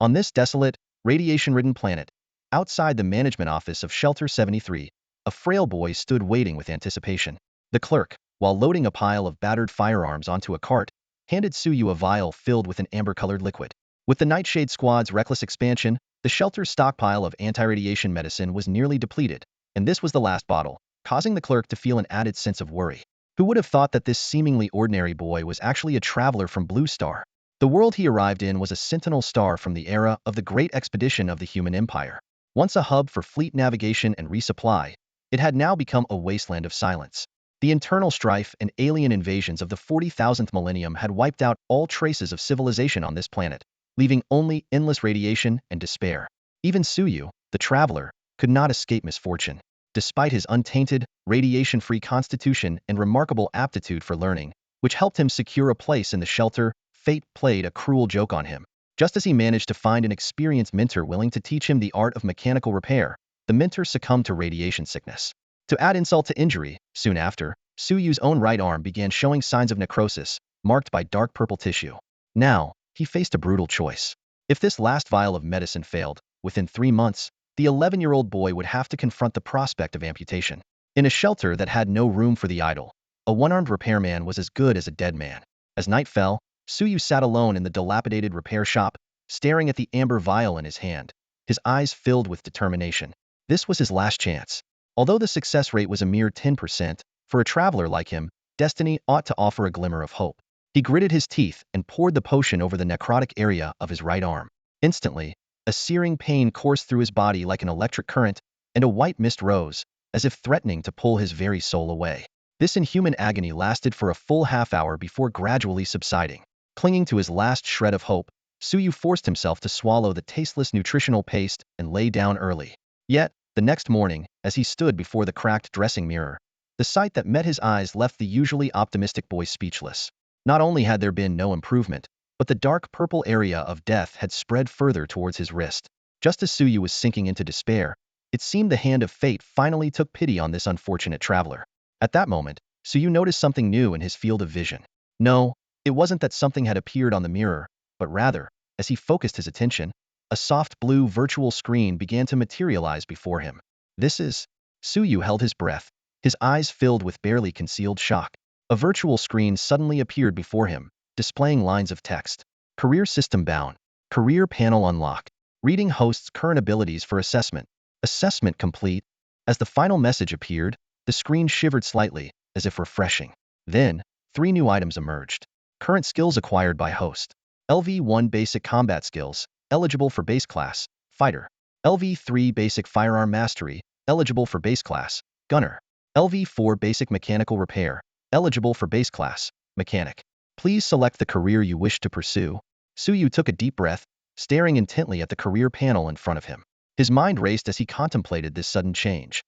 On this desolate, radiation-ridden planet, outside the management office of Shelter 73, a frail boy stood waiting with anticipation. The clerk, while loading a pile of battered firearms onto a cart, handed Suyu a vial filled with an amber-colored liquid. With the Nightshade Squad's reckless expansion, the shelter's stockpile of anti-radiation medicine was nearly depleted, and this was the last bottle, causing the clerk to feel an added sense of worry. Who would have thought that this seemingly ordinary boy was actually a traveler from Blue Star? The world he arrived in was a sentinel star from the era of the Great Expedition of the Human Empire. Once a hub for fleet navigation and resupply, it had now become a wasteland of silence. The internal strife and alien invasions of the 40,000th millennium had wiped out all traces of civilization on this planet, leaving only endless radiation and despair. Even Suyu, the traveler, could not escape misfortune. Despite his untainted, radiation-free constitution and remarkable aptitude for learning, which helped him secure a place in the shelter, fate played a cruel joke on him. Just as he managed to find an experienced mentor willing to teach him the art of mechanical repair, the mentor succumbed to radiation sickness. To add insult to injury, soon after, Suyu's own right arm began showing signs of necrosis, marked by dark purple tissue. Now, he faced a brutal choice. If this last vial of medicine failed, within 3 months, the 11-year-old boy would have to confront the prospect of amputation. In a shelter that had no room for the idle, a one-armed repairman was as good as a dead man. As night fell, Suyu sat alone in the dilapidated repair shop, staring at the amber vial in his hand, his eyes filled with determination. This was his last chance. Although the success rate was a mere 10%, for a traveler like him, destiny ought to offer a glimmer of hope. He gritted his teeth and poured the potion over the necrotic area of his right arm. Instantly, a searing pain coursed through his body like an electric current, and a white mist rose, as if threatening to pull his very soul away. This inhuman agony lasted for a full half-hour before gradually subsiding. Clinging to his last shred of hope, Suyu forced himself to swallow the tasteless nutritional paste and lay down early. Yet, the next morning, as he stood before the cracked dressing mirror, the sight that met his eyes left the usually optimistic boy speechless. Not only had there been no improvement, but the dark purple area of death had spread further towards his wrist. Just as Suyu was sinking into despair, it seemed the hand of fate finally took pity on this unfortunate traveler. At that moment, Suyu noticed something new in his field of vision. No, it wasn't that something had appeared on the mirror, but rather, as he focused his attention, a soft blue virtual screen began to materialize before him. This is... Suyu held his breath, his eyes filled with barely concealed shock. A virtual screen suddenly appeared before him, displaying lines of text. Career system bound. Career panel unlocked. Reading host's current abilities for assessment. Assessment complete. As the final message appeared, the screen shivered slightly, as if refreshing. Then, 3 new items emerged. Current skills acquired by host. LV1 Basic Combat Skills, eligible for base class, Fighter. LV3 Basic Firearm Mastery, eligible for base class, Gunner. LV4 Basic Mechanical Repair, eligible for base class, Mechanic. Please select the career you wish to pursue. Suyu took a deep breath, staring intently at the career panel in front of him. His mind raced as he contemplated this sudden change.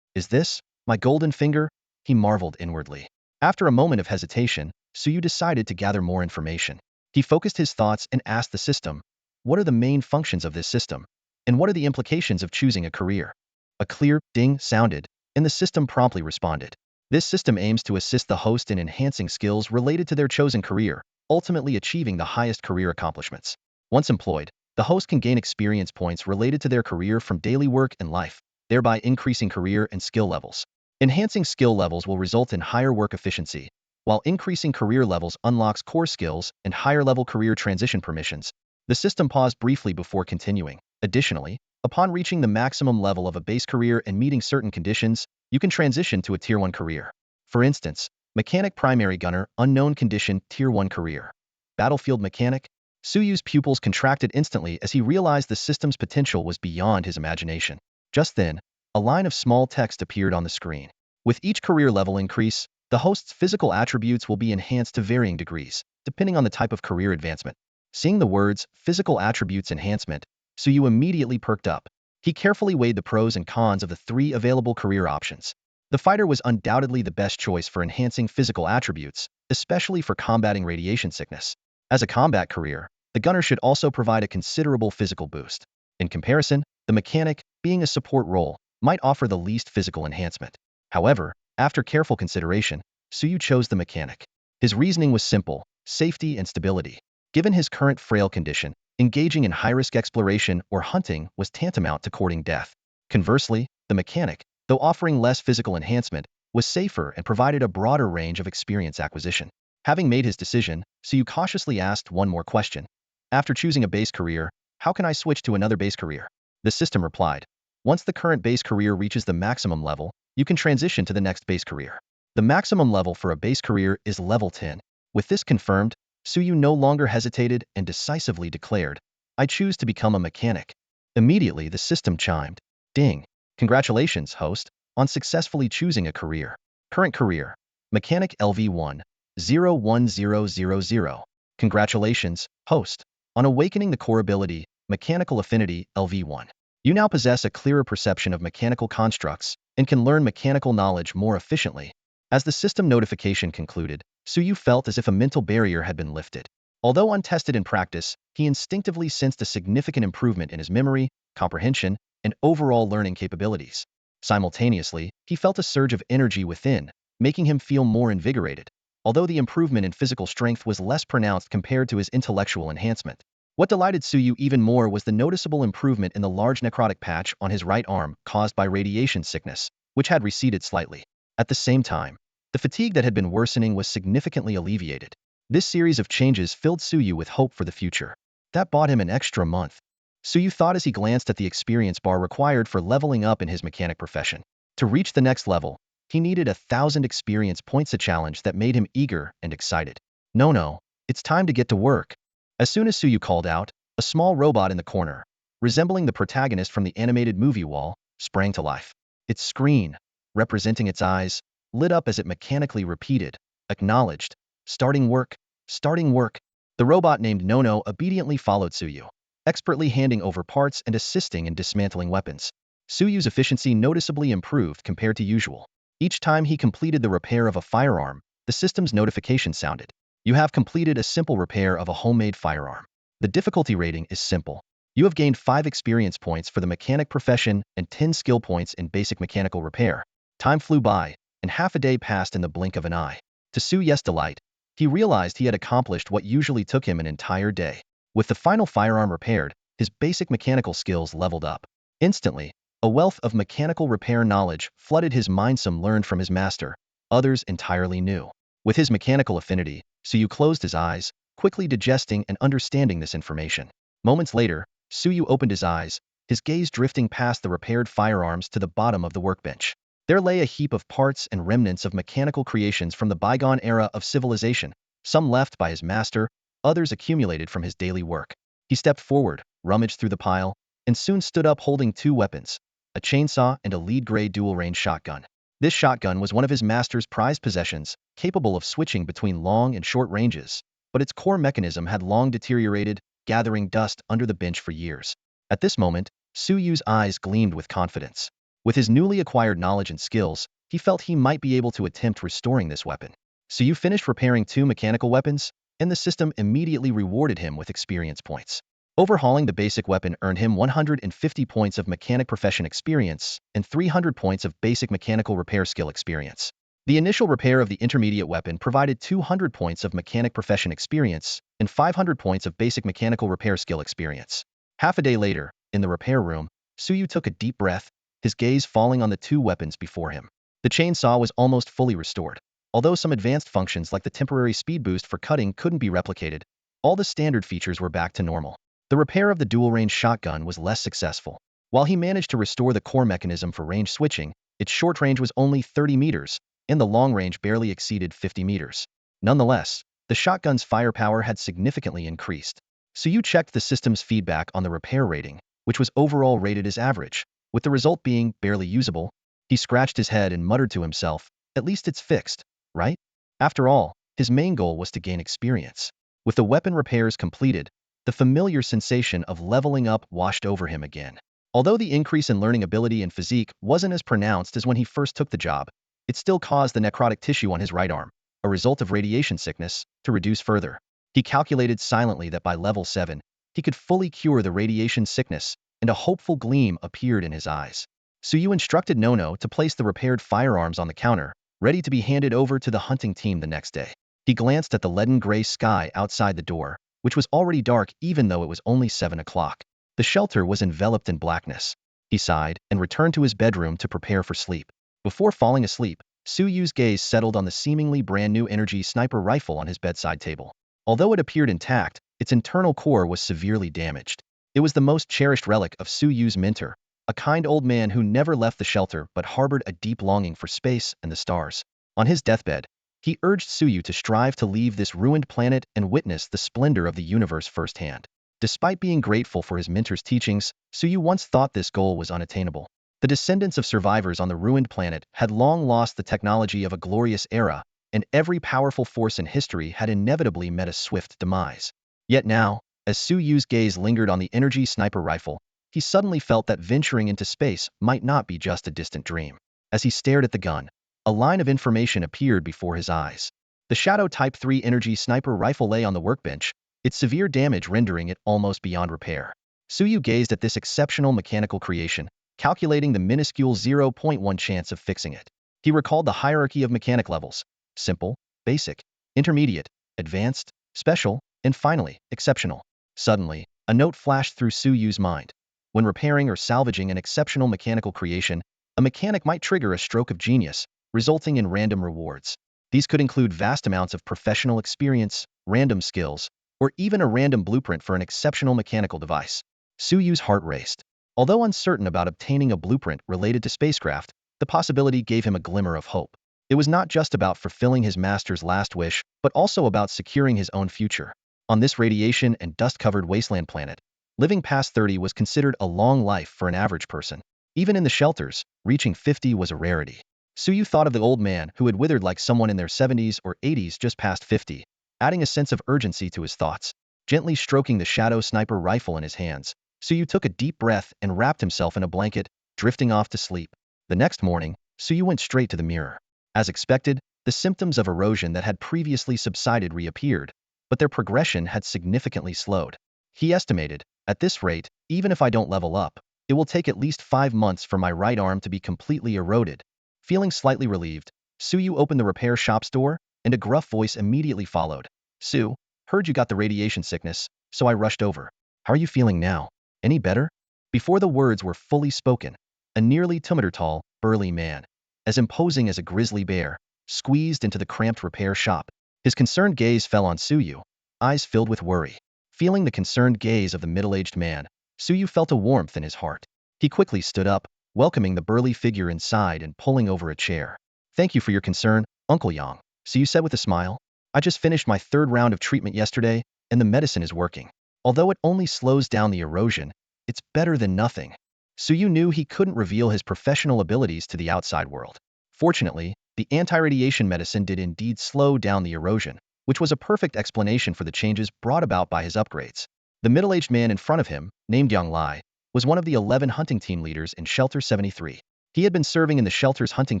Is this my golden finger? He marveled inwardly. After a moment of hesitation, Suyu decided to gather more information. He focused his thoughts and asked the system, what are the main functions of this system? And what are the implications of choosing a career? A clear ding sounded, and the system promptly responded. This system aims to assist the host in enhancing skills related to their chosen career, ultimately achieving the highest career accomplishments. Once employed, the host can gain experience points related to their career from daily work and life, thereby increasing career and skill levels. Enhancing skill levels will result in higher work efficiency, while increasing career levels unlocks core skills and higher-level career transition permissions. The system paused briefly before continuing. Additionally, upon reaching the maximum level of a base career and meeting certain conditions, you can transition to a Tier 1 career. For instance, Mechanic Primary Gunner, Unknown Condition, Tier 1 career. Battlefield Mechanic. Suyu's pupils contracted instantly as he realized the system's potential was beyond his imagination. Just then, a line of small text appeared on the screen. With each career level increase, the host's physical attributes will be enhanced to varying degrees, depending on the type of career advancement. Seeing the words, Physical Attributes Enhancement, Suyu immediately perked up. He carefully weighed the pros and cons of the 3 available career options. The fighter was undoubtedly the best choice for enhancing physical attributes, especially for combating radiation sickness. As a combat career, the gunner should also provide a considerable physical boost. In comparison, the mechanic, being a support role, might offer the least physical enhancement. However, after careful consideration, Suyu chose the mechanic. His reasoning was simple: safety and stability. Given his current frail condition, Engaging in high-risk exploration or hunting was tantamount to courting death. Conversely, the mechanic, though offering less physical enhancement, was safer and provided a broader range of experience acquisition. Having made his decision, Suyu cautiously asked one more question. After choosing a base career, how can I switch to another base career? The system replied, once the current base career reaches the maximum level, you can transition to the next base career. The maximum level for a base career is level 10. With this confirmed, Suyu no longer hesitated and decisively declared, I choose to become a mechanic. Immediately the system chimed. Ding. Congratulations, host, on successfully choosing a career. Current career, Mechanic LV1, 01000. Congratulations, host, on awakening the core ability, Mechanical Affinity LV1. You now possess a clearer perception of mechanical constructs and can learn mechanical knowledge more efficiently. As the system notification concluded, Suyu felt as if a mental barrier had been lifted. Although untested in practice, he instinctively sensed a significant improvement in his memory, comprehension, and overall learning capabilities. Simultaneously, he felt a surge of energy within, making him feel more invigorated, although the improvement in physical strength was less pronounced compared to his intellectual enhancement. What delighted Suyu even more was the noticeable improvement in the large necrotic patch on his right arm caused by radiation sickness, which had receded slightly. At the same time, the fatigue that had been worsening was significantly alleviated. This series of changes filled Suyu with hope for the future. That bought him an extra month. Suyu thought as he glanced at the experience bar required for leveling up in his mechanic profession. To reach the next level, he needed 1,000 experience points, a challenge that made him eager and excited. No, it's time to get to work. As soon as Suyu called out, a small robot in the corner, resembling the protagonist from the animated movie wall, sprang to life. Its screen, representing its eyes, lit up as it mechanically repeated, acknowledged, starting work, starting work. The robot named Nono obediently followed Suyu, expertly handing over parts and assisting in dismantling weapons. Suyu's efficiency noticeably improved compared to usual. Each time he completed the repair of a firearm, the system's notification sounded. You have completed a simple repair of a homemade firearm. The difficulty rating is simple. You have gained 5 experience points for the mechanic profession and 10 skill points in basic mechanical repair. Time flew by, and half a day passed in the blink of an eye. To Suyu's delight, he realized he had accomplished what usually took him an entire day. With the final firearm repaired, his basic mechanical skills leveled up. Instantly, a wealth of mechanical repair knowledge flooded his mind, some learned from his master, others entirely new. With his mechanical affinity, Suyu closed his eyes, quickly digesting and understanding this information. Moments later, Suyu opened his eyes, his gaze drifting past the repaired firearms to the bottom of the workbench. There lay a heap of parts and remnants of mechanical creations from the bygone era of civilization, some left by his master, others accumulated from his daily work. He stepped forward, rummaged through the pile, and soon stood up holding 2 weapons, a chainsaw and a lead-grade dual-range shotgun. This shotgun was one of his master's prized possessions, capable of switching between long and short ranges, but its core mechanism had long deteriorated, gathering dust under the bench for years. At this moment, Suyu's eyes gleamed with confidence. With his newly acquired knowledge and skills, he felt he might be able to attempt restoring this weapon. Suyu finished repairing 2 mechanical weapons, and the system immediately rewarded him with experience points. Overhauling the basic weapon earned him 150 points of mechanic profession experience and 300 points of basic mechanical repair skill experience. The initial repair of the intermediate weapon provided 200 points of mechanic profession experience and 500 points of basic mechanical repair skill experience. Half a day later, in the repair room, Suyu took a deep breath, his gaze falling on the 2 weapons before him. The chainsaw was almost fully restored. Although some advanced functions like the temporary speed boost for cutting couldn't be replicated, all the standard features were back to normal. The repair of the dual-range shotgun was less successful. While he managed to restore the core mechanism for range switching, its short range was only 30 meters, and the long range barely exceeded 50 meters. Nonetheless, the shotgun's firepower had significantly increased. Suyu checked the system's feedback on the repair rating, which was overall rated as average, with the result being barely usable. He scratched his head and muttered to himself, at least it's fixed, right? After all, his main goal was to gain experience. With the weapon repairs completed, the familiar sensation of leveling up washed over him again. Although the increase in learning ability and physique wasn't as pronounced as when he first took the job, it still caused the necrotic tissue on his right arm, a result of radiation sickness, to reduce further. He calculated silently that by level 7, he could fully cure the radiation sickness, and a hopeful gleam appeared in his eyes. Suyu instructed Nono to place the repaired firearms on the counter, ready to be handed over to the hunting team the next day. He glanced at the leaden gray sky outside the door, which was already dark even though it was only 7 o'clock. The shelter was enveloped in blackness. He sighed and returned to his bedroom to prepare for sleep. Before falling asleep, Suyu's gaze settled on the seemingly brand-new energy sniper rifle on his bedside table. Although it appeared intact, its internal core was severely damaged. It was the most cherished relic of Suyu's mentor, a kind old man who never left the shelter but harbored a deep longing for space and the stars. On his deathbed, he urged Suyu to strive to leave this ruined planet and witness the splendor of the universe firsthand. Despite being grateful for his mentor's teachings, Suyu once thought this goal was unattainable. The descendants of survivors on the ruined planet had long lost the technology of a glorious era, and every powerful force in history had inevitably met a swift demise. Yet now, as Suyu's gaze lingered on the energy sniper rifle, he suddenly felt that venturing into space might not be just a distant dream. As he stared at the gun, a line of information appeared before his eyes. The Shadow Type 3 energy sniper rifle lay on the workbench, its severe damage rendering it almost beyond repair. Suyu gazed at this exceptional mechanical creation, calculating the minuscule 0.1 chance of fixing it. He recalled the hierarchy of mechanic levels: simple, basic, intermediate, advanced, special, and finally, exceptional. Suddenly, a note flashed through Suyu's mind. When repairing or salvaging an exceptional mechanical creation, a mechanic might trigger a stroke of genius, resulting in random rewards. These could include vast amounts of professional experience, random skills, or even a random blueprint for an exceptional mechanical device. Suyu's heart raced. Although uncertain about obtaining a blueprint related to spacecraft, the possibility gave him a glimmer of hope. It was not just about fulfilling his master's last wish, but also about securing his own future. On this radiation and dust-covered wasteland planet, living past 30 was considered a long life for an average person. Even in the shelters, reaching 50 was a rarity. Suyu thought of the old man who had withered like someone in their 70s or 80s just past 50, adding a sense of urgency to his thoughts. Gently stroking the shadow sniper rifle in his hands, Suyu took a deep breath and wrapped himself in a blanket, drifting off to sleep. The next morning, Suyu went straight to the mirror. As expected, the symptoms of erosion that had previously subsided reappeared, but their progression had significantly slowed. He estimated, at this rate, even if I don't level up, it will take at least 5 months for my right arm to be completely eroded. Feeling slightly relieved, Suyu opened the repair shop's door, and a gruff voice immediately followed. "Su, heard you got the radiation sickness, so I rushed over. How are you feeling now? Any better?" Before the words were fully spoken, a nearly 2-meter tall, burly man, as imposing as a grizzly bear, squeezed into the cramped repair shop. His concerned gaze fell on Suyu, eyes filled with worry. Feeling the concerned gaze of the middle-aged man, Suyu felt a warmth in his heart. He quickly stood up, welcoming the burly figure inside and pulling over a chair. "Thank you for your concern, Uncle Yang," Suyu said with a smile. "I just finished my 3rd round of treatment yesterday, and the medicine is working. Although it only slows down the erosion, it's better than nothing." Suyu knew he couldn't reveal his professional abilities to the outside world. Fortunately, the anti-radiation medicine did indeed slow down the erosion, which was a perfect explanation for the changes brought about by his upgrades. The middle-aged man in front of him, named Yang Lai, was one of the 11 hunting team leaders in Shelter 73. He had been serving in the shelter's hunting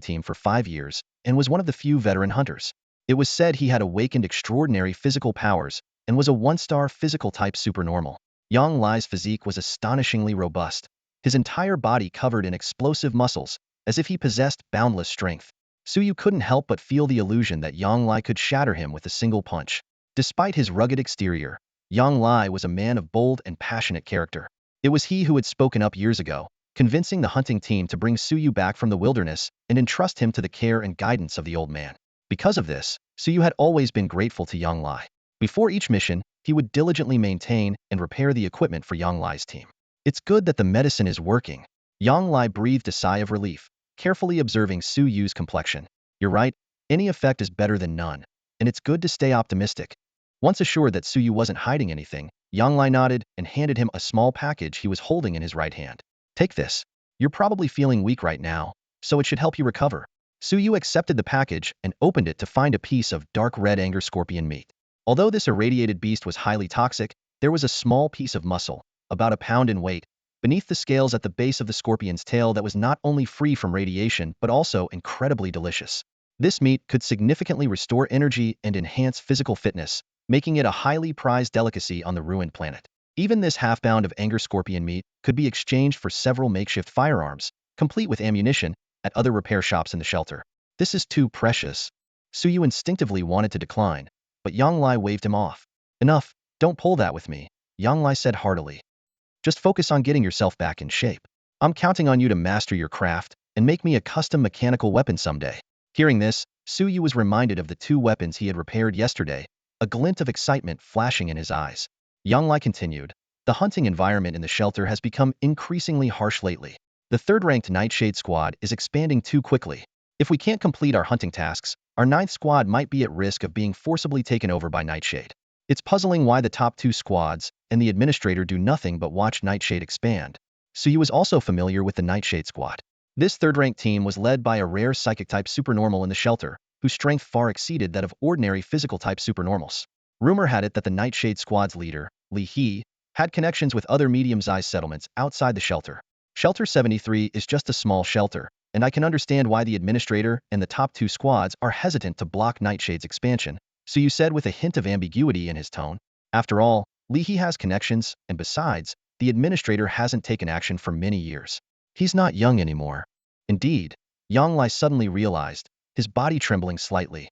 team for 5 years and was one of the few veteran hunters. It was said he had awakened extraordinary physical powers and was a 1-star physical type supernormal. Yang Lai's physique was astonishingly robust, his entire body covered in explosive muscles, as if he possessed boundless strength. Suyu couldn't help but feel the illusion that Yang Lai could shatter him with a single punch. Despite his rugged exterior, Yang Lai was a man of bold and passionate character. It was he who had spoken up years ago, convincing the hunting team to bring Suyu back from the wilderness and entrust him to the care and guidance of the old man. Because of this, Suyu had always been grateful to Yang Lai. Before each mission, he would diligently maintain and repair the equipment for Yang Lai's team. "It's good that the medicine is working." Yang Lai breathed a sigh of relief, carefully observing Suyu's complexion. "You're right, any effect is better than none, and it's good to stay optimistic." Once assured that Suyu wasn't hiding anything, Yang Lai nodded and handed him a small package he was holding in his right hand. "Take this. You're probably feeling weak right now, so it should help you recover." Suyu accepted the package and opened it to find a piece of dark red anger scorpion meat. Although this irradiated beast was highly toxic, there was a small piece of muscle, about a pound in weight, beneath the scales at the base of the scorpion's tail that was not only free from radiation but also incredibly delicious. This meat could significantly restore energy and enhance physical fitness, making it a highly prized delicacy on the ruined planet. Even this half-pound of anger scorpion meat could be exchanged for several makeshift firearms, complete with ammunition, at other repair shops in the shelter. "This is too precious." Suyu instinctively wanted to decline, but Yang Lai waved him off. "Enough. Don't pull that with me, Yang Lai said heartily. Just focus on getting yourself back in shape. I'm counting on you to master your craft and make me a custom mechanical weapon someday. Hearing this, Suyu was reminded of the 2 weapons he had repaired yesterday, a glint of excitement flashing in his eyes. Yang Lai continued, the hunting environment in the shelter has become increasingly harsh lately. The 3rd-ranked Nightshade Squad is expanding too quickly. If we can't complete our hunting tasks, our 9th squad might be at risk of being forcibly taken over by Nightshade. It's puzzling why the top 2 squads and the administrator do nothing but watch Nightshade expand. Suyu was also familiar with the Nightshade Squad. This 3rd-ranked team was led by a rare psychic-type supernormal in the shelter, whose strength far exceeded that of ordinary physical-type supernormals. Rumor had it that the Nightshade Squad's leader, Li He, had connections with other medium-sized settlements outside the shelter. Shelter 73 is just a small shelter, and I can understand why the administrator and the top 2 squads are hesitant to block Nightshade's expansion, Suyu said with a hint of ambiguity in his tone. After all, Li He has connections, and besides, the administrator hasn't taken action for many years. He's not young anymore. Indeed, Yang Lai suddenly realized, his body trembling slightly.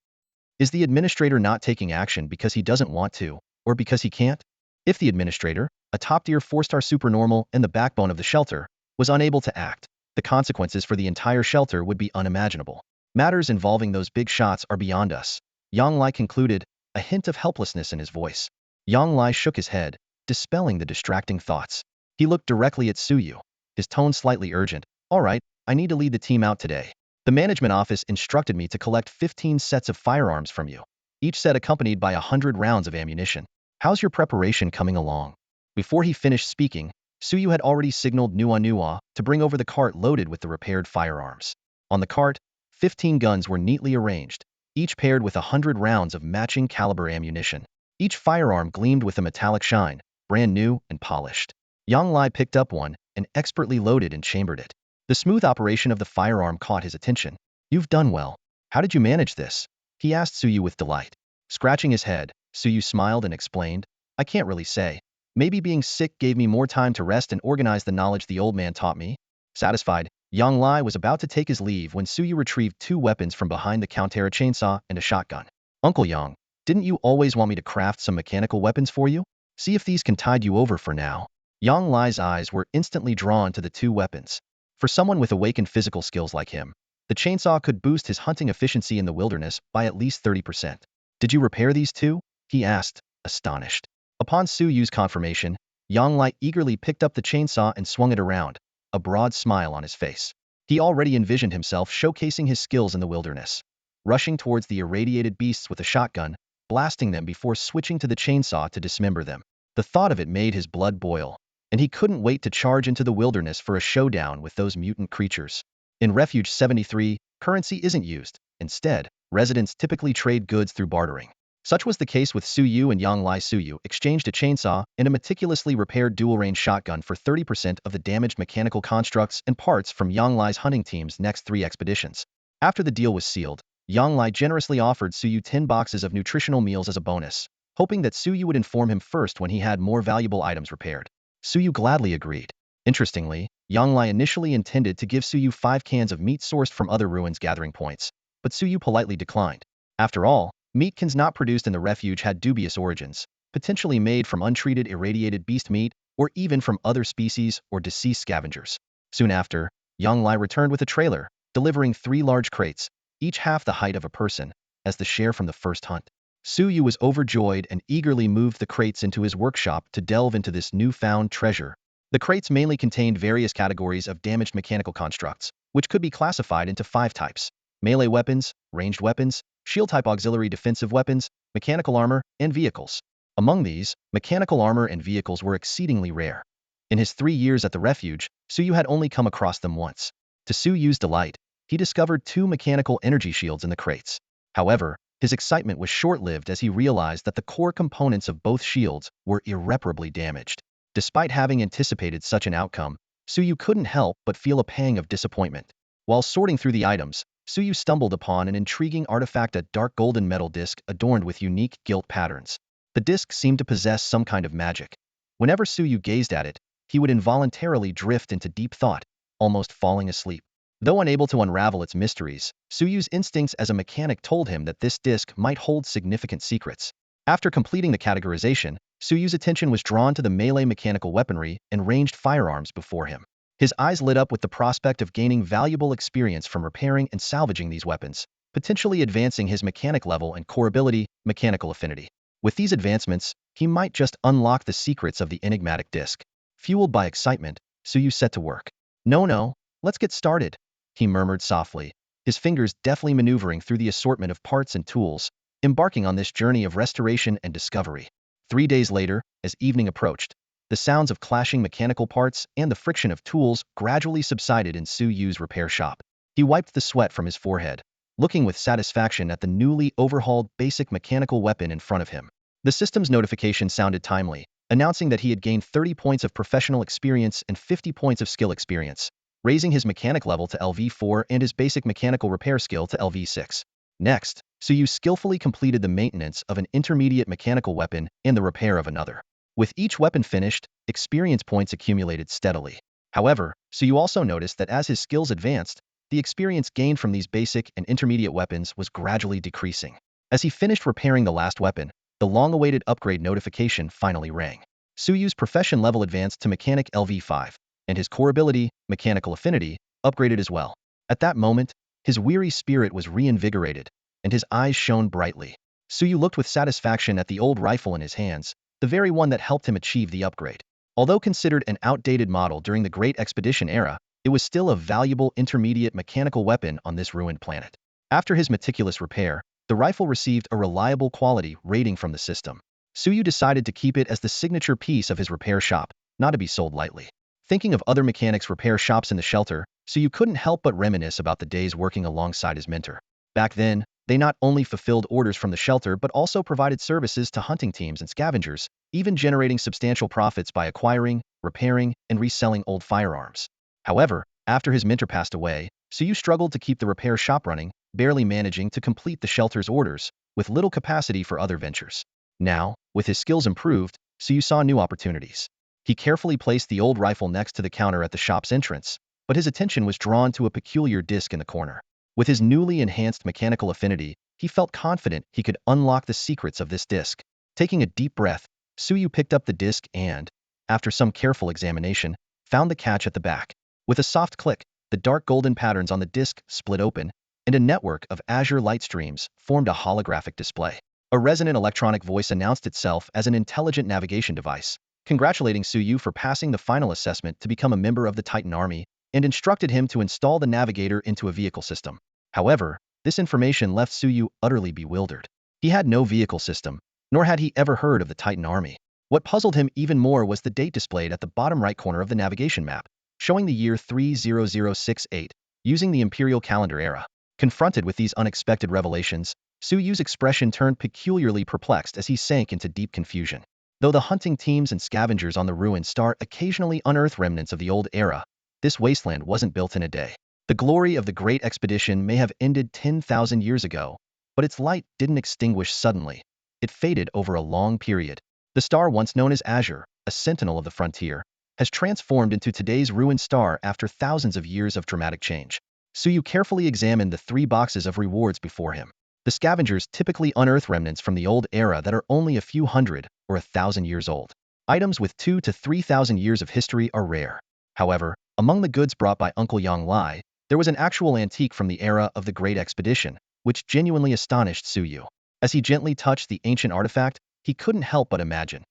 Is the administrator not taking action because he doesn't want to, or because he can't? If the administrator, a top-tier 4-star supernormal and the backbone of the shelter, was unable to act, the consequences for the entire shelter would be unimaginable. Matters involving those big shots are beyond us, Yang Lai concluded, a hint of helplessness in his voice. Yang Lai shook his head, dispelling the distracting thoughts. He looked directly at Suyu, his tone slightly urgent. All right, I need to lead the team out today. The management office instructed me to collect 15 sets of firearms from you, each set accompanied by 100 rounds of ammunition. How's your preparation coming along? Before he finished speaking, Suyu had already signaled Nua to bring over the cart loaded with the repaired firearms. On the cart, 15 guns were neatly arranged, each paired with 100 rounds of matching caliber ammunition. Each firearm gleamed with a metallic shine, brand new and polished. Yang Lai picked up one and expertly loaded and chambered it. The smooth operation of the firearm caught his attention. You've done well. How did you manage this? He asked Suyu with delight. Scratching his head, Suyu smiled and explained, I can't really say. Maybe being sick gave me more time to rest and organize the knowledge the old man taught me. Satisfied, Yang Lai was about to take his leave when Suyu retrieved 2 weapons from behind the counter, a chainsaw and a shotgun. Uncle Yang, didn't you always want me to craft some mechanical weapons for you? See if these can tide you over for now. Yang Lai's eyes were instantly drawn to the 2 weapons. For someone with awakened physical skills like him, the chainsaw could boost his hunting efficiency in the wilderness by at least 30%. Did you repair these 2? He asked, astonished. Upon Suyu's confirmation, Yang Lai eagerly picked up the chainsaw and swung it around, a broad smile on his face. He already envisioned himself showcasing his skills in the wilderness, rushing towards the irradiated beasts with a shotgun, blasting them before switching to the chainsaw to dismember them. The thought of it made his blood boil, and he couldn't wait to charge into the wilderness for a showdown with those mutant creatures. In Refuge 73, currency isn't used. Instead, residents typically trade goods through bartering. Such was the case with Suyu and Yang Lai. Suyu exchanged a chainsaw and a meticulously repaired dual-range shotgun for 30% of the damaged mechanical constructs and parts from Yang Lai's hunting team's next 3 expeditions. After the deal was sealed, Yang Lai generously offered Suyu 10 boxes of nutritional meals as a bonus, hoping that Suyu would inform him first when he had more valuable items repaired. Suyu gladly agreed. Interestingly, Yang Lai initially intended to give Suyu 5 cans of meat sourced from other ruins gathering points, but Suyu politely declined. After all, meat cans not produced in the refuge had dubious origins, potentially made from untreated irradiated beast meat, or even from other species or deceased scavengers. Soon after, Yang Lai returned with a trailer, delivering 3 large crates, each half the height of a person, as the share from the first hunt. Suyu was overjoyed and eagerly moved the crates into his workshop to delve into this newfound treasure. The crates mainly contained various categories of damaged mechanical constructs, which could be classified into 5 types: melee weapons, ranged weapons, shield-type auxiliary defensive weapons, mechanical armor, and vehicles. Among these, mechanical armor and vehicles were exceedingly rare. In his 3 years at the refuge, Suyu had only come across them once. To Suyu's delight, he discovered 2 mechanical energy shields in the crates. However, his excitement was short-lived as he realized that the core components of both shields were irreparably damaged. Despite having anticipated such an outcome, Suyu couldn't help but feel a pang of disappointment. While sorting through the items, Suyu stumbled upon an intriguing artifact, a dark golden metal disc adorned with unique gilt patterns. The disc seemed to possess some kind of magic. Whenever Suyu gazed at it, he would involuntarily drift into deep thought, almost falling asleep. Though unable to unravel its mysteries, Suyu's instincts as a mechanic told him that this disc might hold significant secrets. After completing the categorization, Suyu's attention was drawn to the melee mechanical weaponry and ranged firearms before him. His eyes lit up with the prospect of gaining valuable experience from repairing and salvaging these weapons, potentially advancing his mechanic level and core ability, mechanical affinity. With these advancements, he might just unlock the secrets of the enigmatic disc. Fueled by excitement, Suyu set to work. No, let's get started, he murmured softly, his fingers deftly maneuvering through the assortment of parts and tools, embarking on this journey of restoration and discovery. 3 days later, as evening approached, the sounds of clashing mechanical parts and the friction of tools gradually subsided in Suyu's repair shop. He wiped the sweat from his forehead, looking with satisfaction at the newly overhauled basic mechanical weapon in front of him. The system's notification sounded timely, announcing that he had gained 30 points of professional experience and 50 points of skill experience, raising his mechanic level to LV4 and his basic mechanical repair skill to LV6. Next, Suyu skillfully completed the maintenance of an intermediate mechanical weapon and the repair of another. With each weapon finished, experience points accumulated steadily. However, Suyu also noticed that as his skills advanced, the experience gained from these basic and intermediate weapons was gradually decreasing. As he finished repairing the last weapon, the long-awaited upgrade notification finally rang. Suyu's profession level advanced to Mechanic LV5, and his core ability, Mechanical Affinity, upgraded as well. At that moment, his weary spirit was reinvigorated, and his eyes shone brightly. Suyu looked with satisfaction at the old rifle in his hands, the very one that helped him achieve the upgrade. Although considered an outdated model during the Great Expedition era, it was still a valuable intermediate mechanical weapon on this ruined planet. After his meticulous repair, the rifle received a reliable quality rating from the system. Suyu decided to keep it as the signature piece of his repair shop, not to be sold lightly. Thinking of other mechanics' repair shops in the shelter, Suyu couldn't help but reminisce about the days working alongside his mentor. Back then, they not only fulfilled orders from the shelter but also provided services to hunting teams and scavengers, even generating substantial profits by acquiring, repairing, and reselling old firearms. However, after his mentor passed away, Suyu struggled to keep the repair shop running, barely managing to complete the shelter's orders, with little capacity for other ventures. Now, with his skills improved, Suyu saw new opportunities. He carefully placed the old rifle next to the counter at the shop's entrance, but his attention was drawn to a peculiar disc in the corner. With his newly enhanced mechanical affinity, he felt confident he could unlock the secrets of this disc. Taking a deep breath, Suyu picked up the disc and, after some careful examination, found the catch at the back. With a soft click, the dark golden patterns on the disc split open, and a network of azure light streams formed a holographic display. A resonant electronic voice announced itself as an intelligent navigation device, congratulating Suyu for passing the final assessment to become a member of the Titan Army, and instructed him to install the navigator into a vehicle system. However, this information left Suyu utterly bewildered. He had no vehicle system, nor had he ever heard of the Titan Army. What puzzled him even more was the date displayed at the bottom right corner of the navigation map, showing the year 30068, using the Imperial calendar era. Confronted with these unexpected revelations, Suyu's expression turned peculiarly perplexed as he sank into deep confusion. Though the hunting teams and scavengers on the ruined star occasionally unearth remnants of the old era, this wasteland wasn't built in a day. The glory of the Great Expedition may have ended 10,000 years ago, but its light didn't extinguish suddenly. It faded over a long period. The star once known as Azure, a sentinel of the frontier, has transformed into today's ruined star after thousands of years of dramatic change. Suyu carefully examined the 3 boxes of rewards before him. The scavengers typically unearth remnants from the old era that are only a few hundred or 1,000 years old. Items with 2,000 to 3,000 years of history are rare. However, among the goods brought by Uncle Yang Lai, there was an actual antique from the era of the Great Expedition, which genuinely astonished Suyu. As he gently touched the ancient artifact, he couldn't help but imagine.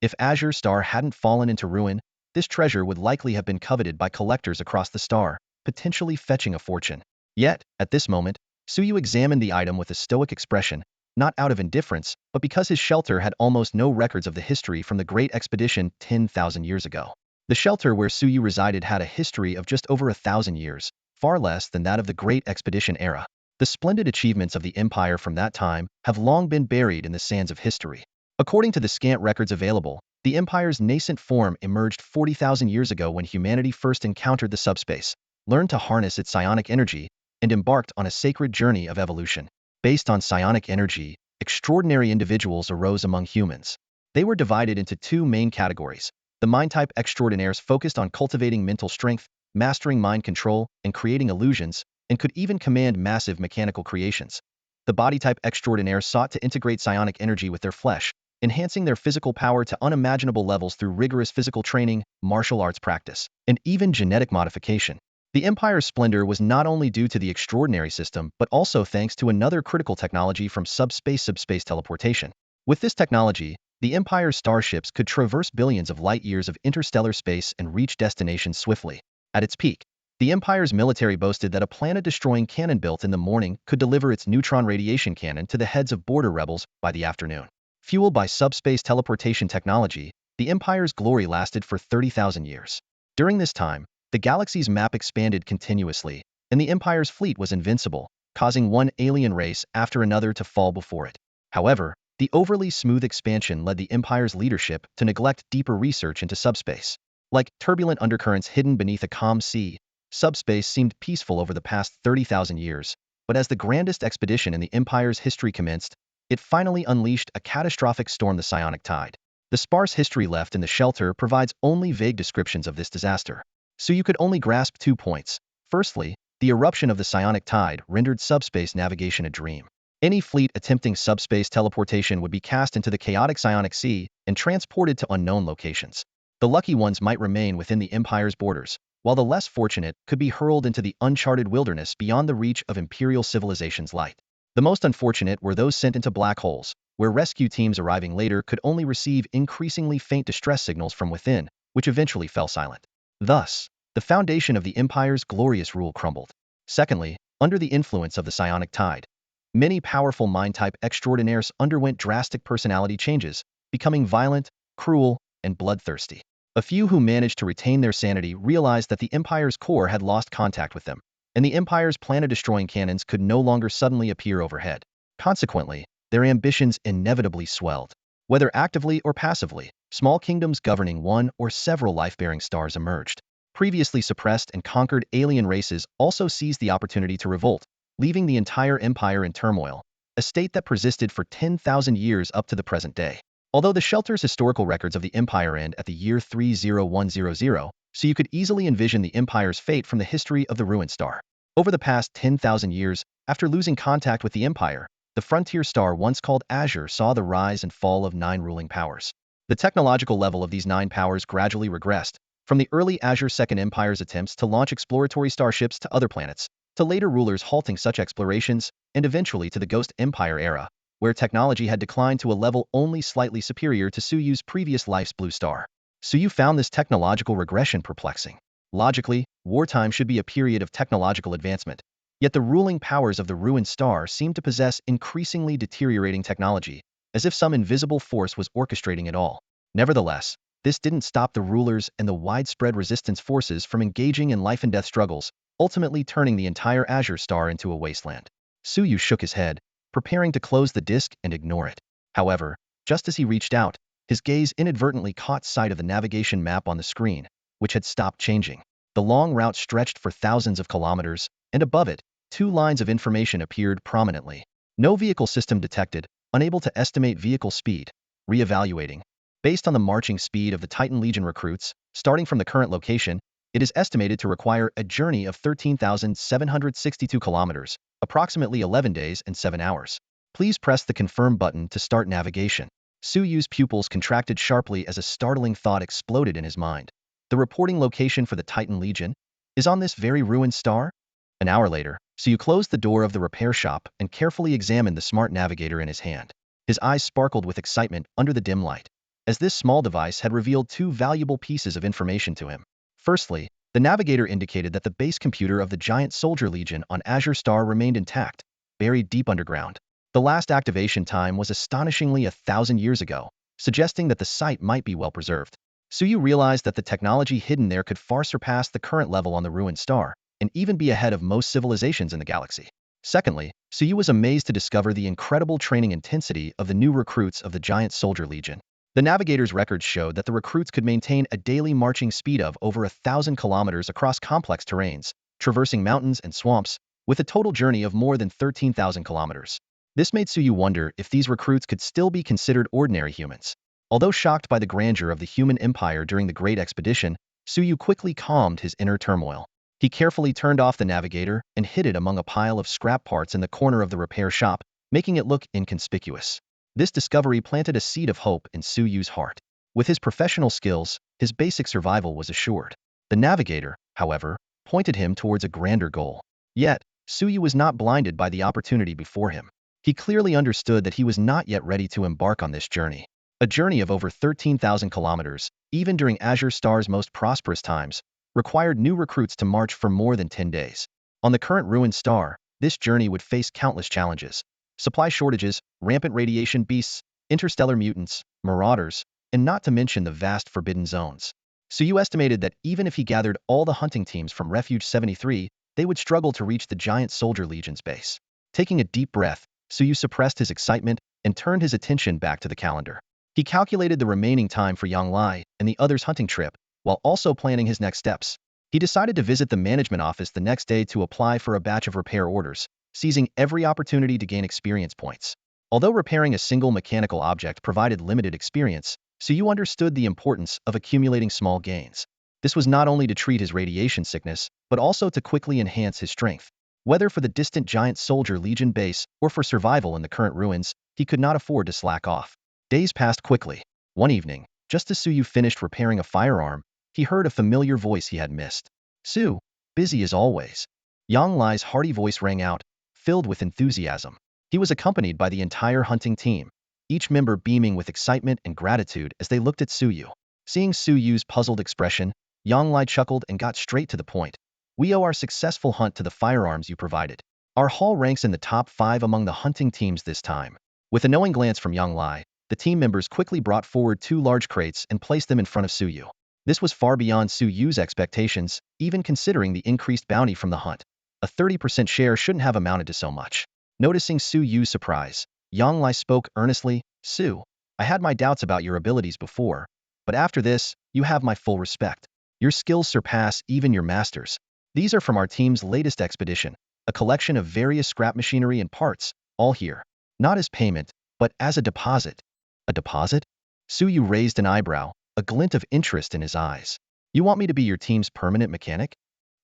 If Azure Star hadn't fallen into ruin, this treasure would likely have been coveted by collectors across the star, potentially fetching a fortune. Yet, at this moment, Suyu examined the item with a stoic expression, not out of indifference, but because his shelter had almost no records of the history from the Great Expedition 10,000 years ago. The shelter where Suyu resided had a history of just over 1,000 years, far less than that of the Great Expedition era. The splendid achievements of the Empire from that time have long been buried in the sands of history. According to the scant records available, the Empire's nascent form emerged 40,000 years ago when humanity first encountered the subspace, learned to harness its psionic energy, and embarked on a sacred journey of evolution. Based on psionic energy, extraordinary individuals arose among humans. They were divided into 2 main categories. The mind-type extraordinaires focused on cultivating mental strength, mastering mind control, and creating illusions, and could even command massive mechanical creations. The body-type extraordinaires sought to integrate psionic energy with their flesh, enhancing their physical power to unimaginable levels through rigorous physical training, martial arts practice, and even genetic modification. The Empire's splendor was not only due to the extraordinary system, but also thanks to another critical technology from subspace teleportation. With this technology, the Empire's starships could traverse billions of light-years of interstellar space and reach destinations swiftly. At its peak, the Empire's military boasted that a planet-destroying cannon built in the morning could deliver its neutron radiation cannon to the heads of border rebels by the afternoon. Fueled by subspace teleportation technology, the Empire's glory lasted for 30,000 years. During this time, the galaxy's map expanded continuously, and the Empire's fleet was invincible, causing one alien race after another to fall before it. However, the overly smooth expansion led the Empire's leadership to neglect deeper research into subspace. Like turbulent undercurrents hidden beneath a calm sea, subspace seemed peaceful over the past 30,000 years, but as the grandest expedition in the Empire's history commenced, it finally unleashed a catastrophic storm, the psionic tide. The sparse history left in the shelter provides only vague descriptions of this disaster. So you could only grasp 2 points. Firstly, the eruption of the psionic tide rendered subspace navigation a dream. Any fleet attempting subspace teleportation would be cast into the chaotic psionic sea and transported to unknown locations. The lucky ones might remain within the Empire's borders, while the less fortunate could be hurled into the uncharted wilderness beyond the reach of Imperial civilization's light. The most unfortunate were those sent into black holes, where rescue teams arriving later could only receive increasingly faint distress signals from within, which eventually fell silent. Thus, the foundation of the Empire's glorious rule crumbled. Secondly, under the influence of the psionic tide, many powerful mind-type extraordinaires underwent drastic personality changes, becoming violent, cruel, and bloodthirsty. A few who managed to retain their sanity realized that the Empire's core had lost contact with them, and the Empire's planet-destroying cannons could no longer suddenly appear overhead. Consequently, their ambitions inevitably swelled. Whether actively or passively, small kingdoms governing one or several life-bearing stars emerged. Previously suppressed and conquered alien races also seized the opportunity to revolt, leaving the entire empire in turmoil, a state that persisted for 10,000 years up to the present day. Although the shelter's historical records of the empire end at the year 30100, so you could easily envision the empire's fate from the history of the ruined star. Over the past 10,000 years, after losing contact with the empire, the frontier star once called Azure saw the rise and fall of 9 ruling powers. The technological level of these 9 powers gradually regressed, from the early Azure Second Empire's attempts to launch exploratory starships to other planets, to later rulers halting such explorations, and eventually to the Ghost Empire era, where technology had declined to a level only slightly superior to Suyu's previous life's blue star. Suyu found this technological regression perplexing. Logically, wartime should be a period of technological advancement, yet the ruling powers of the ruined star seemed to possess increasingly deteriorating technology, as if some invisible force was orchestrating it all. Nevertheless, this didn't stop the rulers and the widespread resistance forces from engaging in life-and-death struggles, ultimately turning the entire Azure star into a wasteland. Suyu shook his head, preparing to close the disk and ignore it. However, just as he reached out, his gaze inadvertently caught sight of the navigation map on the screen, which had stopped changing. The long route stretched for thousands of kilometers, and above it, 2 lines of information appeared prominently. No vehicle system detected, unable to estimate vehicle speed. Re-evaluating. Based on the marching speed of the Titan Legion recruits, starting from the current location, it is estimated to require a journey of 13,762 kilometers, approximately 11 days and 7 hours. Please press the confirm button to start navigation. Suyu's pupils contracted sharply as a startling thought exploded in his mind. The reporting location for the Titan Legion is on this very ruined star? An hour later, Suyu closed the door of the repair shop and carefully examined the smart navigator in his hand. His eyes sparkled with excitement under the dim light, as this small device had revealed 2 valuable pieces of information to him. Firstly, the navigator indicated that the base computer of the giant soldier legion on Azure Star remained intact, buried deep underground. The last activation time was astonishingly 1,000 years ago, suggesting that the site might be well preserved. Suyu realized that the technology hidden there could far surpass the current level on the ruined star, and even be ahead of most civilizations in the galaxy. Secondly, Suyu was amazed to discover the incredible training intensity of the new recruits of the giant soldier legion. The navigator's records showed that the recruits could maintain a daily marching speed of over 1,000 kilometers across complex terrains, traversing mountains and swamps, with a total journey of more than 13,000 kilometers. This made Suyu wonder if these recruits could still be considered ordinary humans. Although shocked by the grandeur of the human empire during the Great Expedition, Suyu quickly calmed his inner turmoil. He carefully turned off the navigator and hid it among a pile of scrap parts in the corner of the repair shop, making it look inconspicuous. This discovery planted a seed of hope in Suyu's heart. With his professional skills, his basic survival was assured. The navigator, however, pointed him towards a grander goal. Yet, Suyu was not blinded by the opportunity before him. He clearly understood that he was not yet ready to embark on this journey. A journey of over 13,000 kilometers, even during Azure Star's most prosperous times, required new recruits to march for more than 10 days. On the current ruined star, this journey would face countless challenges. Supply shortages, rampant radiation beasts, interstellar mutants, marauders, and not to mention the vast forbidden zones. Suyu estimated that even if he gathered all the hunting teams from Refuge 73, they would struggle to reach the giant soldier legion's base. Taking a deep breath, Suyu suppressed his excitement and turned his attention back to the calendar. He calculated the remaining time for Yang Lai and the others' hunting trip, while also planning his next steps. He decided to visit the management office the next day to apply for a batch of repair orders, seizing every opportunity to gain experience points. Although repairing a single mechanical object provided limited experience, Suyu understood the importance of accumulating small gains. This was not only to treat his radiation sickness, but also to quickly enhance his strength. Whether for the distant giant soldier legion base or for survival in the current ruins, he could not afford to slack off. Days passed quickly. One evening, just as Suyu finished repairing a firearm, he heard a familiar voice he had missed. "Su, busy as always." Yang Lai's hearty voice rang out, filled with enthusiasm. He was accompanied by the entire hunting team, each member beaming with excitement and gratitude as they looked at Suyu. Seeing Suyu's puzzled expression, Yang Lai chuckled and got straight to the point. "We owe our successful hunt to the firearms you provided. Our haul ranks in the top 5 among the hunting teams this time." With a knowing glance from Yang Lai, the team members quickly brought forward 2 large crates and placed them in front of Suyu. This was far beyond Suyu's expectations, even considering the increased bounty from the hunt. A 30% share shouldn't have amounted to so much. Noticing Suyu's surprise, Yang Lai spoke earnestly. "Su, I had my doubts about your abilities before, but after this, you have my full respect. Your skills surpass even your masters. These are from our team's latest expedition, a collection of various scrap machinery and parts, all here. Not as payment, but as a deposit." "A deposit?" Suyu raised an eyebrow, a glint of interest in his eyes. "You want me to be your team's permanent mechanic?"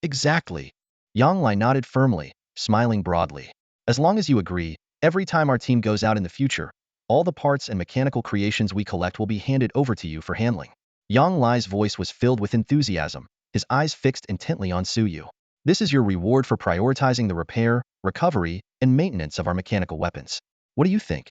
"Exactly." Yang Lai nodded firmly, smiling broadly. "As long as you agree, every time our team goes out in the future, all the parts and mechanical creations we collect will be handed over to you for handling." Yang Lai's voice was filled with enthusiasm, his eyes fixed intently on Suyu. "This is your reward for prioritizing the repair, recovery, and maintenance of our mechanical weapons. What do you think?"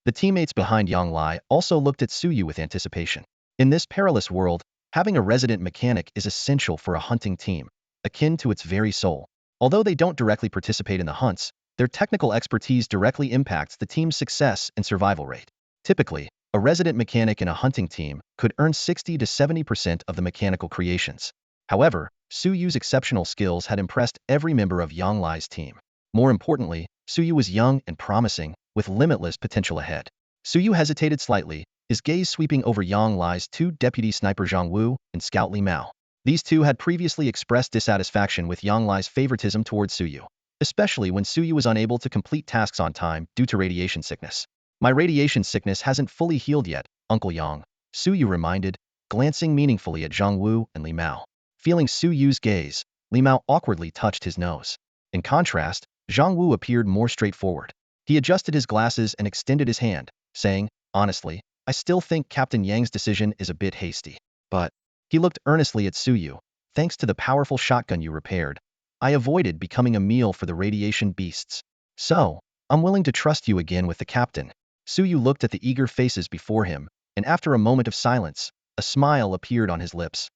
The teammates behind Yang Lai also looked at Suyu with anticipation. In this perilous world, having a resident mechanic is essential for a hunting team, akin to its very soul. Although they don't directly participate in the hunts, their technical expertise directly impacts the team's success and survival rate. Typically, a resident mechanic in a hunting team could earn 60 to 70% of the mechanical creations. However, Suyu's exceptional skills had impressed every member of Yang Lai's team. More importantly, Suyu was young and promising, with limitless potential ahead. Suyu hesitated slightly, his gaze sweeping over Yang Lai's 2 deputy sniper Zhang Wu and Scout Li Mao. These two had previously expressed dissatisfaction with Yang Lai's favoritism towards Suyu, especially when Suyu was unable to complete tasks on time due to radiation sickness. "My radiation sickness hasn't fully healed yet, Uncle Yang," Suyu reminded, glancing meaningfully at Zhang Wu and Li Mao. Feeling Suyu's gaze, Li Mao awkwardly touched his nose. In contrast, Zhang Wu appeared more straightforward. He adjusted his glasses and extended his hand, saying, "Honestly, I still think Captain Yang's decision is a bit hasty. But," he looked earnestly at Suyu, "thanks to the powerful shotgun you repaired, I avoided becoming a meal for the radiation beasts. So, I'm willing to trust you again with the captain." Suyu looked at the eager faces before him, and after a moment of silence, a smile appeared on his lips.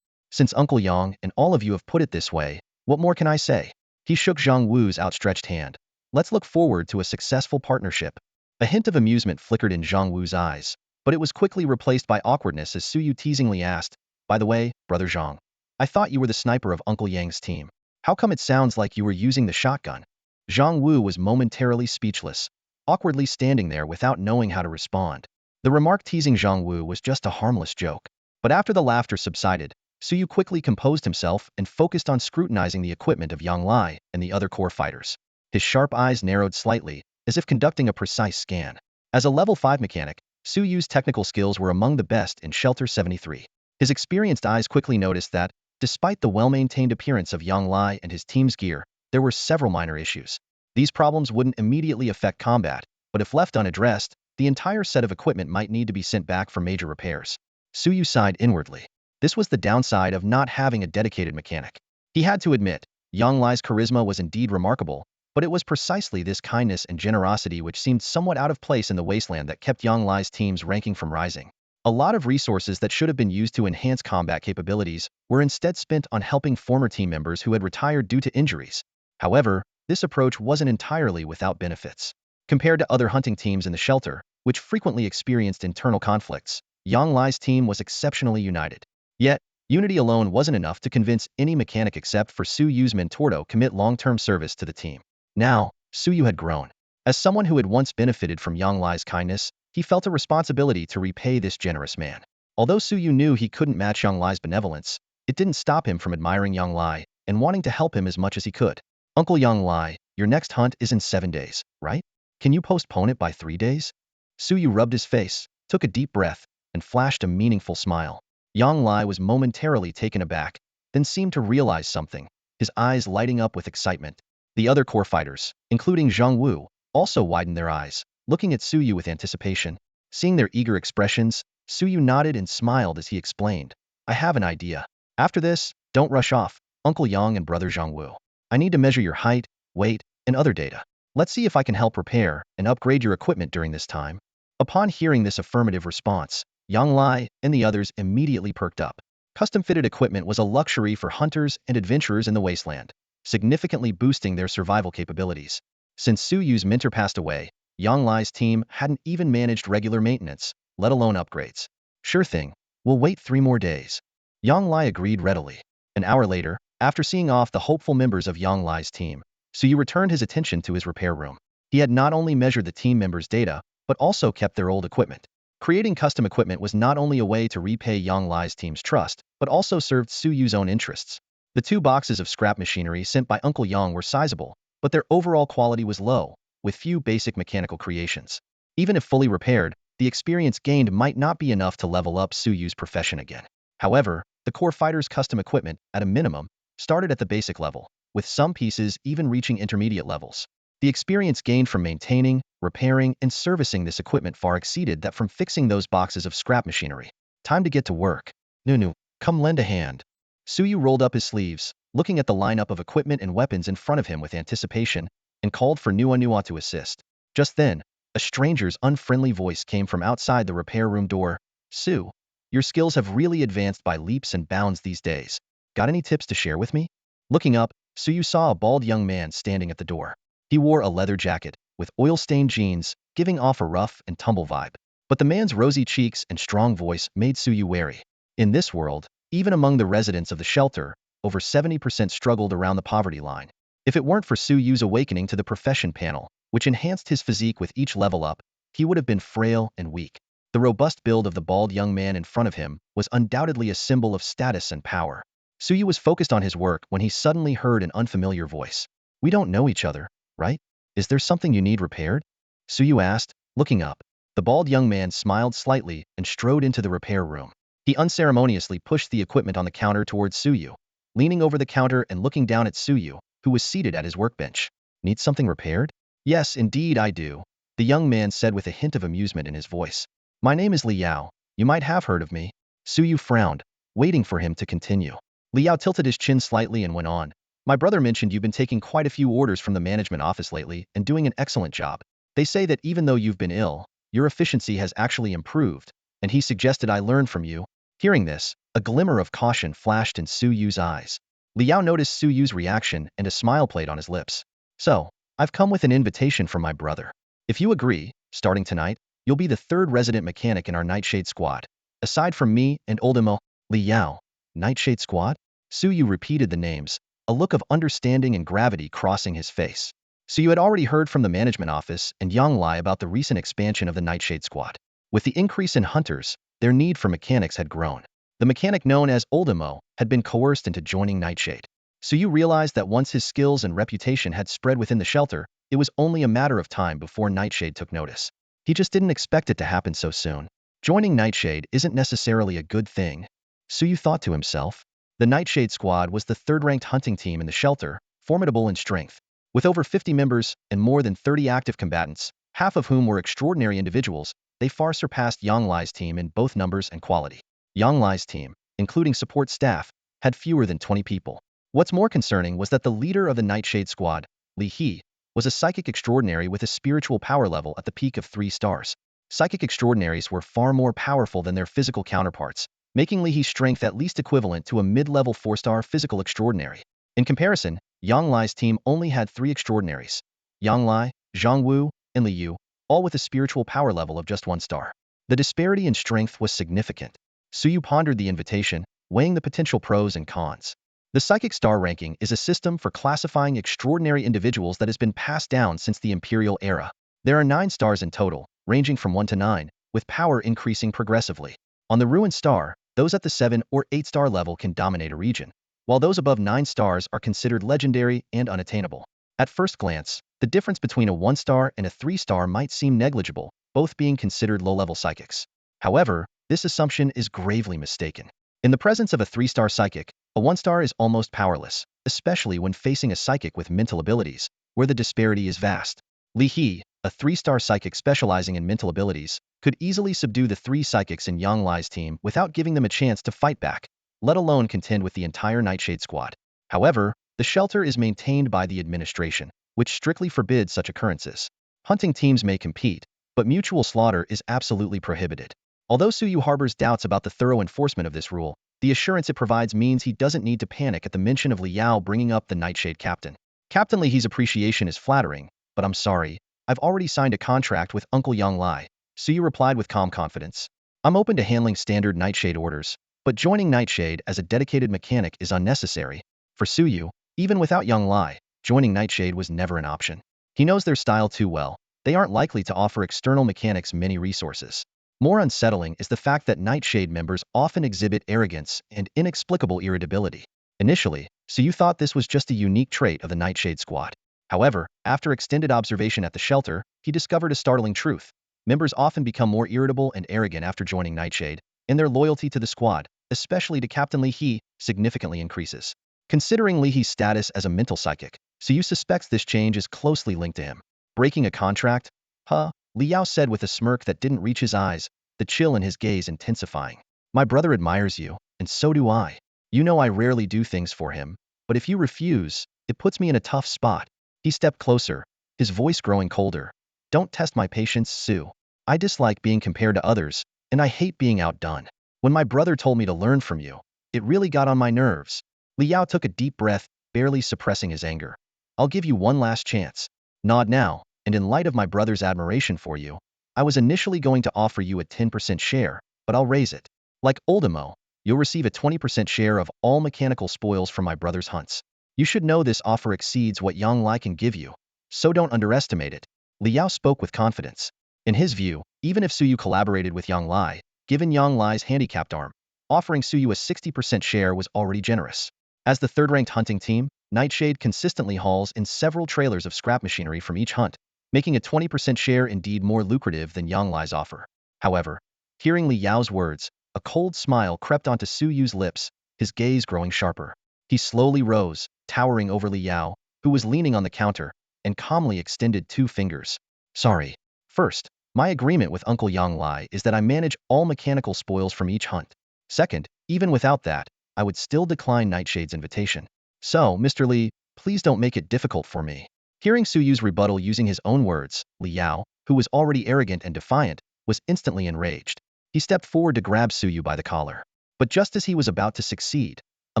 "Since Uncle Yang and all of you have put it this way, what more can I say?" He shook Zhang Wu's outstretched hand. "Let's look forward to a successful partnership." A hint of amusement flickered in Zhang Wu's eyes, but it was quickly replaced by awkwardness as Suyu teasingly asked, "By the way, Brother Zhang, I thought you were the sniper of Uncle Yang's team. How come it sounds like you were using the shotgun?" Zhang Wu was momentarily speechless, awkwardly standing there without knowing how to respond. The remark teasing Zhang Wu was just a harmless joke. But after the laughter subsided, Suyu quickly composed himself and focused on scrutinizing the equipment of Yang Lai and the other core fighters. His sharp eyes narrowed slightly, as if conducting a precise scan. As a level 5 mechanic, Suyu's technical skills were among the best in Shelter 73. His experienced eyes quickly noticed that, despite the well-maintained appearance of Yang Lai and his team's gear, there were several minor issues. These problems wouldn't immediately affect combat, but if left unaddressed, the entire set of equipment might need to be sent back for major repairs. Suyu sighed inwardly. This was the downside of not having a dedicated mechanic. He had to admit, Yang Lai's charisma was indeed remarkable, but it was precisely this kindness and generosity which seemed somewhat out of place in the wasteland that kept Yang Lai's team's ranking from rising. A lot of resources that should have been used to enhance combat capabilities were instead spent on helping former team members who had retired due to injuries. However, this approach wasn't entirely without benefits. Compared to other hunting teams in the shelter, which frequently experienced internal conflicts, Yang Lai's team was exceptionally united. Yet, unity alone wasn't enough to convince any mechanic except for Suyu's mentor to commit long-term service to the team. Now, Suyu had grown. As someone who had once benefited from Yang Lai's kindness, he felt a responsibility to repay this generous man. Although Suyu knew he couldn't match Yang Lai's benevolence, it didn't stop him from admiring Yang Lai and wanting to help him as much as he could. Uncle Yang Lai, your next hunt is in 7 days, right? Can you postpone it by 3 days? Suyu rubbed his face, took a deep breath, and flashed a meaningful smile. Yang Lai was momentarily taken aback, then seemed to realize something, his eyes lighting up with excitement. The other core fighters, including Zhang Wu, also widened their eyes, looking at Suyu with anticipation. Seeing their eager expressions, Suyu nodded and smiled as he explained, I have an idea. After this, don't rush off, Uncle Yang and Brother Zhang Wu. I need to measure your height, weight, and other data. Let's see if I can help repair and upgrade your equipment during this time. Upon hearing this affirmative response, Yang Lai and the others immediately perked up. Custom-fitted equipment was a luxury for hunters and adventurers in the wasteland, significantly boosting their survival capabilities. Since Suyu's mentor passed away, Yang Lai's team hadn't even managed regular maintenance, let alone upgrades. Sure thing, we'll wait 3 more days. Yang Lai agreed readily. An hour later, after seeing off the hopeful members of Yang Lai's team, Suyu returned his attention to his repair room. He had not only measured the team members' data, but also kept their old equipment. Creating custom equipment was not only a way to repay Yang Lai's team's trust, but also served Suyu's own interests. The 2 boxes of scrap machinery sent by Uncle Yang were sizable, but their overall quality was low, with few basic mechanical creations. Even if fully repaired, the experience gained might not be enough to level up Suyu's profession again. However, the core fighters' custom equipment, at a minimum, started at the basic level, with some pieces even reaching intermediate levels. The experience gained from maintaining, repairing, and servicing this equipment far exceeded that from fixing those boxes of scrap machinery. Time to get to work. Nunu, come lend a hand. Suyu rolled up his sleeves, looking at the lineup of equipment and weapons in front of him with anticipation, and called for Nua to assist. Just then, a stranger's unfriendly voice came from outside the repair room door. Su, your skills have really advanced by leaps and bounds these days. Got any tips to share with me? Looking up, Suyu saw a bald young man standing at the door. He wore a leather jacket, with oil-stained jeans, giving off a rough and tumble vibe. But the man's rosy cheeks and strong voice made Suyu wary. In this world, even among the residents of the shelter, over 70% struggled around the poverty line. If it weren't for Suyu's awakening to the profession panel, which enhanced his physique with each level up, he would have been frail and weak. The robust build of the bald young man in front of him was undoubtedly a symbol of status and power. Suyu was focused on his work when he suddenly heard an unfamiliar voice. We don't know each other, right? Is there something you need repaired? Suyu asked, looking up. The bald young man smiled slightly and strode into the repair room. He unceremoniously pushed the equipment on the counter towards Suyu, leaning over the counter and looking down at Suyu, who was seated at his workbench. Need something repaired? Yes, indeed I do, the young man said with a hint of amusement in his voice. My name is Liao, you might have heard of me. Suyu frowned, waiting for him to continue. Liao tilted his chin slightly and went on. My brother mentioned you've been taking quite a few orders from the management office lately and doing an excellent job. They say that even though you've been ill, your efficiency has actually improved, and he suggested I learn from you. Hearing this, a glimmer of caution flashed in Suyu's eyes. Liao noticed Suyu's reaction and a smile played on his lips. So, I've come with an invitation from my brother. If you agree, starting tonight, you'll be the 3rd resident mechanic in our Nightshade Squad. Aside from me and Oldemo, Liao. Nightshade Squad? Suyu repeated the names, a look of understanding and gravity crossing his face. Suyu had already heard from the management office and Yang Lai about the recent expansion of the Nightshade Squad. With the increase in hunters, their need for mechanics had grown. The mechanic known as Oldemo had been coerced into joining Nightshade. Suyu realized that once his skills and reputation had spread within the shelter, it was only a matter of time before Nightshade took notice. He just didn't expect it to happen so soon. Joining Nightshade isn't necessarily a good thing, Suyu thought to himself. The Nightshade Squad was the 3rd-ranked hunting team in the shelter, formidable in strength. With over 50 members and more than 30 active combatants, half of whom were extraordinary individuals. They far surpassed Yang Lai's team in both numbers and quality. Yang Lai's team, including support staff, had fewer than 20 people. What's more concerning was that the leader of the Nightshade Squad, Li He, was a psychic extraordinary with a spiritual power level at the peak of 3 stars. Psychic extraordinaries were far more powerful than their physical counterparts, making Li He's strength at least equivalent to a mid-level 4-star physical extraordinary. In comparison, Yang Lai's team only had 3 extraordinaries: Yang Lai, Zhang Wu, and Li Yu, all with a spiritual power level of just 1 star. The disparity in strength was significant. Suyu pondered the invitation, weighing the potential pros and cons. The Psychic Star Ranking is a system for classifying extraordinary individuals that has been passed down since the Imperial era. There are 9 stars in total, ranging from 1 to 9, with power increasing progressively. On the Ruined Star, those at the 7 or 8 star level can dominate a region, while those above 9 stars are considered legendary and unattainable. At first glance, the difference between a 1 star and a 3 star might seem negligible, both being considered low-level psychics. However, this assumption is gravely mistaken. In the presence of a 3-star psychic, a 1-star is almost powerless, especially when facing a psychic with mental abilities, where the disparity is vast. Li He, a 3-star psychic specializing in mental abilities, could easily subdue the 3 psychics in Yang Lai's team without giving them a chance to fight back, let alone contend with the entire Nightshade Squad. However, the shelter is maintained by the administration, which strictly forbids such occurrences. Hunting teams may compete, but mutual slaughter is absolutely prohibited. Although Suyu harbors doubts about the thorough enforcement of this rule, the assurance it provides means he doesn't need to panic at the mention of Li Yao bringing up the Nightshade captain. Captain Li He's appreciation is flattering, but I'm sorry, I've already signed a contract with Uncle Yang Lai, Suyu replied with calm confidence. I'm open to handling standard Nightshade orders, but joining Nightshade as a dedicated mechanic is unnecessary. For Suyu, even without Yang Lai, joining Nightshade was never an option. He knows their style too well. They aren't likely to offer external mechanics many resources. More unsettling is the fact that Nightshade members often exhibit arrogance and inexplicable irritability. Initially, Suyu thought this was just a unique trait of the Nightshade Squad. However, after extended observation at the shelter, he discovered a startling truth. Members often become more irritable and arrogant after joining Nightshade, and their loyalty to the squad, especially to Captain Li He, significantly increases. Considering Li He's status as a mental psychic, Suyu suspects this change is closely linked to him. Breaking a contract? Huh? Li Yao said with a smirk that didn't reach his eyes, the chill in his gaze intensifying. My brother admires you, and so do I. You know I rarely do things for him, but if you refuse, it puts me in a tough spot. He stepped closer, his voice growing colder. Don't test my patience, Su. I dislike being compared to others, and I hate being outdone. When my brother told me to learn from you, it really got on my nerves. Li Yao took a deep breath, barely suppressing his anger. I'll give you one last chance. Nod now, and in light of my brother's admiration for you, I was initially going to offer you a 10% share, but I'll raise it. Like Oldemo, you'll receive a 20% share of all mechanical spoils from my brother's hunts. You should know this offer exceeds what Yang Lai can give you, so don't underestimate it. Li Yao spoke with confidence. In his view, even if Suyu collaborated with Yang Lai, given Yang Lai's handicapped arm, offering Suyu a 60% share was already generous. As the third-ranked hunting team, Nightshade consistently hauls in several trailers of scrap machinery from each hunt, making a 20% share indeed more lucrative than Yang Lai's offer. However, hearing Li Yao's words, a cold smile crept onto Suyu's lips, his gaze growing sharper. He slowly rose, towering over Li Yao, who was leaning on the counter, and calmly extended 2 fingers. Sorry. First, my agreement with Uncle Yang Lai is that I manage all mechanical spoils from each hunt. Second, even without that, I would still decline Nightshade's invitation. So, Mr. Li, please don't make it difficult for me. Hearing Suyu's rebuttal using his own words, Li Yao, who was already arrogant and defiant, was instantly enraged. He stepped forward to grab Suyu by the collar. But just as he was about to succeed, a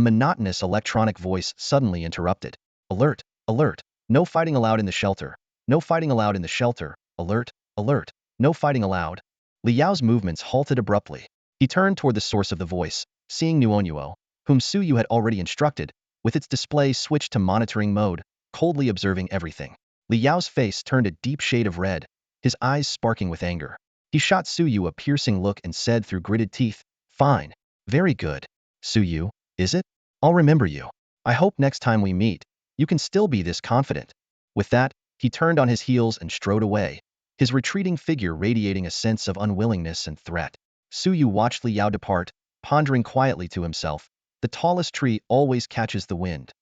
monotonous electronic voice suddenly interrupted. Alert! Alert! No fighting allowed in the shelter. No fighting allowed in the shelter. Alert! Alert! No fighting allowed. Li Yao's movements halted abruptly. He turned toward the source of the voice, seeing Nuonuo, whom Suyu had already instructed, with its display switched to monitoring mode, coldly observing everything. Li Yao's face turned a deep shade of red, his eyes sparking with anger. He shot Suyu a piercing look and said through gritted teeth, Fine. Very good. Suyu, is it? I'll remember you. I hope next time we meet, you can still be this confident. With that, he turned on his heels and strode away, his retreating figure radiating a sense of unwillingness and threat. Suyu watched Li Yao depart, pondering quietly to himself, the tallest tree always catches the wind.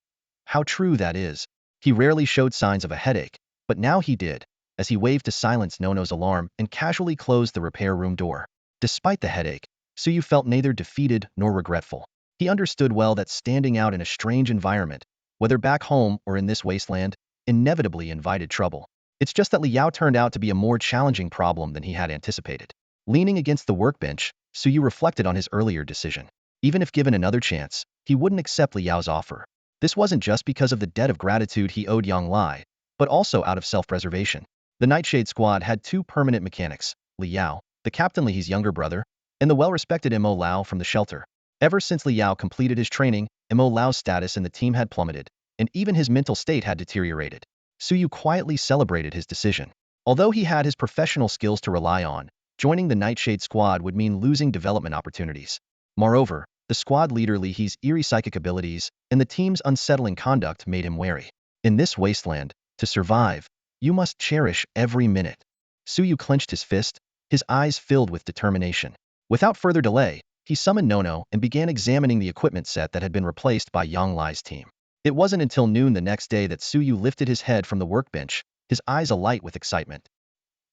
How true that is. He rarely showed signs of a headache, but now he did, as he waved to silence Nono's alarm and casually closed the repair room door. Despite the headache, Suyu felt neither defeated nor regretful. He understood well that standing out in a strange environment, whether back home or in this wasteland, inevitably invited trouble. It's just that Liao turned out to be a more challenging problem than he had anticipated. Leaning against the workbench, Suyu reflected on his earlier decision. Even if given another chance, he wouldn't accept Liao's offer. This wasn't just because of the debt of gratitude he owed Yang Lai, but also out of self-preservation. The Nightshade Squad had two permanent mechanics, Liao, the Captain Li's younger brother, and the well-respected Mo Lao from the shelter. Ever since Liao completed his training, Mo Lao's status in the team had plummeted, and even his mental state had deteriorated. Suyu quietly celebrated his decision. Although he had his professional skills to rely on, joining the Nightshade Squad would mean losing development opportunities. Moreover, the squad leader Li He's eerie psychic abilities and the team's unsettling conduct made him wary. In this wasteland, to survive, you must cherish every minute. Suyu clenched his fist, his eyes filled with determination. Without further delay, he summoned Nono and began examining the equipment set that had been replaced by Yang Lai's team. It wasn't until noon the next day that Suyu lifted his head from the workbench, his eyes alight with excitement.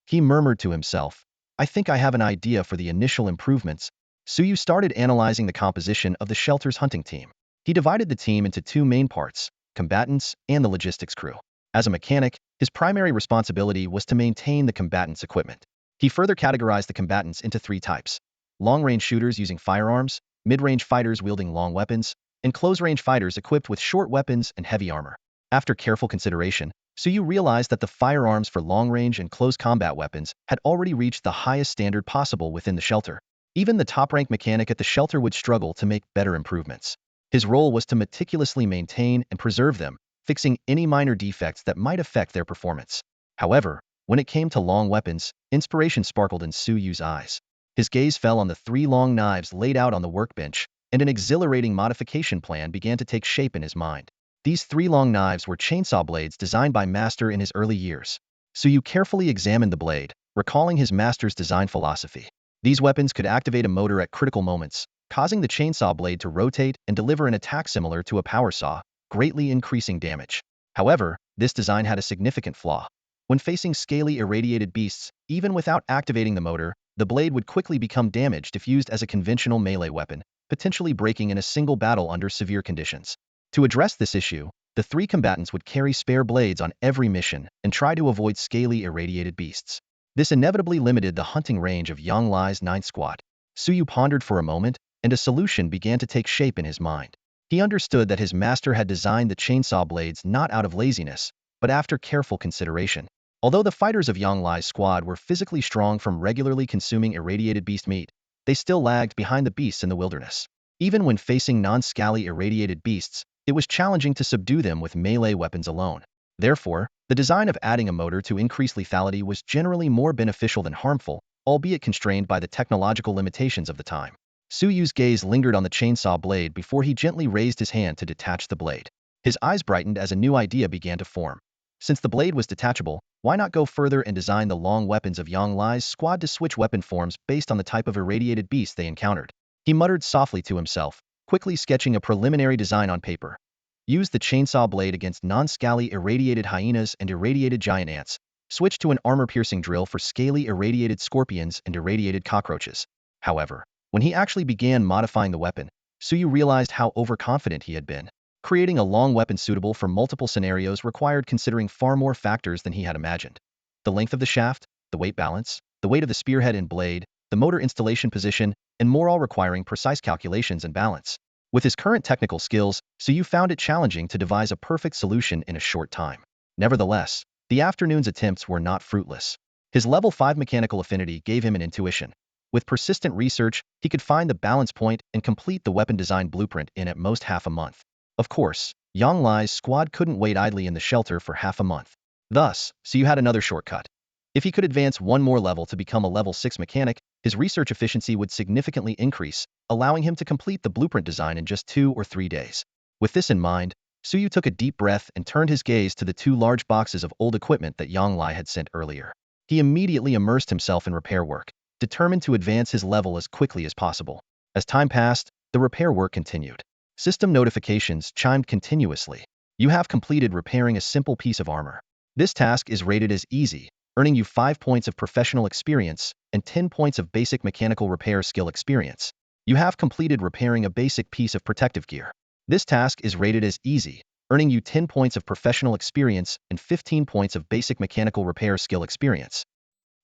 He murmured to himself, "I think I have an idea for the initial improvements." Suyu started analyzing the composition of the shelter's hunting team. He divided the team into two main parts, combatants and the logistics crew. As a mechanic, his primary responsibility was to maintain the combatants' equipment. He further categorized the combatants into three types: long-range shooters using firearms, mid-range fighters wielding long weapons, and close-range fighters equipped with short weapons and heavy armor. After careful consideration, Suyu realized that the firearms for long-range and close combat weapons had already reached the highest standard possible within the shelter. Even the top-ranked mechanic at the shelter would struggle to make better improvements. His role was to meticulously maintain and preserve them, fixing any minor defects that might affect their performance. However, when it came to long weapons, inspiration sparkled in Suyu's eyes. His gaze fell on the three long knives laid out on the workbench, and an exhilarating modification plan began to take shape in his mind. These three long knives were chainsaw blades designed by Master in his early years. Suyu carefully examined the blade, recalling his master's design philosophy. These weapons could activate a motor at critical moments, causing the chainsaw blade to rotate and deliver an attack similar to a power saw, greatly increasing damage. However, this design had a significant flaw. When facing scaly irradiated beasts, even without activating the motor, the blade would quickly become damaged if used as a conventional melee weapon, potentially breaking in a single battle under severe conditions. To address this issue, the three combatants would carry spare blades on every mission and try to avoid scaly irradiated beasts. This inevitably limited the hunting range of Yang Lai's ninth squad. Suyu pondered for a moment, and a solution began to take shape in his mind. He understood that his master had designed the chainsaw blades not out of laziness, but after careful consideration. Although the fighters of Yang Lai's squad were physically strong from regularly consuming irradiated beast meat, they still lagged behind the beasts in the wilderness. Even when facing non-scaly irradiated beasts, it was challenging to subdue them with melee weapons alone. Therefore, the design of adding a motor to increase lethality was generally more beneficial than harmful, albeit constrained by the technological limitations of the time. Suyu's gaze lingered on the chainsaw blade before he gently raised his hand to detach the blade. His eyes brightened as a new idea began to form. Since the blade was detachable, why not go further and design the long weapons of Yang Lai's squad to switch weapon forms based on the type of irradiated beast they encountered? He muttered softly to himself, quickly sketching a preliminary design on paper. Use the chainsaw blade against non-scaly irradiated hyenas and irradiated giant ants. Switch to an armor-piercing drill for scaly irradiated scorpions and irradiated cockroaches. However, when he actually began modifying the weapon, Suyu realized how overconfident he had been. Creating a long weapon suitable for multiple scenarios required considering far more factors than he had imagined. The length of the shaft, the weight balance, the weight of the spearhead and blade, the motor installation position, and more, all requiring precise calculations and balance. With his current technical skills, Suyu found it challenging to devise a perfect solution in a short time. Nevertheless, the afternoon's attempts were not fruitless. His level 5 mechanical affinity gave him an intuition. With persistent research, he could find the balance point and complete the weapon design blueprint in at most half a month. Of course, Yang Lai's squad couldn't wait idly in the shelter for half a month. Thus, Suyu had another shortcut. If he could advance one more level to become a level 6 mechanic, his research efficiency would significantly increase, allowing him to complete the blueprint design in just 2 or 3 days. With this in mind, Suyu took a deep breath and turned his gaze to the 2 large boxes of old equipment that Yang Lai had sent earlier. He immediately immersed himself in repair work, determined to advance his level as quickly as possible. As time passed, the repair work continued. System notifications chimed continuously. You have completed repairing a simple piece of armor. This task is rated as easy, earning you 5 points of professional experience and 10 points of basic mechanical repair skill experience. You have completed repairing a basic piece of protective gear. This task is rated as easy, earning you 10 points of professional experience and 15 points of basic mechanical repair skill experience.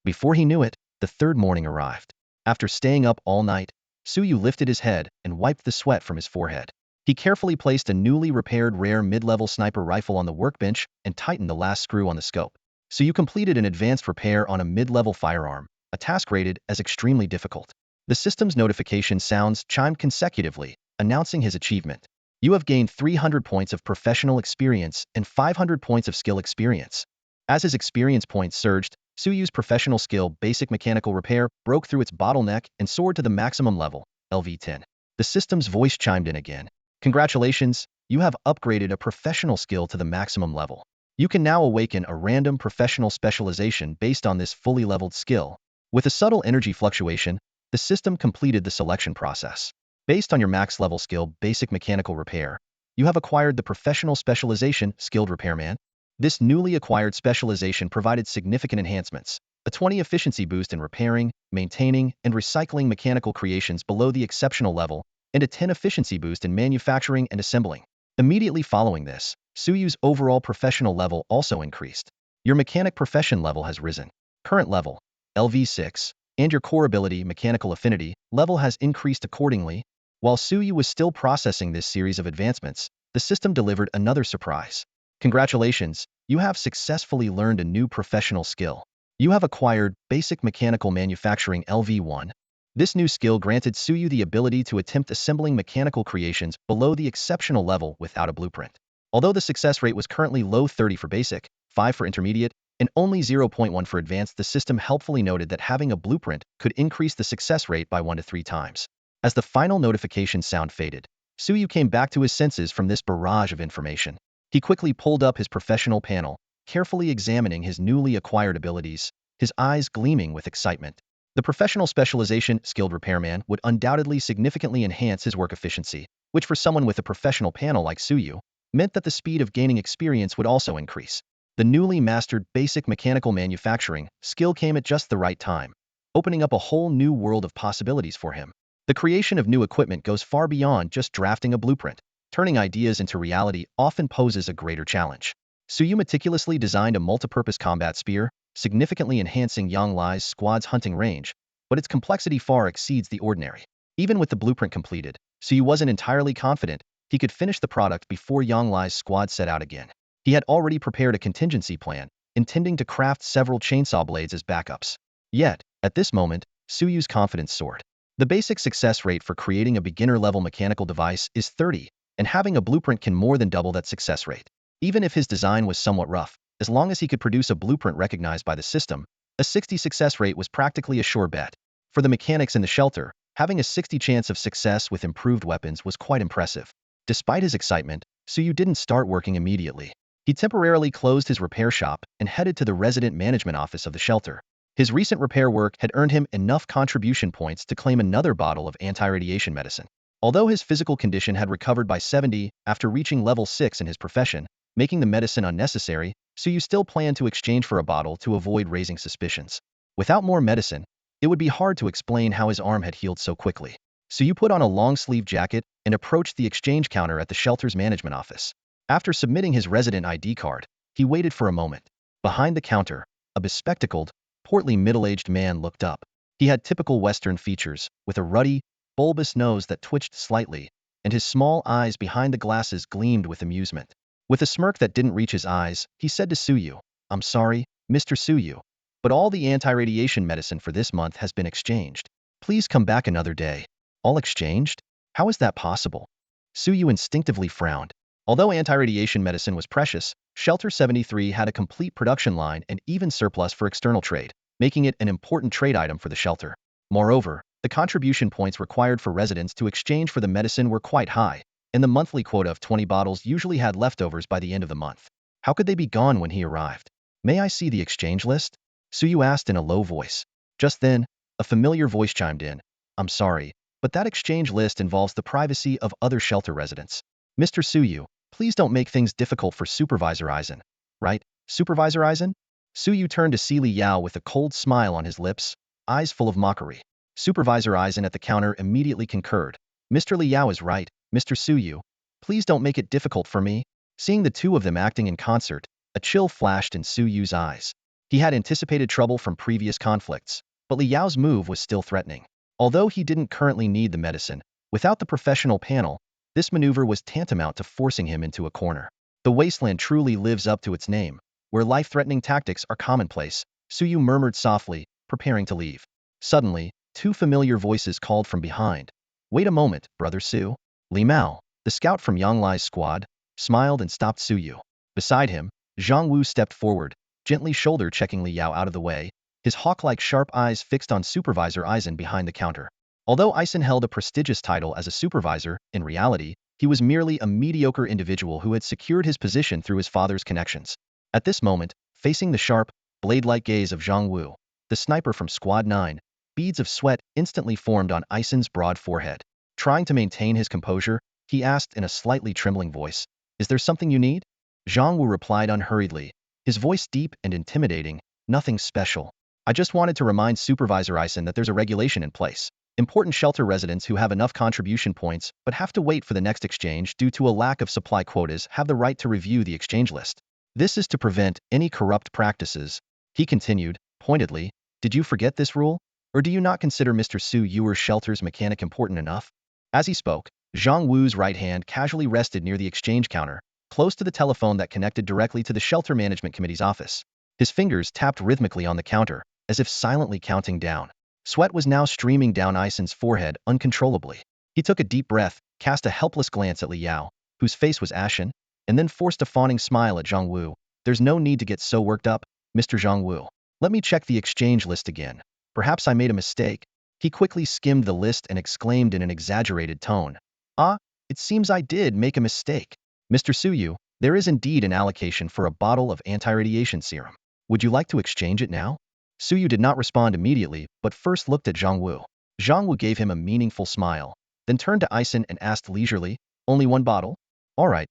Before he knew it, the third morning arrived. After staying up all night, Suyu lifted his head and wiped the sweat from his forehead. He carefully placed a newly repaired rare mid-level sniper rifle on the workbench and tightened the last screw on the scope. Suyu completed an advanced repair on a mid-level firearm, a task rated as extremely difficult. The system's notification sounds chimed consecutively, announcing his achievement. You have gained 300 points of professional experience and 500 points of skill experience. As his experience points surged, Suyu's professional skill basic mechanical repair broke through its bottleneck and soared to the maximum level, LV10. The system's voice chimed in again. Congratulations, you have upgraded a professional skill to the maximum level. You can now awaken a random professional specialization based on this fully leveled skill. With a subtle energy fluctuation, the system completed the selection process. Based on your max level skill basic mechanical repair, you have acquired the professional specialization skilled repairman. This newly acquired specialization provided significant enhancements, a 20 efficiency boost in repairing, maintaining, and recycling mechanical creations below the exceptional level, and a 10 efficiency boost in manufacturing and assembling. Immediately following this, Suyu's overall professional level also increased. Your mechanic profession level has risen. Current level, LV6, and your core ability mechanical affinity level has increased accordingly. While Suyu was still processing this series of advancements, the system delivered another surprise. Congratulations, you have successfully learned a new professional skill. You have acquired Basic Mechanical Manufacturing LV1. This new skill granted Suyu the ability to attempt assembling mechanical creations below the exceptional level without a blueprint. Although the success rate was currently low 30 for basic, 5 for intermediate, and only 0.1 for advanced, the system helpfully noted that having a blueprint could increase the success rate by 1 to 3 times. As the final notification sound faded, Suyu came back to his senses from this barrage of information. He quickly pulled up his professional panel, carefully examining his newly acquired abilities, his eyes gleaming with excitement. The professional specialization skilled repairman would undoubtedly significantly enhance his work efficiency, which for someone with a professional panel like Suyu, meant that the speed of gaining experience would also increase. The newly mastered basic mechanical manufacturing skill came at just the right time, opening up a whole new world of possibilities for him. The creation of new equipment goes far beyond just drafting a blueprint. Turning ideas into reality often poses a greater challenge. Suyu meticulously designed a multipurpose combat spear, significantly enhancing Yang Li's squad's hunting range, but its complexity far exceeds the ordinary. Even with the blueprint completed, Suyu wasn't entirely confident he could finish the product before Yang Li's squad set out again. He had already prepared a contingency plan, intending to craft several chainsaw blades as backups. Yet, at this moment, Suyu's confidence soared. The basic success rate for creating a beginner-level mechanical device is 30, and having a blueprint can more than double that success rate. Even if his design was somewhat rough, as long as he could produce a blueprint recognized by the system, a 60 success rate was practically a sure bet. For the mechanics in the shelter, having a 60 chance of success with improved weapons was quite impressive. Despite his excitement, Suyu didn't start working immediately. He temporarily closed his repair shop and headed to the resident management office of the shelter. His recent repair work had earned him enough contribution points to claim another bottle of anti-radiation medicine. Although his physical condition had recovered by 70 after reaching level 6 in his profession, making the medicine unnecessary, Suyu still planned to exchange for a bottle to avoid raising suspicions. Without more medicine, it would be hard to explain how his arm had healed so quickly. Suyu put on a long-sleeve jacket and approached the exchange counter at the shelter's management office. After submitting his resident ID card, he waited for a moment. Behind the counter, a bespectacled, portly middle-aged man looked up. He had typical Western features, with a ruddy, bulbous nose that twitched slightly, and his small eyes behind the glasses gleamed with amusement. With a smirk that didn't reach his eyes, he said to Suyu, "I'm sorry, Mr. Suyu, but all the anti-radiation medicine for this month has been exchanged. Please come back another day." All exchanged? How is that possible? Suyu instinctively frowned. Although anti-radiation medicine was precious, Shelter 73 had a complete production line and even surplus for external trade, making it an important trade item for the shelter. Moreover, the contribution points required for residents to exchange for the medicine were quite high, and the monthly quota of 20 bottles usually had leftovers by the end of the month. How could they be gone when he arrived? "May I see the exchange list?" Suyu asked in a low voice. Just then, a familiar voice chimed in. "I'm sorry, but that exchange list involves the privacy of other shelter residents. Mr. Suyu, please don't make things difficult for Supervisor Eisen." "Right, Supervisor Eisen?" Suyu turned to see Li Yao with a cold smile on his lips, eyes full of mockery. Supervisor Eisen at the counter immediately concurred. Mr. Li Yao is right, Mr. Suyu. Please don't make it difficult for me. Seeing the two of them acting in concert, a chill flashed in Suyu's eyes. He had anticipated trouble from previous conflicts, but Li Yao's move was still threatening. Although he didn't currently need the medicine, without the professional panel, this maneuver was tantamount to forcing him into a corner. The wasteland truly lives up to its name, where life-threatening tactics are commonplace, Suyu murmured softly, preparing to leave. Suddenly, two familiar voices called from behind. Wait a moment, Brother Su. Li Mao, the scout from Yanglai's squad, smiled and stopped Suyu. Beside him, Zhang Wu stepped forward, gently shoulder-checking Li Yao out of the way, his hawk-like sharp eyes fixed on Supervisor Eisen behind the counter. Although Eisen held a prestigious title as a supervisor, in reality, he was merely a mediocre individual who had secured his position through his father's connections. At this moment, facing the sharp, blade-like gaze of Zhang Wu, the sniper from Squad 9, beads of sweat instantly formed on Eisen's broad forehead. Trying to maintain his composure, he asked in a slightly trembling voice, "Is there something you need?" Zhang Wu replied unhurriedly, his voice deep and intimidating, "Nothing special. I just wanted to remind Supervisor Eisen that there's a regulation in place. Important shelter residents who have enough contribution points but have to wait for the next exchange due to a lack of supply quotas have the right to review the exchange list. This is to prevent any corrupt practices." He continued, pointedly, "Did you forget this rule? Or do you not consider Mr. Suyu's shelter's mechanic important enough?" As he spoke, Zhang Wu's right hand casually rested near the exchange counter, close to the telephone that connected directly to the Shelter Management Committee's office. His fingers tapped rhythmically on the counter, as if silently counting down. Sweat was now streaming down Eisen's forehead uncontrollably. He took a deep breath, cast a helpless glance at Li Yao, whose face was ashen, and then forced a fawning smile at Zhang Wu. "There's no need to get so worked up, Mr. Zhang Wu. Let me check the exchange list again. Perhaps I made a mistake." He quickly skimmed the list and exclaimed in an exaggerated tone, "Ah, it seems I did make a mistake. Mr. Suyu, there is indeed an allocation for a bottle of anti-radiation serum. Would you like to exchange it now?" Suyu did not respond immediately, but first looked at Zhang Wu. Zhang Wu gave him a meaningful smile, then turned to Eisen and asked leisurely, "Only one bottle?" All right,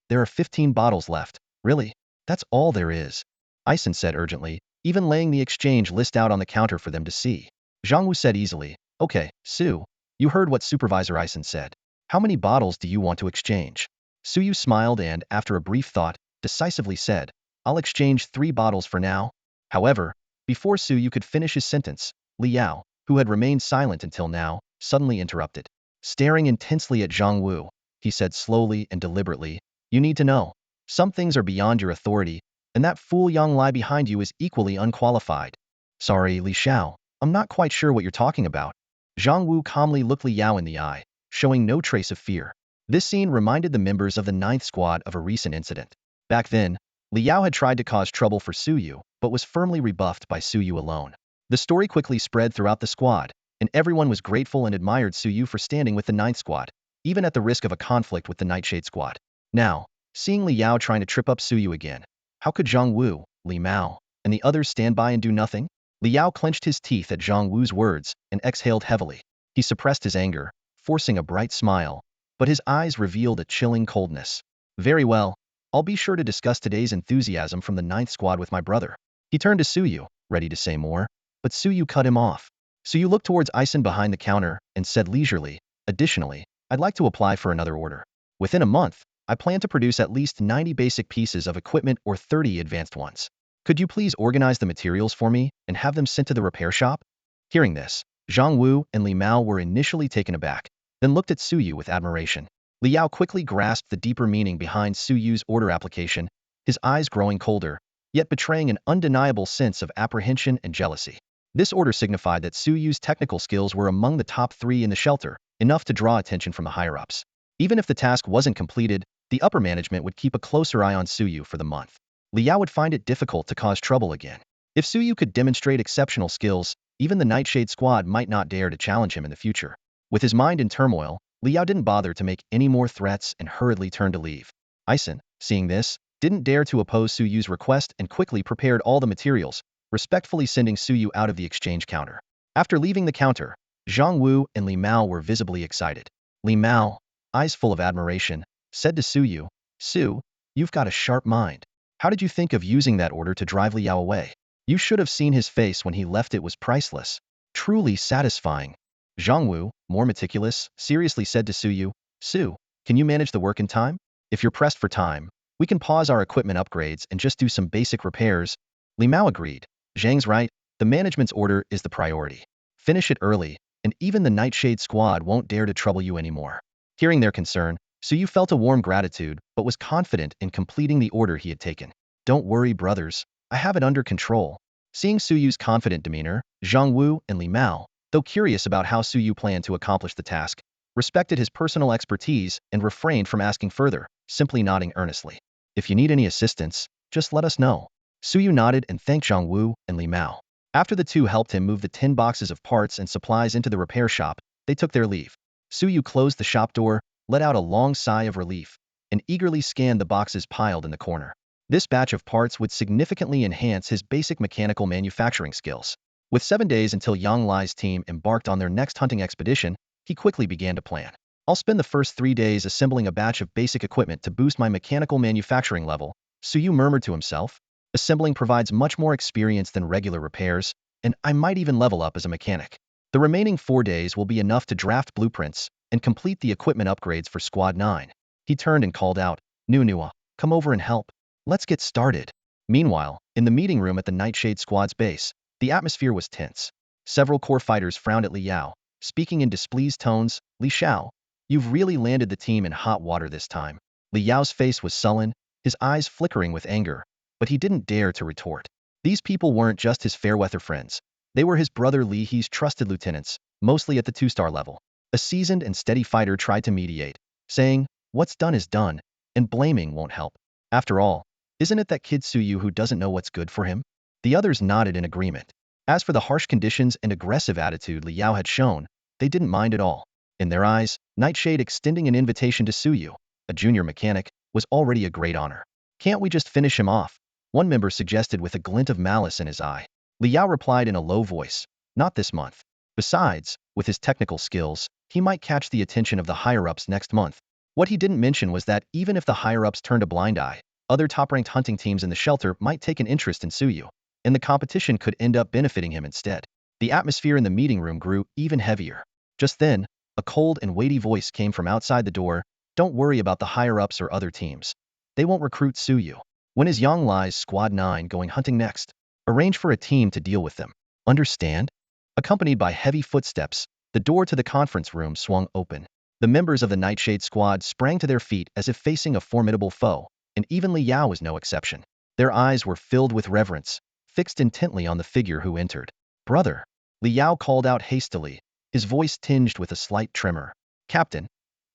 there are 15 bottles left. Really? That's all there is," Eisen said urgently, even laying the exchange list out on the counter for them to see. Zhang Wu said easily, "Okay, Su, you heard what Supervisor Eisen said. How many bottles do you want to exchange?" Suyu smiled and, after a brief thought, decisively said, "I'll exchange 3 bottles for now." However, before Suyu could finish his sentence, Li Yao, who had remained silent until now, suddenly interrupted. Staring intensely at Zhang Wu, he said slowly and deliberately, "You need to know. Some things are beyond your authority, and that fool Yang Lai behind you is equally unqualified." "Sorry, Li Xiao, I'm not quite sure what you're talking about." Zhang Wu calmly looked Li Yao in the eye, showing no trace of fear. This scene reminded the members of the 9th Squad of a recent incident. Back then, Li Yao had tried to cause trouble for Suyu, but was firmly rebuffed by Suyu alone. The story quickly spread throughout the squad, and everyone was grateful and admired Suyu for standing with the 9th Squad, even at the risk of a conflict with the Nightshade Squad. Now, seeing Li Yao trying to trip up Suyu again, how could Zhang Wu, Li Mao, and the others stand by and do nothing? Li Yao clenched his teeth at Zhang Wu's words and exhaled heavily. He suppressed his anger, forcing a bright smile, but his eyes revealed a chilling coldness. "Very well, I'll be sure to discuss today's enthusiasm from the 9th Squad with my brother." He turned to Suyu, ready to say more, but Suyu cut him off. Suyu looked towards Eisen behind the counter and said leisurely, "Additionally, I'd like to apply for another order. Within a month, I plan to produce at least 90 basic pieces of equipment or 30 advanced ones. Could you please organize the materials for me and have them sent to the repair shop?" Hearing this, Zhang Wu and Li Mao were initially taken aback, then looked at Suyu with admiration. Li Yao quickly grasped the deeper meaning behind Suyu's order application, his eyes growing colder, yet betraying an undeniable sense of apprehension and jealousy. This order signified that Suyu's technical skills were among the top 3 in the shelter, enough to draw attention from the higher-ups. Even if the task wasn't completed, the upper management would keep a closer eye on Suyu for the month. Li Yao would find it difficult to cause trouble again. If Suyu could demonstrate exceptional skills, even the Nightshade Squad might not dare to challenge him in the future. With his mind in turmoil, Li Yao didn't bother to make any more threats and hurriedly turned to leave. Eisen, seeing this, didn't dare to oppose Suyu's request and quickly prepared all the materials, respectfully sending Suyu out of the exchange counter. After leaving the counter, Zhang Wu and Li Mao were visibly excited. Li Mao, eyes full of admiration, said to Suyu, "Su, you've got a sharp mind. How did you think of using that order to drive Liao away? You should have seen his face when he left. It was priceless. Truly satisfying. Zhang Wu, more meticulous, seriously said to Suyu, Su, can you manage the work in time? If you're pressed for time, we can pause our equipment upgrades and just do some basic repairs. Li Mao agreed. Zhang's right, the management's order is the priority. Finish it early, and even the Nightshade Squad won't dare to trouble you anymore. Hearing their concern, Suyu felt a warm gratitude but was confident in completing the order he had taken. Don't worry, brothers. I have it under control. Seeing Suyu's confident demeanor, Zhang Wu and Li Mao, though curious about how Suyu planned to accomplish the task, respected his personal expertise and refrained from asking further, simply nodding earnestly. If you need any assistance, just let us know. Suyu nodded and thanked Zhang Wu and Li Mao. After the two helped him move the 10 boxes of parts and supplies into the repair shop, they took their leave. Suyu closed the shop door, let out a long sigh of relief, and eagerly scanned the boxes piled in the corner. This batch of parts would significantly enhance his basic mechanical manufacturing skills. With 7 days until Yang Lai's team embarked on their next hunting expedition, he quickly began to plan. I'll spend the first 3 days assembling a batch of basic equipment to boost my mechanical manufacturing level, Suyu murmured to himself. Assembling provides much more experience than regular repairs, and I might even level up as a mechanic. The remaining 4 days will be enough to draft blueprints and complete the equipment upgrades for Squad 9. He turned and called out, Nunua, come over and help. Let's get started. Meanwhile, in the meeting room at the Nightshade Squad's base, the atmosphere was tense. Several core fighters frowned at Li Yao, speaking in displeased tones. Li Xiao, you've really landed the team in hot water this time. Li Yao's face was sullen, his eyes flickering with anger, but he didn't dare to retort. These people weren't just his fair-weather friends. They were his brother Li He's trusted lieutenants, mostly at the 2-star level. A seasoned and steady fighter tried to mediate, saying, what's done is done, and blaming won't help. After all, isn't it that kid Suyu who doesn't know what's good for him? The others nodded in agreement. As for the harsh conditions and aggressive attitude Li Yao had shown, they didn't mind at all. In their eyes, Nightshade extending an invitation to Suyu, a junior mechanic, was already a great honor. Can't we just finish him off? One member suggested with a glint of malice in his eye. Li Yao replied in a low voice, not this month. Besides, with his technical skills, he might catch the attention of the higher-ups next month. What he didn't mention was that even if the higher-ups turned a blind eye, other top-ranked hunting teams in the shelter might take an interest in Suyu, and the competition could end up benefiting him instead. The atmosphere in the meeting room grew even heavier. Just then, a cold and weighty voice came from outside the door. Don't worry about the higher-ups or other teams. They won't recruit Suyu. When is Yang Lai's Squad 9 going hunting next? Arrange for a team to deal with them. Understand? Accompanied by heavy footsteps, the door to the conference room swung open. The members of the Nightshade Squad sprang to their feet as if facing a formidable foe, and even Li Yao was no exception. Their eyes were filled with reverence, fixed intently on the figure who entered. Brother, Li Yao called out hastily, his voice tinged with a slight tremor. Captain,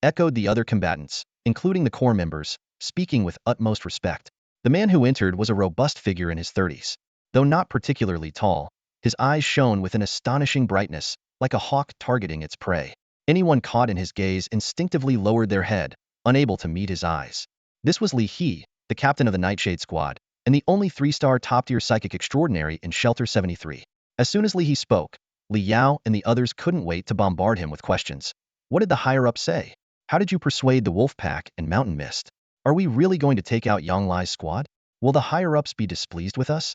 echoed the other combatants, including the core members, speaking with utmost respect. The man who entered was a robust figure in his 30s. Though not particularly tall, his eyes shone with an astonishing brightness, like a hawk targeting its prey. Anyone caught in his gaze instinctively lowered their head, unable to meet his eyes. This was Li He, the captain of the Nightshade Squad, and the only 3-star top-tier psychic extraordinary in Shelter 73. As soon as Li He spoke, Li Yao and the others couldn't wait to bombard him with questions. What did the higher-up say? How did you persuade the Wolf Pack and Mountain Mist? Are we really going to take out Yang Lai's squad? Will the higher-ups be displeased with us?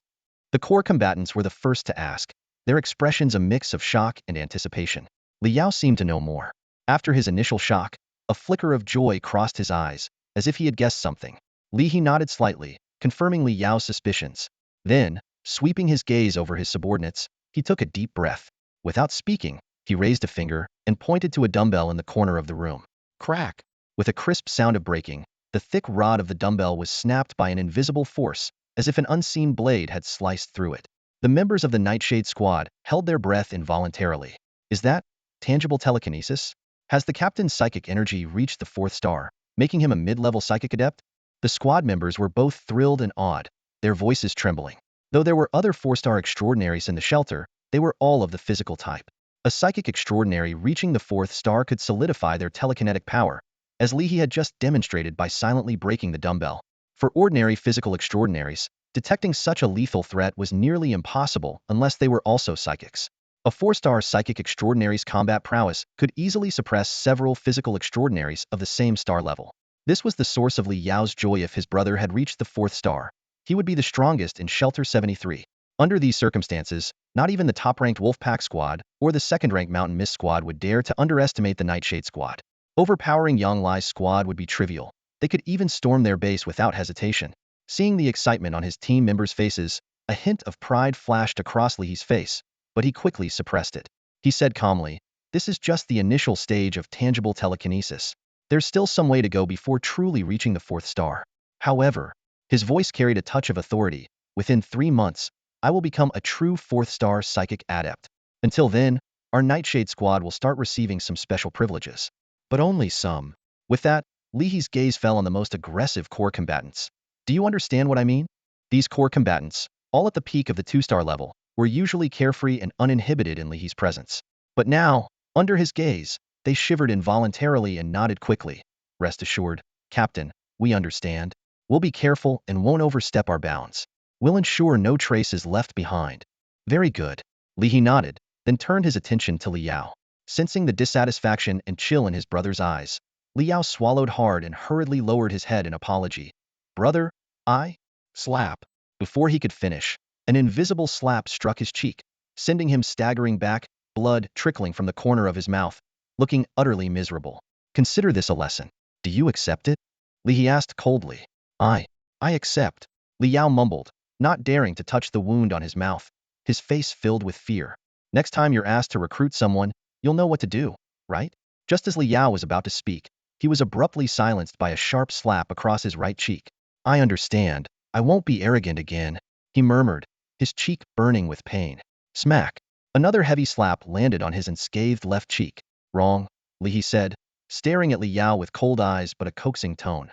The core combatants were the first to ask, their expressions a mix of shock and anticipation. Li Yao seemed to know more. After his initial shock, a flicker of joy crossed his eyes, as if he had guessed something. Li He nodded slightly, confirming Li Yao's suspicions. Then, sweeping his gaze over his subordinates, he took a deep breath. Without speaking, he raised a finger and pointed to a dumbbell in the corner of the room. Crack! With a crisp sound of breaking, the thick rod of the dumbbell was snapped by an invisible force, as if an unseen blade had sliced through it. The members of the Nightshade Squad held their breath involuntarily. Is that tangible telekinesis? Has the captain's psychic energy reached the 4th star, making him a mid-level psychic adept? The squad members were both thrilled and awed, their voices trembling. Though there were other 4-star extraordinaries in the shelter, they were all of the physical type. A psychic extraordinary reaching the 4th star could solidify their telekinetic power, as Li He had just demonstrated by silently breaking the dumbbell. For ordinary physical extraordinaries, detecting such a lethal threat was nearly impossible unless they were also psychics. A 4-star psychic extraordinary's combat prowess could easily suppress several physical extraordinaries of the same star level. This was the source of Li Yao's joy if his brother had reached the 4th star. he would be the strongest in Shelter 73. Under these circumstances, not even the top-ranked Wolfpack squad or the second-ranked Mountain Mist squad would dare to underestimate the Nightshade Squad. Overpowering Yang Lai's squad would be trivial. They could even storm their base without hesitation. Seeing the excitement on his team members' faces, a hint of pride flashed across Li's face, but he quickly suppressed it. He said calmly, "This is just the initial stage of tangible telekinesis. There's still some way to go before truly reaching the 4th star." However, his voice carried a touch of authority. "Within 3 months, I will become a true 4th star psychic adept. Until then, our Nightshade Squad will start receiving some special privileges. But only some." With that, Li's gaze fell on the most aggressive core combatants. "Do you understand what I mean?" These core combatants, all at the peak of the 2-star level, were usually carefree and uninhibited in Li's presence. But now, under his gaze, they shivered involuntarily and nodded quickly. "Rest assured, Captain, we understand. We'll be careful and won't overstep our bounds. We'll ensure no trace is left behind." "Very good." Li nodded, then turned his attention to Liao. Sensing the dissatisfaction and chill in his brother's eyes, Liao swallowed hard and hurriedly lowered his head in apology. "Brother, I..." Slap. Before he could finish, an invisible slap struck his cheek, sending him staggering back, blood trickling from the corner of his mouth, looking utterly miserable. "Consider this a lesson. Do you accept it?" Li asked coldly. I accept," Liao mumbled, not daring to touch the wound on his mouth, his face filled with fear. "Next time you're asked to recruit someone, you'll know what to do, right?" Just as Liao was about to speak, he was abruptly silenced by a sharp slap across his right cheek. "I understand. I won't be arrogant again," he murmured, his cheek burning with pain. Smack. Another heavy slap landed on his unscathed left cheek. "Wrong," Li said, staring at Liao with cold eyes but a coaxing tone.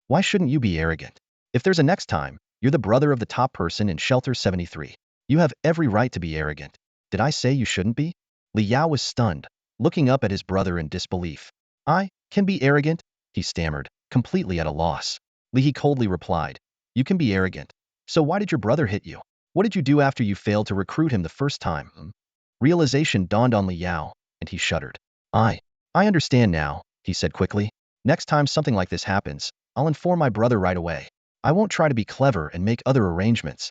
"Why shouldn't you be arrogant? If there's a next time, you're the brother of the top person in Shelter 73. You have every right to be arrogant. Did I say you shouldn't be?" Liao was stunned, looking up at his brother in disbelief. "I can be arrogant?" he stammered, completely at a loss. Li coldly replied, "You can be arrogant. So why did your brother hit you? What did you do after you failed to recruit him the first time?" Realization dawned on Liao, and he shuddered. I understand now," he said quickly. "Next time something like this happens, I'll inform my brother right away. I won't try to be clever and make other arrangements."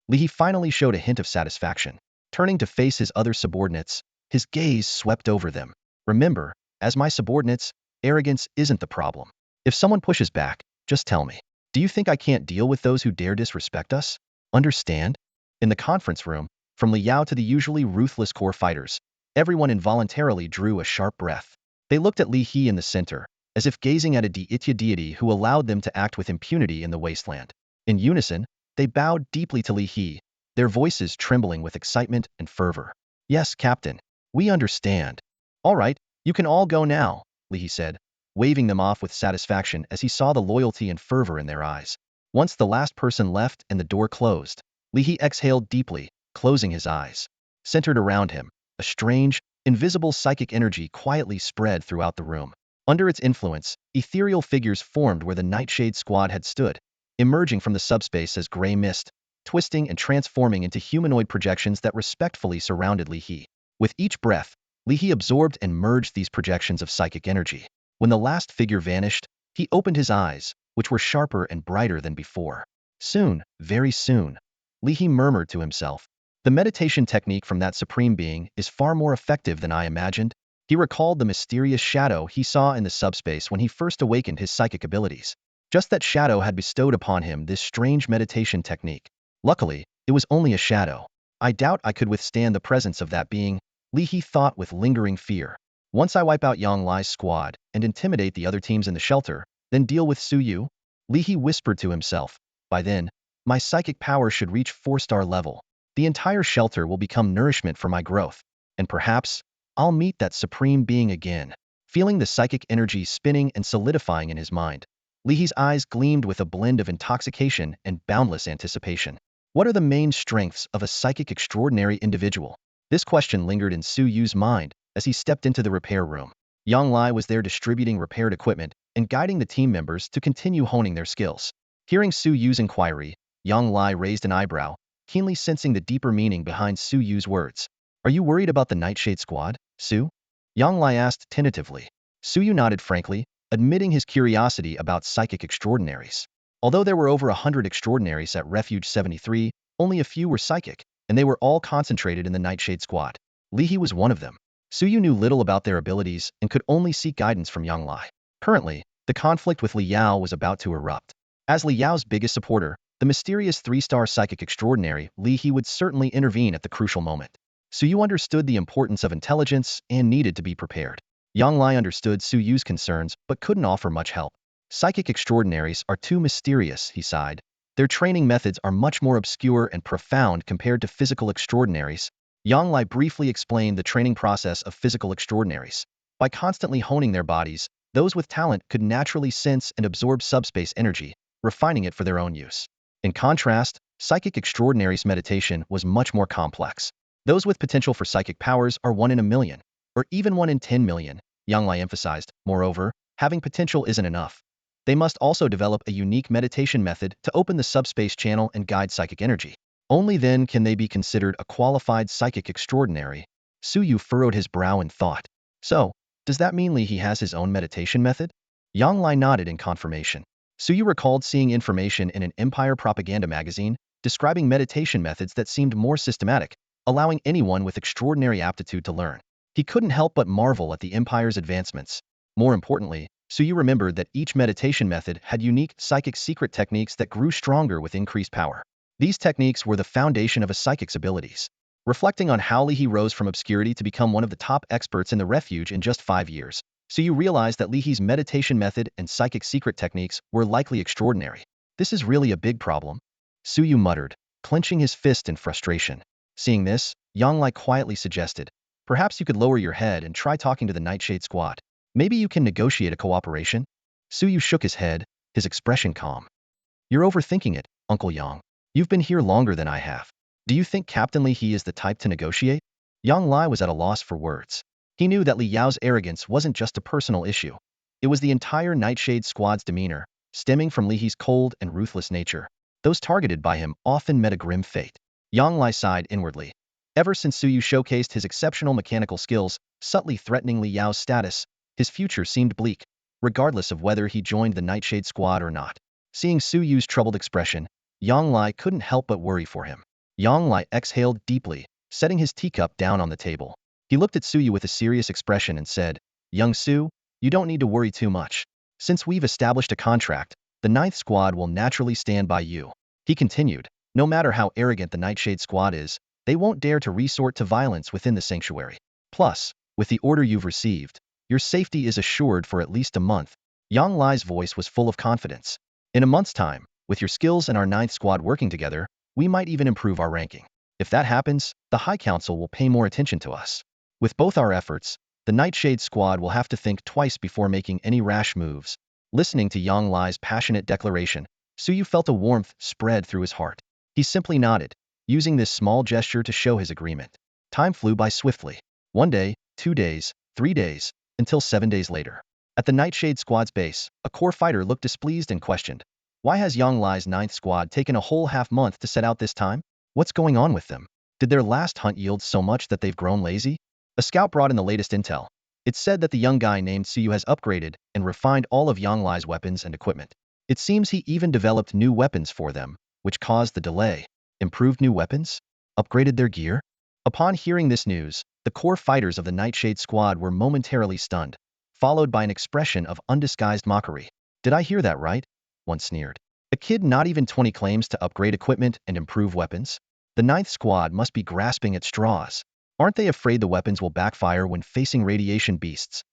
Li finally showed a hint of satisfaction. Turning to face his other subordinates, his gaze swept over them. "Remember, as my subordinates, arrogance isn't the problem. If someone pushes back, just tell me. Do you think I can't deal with those who dare disrespect us? Understand?" In the conference room, from Liao to the usually ruthless core fighters, everyone involuntarily drew a sharp breath. They looked at Li in the center, as if gazing at a deity who allowed them to act with impunity in the wasteland. In unison, they bowed deeply to Li, their voices trembling with excitement and fervor. "Yes, Captain. We understand." "All right, you can all go now," Li said, waving them off with satisfaction as he saw the loyalty and fervor in their eyes. Once the last person left and the door closed, Li exhaled deeply, closing his eyes. Centered around him, a strange, invisible psychic energy quietly spread throughout the room. Under its influence, ethereal figures formed where the Nightshade Squad had stood, emerging from the subspace as gray mist, twisting and transforming into humanoid projections that respectfully surrounded Li. With each breath, Li absorbed and merged these projections of psychic energy. When the last figure vanished, he opened his eyes, which were sharper and brighter than before. "Soon, very soon," Li murmured to himself. "The meditation technique from that supreme being is far more effective than I imagined." He recalled the mysterious shadow he saw in the subspace when he first awakened his psychic abilities. Just that shadow had bestowed upon him this strange meditation technique. Luckily, it was only a shadow. "I doubt I could withstand the presence of that being," Li thought with lingering fear. "Once I wipe out Yang Lai's squad and intimidate the other teams in the shelter, then deal with Suyu," Li whispered to himself. "By then, my psychic power should reach 4-star level. The entire shelter will become nourishment for my growth. And perhaps, I'll meet that supreme being again." Feeling the psychic energy spinning and solidifying in his mind, Li's eyes gleamed with a blend of intoxication and boundless anticipation. What are the main strengths of a psychic extraordinary individual? This question lingered in Suyu's mind as he stepped into the repair room. Yang Lai was there distributing repaired equipment and guiding the team members to continue honing their skills. Hearing Suyu's inquiry, Yang Lai raised an eyebrow, keenly sensing the deeper meaning behind Suyu's words. "Are you worried about the Nightshade Squad, Su?" Yang Lai asked tentatively. Suyu nodded frankly, admitting his curiosity about psychic extraordinaries. Although there were over 100 extraordinaries at Refuge 73, only a few were psychic, and they were all concentrated in the Nightshade Squad. Li He was one of them. Suyu knew little about their abilities and could only seek guidance from Yang Lai. Currently, the conflict with Li Yao was about to erupt. As Li Yao's biggest supporter, the mysterious 3-star psychic extraordinary, Li He would certainly intervene at the crucial moment. Suyu understood the importance of intelligence and needed to be prepared. Yang Lai understood Suyu's concerns but couldn't offer much help. Psychic extraordinaries are too mysterious, he sighed. Their training methods are much more obscure and profound compared to physical extraordinaries. Yang Lai briefly explained the training process of physical extraordinaries. By constantly honing their bodies, those with talent could naturally sense and absorb subspace energy, refining it for their own use. In contrast, psychic extraordinaries' meditation was much more complex. Those with potential for psychic powers are 1 in a million, or even 1 in 10 million, Yang Lai emphasized. Moreover, having potential isn't enough. They must also develop a unique meditation method to open the subspace channel and guide psychic energy. Only then can they be considered a qualified psychic extraordinary. Suyu furrowed his brow in thought. So, does that mean Li He has his own meditation method? Yang Lai nodded in confirmation. Suyu recalled seeing information in an Empire propaganda magazine describing meditation methods that seemed more systematic, allowing anyone with extraordinary aptitude to learn. He couldn't help but marvel at the Empire's advancements. More importantly, Suyu remembered that each meditation method had unique psychic secret techniques that grew stronger with increased power. These techniques were the foundation of a psychic's abilities. Reflecting on how Li He rose from obscurity to become one of the top experts in the refuge in just 5 years, Suyu realized that Li He's meditation method and psychic secret techniques were likely extraordinary. This is really a big problem, Suyu muttered, clenching his fist in frustration. Seeing this, Yang Lai quietly suggested, perhaps you could lower your head and try talking to the Nightshade Squad. Maybe you can negotiate a cooperation? Suyu shook his head, his expression calm. You're overthinking it, Uncle Yang. You've been here longer than I have. Do you think Captain Li He is the type to negotiate? Yang Lai was at a loss for words. He knew that Li Yao's arrogance wasn't just a personal issue. It was the entire Nightshade Squad's demeanor, stemming from Li He's cold and ruthless nature. Those targeted by him often met a grim fate. Yang Lai sighed inwardly. Ever since Suyu showcased his exceptional mechanical skills, subtly threatening Li Yao's status, his future seemed bleak, regardless of whether he joined the Nightshade Squad or not. Seeing Suyu's troubled expression, Yang Lai couldn't help but worry for him. Yang Lai exhaled deeply, setting his teacup down on the table. He looked at Suyu with a serious expression and said, Young Su, you don't need to worry too much. Since we've established a contract, the 9th Squad will naturally stand by you. He continued, no matter how arrogant the Nightshade Squad is, they won't dare to resort to violence within the sanctuary. Plus, with the order you've received, your safety is assured for at least a month. Yang Lai's voice was full of confidence. In a month's time, with your skills and our 9th Squad working together, we might even improve our ranking. If that happens, the High Council will pay more attention to us. With both our efforts, the Nightshade Squad will have to think twice before making any rash moves. Listening to Yang Lai's passionate declaration, Suyu felt a warmth spread through his heart. He simply nodded, using this small gesture to show his agreement. Time flew by swiftly. 1 day, 2 days, 3 days, until 7 days later. At the Nightshade Squad's base, a core fighter looked displeased and questioned, why has Yang Lai's 9th Squad taken a whole half-month to set out this time? What's going on with them? Did their last hunt yield so much that they've grown lazy? A scout brought in the latest intel. It said that the young guy named Suyu has upgraded and refined all of Yang Lai's weapons and equipment. It seems he even developed new weapons for them, which caused the delay. Improved new weapons? Upgraded their gear? Upon hearing this news, the core fighters of the Nightshade Squad were momentarily stunned, followed by an expression of undisguised mockery. Did I hear that right? One sneered. A kid not even 20 claims to upgrade equipment and improve weapons? The 9th Squad must be grasping at straws. Aren't they afraid the weapons will backfire when facing radiation beasts?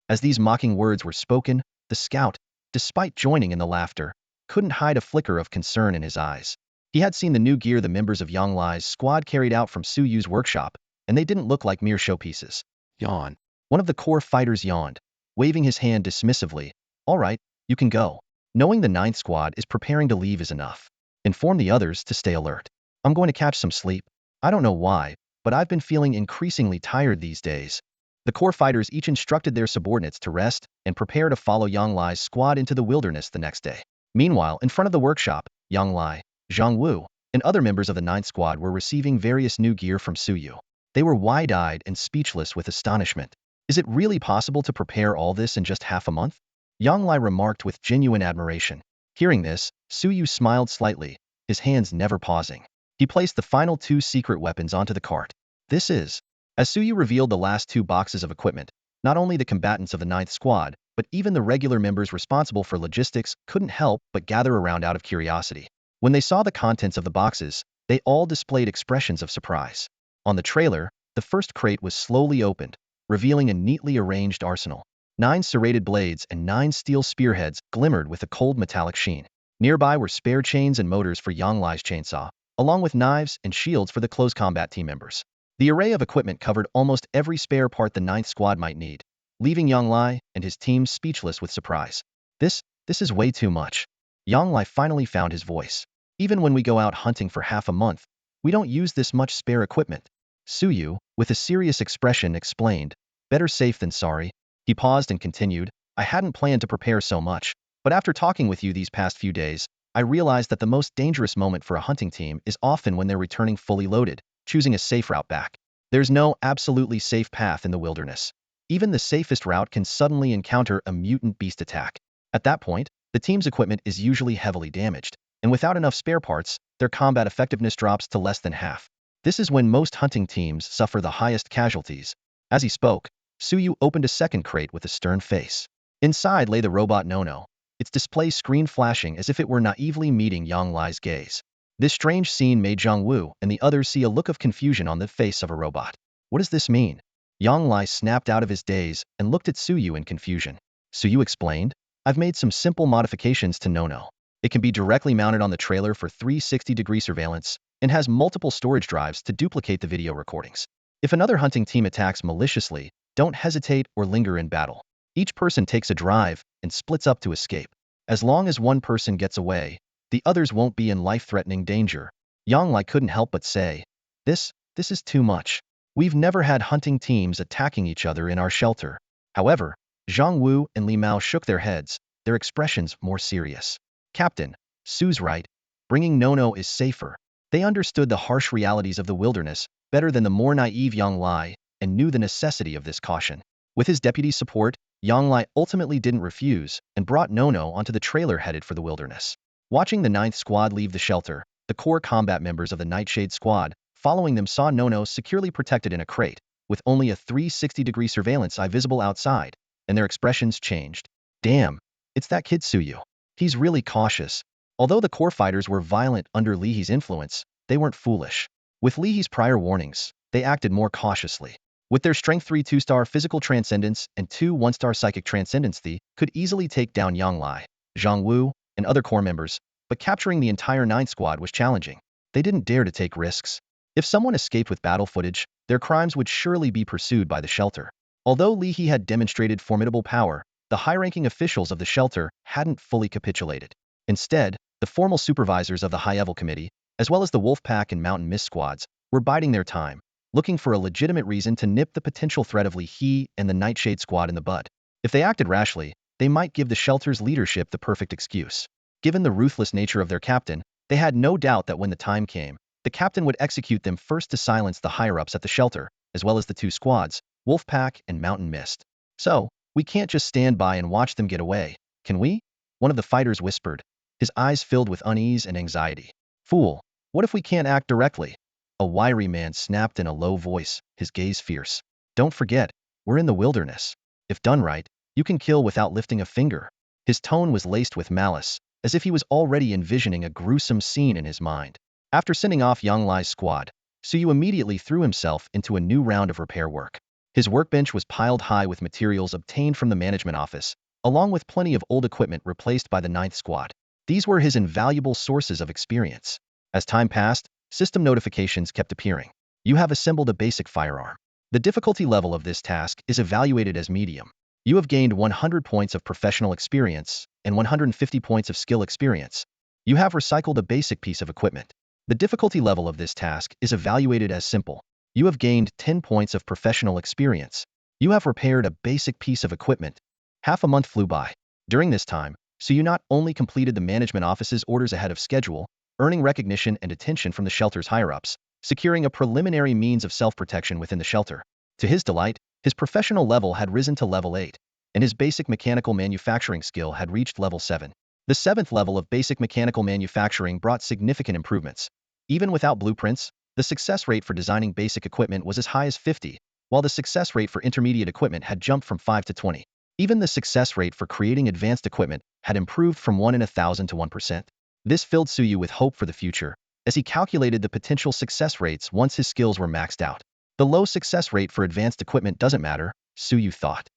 As these mocking words were spoken, the scout, despite joining in the laughter, couldn't hide a flicker of concern in his eyes. He had seen the new gear the members of Yang Lai's squad carried out from Suyu's workshop, and they didn't look like mere showpieces. Yawn. One of the core fighters yawned, waving his hand dismissively. All right, you can go. Knowing the 9th Squad is preparing to leave is enough. Inform the others to stay alert. I'm going to catch some sleep. I don't know why, but I've been feeling increasingly tired these days. The core fighters each instructed their subordinates to rest and prepare to follow Yang Lai's squad into the wilderness the next day. Meanwhile, in front of the workshop, Yang Lai, Zhang Wu, and other members of the 9th Squad were receiving various new gear from Suyu. They were wide-eyed and speechless with astonishment. Is it really possible to prepare all this in just half a month? Yang Lai remarked with genuine admiration. Hearing this, Suyu smiled slightly, his hands never pausing. He placed the final 2 secret weapons onto the cart. This is. As Suyu revealed the last 2 boxes of equipment, not only the combatants of the Ninth Squad, but even the regular members responsible for logistics couldn't help but gather around out of curiosity. When they saw the contents of the boxes, they all displayed expressions of surprise. On the trailer, the first crate was slowly opened, revealing a neatly arranged arsenal. 9 serrated blades and 9 steel spearheads glimmered with a cold metallic sheen. Nearby were spare chains and motors for Yang Lai's chainsaw, along with knives and shields for the close combat team members. The array of equipment covered almost every spare part the Ninth Squad might need, leaving Yang Lai and his team speechless with surprise. This is way too much. Yang Lai finally found his voice. Even when we go out hunting for half a month, we don't use this much spare equipment. Suyu, with a serious expression, explained, better safe than sorry. He paused and continued, I hadn't planned to prepare so much, but after talking with you these past few days, I realized that the most dangerous moment for a hunting team is often when they're returning fully loaded, choosing a safe route back. There's no absolutely safe path in the wilderness. Even the safest route can suddenly encounter a mutant beast attack. At that point, the team's equipment is usually heavily damaged, and without enough spare parts, their combat effectiveness drops to less than half. This is when most hunting teams suffer the highest casualties. As he spoke, Suyu opened a second crate with a stern face. Inside lay the robot Nono, its display screen flashing as if it were naively meeting Yang Lai's gaze. This strange scene made Zhang Wu and the others see a look of confusion on the face of a robot. What does this mean? Yang Lai snapped out of his daze and looked at Suyu in confusion. Suyu explained, I've made some simple modifications to Nono. It can be directly mounted on the trailer for 360-degree surveillance and has multiple storage drives to duplicate the video recordings. If another hunting team attacks maliciously, don't hesitate or linger in battle. Each person takes a drive and splits up to escape. As long as one person gets away, the others won't be in life-threatening danger. Yang Lai couldn't help but say, This is too much. We've never had hunting teams attacking each other in our shelter. However, Zhang Wu and Li Mao shook their heads, their expressions more serious. Captain, Su's right. Bringing Nono is safer. They understood the harsh realities of the wilderness better than the more naive Yang Lai and knew the necessity of this caution. With his deputy's support, Yang Lai ultimately didn't refuse and brought Nono onto the trailer headed for the wilderness. Watching the Ninth Squad leave the shelter, the core combat members of the Nightshade Squad following them saw Nono securely protected in a crate, with only a 360-degree surveillance eye visible outside, and their expressions changed. Damn, it's that kid Suyu. He's really cautious. Although the core fighters were violent under Li He's influence, they weren't foolish. With Li He's prior warnings, they acted more cautiously. With their Strength 3 2-star physical transcendence and 2 1-star psychic transcendence, they could easily take down Yang Lai, Zhang Wu, and other core members, but capturing the entire Ninth Squad was challenging. They didn't dare to take risks. If someone escaped with battle footage, their crimes would surely be pursued by the shelter. Although Li He had demonstrated formidable power, the high-ranking officials of the shelter hadn't fully capitulated. Instead, the formal supervisors of the High-Level Committee, as well as the Wolfpack and Mountain Mist squads, were biding their time, looking for a legitimate reason to nip the potential threat of Li He and the Nightshade Squad in the bud. If they acted rashly, they might give the shelter's leadership the perfect excuse. Given the ruthless nature of their captain, they had no doubt that when the time came, the captain would execute them first to silence the higher-ups at the shelter, as well as the 2 squads, Wolfpack and Mountain Mist. So, we can't just stand by and watch them get away, can we? One of the fighters whispered, his eyes filled with unease and anxiety. Fool, what if we can't act directly? A wiry man snapped in a low voice, his gaze fierce. Don't forget, we're in the wilderness. If done right, you can kill without lifting a finger. His tone was laced with malice, as if he was already envisioning a gruesome scene in his mind. After sending off Yang Lai's squad, Suyu immediately threw himself into a new round of repair work. His workbench was piled high with materials obtained from the management office, along with plenty of old equipment replaced by the Ninth Squad. These were his invaluable sources of experience. As time passed, system notifications kept appearing. You have assembled a basic firearm. The difficulty level of this task is evaluated as medium. You have gained 100 points of professional experience and 150 points of skill experience. You have recycled a basic piece of equipment. The difficulty level of this task is evaluated as simple. You have gained 10 points of professional experience. You have repaired a basic piece of equipment. Half a month flew by. During this time, Suyu not only completed the management office's orders ahead of schedule, earning recognition and attention from the shelter's higher-ups, securing a preliminary means of self-protection within the shelter. To his delight, his professional level had risen to level 8, and his basic mechanical manufacturing skill had reached level 7. The 7th level of basic mechanical manufacturing brought significant improvements. Even without blueprints, the success rate for designing basic equipment was as high as 50, while the success rate for intermediate equipment had jumped from 5 to 20. Even the success rate for creating advanced equipment had improved from 1 in 1,000 to 1%. This filled Suyu with hope for the future, as he calculated the potential success rates once his skills were maxed out. The low success rate for advanced equipment doesn't matter, Suyu thought.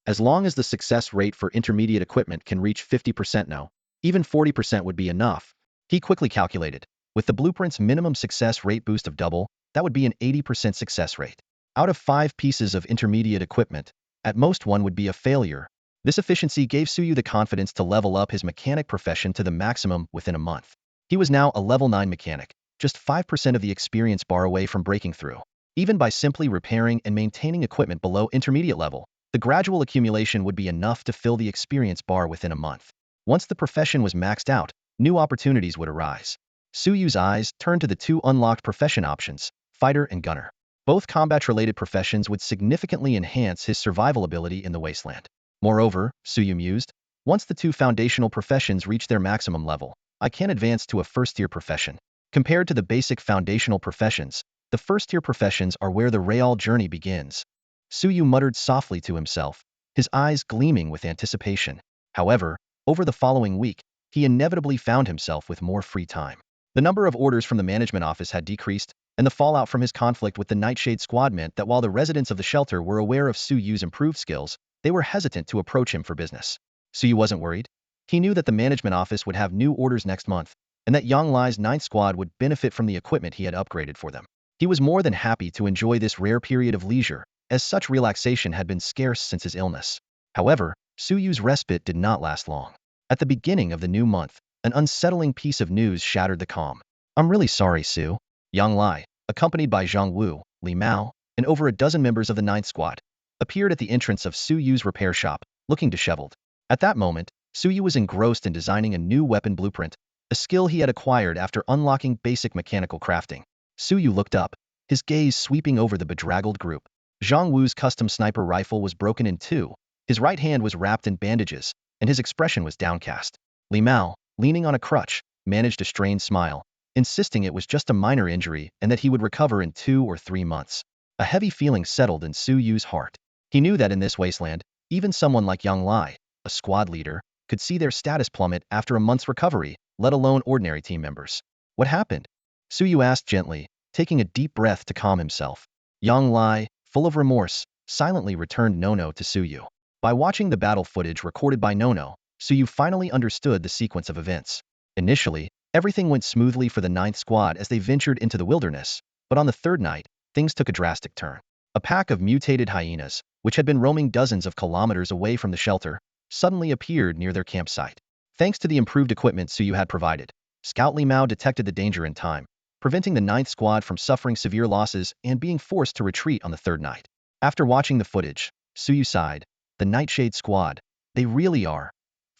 As long as the success rate for intermediate equipment can reach 50% now, even 40% would be enough. He quickly calculated. With the blueprint's minimum success rate boost of double, that would be an 80% success rate. Out of 5 pieces of intermediate equipment, at most one would be a failure. This efficiency gave Suyu the confidence to level up his mechanic profession to the maximum within a month. He was now a level 9 mechanic, just 5% of the experience bar away from breaking through. Even by simply repairing and maintaining equipment below intermediate level, the gradual accumulation would be enough to fill the experience bar within a month. Once the profession was maxed out, new opportunities would arise. Suyu's eyes turned to the 2 unlocked profession options, fighter and gunner. Both combat-related professions would significantly enhance his survival ability in the wasteland. Moreover, Suyu mused, once the 2 foundational professions reach their maximum level, I can advance to a first-tier profession. Compared to the basic foundational professions, the first-tier professions are where the real journey begins. Suyu muttered softly to himself, his eyes gleaming with anticipation. However, over the following week, he inevitably found himself with more free time. The number of orders from the management office had decreased, and the fallout from his conflict with the Nightshade Squad meant that while the residents of the shelter were aware of Suyu's improved skills, they were hesitant to approach him for business. Suyu wasn't worried. He knew that the management office would have new orders next month, and that Yang Lai's 9th Squad would benefit from the equipment he had upgraded for them. He was more than happy to enjoy this rare period of leisure, as such relaxation had been scarce since his illness. However, Suyu's respite did not last long. At the beginning of the new month, an unsettling piece of news shattered the calm. I'm really sorry, Su. Yang Lai, accompanied by Zhang Wu, Li Mao, and over a dozen members of the 9th Squad, appeared at the entrance of Suyu's repair shop, looking disheveled. At that moment, Suyu was engrossed in designing a new weapon blueprint, a skill he had acquired after unlocking basic mechanical crafting. Suyu looked up, his gaze sweeping over the bedraggled group. Zhang Wu's custom sniper rifle was broken in 2, his right hand was wrapped in bandages, and his expression was downcast. Li Mao, leaning on a crutch, managed a strained smile, insisting it was just a minor injury and that he would recover in 2 or 3 months. A heavy feeling settled in Suyu's heart. He knew that in this wasteland, even someone like Yang Lai, a squad leader, could see their status plummet after a month's recovery, let alone ordinary team members. What happened? Suyu asked gently, taking a deep breath to calm himself. Yang Lai, full of remorse, silently returned Nono to Suyu. By watching the battle footage recorded by Nono, Suyu finally understood the sequence of events. Initially, everything went smoothly for the 9th Squad as they ventured into the wilderness, but on the 3rd night, things took a drastic turn. A pack of mutated hyenas, which had been roaming dozens of kilometers away from the shelter, suddenly appeared near their campsite. Thanks to the improved equipment Suyu had provided, Scout Li Mao detected the danger in time, preventing the 9th Squad from suffering severe losses and being forced to retreat on the 3rd night. After watching the footage, Suyu sighed. The Nightshade Squad, they really are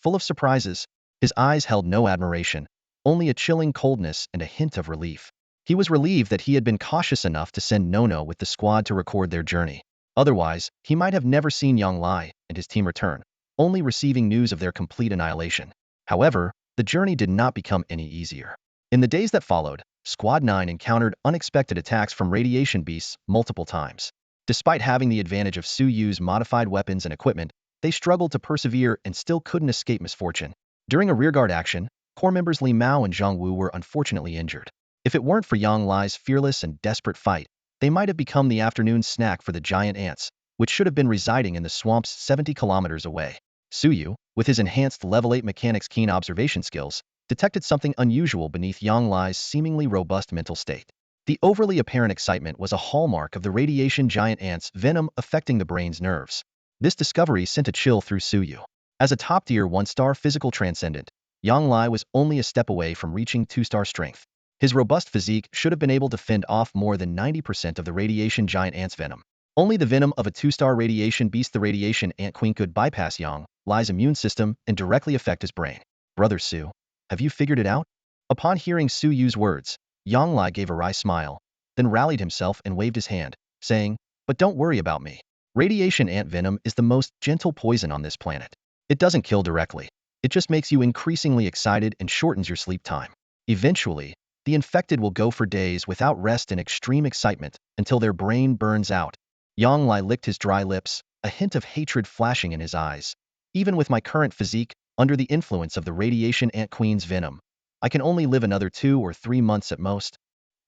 full of surprises. His eyes held no admiration, only a chilling coldness and a hint of relief. He was relieved that he had been cautious enough to send Nono with the squad to record their journey. Otherwise, he might have never seen Yang Lai and his team return, only receiving news of their complete annihilation. However, the journey did not become any easier. In the days that followed, Squad 9 encountered unexpected attacks from radiation beasts multiple times. Despite having the advantage of Suyu's modified weapons and equipment, they struggled to persevere and still couldn't escape misfortune. During a rearguard action, core members Li Mao and Zhang Wu were unfortunately injured. If it weren't for Yang Lai's fearless and desperate fight, they might have become the afternoon snack for the giant ants, which should have been residing in the swamps 70 kilometers away. Suyu, with his enhanced level 8 mechanics' keen observation skills, detected something unusual beneath Yang Lai's seemingly robust mental state. The overly apparent excitement was a hallmark of the radiation giant ant's venom affecting the brain's nerves. This discovery sent a chill through Suyu. As a top-tier 1-star physical transcendent, Yang Lai was only a step away from reaching 2-star strength. His robust physique should have been able to fend off more than 90% of the radiation giant ant's venom. Only the venom of a 2-star radiation beast, the radiation ant queen, could bypass Yang Lai's immune system and directly affect his brain. Brother Su, have you figured it out? Upon hearing Suyu's words, Yang Lai gave a wry smile, then rallied himself and waved his hand, saying, "But don't worry about me. Radiation ant venom is the most gentle poison on this planet. It doesn't kill directly. It just makes you increasingly excited and shortens your sleep time. Eventually, the infected will go for days without rest and extreme excitement until their brain burns out. Yang Lai licked his dry lips, a hint of hatred flashing in his eyes. Even with my current physique, under the influence of the radiation ant queen's venom, I can only live another 2 or 3 months at most.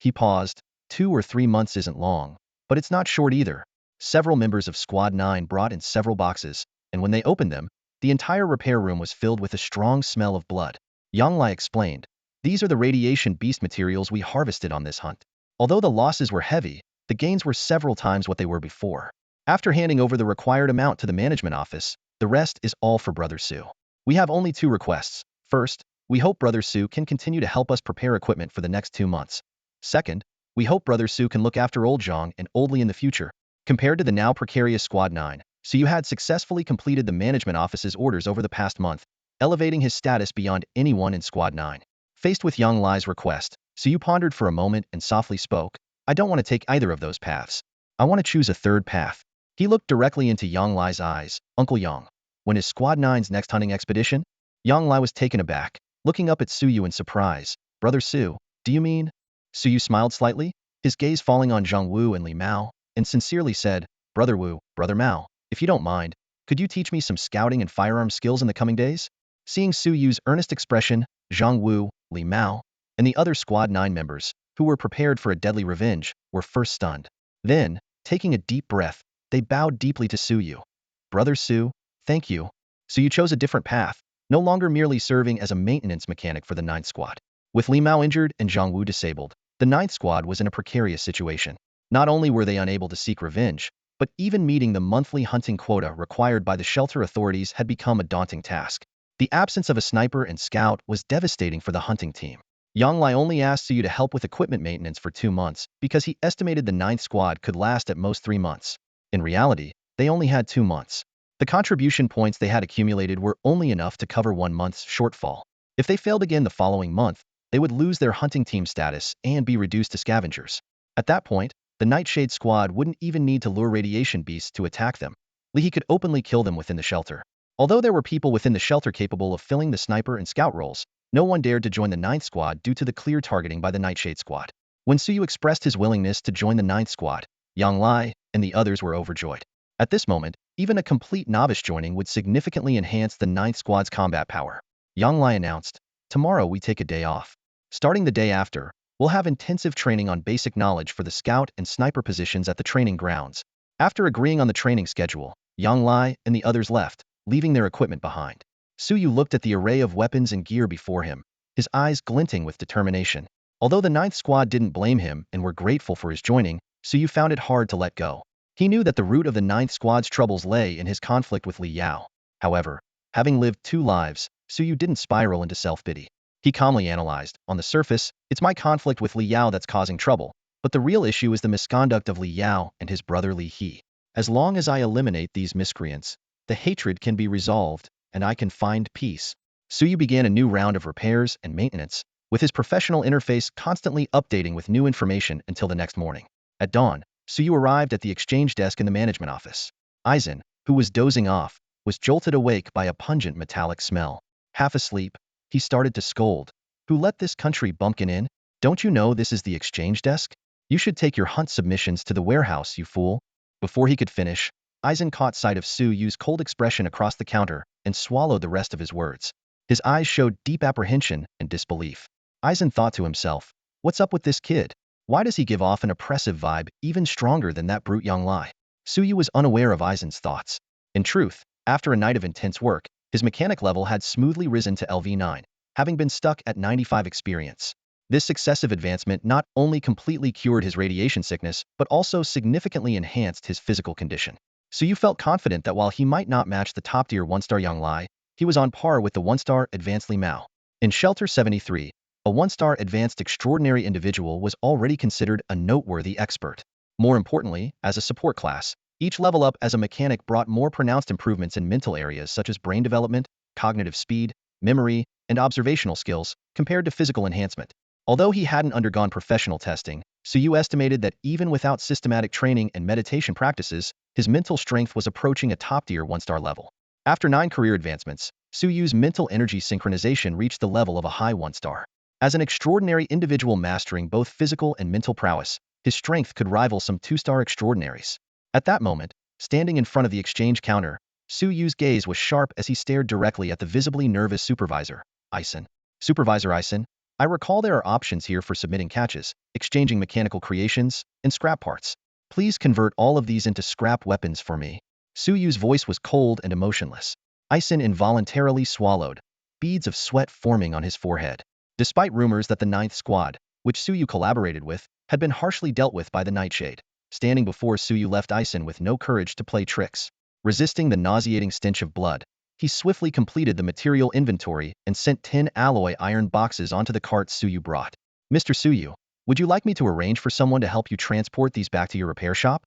He paused. 2 or 3 months isn't long, but it's not short either. Several members of Squad 9 brought in several boxes, and when they opened them, the entire repair room was filled with a strong smell of blood. Yang Lai explained, "These are the radiation beast materials we harvested on this hunt. Although the losses were heavy, the gains were several times what they were before." After handing over the required amount to the management office, the rest is all for Brother Su. "We have only 2 requests. First, we hope Brother Su can continue to help us prepare equipment for the next 2 months. Second, we hope Brother Su can look after Old Zhang and Old Li in the future." Compared to the now precarious Squad 9, Suyu had successfully completed the management office's orders over the past month, elevating his status beyond anyone in Squad 9. Faced with Yang Lai's request, Suyu pondered for a moment and softly spoke, "I don't want to take either of those paths. I want to choose a third path." He looked directly into Yang Lai's eyes. "Uncle Yang, when is Squad 9's next hunting expedition?" Yang Lai was taken aback, looking up at Suyu in surprise. "Brother Su, do you mean?" Suyu smiled slightly, his gaze falling on Zhang Wu and Li Mao, and sincerely said, "Brother Wu, Brother Mao, if you don't mind, could you teach me some scouting and firearm skills in the coming days?" Seeing Suyu's earnest expression, Zhang Wu, Li Mao, and the other Squad 9 members, who were prepared for a deadly revenge, were first stunned. Then, taking a deep breath, they bowed deeply to Suyu. "Brother Su, thank you." Suyu chose a different path, no longer merely serving as a maintenance mechanic for the 9th Squad. With Li Mao injured and Zhang Wu disabled, the 9th Squad was in a precarious situation. Not only were they unable to seek revenge, but even meeting the monthly hunting quota required by the shelter authorities had become a daunting task. The absence of a sniper and scout was devastating for the hunting team. Yang Lai only asked Suyu to help with equipment maintenance for 2 months because he estimated the 9th Squad could last at most 3 months. In reality, they only had 2 months. The contribution points they had accumulated were only enough to cover 1 month's shortfall. If they failed again the following month, they would lose their hunting team status and be reduced to scavengers. At that point, the Nightshade Squad wouldn't even need to lure radiation beasts to attack them. He could openly kill them within the shelter. Although there were people within the shelter capable of filling the sniper and scout roles, no one dared to join the 9th Squad due to the clear targeting by the Nightshade Squad. When Suyu expressed his willingness to join the 9th Squad, Yang Lai and the others were overjoyed. At this moment, even a complete novice joining would significantly enhance the 9th Squad's combat power. Yang Lai announced, "Tomorrow we take a day off. Starting the day after, we'll have intensive training on basic knowledge for the scout and sniper positions at the training grounds." After agreeing on the training schedule, Yang Lai and the others left, leaving their equipment behind. Suyu looked at the array of weapons and gear before him, his eyes glinting with determination. Although the 9th Squad didn't blame him and were grateful for his joining, Suyu found it hard to let go. He knew that the root of the 9th Squad's troubles lay in his conflict with Li Yao. However, having lived 2 lives, Suyu didn't spiral into self-pity. He calmly analyzed, "On the surface, it's my conflict with Li Yao that's causing trouble, but the real issue is the misconduct of Li Yao and his brother Li He. As long as I eliminate these miscreants, the hatred can be resolved, and I can find peace." Suyu began a new round of repairs and maintenance, with his professional interface constantly updating with new information until the next morning. At dawn, Suyu arrived at the exchange desk in the management office. Aizen, who was dozing off, was jolted awake by a pungent metallic smell. Half asleep, he started to scold. "Who let this country bumpkin in? Don't you know this is the exchange desk? You should take your hunt submissions to the warehouse, you fool." Before he could finish, Aizen caught sight of Suyu's cold expression across the counter and swallowed the rest of his words. His eyes showed deep apprehension and disbelief. Aizen thought to himself, "What's up with this kid? Why does he give off an oppressive vibe even stronger than that brute Yang Lai?" Suyu was unaware of Aizen's thoughts. In truth, after a night of intense work, his mechanic level had smoothly risen to LV9, having been stuck at 95 experience. This successive advancement not only completely cured his radiation sickness, but also significantly enhanced his physical condition. Suyu felt confident that while he might not match the top-tier 1-star Yang Lai, he was on par with the 1-star advanced Li Mao. In Shelter 73, a 1-star advanced extraordinary individual was already considered a noteworthy expert. More importantly, as a support class, each level up as a mechanic brought more pronounced improvements in mental areas such as brain development, cognitive speed, memory, and observational skills, compared to physical enhancement. Although he hadn't undergone professional testing, Suyu estimated that even without systematic training and meditation practices, his mental strength was approaching a top-tier 1-star level. After 9 career advancements, Suyu's mental energy synchronization reached the level of a high 1-star. As an extraordinary individual mastering both physical and mental prowess, his strength could rival some 2-star extraordinaries. At that moment, standing in front of the exchange counter, Suyu's gaze was sharp as he stared directly at the visibly nervous supervisor, Ison. Supervisor Ison, I recall there are options here for submitting catches, exchanging mechanical creations, and scrap parts. Please convert all of these into scrap weapons for me. Suyu's voice was cold and emotionless. Ison involuntarily swallowed, beads of sweat forming on his forehead. Despite rumors that the Ninth Squad, which Suyu collaborated with, had been harshly dealt with by the Nightshade, standing before Suyu left Ison with no courage to play tricks. Resisting the nauseating stench of blood, he swiftly completed the material inventory and sent 10 alloy iron boxes onto the cart Suyu brought. Mr. Suyu, would you like me to arrange for someone to help you transport these back to your repair shop?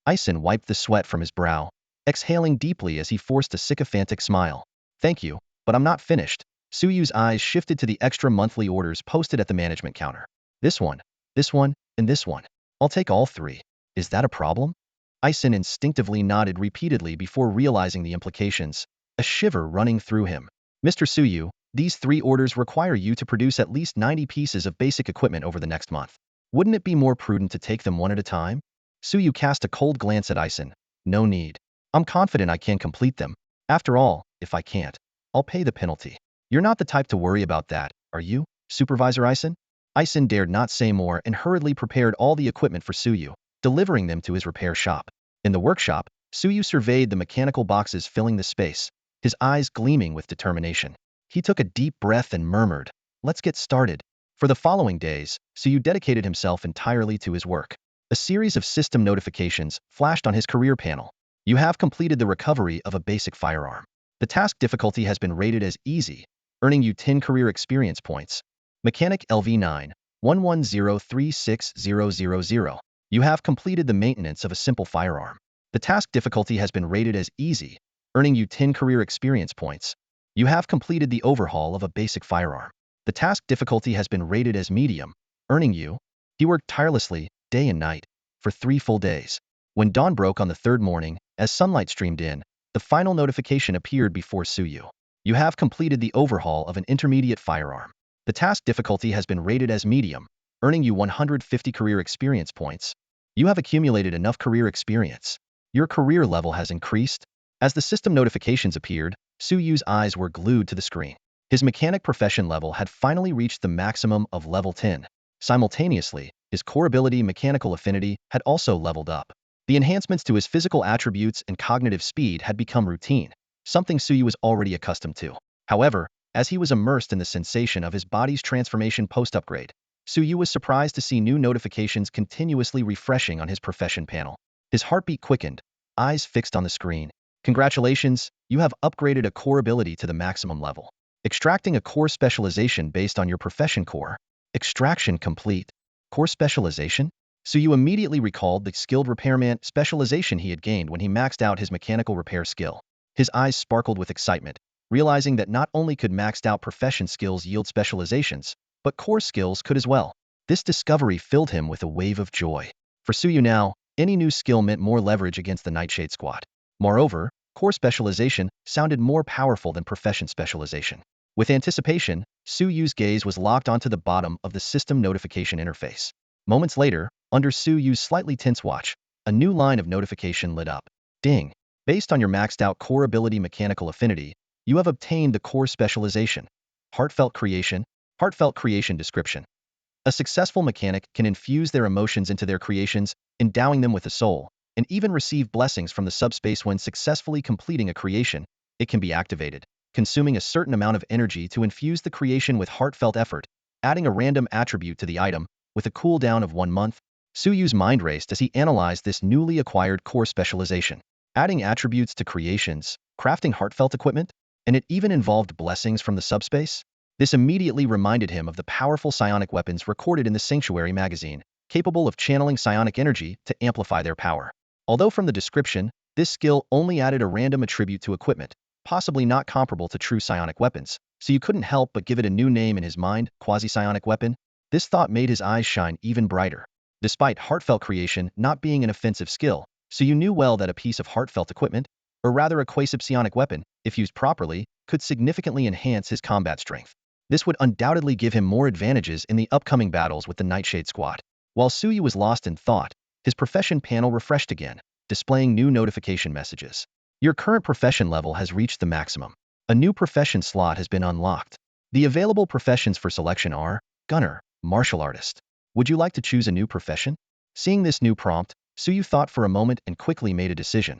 Ison wiped the sweat from his brow, exhaling deeply as he forced a sycophantic smile. Thank you, but I'm not finished. Suyu's eyes shifted to the extra monthly orders posted at the management counter. This one, and this one. I'll take all 3. Is that a problem? Ison instinctively nodded repeatedly before realizing the implications, a shiver running through him. Mr. Suyu, these 3 orders require you to produce at least 90 pieces of basic equipment over the next month. Wouldn't it be more prudent to take them one at a time? Suyu cast a cold glance at Ison. No need. I'm confident I can complete them. After all, if I can't, I'll pay the penalty. You're not the type to worry about that, are you, Supervisor Ison? Ison dared not say more and hurriedly prepared all the equipment for Suyu, delivering them to his repair shop. In the workshop, Suyu surveyed the mechanical boxes filling the space, his eyes gleaming with determination. He took a deep breath and murmured, "Let's get started." For the following days, Suyu dedicated himself entirely to his work. A series of system notifications flashed on his career panel. You have completed the recovery of a basic firearm. The task difficulty has been rated as easy, earning you 10 career experience points. Mechanic LV9, 11036000. You have completed the maintenance of a simple firearm. The task difficulty has been rated as easy, earning you 10 career experience points. You have completed the overhaul of a basic firearm. The task difficulty has been rated as medium, earning you. He worked tirelessly, day and night, for 3 full days. When dawn broke on the 3rd morning, as sunlight streamed in, the final notification appeared before Suyu. You have completed the overhaul of an intermediate firearm. The task difficulty has been rated as medium, earning you 150 career experience points. You have accumulated enough career experience. Your career level has increased. As the system notifications appeared, Suyu's eyes were glued to the screen. His mechanic profession level had finally reached the maximum of level 10. Simultaneously, his core ability mechanical affinity had also leveled up. The enhancements to his physical attributes and cognitive speed had become routine, something Suyu was already accustomed to. However, as he was immersed in the sensation of his body's transformation post-upgrade, Suyu was surprised to see new notifications continuously refreshing on his profession panel. His heartbeat quickened, eyes fixed on the screen. Congratulations, you have upgraded a core ability to the maximum level. Extracting a core specialization based on your profession core. Extraction complete. Core specialization? Suyu immediately recalled the skilled repairman specialization he had gained when he maxed out his mechanical repair skill. His eyes sparkled with excitement, realizing that not only could maxed out profession skills yield specializations, but core skills could as well. This discovery filled him with a wave of joy. For Suyu now, any new skill meant more leverage against the Nightshade Squad. Moreover, core specialization sounded more powerful than profession specialization. With anticipation, Suyu's gaze was locked onto the bottom of the system notification interface. Moments later, under Suyu's slightly tense watch, a new line of notification lit up. Ding! Based on your maxed out core ability mechanical affinity, you have obtained the core specialization. Heartfelt creation description. A successful mechanic can infuse their emotions into their creations, endowing them with a soul, and even receive blessings from the subspace when successfully completing a creation. It can be activated, consuming a certain amount of energy to infuse the creation with heartfelt effort, adding a random attribute to the item, with a cooldown of 1 month. Suyu's mind raced as he analyzed this newly acquired core specialization. Adding attributes to creations, crafting heartfelt equipment, and it even involved blessings from the subspace? This immediately reminded him of the powerful psionic weapons recorded in the Sanctuary magazine, capable of channeling psionic energy to amplify their power. Although from the description, this skill only added a random attribute to equipment, possibly not comparable to true psionic weapons, so you couldn't help but give it a new name in his mind, quasi-psionic weapon. This thought made his eyes shine even brighter. Despite heartfelt creation not being an offensive skill, so you knew well that a piece of heartfelt equipment, or rather a quasi-psionic weapon, if used properly, could significantly enhance his combat strength. This would undoubtedly give him more advantages in the upcoming battles with the Nightshade Squad. While Suyu was lost in thought, his profession panel refreshed again, displaying new notification messages. Your current profession level has reached the maximum. A new profession slot has been unlocked. The available professions for selection are gunner, martial artist. Would you like to choose a new profession? Seeing this new prompt, Suyu thought for a moment and quickly made a decision.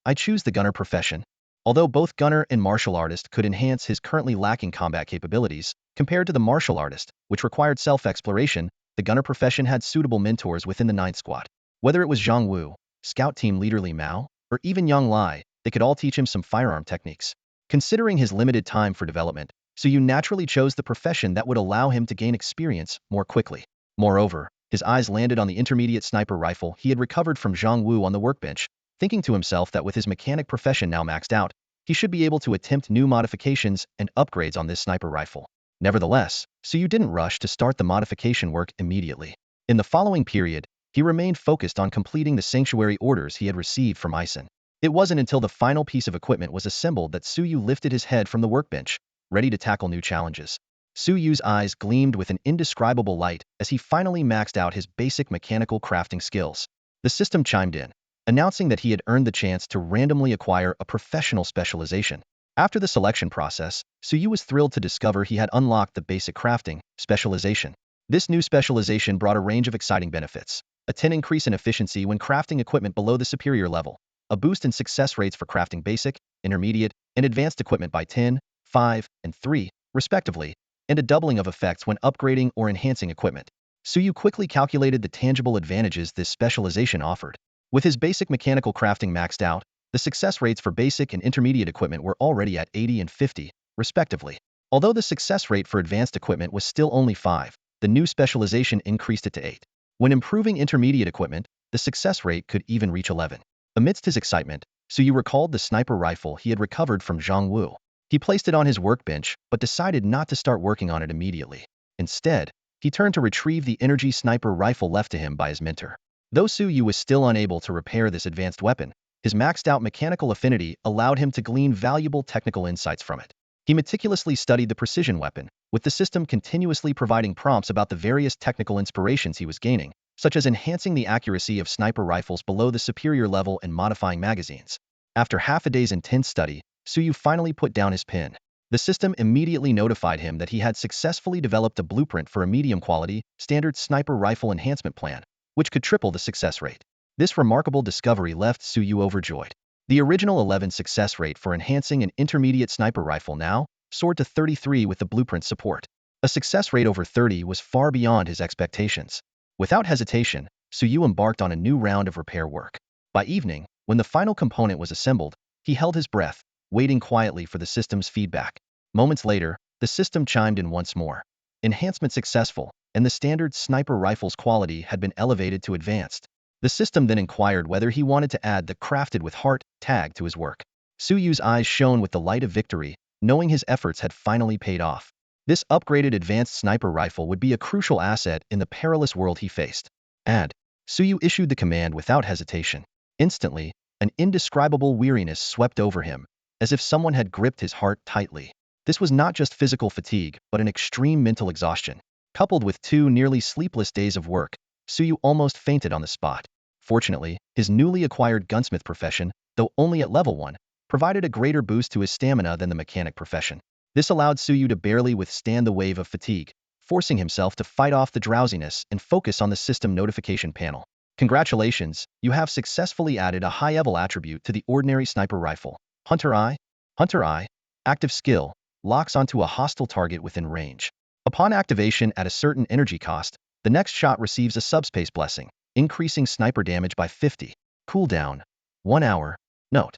I choose the gunner profession. Although both gunner and martial artist could enhance his currently lacking combat capabilities, compared to the martial artist, which required self-exploration, the gunner profession had suitable mentors within the Ninth Squad. Whether it was Zhang Wu, Scout Team Leader Li Mao, or even Yang Lai, they could all teach him some firearm techniques. Considering his limited time for development, Suyu naturally chose the profession that would allow him to gain experience more quickly. Moreover, his eyes landed on the intermediate sniper rifle he had recovered from Zhang Wu on the workbench, thinking to himself that with his mechanic profession now maxed out, he should be able to attempt new modifications and upgrades on this sniper rifle. Nevertheless, Suyu didn't rush to start the modification work immediately. In the following period, he remained focused on completing the sanctuary orders he had received from Ison. It wasn't until the final piece of equipment was assembled that Suyu lifted his head from the workbench, ready to tackle new challenges. Suyu's eyes gleamed with an indescribable light as he finally maxed out his basic mechanical crafting skills. The system chimed in, announcing that he had earned the chance to randomly acquire a professional specialization. After the selection process, Suyu was thrilled to discover he had unlocked the basic crafting specialization. This new specialization brought a range of exciting benefits. A 10 increase in efficiency when crafting equipment below the superior level, a boost in success rates for crafting basic, intermediate, and advanced equipment by 10, 5, and 3, respectively, and a doubling of effects when upgrading or enhancing equipment. Suyu quickly calculated the tangible advantages this specialization offered. With his basic mechanical crafting maxed out, the success rates for basic and intermediate equipment were already at 80 and 50, respectively. Although the success rate for advanced equipment was still only 5, the new specialization increased it to 8. When improving intermediate equipment, the success rate could even reach 11. Amidst his excitement, Suyu recalled the sniper rifle he had recovered from Zhang Wu. He placed it on his workbench, but decided not to start working on it immediately. Instead, he turned to retrieve the energy sniper rifle left to him by his mentor. Though Suyu was still unable to repair this advanced weapon, his maxed-out mechanical affinity allowed him to glean valuable technical insights from it. He meticulously studied the precision weapon, with the system continuously providing prompts about the various technical inspirations he was gaining, such as enhancing the accuracy of sniper rifles below the superior level and modifying magazines. After half a day's intense study, Suyu finally put down his pen. The system immediately notified him that he had successfully developed a blueprint for a medium-quality, standard sniper rifle enhancement plan, which could triple the success rate. This remarkable discovery left Suyu overjoyed. The original 11 success rate for enhancing an intermediate sniper rifle now soared to 33 with the blueprint support. A success rate over 30 was far beyond his expectations. Without hesitation, Suyu embarked on a new round of repair work. By evening, when the final component was assembled, he held his breath, waiting quietly for the system's feedback. Moments later, the system chimed in once more. Enhancement successful, and the standard sniper rifle's quality had been elevated to advanced. The system then inquired whether he wanted to add the crafted with heart tag to his work. Suyu's eyes shone with the light of victory, knowing his efforts had finally paid off. This upgraded advanced sniper rifle would be a crucial asset in the perilous world he faced. Add. Suyu issued the command without hesitation. Instantly, an indescribable weariness swept over him, as if someone had gripped his heart tightly. This was not just physical fatigue, but an extreme mental exhaustion. Coupled with 2 nearly sleepless days of work, Suyu almost fainted on the spot. Fortunately, his newly acquired gunsmith profession, though only at level 1, provided a greater boost to his stamina than the mechanic profession. This allowed Suyu to barely withstand the wave of fatigue, forcing himself to fight off the drowsiness and focus on the system notification panel. Congratulations, you have successfully added a high-level attribute to the ordinary sniper rifle. Hunter Eye. Hunter Eye, active skill, locks onto a hostile target within range. Upon activation at a certain energy cost, the next shot receives a subspace blessing, increasing sniper damage by 50. Cooldown, 1 hour. Note: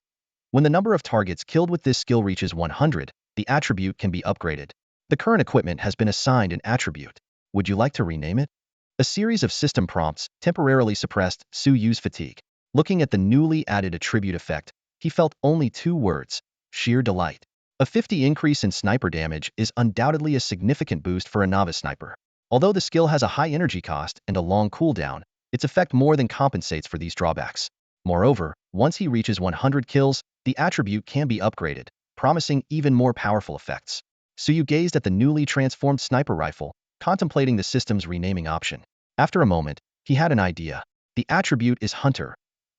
when the number of targets killed with this skill reaches 100, the attribute can be upgraded. The current equipment has been assigned an attribute. Would you like to rename it? A series of system prompts temporarily suppressed Suyu's fatigue. Looking at the newly added attribute effect, he felt only 2 words: sheer delight. A 50 increase in sniper damage is undoubtedly a significant boost for a novice sniper. Although the skill has a high energy cost and a long cooldown, its effect more than compensates for these drawbacks. Moreover, once he reaches 100 kills, the attribute can be upgraded, promising even more powerful effects. Suyu gazed at the newly transformed sniper rifle, contemplating the system's renaming option. After a moment, he had an idea. The attribute is Hunter.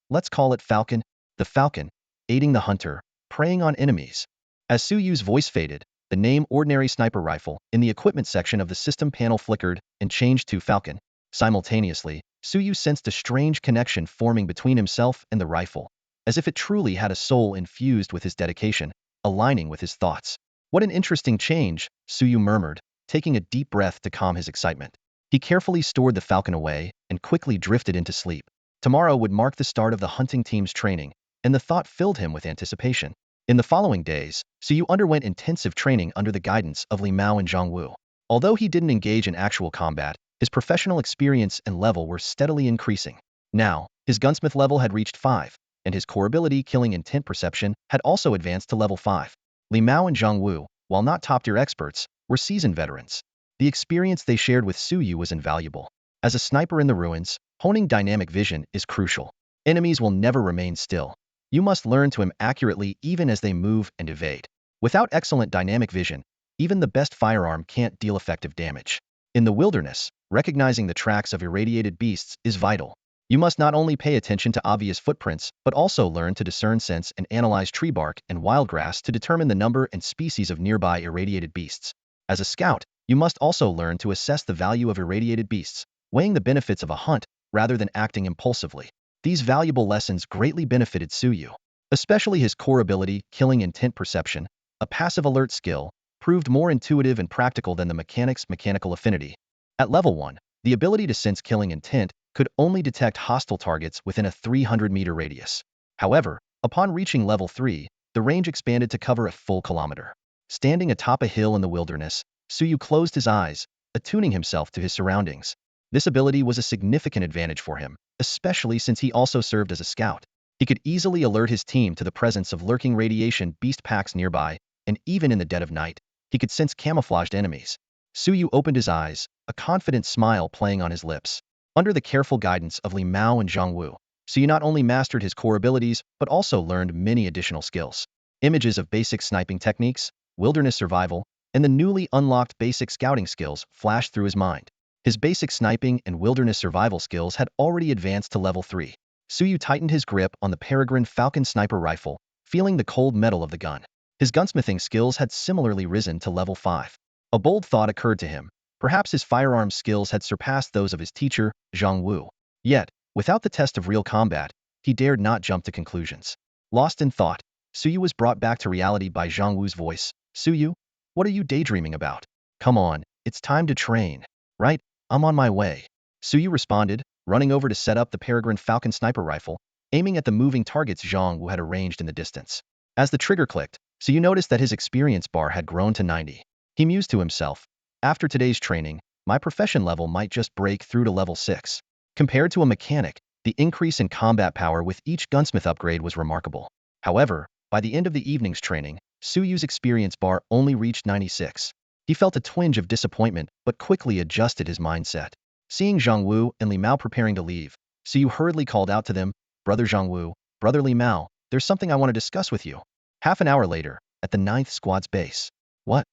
Let's call it Falcon. The Falcon, aiding the hunter, preying on enemies. As Suyu's voice faded, the name Ordinary Sniper Rifle in the equipment section of the system panel flickered and changed to Falcon. Simultaneously, Suyu sensed a strange connection forming between himself and the rifle, as if it truly had a soul infused with his dedication, aligning with his thoughts. What an interesting change, Suyu murmured, taking a deep breath to calm his excitement. He carefully stored the falcon away and quickly drifted into sleep. Tomorrow would mark the start of the hunting team's training, and the thought filled him with anticipation. In the following days, Suyu underwent intensive training under the guidance of Li Mao and Zhang Wu. Although he didn't engage in actual combat, his professional experience and level were steadily increasing. Now, his gunsmith level had reached 5, and his core ability killing intent perception had also advanced to level 5. Li Mao and Zhang Wu, while not top-tier experts, were seasoned veterans. The experience they shared with Suyu was invaluable. As a sniper in the ruins, honing dynamic vision is crucial. Enemies will never remain still. You must learn to aim accurately even as they move and evade. Without excellent dynamic vision, even the best firearm can't deal effective damage. In the wilderness, recognizing the tracks of irradiated beasts is vital. You must not only pay attention to obvious footprints, but also learn to discern scents and analyze tree bark and wildgrass to determine the number and species of nearby irradiated beasts. As a scout, you must also learn to assess the value of irradiated beasts, weighing the benefits of a hunt rather than acting impulsively. These valuable lessons greatly benefited Suyu. Especially his core ability, killing intent perception, a passive alert skill, proved more intuitive and practical than the mechanic's mechanical affinity. At level 1, the ability to sense killing intent could only detect hostile targets within a 300-meter radius. However, upon reaching level 3, the range expanded to cover a full kilometer. Standing atop a hill in the wilderness, Suyu closed his eyes, attuning himself to his surroundings. This ability was a significant advantage for him, especially since he also served as a scout. He could easily alert his team to the presence of lurking radiation beast packs nearby, and even in the dead of night, he could sense camouflaged enemies. Suyu opened his eyes, a confident smile playing on his lips. Under the careful guidance of Li Mao and Zhang Wu, Suyu not only mastered his core abilities, but also learned many additional skills. Images of basic sniping techniques, wilderness survival, and the newly unlocked basic scouting skills flashed through his mind. His basic sniping and wilderness survival skills had already advanced to level 3. Suyu tightened his grip on the Peregrine Falcon sniper rifle, feeling the cold metal of the gun. His gunsmithing skills had similarly risen to level 5. A bold thought occurred to him. Perhaps his firearms skills had surpassed those of his teacher, Zhang Wu. Yet, without the test of real combat, he dared not jump to conclusions. Lost in thought, Suyu was brought back to reality by Zhang Wu's voice. Suyu, what are you daydreaming about? Come on, it's time to train. Right, I'm on my way. Suyu responded, running over to set up the Peregrine Falcon sniper rifle, aiming at the moving targets Zhang Wu had arranged in the distance. As the trigger clicked, Suyu noticed that his experience bar had grown to 90. He mused to himself, after today's training, my profession level might just break through to level 6. Compared to a mechanic, the increase in combat power with each gunsmith upgrade was remarkable. However, by the end of the evening's training, Suyu's experience bar only reached 96. He felt a twinge of disappointment, but quickly adjusted his mindset. Seeing Zhang Wu and Li Mao preparing to leave, Suyu hurriedly called out to them, Brother Zhang Wu, Brother Li Mao, there's something I want to discuss with you. Half an hour later, at the 9th Squad's base. What?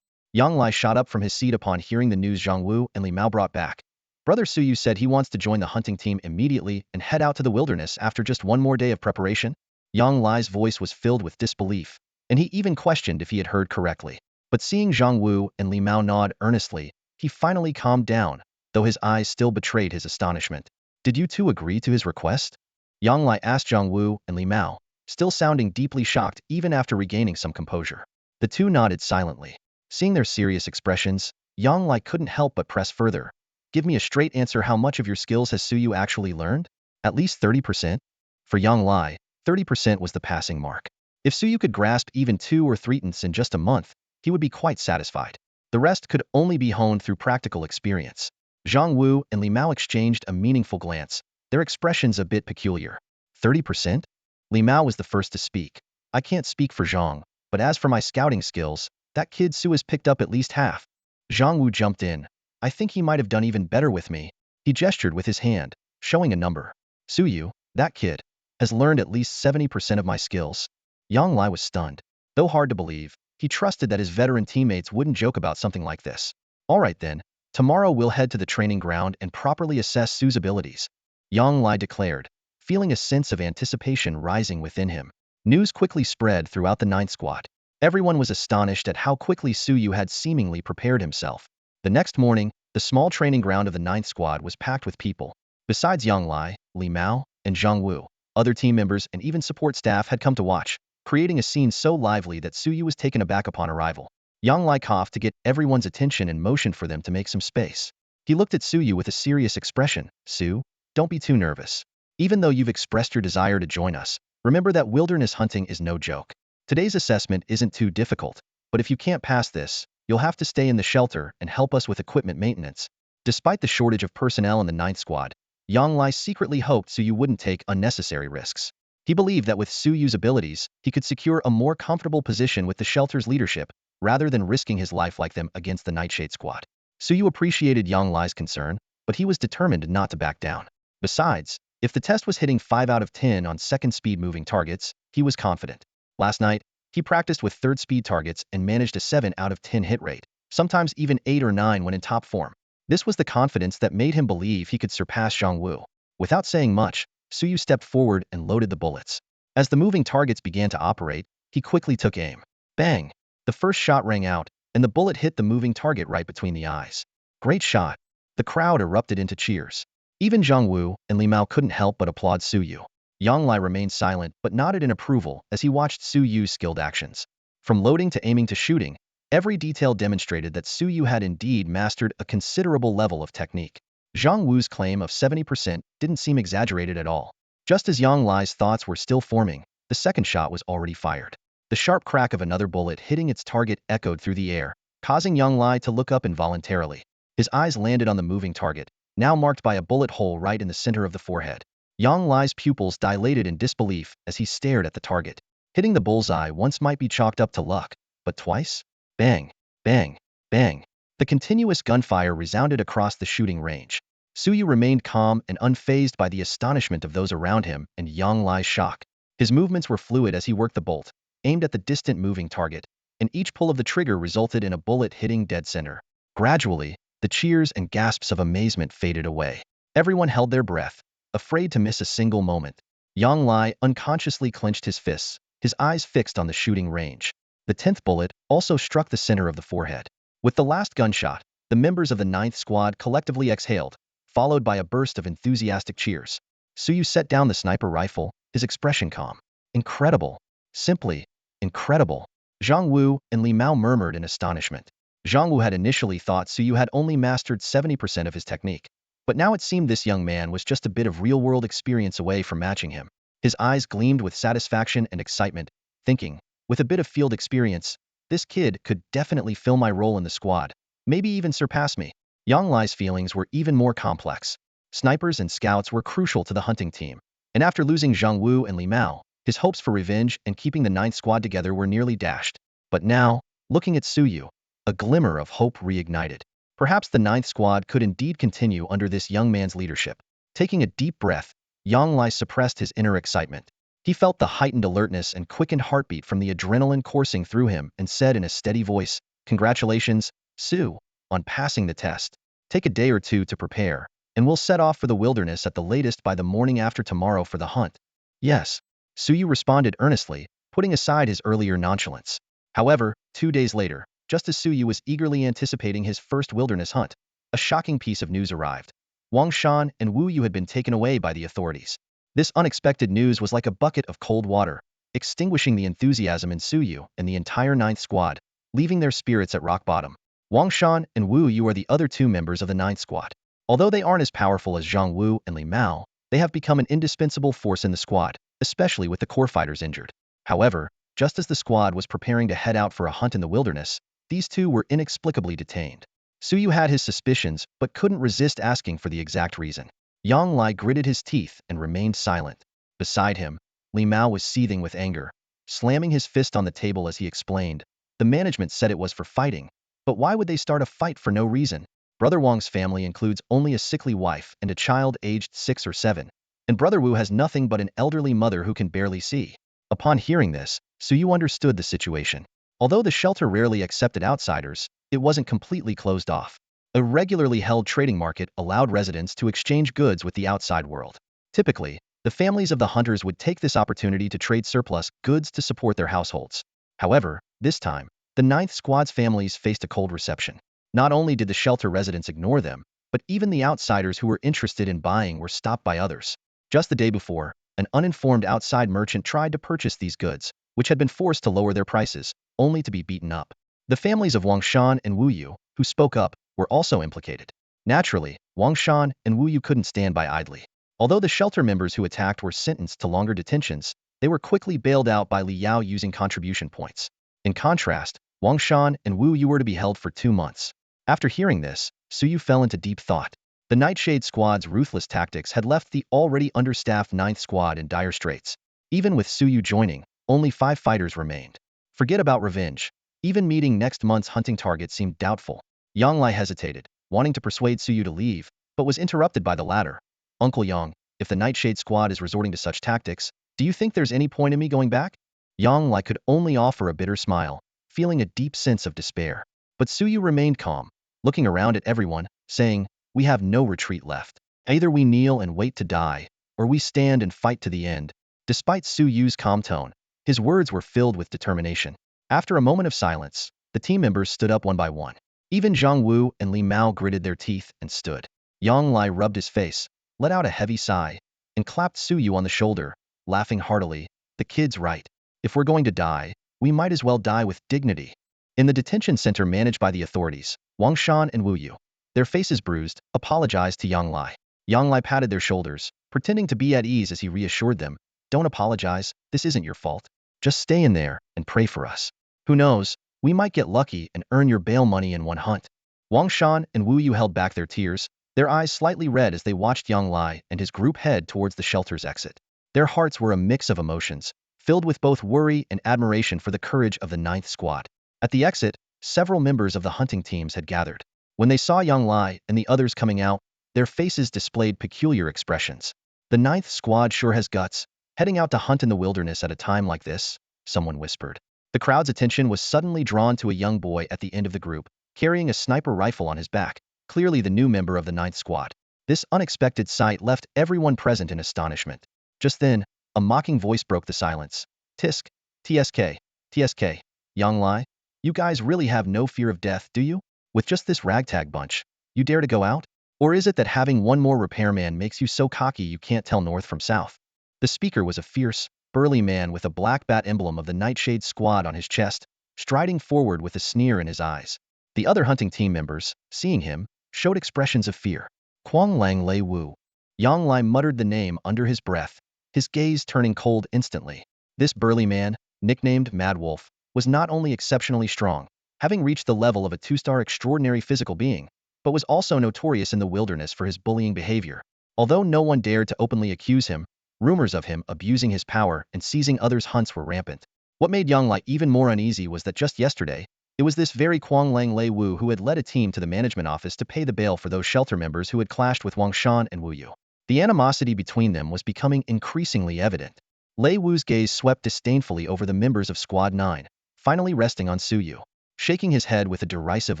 Yang Lai shot up from his seat upon hearing the news Zhang Wu and Li Mao brought back. Brother Suyu said he wants to join the hunting team immediately and head out to the wilderness after just one more day of preparation. Yang Lai's voice was filled with disbelief, and he even questioned if he had heard correctly. But seeing Zhang Wu and Li Mao nod earnestly, he finally calmed down, though his eyes still betrayed his astonishment. Did you two agree to his request? Yang Lai asked Zhang Wu and Li Mao, still sounding deeply shocked even after regaining some composure. The two nodded silently. Seeing their serious expressions, Yang Lai couldn't help but press further. Give me a straight answer, how much of your skills has Suyu actually learned? At least 30%? For Yang Lai, 30% was the passing mark. If Suyu could grasp even 2 or 3 tenths in just a month, he would be quite satisfied. The rest could only be honed through practical experience. Zhang Wu and Li Mao exchanged a meaningful glance, their expressions a bit peculiar. 30%? Li Mao was the first to speak. I can't speak for Zhang, but as for my scouting skills, that kid Su has picked up at least half. Zhang Wu jumped in. I think he might have done even better with me. He gestured with his hand, showing a number. Suyu, that kid, has learned at least 70% of my skills. Yang Lai was stunned. Though hard to believe, he trusted that his veteran teammates wouldn't joke about something like this. All right then, tomorrow we'll head to the training ground and properly assess Su's abilities, Yang Lai declared, feeling a sense of anticipation rising within him. News quickly spread throughout the Ninth Squad. Everyone was astonished at how quickly Suyu had seemingly prepared himself. The next morning, the small training ground of the Ninth Squad was packed with people. Besides Yang Lai, Li Mao, and Zhang Wu, other team members and even support staff had come to watch, creating a scene so lively that Suyu was taken aback upon arrival. Yang Lai coughed to get everyone's attention and motioned for them to make some space. He looked at Suyu with a serious expression. Su, don't be too nervous. Even though you've expressed your desire to join us, remember that wilderness hunting is no joke. Today's assessment isn't too difficult, but if you can't pass this, you'll have to stay in the shelter and help us with equipment maintenance. Despite the shortage of personnel in the Ninth Squad, Yang Lai secretly hoped Suyu wouldn't take unnecessary risks. He believed that with Suyu's abilities, he could secure a more comfortable position with the shelter's leadership, rather than risking his life like them against the Nightshade Squad. Suyu appreciated Yang Lai's concern, but he was determined not to back down. Besides, if the test was hitting 5 out of 10 on second-speed moving targets, he was confident. Last night, he practiced with third-speed targets and managed a 7 out of 10 hit rate, sometimes even 8 or 9 when in top form. This was the confidence that made him believe he could surpass Zhang Wu. Without saying much, Suyu stepped forward and loaded the bullets. As the moving targets began to operate, he quickly took aim. Bang! The first shot rang out, and the bullet hit the moving target right between the eyes. Great shot! The crowd erupted into cheers. Even Zhang Wu and Li Mao couldn't help but applaud Suyu. Yang Lai remained silent but nodded in approval as he watched Suyu's skilled actions. From loading to aiming to shooting, every detail demonstrated that Suyu had indeed mastered a considerable level of technique. Zhang Wu's claim of 70% didn't seem exaggerated at all. Just as Yang Lai's thoughts were still forming, the second shot was already fired. The sharp crack of another bullet hitting its target echoed through the air, causing Yang Lai to look up involuntarily. His eyes landed on the moving target, now marked by a bullet hole right in the center of the forehead. Yang Lai's pupils dilated in disbelief as he stared at the target. Hitting the bullseye once might be chalked up to luck, but twice? Bang, bang, bang. The continuous gunfire resounded across the shooting range. Suyu remained calm and unfazed by the astonishment of those around him and Yang Lai's shock. His movements were fluid as he worked the bolt, aimed at the distant moving target, and each pull of the trigger resulted in a bullet hitting dead center. Gradually, the cheers and gasps of amazement faded away. Everyone held their breath, afraid to miss a single moment. Yang Lai unconsciously clenched his fists, his eyes fixed on the shooting range. The 10th bullet also struck the center of the forehead. With the last gunshot, the members of the 9th Squad collectively exhaled, followed by a burst of enthusiastic cheers. Suyu set down the sniper rifle, his expression calm. Incredible. Simply incredible. Zhang Wu and Li Mao murmured in astonishment. Zhang Wu had initially thought Suyu had only mastered 70% of his technique, but now it seemed this young man was just a bit of real-world experience away from matching him. His eyes gleamed with satisfaction and excitement, thinking, with a bit of field experience, this kid could definitely fill my role in the squad, maybe even surpass me. Yang Lai's feelings were even more complex. Snipers and scouts were crucial to the hunting team, and after losing Zhang Wu and Li Mao, his hopes for revenge and keeping the 9th Squad together were nearly dashed. But now, looking at Suyu, a glimmer of hope reignited. Perhaps the 9th Squad could indeed continue under this young man's leadership. Taking a deep breath, Yang Lai suppressed his inner excitement. He felt the heightened alertness and quickened heartbeat from the adrenaline coursing through him and said in a steady voice, "Congratulations, Su, on passing the test. Take a day or two to prepare, and we'll set off for the wilderness at the latest by the morning after tomorrow for the hunt." Yes, Suyu responded earnestly, putting aside his earlier nonchalance. However, 2 days later, just as Suyu was eagerly anticipating his first wilderness hunt, a shocking piece of news arrived. Wang Shan and Wu Yu had been taken away by the authorities. This unexpected news was like a bucket of cold water, extinguishing the enthusiasm in Suyu and the entire 9th Squad, leaving their spirits at rock bottom. Wang Shan and Wu Yu are the other 2 members of the 9th Squad. Although they aren't as powerful as Zhang Wu and Li Mao, they have become an indispensable force in the squad, especially with the core fighters injured. However, just as the squad was preparing to head out for a hunt in the wilderness, these 2 were inexplicably detained. Suyu had his suspicions but couldn't resist asking for the exact reason. Yang Lai gritted his teeth and remained silent. Beside him, Li Mao was seething with anger, slamming his fist on the table as he explained, "The management said it was for fighting, but why would they start a fight for no reason? Brother Wang's family includes only a sickly wife and a child aged 6 or 7, and Brother Wu has nothing but an elderly mother who can barely see." Upon hearing this, Suyu understood the situation. Although the shelter rarely accepted outsiders, it wasn't completely closed off. A regularly held trading market allowed residents to exchange goods with the outside world. Typically, the families of the hunters would take this opportunity to trade surplus goods to support their households. However, this time, the Ninth Squad's families faced a cold reception. Not only did the shelter residents ignore them, but even the outsiders who were interested in buying were stopped by others. Just the day before, an uninformed outside merchant tried to purchase these goods, which had been forced to lower their prices, only to be beaten up. The families of Wang Shan and Wu Yu, who spoke up, were also implicated. Naturally, Wang Shan and Wu Yu couldn't stand by idly. Although the shelter members who attacked were sentenced to longer detentions, they were quickly bailed out by Li Yao using contribution points. In contrast, Wang Shan and Wu Yu were to be held for 2 months. After hearing this, Suyu fell into deep thought. The Nightshade Squad's ruthless tactics had left the already understaffed 9th Squad in dire straits. Even with Suyu joining, only 5 fighters remained. Forget about revenge. Even meeting next month's hunting target seemed doubtful. Yang Lai hesitated, wanting to persuade Suyu to leave, but was interrupted by the latter. Uncle Yang, if the Nightshade Squad is resorting to such tactics, do you think there's any point in me going back? Yang Lai could only offer a bitter smile, feeling a deep sense of despair. But Suyu remained calm, looking around at everyone, saying, "We have no retreat left. Either we kneel and wait to die, or we stand and fight to the end." Despite Suyu's calm tone, his words were filled with determination. After a moment of silence, the team members stood up one by one. Even Zhang Wu and Li Mao gritted their teeth and stood. Yang Lai rubbed his face, let out a heavy sigh, and clapped Suyu on the shoulder, laughing heartily. "The kid's right. If we're going to die, we might as well die with dignity." In the detention center managed by the authorities, Wang Shan and Wu Yu, their faces bruised, apologized to Yang Lai. Yang Lai patted their shoulders, pretending to be at ease as he reassured them, "Don't apologize, this isn't your fault. Just stay in there and pray for us. Who knows, we might get lucky and earn your bail money in one hunt." Wang Shan and Wu Yu held back their tears, their eyes slightly red as they watched Yang Lai and his group head towards the shelter's exit. Their hearts were a mix of emotions, filled with both worry and admiration for the courage of the 9th Squad. At the exit, several members of the hunting teams had gathered. When they saw Yang Lai and the others coming out, their faces displayed peculiar expressions. "The 9th Squad sure has guts, heading out to hunt in the wilderness at a time like this," someone whispered. The crowd's attention was suddenly drawn to a young boy at the end of the group, carrying a sniper rifle on his back, clearly the new member of the 9th Squad. This unexpected sight left everyone present in astonishment. Just then, a mocking voice broke the silence. "Tisk, TSK, TSK, Yang Lai, you guys really have no fear of death, do you? With just this ragtag bunch, you dare to go out? Or is it that having one more repairman makes you so cocky you can't tell north from south?" The speaker was a fierce, burly man with a black bat emblem of the Nightshade Squad on his chest, striding forward with a sneer in his eyes. The other hunting team members, seeing him, showed expressions of fear. "Quang Lang Lei Wu." Yang Lai muttered the name under his breath, his gaze turning cold instantly. This burly man, nicknamed Mad Wolf, was not only exceptionally strong, having reached the level of a 2-star extraordinary physical being, but was also notorious in the wilderness for his bullying behavior. Although no one dared to openly accuse him, rumors of him abusing his power and seizing others' hunts were rampant. What made Yang Lai even more uneasy was that just yesterday, it was this very Quang Lang Lei Wu who had led a team to the management office to pay the bail for those shelter members who had clashed with Wang Shan and Wu Yu. The animosity between them was becoming increasingly evident. Lei Wu's gaze swept disdainfully over the members of Squad 9, finally resting on Suyu. Shaking his head with a derisive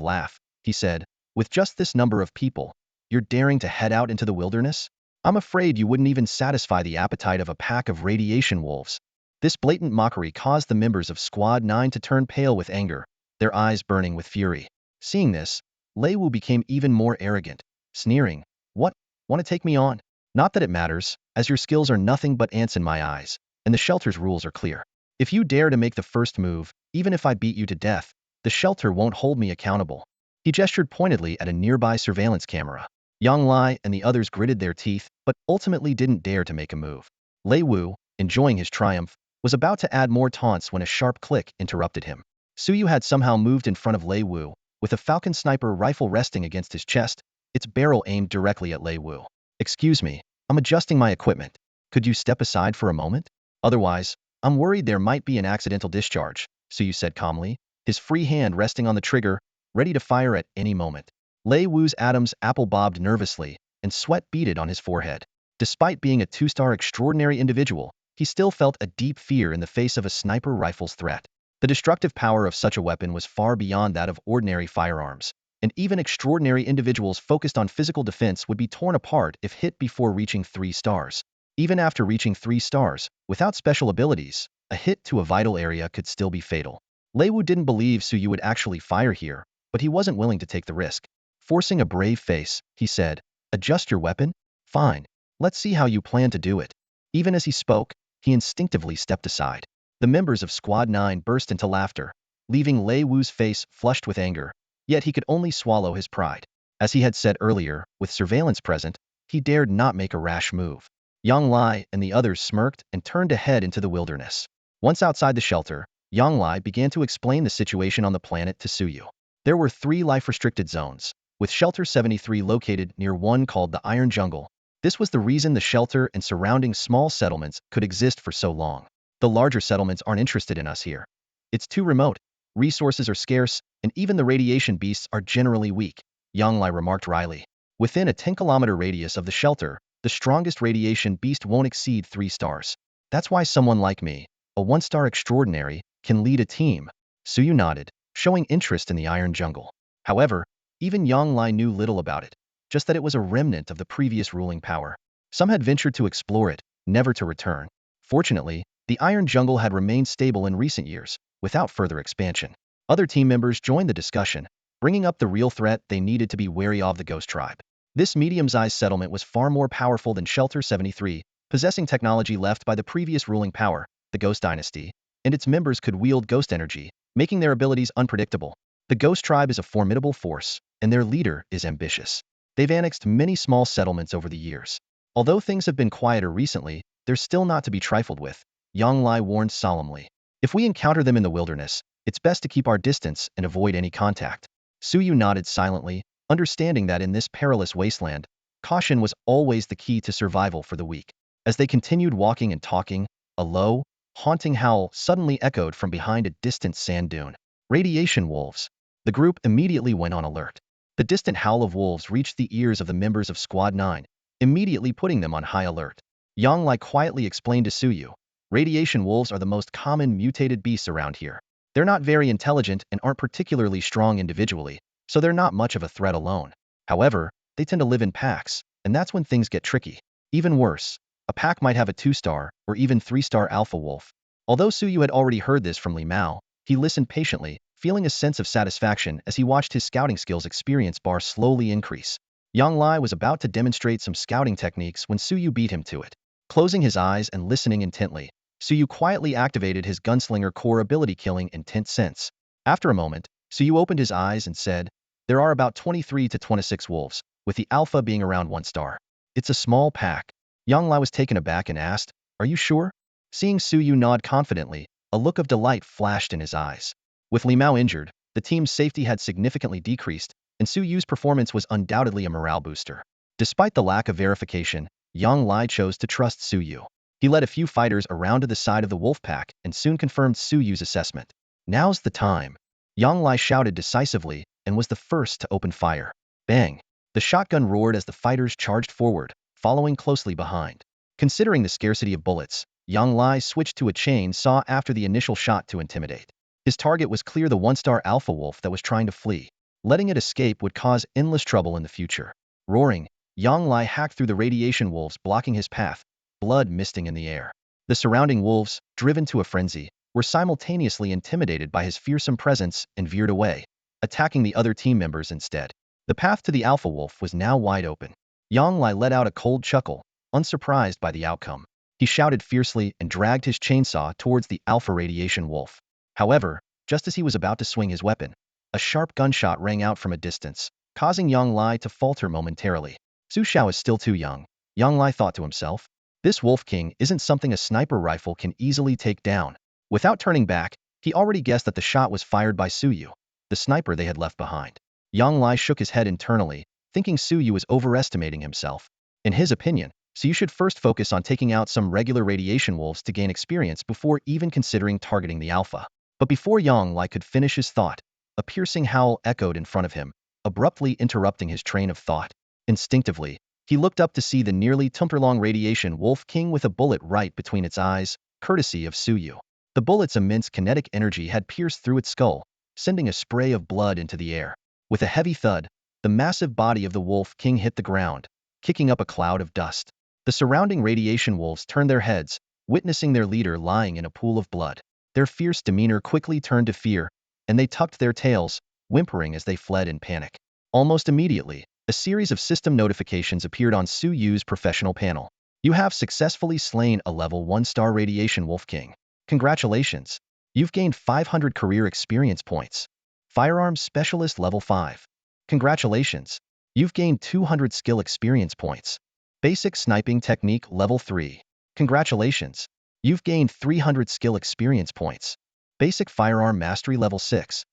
laugh, he said, "With just this number of people, you're daring to head out into the wilderness? I'm afraid you wouldn't even satisfy the appetite of a pack of radiation wolves." This blatant mockery caused the members of Squad 9 to turn pale with anger, their eyes burning with fury. Seeing this, Lei Wu became even more arrogant, sneering, "What? Want to take me on? Not that it matters, as your skills are nothing but ants in my eyes, and the shelter's rules are clear. If you dare to make the first move, even if I beat you to death, the shelter won't hold me accountable." He gestured pointedly at a nearby surveillance camera. Yang Lai and the others gritted their teeth, but ultimately didn't dare to make a move. Lei Wu, enjoying his triumph, was about to add more taunts when a sharp click interrupted him. Suyu had somehow moved in front of Lei Wu, with a Falcon sniper rifle resting against his chest, its barrel aimed directly at Lei Wu. "Excuse me, I'm adjusting my equipment. Could you step aside for a moment? Otherwise, I'm worried there might be an accidental discharge," Suyu said calmly, his free hand resting on the trigger, ready to fire at any moment. Lei Wu's Adam's apple bobbed nervously, and sweat beaded on his forehead. Despite being a 2-star extraordinary individual, he still felt a deep fear in the face of a sniper rifle's threat. The destructive power of such a weapon was far beyond that of ordinary firearms, and even extraordinary individuals focused on physical defense would be torn apart if hit before reaching 3 stars. Even after reaching 3 stars, without special abilities, a hit to a vital area could still be fatal. Lei Wu didn't believe Suyu would actually fire here, but he wasn't willing to take the risk. Forcing a brave face, he said, "Adjust your weapon? Fine. Let's see how you plan to do it." Even as he spoke, he instinctively stepped aside. The members of Squad 9 burst into laughter, leaving Lei Wu's face flushed with anger, yet he could only swallow his pride. As he had said earlier, with surveillance present, he dared not make a rash move. Yang Lai and the others smirked and turned to head into the wilderness. Once outside the shelter, Yang Lai began to explain the situation on the planet to Suyu. There were 3 life-restricted zones, with Shelter 73 located near one called the Iron Jungle. This was the reason the shelter and surrounding small settlements could exist for so long. The larger settlements aren't interested in us here. It's too remote, resources are scarce, and even the radiation beasts are generally weak, Yang Lai remarked wryly. Within a 10-kilometer radius of the shelter, the strongest radiation beast won't exceed 3 stars. That's why someone like me, a 1-star extraordinary, can lead a team. Suyu nodded, showing interest in the Iron Jungle. However, even Yang Lai knew little about it, just that it was a remnant of the previous ruling power. Some had ventured to explore it, never to return. Fortunately, the Iron Jungle had remained stable in recent years, without further expansion. Other team members joined the discussion, bringing up the real threat they needed to be wary of: the Ghost Tribe. This medium-sized settlement was far more powerful than Shelter 73, possessing technology left by the previous ruling power, the Ghost Dynasty, and its members could wield ghost energy, making their abilities unpredictable. The Ghost Tribe is a formidable force, and their leader is ambitious. They've annexed many small settlements over the years. Although things have been quieter recently, they're still not to be trifled with, Yang Lai warned solemnly. If we encounter them in the wilderness, it's best to keep our distance and avoid any contact. Suyu nodded silently, understanding that in this perilous wasteland, caution was always the key to survival for the weak. As they continued walking and talking, a low, haunting howl suddenly echoed from behind a distant sand dune. Radiation wolves. The group immediately went on alert. The distant howl of wolves reached the ears of the members of Squad 9, immediately putting them on high alert. Yang Lai quietly explained to Suyu, "Radiation wolves are the most common mutated beasts around here. They're not very intelligent and aren't particularly strong individually, so they're not much of a threat alone. However, they tend to live in packs, and that's when things get tricky. Even worse, a pack might have a 2-star or even 3-star alpha wolf." Although Suyu had already heard this from Li Mao, he listened patiently, feeling a sense of satisfaction as he watched his scouting skills experience bar slowly increase. Yang Lai was about to demonstrate some scouting techniques when Suyu beat him to it. Closing his eyes and listening intently, Suyu quietly activated his gunslinger core ability, killing intent sense. After a moment, Suyu opened his eyes and said, "There are about 23 to 26 wolves, with the alpha being around 1 star. It's a small pack." Yang Lai was taken aback and asked, "Are you sure?" Seeing Suyu nod confidently, a look of delight flashed in his eyes. With Li Mao injured, the team's safety had significantly decreased, and Suyu's performance was undoubtedly a morale booster. Despite the lack of verification, Yang Lai chose to trust Suyu. He led a few fighters around to the side of the wolf pack and soon confirmed Suyu's assessment. "Now's the time," Yang Lai shouted decisively and was the first to open fire. Bang! The shotgun roared as the fighters charged forward, following closely behind. Considering the scarcity of bullets, Yang Lai switched to a chainsaw after the initial shot to intimidate. His target was clear: the 1-star alpha wolf that was trying to flee. Letting it escape would cause endless trouble in the future. Roaring, Yang Lai hacked through the radiation wolves blocking his path, blood misting in the air. The surrounding wolves, driven to a frenzy, were simultaneously intimidated by his fearsome presence and veered away, attacking the other team members instead. The path to the alpha wolf was now wide open. Yang Lai let out a cold chuckle, unsurprised by the outcome. He shouted fiercely and dragged his chainsaw towards the alpha radiation wolf. However, just as he was about to swing his weapon, a sharp gunshot rang out from a distance, causing Yang Lai to falter momentarily. Su Xiao is still too young, Yang Lai thought to himself. This Wolf King isn't something a sniper rifle can easily take down. Without turning back, he already guessed that the shot was fired by Suyu, the sniper they had left behind. Yang Lai shook his head internally, thinking Suyu was overestimating himself. In his opinion, Suyu should first focus on taking out some regular radiation wolves to gain experience before even considering targeting the alpha. But before Yang Lai could finish his thought, a piercing howl echoed in front of him, abruptly interrupting his train of thought. Instinctively, He looked up to see the nearly tumper-long radiation wolf king with a bullet right between its eyes, courtesy of Suyu. The bullet's immense kinetic energy had pierced through its skull, sending a spray of blood into the air. With a heavy thud, the massive body of the wolf king hit the ground, kicking up a cloud of dust. The surrounding radiation wolves turned their heads, witnessing their leader lying in a pool of blood. Their fierce demeanor quickly turned to fear, and they tucked their tails, whimpering as they fled in panic. Almost immediately, a series of system notifications appeared on Suyu's professional panel. You have successfully slain a level 1-star radiation wolf king. Congratulations! You've gained 500 career experience points. Firearms specialist level 5. Congratulations! You've gained 200 skill experience points. Basic sniping technique level 3. Congratulations! You've gained 300 skill experience points. Basic firearm mastery level 6.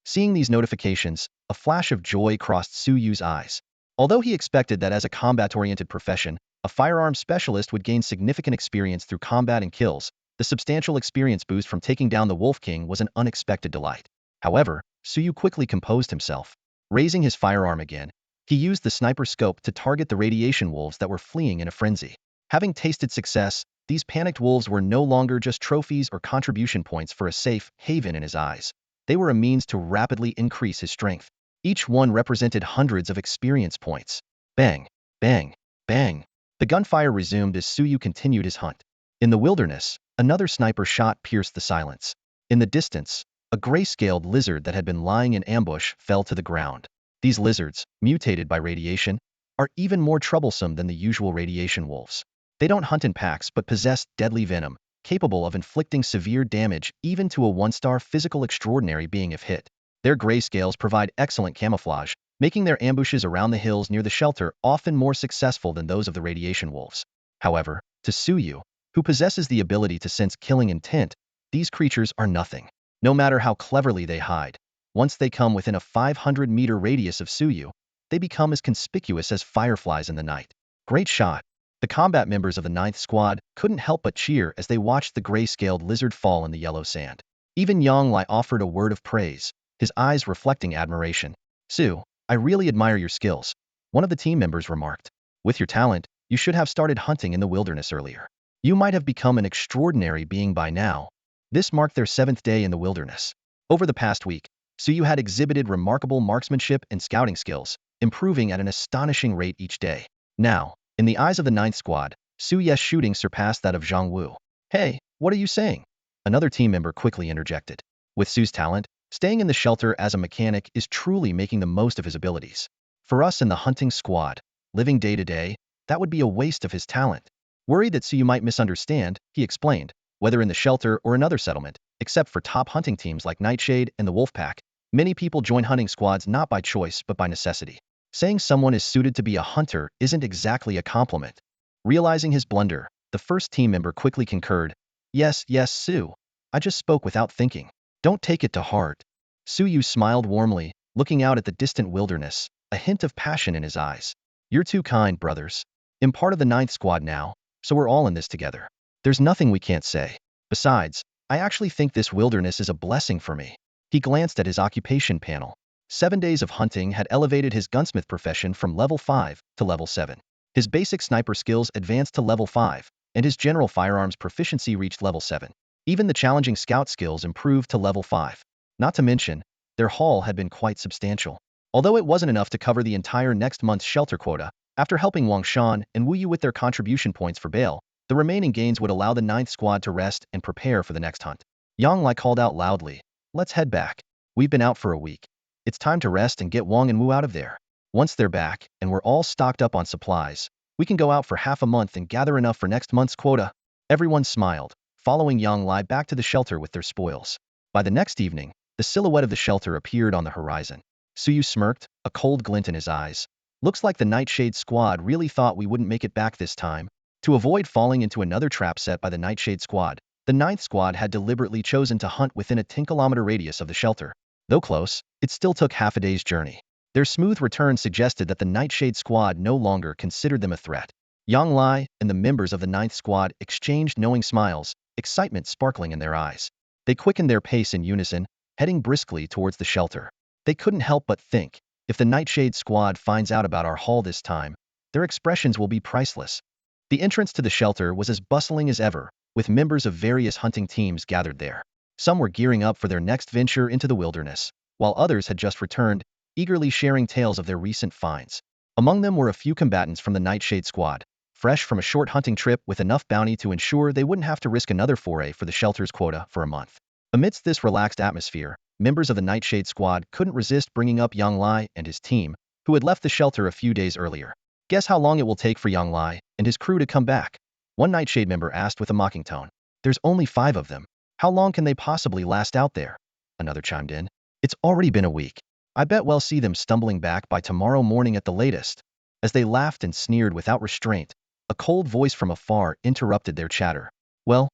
Seeing these notifications, a flash of joy crossed Suyu's eyes. Although he expected that as a combat-oriented profession, a firearms specialist would gain significant experience through combat and kills, the substantial experience boost from taking down the Wolf King was an unexpected delight. However, Suyu quickly composed himself. Raising his firearm again, he used the sniper scope to target the radiation wolves that were fleeing in a frenzy. Having tasted success, these panicked wolves were no longer just trophies or contribution points for a safe haven in his eyes. They were a means to rapidly increase his strength. Each one represented hundreds of experience points. Bang, bang, bang. The gunfire resumed as Suyu continued his hunt. In the wilderness, another sniper shot pierced the silence. In the distance, a gray-scaled lizard that had been lying in ambush fell to the ground. These lizards, mutated by radiation, are even more troublesome than the usual radiation wolves. They don't hunt in packs but possess deadly venom, capable of inflicting severe damage even to a 1-star physical extraordinary being if hit. Their gray scales provide excellent camouflage, making their ambushes around the hills near the shelter often more successful than those of the radiation wolves. However, to Suyu, who possesses the ability to sense killing intent, these creatures are nothing. No matter how cleverly they hide, once they come within a 500-meter radius of Suyu, they become as conspicuous as fireflies in the night. Great shot! The combat members of the 9th Squad couldn't help but cheer as they watched the gray-scaled lizard fall in the yellow sand. Even Yang Lai offered a word of praise, his eyes reflecting admiration. "Su, I really admire your skills," one of the team members remarked. "With your talent, you should have started hunting in the wilderness earlier. You might have become an extraordinary being by now." This marked their 7th day in the wilderness. Over the past week, Suyu had exhibited remarkable marksmanship and scouting skills, improving at an astonishing rate each day. Now, in the eyes of the 9th Squad, Suyu's shooting surpassed that of Zhang Wu. "Hey, what are you saying?" Another team member quickly interjected. With Su's talent, staying in the shelter as a mechanic is truly making the most of his abilities. For us in the hunting squad, living day to day, that would be a waste of his talent. Worried that Suyu might misunderstand, he explained, whether in the shelter or another settlement, except for top hunting teams like Nightshade and the Wolfpack, many people join hunting squads not by choice but by necessity. Saying someone is suited to be a hunter isn't exactly a compliment. Realizing his blunder, the first team member quickly concurred, Yes, Su. I just spoke without thinking. Don't take it to heart." Suyu smiled warmly, looking out at the distant wilderness, a hint of passion in his eyes. "You're too kind, brothers. I'm part of the 9th Squad now, so we're all in this together. There's nothing we can't say. Besides, I actually think this wilderness is a blessing for me." He glanced at his occupation panel. 7 days of hunting had elevated his gunsmith profession from level 5 to level 7. His basic sniper skills advanced to level 5, and his general firearms proficiency reached level 7. Even the challenging scout skills improved to level 5. Not to mention, their haul had been quite substantial. Although it wasn't enough to cover the entire next month's shelter quota, after helping Wang Shan and Wu Yu with their contribution points for bail, the remaining gains would allow the 9th Squad to rest and prepare for the next hunt. Yang Lai called out loudly, "Let's head back. We've been out for a week. It's time to rest and get Wang and Wu out of there. Once they're back, and we're all stocked up on supplies, we can go out for half a month and gather enough for next month's quota." Everyone smiled, following Yang Lai back to the shelter with their spoils. By the next evening, the silhouette of the shelter appeared on the horizon. Suyu smirked, a cold glint in his eyes. "Looks like the Nightshade Squad really thought we wouldn't make it back this time." To avoid falling into another trap set by the Nightshade Squad, the 9th Squad had deliberately chosen to hunt within a 10-kilometer radius of the shelter. Though close, it still took half a day's journey. Their smooth return suggested that the Nightshade Squad no longer considered them a threat. Yang Lai and the members of the 9th Squad exchanged knowing smiles, excitement sparkling in their eyes. They quickened their pace in unison, heading briskly towards the shelter. They couldn't help but think, if the Nightshade Squad finds out about our haul this time, their expressions will be priceless. The entrance to the shelter was as bustling as ever, with members of various hunting teams gathered there. Some were gearing up for their next venture into the wilderness, while others had just returned, eagerly sharing tales of their recent finds. Among them were a few combatants from the Nightshade Squad, fresh from a short hunting trip with enough bounty to ensure they wouldn't have to risk another foray for the shelter's quota for a month. Amidst this relaxed atmosphere, members of the Nightshade Squad couldn't resist bringing up Yang Lai and his team, who had left the shelter a few days earlier. Guess how long it will take for Yang Lai and his crew to come back? One Nightshade member asked with a mocking tone. There's only 5 of them. How long can they possibly last out there? Another chimed in. It's already been a week. I bet we'll see them stumbling back by tomorrow morning at the latest. As they laughed and sneered without restraint, a cold voice from afar interrupted their chatter. Well,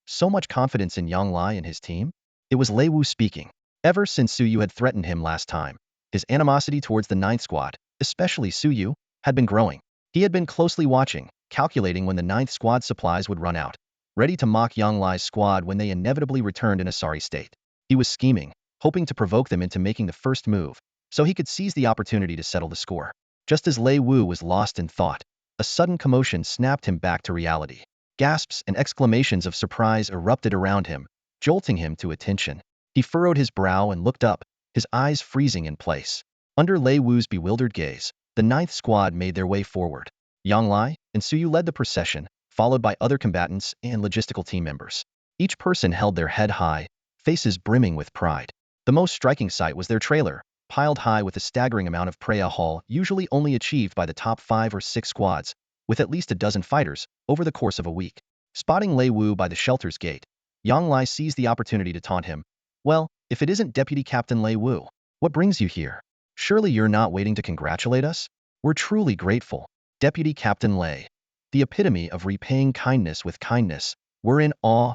so much confidence in Yang Lai and his team? It was Lei Wu speaking. Ever since Suyu had threatened him last time, his animosity towards the Ninth Squad, especially Suyu, had been growing. He had been closely watching, calculating when the Ninth Squad supplies would run out, ready to mock Yang Lai's squad when they inevitably returned in a sorry state. He was scheming, hoping to provoke them into making the first move, so he could seize the opportunity to settle the score. Just as Lei Wu was lost in thought, a sudden commotion snapped him back to reality. Gasps and exclamations of surprise erupted around him, jolting him to attention. He furrowed his brow and looked up, his eyes freezing in place. Under Lei Wu's bewildered gaze, the Ninth Squad made their way forward. Yang Lai and Suyu led the procession, followed by other combatants and logistical team members. Each person held their head high, faces brimming with pride. The most striking sight was their trailer, piled high with a staggering amount of prey haul usually only achieved by the top 5 or 6 squads, with at least a dozen fighters, over the course of a week. Spotting Lei Wu by the shelter's gate, Yang Lai seized the opportunity to taunt him. Well, if it isn't Deputy Captain Lei Wu, what brings you here? Surely you're not waiting to congratulate us? We're truly grateful. Deputy Captain Lei, the epitome of repaying kindness with kindness, we're in awe.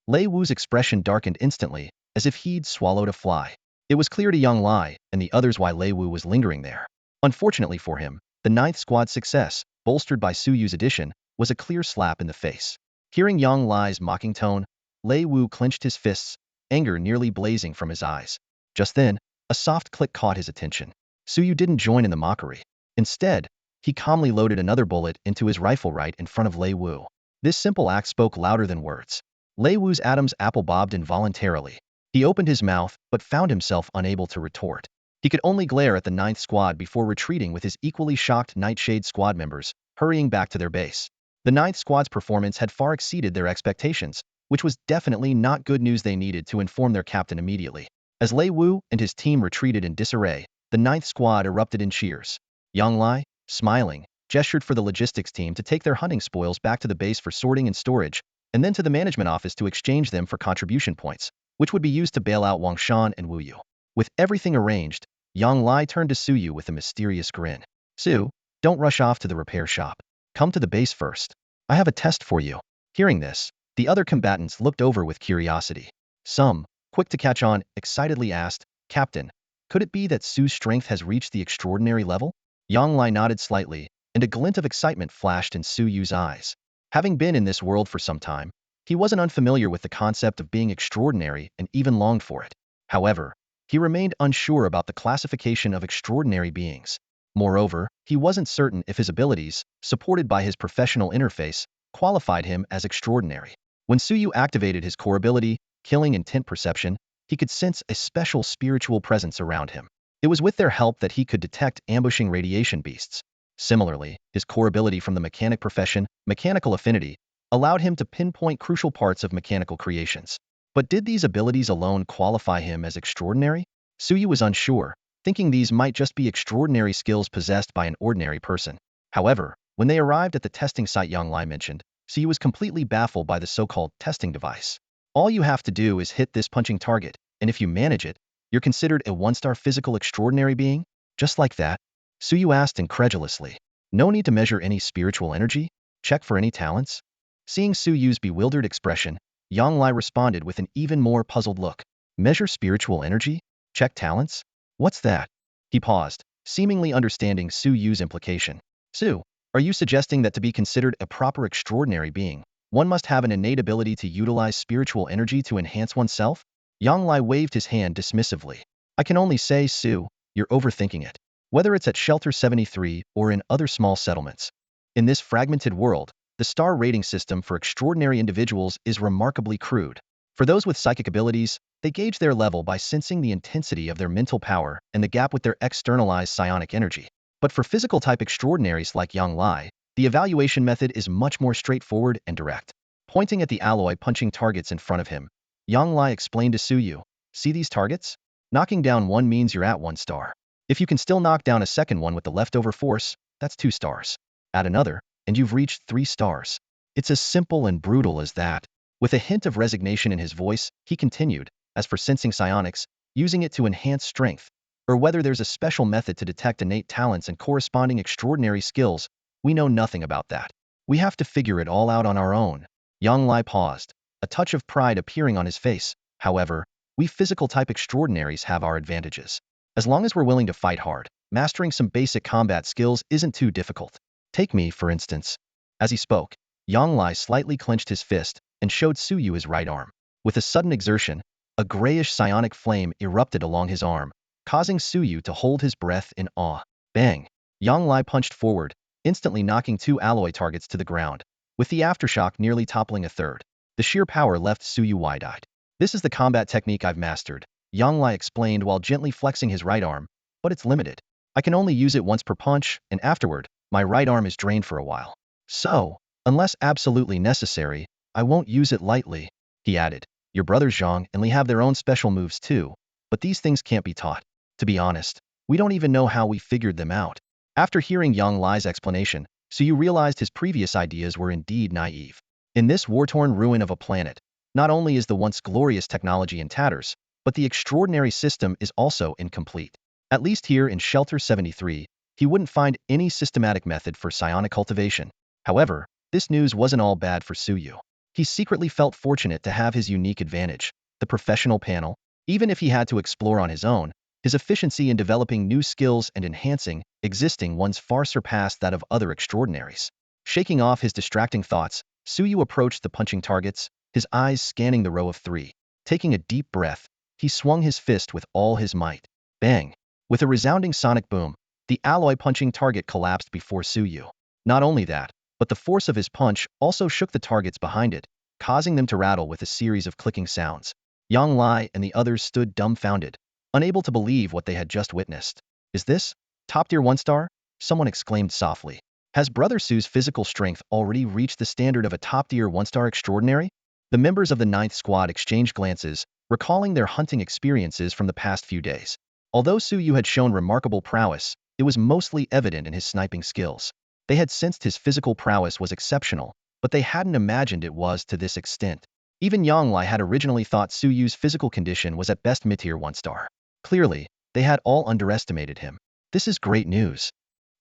Lei Wu's expression darkened instantly, as if he'd swallowed a fly. It was clear to Yang Lai and the others why Lei Wu was lingering there. Unfortunately for him, the Ninth Squad's success, bolstered by Suyu's addition, was a clear slap in the face. Hearing Yang Lai's mocking tone, Lei Wu clenched his fists, anger nearly blazing from his eyes. Just then, a soft click caught his attention. Suyu didn't join in the mockery. Instead, he calmly loaded another bullet into his rifle right in front of Lei Wu. This simple act spoke louder than words. Lei Wu's Adam's apple bobbed involuntarily. He opened his mouth, but found himself unable to retort. He could only glare at the Ninth Squad before retreating with his equally shocked Nightshade Squad members, hurrying back to their base. The Ninth Squad's performance had far exceeded their expectations, which was definitely not good news. They needed to inform their captain immediately. As Lei Wu and his team retreated in disarray, the Ninth Squad erupted in cheers. Yang Lai, smiling, gestured for the logistics team to take their hunting spoils back to the base for sorting and storage, and then to the management office to exchange them for contribution points, which would be used to bail out Wang Shan and Wu Yu. With everything arranged, Yang Lai turned to Suyu with a mysterious grin. Su, don't rush off to the repair shop. Come to the base first. I have a test for you. Hearing this, the other combatants looked over with curiosity. Some, quick to catch on, excitedly asked, Captain, could it be that Su's strength has reached the extraordinary level? Yang Lai nodded slightly, and a glint of excitement flashed in Suyu's eyes. Having been in this world for some time, he wasn't unfamiliar with the concept of being extraordinary and even longed for it. However, he remained unsure about the classification of extraordinary beings. Moreover, he wasn't certain if his abilities, supported by his professional interface, qualified him as extraordinary. When Suyu activated his core ability, killing intent perception, he could sense a special spiritual presence around him. It was with their help that he could detect ambushing radiation beasts. Similarly, his core ability from the mechanic profession, mechanical affinity, allowed him to pinpoint crucial parts of mechanical creations. But did these abilities alone qualify him as extraordinary? Suyu was unsure, thinking these might just be extraordinary skills possessed by an ordinary person. However, when they arrived at the testing site Yang Lai mentioned, Suyu was completely baffled by the so-called testing device. All you have to do is hit this punching target, and if you manage it, you're considered a 1-star physical extraordinary being? Just like that? Suyu asked incredulously. No need to measure any spiritual energy? Check for any talents? Seeing Suyu's bewildered expression, Yang Lai responded with an even more puzzled look. Measure spiritual energy? Check talents? What's that? He paused, seemingly understanding Suyu's implication. Su, are you suggesting that to be considered a proper extraordinary being, one must have an innate ability to utilize spiritual energy to enhance oneself? Yang Lai waved his hand dismissively. I can only say, Su, you're overthinking it. whether it's at Shelter 73 or in other small settlements. In this fragmented world, the star rating system for extraordinary individuals is remarkably crude. For those with psychic abilities, they gauge their level by sensing the intensity of their mental power and the gap with their externalized psionic energy. But for physical-type extraordinaries like Yang Lai, the evaluation method is much more straightforward and direct. Pointing at the alloy punching targets in front of him, Yang Lai explained to Suyu, "See these targets? Knocking down one means you're at 1 star. If you can still knock down a second one with the leftover force, that's 2 stars. Add another, and you've reached 3 stars. It's as simple and brutal as that." With a hint of resignation in his voice, he continued, "As for sensing psionics, using it to enhance strength, or whether there's a special method to detect innate talents and corresponding extraordinary skills, we know nothing about that. We have to figure it all out on our own." Yang Lai paused, a touch of pride appearing on his face. "However, we physical-type extraordinaries have our advantages. As long as we're willing to fight hard, mastering some basic combat skills isn't too difficult. Take me, for instance." As he spoke, Yang Lai slightly clenched his fist and showed Suyu his right arm. With a sudden exertion, a grayish psionic flame erupted along his arm, causing Suyu to hold his breath in awe. Bang! Yang Lai punched forward, instantly knocking 2 alloy targets to the ground, with the aftershock nearly toppling a third. The sheer power left Suyu wide-eyed. "This is the combat technique I've mastered," Yang Lai explained while gently flexing his right arm, "but it's limited. I can only use it once per punch, and afterward, my right arm is drained for a while. So, unless absolutely necessary, I won't use it lightly," he added. "Your brothers Zhang and Li have their own special moves too, but these things can't be taught. To be honest, we don't even know how we figured them out." After hearing Yang Lai's explanation, Suyu realized his previous ideas were indeed naive. In this war-torn ruin of a planet, not only is the once glorious technology in tatters, but the extraordinary system is also incomplete. At least here in Shelter 73, he wouldn't find any systematic method for psionic cultivation. However, this news wasn't all bad for Suyu. He secretly felt fortunate to have his unique advantage, the professional panel. Even if he had to explore on his own, his efficiency in developing new skills and enhancing existing ones far surpassed that of other extraordinaries. Shaking off his distracting thoughts, Suyu approached the punching targets, his eyes scanning the row of 3. Taking a deep breath, he swung his fist with all his might. Bang! With a resounding sonic boom, the alloy punching target collapsed before Suyu. Not only that, but the force of his punch also shook the targets behind it, causing them to rattle with a series of clicking sounds. Yang Lai and the others stood dumbfounded, unable to believe what they had just witnessed. "Is this top-tier 1-star?" someone exclaimed softly. "Has Brother Su's physical strength already reached the standard of a top-tier 1-star extraordinary?" The members of the 9th Squad exchanged glances, recalling their hunting experiences from the past few days. Although Suyu had shown remarkable prowess, it was mostly evident in his sniping skills. They had sensed his physical prowess was exceptional, but they hadn't imagined it was to this extent. Even Yang Lai had originally thought Suyu's physical condition was at best mid-tier 1-star. Clearly, they had all underestimated him. "This is great news."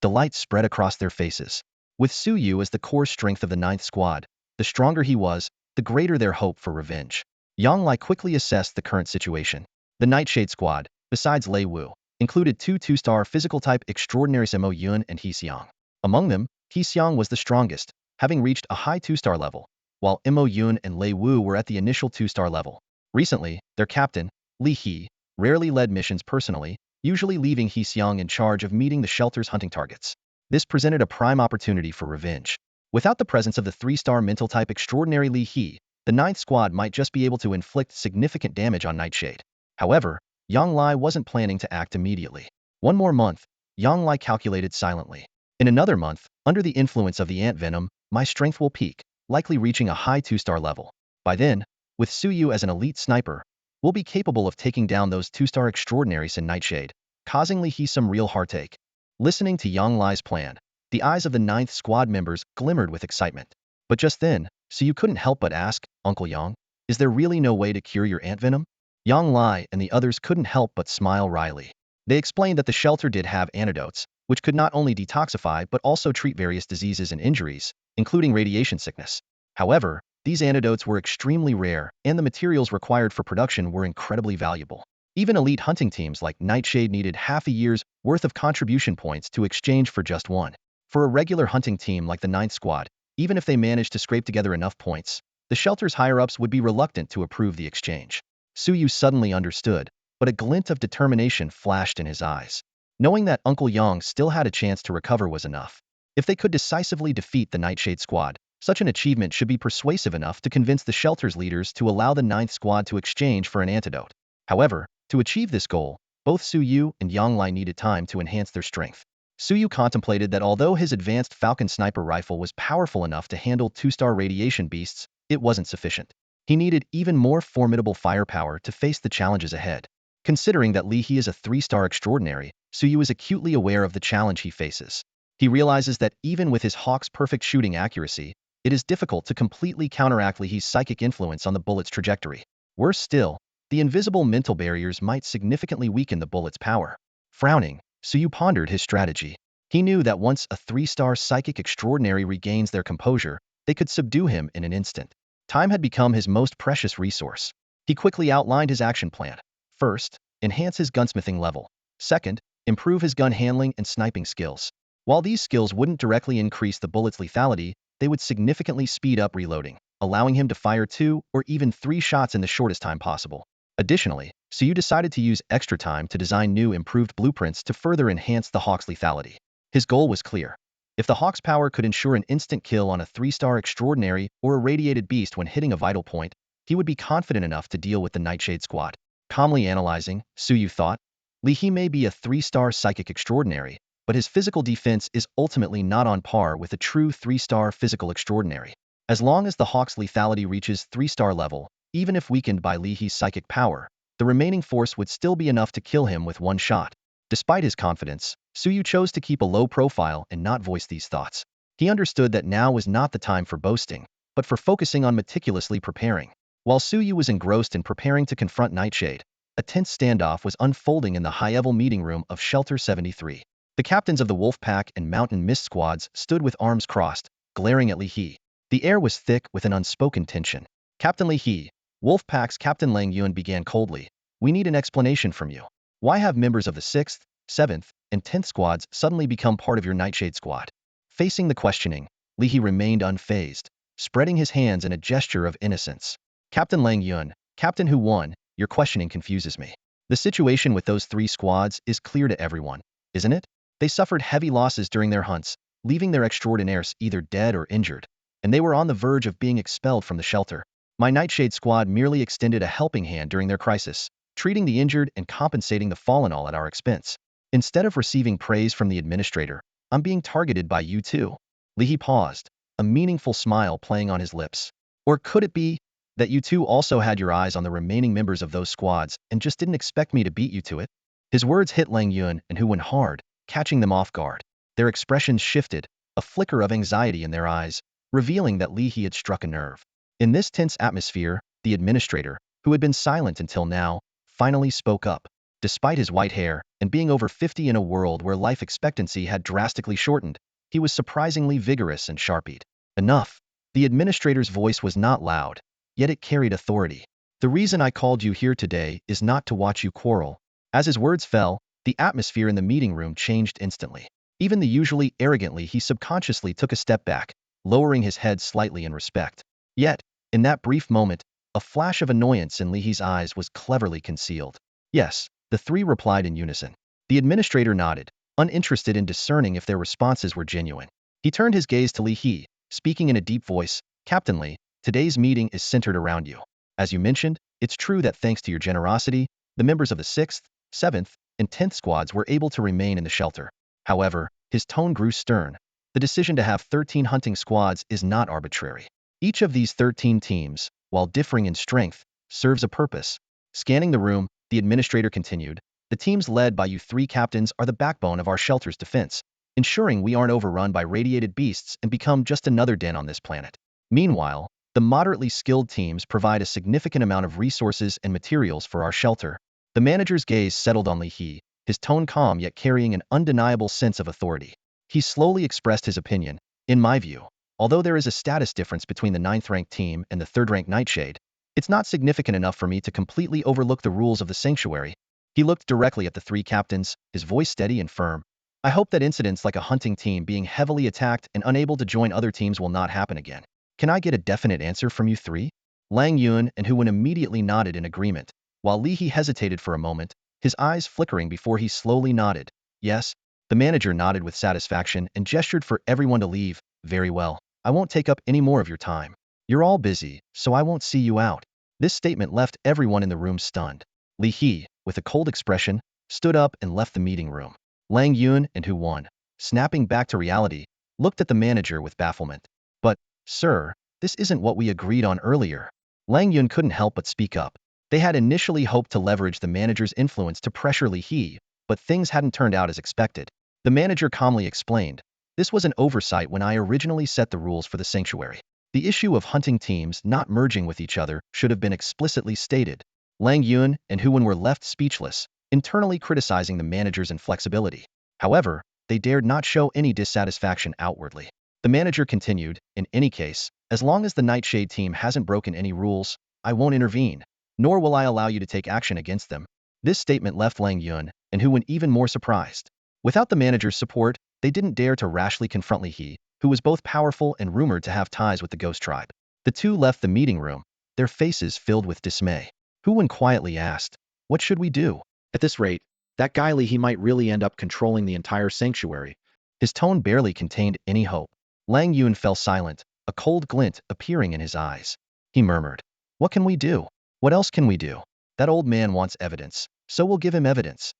Delight spread across their faces. With Suyu as the core strength of the 9th Squad, the stronger he was, the greater their hope for revenge. Yang Lai quickly assessed the current situation. The Nightshade Squad, besides Lei Wu, included 2 2-star physical-type extraordinaries Mo Yun and He Xiang. Among them, He Xiang was the strongest, having reached a high 2-star level, while Mo Yun and Lei Wu were at the initial 2-star level. Recently, their captain, Li He, rarely led missions personally, usually leaving He Xiang in charge of meeting the shelter's hunting targets. This presented a prime opportunity for revenge. Without the presence of the 3-star mental-type extraordinary Li He, the 9th Squad might just be able to inflict significant damage on Nightshade. However, Yang Lai wasn't planning to act immediately. 1 more month, Yang Lai calculated silently. In another month, under the influence of the ant venom, my strength will peak, likely reaching a high 2-star level. By then, with Suyu as an elite sniper, we'll be capable of taking down those 2-star extraordinaries in Nightshade, causing Li He some real heartache. Listening to Yang Lai's plan, the eyes of the 9th Squad members glimmered with excitement. But just then, Suyu couldn't help but ask, "Uncle Yang, is there really no way to cure your ant venom?" Yang Lai and the others couldn't help but smile wryly. They explained that the shelter did have antidotes, which could not only detoxify but also treat various diseases and injuries, including radiation sickness. However, these antidotes were extremely rare, and the materials required for production were incredibly valuable. Even elite hunting teams like Nightshade needed half a year's worth of contribution points to exchange for just one. For a regular hunting team like the 9th Squad, even if they managed to scrape together enough points, the shelter's higher-ups would be reluctant to approve the exchange. Suyu suddenly understood, but a glint of determination flashed in his eyes. Knowing that Uncle Yang still had a chance to recover was enough. If they could decisively defeat the Nightshade Squad, such an achievement should be persuasive enough to convince the shelter's leaders to allow the Ninth Squad to exchange for an antidote. However, to achieve this goal, both Suyu and Yang Lai needed time to enhance their strength. Suyu contemplated that although his advanced Falcon sniper rifle was powerful enough to handle 2-star radiation beasts, it wasn't sufficient. He needed even more formidable firepower to face the challenges ahead. Considering that Li He is a 3-star extraordinary, Suyu is acutely aware of the challenge he faces. He realizes that even with his Hawk's perfect shooting accuracy, it is difficult to completely counteract Li He's psychic influence on the bullet's trajectory. Worse still, the invisible mental barriers might significantly weaken the bullet's power. Frowning, Suyu pondered his strategy. He knew that once a 3-star psychic extraordinary regains their composure, they could subdue him in an instant. Time had become his most precious resource. He quickly outlined his action plan. First, enhance his gunsmithing level. Second, improve his gun handling and sniping skills. While these skills wouldn't directly increase the bullet's lethality, they would significantly speed up reloading, allowing him to fire 2 or even 3 shots in the shortest time possible. Additionally, Suyu decided to use extra time to design new improved blueprints to further enhance the Hawk's lethality. His goal was clear. If the Hawk's power could ensure an instant kill on a 3-star extraordinary or a radiated beast when hitting a vital point, he would be confident enough to deal with the Nightshade Squad. Calmly analyzing, Suyu thought, Li He may be a 3-star psychic extraordinary, but his physical defense is ultimately not on par with a true 3-star physical extraordinary. As long as the Hawk's lethality reaches 3-star level, even if weakened by Li He's psychic power, the remaining force would still be enough to kill him with one shot. Despite his confidence, Suyu chose to keep a low profile and not voice these thoughts. He understood that now was not the time for boasting, but for focusing on meticulously preparing. While Suyu was engrossed in preparing to confront Nightshade, a tense standoff was unfolding in the high-level meeting room of Shelter 73. The captains of the Wolf Pack and Mountain Mist squads stood with arms crossed, glaring at Li He. The air was thick with an unspoken tension. Captain Li He, Wolf Pack's Captain Lang Yuan began coldly. We need an explanation from you. Why have members of the 6th, 7th, and 10th squads suddenly become part of your Nightshade Squad? Facing the questioning, Li He remained unfazed, spreading his hands in a gesture of innocence. Captain Lang Yuan, Captain Who Won, your questioning confuses me. The situation with those 3 squads is clear to everyone, isn't it? They suffered heavy losses during their hunts, leaving their extraordinaires either dead or injured, and they were on the verge of being expelled from the shelter. My Nightshade Squad merely extended a helping hand during their crisis, treating the injured and compensating the fallen all at our expense. Instead of receiving praise from the administrator, I'm being targeted by you too. Li He paused, a meaningful smile playing on his lips. Or could it be that you two also had your eyes on the remaining members of those squads and just didn't expect me to beat you to it? His words hit Lang Yuan and Hu went hard, catching them off guard. Their expressions shifted, a flicker of anxiety in their eyes, revealing that Li He had struck a nerve. In this tense atmosphere, the administrator, who had been silent until now, finally spoke up. Despite his white hair and being over 50 in a world where life expectancy had drastically shortened, he was surprisingly vigorous and sharp-eyed. Enough. The administrator's voice was not loud, yet it carried authority. The reason I called you here today is not to watch you quarrel. As his words fell, the atmosphere in the meeting room changed instantly. Even the usually arrogantly he subconsciously took a step back, lowering his head slightly in respect. Yet, in that brief moment, a flash of annoyance in Li He's eyes was cleverly concealed. Yes, the 3 replied in unison. The administrator nodded, uninterested in discerning if their responses were genuine. He turned his gaze to Li He, speaking in a deep voice, Captain Li, today's meeting is centered around you. As you mentioned, it's true that thanks to your generosity, the members of the 6th, 7th, and 10th squads were able to remain in the shelter. However, his tone grew stern. The decision to have 13 hunting squads is not arbitrary. Each of these 13 teams, while differing in strength, serves a purpose. Scanning the room, the administrator continued, the teams led by you 3 captains are the backbone of our shelter's defense, ensuring we aren't overrun by radiated beasts and become just another den on this planet. Meanwhile, the moderately skilled teams provide a significant amount of resources and materials for our shelter. The manager's gaze settled on Li He, his tone calm yet carrying an undeniable sense of authority. He slowly expressed his opinion. In my view, although there is a status difference between the 9th-ranked team and the 3rd-ranked Nightshade, it's not significant enough for me to completely overlook the rules of the sanctuary. He looked directly at the 3 captains, his voice steady and firm. I hope that incidents like a hunting team being heavily attacked and unable to join other teams will not happen again. Can I get a definite answer from you 3? Lang Yuan and Hu Wen immediately nodded in agreement, while Li He hesitated for a moment, his eyes flickering before he slowly nodded. Yes. The manager nodded with satisfaction and gestured for everyone to leave. Very well. I won't take up any more of your time. You're all busy, so I won't see you out. This statement left everyone in the room stunned. Li He, with a cold expression, stood up and left the meeting room. Lang Yun and Hu Wan, snapping back to reality, looked at the manager with bafflement. But, sir, this isn't what we agreed on earlier. Lang Yun couldn't help but speak up. They had initially hoped to leverage the manager's influence to pressure Li He, but things hadn't turned out as expected. The manager calmly explained, "This was an oversight when I originally set the rules for the sanctuary. The issue of hunting teams not merging with each other should have been explicitly stated." Lang Yun and Huan were left speechless, internally criticizing the manager's inflexibility. However, they dared not show any dissatisfaction outwardly. The manager continued, "In any case, as long as the Nightshade team hasn't broken any rules, I won't intervene, nor will I allow you to take action against them." This statement left Lang Yun and Huan even more surprised. Without the manager's support, they didn't dare to rashly confront Li He, who was both powerful and rumored to have ties with the Ghost Tribe. The two left the meeting room, their faces filled with dismay. Huan quietly asked, "What should we do? At this rate, that guy Li He might really end up controlling the entire sanctuary." His tone barely contained any hope. Lang Yun fell silent, a cold glint appearing in his eyes. He murmured, "What can we do? What else can we do? That old man wants evidence, so we'll give him evidence."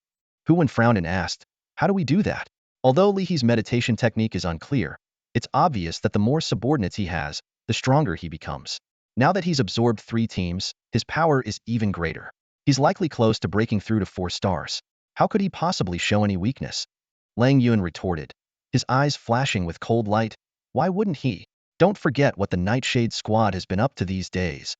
Huan frowned and asked, "How do we do that?" Although Li He's meditation technique is unclear, it's obvious that the more subordinates he has, the stronger he becomes. Now that he's absorbed 3 teams, his power is even greater. He's likely close to breaking through to 4 stars. How could he possibly show any weakness? Lang Yun retorted, his eyes flashing with cold light. Why wouldn't he? Don't forget what the Nightshade Squad has been up to these days.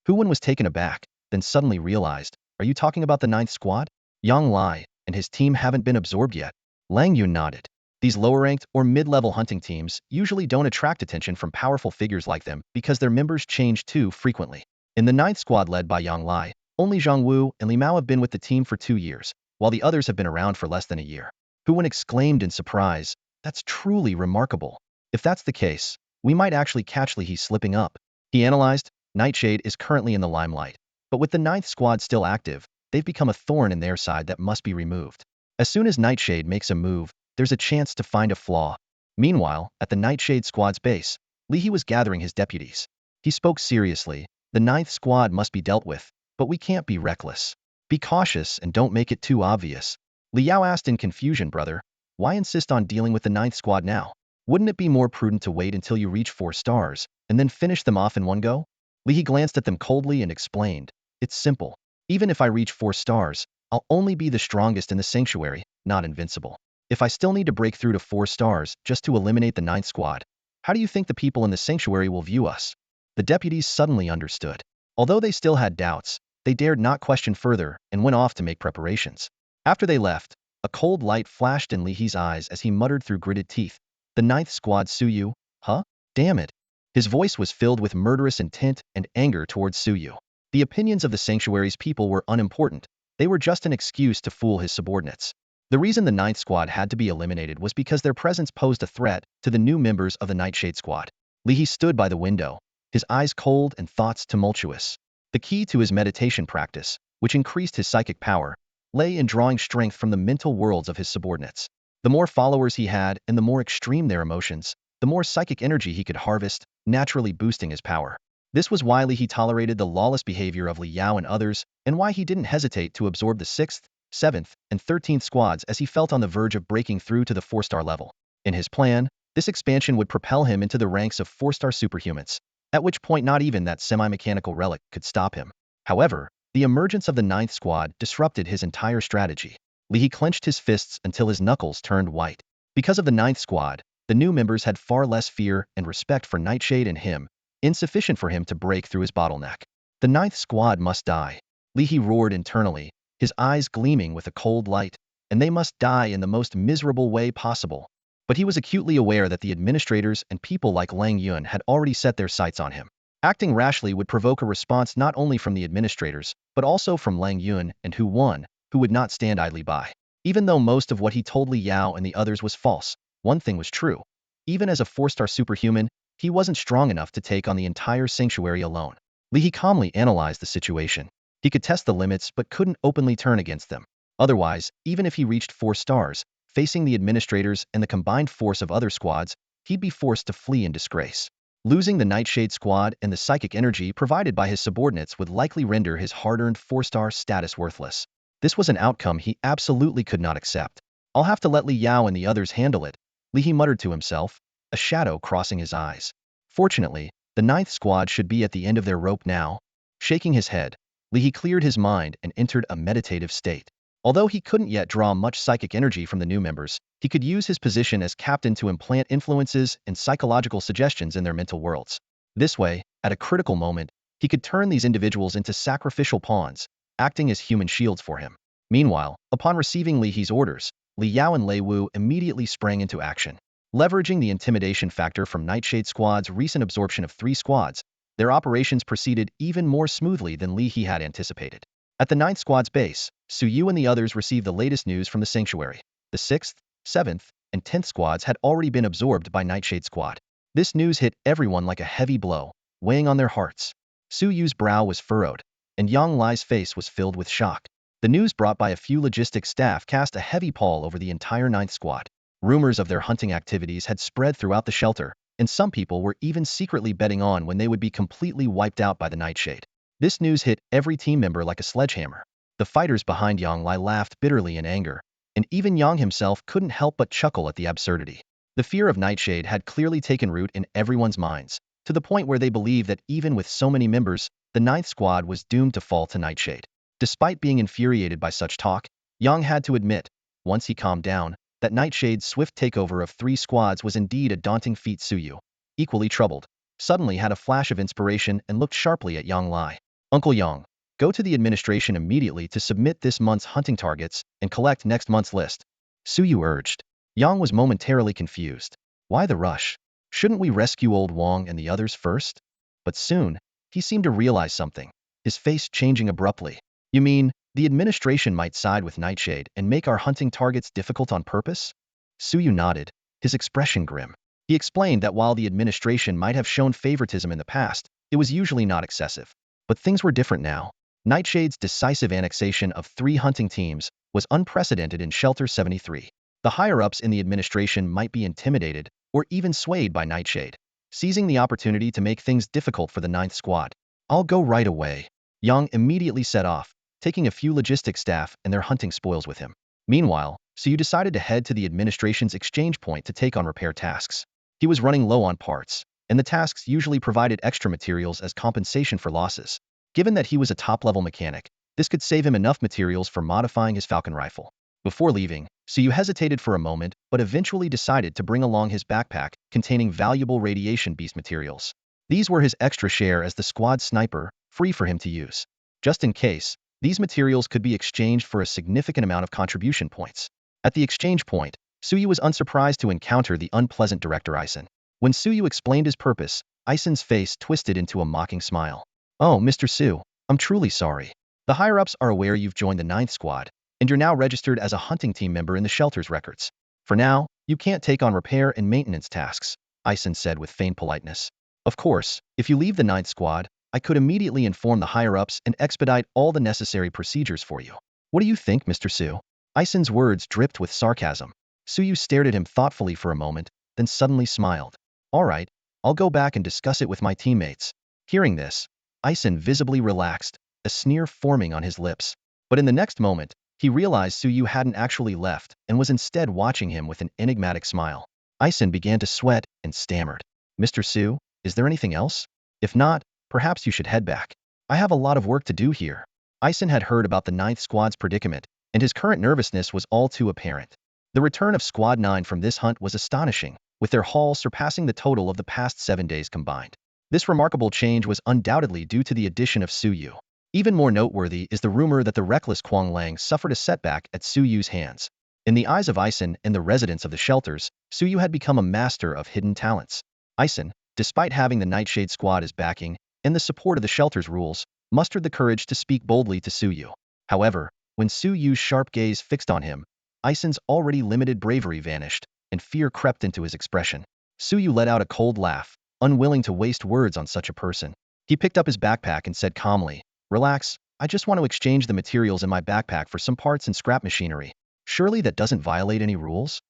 Huan was taken aback, then suddenly realized, "Are you talking about the 9th Squad? Yang Lai and his team haven't been absorbed yet." Lang Yun nodded. These lower-ranked or mid-level hunting teams usually don't attract attention from powerful figures like them because their members change too frequently. In the 9th Squad led by Yang Lai, only Zhang Wu and Li Mao have been with the team for 2 years, while the others have been around for less than a year. Huan exclaimed in surprise, "That's truly remarkable. If that's the case, we might actually catch Li He slipping up." He analyzed, Nightshade is currently in the limelight, but with the 9th Squad still active, they've become a thorn in their side that must be removed. As soon as Nightshade makes a move, there's a chance to find a flaw. Meanwhile, at the Nightshade Squad's base, Li He was gathering his deputies. He spoke seriously, "The 9th Squad must be dealt with, but we can't be reckless. Be cautious and don't make it too obvious." Li Yao asked in confusion, "Brother, why insist on dealing with the 9th Squad now? Wouldn't it be more prudent to wait until you reach 4 stars, and then finish them off in one go?" Li He glanced at them coldly and explained, "It's simple. Even if I reach 4 stars, I'll only be the strongest in the sanctuary, not invincible. If I still need to break through to 4 stars just to eliminate the 9th Squad, how do you think the people in the sanctuary will view us?" The deputies suddenly understood. Although they still had doubts, they dared not question further and went off to make preparations. After they left, a cold light flashed in Li He's eyes as he muttered through gritted teeth, "The 9th Squad Suyu? Huh? Damn it." His voice was filled with murderous intent and anger towards Suyu. The opinions of the sanctuary's people were unimportant. They were just an excuse to fool his subordinates. The reason the 9th Squad had to be eliminated was because their presence posed a threat to the new members of the Nightshade Squad. Li He stood by the window, his eyes cold and thoughts tumultuous. The key to his meditation practice, which increased his psychic power, lay in drawing strength from the mental worlds of his subordinates. The more followers he had and the more extreme their emotions, the more psychic energy he could harvest, naturally boosting his power. This was why Li He tolerated the lawless behavior of Li Yao and others, and why he didn't hesitate to absorb the 6th, 7th, and 13th squads as he felt on the verge of breaking through to the 4-star level. In his plan, this expansion would propel him into the ranks of 4-star superhumans, at which point not even that semi-mechanical relic could stop him. However, the emergence of the 9th Squad disrupted his entire strategy. Li He clenched his fists until his knuckles turned white. Because of the 9th Squad, the new members had far less fear and respect for Nightshade and him, insufficient for him to break through his bottleneck. The 9th Squad must die. Li He roared internally, his eyes gleaming with a cold light, and they must die in the most miserable way possible. But he was acutely aware that the administrators and people like Lang Yun had already set their sights on him. Acting rashly would provoke a response not only from the administrators, but also from Lang Yun and Hu Wan, who would not stand idly by. Even though most of what he told Li Yao and the others was false, one thing was true. Even as a 4-star superhuman, he wasn't strong enough to take on the entire sanctuary alone. Li He calmly analyzed the situation. He could test the limits but couldn't openly turn against them. Otherwise, even if he reached 4 stars, facing the administrators and the combined force of other squads, he'd be forced to flee in disgrace. Losing the Nightshade Squad and the psychic energy provided by his subordinates would likely render his hard-earned 4-star status worthless. This was an outcome he absolutely could not accept. I'll have to let Li Yao and the others handle it, Li muttered to himself, a shadow crossing his eyes. Fortunately, the 9th Squad should be at the end of their rope now. Shaking his head, Li cleared his mind and entered a meditative state. Although he couldn't yet draw much psychic energy from the new members, he could use his position as captain to implant influences and psychological suggestions in their mental worlds. This way, at a critical moment, he could turn these individuals into sacrificial pawns, acting as human shields for him. Meanwhile, upon receiving Li He's orders, Li Yao and Lei Wu immediately sprang into action. Leveraging the intimidation factor from Nightshade Squad's recent absorption of 3 squads, their operations proceeded even more smoothly than Li He had anticipated. At the 9th Squad's base, Suyu and the others received the latest news from the Sanctuary. The 6th, 7th, and 10th Squads had already been absorbed by Nightshade Squad. This news hit everyone like a heavy blow, weighing on their hearts. Suyu's brow was furrowed, and Yang Lai's face was filled with shock. The news brought by a few logistics staff cast a heavy pall over the entire 9th Squad. Rumors of their hunting activities had spread throughout the shelter, and some people were even secretly betting on when they would be completely wiped out by the Nightshade. This news hit every team member like a sledgehammer. The fighters behind Yang Lai laughed bitterly in anger, and even Yang himself couldn't help but chuckle at the absurdity. The fear of Nightshade had clearly taken root in everyone's minds, to the point where they believed that even with so many members, the 9th Squad was doomed to fall to Nightshade. Despite being infuriated by such talk, Yang had to admit, once he calmed down, that Nightshade's swift takeover of 3 squads was indeed a daunting feat. Suyu, equally troubled, suddenly had a flash of inspiration and looked sharply at Yang Lai. Uncle Yang, go to the administration immediately to submit this month's hunting targets and collect next month's list, Suyu urged. Yang was momentarily confused. Why the rush? Shouldn't we rescue old Wang and the others first? But soon, he seemed to realize something, his face changing abruptly. You mean, the administration might side with Nightshade and make our hunting targets difficult on purpose? Suyu nodded, his expression grim. He explained that while the administration might have shown favoritism in the past, it was usually not excessive. But things were different now. Nightshade's decisive annexation of 3 hunting teams was unprecedented in Shelter 73. The higher-ups in the administration might be intimidated or even swayed by Nightshade, seizing the opportunity to make things difficult for the 9th Squad. I'll go right away. Yang immediately set off, taking a few logistics staff and their hunting spoils with him. Meanwhile, Suyu decided to head to the administration's exchange point to take on repair tasks. He was running low on parts, and the tasks usually provided extra materials as compensation for losses. Given that he was a top-level mechanic, this could save him enough materials for modifying his Falcon rifle. Before leaving, Suyu hesitated for a moment but eventually decided to bring along his backpack containing valuable radiation beast materials. These were his extra share as the squad sniper, free for him to use. Just in case, these materials could be exchanged for a significant amount of contribution points. At the exchange point, Suyu was unsurprised to encounter the unpleasant Director Ison. When Suyu explained his purpose, Ison's face twisted into a mocking smile. Oh, Mr. Su, I'm truly sorry. The higher-ups are aware you've joined the 9th Squad, and you're now registered as a hunting team member in the shelter's records. For now, you can't take on repair and maintenance tasks, Ison said with feigned politeness. Of course, if you leave the 9th Squad, I could immediately inform the higher-ups and expedite all the necessary procedures for you. What do you think, Mr. Su? Ison's words dripped with sarcasm. Suyu stared at him thoughtfully for a moment, then suddenly smiled. All right, I'll go back and discuss it with my teammates. Hearing this, Ison visibly relaxed, a sneer forming on his lips. But in the next moment, he realized Suyu hadn't actually left and was instead watching him with an enigmatic smile. Ison began to sweat and stammered. Mr. Su, is there anything else? If not, perhaps you should head back. I have a lot of work to do here. Ison had heard about the 9th Squad's predicament, and his current nervousness was all too apparent. The return of Squad 9 from this hunt was astonishing, with their haul surpassing the total of the past 7 days combined. This remarkable change was undoubtedly due to the addition of Suyu. Even more noteworthy is the rumor that the reckless Quang Lang suffered a setback at Suyu's hands. In the eyes of Ison and the residents of the shelters, Suyu had become a master of hidden talents. Ison, despite having the Nightshade Squad as backing and the support of the shelter's rules, mustered the courage to speak boldly to Suyu. However, when Suyu's sharp gaze fixed on him, Ison's already limited bravery vanished, and fear crept into his expression. Suyu let out a cold laugh, unwilling to waste words on such a person. He picked up his backpack and said calmly, Relax, I just want to exchange the materials in my backpack for some parts and scrap machinery. Surely that doesn't violate any rules?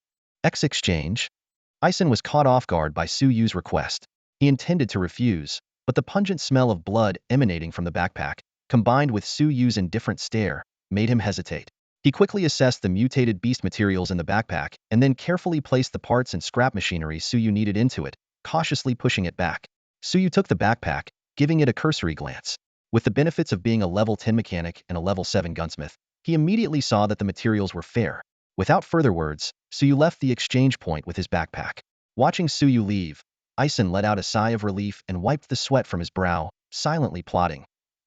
Exchange? Ison was caught off guard by Suyu's request. He intended to refuse, but the pungent smell of blood emanating from the backpack, combined with Suyu's indifferent stare, made him hesitate. He quickly assessed the mutated beast materials in the backpack and then carefully placed the parts and scrap machinery Suyu needed into it, cautiously pushing it back. Suyu took the backpack, giving it a cursory glance. With the benefits of being a level 10 mechanic and a level 7 gunsmith, he immediately saw that the materials were fair. Without further words, Suyu left the exchange point with his backpack. Watching Suyu leave, Ison let out a sigh of relief and wiped the sweat from his brow, silently plotting.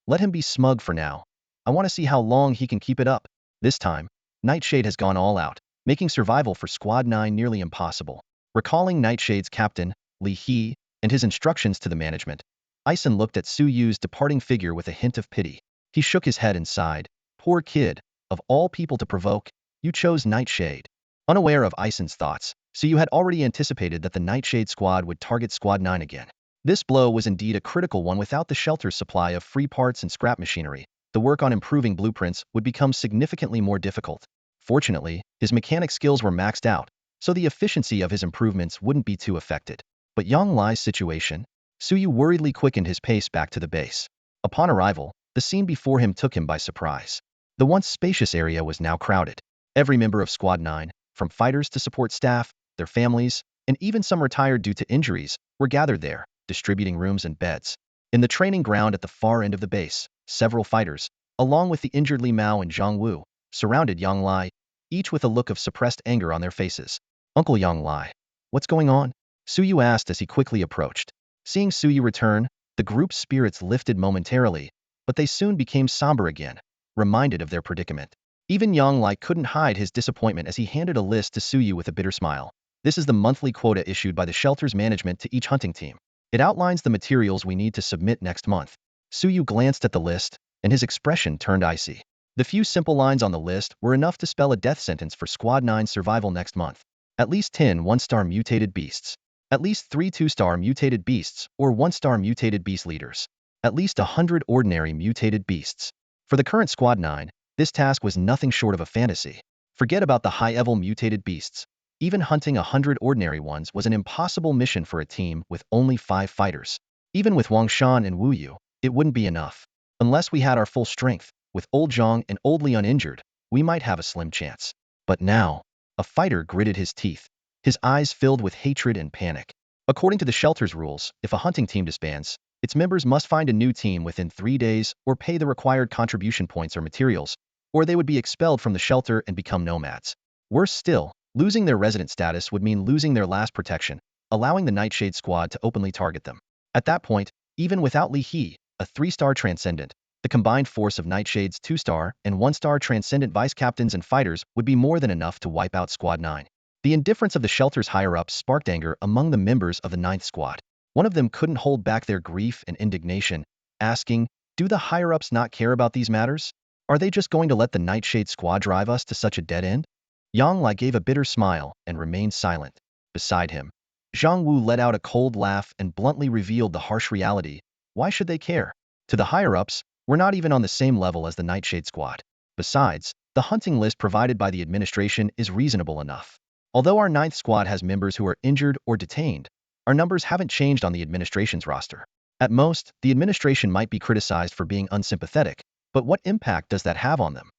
Let him be smug for now. I want to see how long he can keep it up. This time, Nightshade has gone all out, making survival for Squad 9 nearly impossible. Recalling Nightshade's captain, Li He, and his instructions to the management, Ison looked at Suyu's departing figure with a hint of pity. He shook his head and sighed. Poor kid, of all people to provoke, you chose Nightshade. Unaware of Ison's thoughts, Suyu had already anticipated that the Nightshade Squad would target Squad 9 again. This blow was indeed a critical one. Without the shelter's supply of free parts and scrap machinery, the work on improving blueprints would become significantly more difficult. Fortunately, his mechanic skills were maxed out, so the efficiency of his improvements wouldn't be too affected. But Yang Lai's situation? Suyu worriedly quickened his pace back to the base. Upon arrival, the scene before him took him by surprise. The once spacious area was now crowded. Every member of Squad 9, from fighters to support staff, their families, and even some retired due to injuries, were gathered there, distributing rooms and beds. In the training ground at the far end of the base, several fighters, along with the injured Li Mao and Zhang Wu, surrounded Yang Lai, each with a look of suppressed anger on their faces. Uncle Yang Lai, what's going on? Suyu asked as he quickly approached. Seeing Suyu return, the group's spirits lifted momentarily, but they soon became somber again, reminded of their predicament. Even Yang Lai couldn't hide his disappointment as he handed a list to Suyu with a bitter smile. This is the monthly quota issued by the shelter's management to each hunting team. It outlines the materials we need to submit next month. Suyu glanced at the list, and his expression turned icy. The few simple lines on the list were enough to spell a death sentence for Squad 9's survival next month. At least 10 1-star mutated beasts. At least 3 2-star mutated beasts or 1-star mutated beast leaders. At least 100 ordinary mutated beasts. For the current Squad 9, this task was nothing short of a fantasy. Forget about the high-level mutated beasts. Even hunting 100 ordinary ones was an impossible mission for a team with only 5 fighters. Even with Wang Shan and Wu Yu, it wouldn't be enough. Unless we had our full strength, with old Zhang and old Li uninjured, we might have a slim chance. But now, a fighter gritted his teeth, his eyes filled with hatred and panic. According to the shelter's rules, if a hunting team disbands, its members must find a new team within 3 days or pay the required contribution points or materials, or they would be expelled from the shelter and become nomads. Worse still, losing their resident status would mean losing their last protection, allowing the Nightshade Squad to openly target them. At that point, even without Li He, a 3-star transcendent, the combined force of Nightshade's 2-star and 1-star transcendent vice captains and fighters would be more than enough to wipe out Squad 9. The indifference of the shelter's higher-ups sparked anger among the members of the 9th Squad. One of them couldn't hold back their grief and indignation, asking, do the higher-ups not care about these matters? Are they just going to let the Nightshade Squad drive us to such a dead end? Yang Lai gave a bitter smile and remained silent. Beside him, Zhang Wu let out a cold laugh and bluntly revealed the harsh reality. Why should they care? To the higher-ups, we're not even on the same level as the Nightshade Squad. Besides, the hunting list provided by the administration is reasonable enough. Although our 9th Squad has members who are injured or detained, our numbers haven't changed on the administration's roster. At most, the administration might be criticized for being unsympathetic, but what impact does that have on them?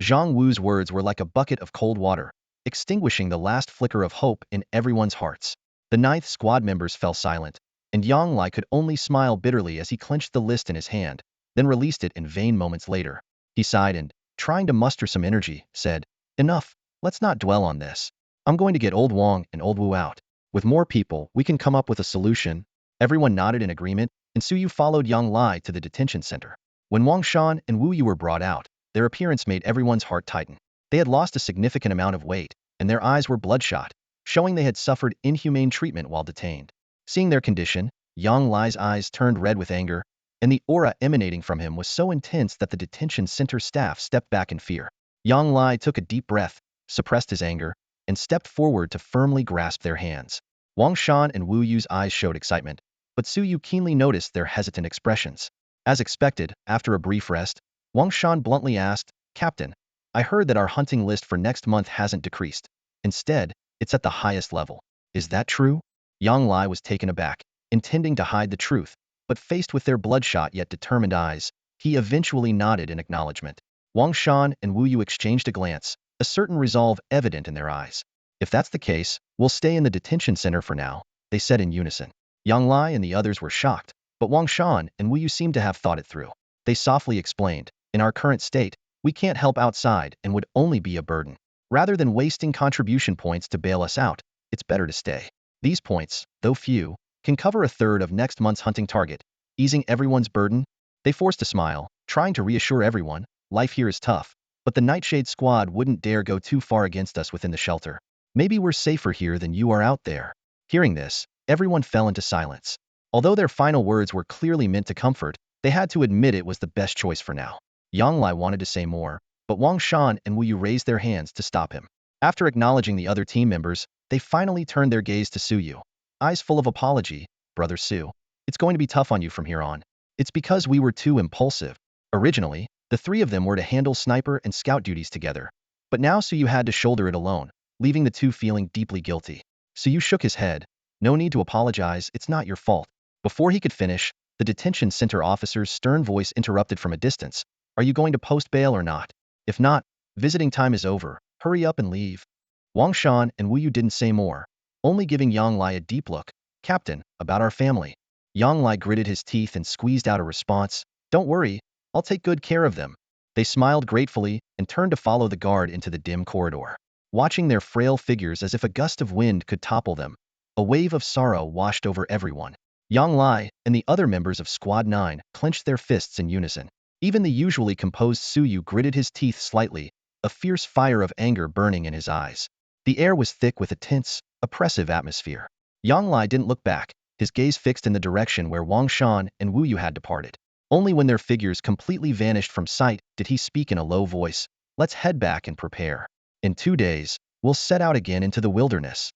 Zhang Wu's words were like a bucket of cold water, extinguishing the last flicker of hope in everyone's hearts. The 9th Squad members fell silent, and Yang Lai could only smile bitterly as he clenched the list in his hand, then released it in vain moments later. He sighed and, trying to muster some energy, said, enough, let's not dwell on this. I'm going to get old Wang and old Wu out. With more people, we can come up with a solution. Everyone nodded in agreement, and Suyu followed Yang Lai to the detention center. When Wang Shan and Wu Yu were brought out, their appearance made everyone's heart tighten. They had lost a significant amount of weight, and their eyes were bloodshot, showing they had suffered inhumane treatment while detained. Seeing their condition, Yang Lai's eyes turned red with anger, and the aura emanating from him was so intense that the detention center staff stepped back in fear. Yang Lai took a deep breath, suppressed his anger, and stepped forward to firmly grasp their hands. Wang Shan and Wu Yu's eyes showed excitement, but Suyu keenly noticed their hesitant expressions. As expected, after a brief rest, Wang Shan bluntly asked, Captain, I heard that our hunting list for next month hasn't decreased. Instead, it's at the highest level. Is that true? Yang Lai was taken aback, intending to hide the truth, but faced with their bloodshot yet determined eyes, he eventually nodded in acknowledgement. Wang Shan and Wu Yu exchanged a glance, a certain resolve evident in their eyes. If that's the case, we'll stay in the detention center for now, they said in unison. Yang Lai and the others were shocked, but Wang Shan and Wu Yu seemed to have thought it through. They softly explained, in our current state, we can't help outside and would only be a burden. Rather than wasting contribution points to bail us out, it's better to stay. These points, though few, can cover a third of next month's hunting target, easing everyone's burden. They forced a smile, trying to reassure everyone, life here is tough, but the Nightshade Squad wouldn't dare go too far against us within the shelter. Maybe we're safer here than you are out there. Hearing this, everyone fell into silence. Although their final words were clearly meant to comfort, they had to admit it was the best choice for now. Yang Lai wanted to say more, but Wang Shan and Wu Yu raised their hands to stop him. After acknowledging the other team members, they finally turned their gaze to Suyu. Eyes full of apology, Brother Su. It's going to be tough on you from here on. It's because we were too impulsive. Originally, the three of them were to handle sniper and scout duties together, but now Suyu had to shoulder it alone, leaving the two feeling deeply guilty. Suyu shook his head. No need to apologize, it's not your fault. Before he could finish, the detention center officer's stern voice interrupted from a distance. Are you going to post bail or not? If not, visiting time is over. Hurry up and leave. Wang Shan and Wu Yu didn't say more, only giving Yang Lai a deep look. Captain, about our family. Yang Lai gritted his teeth and squeezed out a response. Don't worry, I'll take good care of them. They smiled gratefully and turned to follow the guard into the dim corridor. Watching their frail figures as if a gust of wind could topple them, a wave of sorrow washed over everyone. Yang Lai and the other members of Squad 9 clenched their fists in unison. Even the usually composed Suyu gritted his teeth slightly, a fierce fire of anger burning in his eyes. The air was thick with a tense, oppressive atmosphere. Yang Lai didn't look back, his gaze fixed in the direction where Wang Shan and Wu Yu had departed. Only when their figures completely vanished from sight did he speak in a low voice. Let's head back and prepare. In 2 days, we'll set out again into the wilderness.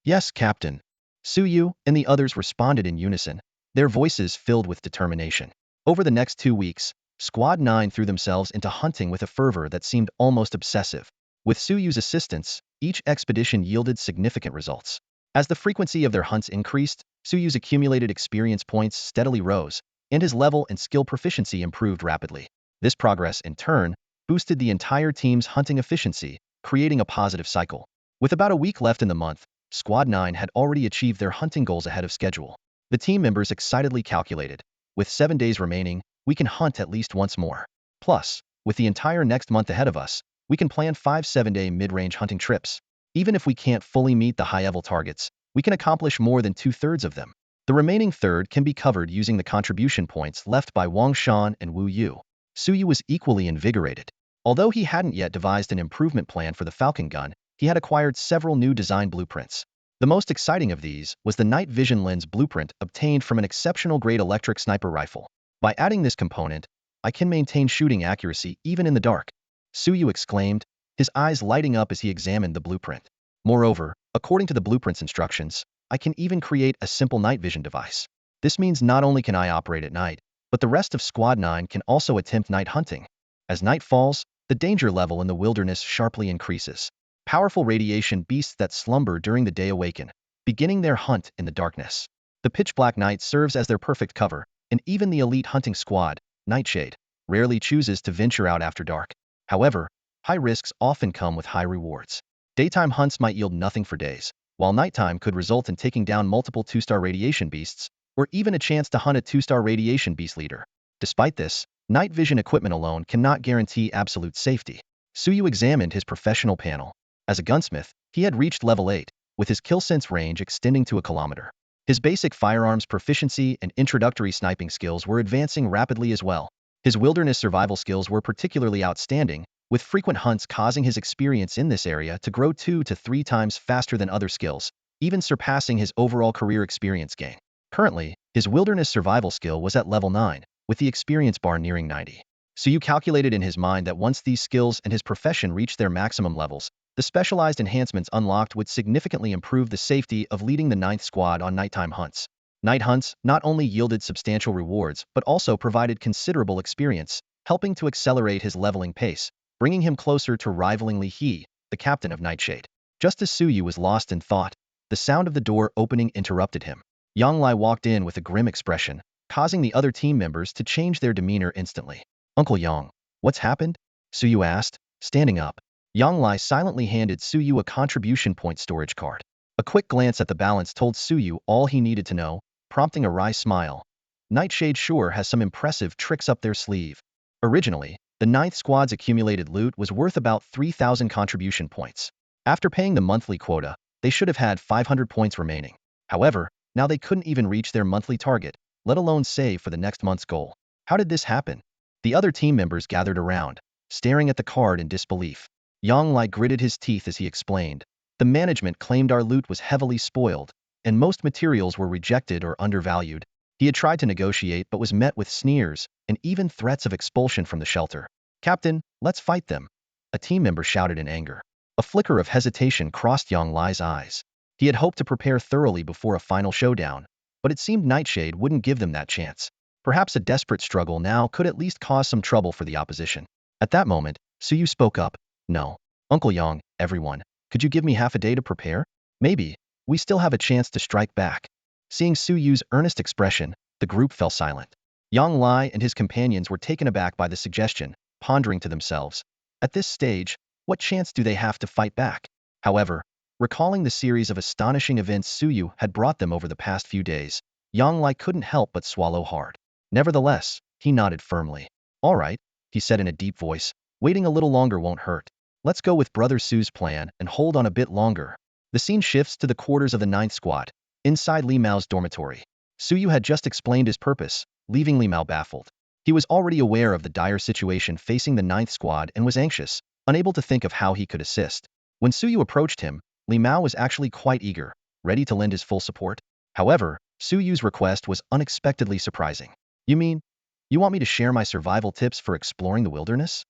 Yes, Captain. Suyu and the others responded in unison, their voices filled with determination. Over the next 2 weeks, Squad 9 threw themselves into hunting with a fervor that seemed almost obsessive. With Suyu's assistance, each expedition yielded significant results. As the frequency of their hunts increased, Suyu's accumulated experience points steadily rose, and his level and skill proficiency improved rapidly. This progress, in turn, boosted the entire team's hunting efficiency, creating a positive cycle. With about a week left in the month, Squad 9 had already achieved their hunting goals ahead of schedule. The team members excitedly calculated, with 7 days remaining, we can hunt at least once more. Plus, with the entire next month ahead of us, we can plan 5 7-day mid-range hunting trips. Even if we can't fully meet the high-level targets, we can accomplish more than 2/3 of them. The remaining third can be covered using the contribution points left by Wang Shan and Wu Yu. Suyu was equally invigorated. Although he hadn't yet devised an improvement plan for the Falcon gun, he had acquired several new design blueprints. The most exciting of these was the night vision lens blueprint obtained from an exceptional grade electric sniper rifle. By adding this component, I can maintain shooting accuracy even in the dark, Suyu exclaimed, his eyes lighting up as he examined the blueprint. Moreover, according to the blueprint's instructions, I can even create a simple night vision device. This means not only can I operate at night, but the rest of Squad 9 can also attempt night hunting. As night falls, the danger level in the wilderness sharply increases. Powerful radiation beasts that slumber during the day awaken, beginning their hunt in the darkness. The pitch-black night serves as their perfect cover, and even the elite hunting squad, Nightshade, rarely chooses to venture out after dark. However, high risks often come with high rewards. Daytime hunts might yield nothing for days, while nighttime could result in taking down multiple 2-star radiation beasts, or even a chance to hunt a 2-star radiation beast leader. Despite this, night vision equipment alone cannot guarantee absolute safety. Suyu examined his professional panel. As a gunsmith, he had reached level 8, with his kill sense range extending to a kilometer. His basic firearms proficiency and introductory sniping skills were advancing rapidly as well. His wilderness survival skills were particularly outstanding, with frequent hunts causing his experience in this area to grow 2 to 3 times faster than other skills, even surpassing his overall career experience gain. Currently, his wilderness survival skill was at level 9, with the experience bar nearing 90. Suyu calculated in his mind that once these skills and his profession reached their maximum levels, the specialized enhancements unlocked would significantly improve the safety of leading the 9th Squad on nighttime hunts. Night hunts not only yielded substantial rewards but also provided considerable experience, helping to accelerate his leveling pace. bringing him closer to rivalingly he, the captain of Nightshade. Just as Suyu was lost in thought, the sound of the door opening interrupted him. Yang Lai walked in with a grim expression, causing the other team members to change their demeanor instantly. Uncle Yang, what's happened? Suyu asked, standing up. Yang Lai silently handed Suyu a contribution point storage card. A quick glance at the balance told Suyu all he needed to know, prompting a wry smile. Nightshade sure has some impressive tricks up their sleeve. Originally, the 9th Squad's accumulated loot was worth about 3,000 contribution points. After paying the monthly quota, they should have had 500 points remaining. However, now they couldn't even reach their monthly target, let alone save for the next month's goal. How did this happen? The other team members gathered around, staring at the card in disbelief. Yang Lai gritted his teeth as he explained. The management claimed our loot was heavily spoiled, and most materials were rejected or undervalued. He had tried to negotiate but was met with sneers and even threats of expulsion from the shelter. Captain, let's fight them, a team member shouted in anger. A flicker of hesitation crossed Yang Lai's eyes. He had hoped to prepare thoroughly before a final showdown, but it seemed Nightshade wouldn't give them that chance. Perhaps a desperate struggle now could at least cause some trouble for the opposition. At that moment, Suyu spoke up. No. Uncle Yang, everyone, could you give me half a day to prepare? Maybe. We still have a chance to strike back. Seeing Suyu's earnest expression, the group fell silent. Yang Lai and his companions were taken aback by the suggestion, pondering to themselves. At this stage, what chance do they have to fight back? However, recalling the series of astonishing events Suyu had brought them over the past few days, Yang Lai couldn't help but swallow hard. Nevertheless, he nodded firmly. All right, he said in a deep voice, waiting a little longer won't hurt. Let's go with Brother Su's plan and hold on a bit longer. The scene shifts to the quarters of the 9th Squad, inside Li Mao's dormitory. Suyu had just explained his purpose, leaving Li Mao baffled. He was already aware of the dire situation facing the 9th Squad and was anxious, unable to think of how he could assist. When Suyu approached him, Li Mao was actually quite eager, ready to lend his full support. However, Suyu's request was unexpectedly surprising. You mean, you want me to share my survival tips for exploring the wilderness?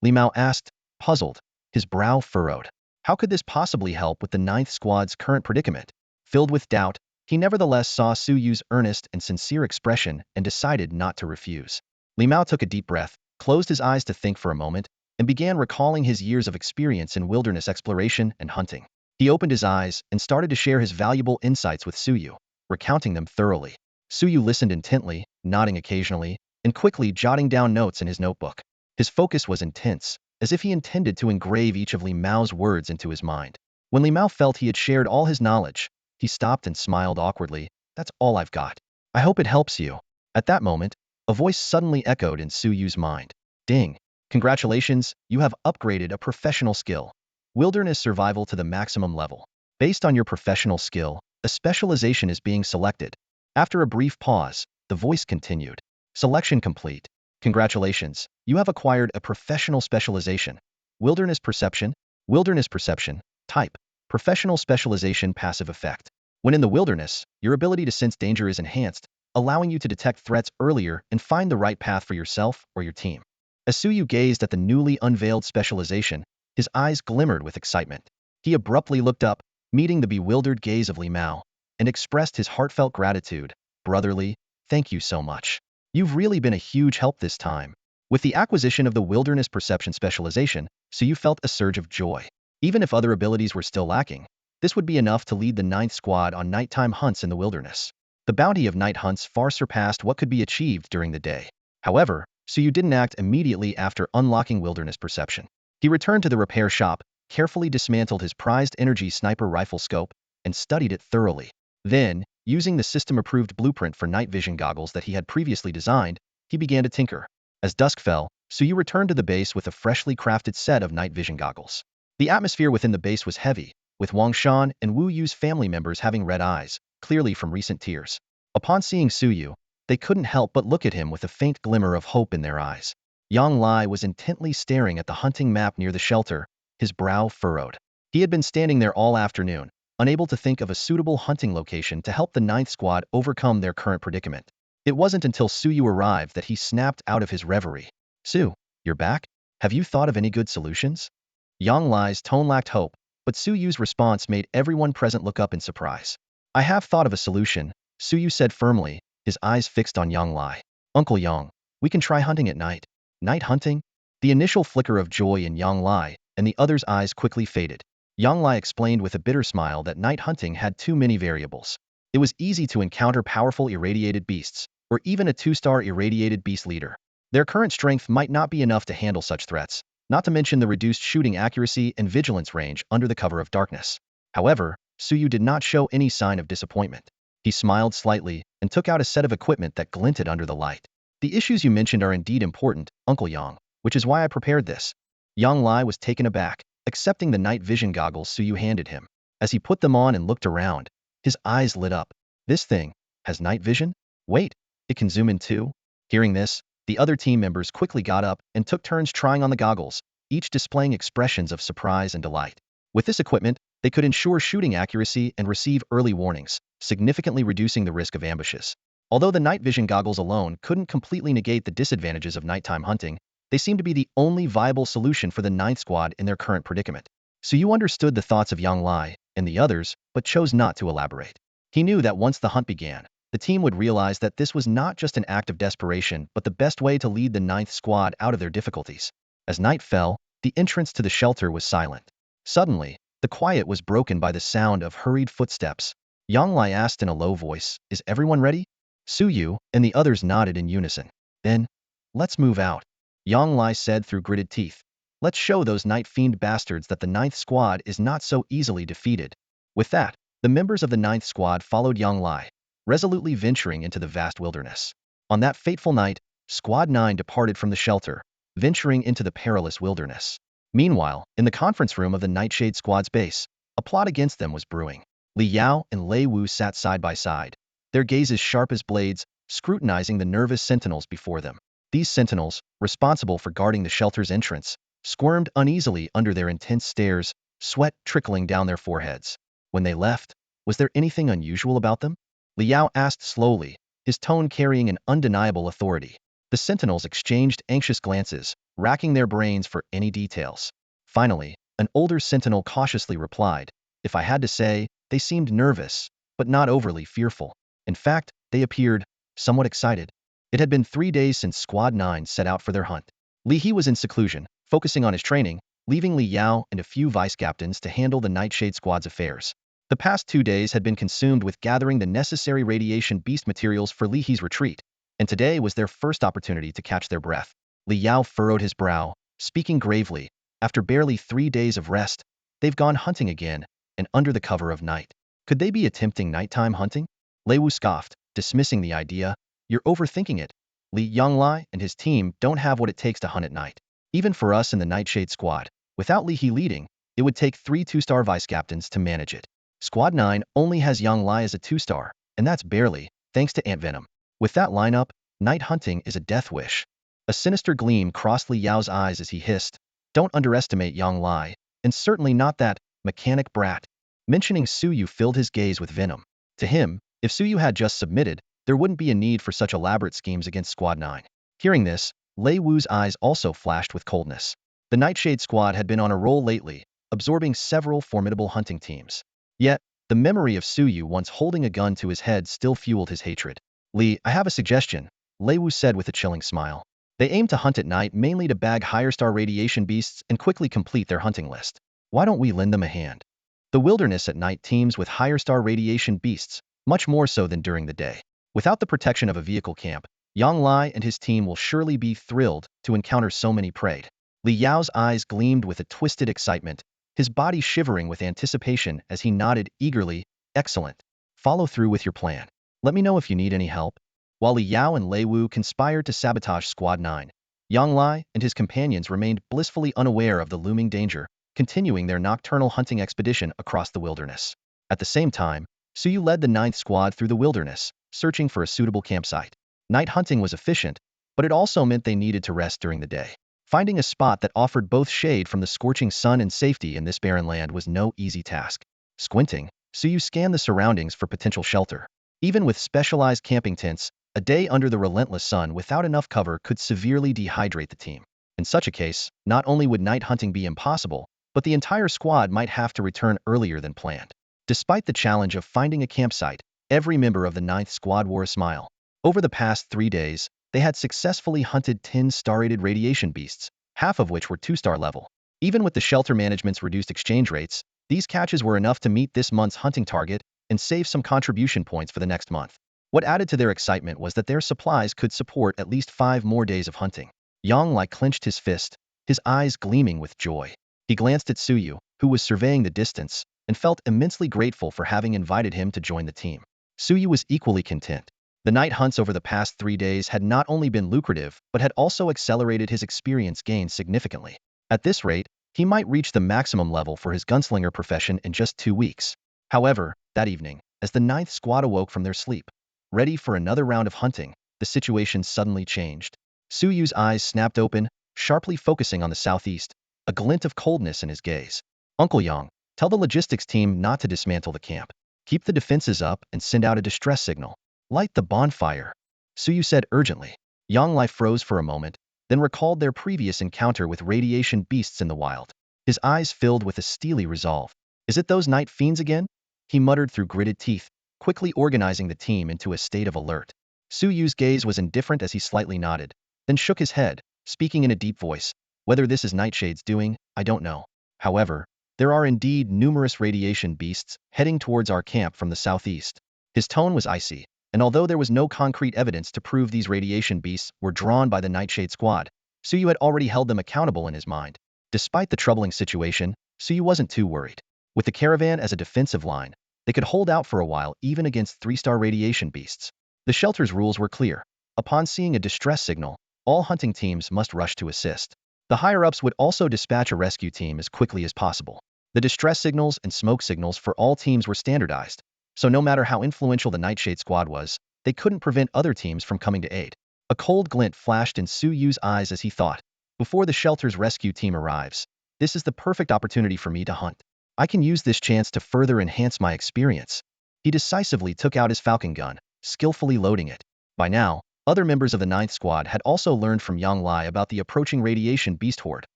Li Mao asked, puzzled, his brow furrowed. How could this possibly help with the 9th Squad's current predicament? Filled with doubt, he nevertheless saw Suyu's earnest and sincere expression and decided not to refuse. Li Mao took a deep breath, closed his eyes to think for a moment, and began recalling his years of experience in wilderness exploration and hunting. He opened his eyes and started to share his valuable insights with Suyu, recounting them thoroughly. Suyu listened intently, nodding occasionally, and quickly jotting down notes in his notebook. His focus was intense, as if he intended to engrave each of Li Mao's words into his mind. When Li Mao felt he had shared all his knowledge, he stopped and smiled awkwardly. That's all I've got. I hope it helps you. At that moment, a voice suddenly echoed in Suyu's mind. Ding. Congratulations, you have upgraded a professional skill. Wilderness survival to the maximum level. Based on your professional skill, a specialization is being selected. After a brief pause, the voice continued. Selection complete. Congratulations, you have acquired a professional specialization. Wilderness perception. Wilderness perception. Type. Professional specialization passive effect. When in the wilderness, your ability to sense danger is enhanced, allowing you to detect threats earlier and find the right path for yourself or your team. As Suyu gazed at the newly unveiled specialization, his eyes glimmered with excitement. He abruptly looked up, meeting the bewildered gaze of Li Mao, and expressed his heartfelt gratitude. Brotherly, thank you so much. You've really been a huge help this time. With the acquisition of the wilderness perception specialization, Suyu felt a surge of joy. Even if other abilities were still lacking, this would be enough to lead the 9th Squad on nighttime hunts in the wilderness. The bounty of night hunts far surpassed what could be achieved during the day. However, Suyu didn't act immediately after unlocking wilderness perception. He returned to the repair shop, carefully dismantled his prized energy sniper rifle scope, and studied it thoroughly. Then, using the system-approved blueprint for night vision goggles that he had previously designed, he began to tinker. As dusk fell, Suyu returned to the base with a freshly crafted set of night vision goggles. The atmosphere within the base was heavy, with Wang Shan and Wu Yu's family members having red eyes, clearly from recent tears. Upon seeing Suyu, they couldn't help but look at him with a faint glimmer of hope in their eyes. Yang Lai was intently staring at the hunting map near the shelter, his brow furrowed. He had been standing there all afternoon, unable to think of a suitable hunting location to help the 9th Squad overcome their current predicament. It wasn't until Suyu arrived that he snapped out of his reverie. Su, you're back? Have you thought of any good solutions? Yang Lai's tone lacked hope, but Suyu's response made everyone present look up in surprise. I have thought of a solution, Suyu said firmly, his eyes fixed on Yang Lai. Uncle Yang, we can try hunting at night. Night hunting? The initial flicker of joy in Yang Lai and the other's eyes quickly faded. Yang Lai explained with a bitter smile that night hunting had too many variables. It was easy to encounter powerful irradiated beasts, or even a 2-star irradiated beast leader. Their current strength might not be enough to handle such threats, not to mention the reduced shooting accuracy and vigilance range under the cover of darkness. However, Suyu did not show any sign of disappointment. He smiled slightly and took out a set of equipment that glinted under the light. The issues you mentioned are indeed important, Uncle Yang, which is why I prepared this. Yang Lai was taken aback, accepting the night vision goggles Suyu handed him. As he put them on and looked around, his eyes lit up. This thing has night vision? Wait, it can zoom in too? Hearing this, the other team members quickly got up and took turns trying on the goggles, each displaying expressions of surprise and delight. With this equipment, they could ensure shooting accuracy and receive early warnings, significantly reducing the risk of ambushes. Although the night vision goggles alone couldn't completely negate the disadvantages of nighttime hunting, they seemed to be the only viable solution for the Ninth Squad in their current predicament. Suyu understood the thoughts of Yang Lai and the others, but chose not to elaborate. He knew that once the hunt began, the team would realize that this was not just an act of desperation but the best way to lead the Ninth Squad out of their difficulties. As night fell, the entrance to the shelter was silent. Suddenly, the quiet was broken by the sound of hurried footsteps. Yang Lai asked in a low voice, "Is everyone ready?" Suyu and the others nodded in unison. "Then, let's move out," Yang Lai said through gritted teeth. "Let's show those night fiend bastards that the Ninth Squad is not so easily defeated." With that, the members of the Ninth Squad followed Yang Lai, resolutely venturing into the vast wilderness. On that fateful night, Squad 9 departed from the shelter, venturing into the perilous wilderness. Meanwhile, in the conference room of the Nightshade Squad's base, a plot against them was brewing. Li Yao and Lei Wu sat side by side, their gazes sharp as blades, scrutinizing the nervous sentinels before them. These sentinels, responsible for guarding the shelter's entrance, squirmed uneasily under their intense stares, sweat trickling down their foreheads. When they left, was there anything unusual about them? Li Yao asked slowly, his tone carrying an undeniable authority. The sentinels exchanged anxious glances, racking their brains for any details. Finally, an older sentinel cautiously replied, "If I had to say, they seemed nervous, but not overly fearful. In fact, they appeared somewhat excited." It had been 3 days since Squad 9 set out for their hunt. Li He was in seclusion, focusing on his training, leaving Li Yao and a few vice captains to handle the Nightshade Squad's affairs. The past 2 days had been consumed with gathering the necessary radiation beast materials for Li He's retreat, and today was their first opportunity to catch their breath. Li Yao furrowed his brow, speaking gravely, "After barely 3 days of rest, they've gone hunting again, and under the cover of night. Could they be attempting nighttime hunting?" Lei Wu scoffed, dismissing the idea. "You're overthinking it. Yang Lai and his team don't have what it takes to hunt at night. Even for us in the Nightshade Squad, without Li He leading, it would take 3 2-star vice captains to manage it. Squad 9 only has Yang Lai as a 2-star, and that's barely, thanks to Ant Venom. With that lineup, night hunting is a death wish." A sinister gleam crossed Li Yao's eyes as he hissed, "Don't underestimate Yang Lai, and certainly not that mechanic brat." Mentioning Suyu filled his gaze with venom. To him, if Suyu had just submitted, there wouldn't be a need for such elaborate schemes against Squad 9. Hearing this, Lei Wu's eyes also flashed with coldness. The Nightshade Squad had been on a roll lately, absorbing several formidable hunting teams. Yet, the memory of Suyu once holding a gun to his head still fueled his hatred. "Li, I have a suggestion," Lei Wu said with a chilling smile. "They aim to hunt at night mainly to bag higher-star radiation beasts and quickly complete their hunting list. Why don't we lend them a hand? The wilderness at night teems with higher-star radiation beasts, much more so than during the day. Without the protection of a vehicle camp, Yang Lai and his team will surely be thrilled to encounter so many prey." Li Yao's eyes gleamed with a twisted excitement, his body shivering with anticipation as he nodded eagerly, "Excellent. Follow through with your plan. Let me know if you need any help." While Li Yao and Lei Wu conspired to sabotage Squad 9, Yang Lai and his companions remained blissfully unaware of the looming danger, continuing their nocturnal hunting expedition across the wilderness. At the same time, Suyu led the 9th Squad through the wilderness, searching for a suitable campsite. Night hunting was efficient, but it also meant they needed to rest during the day. Finding a spot that offered both shade from the scorching sun and safety in this barren land was no easy task. Squinting, Suyu scanned the surroundings for potential shelter. Even with specialized camping tents, a day under the relentless sun without enough cover could severely dehydrate the team. In such a case, not only would night hunting be impossible, but the entire squad might have to return earlier than planned. Despite the challenge of finding a campsite, every member of the 9th Squad wore a smile. Over the past 3 days, they had successfully hunted 10 star-rated radiation beasts, half of which were 2-star level. Even with the shelter management's reduced exchange rates, these catches were enough to meet this month's hunting target and save some contribution points for the next month. What added to their excitement was that their supplies could support at least 5 more days of hunting. Yang Lai clenched his fist, his eyes gleaming with joy. He glanced at Suyu, who was surveying the distance, and felt immensely grateful for having invited him to join the team. Suyu was equally content. The night hunts over the past 3 days had not only been lucrative, but had also accelerated his experience gains significantly. At this rate, he might reach the maximum level for his gunslinger profession in just 2 weeks. However, that evening, as the 9th Squad awoke from their sleep, ready for another round of hunting, the situation suddenly changed. Suyu's eyes snapped open, sharply focusing on the southeast, a glint of coldness in his gaze. Uncle Yang, tell the logistics team not to dismantle the camp. Keep the defenses up and send out a distress signal. Light the bonfire, Suyu said urgently. Yang Lai froze for a moment, then recalled their previous encounter with radiation beasts in the wild. His eyes filled with a steely resolve. Is it those night fiends again? He muttered through gritted teeth, quickly organizing the team into a state of alert. Suyu's gaze was indifferent as he slightly nodded, then shook his head, speaking in a deep voice. Whether this is Nightshade's doing, I don't know. However, there are indeed numerous radiation beasts heading towards our camp from the southeast. His tone was icy, and although there was no concrete evidence to prove these radiation beasts were drawn by the Nightshade Squad, Suyu had already held them accountable in his mind. Despite the troubling situation, Suyu wasn't too worried. With the caravan as a defensive line, they could hold out for a while even against 3-star radiation beasts. The shelter's rules were clear. Upon seeing a distress signal, all hunting teams must rush to assist. The higher-ups would also dispatch a rescue team as quickly as possible. The distress signals and smoke signals for all teams were standardized, so no matter how influential the Nightshade Squad was, they couldn't prevent other teams from coming to aid. A cold glint flashed in Suyu's eyes as he thought, before the shelter's rescue team arrives, this is the perfect opportunity for me to hunt. I can use this chance to further enhance my experience. He decisively took out his falcon gun, skillfully loading it. By now, other members of the 9th Squad had also learned from Yang Lai about the approaching radiation beast horde,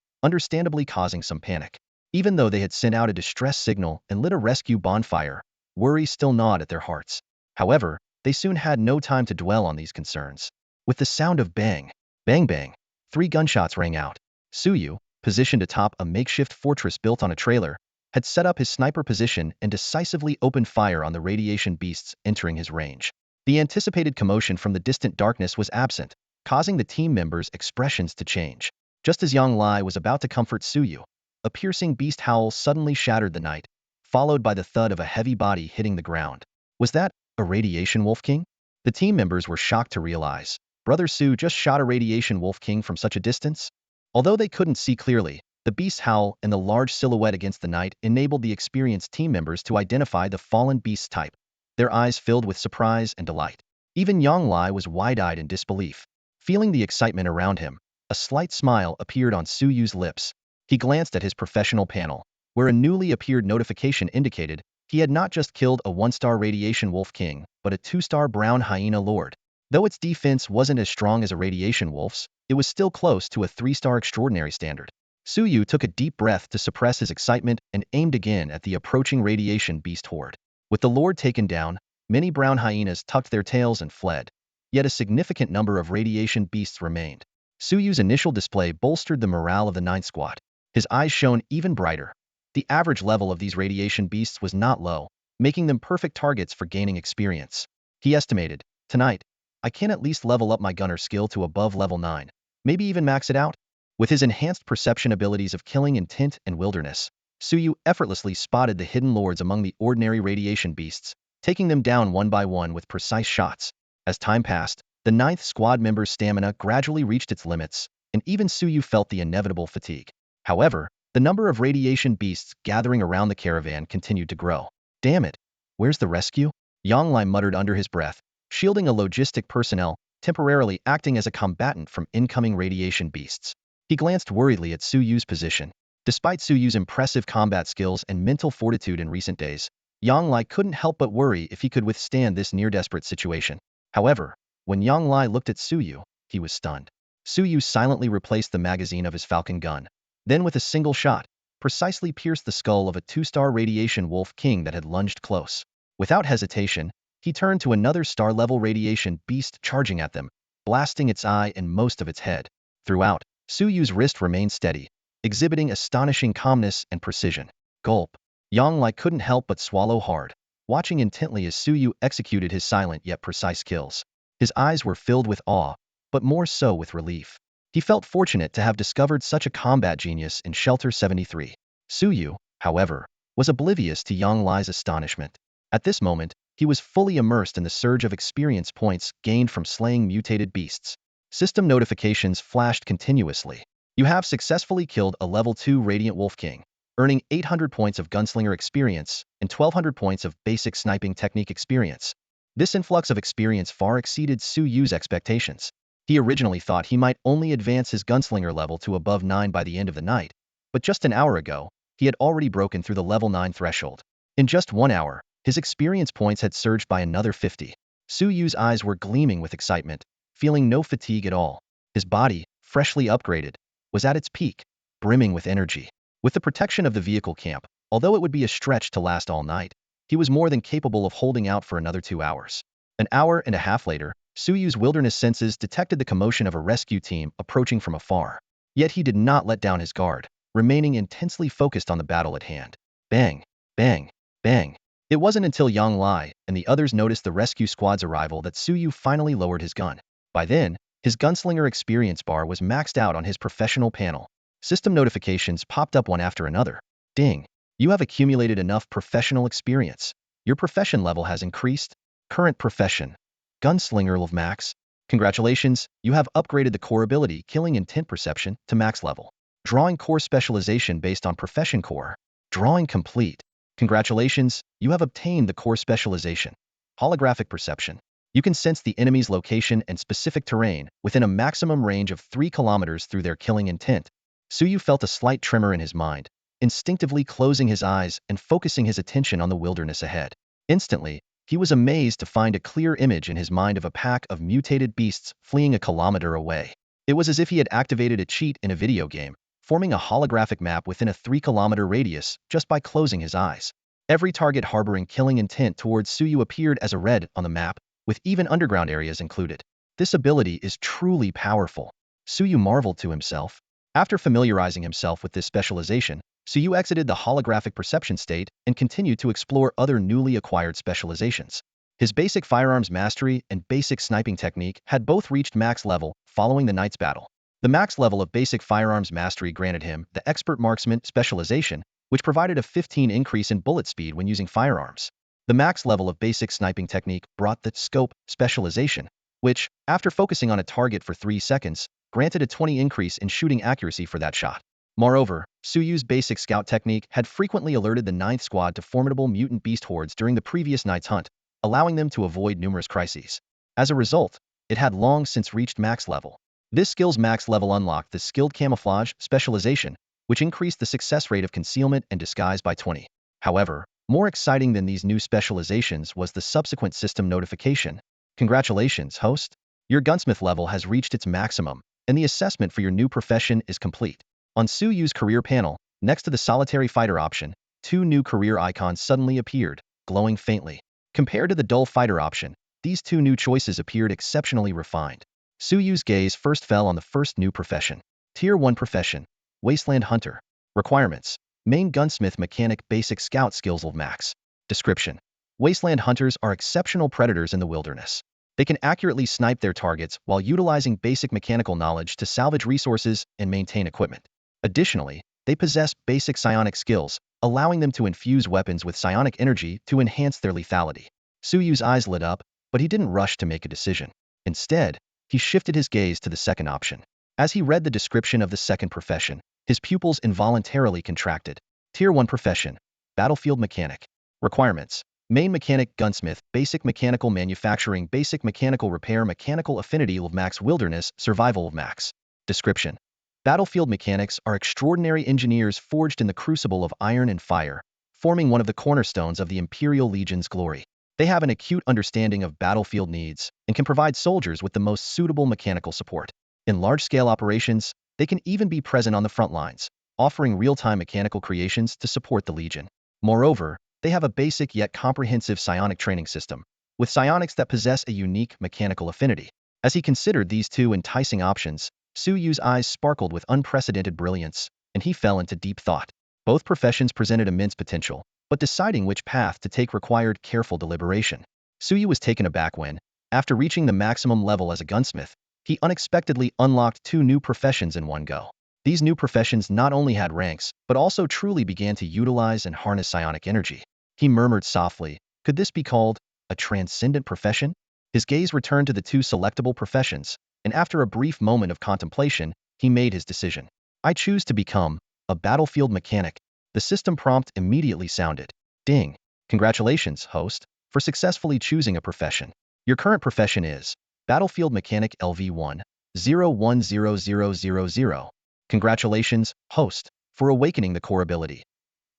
understandably causing some panic. Even though they had sent out a distress signal and lit a rescue bonfire, worry still gnawed at their hearts. However, they soon had no time to dwell on these concerns. With the sound of bang, bang bang, 3 gunshots rang out. Suyu, positioned atop a makeshift fortress built on a trailer, had set up his sniper position and decisively opened fire on the radiation beasts entering his range. The anticipated commotion from the distant darkness was absent, causing the team members' expressions to change. Just as Yang Lai was about to comfort Suyu, a piercing beast howl suddenly shattered the night, followed by the thud of a heavy body hitting the ground. Was that a radiation wolf king? The team members were shocked to realize Brother Su just shot a radiation wolf king from such a distance. Although they couldn't see clearly, the beast's howl and the large silhouette against the night enabled the experienced team members to identify the fallen beast's type. Their eyes filled with surprise and delight. Even Yang Lai was wide-eyed in disbelief. Feeling the excitement around him, a slight smile appeared on Suyu's lips. He glanced at his professional panel, where a newly appeared notification indicated he had not just killed a 1-star radiation wolf king, but a 2-star brown hyena lord. Though its defense wasn't as strong as a radiation wolf's, it was still close to a 3-star extraordinary standard. Suyu took a deep breath to suppress his excitement and aimed again at the approaching radiation beast horde. With the lord taken down, many brown hyenas tucked their tails and fled, yet a significant number of radiation beasts remained. Suyu's initial display bolstered the morale of the 9th Squad. His eyes shone even brighter. The average level of these radiation beasts was not low, making them perfect targets for gaining experience. He estimated, tonight, I can at least level up my gunner skill to above level 9, maybe even max it out. With his enhanced perception abilities of killing intent and wilderness, Suyu effortlessly spotted the hidden lords among the ordinary radiation beasts, taking them down one by one with precise shots. As time passed, the 9th Squad members' stamina gradually reached its limits, and even Suyu felt the inevitable fatigue. However, the number of radiation beasts gathering around the caravan continued to grow. Damn it, where's the rescue? Yang Lai muttered under his breath, shielding a logistic personnel, temporarily acting as a combatant from incoming radiation beasts. He glanced worriedly at Suyu's position. Despite Suyu's impressive combat skills and mental fortitude in recent days, Yang Lai couldn't help but worry if he could withstand this near-desperate situation. However, when Yang Lai looked at Suyu, he was stunned. Suyu silently replaced the magazine of his falcon gun, then with a single shot, precisely pierced the skull of a 2-star radiation wolf king that had lunged close. Without hesitation, he turned to another star-level radiation beast charging at them, blasting its eye and most of its head. Throughout, Suyu's wrist remained steady, exhibiting astonishing calmness and precision. Gulp. Yang Lai couldn't help but swallow hard, watching intently as Suyu executed his silent yet precise kills. His eyes were filled with awe, but more so with relief. He felt fortunate to have discovered such a combat genius in Shelter 73. Suyu, however, was oblivious to Yang Lai's astonishment. At this moment, he was fully immersed in the surge of experience points gained from slaying mutated beasts. System notifications flashed continuously. You have successfully killed a level 2 Radiant Wolf King, earning 800 points of Gunslinger experience and 1200 points of basic sniping technique experience. This influx of experience far exceeded Suyu's expectations. He originally thought he might only advance his Gunslinger level to above 9 by the end of the night, but just an hour ago, he had already broken through the level 9 threshold. In just 1 hour, his experience points had surged by another 50. Suyu's eyes were gleaming with excitement, feeling no fatigue at all. His body, freshly upgraded, was at its peak, brimming with energy. With the protection of the vehicle camp, although it would be a stretch to last all night, he was more than capable of holding out for another 2 hours. An hour and a half later, Suyu's wilderness senses detected the commotion of a rescue team approaching from afar. Yet he did not let down his guard, remaining intensely focused on the battle at hand. Bang, bang, bang. It wasn't until Yang Lai and the others noticed the rescue squad's arrival that Suyu finally lowered his gun. By then, his gunslinger experience bar was maxed out on his professional panel. System notifications popped up one after another. Ding. You have accumulated enough professional experience. Your profession level has increased. Current profession. Gunslinger level max. Congratulations, you have upgraded the core ability Killing Intent Perception to max level. Drawing core specialization based on profession core. Drawing complete. Congratulations, you have obtained the core specialization. Holographic perception. You can sense the enemy's location and specific terrain within a maximum range of 3 kilometers through their killing intent. Suyu felt a slight tremor in his mind, instinctively closing his eyes and focusing his attention on the wilderness ahead. Instantly, he was amazed to find a clear image in his mind of a pack of mutated beasts fleeing a kilometer away. It was as if he had activated a cheat in a video game, forming a holographic map within a 3-kilometer radius just by closing his eyes. Every target harboring killing intent towards Suyu appeared as a red on the map, with even underground areas included. This ability is truly powerful. Suyu marveled to himself. After familiarizing himself with this specialization, Suyu exited the holographic perception state and continued to explore other newly acquired specializations. His basic firearms mastery and basic sniping technique had both reached max level following the night's battle. The max level of basic firearms mastery granted him the expert marksman specialization, which provided a 15 increase in bullet speed when using firearms. The max level of basic sniping technique brought the scope specialization, which, after focusing on a target for 3 seconds, granted a 20 increase in shooting accuracy for that shot. Moreover, Suyu's basic scout technique had frequently alerted the 9th Squad to formidable mutant beast hordes during the previous night's hunt, allowing them to avoid numerous crises. As a result, it had long since reached max level. This skill's max level unlocked the skilled camouflage specialization, which increased the success rate of concealment and disguise by 20. However, more exciting than these new specializations was the subsequent system notification. Congratulations, host! Your gunsmith level has reached its maximum, and the assessment for your new profession is complete. On Suyu's career panel, next to the solitary fighter option, 2 new career icons suddenly appeared, glowing faintly. Compared to the dull fighter option, these 2 new choices appeared exceptionally refined. Suyu's gaze first fell on the first new profession. Tier 1 profession, Wasteland Hunter. Requirements: Main Gunsmith Mechanic Basic Scout Skills level max. Description: Wasteland Hunters are exceptional predators in the wilderness. They can accurately snipe their targets while utilizing basic mechanical knowledge to salvage resources and maintain equipment. Additionally, they possess basic psionic skills, allowing them to infuse weapons with psionic energy to enhance their lethality. Suyu's eyes lit up, but he didn't rush to make a decision. Instead, he shifted his gaze to the second option. As he read the description of the second profession, his pupils involuntarily contracted. Tier 1 profession, Battlefield Mechanic. Requirements: Main Mechanic Gunsmith, Basic Mechanical Manufacturing, Basic Mechanical Repair, Mechanical Affinity level max, Wilderness, Survival level max. Description: Battlefield mechanics are extraordinary engineers forged in the crucible of iron and fire, forming one of the cornerstones of the Imperial Legion's glory. They have an acute understanding of battlefield needs and can provide soldiers with the most suitable mechanical support. In large-scale operations, they can even be present on the front lines, offering real-time mechanical creations to support the Legion. Moreover, they have a basic yet comprehensive psionic training system, with psionics that possess a unique mechanical affinity. As he considered these 2 enticing options, Suyu's eyes sparkled with unprecedented brilliance, and he fell into deep thought. Both professions presented immense potential, but deciding which path to take required careful deliberation. Suyu was taken aback when, after reaching the maximum level as a gunsmith, he unexpectedly unlocked two new professions in one go. These new professions not only had ranks, but also truly began to utilize and harness psionic energy. He murmured softly, could this be called a transcendent profession? His gaze returned to the two selectable professions, and after a brief moment of contemplation, he made his decision. I choose to become a battlefield mechanic. The system prompt immediately sounded. Ding. Congratulations, host, for successfully choosing a profession. Your current profession is Battlefield Mechanic LV1 010000. Congratulations, host, for awakening the core ability.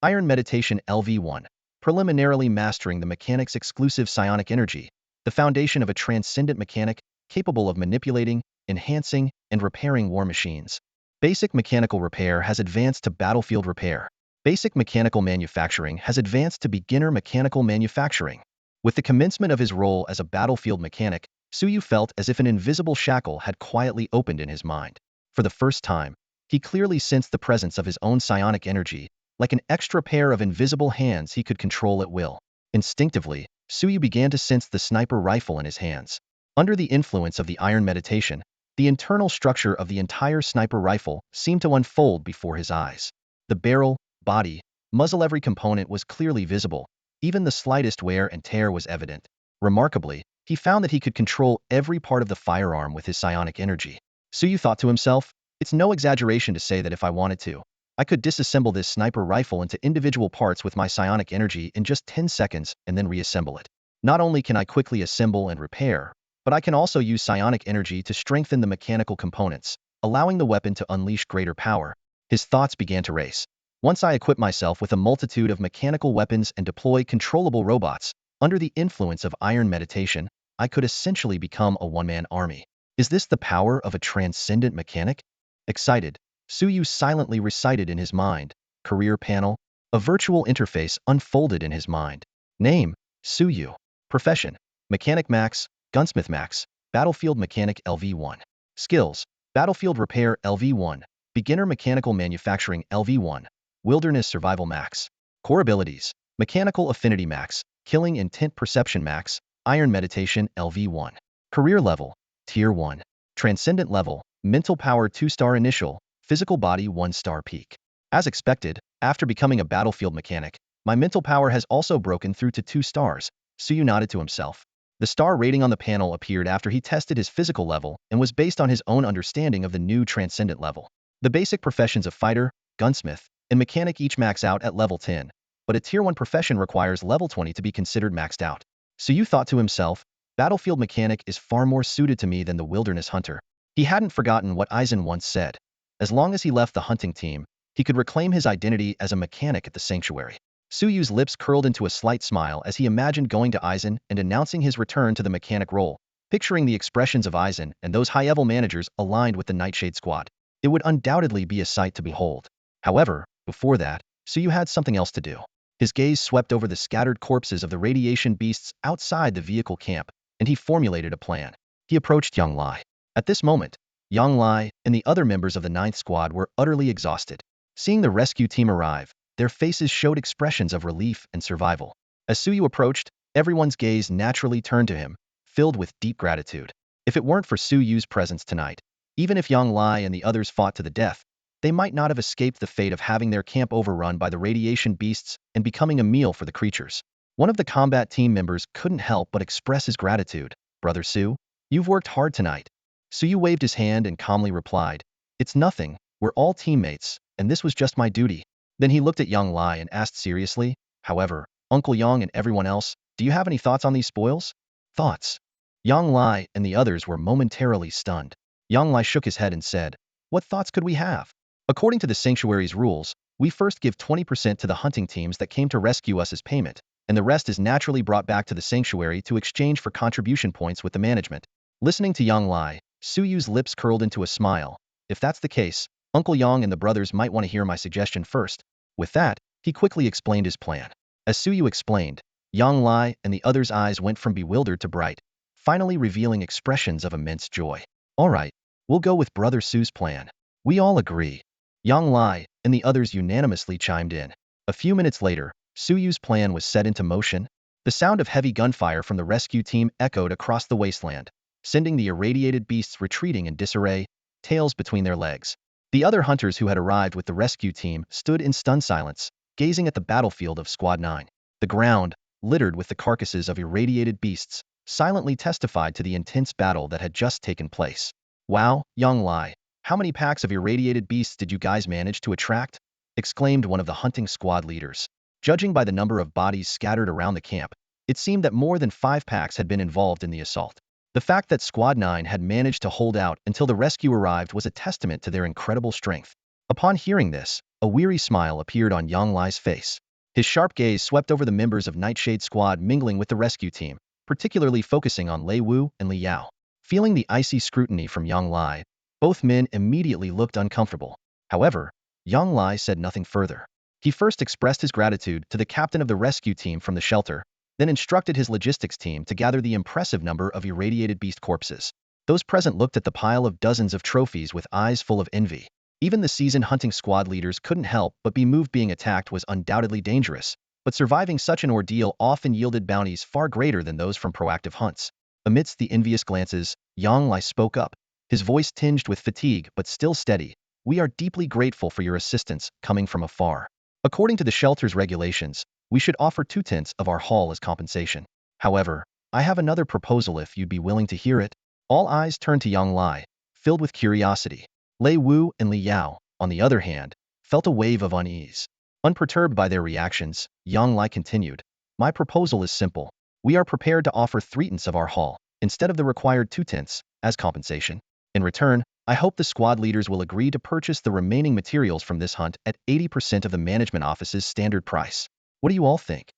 Iron Meditation LV1, preliminarily mastering the mechanic's exclusive psionic energy, the foundation of a transcendent mechanic capable of manipulating, enhancing, and repairing war machines. Basic mechanical repair has advanced to battlefield repair. Basic mechanical manufacturing has advanced to beginner mechanical manufacturing. With the commencement of his role as a battlefield mechanic, Suyu felt as if an invisible shackle had quietly opened in his mind. For the first time, he clearly sensed the presence of his own psionic energy, like an extra pair of invisible hands he could control at will. Instinctively, Suyu began to sense the sniper rifle in his hands. Under the influence of the iron meditation, the internal structure of the entire sniper rifle seemed to unfold before his eyes. The barrel, body, muzzle, every component was clearly visible. Even the slightest wear and tear was evident. Remarkably, he found that he could control every part of the firearm with his psionic energy. Suyu thought to himself, it's no exaggeration to say that if I wanted to, I could disassemble this sniper rifle into individual parts with my psionic energy in just 10 seconds and then reassemble it. Not only can I quickly assemble and repair, but I can also use psionic energy to strengthen the mechanical components, allowing the weapon to unleash greater power. His thoughts began to race. Once I equip myself with a multitude of mechanical weapons and deploy controllable robots, under the influence of iron meditation, I could essentially become a one-man army. Is this the power of a transcendent mechanic? Excited, Suyu silently recited in his mind. Career panel. A virtual interface unfolded in his mind. Name, Suyu. Profession, Mechanic Max, Gunsmith Max, Battlefield Mechanic LV1. Skills, Battlefield Repair LV1, Beginner Mechanical Manufacturing LV1, Wilderness Survival Max. Core abilities, Mechanical Affinity Max, Killing Intent Perception Max, Iron Meditation LV1. Career level, Tier 1. Transcendent level, Mental Power 2-star initial, Physical Body 1-star peak. As expected, after becoming a battlefield mechanic, my mental power has also broken through to 2 stars, Suyu nodded to himself. The star rating on the panel appeared after he tested his physical level and was based on his own understanding of the new transcendent level. The basic professions of fighter, gunsmith, and mechanic each max out at level 10, but a tier 1 profession requires level 20 to be considered maxed out. Suyu thought to himself, battlefield mechanic is far more suited to me than the wilderness hunter. He hadn't forgotten what Aizen once said. As long as he left the hunting team, he could reclaim his identity as a mechanic at the sanctuary. Suyu's lips curled into a slight smile as he imagined going to Aizen and announcing his return to the mechanic role, picturing the expressions of Aizen and those high-level managers aligned with the Nightshade Squad. It would undoubtedly be a sight to behold. However, before that, Suyu had something else to do. His gaze swept over the scattered corpses of the radiation beasts outside the vehicle camp, and he formulated a plan. He approached Yang Lai. At this moment, Yang Lai and the other members of the 9th Squad were utterly exhausted. Seeing the rescue team arrive, their faces showed expressions of relief and survival. As Suyu approached, everyone's gaze naturally turned to him, filled with deep gratitude. If it weren't for Suyu's presence tonight, even if Yang Lai and the others fought to the death, they might not have escaped the fate of having their camp overrun by the radiation beasts and becoming a meal for the creatures. One of the combat team members couldn't help but express his gratitude. Brother Su, you've worked hard tonight. Suyu waved his hand and calmly replied, it's nothing, we're all teammates, and this was just my duty. Then he looked at Yang Lai and asked seriously, however, Uncle Yang and everyone else, do you have any thoughts on these spoils? Thoughts? Yang Lai and the others were momentarily stunned. Yang Lai shook his head and said, what thoughts could we have? According to the sanctuary's rules, we first give 20% to the hunting teams that came to rescue us as payment, and the rest is naturally brought back to the sanctuary to exchange for contribution points with the management. Listening to Yang Lai, Suyu's lips curled into a smile. If that's the case, Uncle Yang and the brothers might want to hear my suggestion first. With that, he quickly explained his plan. As Suyu explained, Yang Lai and the others' eyes went from bewildered to bright, finally revealing expressions of immense joy. All right, We'll go with Brother Su's plan. We all agree. Yang Lai and the others unanimously chimed in. A few minutes later, Suyu's plan was set into motion. The sound of heavy gunfire from the rescue team echoed across the wasteland, sending the irradiated beasts retreating in disarray, tails between their legs. The other hunters who had arrived with the rescue team stood in stunned silence, gazing at the battlefield of Squad 9. The ground, littered with the carcasses of irradiated beasts, silently testified to the intense battle that had just taken place. Wow, Yang Lai, how many packs of irradiated beasts did you guys manage to attract? Exclaimed one of the hunting squad leaders. Judging by the number of bodies scattered around the camp, it seemed that more than 5 packs had been involved in the assault. The fact that Squad 9 had managed to hold out until the rescue arrived was a testament to their incredible strength. Upon hearing this, a weary smile appeared on Yang Lai's face. His sharp gaze swept over the members of Nightshade Squad mingling with the rescue team, particularly focusing on Lei Wu and Li Yao. Feeling the icy scrutiny from Yang Lai, both men immediately looked uncomfortable. However, Yang Lai said nothing further. He first expressed his gratitude to the captain of the rescue team from the shelter, then instructed his logistics team to gather the impressive number of irradiated beast corpses. Those present looked at the pile of dozens of trophies with eyes full of envy. Even the seasoned hunting squad leaders couldn't help but be moved. Being attacked was undoubtedly dangerous, but surviving such an ordeal often yielded bounties far greater than those from proactive hunts. Amidst the envious glances, Yang Lai spoke up, his voice tinged with fatigue but still steady. We are deeply grateful for your assistance coming from afar. According to the shelter's regulations, we should offer 2/10 of our haul as compensation. However, I have another proposal if you'd be willing to hear it. All eyes turned to Yang Lai, filled with curiosity. Lei Wu and Li Yao, on the other hand, felt a wave of unease. Unperturbed by their reactions, Yang Lai continued, my proposal is simple. We are prepared to offer 3/10 of our haul, instead of the required 2/10, as compensation. In return, I hope the squad leaders will agree to purchase the remaining materials from this hunt at 80% of the management office's standard price. What do you all think?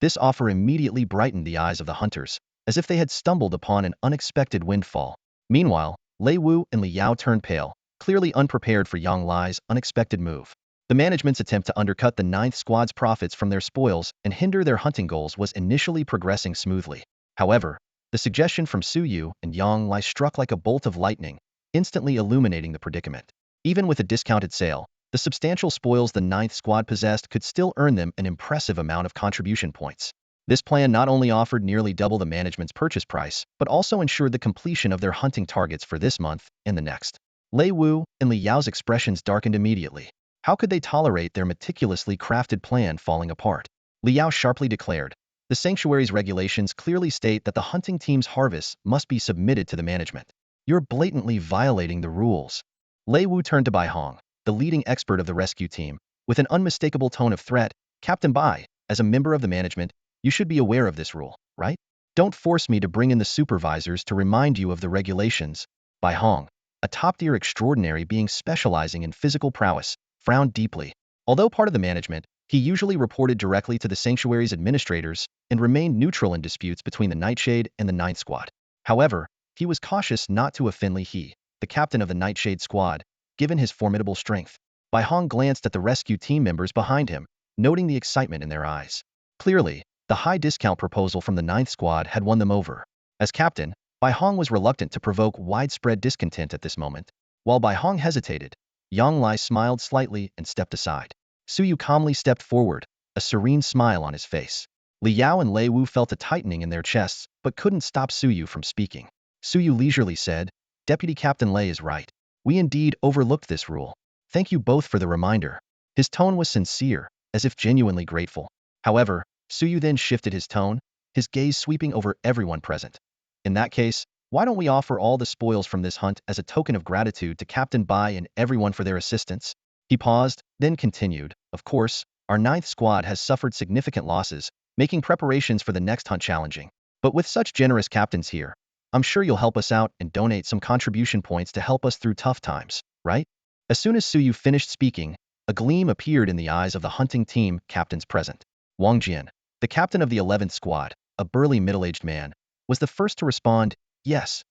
This offer immediately brightened the eyes of the hunters, as if they had stumbled upon an unexpected windfall. Meanwhile, Lei Wu and Li Yao turned pale, clearly unprepared for Yang Lai's unexpected move. The management's attempt to undercut the 9th Squad's profits from their spoils and hinder their hunting goals was initially progressing smoothly. However, the suggestion from Suyu and Yang Lai struck like a bolt of lightning, instantly illuminating the predicament. Even with a discounted sale, the substantial spoils the 9th Squad possessed could still earn them an impressive amount of contribution points. This plan not only offered nearly double the management's purchase price, but also ensured the completion of their hunting targets for this month and the next. Lei Wu and Li Yao's expressions darkened immediately. How could they tolerate their meticulously crafted plan falling apart? Li Yao sharply declared, the sanctuary's regulations clearly state that the hunting team's harvests must be submitted to the management. You're blatantly violating the rules. Lei Wu turned to Bai Hong, the leading expert of the rescue team, with an unmistakable tone of threat. Captain Bai, as a member of the management, you should be aware of this rule, right? Don't force me to bring in the supervisors to remind you of the regulations. Bai Hong, a top-tier extraordinary being specializing in physical prowess, frowned deeply. Although part of the management, he usually reported directly to the sanctuary's administrators and remained neutral in disputes between the Nightshade and the 9th Squad. However, he was cautious not to offend Li He, the captain of the Nightshade Squad, given his formidable strength. Bai Hong glanced at the rescue team members behind him, noting the excitement in their eyes. Clearly, the high discount proposal from the 9th Squad had won them over. As captain, Bai Hong was reluctant to provoke widespread discontent at this moment. While Bai Hong hesitated, Yang Lai smiled slightly and stepped aside. Suyu calmly stepped forward, a serene smile on his face. Li Yao and Lei Wu felt a tightening in their chests, but couldn't stop Suyu from speaking. Suyu leisurely said, Deputy Captain Lei is right. We indeed overlooked this rule. Thank you both for the reminder. His tone was sincere, as if genuinely grateful. However, Suyu then shifted his tone, his gaze sweeping over everyone present. In that case, why don't we offer all the spoils from this hunt as a token of gratitude to Captain Bai and everyone for their assistance? He paused, then continued, of course, our 9th Squad has suffered significant losses, making preparations for the next hunt challenging. But with such generous captains here, I'm sure you'll help us out and donate some contribution points to help us through tough times, right? As soon as Suyu finished speaking, a gleam appeared in the eyes of the hunting team captains present. Wang Jian, the captain of the 11th Squad, a burly middle-aged man, was the first to respond, yes,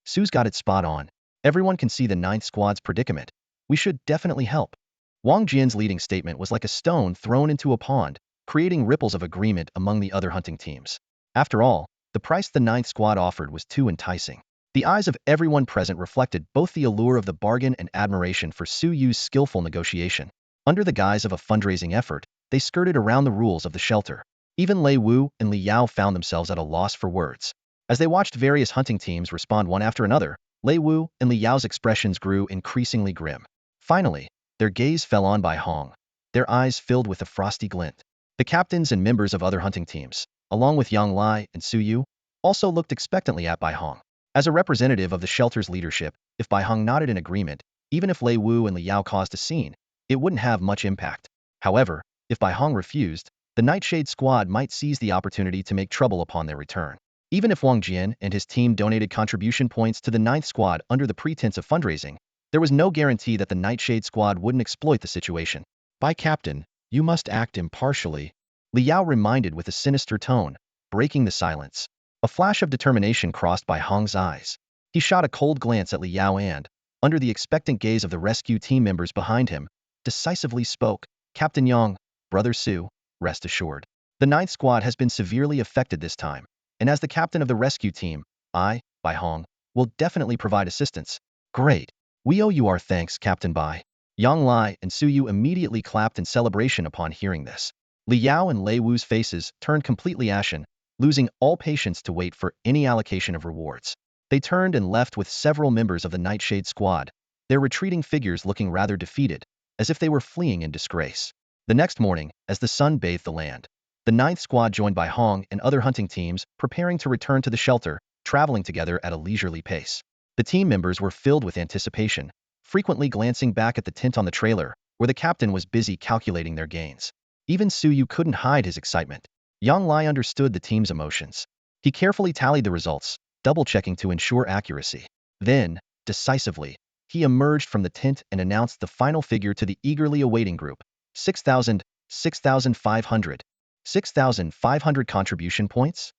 Su's got it spot on. Everyone can see the 9th Squad's predicament. We should definitely help. Wang Jian's leading statement was like a stone thrown into a pond, creating ripples of agreement among the other hunting teams. After all, the price the 9th Squad offered was too enticing. The eyes of everyone present reflected both the allure of the bargain and admiration for Suyu's skillful negotiation. Under the guise of a fundraising effort, they skirted around the rules of the shelter. Even Lei Wu and Li Yao found themselves at a loss for words. As they watched various hunting teams respond one after another, Lei Wu and Li Yao's expressions grew increasingly grim. Finally, their gaze fell on Bai Hong. Their eyes filled with a frosty glint. The captains and members of other hunting teams, along with Yang Lai and Suyu, also looked expectantly at Bai Hong. As a representative of the shelter's leadership, if Bai Hong nodded in agreement, even if Lei Wu and Li Yao caused a scene, it wouldn't have much impact. However, if Bai Hong refused, the Nightshade Squad might seize the opportunity to make trouble upon their return. Even if Wang Jian and his team donated contribution points to the Ninth Squad under the pretense of fundraising, there was no guarantee that the Nightshade Squad wouldn't exploit the situation. "By Captain, you must act impartially," Li Yao reminded with a sinister tone, breaking the silence. A flash of determination crossed Bai Hong's eyes. He shot a cold glance at Li Yao and, under the expectant gaze of the rescue team members behind him, decisively spoke, "Captain Yang, Brother Su, rest assured. The Ninth Squad has been severely affected this time, and as the captain of the rescue team, I, Bai Hong, will definitely provide assistance." "Great. We owe you our thanks, Captain Bai." Yang Lai and Suyu immediately clapped in celebration upon hearing this. Li Yao and Lei Wu's faces turned completely ashen, losing all patience to wait for any allocation of rewards. They turned and left with several members of the Nightshade Squad, their retreating figures looking rather defeated, as if they were fleeing in disgrace. The next morning, as the sun bathed the land, the Ninth Squad joined Bai Hong and other hunting teams, preparing to return to the shelter, traveling together at a leisurely pace. The team members were filled with anticipation, frequently glancing back at the tint on the trailer, where the captain was busy calculating their gains. Even Suyu couldn't hide his excitement. Yang Lai understood the team's emotions. He carefully tallied the results, double-checking to ensure accuracy. Then, decisively, he emerged from the tent and announced the final figure to the eagerly awaiting group. 6,000, 6,500. 6,500 contribution points?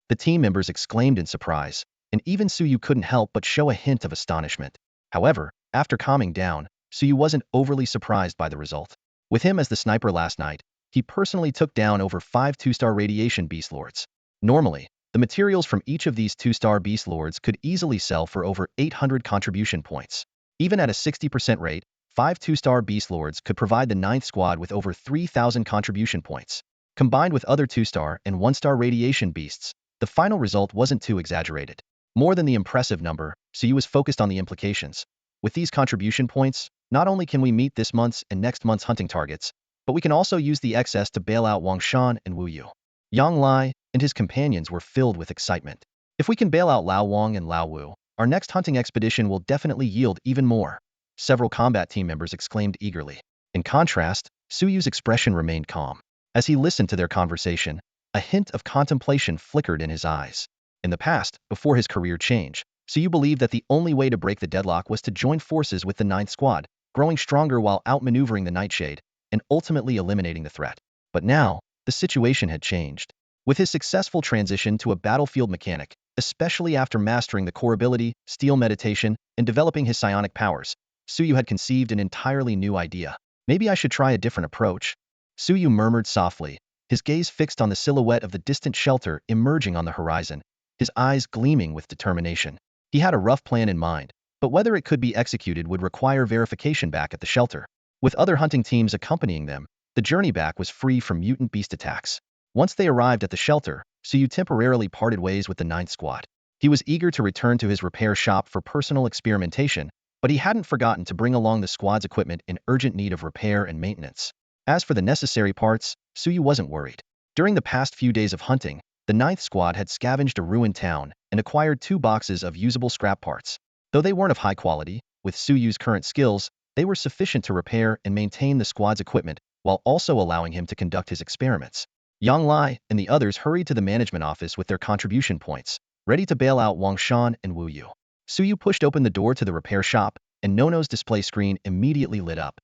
The team members exclaimed in surprise, and even Suyu couldn't help but show a hint of astonishment. However, after calming down, Suyu wasn't overly surprised by the result. With him as the sniper last night, he personally took down over 5 2-star radiation beast lords. Normally, the materials from each of these 2-star beast lords could easily sell for over 800 contribution points. Even at a 60% rate, 5 2-star beast lords could provide the Ninth Squad with over 3,000 contribution points. Combined with other 2-star and 1-star radiation beasts, the final result wasn't too exaggerated. More than the impressive number, Suyu was focused on the implications. With these contribution points, not only can we meet this month's and next month's hunting targets, but we can also use the excess to bail out Wang Shan and Wu Yu. Yang Lai and his companions were filled with excitement. If we can bail out Lao Wang and Lao Wu, our next hunting expedition will definitely yield even more. Several combat team members exclaimed eagerly. In contrast, Suyu's expression remained calm. As he listened to their conversation, a hint of contemplation flickered in his eyes. In the past, before his career change, Suyu believed that the only way to break the deadlock was to join forces with the Ninth Squad, growing stronger while outmaneuvering the Nightshade, and ultimately eliminating the threat. But now, the situation had changed. With his successful transition to a battlefield mechanic, especially after mastering the core ability, steel meditation, and developing his psionic powers, Suyu had conceived an entirely new idea. Maybe I should try a different approach. Suyu murmured softly, his gaze fixed on the silhouette of the distant shelter emerging on the horizon, his eyes gleaming with determination. He had a rough plan in mind, but whether it could be executed would require verification back at the shelter. With other hunting teams accompanying them, the journey back was free from mutant beast attacks. Once they arrived at the shelter, Suyu temporarily parted ways with the Ninth Squad. He was eager to return to his repair shop for personal experimentation, but he hadn't forgotten to bring along the squad's equipment in urgent need of repair and maintenance. As for the necessary parts, Suyu wasn't worried. During the past few days of hunting, the Ninth Squad had scavenged a ruined town and acquired 2 boxes of usable scrap parts. Though they weren't of high quality, with Suyu's current skills, they were sufficient to repair and maintain the squad's equipment, while also allowing him to conduct his experiments. Yang Lai and the others hurried to the management office with their contribution points, ready to bail out Wang Shan and Wu Yu. Suyu pushed open the door to the repair shop, and Nono's display screen immediately lit up.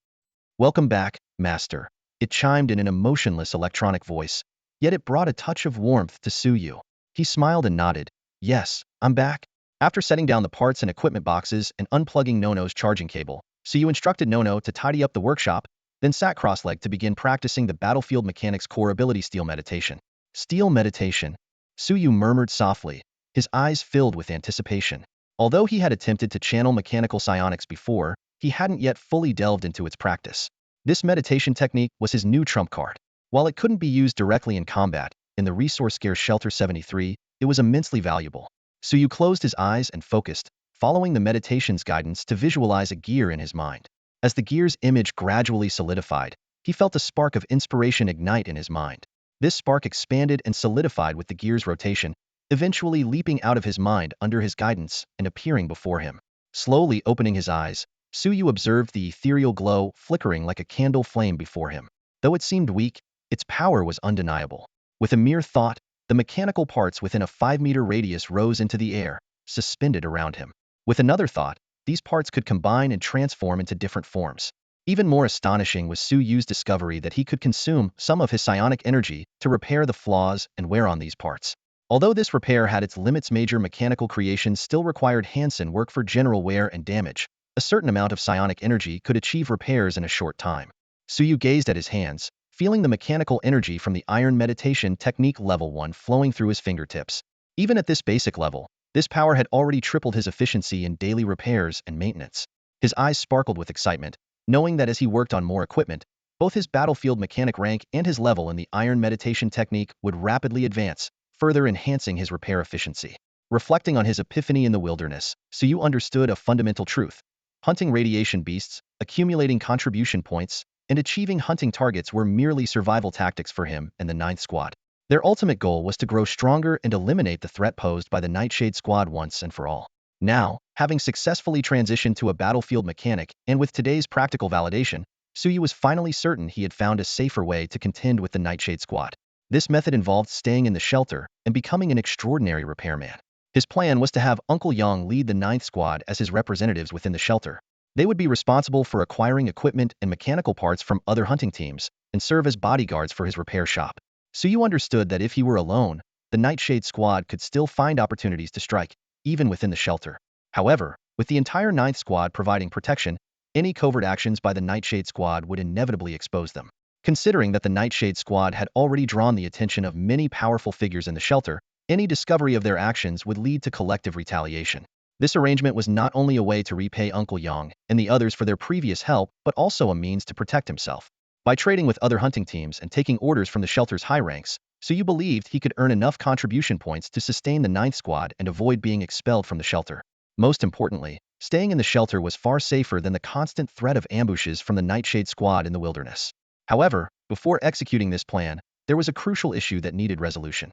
"Welcome back, Master." It chimed in an emotionless electronic voice, yet it brought a touch of warmth to Suyu. He smiled and nodded. "Yes, I'm back." After setting down the parts and equipment boxes and unplugging Nono's charging cable, Suyu instructed Nono to tidy up the workshop, then sat cross-legged to begin practicing the battlefield mechanic's core ability, steel meditation. Steel meditation? Suyu murmured softly, his eyes filled with anticipation. Although he had attempted to channel mechanical psionics before, he hadn't yet fully delved into its practice. This meditation technique was his new trump card. While it couldn't be used directly in combat, in the resource-scarce Shelter 73, it was immensely valuable. Suyu closed his eyes and focused, following the meditation's guidance to visualize a gear in his mind. As the gear's image gradually solidified, he felt a spark of inspiration ignite in his mind. This spark expanded and solidified with the gear's rotation, eventually leaping out of his mind under his guidance and appearing before him. Slowly opening his eyes, Suyu observed the ethereal glow flickering like a candle flame before him. Though it seemed weak, its power was undeniable. With a mere thought, the mechanical parts within a 5-meter radius rose into the air, suspended around him. With another thought, these parts could combine and transform into different forms. Even more astonishing was Suyu's discovery that he could consume some of his psionic energy to repair the flaws and wear on these parts. Although this repair had its limits, major mechanical creations still required Hansen work for general wear and damage. A certain amount of psionic energy could achieve repairs in a short time. Suyu gazed at his hands, feeling the mechanical energy from the Iron Meditation Technique Level 1 flowing through his fingertips. Even at this basic level, this power had already tripled his efficiency in daily repairs and maintenance. His eyes sparkled with excitement, knowing that as he worked on more equipment, both his battlefield mechanic rank and his level in the Iron Meditation Technique would rapidly advance, further enhancing his repair efficiency. Reflecting on his epiphany in the wilderness, Suyu understood a fundamental truth. Hunting radiation beasts, accumulating contribution points, and achieving hunting targets were merely survival tactics for him and the Ninth Squad. Their ultimate goal was to grow stronger and eliminate the threat posed by the Nightshade Squad once and for all. Now, having successfully transitioned to a battlefield mechanic, and with today's practical validation, Suyu was finally certain he had found a safer way to contend with the Nightshade Squad. This method involved staying in the shelter and becoming an extraordinary repairman. His plan was to have Uncle Yang lead the Ninth Squad as his representatives within the shelter. They would be responsible for acquiring equipment and mechanical parts from other hunting teams and serve as bodyguards for his repair shop. Suyu understood that if he were alone, the Nightshade Squad could still find opportunities to strike, even within the shelter. However, with the entire Ninth Squad providing protection, any covert actions by the Nightshade Squad would inevitably expose them. Considering that the Nightshade Squad had already drawn the attention of many powerful figures in the shelter, any discovery of their actions would lead to collective retaliation. This arrangement was not only a way to repay Uncle Yang and the others for their previous help, but also a means to protect himself. By trading with other hunting teams and taking orders from the shelter's high ranks, Suyu believed he could earn enough contribution points to sustain the Ninth Squad and avoid being expelled from the shelter. Most importantly, staying in the shelter was far safer than the constant threat of ambushes from the Nightshade Squad in the wilderness. However, before executing this plan, there was a crucial issue that needed resolution.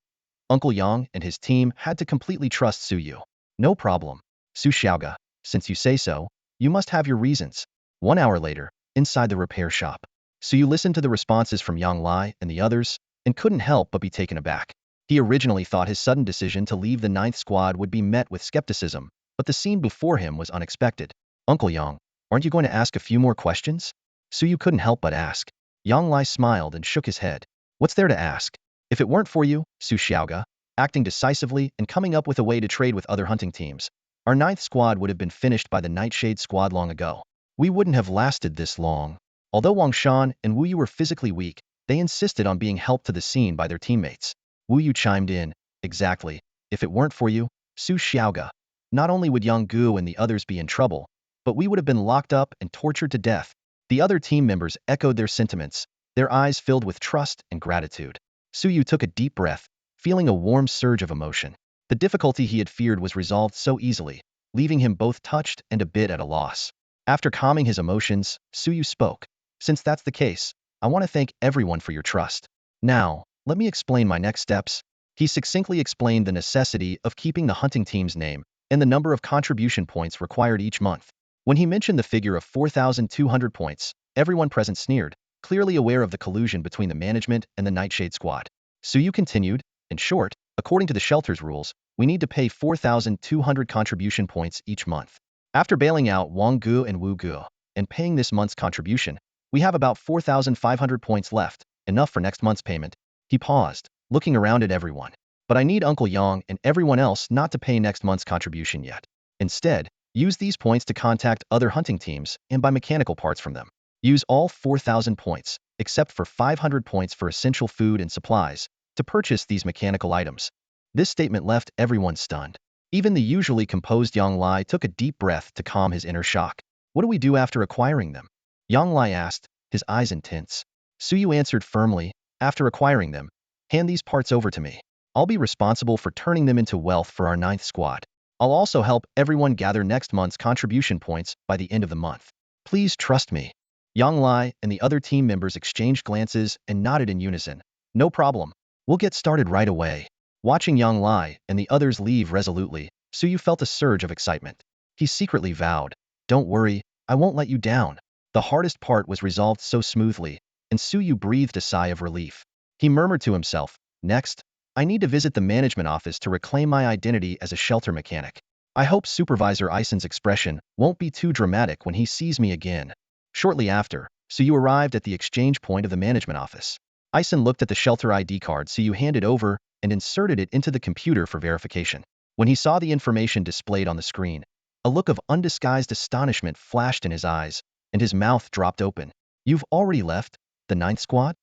Uncle Yang and his team had to completely trust Suyu. No problem, Su Xiaoga, since you say so, you must have your reasons. 1 hour later, inside the repair shop, Suyu listened to the responses from Yang Lai and the others, and couldn't help but be taken aback. He originally thought his sudden decision to leave the Ninth Squad would be met with skepticism, but the scene before him was unexpected. Uncle Yang, aren't you going to ask a few more questions? Suyu couldn't help but ask. Yang Lai smiled and shook his head. What's there to ask? If it weren't for you, Su Xiaoga, acting decisively and coming up with a way to trade with other hunting teams, our Ninth Squad would have been finished by the Nightshade Squad long ago. We wouldn't have lasted this long. Although Wang Shan and Wu Yu were physically weak, they insisted on being helped to the scene by their teammates. Wu Yu chimed in, exactly. If it weren't for you, Su Xiaoga, not only would Yang Gu and the others be in trouble, but we would have been locked up and tortured to death. The other team members echoed their sentiments, their eyes filled with trust and gratitude. Suyu took a deep breath, feeling a warm surge of emotion. The difficulty he had feared was resolved so easily, leaving him both touched and a bit at a loss. After calming his emotions, Suyu spoke. Since that's the case, I want to thank everyone for your trust. Now, let me explain my next steps. He succinctly explained the necessity of keeping the hunting team's name and the number of contribution points required each month. When he mentioned the figure of 4,200 points, everyone present sneered, clearly aware of the collusion between the management and the Nightshade Squad. Suyu continued, in short, according to the shelter's rules, we need to pay 4,200 contribution points each month. After bailing out Wang Gu and Wu Gu, and paying this month's contribution, we have about 4,500 points left, enough for next month's payment. He paused, looking around at everyone. But I need Uncle Yang and everyone else not to pay next month's contribution yet. Instead, use these points to contact other hunting teams and buy mechanical parts from them. Use all 4,000 points, except for 500 points for essential food and supplies, to purchase these mechanical items. This statement left everyone stunned. Even the usually composed Yang Lai took a deep breath to calm his inner shock. What do we do after acquiring them? Yang Lai asked, his eyes intense. Suyu answered firmly, after acquiring them, hand these parts over to me. I'll be responsible for turning them into wealth for our 9th squad. I'll also help everyone gather next month's contribution points by the end of the month. Please trust me. Yang Lai and the other team members exchanged glances and nodded in unison. No problem. We'll get started right away. Watching Yang Lai and the others leave resolutely, Suyu felt a surge of excitement. He secretly vowed, don't worry, I won't let you down. The hardest part was resolved so smoothly, and Suyu breathed a sigh of relief. He murmured to himself, next, I need to visit the management office to reclaim my identity as a shelter mechanic. I hope Supervisor Ison's expression won't be too dramatic when he sees me again. Shortly after, Suyu arrived at the exchange point of the management office. Ison looked at the shelter ID card Suyu handed over and inserted it into the computer for verification. When he saw the information displayed on the screen, a look of undisguised astonishment flashed in his eyes, and his mouth dropped open. You've already left the 9th squad?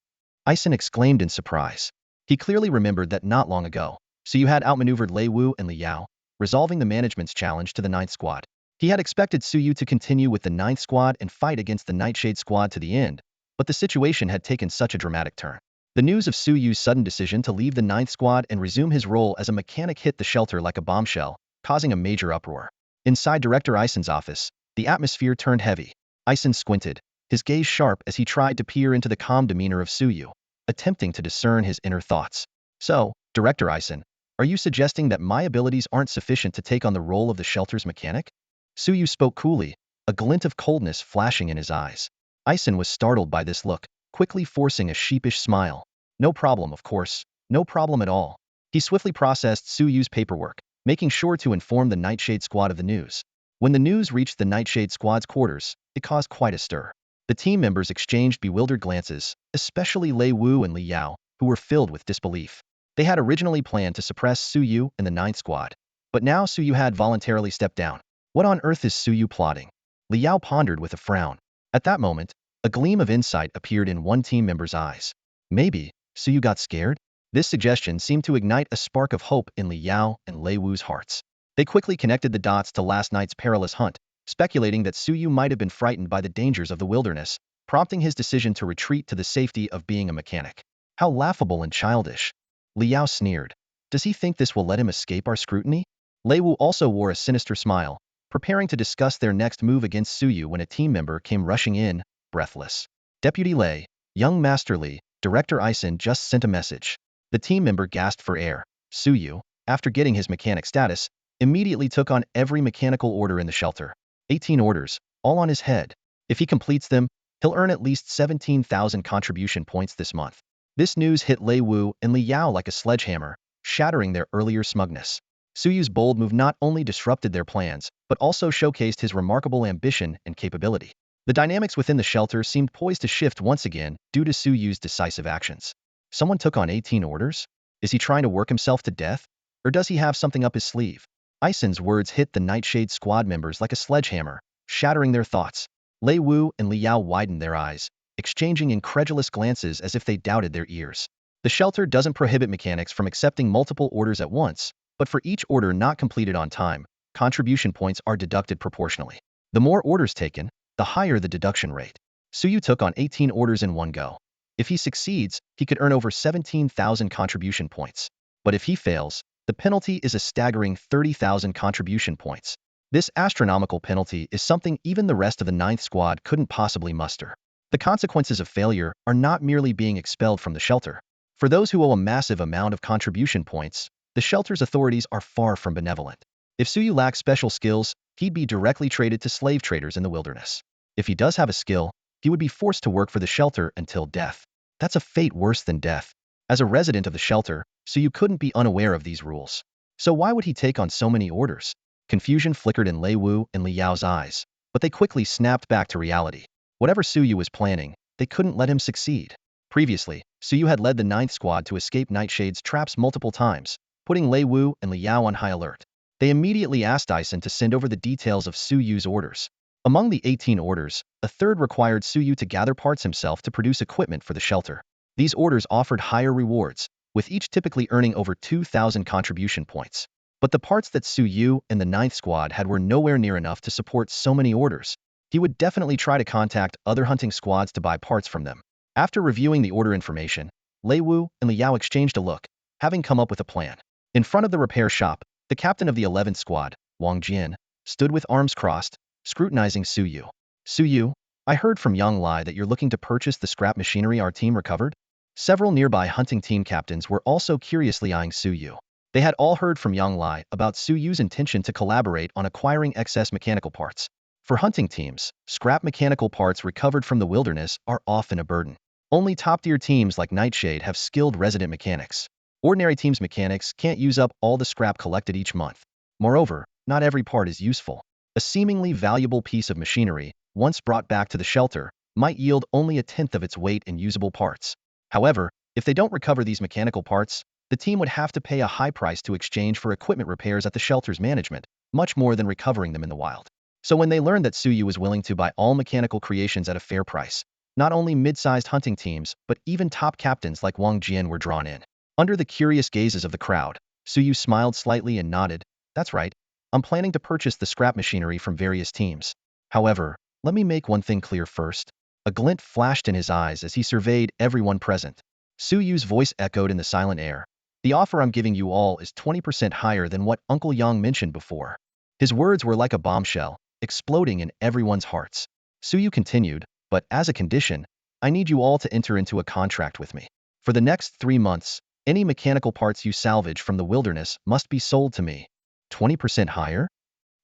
Ison exclaimed in surprise. He clearly remembered that not long ago, Suyu had outmaneuvered Lei Wu and Li Yao, resolving the management's challenge to the 9th squad. He had expected Suyu to continue with the 9th squad and fight against the Nightshade Squad to the end, but the situation had taken such a dramatic turn. The news of Suyu's sudden decision to leave the 9th squad and resume his role as a mechanic hit the shelter like a bombshell, causing a major uproar. Inside Director Ison's office, the atmosphere turned heavy. Ison squinted, his gaze sharp as he tried to peer into the calm demeanor of Suyu, attempting to discern his inner thoughts. So, Director Ison, are you suggesting that my abilities aren't sufficient to take on the role of the shelter's mechanic? Suyu spoke coolly, a glint of coldness flashing in his eyes. Ison was startled by this look, quickly forcing a sheepish smile. No problem, of course. No problem at all. He swiftly processed Suyu's paperwork, making sure to inform the Nightshade Squad of the news. When the news reached the Nightshade Squad's quarters, it caused quite a stir. The team members exchanged bewildered glances, especially Lei Wu and Li Yao, who were filled with disbelief. They had originally planned to suppress Suyu and the 9th squad, but now Suyu had voluntarily stepped down. What on earth is Suyu plotting? Li Yao pondered with a frown. At that moment, a gleam of insight appeared in one team member's eyes. Maybe Suyu got scared? This suggestion seemed to ignite a spark of hope in Li Yao and Lei Wu's hearts. They quickly connected the dots to last night's perilous hunt, speculating that Suyu might have been frightened by the dangers of the wilderness, prompting his decision to retreat to the safety of being a mechanic. How laughable and childish. Li Yao sneered. Does he think this will let him escape our scrutiny? Lei Wu also wore a sinister smile, preparing to discuss their next move against Suyu when a team member came rushing in, breathless. Deputy Lei, young Master Li, Director Ison just sent a message. The team member gasped for air. Suyu, after getting his mechanic status, immediately took on every mechanical order in the shelter. 18 orders, all on his head. If he completes them, he'll earn at least 17,000 contribution points this month. This news hit Lei Wu and Li Yao like a sledgehammer, shattering their earlier smugness. Suyu's bold move not only disrupted their plans, but also showcased his remarkable ambition and capability. The dynamics within the shelter seemed poised to shift once again due to Suyu's decisive actions. Someone took on 18 orders? Is he trying to work himself to death? Or does he have something up his sleeve? Ison's words hit the Nightshade Squad members like a sledgehammer, shattering their thoughts. Lei Wu and Li Yao widened their eyes, exchanging incredulous glances as if they doubted their ears. The shelter doesn't prohibit mechanics from accepting multiple orders at once, but for each order not completed on time, contribution points are deducted proportionally. The more orders taken, the higher the deduction rate. Suyu took on 18 orders in one go. If he succeeds, he could earn over 17,000 contribution points. But if he fails, the penalty is a staggering 30,000 contribution points. This astronomical penalty is something even the rest of the 9th squad couldn't possibly muster. The consequences of failure are not merely being expelled from the shelter. For those who owe a massive amount of contribution points, the shelter's authorities are far from benevolent. If Suyu lacks special skills, he'd be directly traded to slave traders in the wilderness. If he does have a skill, he would be forced to work for the shelter until death. That's a fate worse than death. As a resident of the shelter, Suyu couldn't be unaware of these rules. So why would he take on so many orders? Confusion flickered in Lei Wu and Li Yao's eyes, but they quickly snapped back to reality. Whatever Suyu was planning, they couldn't let him succeed. Previously, Suyu had led the 9th squad to escape Nightshade's traps multiple times, putting Lei Wu and Li Yao on high alert. They immediately asked Ison to send over the details of Suyu's orders. Among the 18 orders, a third required Suyu to gather parts himself to produce equipment for the shelter. These orders offered higher rewards, with each typically earning over 2,000 contribution points. But the parts that Suyu and the Ninth Squad had were nowhere near enough to support so many orders. He would definitely try to contact other hunting squads to buy parts from them. After reviewing the order information, Lei Wu and Liao exchanged a look, having come up with a plan. In front of the repair shop, the captain of the 11th Squad, Wang Jian, stood with arms crossed, scrutinizing Suyu. Suyu, I heard from Yang Lai that you're looking to purchase the scrap machinery our team recovered? Several nearby hunting team captains were also curiously eyeing Suyu. They had all heard from Yang Lai about Suyu's intention to collaborate on acquiring excess mechanical parts. For hunting teams, scrap mechanical parts recovered from the wilderness are often a burden. Only top-tier teams like Nightshade have skilled resident mechanics. Ordinary teams' mechanics can't use up all the scrap collected each month. Moreover, not every part is useful. A seemingly valuable piece of machinery, once brought back to the shelter, might yield only a tenth of its weight in usable parts. However, if they don't recover these mechanical parts, the team would have to pay a high price to exchange for equipment repairs at the shelter's management, much more than recovering them in the wild. So when they learned that Suyu was willing to buy all mechanical creations at a fair price, not only mid-sized hunting teams, but even top captains like Wang Jian were drawn in. Under the curious gazes of the crowd, Suyu smiled slightly and nodded. That's right. I'm planning to purchase the scrap machinery from various teams. However, let me make one thing clear first. A glint flashed in his eyes as he surveyed everyone present. Suyu's voice echoed in the silent air. The offer I'm giving you all is 20% higher than what Uncle Yang mentioned before. His words were like a bombshell, exploding in everyone's hearts. Suyu continued, but as a condition, I need you all to enter into a contract with me. For the next 3 months, any mechanical parts you salvage from the wilderness must be sold to me. 20% higher?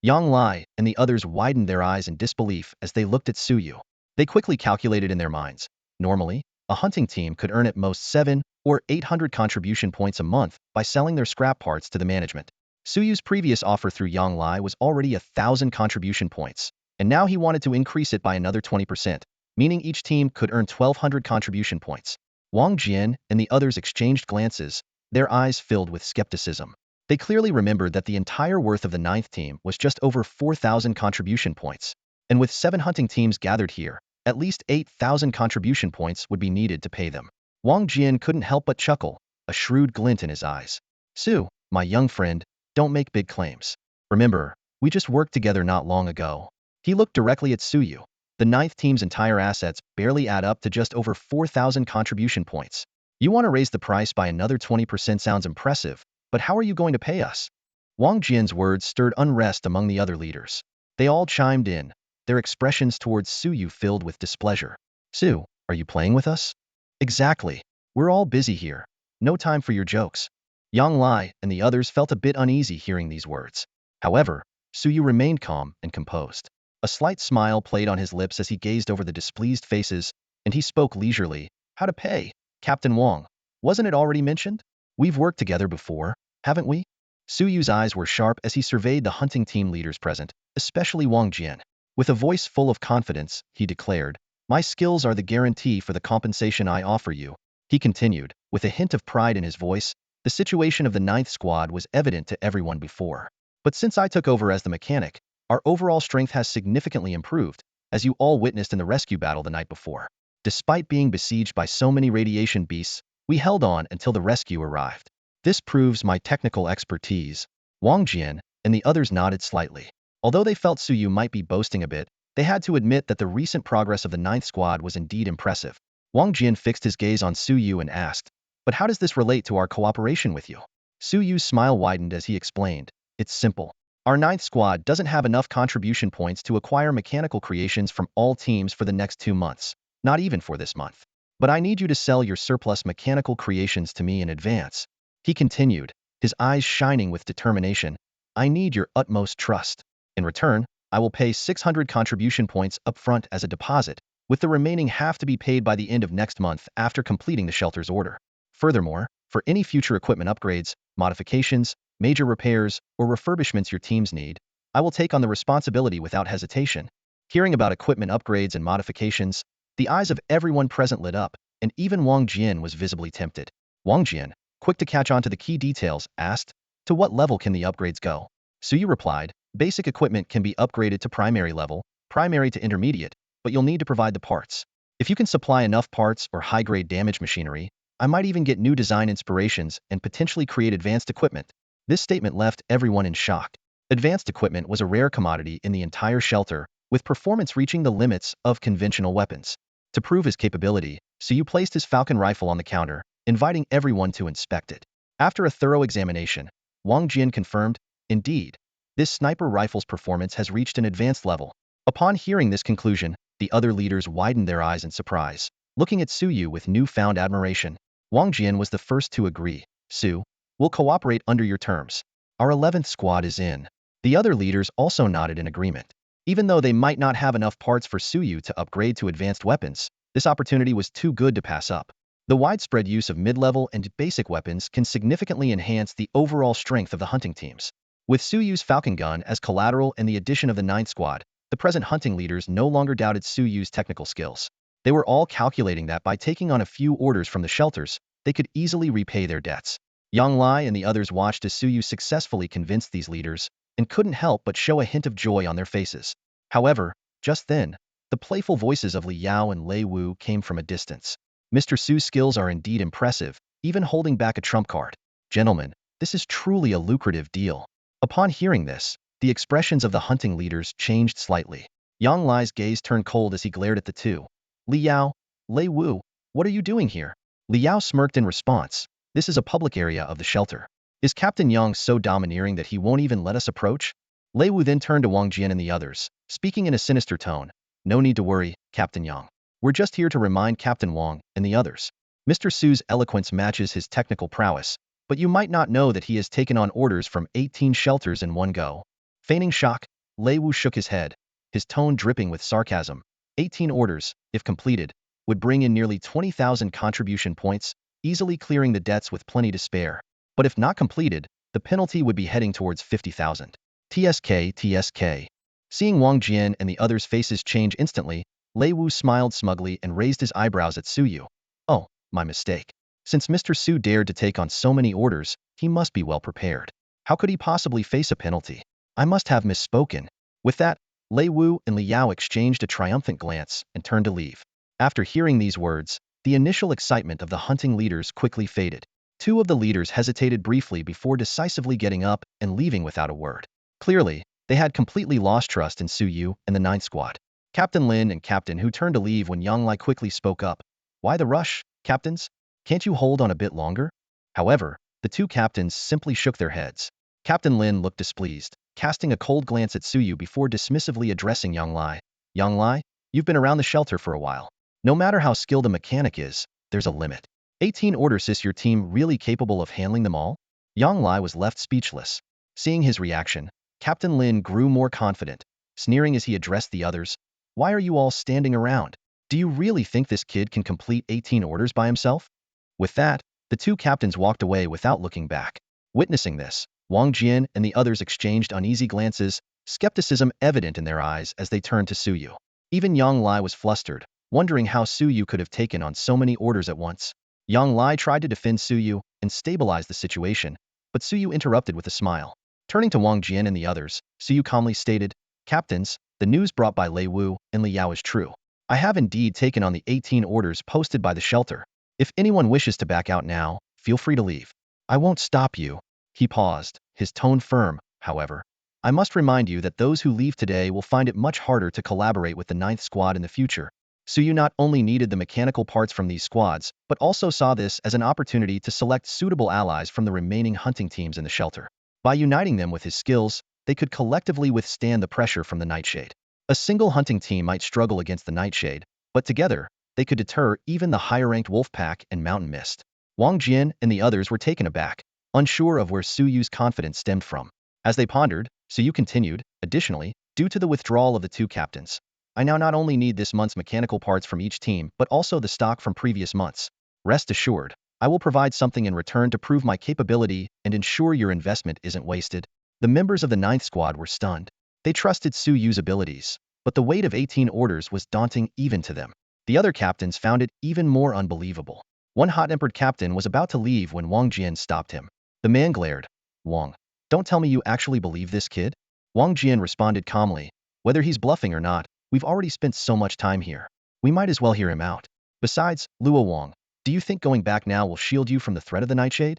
Yang Lai and the others widened their eyes in disbelief as they looked at Suyu. They quickly calculated in their minds. Normally, a hunting team could earn at most 700 or 800 contribution points a month by selling their scrap parts to the management. Suyu's previous offer through Yang Lai was already 1,000 contribution points, and now he wanted to increase it by another 20%, meaning each team could earn 1,200 contribution points. Wang Jian and the others exchanged glances, their eyes filled with skepticism. They clearly remembered that the entire worth of the 9th team was just over 4,000 contribution points, and with 7 hunting teams gathered here, at least 8,000 contribution points would be needed to pay them. Wang Jian couldn't help but chuckle, a shrewd glint in his eyes. Su, my young friend, don't make big claims. Remember, we just worked together not long ago. He looked directly at Suyu. The 9th team's entire assets barely add up to just over 4,000 contribution points. You want to raise the price by another 20% sounds impressive, but how are you going to pay us? Wang Jian's words stirred unrest among the other leaders. They all chimed in, their expressions towards Suyu filled with displeasure. Su, are you playing with us? Exactly. We're all busy here. No time for your jokes. Yang Lai and the others felt a bit uneasy hearing these words. However, Suyu remained calm and composed. A slight smile played on his lips as he gazed over the displeased faces, and he spoke leisurely. How to pay? Captain Wang, wasn't it already mentioned? We've worked together before, haven't we? Suyu's eyes were sharp as he surveyed the hunting team leaders present, especially Wang Jian. With a voice full of confidence, he declared, my skills are the guarantee for the compensation I offer you. He continued, with a hint of pride in his voice. The situation of the 9th Squad was evident to everyone before. But since I took over as the mechanic, our overall strength has significantly improved, as you all witnessed in the rescue battle the night before. Despite being besieged by so many radiation beasts, we held on until the rescue arrived. This proves my technical expertise. Wang Jian and the others nodded slightly. Although they felt Suyu might be boasting a bit, they had to admit that the recent progress of the 9th Squad was indeed impressive. Wang Jian fixed his gaze on Suyu and asked, but how does this relate to our cooperation with you? Suyu's smile widened as he explained, it's simple. Our 9th Squad doesn't have enough contribution points to acquire mechanical creations from all teams for the next 2 months, not even for this month. But I need you to sell your surplus mechanical creations to me in advance. He continued, his eyes shining with determination. I need your utmost trust. In return, I will pay 600 contribution points upfront as a deposit, with the remaining half to be paid by the end of next month after completing the shelter's order. Furthermore, for any future equipment upgrades, modifications, major repairs, or refurbishments your teams need, I will take on the responsibility without hesitation. Hearing about equipment upgrades and modifications, the eyes of everyone present lit up, and even Wang Jian was visibly tempted. Wang Jian, quick to catch on to the key details, asked, to what level can the upgrades go? Suyu replied, basic equipment can be upgraded to primary level, primary to intermediate, but you'll need to provide the parts. If you can supply enough parts or high-grade damage machinery, I might even get new design inspirations and potentially create advanced equipment. This statement left everyone in shock. Advanced equipment was a rare commodity in the entire shelter, with performance reaching the limits of conventional weapons. To prove his capability, Suyu placed his falcon rifle on the counter, inviting everyone to inspect it. After a thorough examination, Wang Jian confirmed, indeed, this sniper rifle's performance has reached an advanced level. Upon hearing this conclusion, the other leaders widened their eyes in surprise, looking at Suyu with newfound admiration. Wang Jian was the first to agree. Su, we'll cooperate under your terms. Our 11th squad is in. The other leaders also nodded in agreement. Even though they might not have enough parts for Suyu to upgrade to advanced weapons, this opportunity was too good to pass up. The widespread use of mid-level and basic weapons can significantly enhance the overall strength of the hunting teams. With Suyu's falcon gun as collateral and the addition of the 9th squad, the present hunting leaders no longer doubted Suyu's technical skills. They were all calculating that by taking on a few orders from the shelters, they could easily repay their debts. Yang Lai and the others watched as Suyu successfully convinced these leaders, and couldn't help but show a hint of joy on their faces. However, just then, the playful voices of Li Yao and Lei Wu came from a distance. Mr. Su's skills are indeed impressive, even holding back a trump card. Gentlemen, this is truly a lucrative deal. Upon hearing this, the expressions of the hunting leaders changed slightly. Yang Lai's gaze turned cold as he glared at the two. Li Yao, Lei Wu, what are you doing here? Li Yao smirked in response. This is a public area of the shelter. Is Captain Yang so domineering that he won't even let us approach? Lei Wu then turned to Wang Jian and the others, speaking in a sinister tone. No need to worry, Captain Yang. We're just here to remind Captain Wang and the others. Mr. Su's eloquence matches his technical prowess, but you might not know that he has taken on orders from 18 shelters in one go. Feigning shock, Lei Wu shook his head, his tone dripping with sarcasm. 18 orders, if completed, would bring in nearly 20,000 contribution points, easily clearing the debts with plenty to spare. But if not completed, the penalty would be heading towards 50,000. TSK. Seeing Wang Jian and the others' faces change instantly, Lei Wu smiled smugly and raised his eyebrows at Suyu. Oh, my mistake. Since Mr. Su dared to take on so many orders, he must be well prepared. How could he possibly face a penalty? I must have misspoken. With that, Lei Wu and Li Yao exchanged a triumphant glance and turned to leave. After hearing these words, the initial excitement of the hunting leaders quickly faded. Two of the leaders hesitated briefly before decisively getting up and leaving without a word. Clearly, they had completely lost trust in Suyu and the 9th squad. Captain Lin and Captain Hu turned to leave when Yang Lai quickly spoke up. Why the rush, captains? Can't you hold on a bit longer? However, the two captains simply shook their heads. Captain Lin looked displeased, casting a cold glance at Suyu before dismissively addressing Yang Lai. Yang Lai, you've been around the shelter for a while. No matter how skilled a mechanic is, there's a limit. 18 orders, is your team really capable of handling them all? Yang Lai was left speechless. Seeing his reaction, Captain Lin grew more confident, sneering as he addressed the others. Why are you all standing around? Do you really think this kid can complete 18 orders by himself? With that, the two captains walked away without looking back. Witnessing this, Wang Jian and the others exchanged uneasy glances, skepticism evident in their eyes as they turned to Suyu. Even Yang Lai was flustered, wondering how Suyu could have taken on so many orders at once. Yang Lai tried to defend Suyu and stabilize the situation, but Suyu interrupted with a smile. Turning to Wang Jian and the others, Suyu calmly stated, Captains, the news brought by Lei Wu and Li Yao is true. I have indeed taken on the 18 orders posted by the shelter. If anyone wishes to back out now, feel free to leave. I won't stop you. He paused, his tone firm, however. I must remind you that those who leave today will find it much harder to collaborate with the 9th squad in the future. Suyu not only needed the mechanical parts from these squads, but also saw this as an opportunity to select suitable allies from the remaining hunting teams in the shelter. By uniting them with his skills, they could collectively withstand the pressure from the Nightshade. A single hunting team might struggle against the Nightshade, but together, they could deter even the higher-ranked Wolfpack and Mountain Mist. Wang Jian and the others were taken aback, unsure of where Suyu's confidence stemmed from. As they pondered, Suyu continued, additionally, due to the withdrawal of the two captains, I now not only need this month's mechanical parts from each team, but also the stock from previous months. Rest assured, I will provide something in return to prove my capability and ensure your investment isn't wasted. The members of the 9th squad were stunned. They trusted Suyu's abilities, but the weight of 18 orders was daunting even to them. The other captains found it even more unbelievable. One hot-tempered captain was about to leave when Wang Jian stopped him. The man glared. Wang, don't tell me you actually believe this kid? Wang Jian responded calmly. Whether he's bluffing or not, we've already spent so much time here. We might as well hear him out. Besides, Luo Wang, do you think going back now will shield you from the threat of the Nightshade?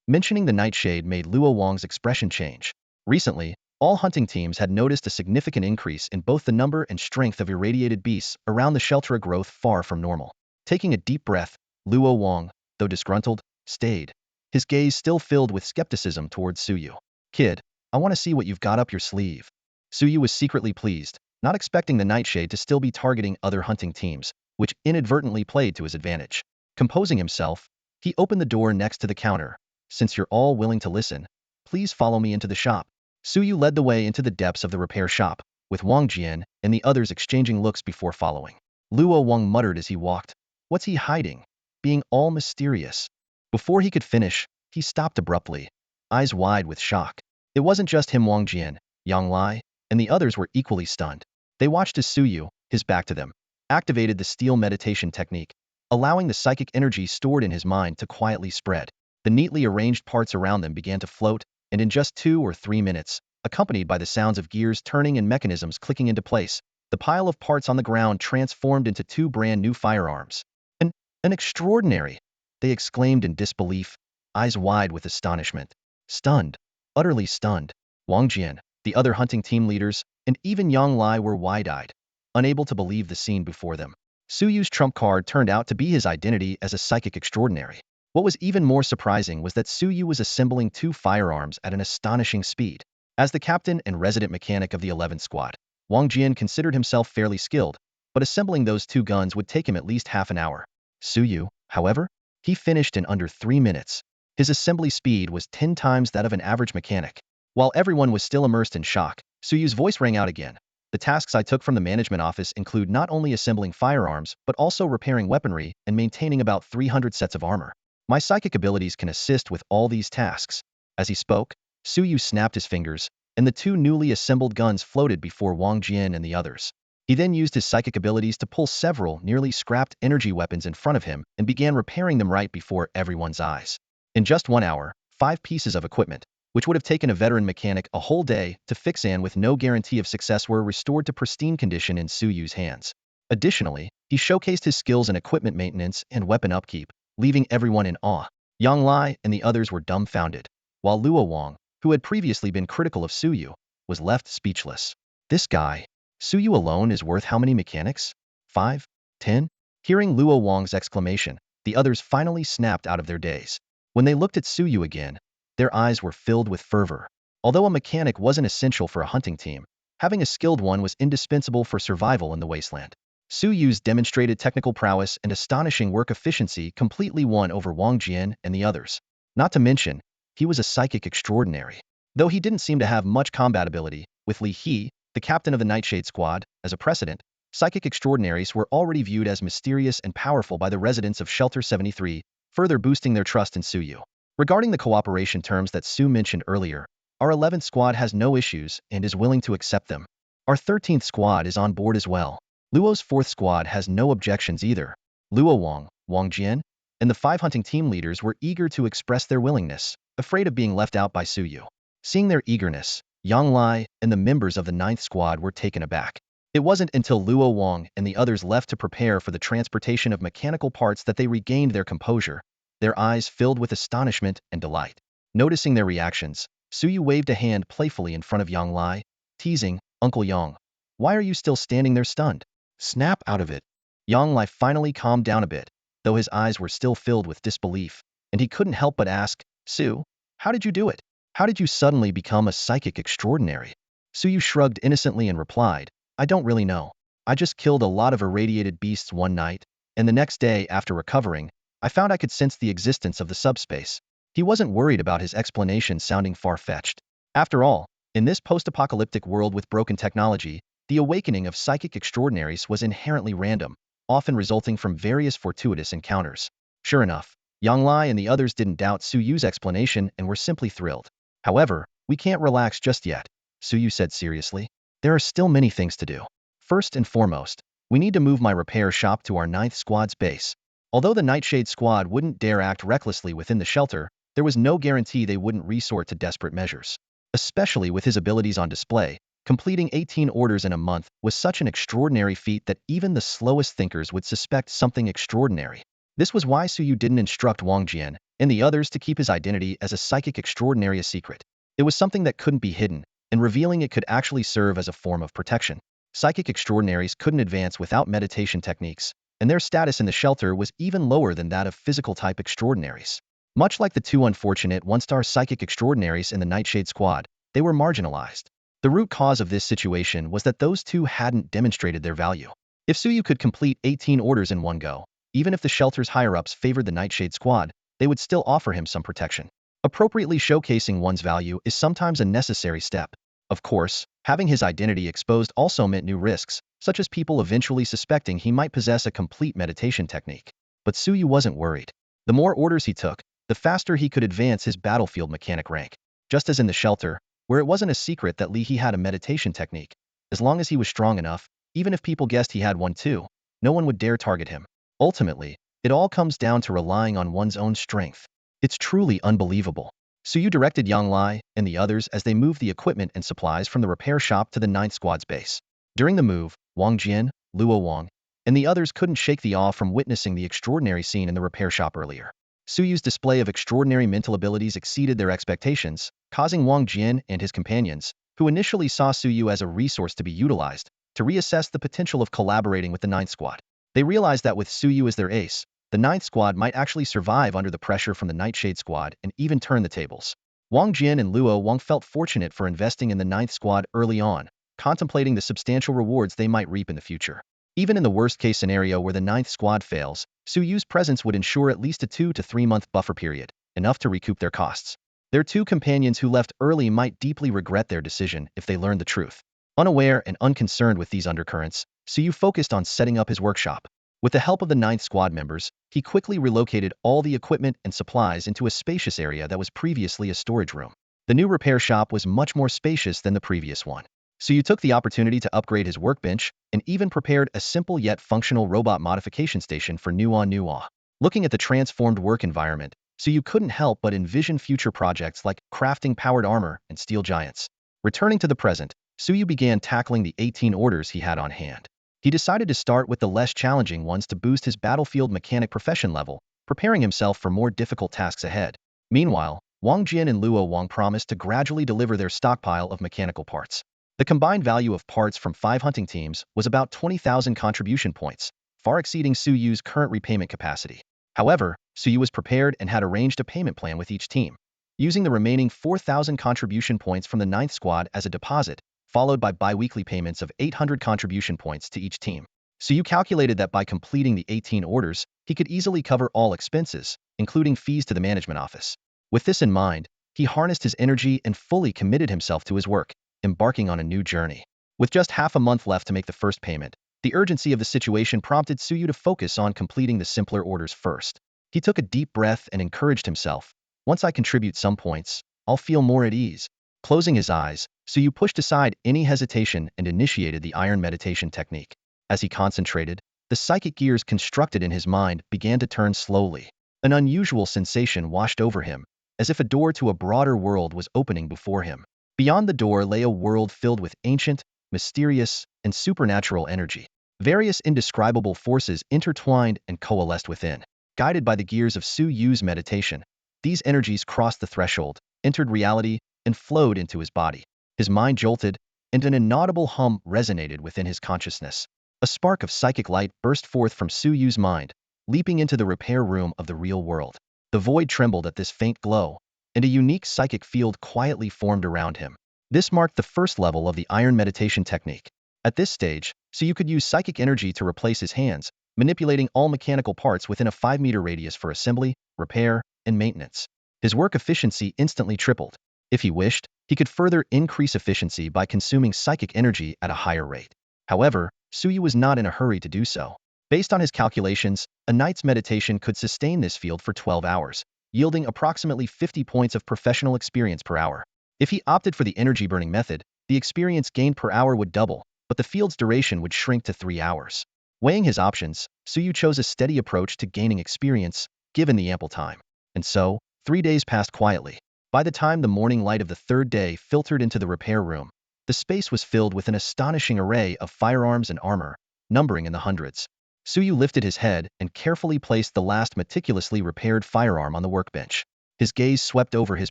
Mentioning the Nightshade made Luo Wang's expression change. Recently, all hunting teams had noticed a significant increase in both the number and strength of irradiated beasts around the shelter, a growth far from normal. Taking a deep breath, Luo Wang, though disgruntled, stayed, his gaze still filled with skepticism towards Suyu. Kid, I want to see what you've got up your sleeve. Suyu was secretly pleased, not expecting the Nightshade to still be targeting other hunting teams, which inadvertently played to his advantage. Composing himself, he opened the door next to the counter. Since you're all willing to listen, please follow me into the shop. Suyu led the way into the depths of the repair shop, with Wang Jian and the others exchanging looks before following. Luo Wang muttered as he walked. What's he hiding? Being all mysterious. Before he could finish, he stopped abruptly, eyes wide with shock. It wasn't just him. Wang Jian, Yang Lai, and the others were equally stunned. They watched as Suyu, his back to them, activated the steel meditation technique, allowing the psychic energy stored in his mind to quietly spread. The neatly arranged parts around them began to float, and in just 2 or 3 minutes, accompanied by the sounds of gears turning and mechanisms clicking into place, the pile of parts on the ground transformed into 2 brand new firearms. An extraordinary! They exclaimed in disbelief, eyes wide with astonishment. Stunned, utterly stunned. Wang Jian, the other hunting team leaders, and even Yang Lai were wide-eyed, unable to believe the scene before them. Suyu's trump card turned out to be his identity as a psychic extraordinary. What was even more surprising was that Suyu was assembling 2 firearms at an astonishing speed. As the captain and resident mechanic of the 11th squad, Wang Jian considered himself fairly skilled, but assembling those 2 guns would take him at least half an hour. Suyu, however, he finished in under 3 minutes. His assembly speed was 10 times that of an average mechanic. While everyone was still immersed in shock, Suyu's voice rang out again. The tasks I took from the management office include not only assembling firearms, but also repairing weaponry and maintaining about 300 sets of armor. My psychic abilities can assist with all these tasks. As he spoke, Suyu snapped his fingers, and the 2 newly assembled guns floated before Wang Jian and the others. He then used his psychic abilities to pull several nearly scrapped energy weapons in front of him and began repairing them right before everyone's eyes. In just 1 hour, 5 pieces of equipment, which would have taken a veteran mechanic a whole day to fix and with no guarantee of success, were restored to pristine condition in Suyu's hands. Additionally, he showcased his skills in equipment maintenance and weapon upkeep, leaving everyone in awe. Yang Lai and the others were dumbfounded, while Luo Wang, who had previously been critical of Suyu, was left speechless. This guy, Suyu alone, is worth how many mechanics? 5? 10? Hearing Luo Wang's exclamation, the others finally snapped out of their daze. When they looked at Suyu again, their eyes were filled with fervor. Although a mechanic wasn't essential for a hunting team, having a skilled one was indispensable for survival in the wasteland. Suyu's demonstrated technical prowess and astonishing work efficiency completely won over Wang Jian and the others. Not to mention, he was a psychic extraordinary. Though he didn't seem to have much combat ability, with Li He, the captain of the Nightshade Squad, as a precedent, psychic extraordinaries were already viewed as mysterious and powerful by the residents of Shelter 73, further boosting their trust in Suyu. Regarding the cooperation terms that Su mentioned earlier, our 11th squad has no issues and is willing to accept them. Our 13th squad is on board as well. Luo's 4th squad has no objections either. Luo Wang, Wang Jian, and the 5 hunting team leaders were eager to express their willingness, afraid of being left out by Suyu. Seeing their eagerness, Yang Lai and the members of the 9th squad were taken aback. It wasn't until Luo Wang and the others left to prepare for the transportation of mechanical parts that they regained their composure, their eyes filled with astonishment and delight. Noticing their reactions, Suyu waved a hand playfully in front of Yang Lai, teasing, "Uncle Yang, why are you still standing there stunned? Snap out of it." Yang Lai finally calmed down a bit, though his eyes were still filled with disbelief, and he couldn't help but ask, "Su, how did you do it? How did you suddenly become a psychic extraordinary?" Suyu shrugged innocently and replied, "I don't really know. I just killed a lot of irradiated beasts one night, and the next day, after recovering, I found I could sense the existence of the subspace." He wasn't worried about his explanation sounding far-fetched. After all, in this post-apocalyptic world with broken technology, the awakening of psychic extraordinaries was inherently random, often resulting from various fortuitous encounters. Sure enough, Yang Lai and the others didn't doubt Suyu's explanation and were simply thrilled. "However, we can't relax just yet," Suyu said seriously. "There are still many things to do. First and foremost, we need to move my repair shop to our 9th squad's base." Although the Nightshade Squad wouldn't dare act recklessly within the shelter, there was no guarantee they wouldn't resort to desperate measures. Especially with his abilities on display, completing 18 orders in a month was such an extraordinary feat that even the slowest thinkers would suspect something extraordinary. This was why Suyu didn't instruct Wang Jian and the others to keep his identity as a psychic extraordinary a secret. It was something that couldn't be hidden, and revealing it could actually serve as a form of protection. Psychic extraordinaries couldn't advance without meditation techniques, and their status in the shelter was even lower than that of physical-type extraordinaries. Much like the two unfortunate one-star psychic extraordinaries in the Nightshade Squad, they were marginalized. The root cause of this situation was that those two hadn't demonstrated their value. If Suyu could complete 18 orders in one go, even if the shelter's higher-ups favored the Nightshade Squad, they would still offer him some protection. Appropriately showcasing one's value is sometimes a necessary step. Of course, having his identity exposed also meant new risks, such as people eventually suspecting he might possess a complete meditation technique. But Suyu wasn't worried. The more orders he took, the faster he could advance his battlefield mechanic rank. Just as in the shelter, where it wasn't a secret that He had a meditation technique. As long as he was strong enough, even if people guessed he had one too, no one would dare target him. Ultimately, it all comes down to relying on one's own strength. It's truly unbelievable. Suyu directed Yang Lai and the others as they moved the equipment and supplies from the repair shop to the 9th Squad's base. During the move, Wang Jian, Luo Wang, and the others couldn't shake the awe from witnessing the extraordinary scene in the repair shop earlier. Suyu's display of extraordinary mental abilities exceeded their expectations, causing Wang Jian and his companions, who initially saw Suyu as a resource to be utilized, to reassess the potential of collaborating with the 9th Squad. They realized that with Suyu as their ace, the 9th Squad might actually survive under the pressure from the Nightshade Squad and even turn the tables. Wang Jian and Luo Wang felt fortunate for investing in the 9th Squad early on, contemplating the substantial rewards they might reap in the future. Even in the worst-case scenario where the 9th Squad fails, Suyu's presence would ensure at least a 2 to 3 month buffer period, enough to recoup their costs. Their two companions who left early might deeply regret their decision if they learned the truth. Unaware and unconcerned with these undercurrents, Suyu focused on setting up his workshop. With the help of the 9th Squad members, he quickly relocated all the equipment and supplies into a spacious area that was previously a storage room. The new repair shop was much more spacious than the previous one. Suyu took the opportunity to upgrade his workbench and even prepared a simple yet functional robot modification station for Nuwa. Looking at the transformed work environment, Suyu couldn't help but envision future projects like crafting powered armor and steel giants. Returning to the present, Suyu began tackling the 18 orders he had on hand. He decided to start with the less challenging ones to boost his battlefield mechanic profession level, preparing himself for more difficult tasks ahead. Meanwhile, Wang Jian and Luo Wang promised to gradually deliver their stockpile of mechanical parts. The combined value of parts from 5 hunting teams was about 20,000 contribution points, far exceeding Suyu's current repayment capacity. However, Suyu was prepared and had arranged a payment plan with each team, using the remaining 4,000 contribution points from the 9th Squad as a deposit, followed by bi-weekly payments of 800 contribution points to each team. Suyu calculated that by completing the 18 orders, he could easily cover all expenses, including fees to the management office. With this in mind, he harnessed his energy and fully committed himself to his work, embarking on a new journey. With just half a month left to make the first payment, the urgency of the situation prompted Suyu to focus on completing the simpler orders first. He took a deep breath and encouraged himself. Once I contribute some points, I'll feel more at ease. Closing his eyes, Suyu pushed aside any hesitation and initiated the iron meditation technique. As he concentrated, the psychic gears constructed in his mind began to turn slowly. An unusual sensation washed over him, as if a door to a broader world was opening before him. Beyond the door lay a world filled with ancient, mysterious, and supernatural energy. Various indescribable forces intertwined and coalesced within. Guided by the gears of Suyu's meditation, these energies crossed the threshold, entered reality, and flowed into his body. His mind jolted, and an inaudible hum resonated within his consciousness. A spark of psychic light burst forth from Suyu's mind, leaping into the repair room of the real world. The void trembled at this faint glow, and a unique psychic field quietly formed around him. This marked the first level of the iron meditation technique. At this stage, Suyu could use psychic energy to replace his hands, manipulating all mechanical parts within a 5-meter radius for assembly, repair, and maintenance. His work efficiency instantly tripled. If he wished, he could further increase efficiency by consuming psychic energy at a higher rate. However, Suyu was not in a hurry to do so. Based on his calculations, a night's meditation could sustain this field for 12 hours, yielding approximately 50 points of professional experience per hour. If he opted for the energy-burning method, the experience gained per hour would double, but the field's duration would shrink to 3 hours. Weighing his options, Suyu chose a steady approach to gaining experience, given the ample time. And so, 3 days passed quietly. By the time the morning light of the third day filtered into the repair room, the space was filled with an astonishing array of firearms and armor, numbering in the hundreds. Suyu lifted his head and carefully placed the last meticulously repaired firearm on the workbench. His gaze swept over his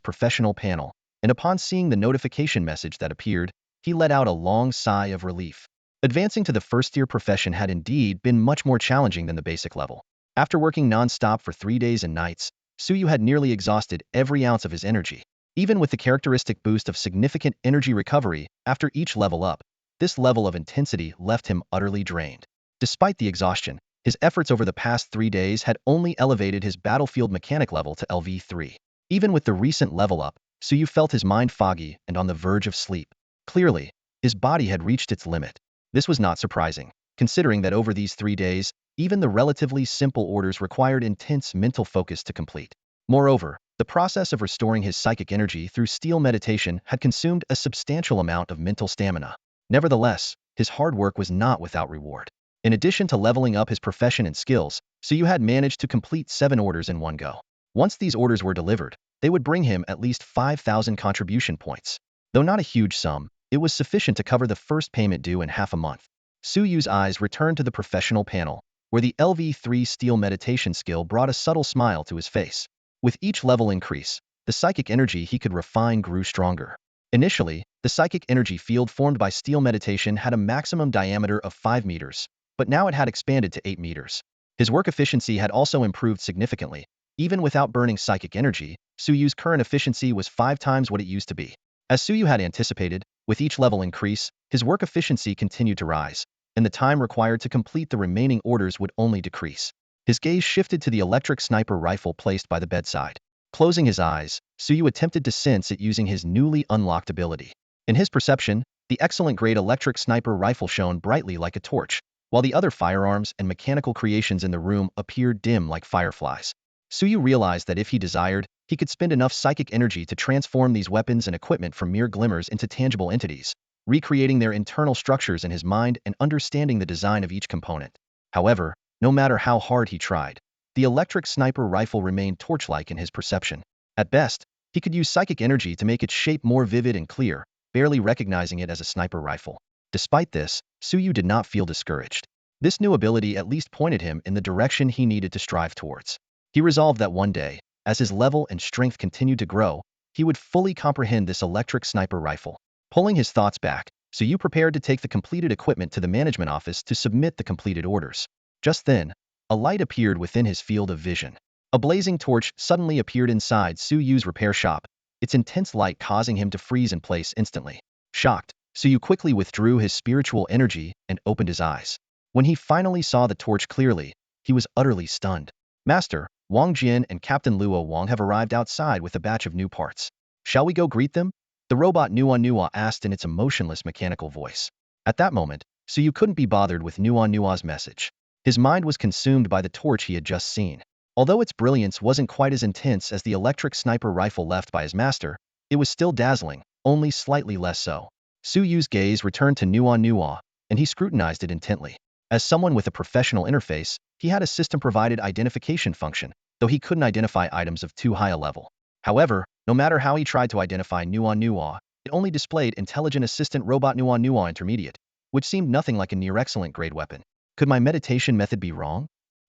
professional panel, and upon seeing the notification message that appeared, he let out a long sigh of relief. Advancing to the first-tier profession had indeed been much more challenging than the basic level. After working non-stop for 3 days and nights, Suyu had nearly exhausted every ounce of his energy. Even with the characteristic boost of significant energy recovery after each level up, this level of intensity left him utterly drained. Despite the exhaustion, his efforts over the past 3 days had only elevated his battlefield mechanic level to LV3. Even with the recent level up, Suyu felt his mind foggy and on the verge of sleep. Clearly, his body had reached its limit. This was not surprising, considering that over these 3 days, even the relatively simple orders required intense mental focus to complete. Moreover, the process of restoring his psychic energy through steel meditation had consumed a substantial amount of mental stamina. Nevertheless, his hard work was not without reward. In addition to leveling up his profession and skills, Suyu had managed to complete 7 orders in one go. Once these orders were delivered, they would bring him at least 5,000 contribution points. Though not a huge sum, it was sufficient to cover the first payment due in half a month. Suyu's eyes returned to the professional panel, where the LV3 steel meditation skill brought a subtle smile to his face. With each level increase, the psychic energy he could refine grew stronger. Initially, the psychic energy field formed by steel meditation had a maximum diameter of 5 meters, but now it had expanded to 8 meters. His work efficiency had also improved significantly. Even without burning psychic energy, Suyu's current efficiency was 5 times what it used to be. As Suyu had anticipated, with each level increase, his work efficiency continued to rise, and the time required to complete the remaining orders would only decrease. His gaze shifted to the electric sniper rifle placed by the bedside. Closing his eyes, Suyu attempted to sense it using his newly unlocked ability. In his perception, the excellent-grade electric sniper rifle shone brightly like a torch, while the other firearms and mechanical creations in the room appeared dim like fireflies. Suyu realized that if he desired, he could spend enough psychic energy to transform these weapons and equipment from mere glimmers into tangible entities, recreating their internal structures in his mind and understanding the design of each component. However, no matter how hard he tried, the electric sniper rifle remained torch-like in his perception. At best, he could use psychic energy to make its shape more vivid and clear, barely recognizing it as a sniper rifle. Despite this, Suyu did not feel discouraged. This new ability at least pointed him in the direction he needed to strive towards. He resolved that one day, as his level and strength continued to grow, he would fully comprehend this electric sniper rifle. Pulling his thoughts back, Suyu prepared to take the completed equipment to the management office to submit the completed orders. Just then, a light appeared within his field of vision. A blazing torch suddenly appeared inside Suyu's repair shop, its intense light causing him to freeze in place instantly. Shocked, Suyu quickly withdrew his spiritual energy and opened his eyes. When he finally saw the torch clearly, he was utterly stunned. Master, Wang Jian and Captain Luo Wang have arrived outside with a batch of new parts. Shall we go greet them? The robot Nuwa asked in its emotionless mechanical voice. At that moment, Suyu couldn't be bothered with Nuwa's message. His mind was consumed by the torch he had just seen. Although its brilliance wasn't quite as intense as the electric sniper rifle left by his master, it was still dazzling, only slightly less so. Suyu's gaze returned to Nuwa, and he scrutinized it intently. As someone with a professional interface, he had a system-provided identification function, though he couldn't identify items of too high a level. However, no matter how he tried to identify Nuwa, it only displayed Intelligent Assistant Robot Nuwa Intermediate, which seemed nothing like a near-excellent grade weapon. Could my meditation method be wrong?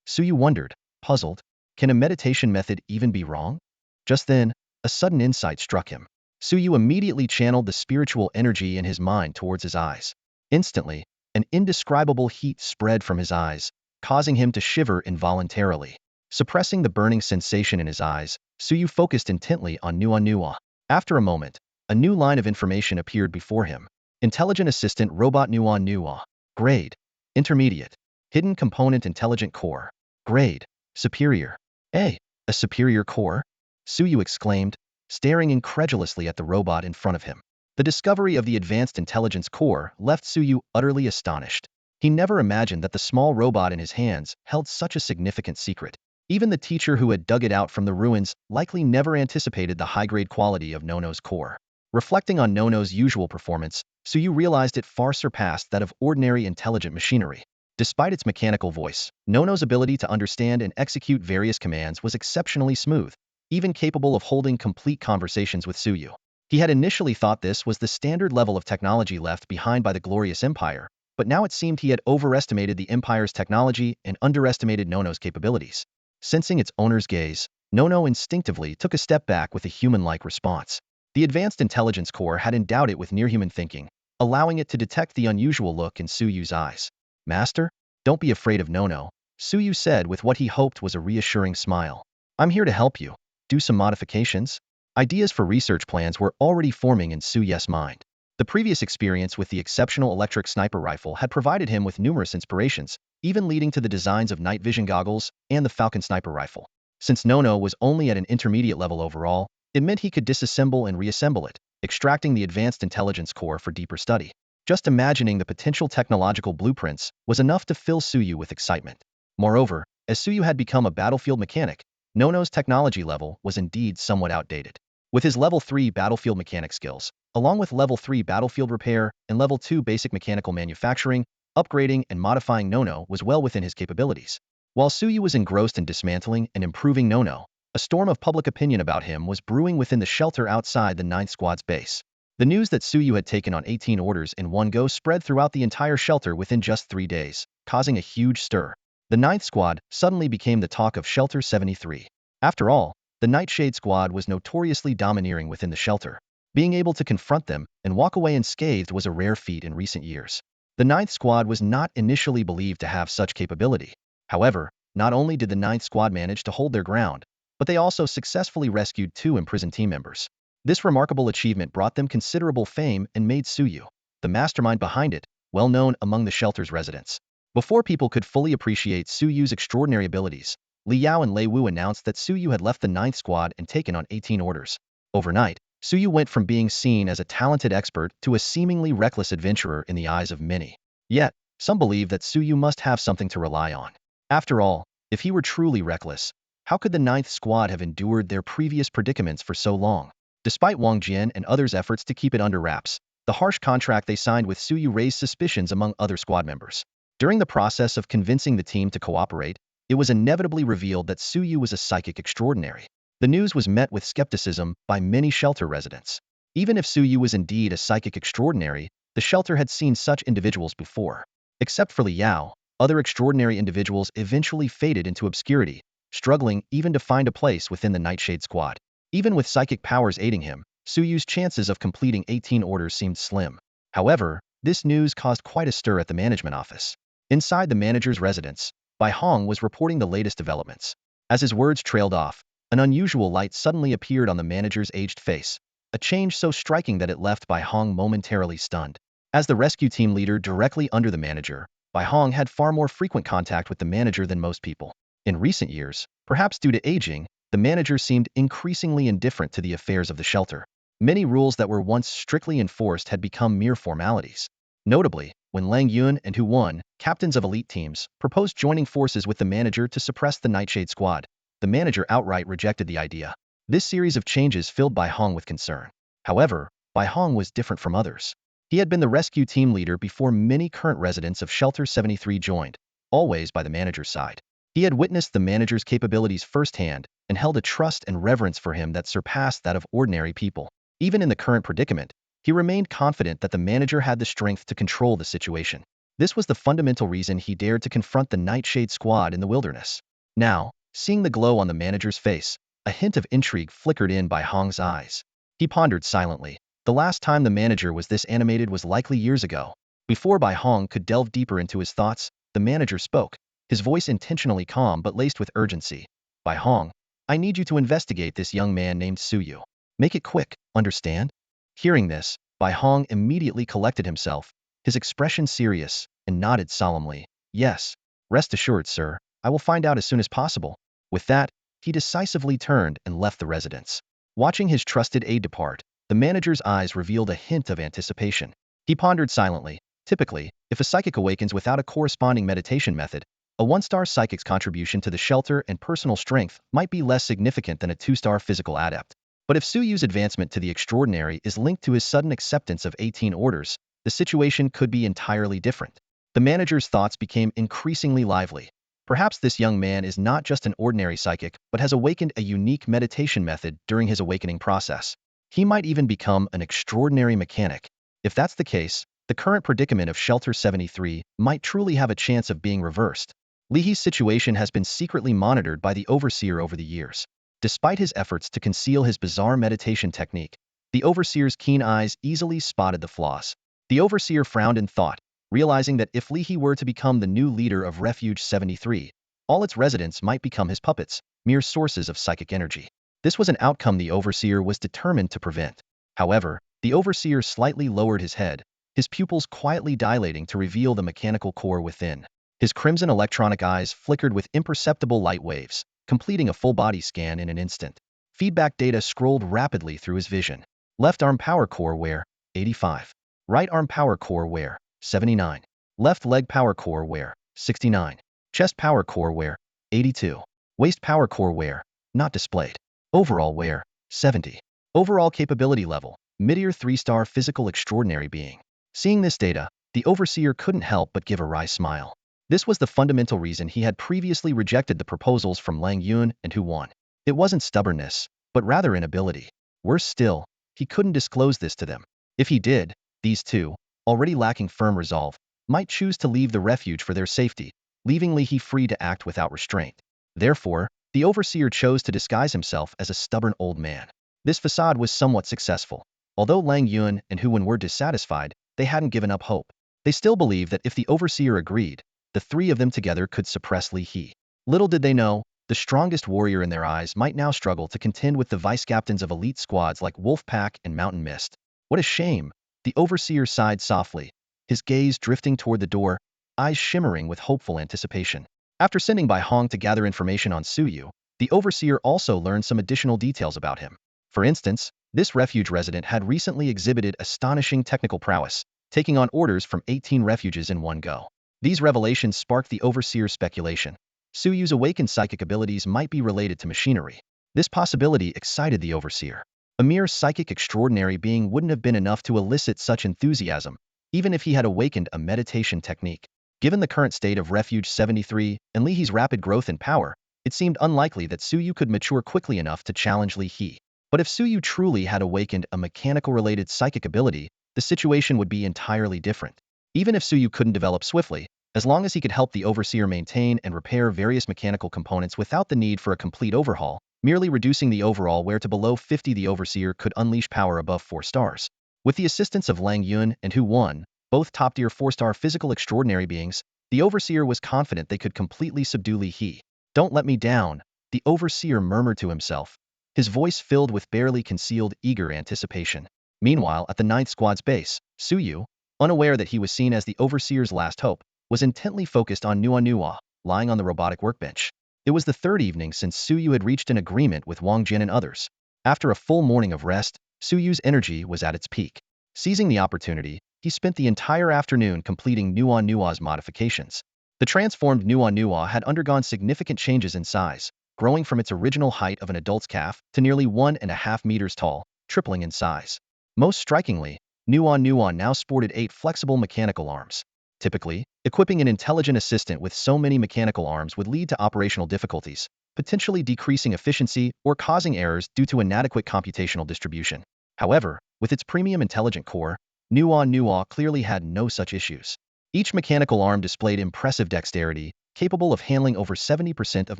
Suyu wondered, puzzled. Can a meditation method even be wrong? Just then, a sudden insight struck him. Suyu immediately channeled the spiritual energy in his mind towards his eyes. Instantly, an indescribable heat spread from his eyes, causing him to shiver involuntarily. Suppressing the burning sensation in his eyes, Suyu focused intently on Nuwa. After a moment, a new line of information appeared before him. Intelligent Assistant Robot Nuwa. Grade: Intermediate. Hidden Component Intelligent Core. Grade: Superior. A superior core? Suyu exclaimed, staring incredulously at the robot in front of him. The discovery of the advanced intelligence core left Suyu utterly astonished. He never imagined that the small robot in his hands held such a significant secret. Even the teacher who had dug it out from the ruins likely never anticipated the high-grade quality of Nono's core. Reflecting on Nono's usual performance, Suyu realized it far surpassed that of ordinary intelligent machinery. Despite its mechanical voice, Nono's ability to understand and execute various commands was exceptionally smooth, even capable of holding complete conversations with Suyu. He had initially thought this was the standard level of technology left behind by the Glorious Empire, but now it seemed he had overestimated the Empire's technology and underestimated Nono's capabilities. Sensing its owner's gaze, Nono instinctively took a step back with a human-like response. The Advanced Intelligence Core had endowed it with near-human thinking, allowing it to detect the unusual look in Suyu's eyes. "Master, don't be afraid of Nono," Suyu said with what he hoped was a reassuring smile. "I'm here to help you. Do some modifications?" Ideas for research plans were already forming in Suyu's mind. The previous experience with the exceptional electric sniper rifle had provided him with numerous inspirations, even leading to the designs of night vision goggles and the Falcon sniper rifle. Since Nono was only at an intermediate level overall, it meant he could disassemble and reassemble it, extracting the Advanced Intelligence Core for deeper study. Just imagining the potential technological blueprints was enough to fill Suyu with excitement. Moreover, as Suyu had become a battlefield mechanic, Nono's technology level was indeed somewhat outdated. With his level 3 battlefield mechanic skills, along with level 3 battlefield repair and level 2 basic mechanical manufacturing, upgrading and modifying Nono was well within his capabilities. While Suyu was engrossed in dismantling and improving Nono, a storm of public opinion about him was brewing within the shelter outside the 9th Squad's base. The news that Suyu had taken on 18 orders in one go spread throughout the entire shelter within just 3 days, causing a huge stir. The 9th Squad suddenly became the talk of Shelter 73. After all, the Nightshade Squad was notoriously domineering within the shelter. Being able to confront them and walk away unscathed was a rare feat in recent years. The 9th Squad was not initially believed to have such capability. However, not only did the 9th Squad manage to hold their ground, but they also successfully rescued 2 imprisoned team members. This remarkable achievement brought them considerable fame and made Suyu, the mastermind behind it, well known among the shelter's residents. Before people could fully appreciate Suyu's extraordinary abilities, Li Yao and Lei Wu announced that Suyu had left the 9th Squad and taken on 18 orders. Overnight, Suyu went from being seen as a talented expert to a seemingly reckless adventurer in the eyes of many. Yet, some believe that Suyu must have something to rely on. After all, if he were truly reckless, how could the 9th Squad have endured their previous predicaments for so long? Despite Wang Jian and others' efforts to keep it under wraps, the harsh contract they signed with Suyu raised suspicions among other squad members. During the process of convincing the team to cooperate, it was inevitably revealed that Suyu was a psychic extraordinary. The news was met with skepticism by many shelter residents. Even if Suyu was indeed a psychic extraordinary, the shelter had seen such individuals before. Except for Li Yao, other extraordinary individuals eventually faded into obscurity, struggling even to find a place within the Nightshade Squad. Even with psychic powers aiding him, Suyu's chances of completing 18 orders seemed slim. However, this news caused quite a stir at the management office. Inside the manager's residence, Bai Hong was reporting the latest developments. As his words trailed off, an unusual light suddenly appeared on the manager's aged face, a change so striking that it left Bai Hong momentarily stunned. As the rescue team leader directly under the manager, Bai Hong had far more frequent contact with the manager than most people. In recent years, perhaps due to aging, the manager seemed increasingly indifferent to the affairs of the shelter. Many rules that were once strictly enforced had become mere formalities. Notably, when Lang Yun and Hu Wan, captains of elite teams, proposed joining forces with the manager to suppress the Nightshade Squad, the manager outright rejected the idea. This series of changes filled Bai Hong with concern. However, Bai Hong was different from others. He had been the rescue team leader before many current residents of Shelter 73 joined, always by the manager's side. He had witnessed the manager's capabilities firsthand and held a trust and reverence for him that surpassed that of ordinary people. Even in the current predicament, he remained confident that the manager had the strength to control the situation. This was the fundamental reason he dared to confront the Nightshade Squad in the wilderness. Now, seeing the glow on the manager's face, a hint of intrigue flickered in Bai Hong's eyes. He pondered silently. The last time the manager was this animated was likely years ago. Before Bai Hong could delve deeper into his thoughts, the manager spoke, his voice intentionally calm but laced with urgency. "Bai Hong, I need you to investigate this young man named Suyu. Make it quick, understand?" Hearing this, Bai Hong immediately collected himself, his expression serious, and nodded solemnly. "Yes, rest assured, sir, I will find out as soon as possible." With that, he decisively turned and left the residence. Watching his trusted aide depart, the manager's eyes revealed a hint of anticipation. He pondered silently. Typically, if a psychic awakens without a corresponding meditation method, a 1-star psychic's contribution to the shelter and personal strength might be less significant than a 2-star physical adept. But if Suyu's advancement to the extraordinary is linked to his sudden acceptance of 18 orders, the situation could be entirely different. The manager's thoughts became increasingly lively. Perhaps this young man is not just an ordinary psychic, but has awakened a unique meditation method during his awakening process. He might even become an extraordinary mechanic. If that's the case, the current predicament of Shelter 73 might truly have a chance of being reversed. Li He's situation has been secretly monitored by the Overseer over the years. Despite his efforts to conceal his bizarre meditation technique, the Overseer's keen eyes easily spotted the flaws. The Overseer frowned in thought, realizing that if Li He were to become the new leader of Refuge 73, all its residents might become his puppets, mere sources of psychic energy. This was an outcome the Overseer was determined to prevent. However, the Overseer slightly lowered his head, his pupils quietly dilating to reveal the mechanical core within. His crimson electronic eyes flickered with imperceptible light waves, completing a full-body scan in an instant. Feedback data scrolled rapidly through his vision. Left arm power core wear, 85. Right arm power core wear, 79. Left leg power core wear, 69. Chest power core wear, 82. Waist power core wear, not displayed. Overall wear, 70. Overall capability level, mid-tier 3-star physical extraordinary being. Seeing this data, the Overseer couldn't help but give a wry smile. This was the fundamental reason he had previously rejected the proposals from Lang Yun and Hu Wan. It wasn't stubbornness, but rather inability. Worse still, he couldn't disclose this to them. If he did, these two, already lacking firm resolve, might choose to leave the refuge for their safety, leaving Li He free to act without restraint. Therefore, the Overseer chose to disguise himself as a stubborn old man. This facade was somewhat successful. Although Lang Yun and Hu Wan were dissatisfied, they hadn't given up hope. They still believed that if the Overseer agreed, the three of them together could suppress Li He. Little did they know, the strongest warrior in their eyes might now struggle to contend with the vice-captains of elite squads like Wolfpack and Mountain Mist. What a shame! The Overseer sighed softly, his gaze drifting toward the door, eyes shimmering with hopeful anticipation. After sending Bai Hong to gather information on Suyu, the Overseer also learned some additional details about him. For instance, this refuge resident had recently exhibited astonishing technical prowess, taking on orders from 18 refuges in one go. These revelations sparked the Overseer's speculation. Suyu's awakened psychic abilities might be related to machinery. This possibility excited the Overseer. A mere psychic extraordinary being wouldn't have been enough to elicit such enthusiasm, even if he had awakened a meditation technique. Given the current state of Refuge 73 and Li He's rapid growth in power, it seemed unlikely that Suyu could mature quickly enough to challenge Li He. But if Suyu truly had awakened a mechanical-related psychic ability, the situation would be entirely different. Even if Suyu couldn't develop swiftly, as long as he could help the Overseer maintain and repair various mechanical components without the need for a complete overhaul, merely reducing the overall wear to below 50, the Overseer could unleash power above 4 stars. With the assistance of Lang Yun and Hu Wan, both top-tier 4-star physical extraordinary beings, the Overseer was confident they could completely subdue Li He. "Don't let me down," the Overseer murmured to himself, his voice filled with barely concealed eager anticipation. Meanwhile, at the 9th Squad's base, Suyu, unaware that he was seen as the Overseer's last hope, was intently focused on Nua, lying on the robotic workbench. It was the third evening since Suyu had reached an agreement with Wang Jin and others. After a full morning of rest, Suyu's energy was at its peak. Seizing the opportunity, he spent the entire afternoon completing Nua's modifications. The transformed Nua had undergone significant changes in size, growing from its original height of an adult's calf to nearly 1.5 meters tall, tripling in size. Most strikingly, Nua now sported 8 flexible mechanical arms. Typically, equipping an intelligent assistant with so many mechanical arms would lead to operational difficulties, potentially decreasing efficiency or causing errors due to inadequate computational distribution. However, with its premium intelligent core, Nua clearly had no such issues. Each mechanical arm displayed impressive dexterity, capable of handling over 70% of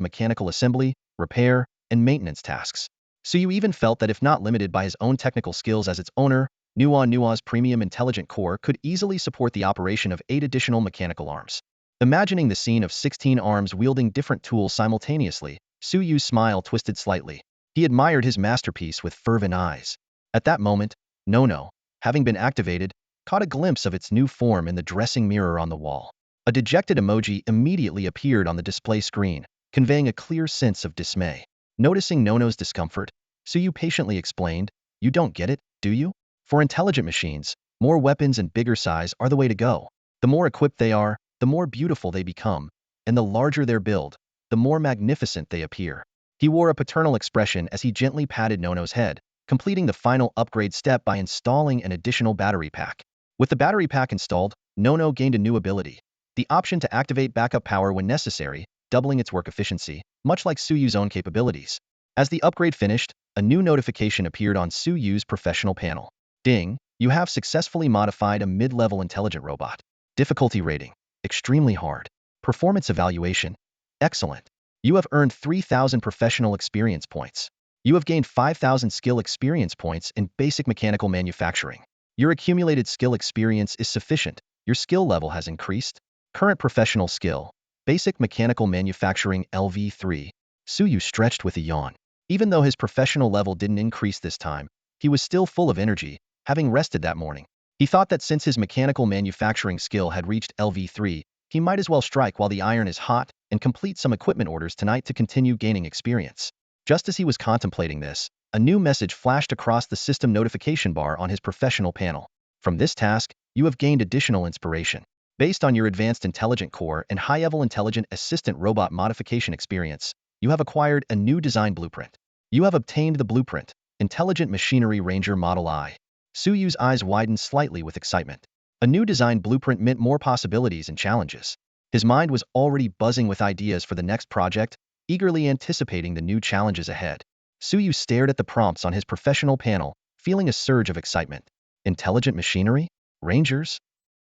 mechanical assembly, repair, and maintenance tasks. Suyu even felt that if not limited by his own technical skills as its owner, Nua's premium intelligent core could easily support the operation of 8 additional mechanical arms. Imagining the scene of 16 arms wielding different tools simultaneously, Suyu's smile twisted slightly. He admired his masterpiece with fervent eyes. At that moment, Nono, having been activated, caught a glimpse of its new form in the dressing mirror on the wall. A dejected emoji immediately appeared on the display screen, conveying a clear sense of dismay. Noticing Nono's discomfort, Suyu patiently explained, "You don't get it, do you? For intelligent machines, more weapons and bigger size are the way to go. The more equipped they are, the more beautiful they become, and the larger their build, the more magnificent they appear." He wore a paternal expression as he gently patted Nono's head, completing the final upgrade step by installing an additional battery pack. With the battery pack installed, Nono gained a new ability: the option to activate backup power when necessary, doubling its work efficiency, much like Suyu's own capabilities. As the upgrade finished, a new notification appeared on Suyu's professional panel. "Ding, You have successfully modified a mid-level intelligent robot. Difficulty rating: extremely hard. Performance evaluation: excellent. You have earned 3,000 professional experience points. You have gained 5,000 skill experience points in basic mechanical manufacturing. Your accumulated skill experience is sufficient. Your skill level has increased. Current professional skill: basic mechanical manufacturing LV3. Suyu stretched with a yawn. Even though his professional level didn't increase this time, he was still full of energy, having rested that morning. He thought that since his mechanical manufacturing skill had reached LV3, he might as well strike while the iron is hot and complete some equipment orders tonight to continue gaining experience. Just as he was contemplating this, a new message flashed across the system notification bar on his professional panel. From this task, you have gained additional inspiration. Based on your advanced intelligent core and high-level intelligent assistant robot modification experience, you have acquired a new design blueprint. You have obtained the blueprint, Intelligent Machinery Ranger Model I. Suyu's eyes widened slightly with excitement. A new design blueprint meant more possibilities and challenges. His mind was already buzzing with ideas for the next project, eagerly anticipating the new challenges ahead. Suyu stared at the prompts on his professional panel, feeling a surge of excitement. Intelligent machinery? Rangers?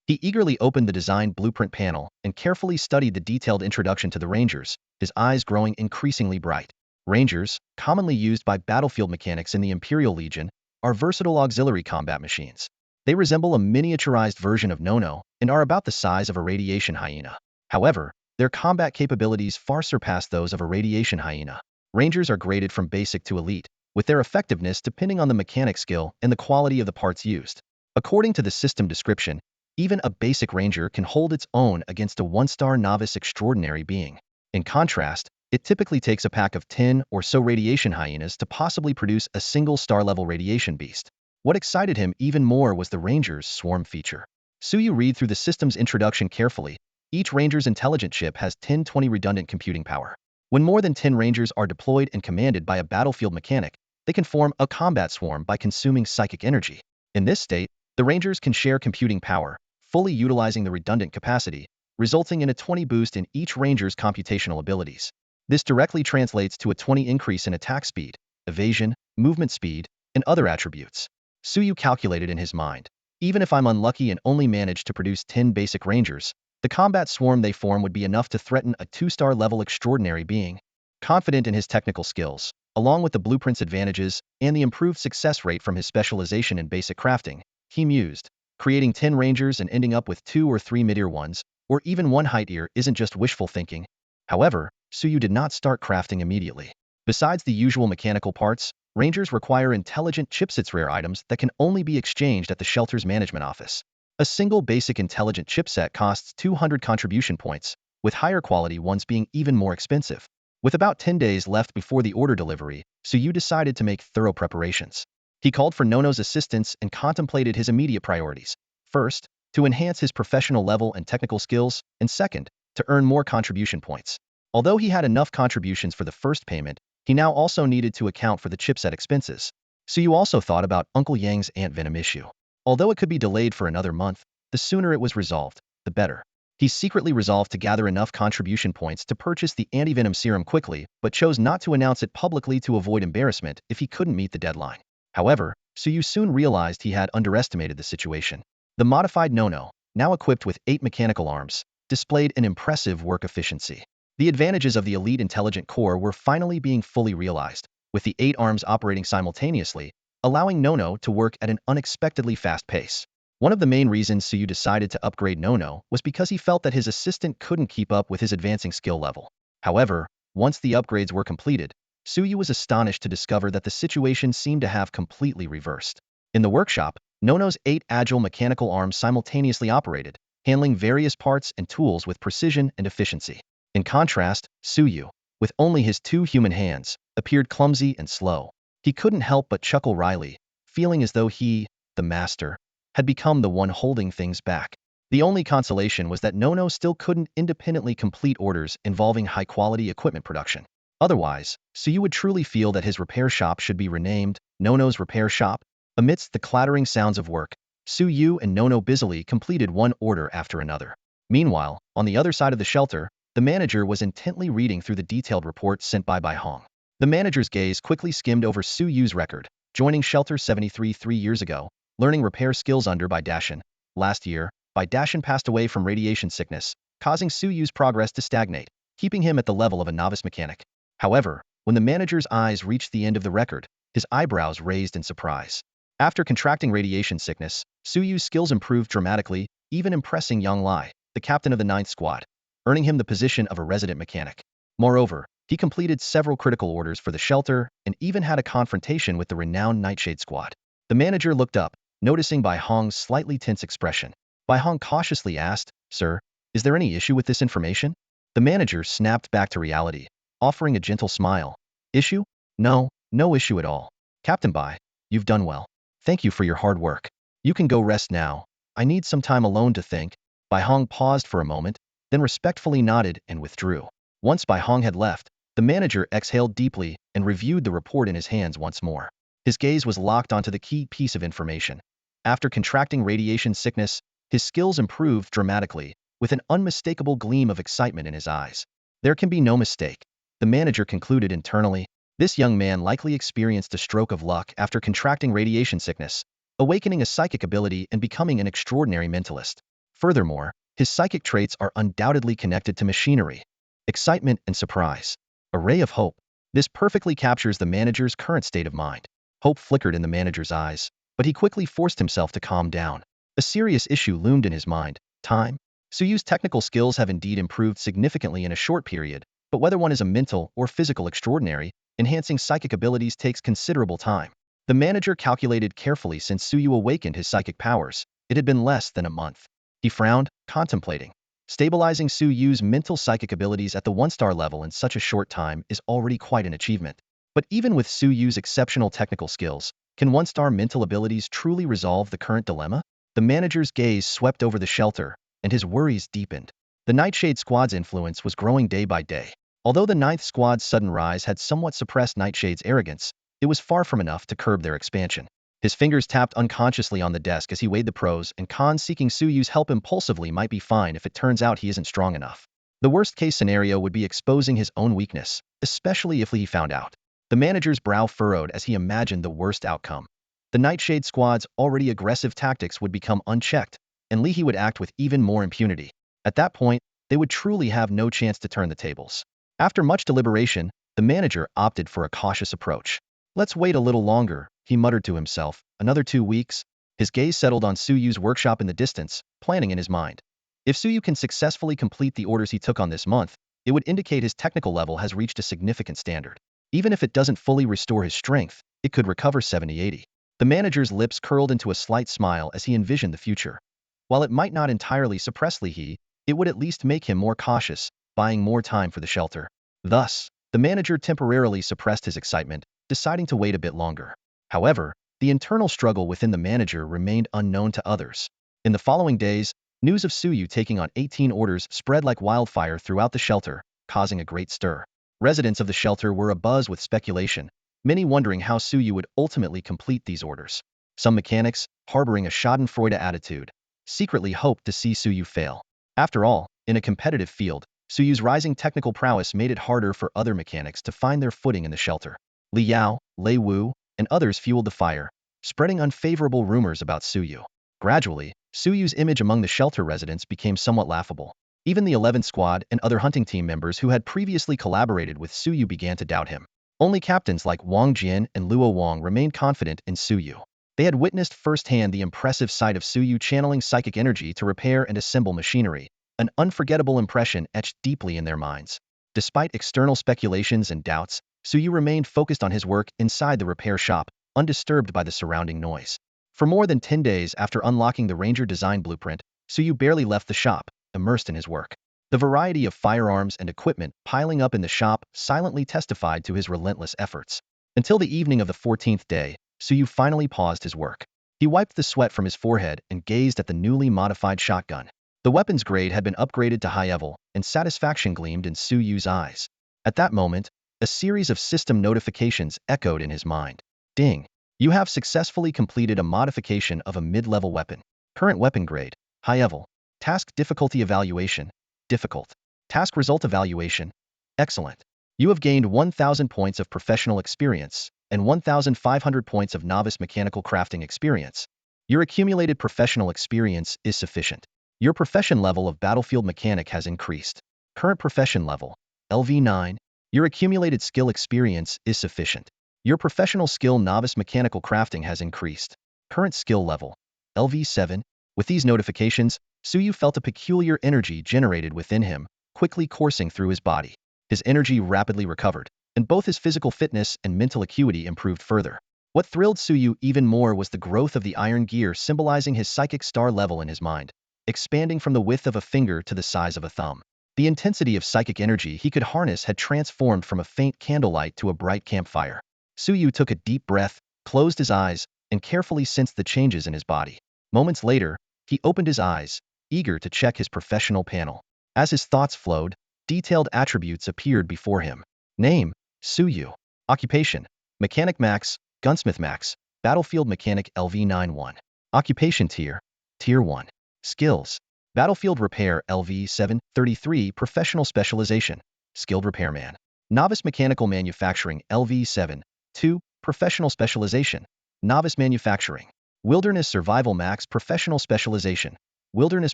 He eagerly opened the design blueprint panel and carefully studied the detailed introduction to the Rangers, his eyes growing increasingly bright. Rangers, commonly used by battlefield mechanics in the Imperial Legion, are versatile auxiliary combat machines. They resemble a miniaturized version of Nono and are about the size of a radiation hyena. However, their combat capabilities far surpass those of a radiation hyena. Rangers are graded from basic to elite, with their effectiveness depending on the mechanic skill and the quality of the parts used. According to the system description, even a basic ranger can hold its own against a one-star novice extraordinary being. In contrast, it typically takes a pack of 10 or so radiation hyenas to possibly produce a single star-level radiation beast. What excited him even more was the Ranger's swarm feature. Suyu read through the system's introduction carefully. Each Ranger's intelligent chip has 1020 redundant computing power. When more than 10 Rangers are deployed and commanded by a battlefield mechanic, they can form a combat swarm by consuming psychic energy. In this state, the Rangers can share computing power, fully utilizing the redundant capacity, resulting in a 20 boost in each Ranger's computational abilities. This directly translates to a 20 increase in attack speed, evasion, movement speed, and other attributes. Suyu calculated in his mind. Even if I'm unlucky and only manage to produce 10 basic Rangers, the combat swarm they form would be enough to threaten a 2-star level extraordinary being. Confident in his technical skills, along with the blueprint's advantages and the improved success rate from his specialization in basic crafting, he mused. Creating 10 Rangers and ending up with 2 or 3 mid-ear ones, or even 1 height-ear isn't just wishful thinking. However, Suyu did not start crafting immediately. Besides the usual mechanical parts, Rangers require intelligent chipsets rare items that can only be exchanged at the shelter's management office. A single basic intelligent chipset costs 200 contribution points, with higher quality ones being even more expensive. With about 10 days left before the order delivery, Suyu decided to make thorough preparations. He called for Nono's assistance and contemplated his immediate priorities. First, to enhance his professional level and technical skills, and second, to earn more contribution points. Although he had enough contributions for the first payment, he now also needed to account for the chipset expenses. Suyu also thought about Uncle Yang's ant venom issue. Although it could be delayed for another month, the sooner it was resolved, the better. He secretly resolved to gather enough contribution points to purchase the anti-venom serum quickly, but chose not to announce it publicly to avoid embarrassment if he couldn't meet the deadline. However, Suyu soon realized he had underestimated the situation. The modified Nono, now equipped with 8 mechanical arms, displayed an impressive work efficiency. The advantages of the elite intelligent core were finally being fully realized, with the 8 arms operating simultaneously, allowing Nono to work at an unexpectedly fast pace. One of the main reasons Suyu decided to upgrade Nono was because he felt that his assistant couldn't keep up with his advancing skill level. However, once the upgrades were completed, Suyu was astonished to discover that the situation seemed to have completely reversed. In the workshop, Nono's 8 agile mechanical arms simultaneously operated, handling various parts and tools with precision and efficiency. In contrast, Suyu, with only his 2 human hands, appeared clumsy and slow. He couldn't help but chuckle wryly, feeling as though he, the master, had become the one holding things back. The only consolation was that Nono still couldn't independently complete orders involving high-quality equipment production. Otherwise, Suyu would truly feel that his repair shop should be renamed Nono's Repair Shop. Amidst the clattering sounds of work, Suyu and Nono busily completed one order after another. Meanwhile, on the other side of the shelter, the manager was intently reading through the detailed report sent by Hong. The manager's gaze quickly skimmed over Suyu's record, joining Shelter 73 3 years ago, learning repair skills under by Dashin. Last year, by Dashin passed away from radiation sickness, causing Suyu's progress to stagnate, keeping him at the level of a novice mechanic. However, when the manager's eyes reached the end of the record, his eyebrows raised in surprise. After contracting radiation sickness, Suyu's skills improved dramatically, even impressing Yang Lai, the captain of the Ninth Squad, earning him the position of a resident mechanic. Moreover, he completed several critical orders for the shelter and even had a confrontation with the renowned Nightshade Squad. The manager looked up, noticing Bai Hong's slightly tense expression. Bai Hong cautiously asked, "Sir, is there any issue with this information?" The manager snapped back to reality, offering a gentle smile. "Issue? No, no issue at all. Captain Bai, you've done well. Thank you for your hard work. You can go rest now. I need some time alone to think." Bai Hong paused for a moment, then respectfully nodded and withdrew. Once Bai Hong had left, the manager exhaled deeply and reviewed the report in his hands once more. His gaze was locked onto the key piece of information. After contracting radiation sickness, his skills improved dramatically, with an unmistakable gleam of excitement in his eyes. There can be no mistake, the manager concluded internally. This young man likely experienced a stroke of luck after contracting radiation sickness, awakening a psychic ability and becoming an extraordinary mentalist. Furthermore, his psychic traits are undoubtedly connected to machinery. Excitement and surprise. A ray of hope. This perfectly captures the manager's current state of mind. Hope flickered in the manager's eyes, but he quickly forced himself to calm down. A serious issue loomed in his mind: time. Suyu's technical skills have indeed improved significantly in a short period, but whether one is a mental or physical extraordinary, enhancing psychic abilities takes considerable time. The manager calculated carefully. Since Suyu awakened his psychic powers, it had been less than a month. He frowned, contemplating. Stabilizing Suyu's mental psychic abilities at the 1-star level in such a short time is already quite an achievement. But even with Suyu's exceptional technical skills, can 1-star mental abilities truly resolve the current dilemma? The manager's gaze swept over the shelter, and his worries deepened. The Nightshade Squad's influence was growing day by day. Although the Ninth Squad's sudden rise had somewhat suppressed Nightshade's arrogance, it was far from enough to curb their expansion. His fingers tapped unconsciously on the desk as he weighed the pros and cons. Seeking Suyu's help impulsively might be fine if it turns out he isn't strong enough. The worst-case scenario would be exposing his own weakness, especially if Li found out. The manager's brow furrowed as he imagined the worst outcome. The Nightshade Squad's already aggressive tactics would become unchecked, and Li would act with even more impunity. At that point, they would truly have no chance to turn the tables. After much deliberation, the manager opted for a cautious approach. "Let's wait a little longer," he muttered to himself. "Another 2 weeks?" His gaze settled on Suyu's workshop in the distance, planning in his mind. If Suyu can successfully complete the orders he took on this month, it would indicate his technical level has reached a significant standard. Even if it doesn't fully restore his strength, it could recover 70-80. The manager's lips curled into a slight smile as he envisioned the future. While it might not entirely suppress Li, it would at least make him more cautious, buying more time for the shelter. Thus, the manager temporarily suppressed his excitement, deciding to wait a bit longer. However, the internal struggle within the manager remained unknown to others. In the following days, news of Suyu taking on 18 orders spread like wildfire throughout the shelter, causing a great stir. Residents of the shelter were abuzz with speculation, many wondering how Suyu would ultimately complete these orders. Some mechanics, harboring a schadenfreude attitude, secretly hoped to see Suyu fail. After all, in a competitive field, Suyu's rising technical prowess made it harder for other mechanics to find their footing in the shelter. Li Yao, Lei Wu, and others fueled the fire, spreading unfavorable rumors about Suyu. Gradually, Suyu's image among the shelter residents became somewhat laughable. Even the 11th Squad and other hunting team members who had previously collaborated with Suyu began to doubt him. Only captains like Wang Jian and Luo Wang remained confident in Suyu. They had witnessed firsthand the impressive sight of Suyu channeling psychic energy to repair and assemble machinery, an unforgettable impression etched deeply in their minds. Despite external speculations and doubts, Suyu remained focused on his work inside the repair shop, undisturbed by the surrounding noise. For more than 10 days after unlocking the Ranger design blueprint, Suyu barely left the shop, immersed in his work. The variety of firearms and equipment piling up in the shop silently testified to his relentless efforts. Until the evening of the 14th day, Suyu finally paused his work. He wiped the sweat from his forehead and gazed at the newly modified shotgun. The weapon's grade had been upgraded to high level, and satisfaction gleamed in Suyu's eyes. At that moment, a series of system notifications echoed in his mind. Ding! You have successfully completed a modification of a mid-level weapon. Current weapon grade, high level. Task difficulty evaluation, difficult. Task result evaluation, excellent. You have gained 1,000 points of professional experience and 1,500 points of novice mechanical crafting experience. Your accumulated professional experience is sufficient. Your profession level of battlefield mechanic has increased. Current profession level, LV9. Your accumulated skill experience is sufficient. Your professional skill novice mechanical crafting has increased. Current skill level, LV7. With these notifications, Suyu felt a peculiar energy generated within him, quickly coursing through his body. His energy rapidly recovered, and both his physical fitness and mental acuity improved further. What thrilled Suyu even more was the growth of the iron gear symbolizing his psychic star level in his mind, expanding from the width of a finger to the size of a thumb. The intensity of psychic energy he could harness had transformed from a faint candlelight to a bright campfire. Suyu took a deep breath, closed his eyes, and carefully sensed the changes in his body. Moments later, he opened his eyes, eager to check his professional panel. As his thoughts flowed, detailed attributes appeared before him. Name, Suyu. Occupation, Mechanic Max, Gunsmith Max, Battlefield Mechanic LV91. Occupation Tier, Tier 1. Skills, Battlefield Repair LV733 Professional Specialization, Skilled Repairman. Novice Mechanical Manufacturing LV7, 2, Professional Specialization, Novice Manufacturing. Wilderness Survival Max Professional Specialization, Wilderness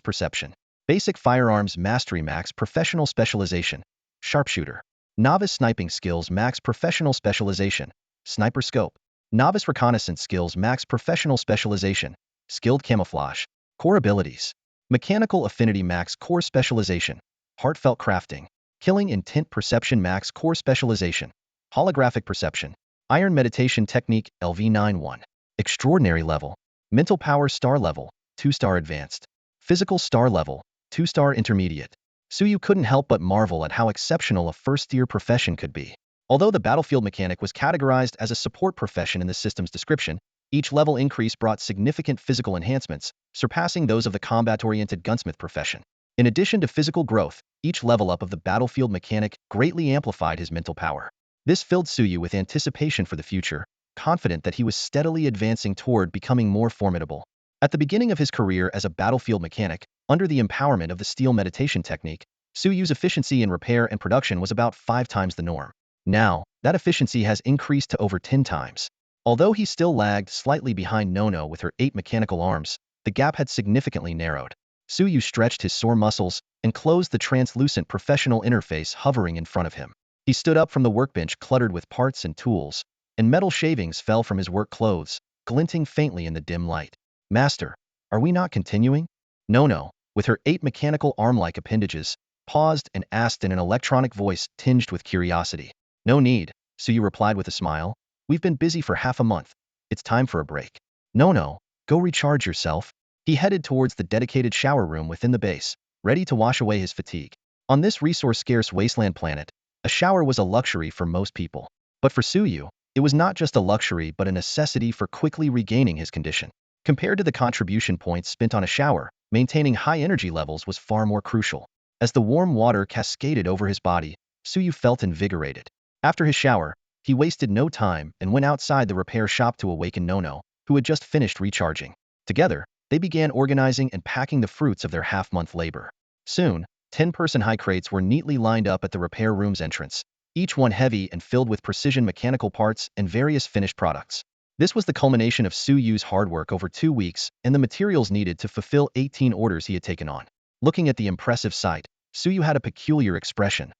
Perception. Basic Firearms Mastery Max Professional Specialization, Sharpshooter. Novice Sniping Skills Max Professional Specialization, Sniper Scope. Novice Reconnaissance Skills Max Professional Specialization, Skilled Camouflage. Core Abilities. Mechanical Affinity Max Core Specialization, Heartfelt Crafting. Killing Intent Perception Max Core Specialization, Holographic Perception. Iron Meditation Technique LV91. Extraordinary Level. Mental Power Star Level, 2-star Advanced. Physical Star Level, 2-star Intermediate. Suyu couldn't help but marvel at how exceptional a first-year profession could be. Although the battlefield mechanic was categorized as a support profession in the system's description, each level increase brought significant physical enhancements, surpassing those of the combat-oriented gunsmith profession. In addition to physical growth, each level up of the battlefield mechanic greatly amplified his mental power. This filled Suyu with anticipation for the future, confident that he was steadily advancing toward becoming more formidable. At the beginning of his career as a battlefield mechanic, under the empowerment of the steel meditation technique, Suyu's efficiency in repair and production was about 5 times the norm. Now, that efficiency has increased to over 10 times. Although he still lagged slightly behind Nono with her 8 mechanical arms, the gap had significantly narrowed. Suyu stretched his sore muscles and closed the translucent professional interface hovering in front of him. He stood up from the workbench cluttered with parts and tools, and metal shavings fell from his work clothes, glinting faintly in the dim light. Master, are we not continuing? Nono, with her 8 mechanical arm-like appendages, paused and asked in an electronic voice tinged with curiosity. No need, Suyu replied with a smile. We've been busy for half a month. It's time for a break. No, go recharge yourself. He headed towards the dedicated shower room within the base, ready to wash away his fatigue. On this resource-scarce wasteland planet, a shower was a luxury for most people. But for Suyu, it was not just a luxury but a necessity for quickly regaining his condition. Compared to the contribution points spent on a shower, maintaining high energy levels was far more crucial. As the warm water cascaded over his body, Suyu felt invigorated. After his shower, he wasted no time and went outside the repair shop to awaken Nono, who had just finished recharging. Together, they began organizing and packing the fruits of their half-month labor. Soon, 10-person high crates were neatly lined up at the repair room's entrance, each one heavy and filled with precision mechanical parts and various finished products. This was the culmination of Suyu's hard work over 2 weeks and the materials needed to fulfill 18 orders he had taken on. Looking at the impressive sight, Suyu had a peculiar expression.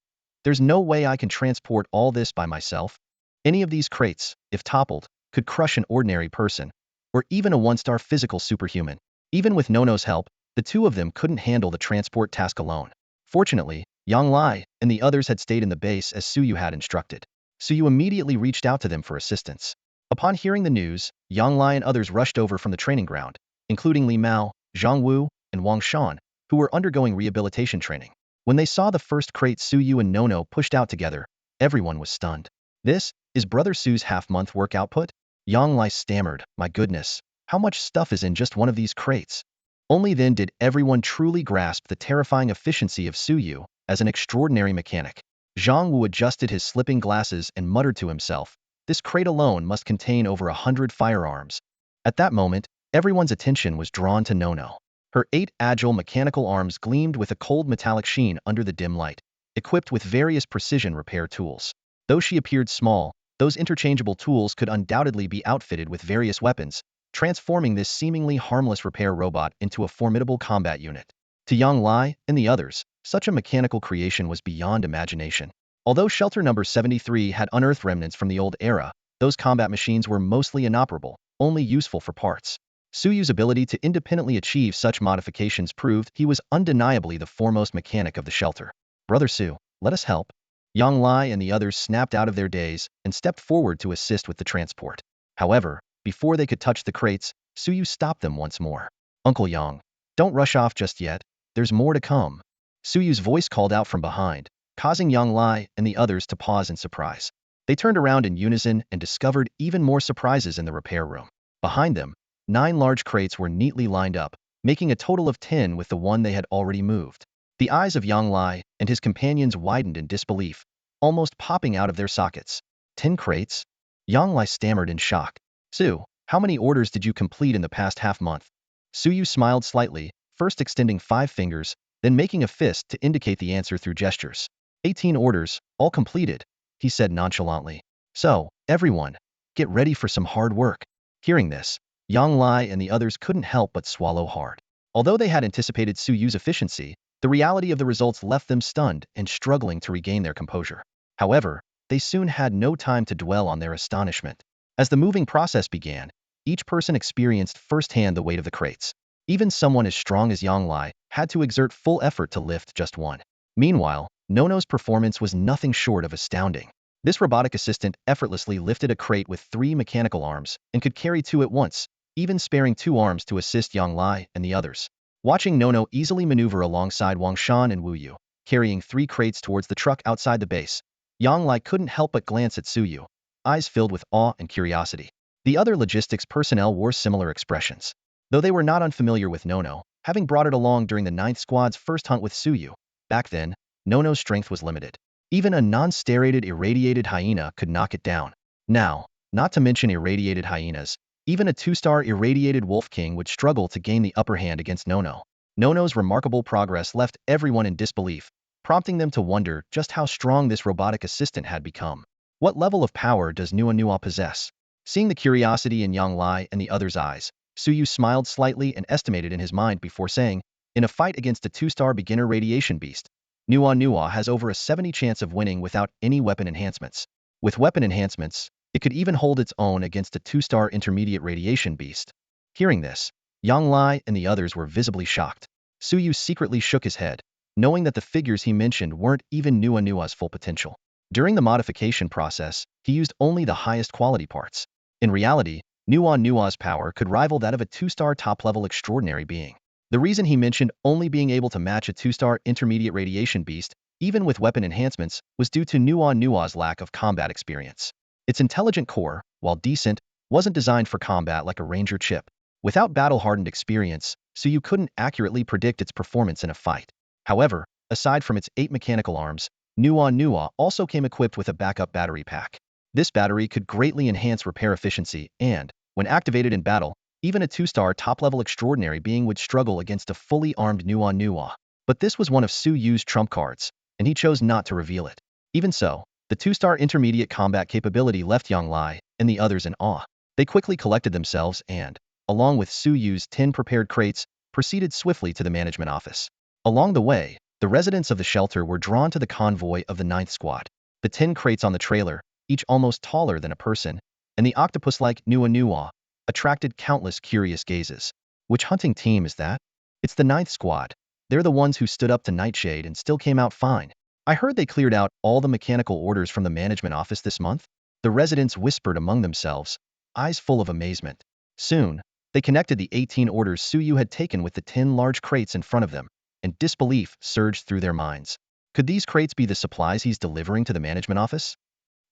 There's no way I can transport all this by myself. Any of these crates, if toppled, could crush an ordinary person, or even a 1-star physical superhuman. Even with Nono's help, the two of them couldn't handle the transport task alone. Fortunately, Yang Lai and the others had stayed in the base as Suyu had instructed. Suyu immediately reached out to them for assistance. Upon hearing the news, Yang Lai and others rushed over from the training ground, including Li Mao, Zhang Wu, and Wang Shan, who were undergoing rehabilitation training. When they saw the first crate Suyu and Nono pushed out together, everyone was stunned. This is Brother Su's half-month work output? Yang Lai stammered, my goodness, how much stuff is in just one of these crates? Only then did everyone truly grasp the terrifying efficiency of Suyu as an extraordinary mechanic. Zhang Wu adjusted his slipping glasses and muttered to himself, this crate alone must contain over 100 firearms. At that moment, everyone's attention was drawn to Nono. Her 8 agile mechanical arms gleamed with a cold metallic sheen under the dim light, equipped with various precision repair tools. Though she appeared small, those interchangeable tools could undoubtedly be outfitted with various weapons, transforming this seemingly harmless repair robot into a formidable combat unit. To Yang Lai and the others, such a mechanical creation was beyond imagination. Although Shelter Number 73 had unearthed remnants from the old era, those combat machines were mostly inoperable, only useful for parts. Suyu's ability to independently achieve such modifications proved he was undeniably the foremost mechanic of the shelter. Brother Su, let us help. Yang Lai and the others snapped out of their daze and stepped forward to assist with the transport. However, before they could touch the crates, Suyu stopped them once more. Uncle Yang, don't rush off just yet, there's more to come. Suyu's voice called out from behind, causing Yang Lai and the others to pause in surprise. They turned around in unison and discovered even more surprises in the repair room. Behind them, 9 large crates were neatly lined up, making a total of 10 with the one they had already moved. The eyes of Yang Lai and his companions widened in disbelief, almost popping out of their sockets. 10 crates? Yang Lai stammered in shock. Su, how many orders did you complete in the past half-month? Suyu smiled slightly, first extending 5 fingers, then making a fist to indicate the answer through gestures. 18 orders, all completed, he said nonchalantly. So, everyone, get ready for some hard work. Hearing this, Yang Lai and the others couldn't help but swallow hard. Although they had anticipated Suyu's efficiency, the reality of the results left them stunned and struggling to regain their composure. However, they soon had no time to dwell on their astonishment. As the moving process began, each person experienced firsthand the weight of the crates. Even someone as strong as Yang Lai had to exert full effort to lift just one. Meanwhile, Nono's performance was nothing short of astounding. This robotic assistant effortlessly lifted a crate with 3 mechanical arms and could carry 2 at once, even sparing 2 arms to assist Yang Lai and the others. Watching Nono easily maneuver alongside Wang Shan and Wu Yu, carrying 3 crates towards the truck outside the base, Yang Lai couldn't help but glance at Suyu, eyes filled with awe and curiosity. The other logistics personnel wore similar expressions. Though they were not unfamiliar with Nono, having brought it along during the 9th Squad's first hunt with Suyu, back then, Nono's strength was limited. Even a non-sterrated irradiated hyena could knock it down. Now, not to mention irradiated hyenas, even a 2-star irradiated Wolf King would struggle to gain the upper hand against Nono. Nono's remarkable progress left everyone in disbelief, prompting them to wonder just how strong this robotic assistant had become. What level of power does Nua possess? Seeing the curiosity in Yang Lai and the others' eyes, Suyu smiled slightly and estimated in his mind before saying, in a fight against a 2-star beginner radiation beast, Nua has over a 70% chance of winning without any weapon enhancements. With weapon enhancements, it could even hold its own against a 2-star intermediate radiation beast. Hearing this, Yang Lai and the others were visibly shocked. Suyu secretly shook his head, knowing that the figures he mentioned weren't even Nua's full potential. During the modification process, he used only the highest quality parts. In reality, Nua's power could rival that of a 2-star top-level extraordinary being. The reason he mentioned only being able to match a 2-star intermediate radiation beast, even with weapon enhancements, was due to Nua's lack of combat experience. Its intelligent core, while decent, wasn't designed for combat like a ranger chip. Without battle-hardened experience, Suyu couldn't accurately predict its performance in a fight. However, aside from its 8 mechanical arms, Nua also came equipped with a backup battery pack. This battery could greatly enhance repair efficiency and, when activated in battle, even a 2-star top-level extraordinary being would struggle against a fully armed Nua. But this was one of Suyu's trump cards, and he chose not to reveal it. Even so, the 2-star intermediate combat capability left Yang Lai and the others in awe. They quickly collected themselves and, along with Suyu's 10 prepared crates, proceeded swiftly to the management office. Along the way, the residents of the shelter were drawn to the convoy of the 9th Squad. The 10 crates on the trailer, each almost taller than a person, and the octopus-like Nua, attracted countless curious gazes. Which hunting team is that? It's the 9th Squad. They're the ones who stood up to Nightshade and still came out fine. I heard they cleared out all the mechanical orders from the management office this month. The residents whispered among themselves, eyes full of amazement. Soon, they connected the 18 orders Suyu had taken with the 10 large crates in front of them, and disbelief surged through their minds. Could these crates be the supplies he's delivering to the management office?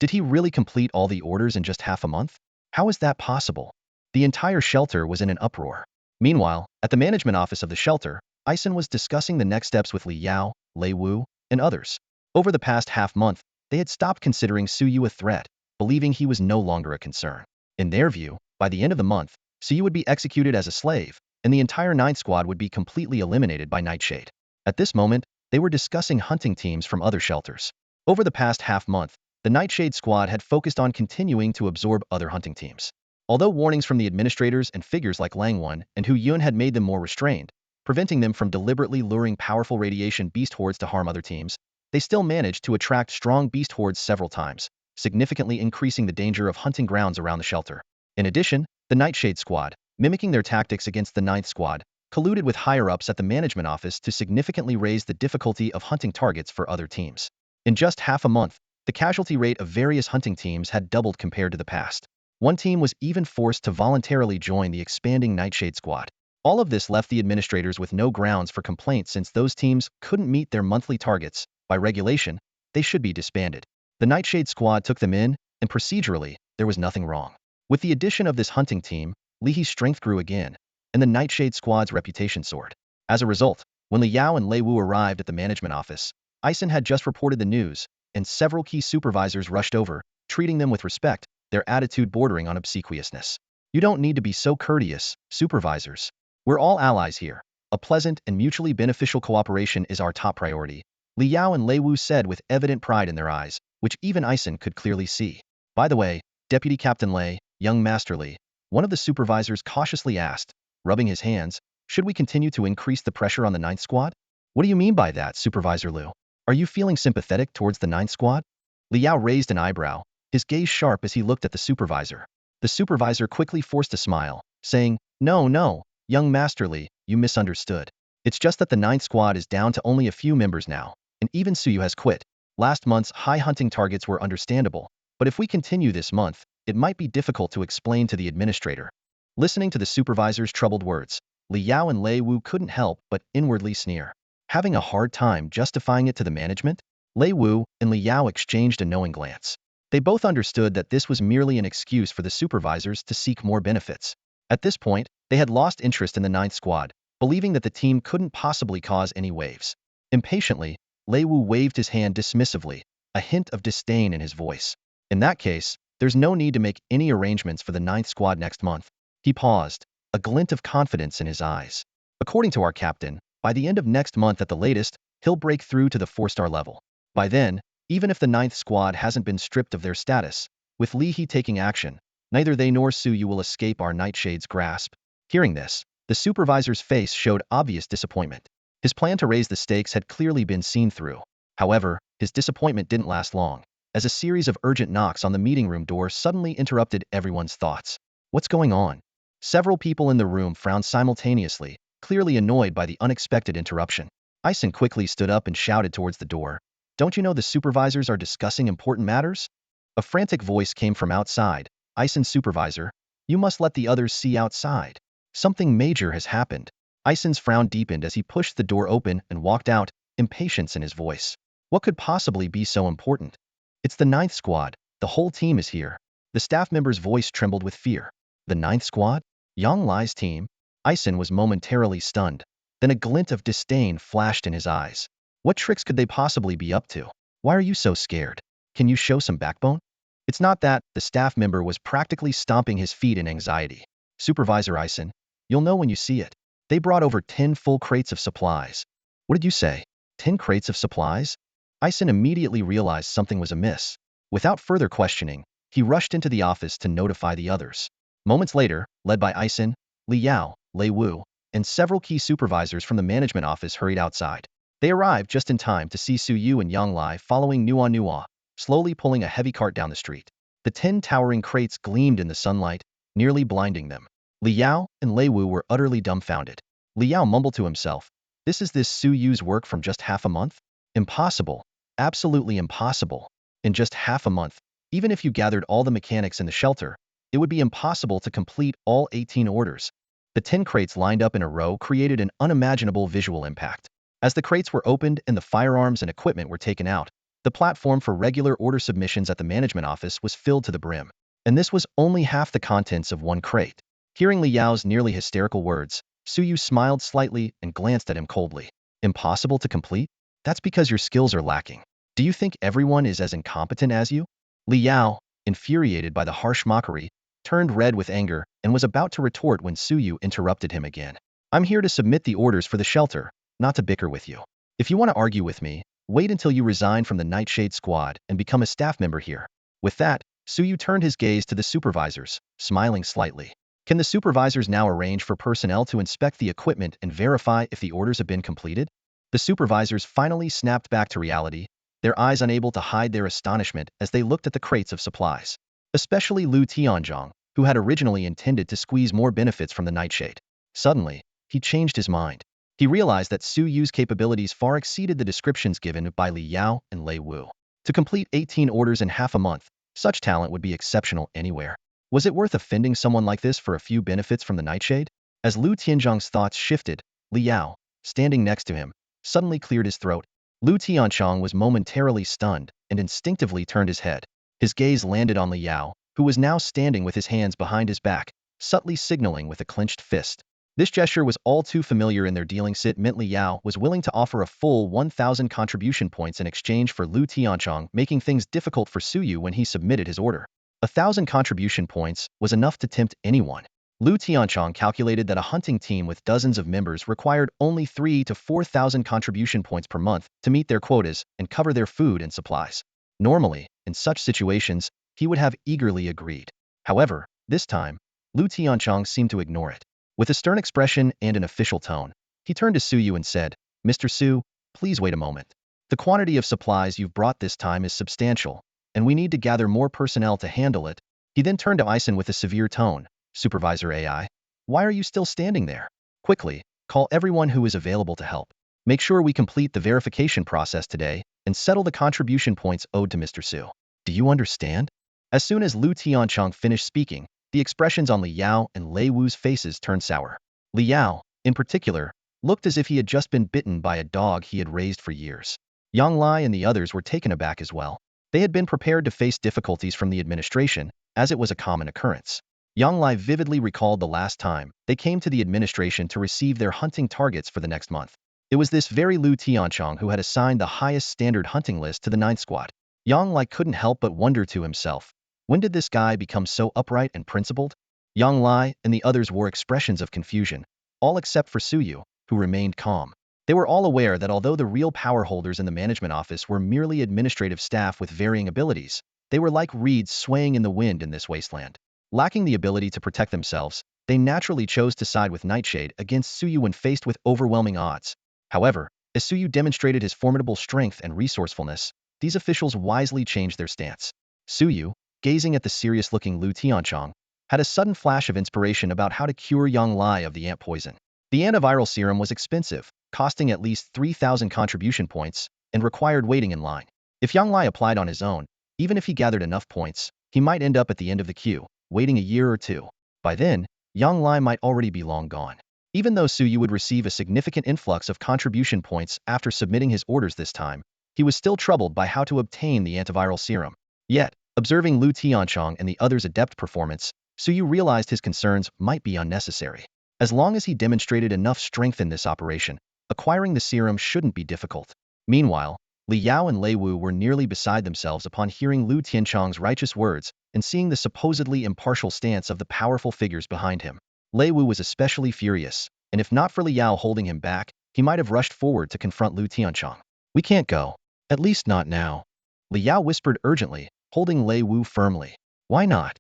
Did he really complete all the orders in just half a month? How is that possible? The entire shelter was in an uproar. Meanwhile, at the management office of the shelter, Ison was discussing the next steps with Li Yao, Lei Wu, and others. Over the past half-month, they had stopped considering Suyu a threat, believing he was no longer a concern. In their view, by the end of the month, Suyu would be executed as a slave, and the entire 9th Squad would be completely eliminated by Nightshade. At this moment, they were discussing hunting teams from other shelters. Over the past half-month, the Nightshade Squad had focused on continuing to absorb other hunting teams. Although warnings from the administrators and figures like Langwon and Hu Yun had made them more restrained, preventing them from deliberately luring powerful radiation beast hordes to harm other teams, they still managed to attract strong beast hordes several times, significantly increasing the danger of hunting grounds around the shelter. In addition, the Nightshade Squad, mimicking their tactics against the Ninth Squad, colluded with higher-ups at the management office to significantly raise the difficulty of hunting targets for other teams. In just half a month, the casualty rate of various hunting teams had doubled compared to the past. One team was even forced to voluntarily join the expanding Nightshade Squad. All of this left the administrators with no grounds for complaint since those teams couldn't meet their monthly targets. By regulation, they should be disbanded. The Nightshade Squad took them in, and procedurally, there was nothing wrong. With the addition of this hunting team, Li He's strength grew again, and the Nightshade Squad's reputation soared. As a result, when Li Yao and Lei Wu arrived at the management office, Ison had just reported the news, and several key supervisors rushed over, treating them with respect, their attitude bordering on obsequiousness. You don't need to be so courteous, supervisors. We're all allies here. A pleasant and mutually beneficial cooperation is our top priority, Li Yao and Lei Wu said with evident pride in their eyes, which even Ison could clearly see. By the way, Deputy Captain Lei, young Master Li, one of the supervisors cautiously asked, rubbing his hands, should we continue to increase the pressure on the Ninth Squad? What do you mean by that, Supervisor Liu? Are you feeling sympathetic towards the Ninth Squad? Li Yao raised an eyebrow, his gaze sharp as he looked at the supervisor. The supervisor quickly forced a smile, saying, No, young Master Li, you misunderstood. It's just that the Ninth Squad is down to only a few members now, and even Suyu has quit. Last month's high hunting targets were understandable, but if we continue this month, it might be difficult to explain to the administrator. Listening to the supervisor's troubled words, Li Yao and Lei Wu couldn't help but inwardly sneer. Having a hard time justifying it to the management? Lei Wu and Li Yao exchanged a knowing glance. They both understood that this was merely an excuse for the supervisors to seek more benefits. At this point, they had lost interest in the Ninth Squad, believing that the team couldn't possibly cause any waves. Impatiently, Lei Wu waved his hand dismissively, a hint of disdain in his voice. In that case, there's no need to make any arrangements for the Ninth Squad next month. He paused, a glint of confidence in his eyes. According to our captain, by the end of next month at the latest, he'll break through to the 4-star level. By then, even if the Ninth Squad hasn't been stripped of their status, with Li He taking action, neither they nor Suyu will escape our Nightshade's grasp. Hearing this, the supervisor's face showed obvious disappointment. His plan to raise the stakes had clearly been seen through. However, his disappointment didn't last long, as a series of urgent knocks on the meeting room door suddenly interrupted everyone's thoughts. What's going on? Several people in the room frowned simultaneously, clearly annoyed by the unexpected interruption. Ison quickly stood up and shouted towards the door. Don't you know the supervisors are discussing important matters? A frantic voice came from outside. Ison's supervisor, you must let the others see outside. Something major has happened. Ison's frown deepened as he pushed the door open and walked out, impatience in his voice. What could possibly be so important? It's the Ninth Squad. The whole team is here. The staff member's voice trembled with fear. The Ninth Squad? Yang Lai's team? Ison was momentarily stunned. Then a glint of disdain flashed in his eyes. What tricks could they possibly be up to? Why are you so scared? Can you show some backbone? It's not that, the staff member was practically stomping his feet in anxiety. Supervisor Ison, you'll know when you see it. They brought over 10 full crates of supplies. What did you say? 10 crates of supplies? Ison immediately realized something was amiss. Without further questioning, he rushed into the office to notify the others. Moments later, led by Ison, Li Yao, Lei Wu, and several key supervisors from the management office hurried outside. They arrived just in time to see Suyu and Yang Lai following Nua, slowly pulling a heavy cart down the street. The 10 towering crates gleamed in the sunlight, nearly blinding them. Li Yao and Lei Wu were utterly dumbfounded. Li Yao mumbled to himself, this Suyu's work from just half a month? Impossible. Absolutely impossible. In just half a month, even if you gathered all the mechanics in the shelter, it would be impossible to complete all 18 orders. The 10 crates lined up in a row created an unimaginable visual impact. As the crates were opened and the firearms and equipment were taken out, the platform for regular order submissions at the management office was filled to the brim. And this was only half the contents of one crate. Hearing Li Yao's nearly hysterical words, Suyu smiled slightly and glanced at him coldly. Impossible to complete? That's because your skills are lacking. Do you think everyone is as incompetent as you? Li Yao, infuriated by the harsh mockery, turned red with anger and was about to retort when Suyu interrupted him again. I'm here to submit the orders for the shelter, not to bicker with you. If you want to argue with me, wait until you resign from the Nightshade Squad and become a staff member here. With that, Suyu turned his gaze to the supervisors, smiling slightly. Can the supervisors now arrange for personnel to inspect the equipment and verify if the orders have been completed? The supervisors finally snapped back to reality, their eyes unable to hide their astonishment as they looked at the crates of supplies. Especially Lu Tianzhong, who had originally intended to squeeze more benefits from the Nightshade. Suddenly, he changed his mind. He realized that Su Yu's capabilities far exceeded the descriptions given by Li Yao and Lei Wu. To complete 18 orders in half a month, such talent would be exceptional anywhere. Was it worth offending someone like this for a few benefits from the Nightshade? As Lu Tianzhong's thoughts shifted, Li Yao, standing next to him, suddenly cleared his throat. Lu Tianzhong was momentarily stunned and instinctively turned his head. His gaze landed on Li Yao, who was now standing with his hands behind his back, subtly signaling with a clenched fist. This gesture was all too familiar in their dealings. It meant Li Yao was willing to offer a full 1,000 contribution points in exchange for Lu Tianzhong, making things difficult for Suyu when he submitted his order. 1,000 contribution points was enough to tempt anyone. Lu Tianzhong calculated that a hunting team with dozens of members required only 3,000 to 4,000 contribution points per month to meet their quotas and cover their food and supplies. Normally, in such situations, he would have eagerly agreed. However, this time, Lu Tianzhong seemed to ignore it. With a stern expression and an official tone, he turned to Suyu and said, "Mr. Su, please wait a moment. The quantity of supplies you've brought this time is substantial, and we need to gather more personnel to handle it." He then turned to Eisen with a severe tone, "Supervisor AI, why are you still standing there? Quickly, call everyone who is available to help. Make sure we complete the verification process today and settle the contribution points owed to Mr. Su. Do you understand?" As soon as Lu Tianzhong finished speaking, the expressions on Li Yao and Lei Wu's faces turned sour. Li Yao, in particular, looked as if he had just been bitten by a dog he had raised for years. Yang Lai and the others were taken aback as well. They had been prepared to face difficulties from the administration, as it was a common occurrence. Yang Lai vividly recalled the last time they came to the administration to receive their hunting targets for the next month. It was this very Lu Tianzhong who had assigned the highest standard hunting list to the 9th Squad. Yang Lai couldn't help but wonder to himself, when did this guy become so upright and principled? Yang Lai and the others wore expressions of confusion, all except for Suyu, who remained calm. They were all aware that although the real power holders in the management office were merely administrative staff with varying abilities, they were like reeds swaying in the wind in this wasteland. Lacking the ability to protect themselves, they naturally chose to side with Nightshade against Suyu when faced with overwhelming odds. However, as Suyu demonstrated his formidable strength and resourcefulness, these officials wisely changed their stance. Suyu, gazing at the serious-looking Lu Tianzhong, had a sudden flash of inspiration about how to cure Yang Lai of the ant poison. The antiviral serum was expensive, costing at least 3,000 contribution points, and required waiting in line. If Yang Lai applied on his own, even if he gathered enough points, he might end up at the end of the queue, waiting a year or two. By then, Yang Lai might already be long gone. Even though Suyu would receive a significant influx of contribution points after submitting his orders this time, he was still troubled by how to obtain the antiviral serum. Yet, observing Lu Tianzhong and the others' adept performance, Suyu realized his concerns might be unnecessary. As long as he demonstrated enough strength in this operation, acquiring the serum shouldn't be difficult. Meanwhile, Li Yao and Lei Wu were nearly beside themselves upon hearing Lu Tianzhong's righteous words and seeing the supposedly impartial stance of the powerful figures behind him. Lei Wu was especially furious, and if not for Li Yao holding him back, he might have rushed forward to confront Lu Tianzhong. "We can't go. At least not now," Li Yao whispered urgently, holding Lei Wu firmly. "Why not?"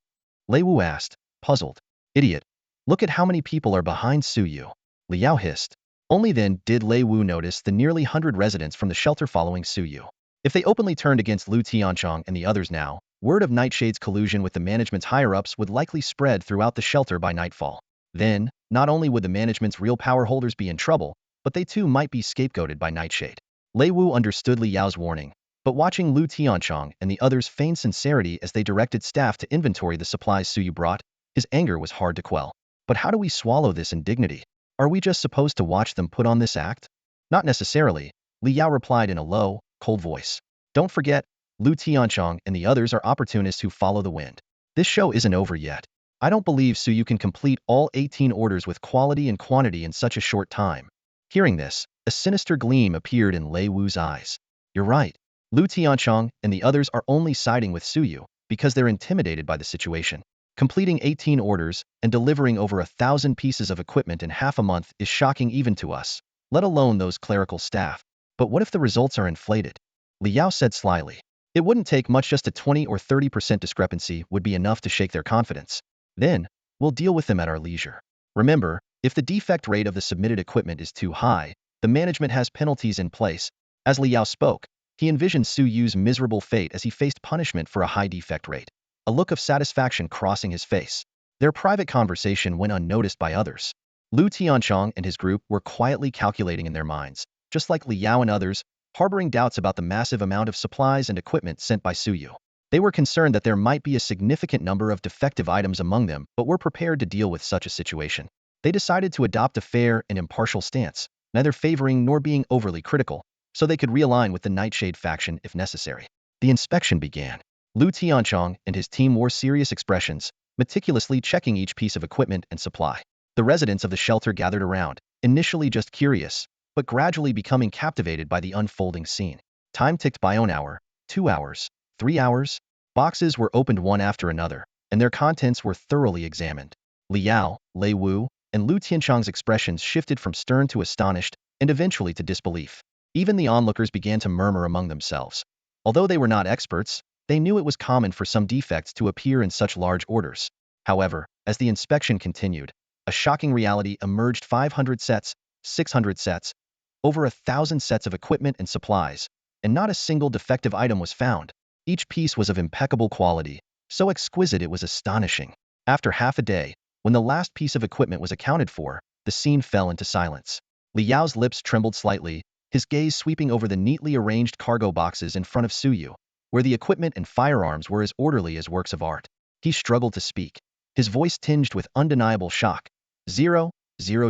Lei Wu asked, puzzled. "Idiot. Look at how many people are behind Suyu," Li Yao hissed. Only then did Lei Wu notice the nearly 100 residents from the shelter following Suyu. If they openly turned against Lu Tianzhong and the others now, word of Nightshade's collusion with the management's higher-ups would likely spread throughout the shelter by nightfall. Then, not only would the management's real power holders be in trouble, but they too might be scapegoated by Nightshade. Lei Wu understood Li Yao's warning, but watching Lu Tianzhong and the others feign sincerity as they directed staff to inventory the supplies Suyu brought, his anger was hard to quell. But how do we swallow this indignity? Are we just supposed to watch them put on this act? Not necessarily, Li Yao replied in a low, cold voice. Don't forget, Lu Tianzhong and the others are opportunists who follow the wind. This show isn't over yet. I don't believe Suyu can complete all 18 orders with quality and quantity in such a short time. Hearing this, a sinister gleam appeared in Lei Wu's eyes. You're right. Lu Tianzhong and the others are only siding with Suyu because they're intimidated by the situation. Completing 18 orders and delivering over 1,000 pieces of equipment in half a month is shocking even to us, let alone those clerical staff. But what if the results are inflated? Li Yao said slyly. It wouldn't take much, just a 20 or 30% discrepancy would be enough to shake their confidence. Then, we'll deal with them at our leisure. Remember, if the defect rate of the submitted equipment is too high, the management has penalties in place. As Liao spoke, he envisioned Suyu's miserable fate as he faced punishment for a high defect rate, a look of satisfaction crossing his face. Their private conversation went unnoticed by others. Lu Tianchong and his group were quietly calculating in their minds, just like Liao and others, harboring doubts about the massive amount of supplies and equipment sent by Suyu. They were concerned that there might be a significant number of defective items among them, but were prepared to deal with such a situation. They decided to adopt a fair and impartial stance, neither favoring nor being overly critical, so they could realign with the Nightshade faction if necessary. The inspection began. Lu Tianchong and his team wore serious expressions, meticulously checking each piece of equipment and supply. The residents of the shelter gathered around, initially just curious, but gradually becoming captivated by the unfolding scene. Time ticked by. 1 hour, 2 hours, 3 hours. Boxes were opened one after another, and their contents were thoroughly examined. Liao, Lei Wu, and Lu Tianchong's expressions shifted from stern to astonished, and eventually to disbelief. Even the onlookers began to murmur among themselves. Although they were not experts, they knew it was common for some defects to appear in such large orders. However, as the inspection continued, a shocking reality emerged: 500 sets, 600 sets, over 1,000 sets of equipment and supplies, and not a single defective item was found. Each piece was of impeccable quality, so exquisite it was astonishing. After half a day, when the last piece of equipment was accounted for, the scene fell into silence. Liao's lips trembled slightly, his gaze sweeping over the neatly arranged cargo boxes in front of Suyu, where the equipment and firearms were as orderly as works of art. He struggled to speak, his voice tinged with undeniable shock. Zero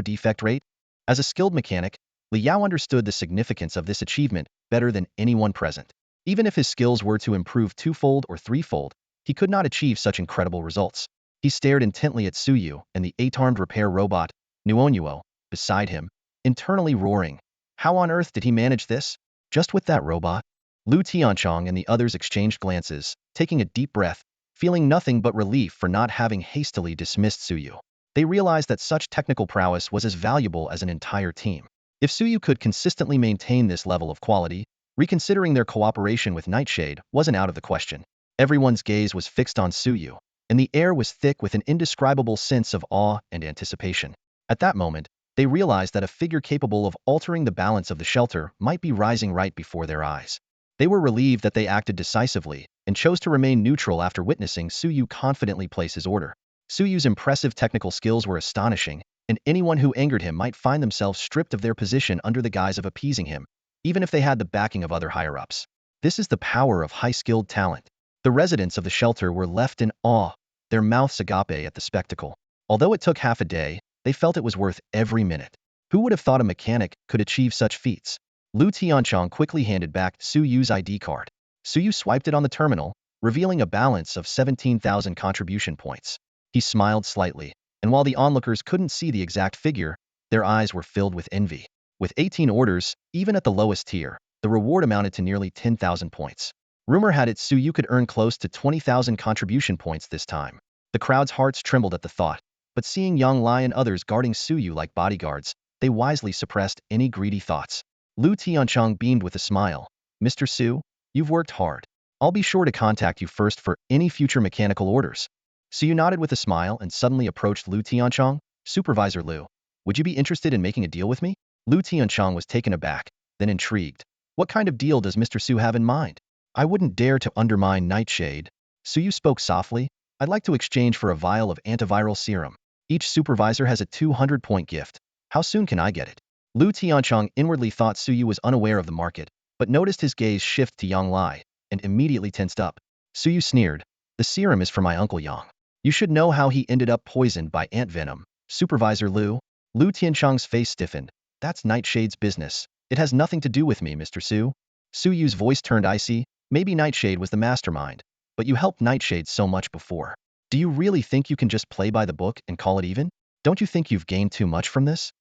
defect rate? As a skilled mechanic, Liao understood the significance of this achievement better than anyone present. Even if his skills were to improve twofold or threefold, he could not achieve such incredible results. He stared intently at Suyu and the 8-armed repair robot, Nuonyuo, beside him, internally roaring. How on earth did he manage this? Just with that robot? Lu Tianchong and the others exchanged glances, taking a deep breath, feeling nothing but relief for not having hastily dismissed Suyu. They realized that such technical prowess was as valuable as an entire team. If Suyu could consistently maintain this level of quality, reconsidering their cooperation with Nightshade wasn't out of the question. Everyone's gaze was fixed on Suyu, and the air was thick with an indescribable sense of awe and anticipation. At that moment, they realized that a figure capable of altering the balance of the shelter might be rising right before their eyes. They were relieved that they acted decisively, and chose to remain neutral after witnessing Suyu confidently place his order. Suyu's impressive technical skills were astonishing, and anyone who angered him might find themselves stripped of their position under the guise of appeasing him, even if they had the backing of other higher-ups. This is the power of high-skilled talent. The residents of the shelter were left in awe, their mouths agape at the spectacle. Although it took half a day, they felt it was worth every minute. Who would have thought a mechanic could achieve such feats? Lu Tianchong quickly handed back Suyu's ID card. Suyu swiped it on the terminal, revealing a balance of 17,000 contribution points. He smiled slightly, and while the onlookers couldn't see the exact figure, their eyes were filled with envy. With 18 orders, even at the lowest tier, the reward amounted to nearly 10,000 points. Rumor had it Suyu could earn close to 20,000 contribution points this time. The crowd's hearts trembled at the thought, but seeing Yang Lai and others guarding Suyu like bodyguards, they wisely suppressed any greedy thoughts. Lu Tianchong beamed with a smile. Mr. Su, you've worked hard. I'll be sure to contact you first for any future mechanical orders. Suyu nodded with a smile and suddenly approached Lu Tianchong. Supervisor Lu, would you be interested in making a deal with me? Lu Tianchong was taken aback, then intrigued. What kind of deal does Mr. Su have in mind? I wouldn't dare to undermine Nightshade. Suyu spoke softly. I'd like to exchange for a vial of antiviral serum. Each supervisor has a 200-point gift. How soon can I get it? Lu Tianchong inwardly thought Suyu was unaware of the market, but noticed his gaze shift to Yang Lai, and immediately tensed up. Suyu sneered. The serum is for my Uncle Yang. You should know how he ended up poisoned by ant venom. Supervisor Lu. Lu Tianchong's face stiffened. That's Nightshade's business. It has nothing to do with me, Mr. Su. Suyu's voice turned icy. Maybe Nightshade was the mastermind, but you helped Nightshade so much before. Do you really think you can just play by the book and call it even? Don't you think you've gained too much from this?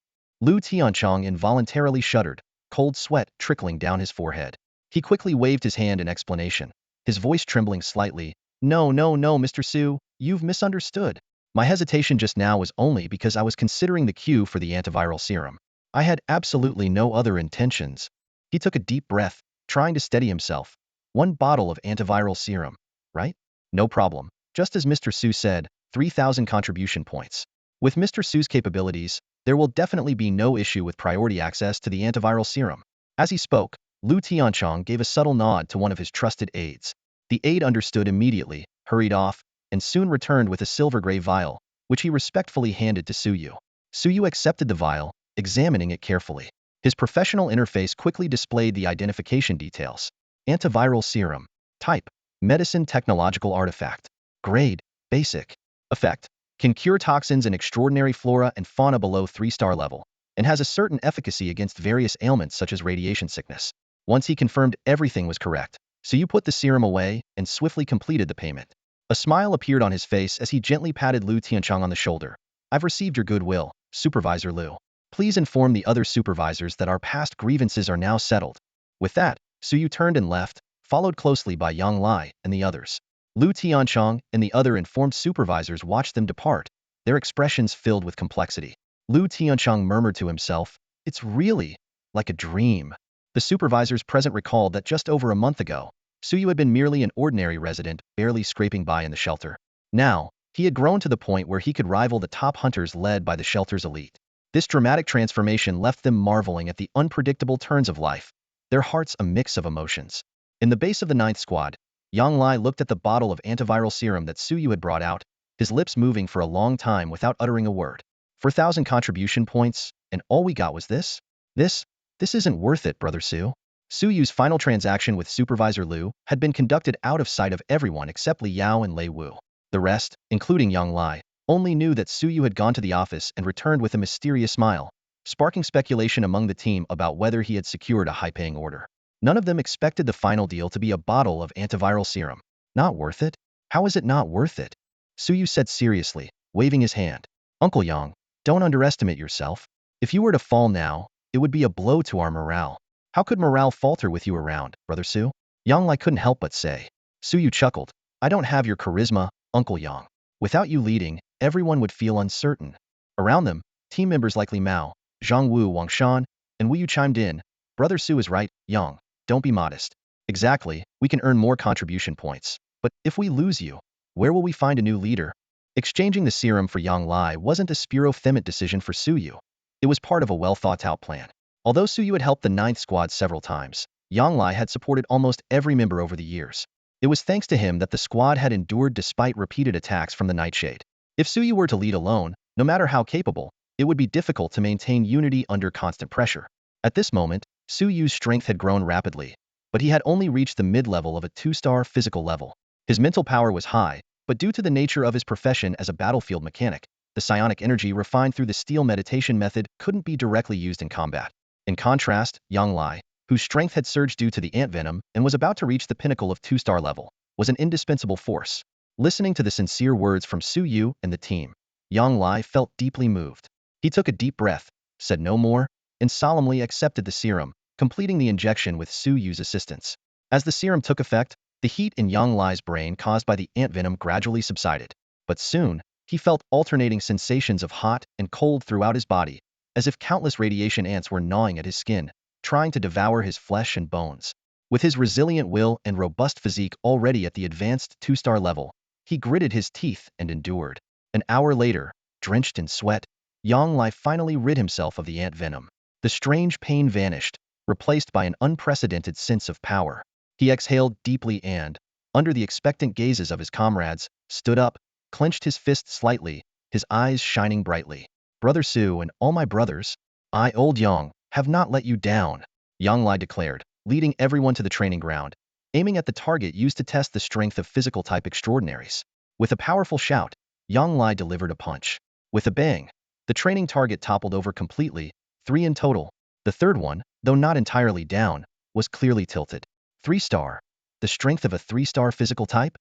Lu Tianchong involuntarily shuddered, cold sweat trickling down his forehead. He quickly waved his hand in explanation, his voice trembling slightly. No, Mr. Su, you've misunderstood. My hesitation just now was only because I was considering the queue for the antiviral serum. I had absolutely no other intentions. He took a deep breath, trying to steady himself. 1 bottle of antiviral serum, right? No problem. Just as Mr. Su said, 3,000 contribution points. With Mr. Su's capabilities, there will definitely be no issue with priority access to the antiviral serum. As he spoke, Lu Tianchong gave a subtle nod to one of his trusted aides. The aide understood immediately, hurried off, and soon returned with a silver-gray vial, which he respectfully handed to Suyu. Suyu accepted the vial, examining it carefully. His professional interface quickly displayed the identification details. Antiviral serum. Type: medicine technological artifact. Grade: basic. Effect: can cure toxins in extraordinary flora and fauna below 3-star level, and has a certain efficacy against various ailments such as radiation sickness. Once he confirmed everything was correct, Suyu put the serum away and swiftly completed the payment. A smile appeared on his face as he gently patted Lu Tianchong on the shoulder. I've received your goodwill, Supervisor Lu. Please inform the other supervisors that our past grievances are now settled. With that, Suyu turned and left, followed closely by Yang Lai and the others. Lu Tianchong and the other informed supervisors watched them depart, their expressions filled with complexity. Lu Tianchong murmured to himself, it's really like a dream. The supervisors present recalled that just over a month ago, Suyu had been merely an ordinary resident, barely scraping by in the shelter. Now, he had grown to the point where he could rival the top hunters led by the shelter's elite. This dramatic transformation left them marveling at the unpredictable turns of life, their hearts a mix of emotions. In the base of the 9th squad, Yang Lai looked at the bottle of antiviral serum that Suyu had brought out, his lips moving for a long time without uttering a word. 4,000 contribution points, and all we got was this? This isn't worth it, Brother Su. Suyu's final transaction with Supervisor Lu had been conducted out of sight of everyone except Li Yao and Lei Wu. The rest, including Yang Lai, only knew that Suyu had gone to the office and returned with a mysterious smile, sparking speculation among the team about whether he had secured a high-paying order. None of them expected the final deal to be a bottle of antiviral serum. Not worth it? How is it not worth it? Suyu said seriously, waving his hand. Uncle Yang, don't underestimate yourself. If you were to fall now, it would be a blow to our morale. How could morale falter with you around, Brother Su? Yang Lai couldn't help but say. Suyu chuckled. I don't have your charisma, Uncle Yang. Without you leading, everyone would feel uncertain. Around them, team members like Li Mao, Zhang Wu Wangshan, and Wu Yu chimed in. Brother Su is right, Yang. Don't be modest. Exactly, we can earn more contribution points. But if we lose you, where will we find a new leader? Exchanging the serum for Yang Lai wasn't a spuro-themit decision for Suyu. It was part of a well-thought-out plan. Although Suyu had helped the 9th squad several times, Yang Lai had supported almost every member over the years. It was thanks to him that the squad had endured despite repeated attacks from the Nightshade. If Suyu were to lead alone, no matter how capable, it would be difficult to maintain unity under constant pressure. At this moment, Suyu's strength had grown rapidly, but he had only reached the mid-level of a 2-star physical level. His mental power was high, but due to the nature of his profession as a battlefield mechanic, the psionic energy refined through the steel meditation method couldn't be directly used in combat. In contrast, Yang Lai, whose strength had surged due to the ant venom and was about to reach the pinnacle of 2-star level, was an indispensable force. Listening to the sincere words from Suyu and the team, Yang Lai felt deeply moved. He took a deep breath, said no more, and solemnly accepted the serum, completing the injection with Suyu's assistance. As the serum took effect, the heat in Yang Lai's brain caused by the ant venom gradually subsided. But soon, he felt alternating sensations of hot and cold throughout his body, as if countless radiation ants were gnawing at his skin, trying to devour his flesh and bones. With his resilient will and robust physique already at the advanced 2-star level, he gritted his teeth and endured. An hour later, drenched in sweat, Yang Lai finally rid himself of the ant venom. The strange pain vanished, replaced by an unprecedented sense of power. He exhaled deeply and, under the expectant gazes of his comrades, stood up, clenched his fist slightly, his eyes shining brightly. Brother Su and all my brothers, I, Old Yang, have not let you down, Yang Lai declared, leading everyone to the training ground, aiming at the target used to test the strength of physical-type extraordinaries. With a powerful shout, Yang Lai delivered a punch. With a bang, the training target toppled over completely, 3 in total. The third one, though not entirely down, was clearly tilted. 3-star. The strength of a 3-star physical type?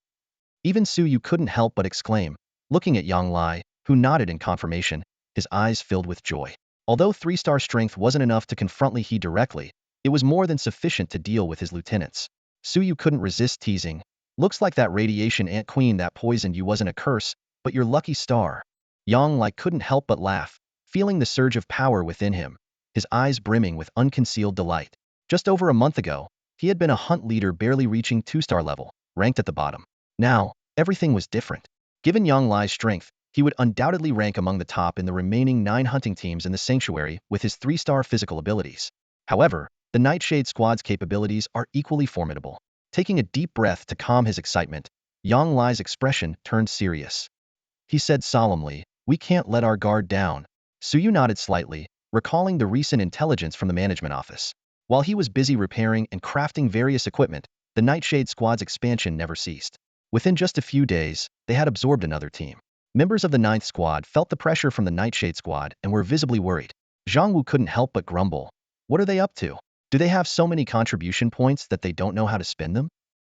Even Suyu couldn't help but exclaim, looking at Yang Lai, who nodded in confirmation, his eyes filled with joy. Although 3-star strength wasn't enough to confront Li He directly, it was more than sufficient to deal with his lieutenants. Suyu couldn't resist teasing. Looks like that radiation ant queen that poisoned you wasn't a curse, but your lucky star. Yang Lai couldn't help but laugh, feeling the surge of power within him, his eyes brimming with unconcealed delight. Just over a month ago, He had been a hunt leader barely reaching 2-star level, ranked at the bottom. Now, everything was different. Given Yang Lai's strength, he would undoubtedly rank among the top in the remaining 9 hunting teams in the sanctuary with his 3-star physical abilities. However, the Nightshade Squad's capabilities are equally formidable. Taking a deep breath to calm his excitement, Yang Lai's expression turned serious. He said solemnly, "We can't let our guard down." Suyu nodded slightly, recalling the recent intelligence from the management office. While he was busy repairing and crafting various equipment, the Nightshade Squad's expansion never ceased. Within just a few days, they had absorbed another team. Members of the 9th Squad felt the pressure from the Nightshade Squad and were visibly worried. Zhang Wu couldn't help but grumble. What are they up to? Do they have so many contribution points that they don't know how to spend them?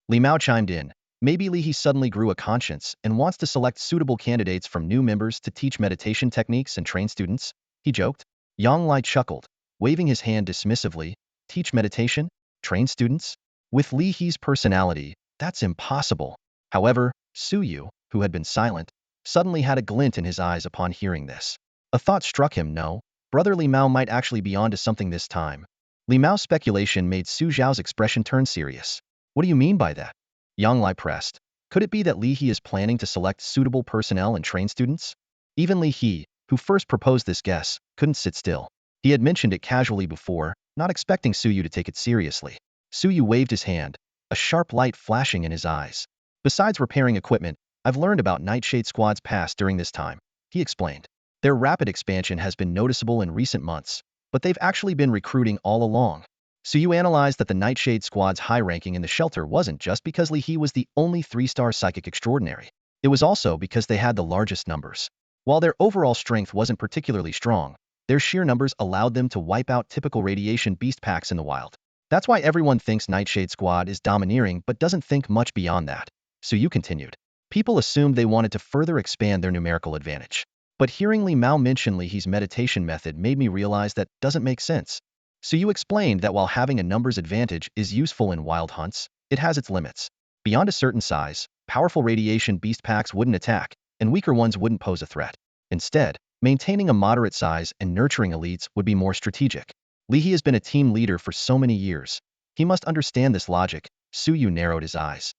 Li Mao chimed in. Maybe Li He suddenly grew a conscience and wants to select suitable candidates from new members to teach meditation techniques and train students, he joked. Yang Lai chuckled, waving his hand dismissively. Teach meditation? Train students? With Li He's personality, that's impossible. However, Suyu, who had been silent, suddenly had a glint in his eyes upon hearing this. A thought struck him. No, brother Li Mao might actually be onto something this time. Li Mao's speculation made Su Zhao's expression turn serious. What do you mean by that? Yang Lai pressed. Could it be that Li He is planning to select suitable personnel and train students? Even Li He, who first proposed this guess, couldn't sit still. He had mentioned it casually before, not expecting Suyu to take it seriously. Suyu waved his hand, a sharp light flashing in his eyes. Besides repairing equipment, I've learned about Nightshade Squad's past during this time, he explained. Their rapid expansion has been noticeable in recent months, but they've actually been recruiting all along. Suyu analyzed that the Nightshade Squad's high ranking in the shelter wasn't just because Li He was the only 3-star psychic extraordinary. It was also because they had the largest numbers. While their overall strength wasn't particularly strong, their sheer numbers allowed them to wipe out typical radiation beast packs in the wild. That's why everyone thinks Nightshade Squad is domineering but doesn't think much beyond that. Suyu continued. People assumed they wanted to further expand their numerical advantage. But hearing Li Mao mention Li He's meditation method made me realize that doesn't make sense. Suyu explained that while having a numbers advantage is useful in wild hunts, it has its limits. Beyond a certain size, powerful radiation beast packs wouldn't attack, and weaker ones wouldn't pose a threat. Instead, maintaining a moderate size and nurturing elites would be more strategic. Li He has been a team leader for so many years. He must understand this logic. Suyu narrowed his eyes.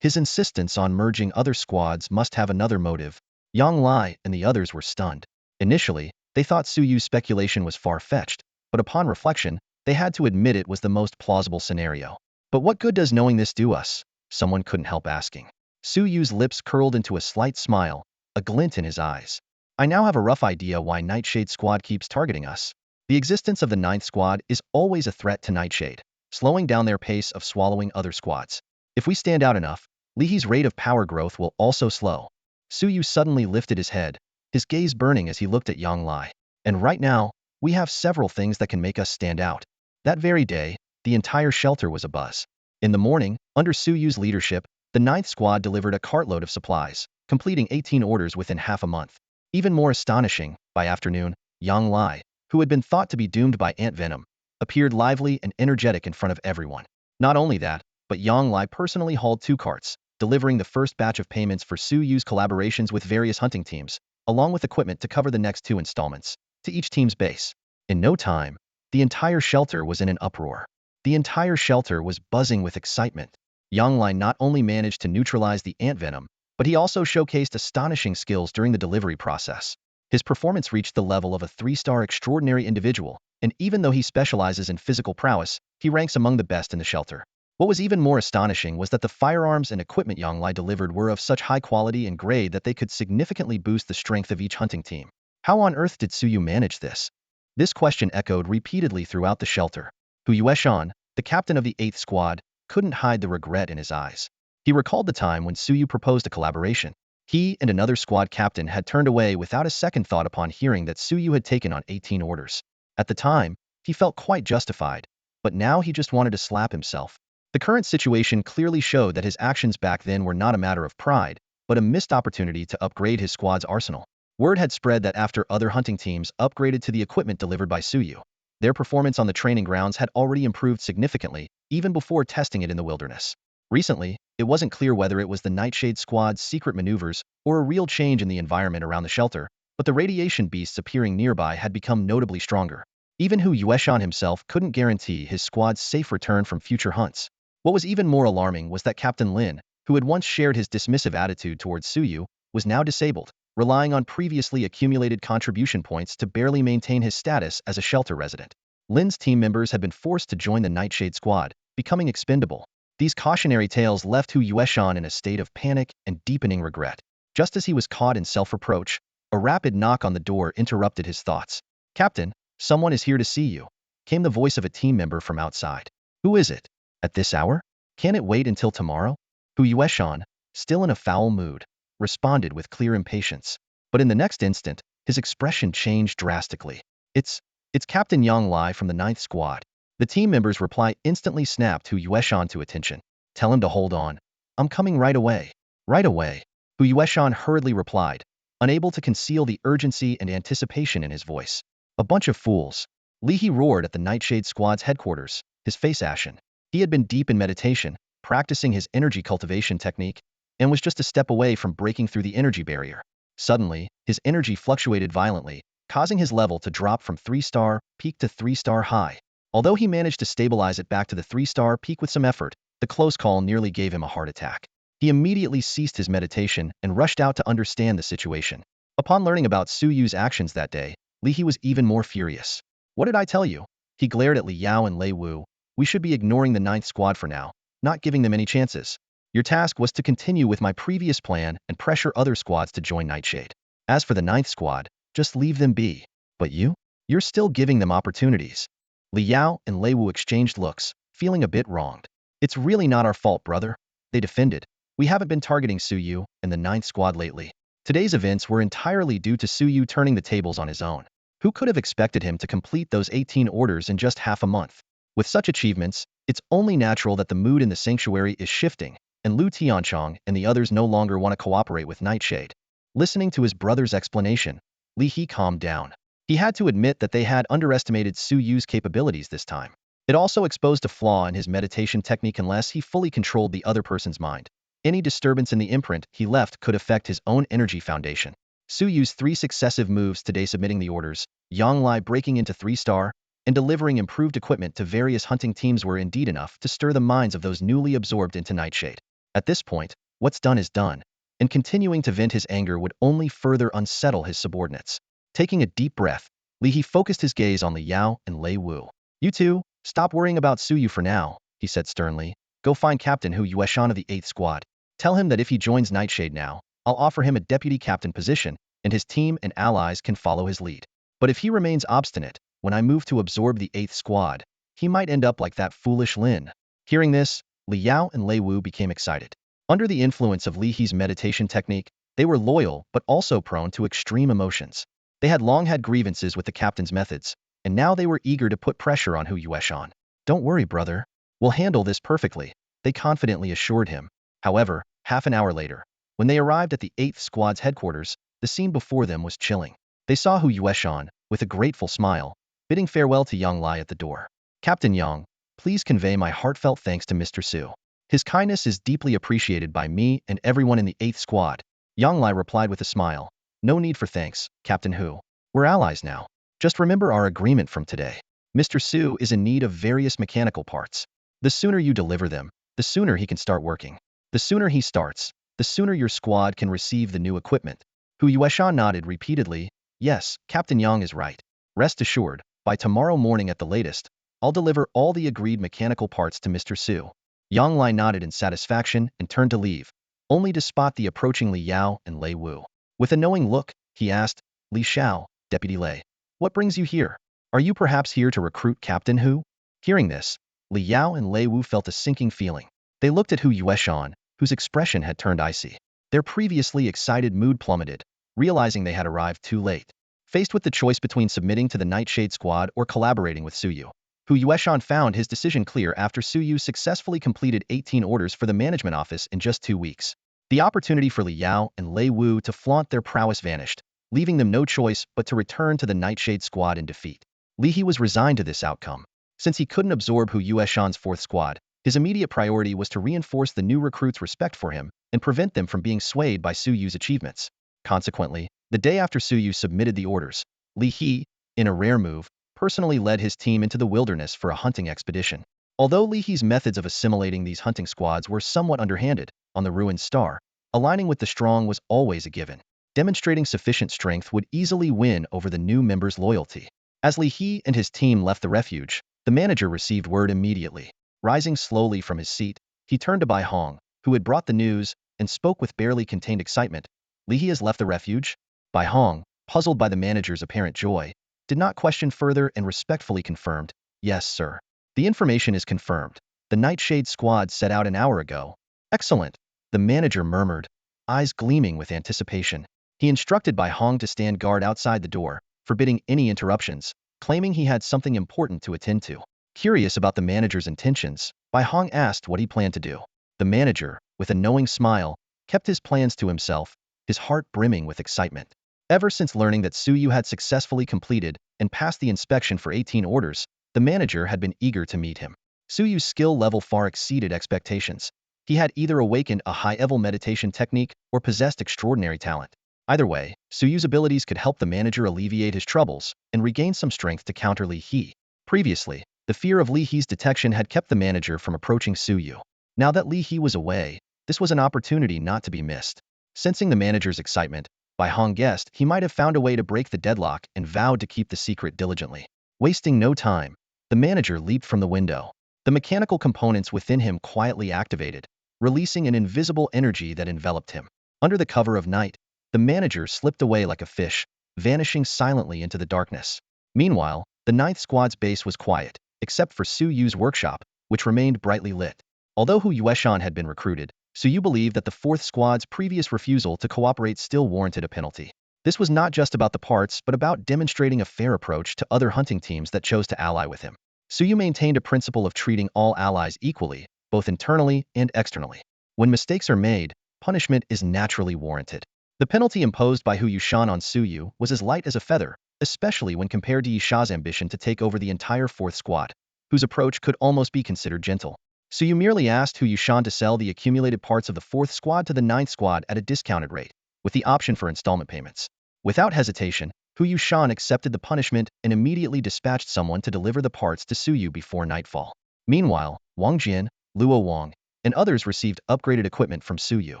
His insistence on merging other squads must have another motive. Yang Lai and the others were stunned. Initially, they thought Suyu's speculation was far-fetched, but upon reflection, they had to admit it was the most plausible scenario. But what good does knowing this do us? Someone couldn't help asking. Suyu's lips curled into a slight smile, a glint in his eyes. I now have a rough idea why Nightshade Squad keeps targeting us. The existence of the 9th Squad is always a threat to Nightshade, slowing down their pace of swallowing other squads. If we stand out enough, Li He's rate of power growth will also slow. Suyu suddenly lifted his head, his gaze burning as he looked at Yang Lai. And right now, we have several things that can make us stand out. That very day, the entire shelter was abuzz. In the morning, under Suyu's leadership, the 9th Squad delivered a cartload of supplies, completing 18 orders within half a month. Even more astonishing, by afternoon, Yang Lai, who had been thought to be doomed by ant venom, appeared lively and energetic in front of everyone. Not only that, but Yang Lai personally hauled 2 carts, delivering the first batch of payments for Suyu's collaborations with various hunting teams, along with equipment to cover the next 2 installments, to each team's base. In no time, the entire shelter was in an uproar. The entire shelter was buzzing with excitement. Yang Lai not only managed to neutralize the ant venom, but he also showcased astonishing skills during the delivery process. His performance reached the level of a 3-star extraordinary individual, and even though he specializes in physical prowess, he ranks among the best in the shelter. What was even more astonishing was that the firearms and equipment Yang Lai delivered were of such high quality and grade that they could significantly boost the strength of each hunting team. How on earth did Suyu manage this? This question echoed repeatedly throughout the shelter. Hu Yueshan, the captain of the 8th Squad, couldn't hide the regret in his eyes. He recalled the time when Suyu proposed a collaboration. He and another squad captain had turned away without a second thought upon hearing that Suyu had taken on 18 orders. At the time, he felt quite justified, but now he just wanted to slap himself. The current situation clearly showed that his actions back then were not a matter of pride, but a missed opportunity to upgrade his squad's arsenal. Word had spread that after other hunting teams upgraded to the equipment delivered by Suyu, their performance on the training grounds had already improved significantly, even before testing it in the wilderness. Recently, it wasn't clear whether it was the Nightshade Squad's secret maneuvers or a real change in the environment around the shelter, but the radiation beasts appearing nearby had become notably stronger. Even Hu Yueshan himself couldn't guarantee his squad's safe return from future hunts. What was even more alarming was that Captain Lin, who had once shared his dismissive attitude towards Suyu, was now disabled, relying on previously accumulated contribution points to barely maintain his status as a shelter resident. Lin's team members had been forced to join the Nightshade Squad, becoming expendable. These cautionary tales left Hu Yueshan in a state of panic and deepening regret. Just as he was caught in self-reproach, a rapid knock on the door interrupted his thoughts. "Captain, someone is here to see you," came the voice of a team member from outside. "Who is it? At this hour? Can it wait until tomorrow?" Hu Yueshan, still in a foul mood, responded with clear impatience. But in the next instant, his expression changed drastically. It's Captain Yang Lai from the 9th Squad." The team member's reply instantly snapped Hu Yueshan to attention. "Tell him to hold on. I'm coming right away." "Right away," Hu Yueshan hurriedly replied, unable to conceal the urgency and anticipation in his voice. "A bunch of fools." Li He roared at the Nightshade Squad's headquarters, his face ashen. He had been deep in meditation, practicing his energy cultivation technique, and was just a step away from breaking through the energy barrier. Suddenly, his energy fluctuated violently, causing his level to drop from 3-star peak to 3-star high. Although he managed to stabilize it back to the 3-star peak with some effort, the close call nearly gave him a heart attack. He immediately ceased his meditation and rushed out to understand the situation. Upon learning about Suyu's actions that day, Li He was even more furious. "What did I tell you?" He glared at Li Yao and Lei Wu. "We should be ignoring the 9th Squad for now, not giving them any chances. Your task was to continue with my previous plan and pressure other squads to join Nightshade. As for the 9th Squad, just leave them be. But you're still giving them opportunities." Li Yao and Lei Wu exchanged looks, feeling a bit wronged. "It's really not our fault, brother," they defended. "We haven't been targeting Suyu and the 9th Squad lately. Today's events were entirely due to Suyu turning the tables on his own. Who could have expected him to complete those 18 orders in just half a month? With such achievements, it's only natural that the mood in the sanctuary is shifting, and Lu Tianchong and the others no longer want to cooperate with Nightshade." Listening to his brother's explanation, Li He calmed down. He had to admit that they had underestimated Suyu's capabilities this time. It also exposed a flaw in his meditation technique unless he fully controlled the other person's mind. Any disturbance in the imprint he left could affect his own energy foundation. Suyu's 3 successive moves today submitting the orders, Yang Lai breaking into 3-star, and delivering improved equipment to various hunting teams were indeed enough to stir the minds of those newly absorbed into Nightshade. At this point, what's done is done, and continuing to vent his anger would only further unsettle his subordinates. Taking a deep breath, Li He focused his gaze on Li Yao and Lei Wu. "You two, stop worrying about Suyu for now," he said sternly. "Go find Captain Hu Yueshan of the 8th Squad. Tell him that if he joins Nightshade now, I'll offer him a deputy captain position, and his team and allies can follow his lead. But if he remains obstinate, when I move to absorb the 8th Squad, he might end up like that foolish Lin." Hearing this, Li Yao and Lei Wu became excited. Under the influence of Li He's meditation technique, they were loyal but also prone to extreme emotions. They had long had grievances with the captain's methods, and now they were eager to put pressure on Hu Yueshan. "Don't worry, brother. We'll handle this perfectly," they confidently assured him. However, half an hour later, when they arrived at the 8th Squad's headquarters, the scene before them was chilling. They saw Hu Yueshan, with a grateful smile, bidding farewell to Yang Lai at the door. "Captain Yang, please convey my heartfelt thanks to Mr. Su. His kindness is deeply appreciated by me and everyone in the 8th Squad." Yang Lai replied with a smile. "No need for thanks, Captain Hu. We're allies now. Just remember our agreement from today. Mr. Su is in need of various mechanical parts. The sooner you deliver them, the sooner he can start working. The sooner he starts, the sooner your squad can receive the new equipment." Hu Yueshan nodded repeatedly. "Yes, Captain Yang is right. Rest assured, by tomorrow morning at the latest, I'll deliver all the agreed mechanical parts to Mr. Su." Yang Lai nodded in satisfaction and turned to leave, only to spot the approaching Li Yao and Lei Wu. With a knowing look, he asked, "Li Xiao, Deputy Lei, what brings you here? Are you perhaps here to recruit Captain Hu?" Hearing this, Li Yao and Lei Wu felt a sinking feeling. They looked at Hu Yueshan, whose expression had turned icy. Their previously excited mood plummeted, realizing they had arrived too late. Faced with the choice between submitting to the Nightshade Squad or collaborating with Suyu, Hu Yueshan found his decision clear after Suyu successfully completed 18 orders for the management office in just 2 weeks. The opportunity for Li Yao and Lei Wu to flaunt their prowess vanished, leaving them no choice but to return to the Nightshade Squad in defeat. Li He was resigned to this outcome. Since he couldn't absorb Hu Yueshan's 4th Squad, his immediate priority was to reinforce the new recruits' respect for him and prevent them from being swayed by Suyu's achievements. Consequently, the day after Suyu submitted the orders, Li He, in a rare move, personally led his team into the wilderness for a hunting expedition. Although Li He's methods of assimilating these hunting squads were somewhat underhanded, on the ruined star, aligning with the strong was always a given. Demonstrating sufficient strength would easily win over the new members' loyalty. As Li He and his team left the refuge, the manager received word immediately. Rising slowly from his seat, he turned to Bai Hong, who had brought the news, and spoke with barely contained excitement. Li He has left the refuge? Bai Hong, puzzled by the manager's apparent joy, did not question further and respectfully confirmed, "Yes, sir. The information is confirmed. The Nightshade Squad set out an hour ago." "Excellent," the manager murmured, eyes gleaming with anticipation. He instructed Bai Hong to stand guard outside the door, forbidding any interruptions, claiming he had something important to attend to. Curious about the manager's intentions, Bai Hong asked what he planned to do. The manager, with a knowing smile, kept his plans to himself, his heart brimming with excitement. Ever since learning that Suyu had successfully completed and passed the inspection for 18 orders, the manager had been eager to meet him. Suyu's skill level far exceeded expectations. He had either awakened a high-level meditation technique or possessed extraordinary talent. Either way, Suyu's abilities could help the manager alleviate his troubles and regain some strength to counter Li He. Previously, the fear of Li He's detection had kept the manager from approaching Suyu. Now that Li He was away, this was an opportunity not to be missed. Sensing the manager's excitement, Bai Hong guessed he might have found a way to break the deadlock and vowed to keep the secret diligently. Wasting no time, the manager leaped from the window. The mechanical components within him quietly activated, releasing an invisible energy that enveloped him. Under the cover of night, the manager slipped away like a fish, vanishing silently into the darkness. Meanwhile, the 9th Squad's base was quiet, except for Su Yu's workshop, which remained brightly lit. Although Hu Yueshan had been recruited, Su Yu believed that the 4th Squad's previous refusal to cooperate still warranted a penalty. This was not just about the parts but about demonstrating a fair approach to other hunting teams that chose to ally with him. Su Yu maintained a principle of treating all allies equally, both internally and externally. When mistakes are made, punishment is naturally warranted. The penalty imposed by Hu Yueshan on Su Yu was as light as a feather, especially when compared to Yisha's ambition to take over the entire 4th Squad, whose approach could almost be considered gentle. Su Yu merely asked Hu Yueshan to sell the accumulated parts of the 4th Squad to the 9th Squad at a discounted rate, with the option for installment payments. Without hesitation, Hu Yueshan accepted the punishment and immediately dispatched someone to deliver the parts to Su Yu before nightfall. Meanwhile, Wang Jian, Luo Wang, and others received upgraded equipment from Su Yu.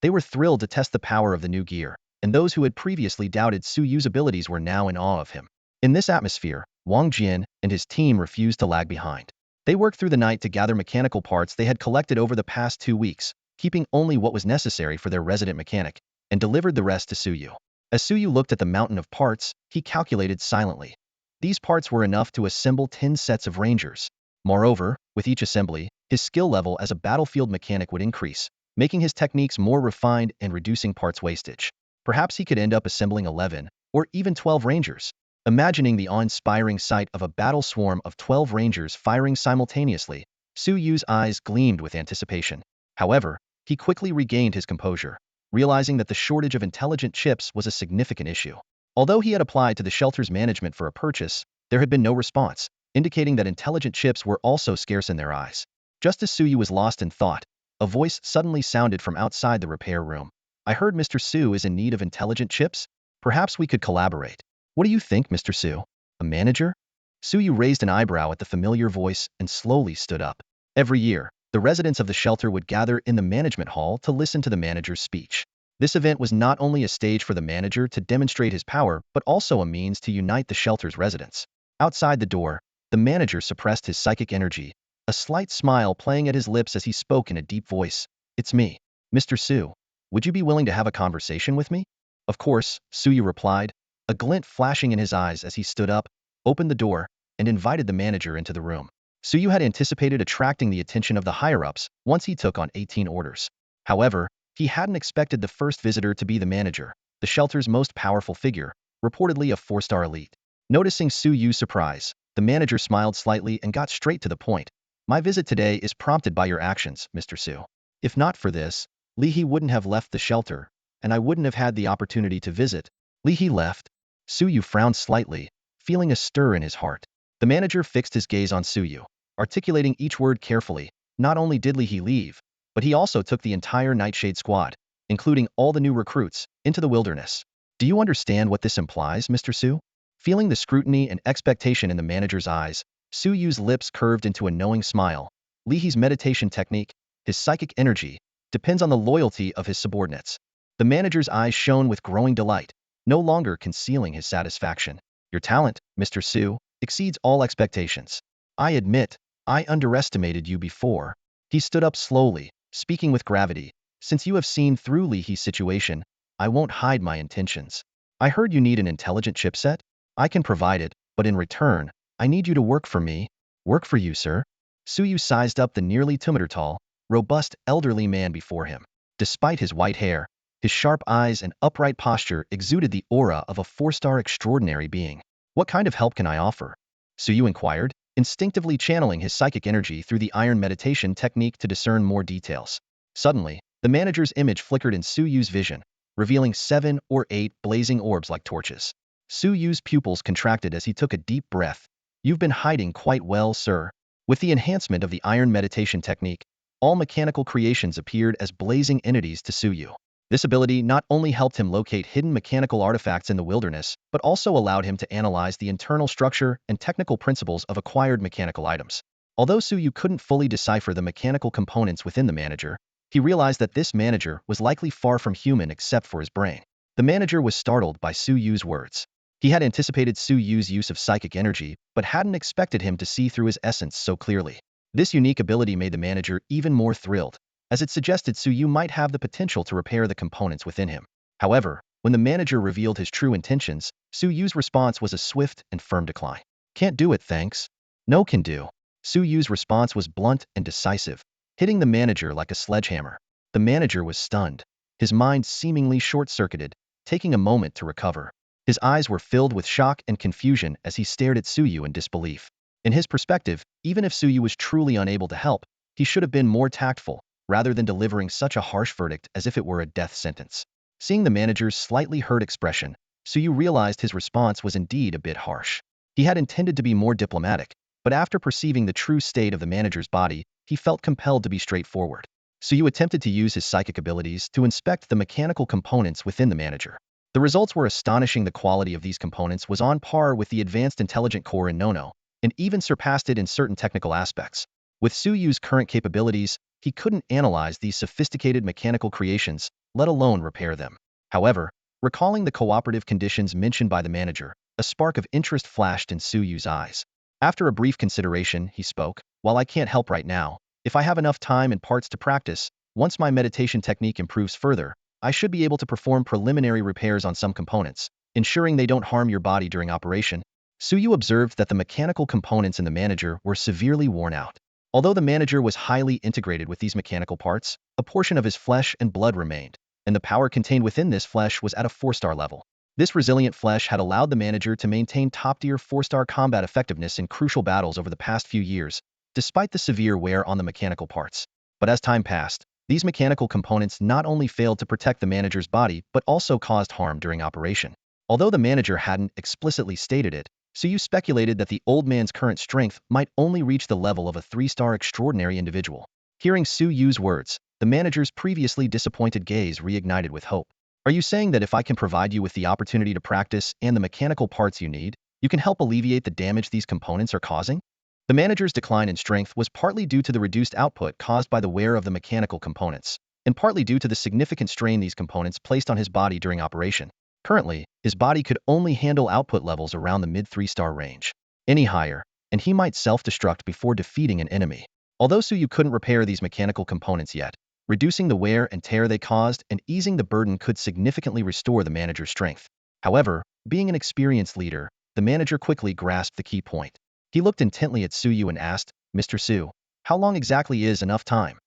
They were thrilled to test the power of the new gear, and those who had previously doubted Su Yu's abilities were now in awe of him. In this atmosphere, Wang Jian and his team refused to lag behind. They worked through the night to gather mechanical parts they had collected over the past 2 weeks, keeping only what was necessary for their resident mechanic, and delivered the rest to Su Yu. As Su Yu looked at the mountain of parts, he calculated silently. These parts were enough to assemble 10 sets of rangers. Moreover, with each assembly, his skill level as a battlefield mechanic would increase, making his techniques more refined and reducing parts wastage. Perhaps he could end up assembling 11, or even 12 rangers. Imagining the awe-inspiring sight of a battle swarm of 12 rangers firing simultaneously, Su Yu's eyes gleamed with anticipation. However, he quickly regained his composure, realizing that the shortage of intelligent chips was a significant issue. Although he had applied to the shelter's management for a purchase, there had been no response, indicating that intelligent chips were also scarce in their eyes. Just as Su Yu was lost in thought, a voice suddenly sounded from outside the repair room. "I heard Mr. Su is in need of intelligent chips. Perhaps we could collaborate. What do you think, Mr. Su? A manager?" Su Yu raised an eyebrow at the familiar voice and slowly stood up. Every year, the residents of the shelter would gather in the management hall to listen to the manager's speech. This event was not only a stage for the manager to demonstrate his power, but also a means to unite the shelter's residents. Outside the door, the manager suppressed his psychic energy, a slight smile playing at his lips as he spoke in a deep voice. "It's me, Mr. Su. Would you be willing to have a conversation with me?" "Of course," Su Yu replied, a glint flashing in his eyes as he stood up, opened the door, and invited the manager into the room. Su Yu had anticipated attracting the attention of the higher-ups once he took on 18 orders. However, he hadn't expected the first visitor to be the manager, the shelter's most powerful figure, reportedly a 4-star elite. Noticing Su Yu's surprise, the manager smiled slightly and got straight to the point. "My visit today is prompted by your actions, Mr. Su. If not for this, Li He wouldn't have left the shelter, and I wouldn't have had the opportunity to visit." "Li He left?" Su Yu frowned slightly, feeling a stir in his heart. The manager fixed his gaze on Su Yu, articulating each word carefully. Not only did Li He leave, but he also took the entire Nightshade Squad, including all the new recruits, into the wilderness. "Do you understand what this implies, Mr. Su?" Feeling the scrutiny and expectation in the manager's eyes, Suyu's lips curved into a knowing smile. Lihe's meditation technique, his psychic energy, depends on the loyalty of his subordinates. The manager's eyes shone with growing delight, no longer concealing his satisfaction. Your talent, Mr. Su, exceeds all expectations. I admit, I underestimated you before. He stood up slowly, speaking with gravity. Since you have seen through Lihe's situation, I won't hide my intentions. I heard you need an intelligent chipset. I can provide it, but in return, I need you to work for me. Work for you, sir? Suyu sized up the nearly 2-meter tall, robust elderly man before him. Despite his white hair, his sharp eyes and upright posture exuded the aura of a 4-star extraordinary being. What kind of help can I offer? Suyu inquired, instinctively channeling his psychic energy through the iron meditation technique to discern more details. Suddenly, the manager's image flickered in Suyu's vision, revealing 7 or 8 blazing orbs like torches. Suyu's pupils contracted as he took a deep breath. You've been hiding quite well, sir. With the enhancement of the iron meditation technique, all mechanical creations appeared as blazing entities to Suyu. This ability not only helped him locate hidden mechanical artifacts in the wilderness, but also allowed him to analyze the internal structure and technical principles of acquired mechanical items. Although Suyu couldn't fully decipher the mechanical components within the manager, he realized that this manager was likely far from human except for his brain. The manager was startled by Suyu's words. He had anticipated Suyu's use of psychic energy, but hadn't expected him to see through his essence so clearly. This unique ability made the manager even more thrilled, as it suggested Suyu might have the potential to repair the components within him. However, when the manager revealed his true intentions, Suyu's response was a swift and firm decline. Can't do it, thanks. No can do. Suyu's response was blunt and decisive, hitting the manager like a sledgehammer. The manager was stunned, his mind seemingly short-circuited, taking a moment to recover. His eyes were filled with shock and confusion as he stared at Suyu in disbelief. In his perspective, even if Suyu was truly unable to help, he should have been more tactful, rather than delivering such a harsh verdict as if it were a death sentence. Seeing the manager's slightly hurt expression, Suyu realized his response was indeed a bit harsh. He had intended to be more diplomatic, but after perceiving the true state of the manager's body, he felt compelled to be straightforward. Suyu attempted to use his psychic abilities to inspect the mechanical components within the manager. The results were astonishing. The quality of these components was on par with the advanced intelligent core in Nono, and even surpassed it in certain technical aspects. With Suyu's current capabilities, he couldn't analyze these sophisticated mechanical creations, let alone repair them. However, recalling the cooperative conditions mentioned by the manager, a spark of interest flashed in Suyu's eyes. After a brief consideration, he spoke, "While I can't help right now, if I have enough time and parts to practice, once my meditation technique improves further, I should be able to perform preliminary repairs on some components, ensuring they don't harm your body during operation." Suyu observed that the mechanical components in the manager were severely worn out. Although the manager was highly integrated with these mechanical parts, a portion of his flesh and blood remained, and the power contained within this flesh was at a 4-star level. This resilient flesh had allowed the manager to maintain top-tier 4-star combat effectiveness in crucial battles over the past few years, despite the severe wear on the mechanical parts. But as time passed, these mechanical components not only failed to protect the manager's body but also caused harm during operation. Although the manager hadn't explicitly stated it, Suyu speculated that the old man's current strength might only reach the level of a 3-star extraordinary individual. Hearing Suyu's words, the manager's previously disappointed gaze reignited with hope. Are you saying that if I can provide you with the opportunity to practice and the mechanical parts you need, you can help alleviate the damage these components are causing? The manager's decline in strength was partly due to the reduced output caused by the wear of the mechanical components, and partly due to the significant strain these components placed on his body during operation. Currently, his body could only handle output levels around the mid-3-star range. Any higher, and he might self-destruct before defeating an enemy. Although Suyu couldn't repair these mechanical components yet, reducing the wear and tear they caused and easing the burden could significantly restore the manager's strength. However, being an experienced leader, the manager quickly grasped the key point. He looked intently at Suyu and asked, "Mr. Su, how long exactly is enough time?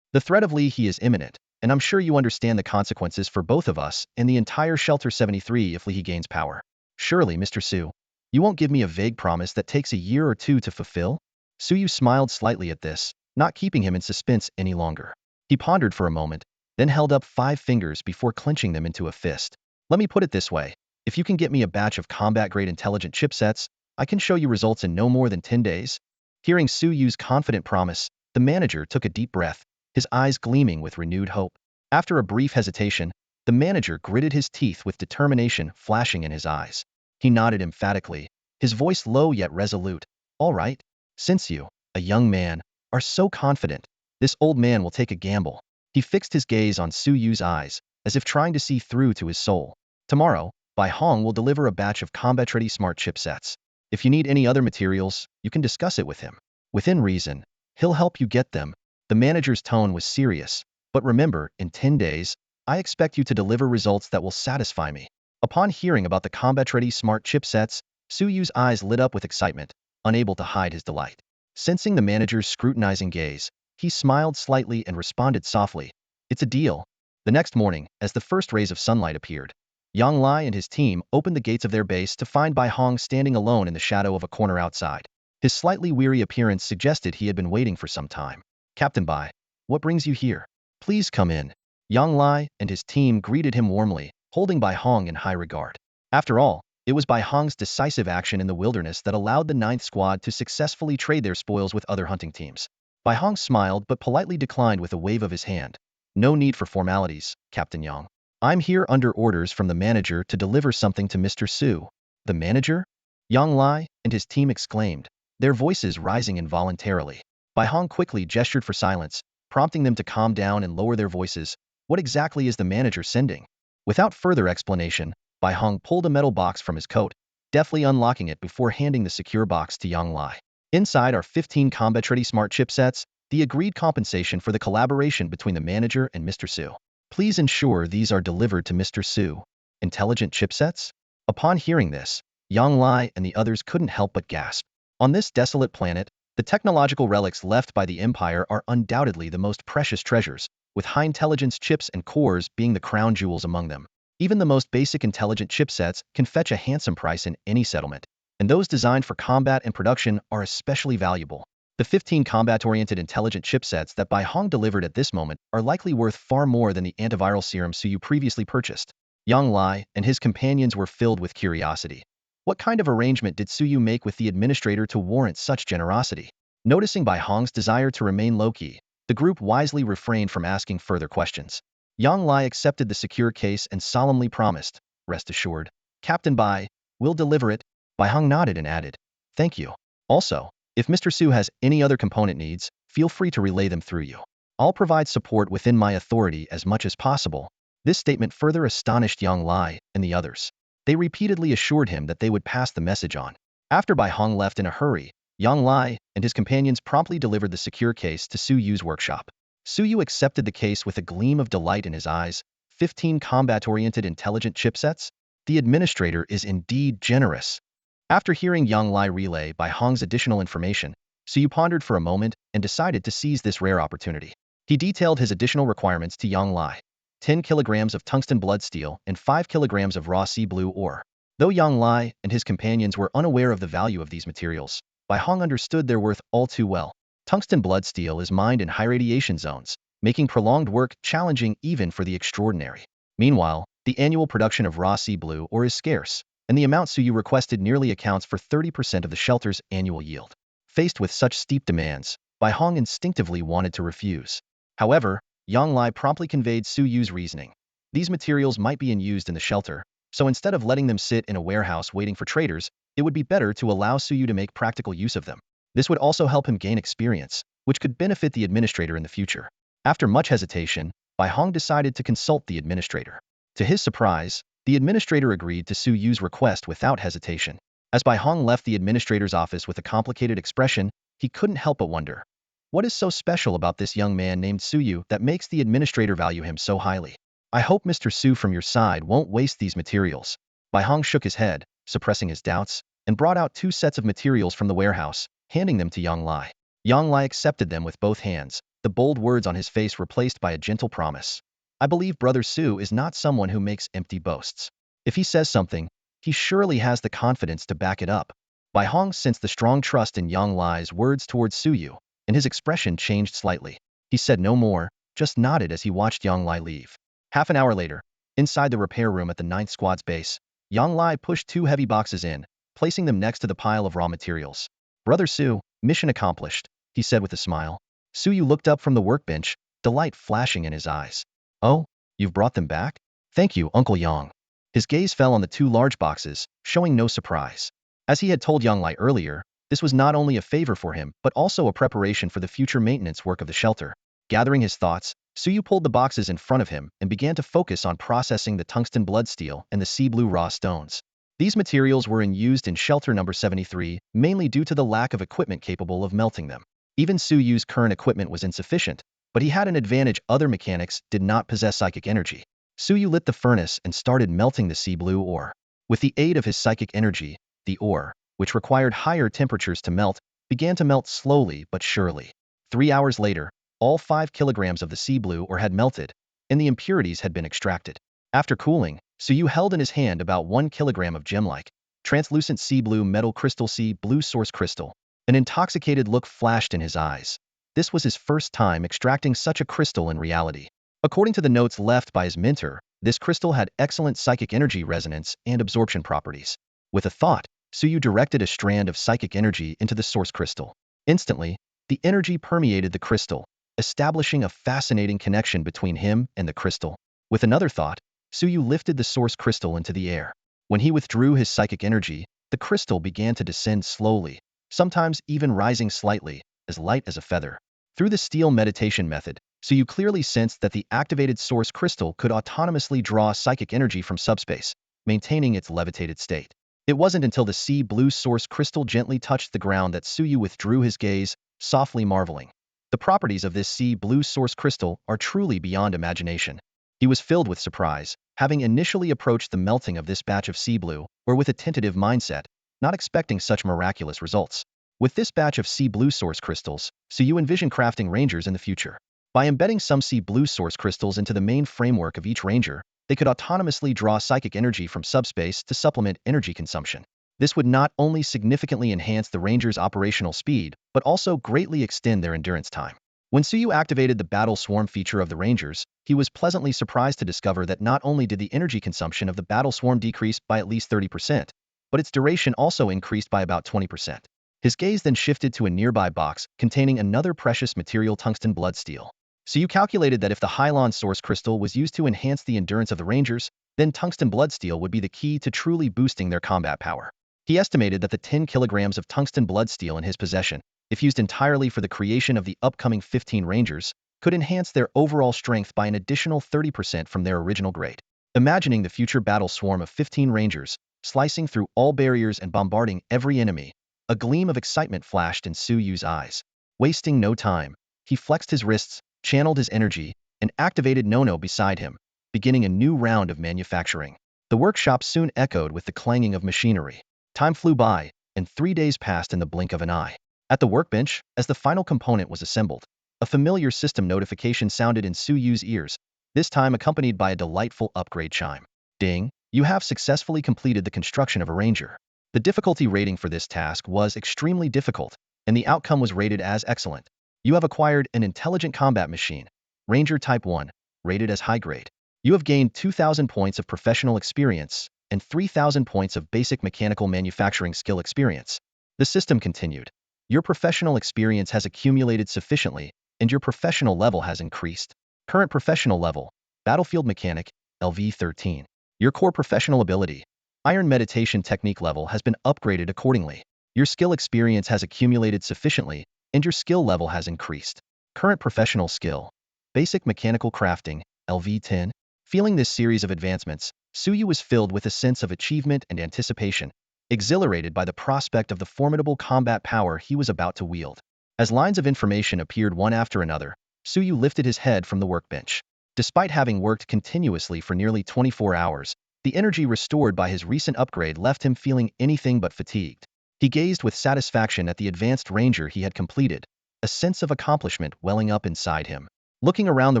The threat of Lihe is imminent, and I'm sure you understand the consequences for both of us and the entire Shelter 73 if Lihe gains power. Surely, Mr. Su, you won't give me a vague promise that takes a year or two to fulfill?" Suyu smiled slightly at this, not keeping him in suspense any longer. He pondered for a moment, then held up 5 fingers before clenching them into a fist. "Let me put it this way. If you can get me a batch of combat-grade intelligent chipsets, I can show you results in no more than 10 days. Hearing Suyu's confident promise, the manager took a deep breath, his eyes gleaming with renewed hope. After a brief hesitation, the manager gritted his teeth with determination flashing in his eyes. He nodded emphatically, his voice low yet resolute. All right. Since you, a young man, are so confident, this old man will take a gamble. He fixed his gaze on Suyu's eyes, as if trying to see through to his soul. Tomorrow, Bai Hong will deliver a batch of combat-ready smart chipsets. If you need any other materials, you can discuss it with him. Within reason, he'll help you get them. The manager's tone was serious. But remember, in 10 days, I expect you to deliver results that will satisfy me. Upon hearing about the combat-ready smart chipsets, Suyu's eyes lit up with excitement, unable to hide his delight. Sensing the manager's scrutinizing gaze, he smiled slightly and responded softly, "It's a deal." The next morning, as the first rays of sunlight appeared, Yang Lai and his team opened the gates of their base to find Bai Hong standing alone in the shadow of a corner outside. His slightly weary appearance suggested he had been waiting for some time. "Captain Bai, what brings you here? Please come in." Yang Lai and his team greeted him warmly, holding Bai Hong in high regard. After all, it was Bai Hong's decisive action in the wilderness that allowed the 9th Squad to successfully trade their spoils with other hunting teams. Bai Hong smiled but politely declined with a wave of his hand. "No need for formalities, Captain Yang. I'm here under orders from the manager to deliver something to Mr. Su." "The manager?" Yang Lai and his team exclaimed, their voices rising involuntarily. Bai Hong quickly gestured for silence, prompting them to calm down and lower their voices. "What exactly is the manager sending?" Without further explanation, Bai Hong pulled a metal box from his coat, deftly unlocking it before handing the secure box to Yang Lai. Inside are 15 combat-ready smart chipsets, the agreed compensation for the collaboration between the manager and Mr. Su. "Please ensure these are delivered to Mr. Su." Intelligent chipsets? Upon hearing this, Yang Lai and the others couldn't help but gasp. On this desolate planet, the technological relics left by the Empire are undoubtedly the most precious treasures, with high-intelligence chips and cores being the crown jewels among them. Even the most basic intelligent chipsets can fetch a handsome price in any settlement, and those designed for combat and production are especially valuable. The 15 combat-oriented intelligent chipsets that Bai Hong delivered at this moment are likely worth far more than the antiviral serum Suyu previously purchased. Yang Lai and his companions were filled with curiosity. What kind of arrangement did Suyu make with the administrator to warrant such generosity? Noticing Bai Hong's desire to remain low-key, the group wisely refrained from asking further questions. Yang Lai accepted the secure case and solemnly promised, "Rest assured, Captain Bai, we'll deliver it." Bai Hong nodded and added, "Thank you. Also, if Mr. Su has any other component needs, feel free to relay them through you. I'll provide support within my authority as much as possible." This statement further astonished Yang Lai and the others. They repeatedly assured him that they would pass the message on. After Bai Hong left in a hurry, Yang Lai and his companions promptly delivered the secure case to Suyu's workshop. Suyu accepted the case with a gleam of delight in his eyes. 15 combat-oriented intelligent chipsets? The administrator is indeed generous. After hearing Yang Lai relay Bai Hong's additional information, Suyu pondered for a moment and decided to seize this rare opportunity. He detailed his additional requirements to Yang Lai: 10 kilograms of tungsten blood steel and 5 kilograms of raw sea blue ore. Though Yang Lai and his companions were unaware of the value of these materials, Bai Hong understood their worth all too well. Tungsten blood steel is mined in high radiation zones, making prolonged work challenging even for the extraordinary. Meanwhile, the annual production of raw sea blue ore is scarce, and the amount Suyu requested nearly accounts for 30% of the shelter's annual yield. Faced with such steep demands, Bai Hong instinctively wanted to refuse. However, Yang Lai promptly conveyed Suyu's reasoning. These materials might be used in the shelter, so instead of letting them sit in a warehouse waiting for traders, it would be better to allow Suyu to make practical use of them. This would also help him gain experience, which could benefit the administrator in the future. After much hesitation, Bai Hong decided to consult the administrator. To his surprise, the administrator agreed to Suyu's request without hesitation. As Bai Hong left the administrator's office with a complicated expression, he couldn't help but wonder, what is so special about this young man named Suyu that makes the administrator value him so highly? "I hope Mr. Su from your side won't waste these materials." Bai Hong shook his head, suppressing his doubts, and brought out 2 sets of materials from the warehouse, handing them to Yang Lai. Yang Lai accepted them with both hands, the bold words on his face replaced by a gentle promise. "I believe Brother Su is not someone who makes empty boasts. If he says something, he surely has the confidence to back it up." Bai Hong sensed the strong trust in Yang Lai's words towards Suyu, and his expression changed slightly. He said no more, just nodded as he watched Yang Lai leave. Half an hour later, inside the repair room at the 9th Squad's base, Yang Lai pushed 2 heavy boxes in, placing them next to the pile of raw materials. "Brother Su, mission accomplished," he said with a smile. Suyu looked up from the workbench, delight flashing in his eyes. "Oh, you've brought them back? Thank you, Uncle Yang." His gaze fell on the two large boxes, showing no surprise. As he had told Young Lai earlier, this was not only a favor for him, but also a preparation for the future maintenance work of the shelter. Gathering his thoughts, Suyu pulled the boxes in front of him and began to focus on processing the tungsten blood steel and the sea blue raw stones. These materials were used in shelter number 73, mainly due to the lack of equipment capable of melting them. Even Suyu's current equipment was insufficient, but he had an advantage: other mechanics did not possess psychic energy. Suyu lit the furnace and started melting the sea blue ore. With the aid of his psychic energy, the ore, which required higher temperatures to melt, began to melt slowly but surely. 3 hours later, all 5 kilograms of the sea blue ore had melted, and the impurities had been extracted. After cooling, Suyu held in his hand about 1 kilogram of gem-like, translucent sea blue metal crystal sea blue source crystal. An intoxicated look flashed in his eyes. This was his first time extracting such a crystal in reality. According to the notes left by his mentor, this crystal had excellent psychic energy resonance and absorption properties. With a thought, Suyu directed a strand of psychic energy into the source crystal. Instantly, the energy permeated the crystal, establishing a fascinating connection between him and the crystal. With another thought, Suyu lifted the source crystal into the air. When he withdrew his psychic energy, the crystal began to descend slowly, sometimes even rising slightly, as light as a feather. Through the steel meditation method, Suyu clearly sensed that the activated source crystal could autonomously draw psychic energy from subspace, maintaining its levitated state. It wasn't until the sea blue source crystal gently touched the ground that Suyu withdrew his gaze, softly marveling. The properties of this sea blue source crystal are truly beyond imagination. He was filled with surprise, having initially approached the melting of this batch of sea blue, or with a tentative mindset, not expecting such miraculous results. With this batch of sea blue source crystals, Suyu envisioned crafting rangers in the future. By embedding some sea blue source crystals into the main framework of each ranger, they could autonomously draw psychic energy from subspace to supplement energy consumption. This would not only significantly enhance the ranger's operational speed, but also greatly extend their endurance time. When Suyu activated the battle swarm feature of the rangers, he was pleasantly surprised to discover that not only did the energy consumption of the battle swarm decrease by at least 30%, but its duration also increased by about 20%. His gaze then shifted to a nearby box containing another precious material, tungsten blood steel. Suyu calculated that if the Hylon source crystal was used to enhance the endurance of the rangers, then tungsten blood steel would be the key to truly boosting their combat power. He estimated that the 10 kilograms of tungsten blood steel in his possession, if used entirely for the creation of the upcoming 15 rangers, could enhance their overall strength by an additional 30% from their original grade. Imagining the future battle swarm of 15 rangers, slicing through all barriers and bombarding every enemy, a gleam of excitement flashed in Suyu's eyes. Wasting no time, he flexed his wrists, channeled his energy, and activated Nono beside him, beginning a new round of manufacturing. The workshop soon echoed with the clanging of machinery. Time flew by, and 3 days passed in the blink of an eye. At the workbench, as the final component was assembled, a familiar system notification sounded in Suyu's ears, this time accompanied by a delightful upgrade chime. Ding! You have successfully completed the construction of a ranger. The difficulty rating for this task was extremely difficult, and the outcome was rated as excellent. You have acquired an intelligent combat machine, Ranger Type 1, rated as high grade. You have gained 2,000 points of professional experience and 3,000 points of basic mechanical manufacturing skill experience. The system continued. Your professional experience has accumulated sufficiently, and your professional level has increased. Current professional level, Battlefield Mechanic, LV13. Your core professional ability, Iron Meditation Technique level has been upgraded accordingly. Your skill experience has accumulated sufficiently, and your skill level has increased. Current professional skill, Basic Mechanical Crafting, LV10. Feeling this series of advancements, Suyu was filled with a sense of achievement and anticipation, exhilarated by the prospect of the formidable combat power he was about to wield. As lines of information appeared one after another, Suyu lifted his head from the workbench. Despite having worked continuously for nearly 24 hours, the energy restored by his recent upgrade left him feeling anything but fatigued. He gazed with satisfaction at the advanced ranger he had completed, a sense of accomplishment welling up inside him. Looking around the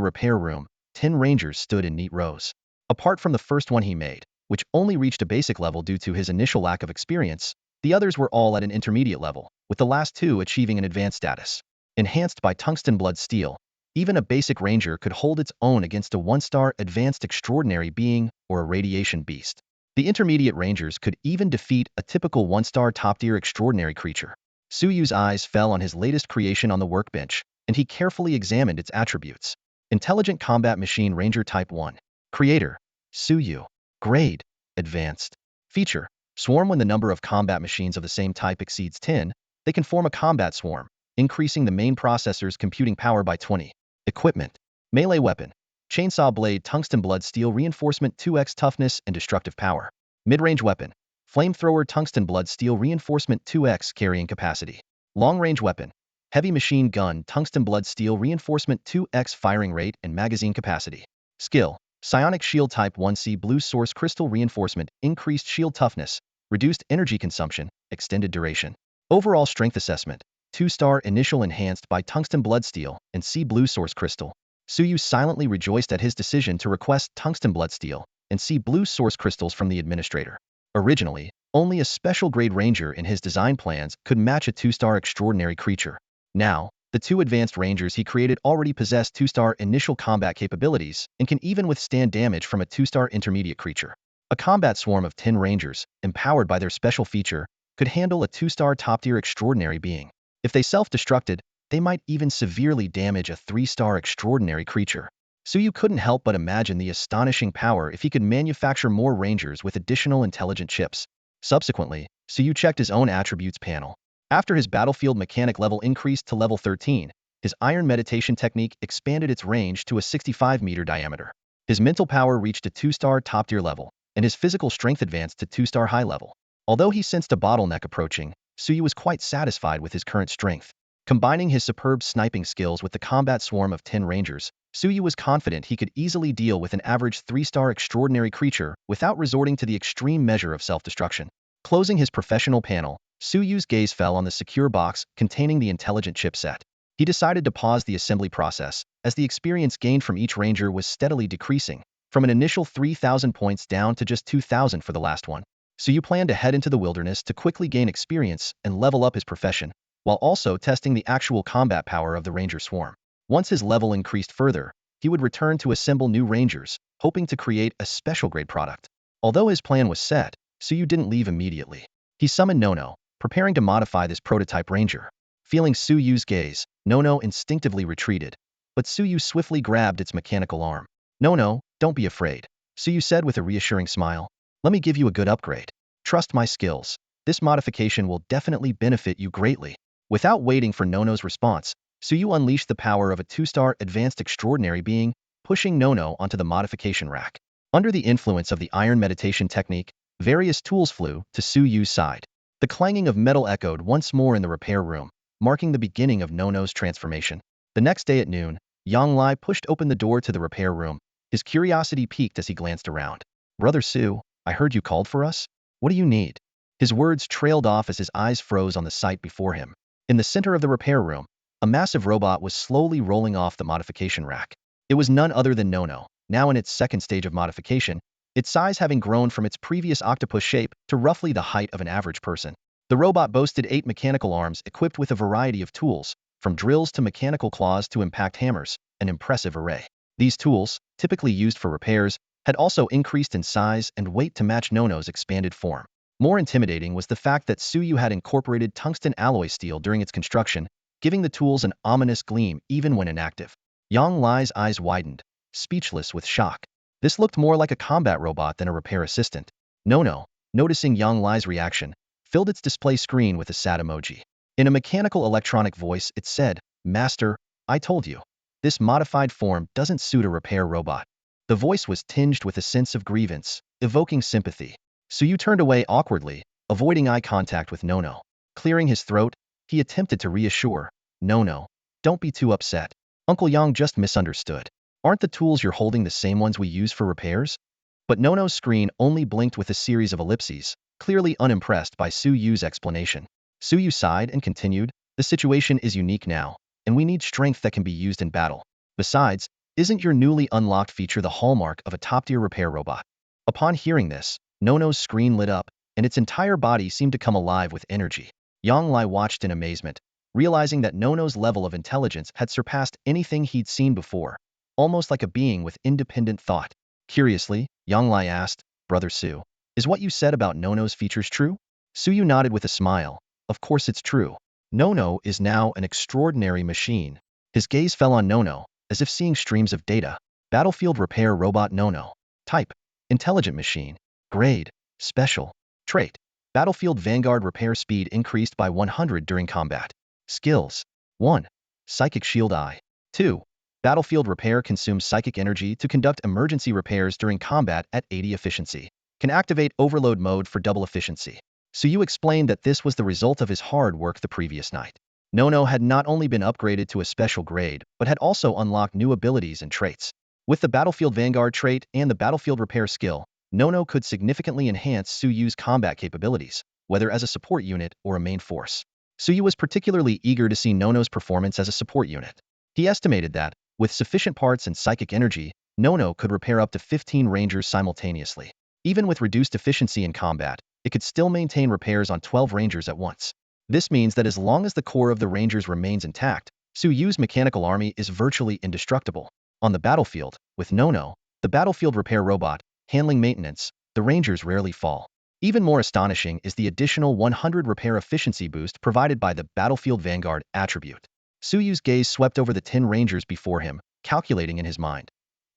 repair room, 10 rangers stood in neat rows. Apart from the first one he made, which only reached a basic level due to his initial lack of experience, the others were all at an intermediate level, with the last 2 achieving an advanced status. Enhanced by tungsten blood steel, even a basic ranger could hold its own against a 1-star advanced extraordinary being or a radiation beast. The intermediate rangers could even defeat a typical 1-star top-tier extraordinary creature. Suyu's eyes fell on his latest creation on the workbench, and he carefully examined its attributes. Intelligent Combat Machine Ranger Type 1. Creator, Suyu. Grade, Advanced. Feature. Swarm. When the number of combat machines of the same type exceeds 10, they can form a combat swarm, increasing the main processor's computing power by 20. Equipment. Melee weapon. Chainsaw blade, tungsten blood steel reinforcement 2x toughness and destructive power. Mid-range weapon. Flamethrower, tungsten blood steel reinforcement 2x carrying capacity. Long-range weapon. Heavy machine gun, tungsten blood steel reinforcement 2x firing rate and magazine capacity. Skill. Psionic shield type 1C blue source crystal reinforcement, increased shield toughness, reduced energy consumption, extended duration. Overall strength assessment. 2-star initial enhanced by tungsten blood steel and C blue source crystal. Suyu silently rejoiced at his decision to request tungsten blood steel and C blue source crystals from the administrator. Originally, only a special grade ranger in his design plans could match a 2-star extraordinary creature. Now, the 2 advanced rangers he created already possess 2-star initial combat capabilities and can even withstand damage from a 2-star intermediate creature. A combat swarm of 10 rangers, empowered by their special feature, could handle a 2-star top-tier extraordinary being. If they self-destructed, they might even severely damage a 3-star extraordinary creature. Suyu couldn't help but imagine the astonishing power if he could manufacture more rangers with additional intelligent chips. Subsequently, Suyu checked his own attributes panel. After his battlefield mechanic level increased to level 13, his iron meditation technique expanded its range to a 65-meter diameter. His mental power reached a 2-star top-tier level, and his physical strength advanced to 2-star high level. Although he sensed a bottleneck approaching, Suyu was quite satisfied with his current strength. Combining his superb sniping skills with the combat swarm of 10 rangers, Suyu was confident he could easily deal with an average 3-star extraordinary creature without resorting to the extreme measure of self-destruction. Closing his professional panel, Suyu's gaze fell on the secure box containing the intelligent chipset. He decided to pause the assembly process, as the experience gained from each ranger was steadily decreasing, from an initial 3,000 points down to just 2,000 for the last one. Suyu planned to head into the wilderness to quickly gain experience and level up his profession, while also testing the actual combat power of the ranger swarm. Once his level increased further, he would return to assemble new rangers, hoping to create a special grade product. Although his plan was set, Suyu didn't leave immediately. He summoned Nono, preparing to modify this prototype ranger. Feeling Suyu's gaze, Nono instinctively retreated, but Suyu swiftly grabbed its mechanical arm. "Nono, don't be afraid," Suyu said with a reassuring smile. "Let me give you a good upgrade. Trust my skills. This modification will definitely benefit you greatly." Without waiting for Nono's response, Suyu unleashed the power of a 2-star advanced extraordinary being, pushing Nono onto the modification rack. Under the influence of the iron meditation technique, various tools flew to Suyu's side. The clanging of metal echoed once more in the repair room, marking the beginning of Nono's transformation. The next day at noon, Yang Lai pushed open the door to the repair room. His curiosity piqued as he glanced around. "Brother Su, I heard you called for us? What do you need?" His words trailed off as his eyes froze on the sight before him. In the center of the repair room, a massive robot was slowly rolling off the modification rack. It was none other than Nono, now in its second stage of modification, its size having grown from its previous octopus shape to roughly the height of an average person. The robot boasted 8 mechanical arms equipped with a variety of tools, from drills to mechanical claws to impact hammers, an impressive array. These tools, typically used for repairs, had also increased in size and weight to match Nono's expanded form. More intimidating was the fact that Suyu had incorporated tungsten alloy steel during its construction, giving the tools an ominous gleam even when inactive. Yang Lai's eyes widened, speechless with shock. This looked more like a combat robot than a repair assistant. Nono, noticing Yang Lai's reaction, filled its display screen with a sad emoji. In a mechanical electronic voice, it said, "Master, I told you. This modified form doesn't suit a repair robot." The voice was tinged with a sense of grievance, evoking sympathy. Suyu turned away awkwardly, avoiding eye contact with Nono. Clearing his throat, he attempted to reassure, "Nono, don't be too upset. Uncle Yang just misunderstood. Aren't the tools you're holding the same ones we use for repairs?" But Nono's screen only blinked with a series of ellipses, clearly unimpressed by Suyu's explanation. Suyu sighed and continued, "The situation is unique now, and we need strength that can be used in battle. Besides, isn't your newly unlocked feature the hallmark of a top-tier repair robot?" Upon hearing this, Nono's screen lit up, and its entire body seemed to come alive with energy. Yang Lai watched in amazement, realizing that Nono's level of intelligence had surpassed anything he'd seen before, almost like a being with independent thought. Curiously, Yang Lai asked, "Brother Su, is what you said about Nono's features true?" Suyu nodded with a smile. "Of course it's true. Nono is now an extraordinary machine." His gaze fell on Nono, as if seeing streams of data. Battlefield repair robot Nono. Type: intelligent machine. Grade, Special, Trait. Battlefield Vanguard repair speed increased by 100 during combat. Skills. 1. Psychic Shield Eye. 2. Battlefield repair consumes psychic energy to conduct emergency repairs during combat at 80 efficiency. Can activate overload mode for double efficiency. Suyu explained that this was the result of his hard work the previous night. Nono had not only been upgraded to a special grade, but had also unlocked new abilities and traits. With the Battlefield Vanguard trait and the Battlefield Repair skill, Nono could significantly enhance Suyu's combat capabilities, whether as a support unit or a main force. Suyu was particularly eager to see Nono's performance as a support unit. He estimated that, with sufficient parts and psychic energy, Nono could repair up to 15 rangers simultaneously. Even with reduced efficiency in combat, it could still maintain repairs on 12 rangers at once. This means that as long as the core of the rangers remains intact, Suyu's mechanical army is virtually indestructible. On the battlefield, with Nono, the battlefield repair robot, handling maintenance, the rangers rarely fall. Even more astonishing is the additional 100 repair efficiency boost provided by the Battlefield Vanguard attribute. Suyu's gaze swept over the 10 rangers before him, calculating in his mind.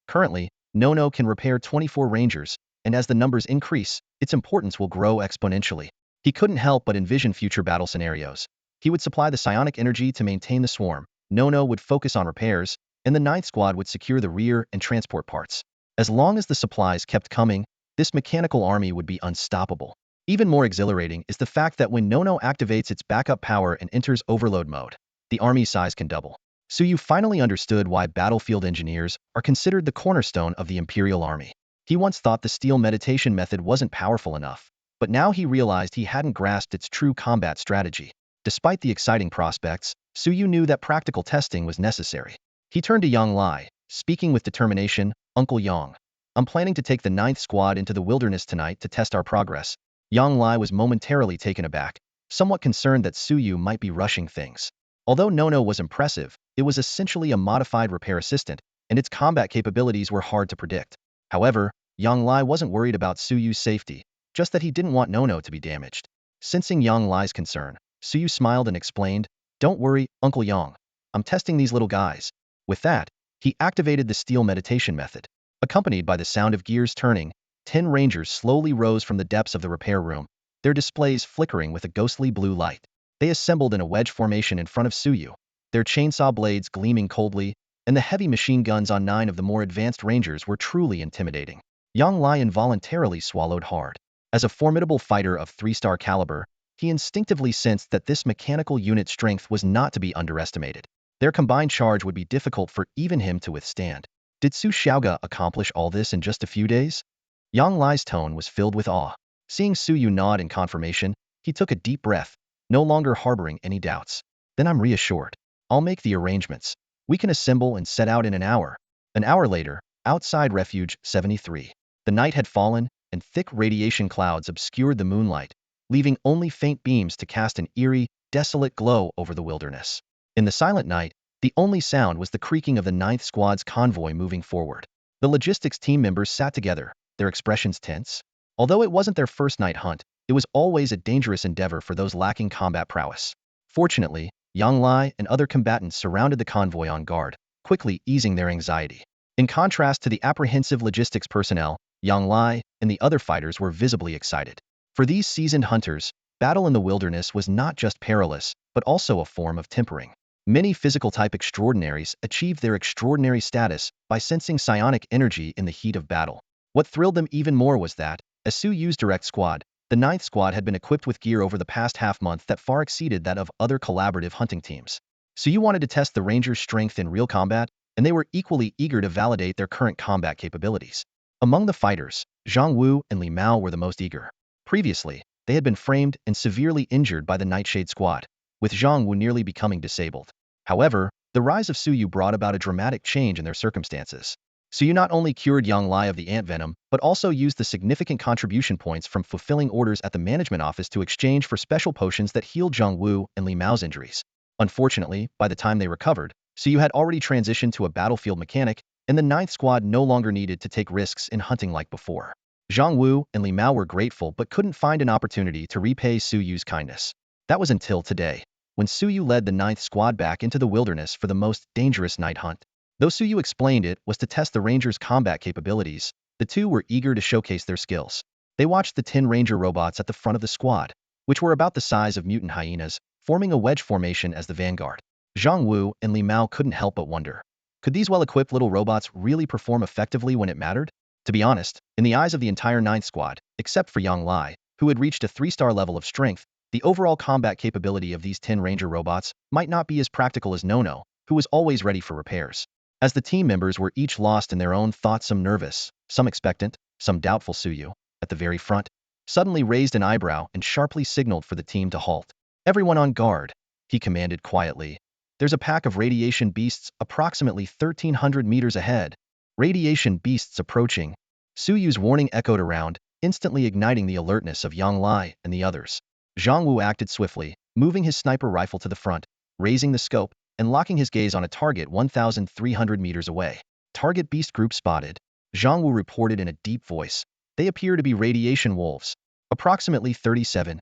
Currently, Nono can repair 24 rangers, and as the numbers increase, its importance will grow exponentially. He couldn't help but envision future battle scenarios. He would supply the psionic energy to maintain the swarm, Nono would focus on repairs, and the Ninth Squad would secure the rear and transport parts. As long as the supplies kept coming, this mechanical army would be unstoppable. Even more exhilarating is the fact that when Nono activates its backup power and enters overload mode, the army size can double. Suyu finally understood why battlefield engineers are considered the cornerstone of the Imperial Army. He once thought the steel meditation method wasn't powerful enough, but now he realized he hadn't grasped its true combat strategy. Despite the exciting prospects, Suyu knew that practical testing was necessary. He turned to Yang Lai, speaking with determination, "Uncle Yang, I'm planning to take the Ninth Squad into the wilderness tonight to test our progress." Yang Lai was momentarily taken aback, somewhat concerned that Suyu might be rushing things. Although Nono was impressive, it was essentially a modified repair assistant, and its combat capabilities were hard to predict. However, Yang Lai wasn't worried about Suyu's safety, just that he didn't want Nono to be damaged. Sensing Yang Lai's concern, Suyu smiled and explained, "Don't worry, Uncle Yang. I'm testing these little guys." With that, he activated the steel meditation method. Accompanied by the sound of gears turning, 10 rangers slowly rose from the depths of the repair room, their displays flickering with a ghostly blue light. They assembled in a wedge formation in front of Suyu, their chainsaw blades gleaming coldly, and the heavy machine guns on 9 of the more advanced rangers were truly intimidating. Yang Lai involuntarily swallowed hard. As a formidable fighter of 3-star caliber, he instinctively sensed that this mechanical unit's strength was not to be underestimated. Their combined charge would be difficult for even him to withstand. Did Su Xiaoga accomplish all this in just a few days? Yang Lai's tone was filled with awe. Seeing Suyu nod in confirmation, he took a deep breath, no longer harboring any doubts. "Then I'm reassured. I'll make the arrangements. We can assemble and set out in an hour." An hour later, outside Refuge 73. The night had fallen, and thick radiation clouds obscured the moonlight, leaving only faint beams to cast an eerie, desolate glow over the wilderness. In the silent night, the only sound was the creaking of the Ninth Squad's convoy moving forward. The logistics team members sat together, their expressions tense. Although it wasn't their first night hunt, it was always a dangerous endeavor for those lacking combat prowess. Fortunately, Yang Lai and other combatants surrounded the convoy on guard, quickly easing their anxiety. In contrast to the apprehensive logistics personnel, Yang Lai and the other fighters were visibly excited. For these seasoned hunters, battle in the wilderness was not just perilous, but also a form of tempering. Many physical-type extraordinaries achieved their extraordinary status by sensing psionic energy in the heat of battle. What thrilled them even more was that, as Suyu's direct squad, the Ninth Squad had been equipped with gear over the past half-month that far exceeded that of other collaborative hunting teams. Suyu wanted to test the Rangers' strength in real combat, and they were equally eager to validate their current combat capabilities. Among the fighters, Zhang Wu and Li Mao were the most eager. Previously, they had been framed and severely injured by the Nightshade Squad, with Zhang Wu nearly becoming disabled. However, the rise of Suyu brought about a dramatic change in their circumstances. Suyu not only cured Yang Lai of the ant venom, but also used the significant contribution points from fulfilling orders at the management office to exchange for special potions that healed Zhang Wu and Li Mao's injuries. Unfortunately, by the time they recovered, Suyu had already transitioned to a battlefield mechanic, and the Ninth Squad no longer needed to take risks in hunting like before. Zhang Wu and Li Mao were grateful but couldn't find an opportunity to repay Suyu's kindness. That was until today, when Suyu led the Ninth Squad back into the wilderness for the most dangerous night hunt. Though Suyu explained it was to test the Rangers' combat capabilities, the two were eager to showcase their skills. They watched the 10 ranger robots at the front of the squad, which were about the size of mutant hyenas, forming a wedge formation as the vanguard. Zhang Wu and Li Mao couldn't help but wonder. Could these well-equipped little robots really perform effectively when it mattered? To be honest, in the eyes of the entire 9th squad, except for Yang Lai, who had reached a 3-star level of strength, the overall combat capability of these 10 ranger robots might not be as practical as Nono, who was always ready for repairs. As the team members were each lost in their own thoughts, some nervous, some expectant, some doubtful, Suyu, at the very front, suddenly raised an eyebrow and sharply signaled for the team to halt. "Everyone on guard," he commanded quietly. "There's a pack of radiation beasts approximately 1,300 meters ahead." Radiation beasts approaching. Suyu's warning echoed around, instantly igniting the alertness of Yang Lai and the others. Zhang Wu acted swiftly, moving his sniper rifle to the front, raising the scope, and locking his gaze on a target 1,300 meters away. "Target beast group spotted," Zhang Wu reported in a deep voice. "They appear to be radiation wolves. Approximately 37.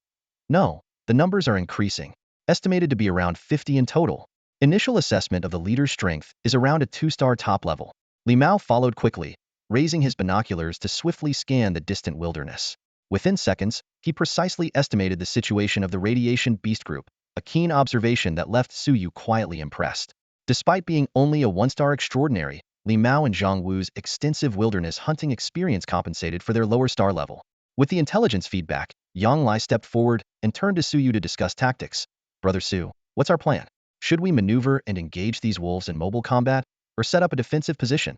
No, the numbers are increasing. Estimated to be around 50 in total. Initial assessment of the leader's strength is around a 2-star top level." Li Mao followed quickly, raising his binoculars to swiftly scan the distant wilderness. Within seconds, he precisely estimated the situation of the radiation beast group, a keen observation that left Suyu quietly impressed. Despite being only a 1-star extraordinary, Li Mao and Zhang Wu's extensive wilderness hunting experience compensated for their lower star level. With the intelligence feedback, Yang Lai stepped forward and turned to Suyu to discuss tactics. "Brother Su, what's our plan? Should we maneuver and engage these wolves in mobile combat, or set up a defensive position?"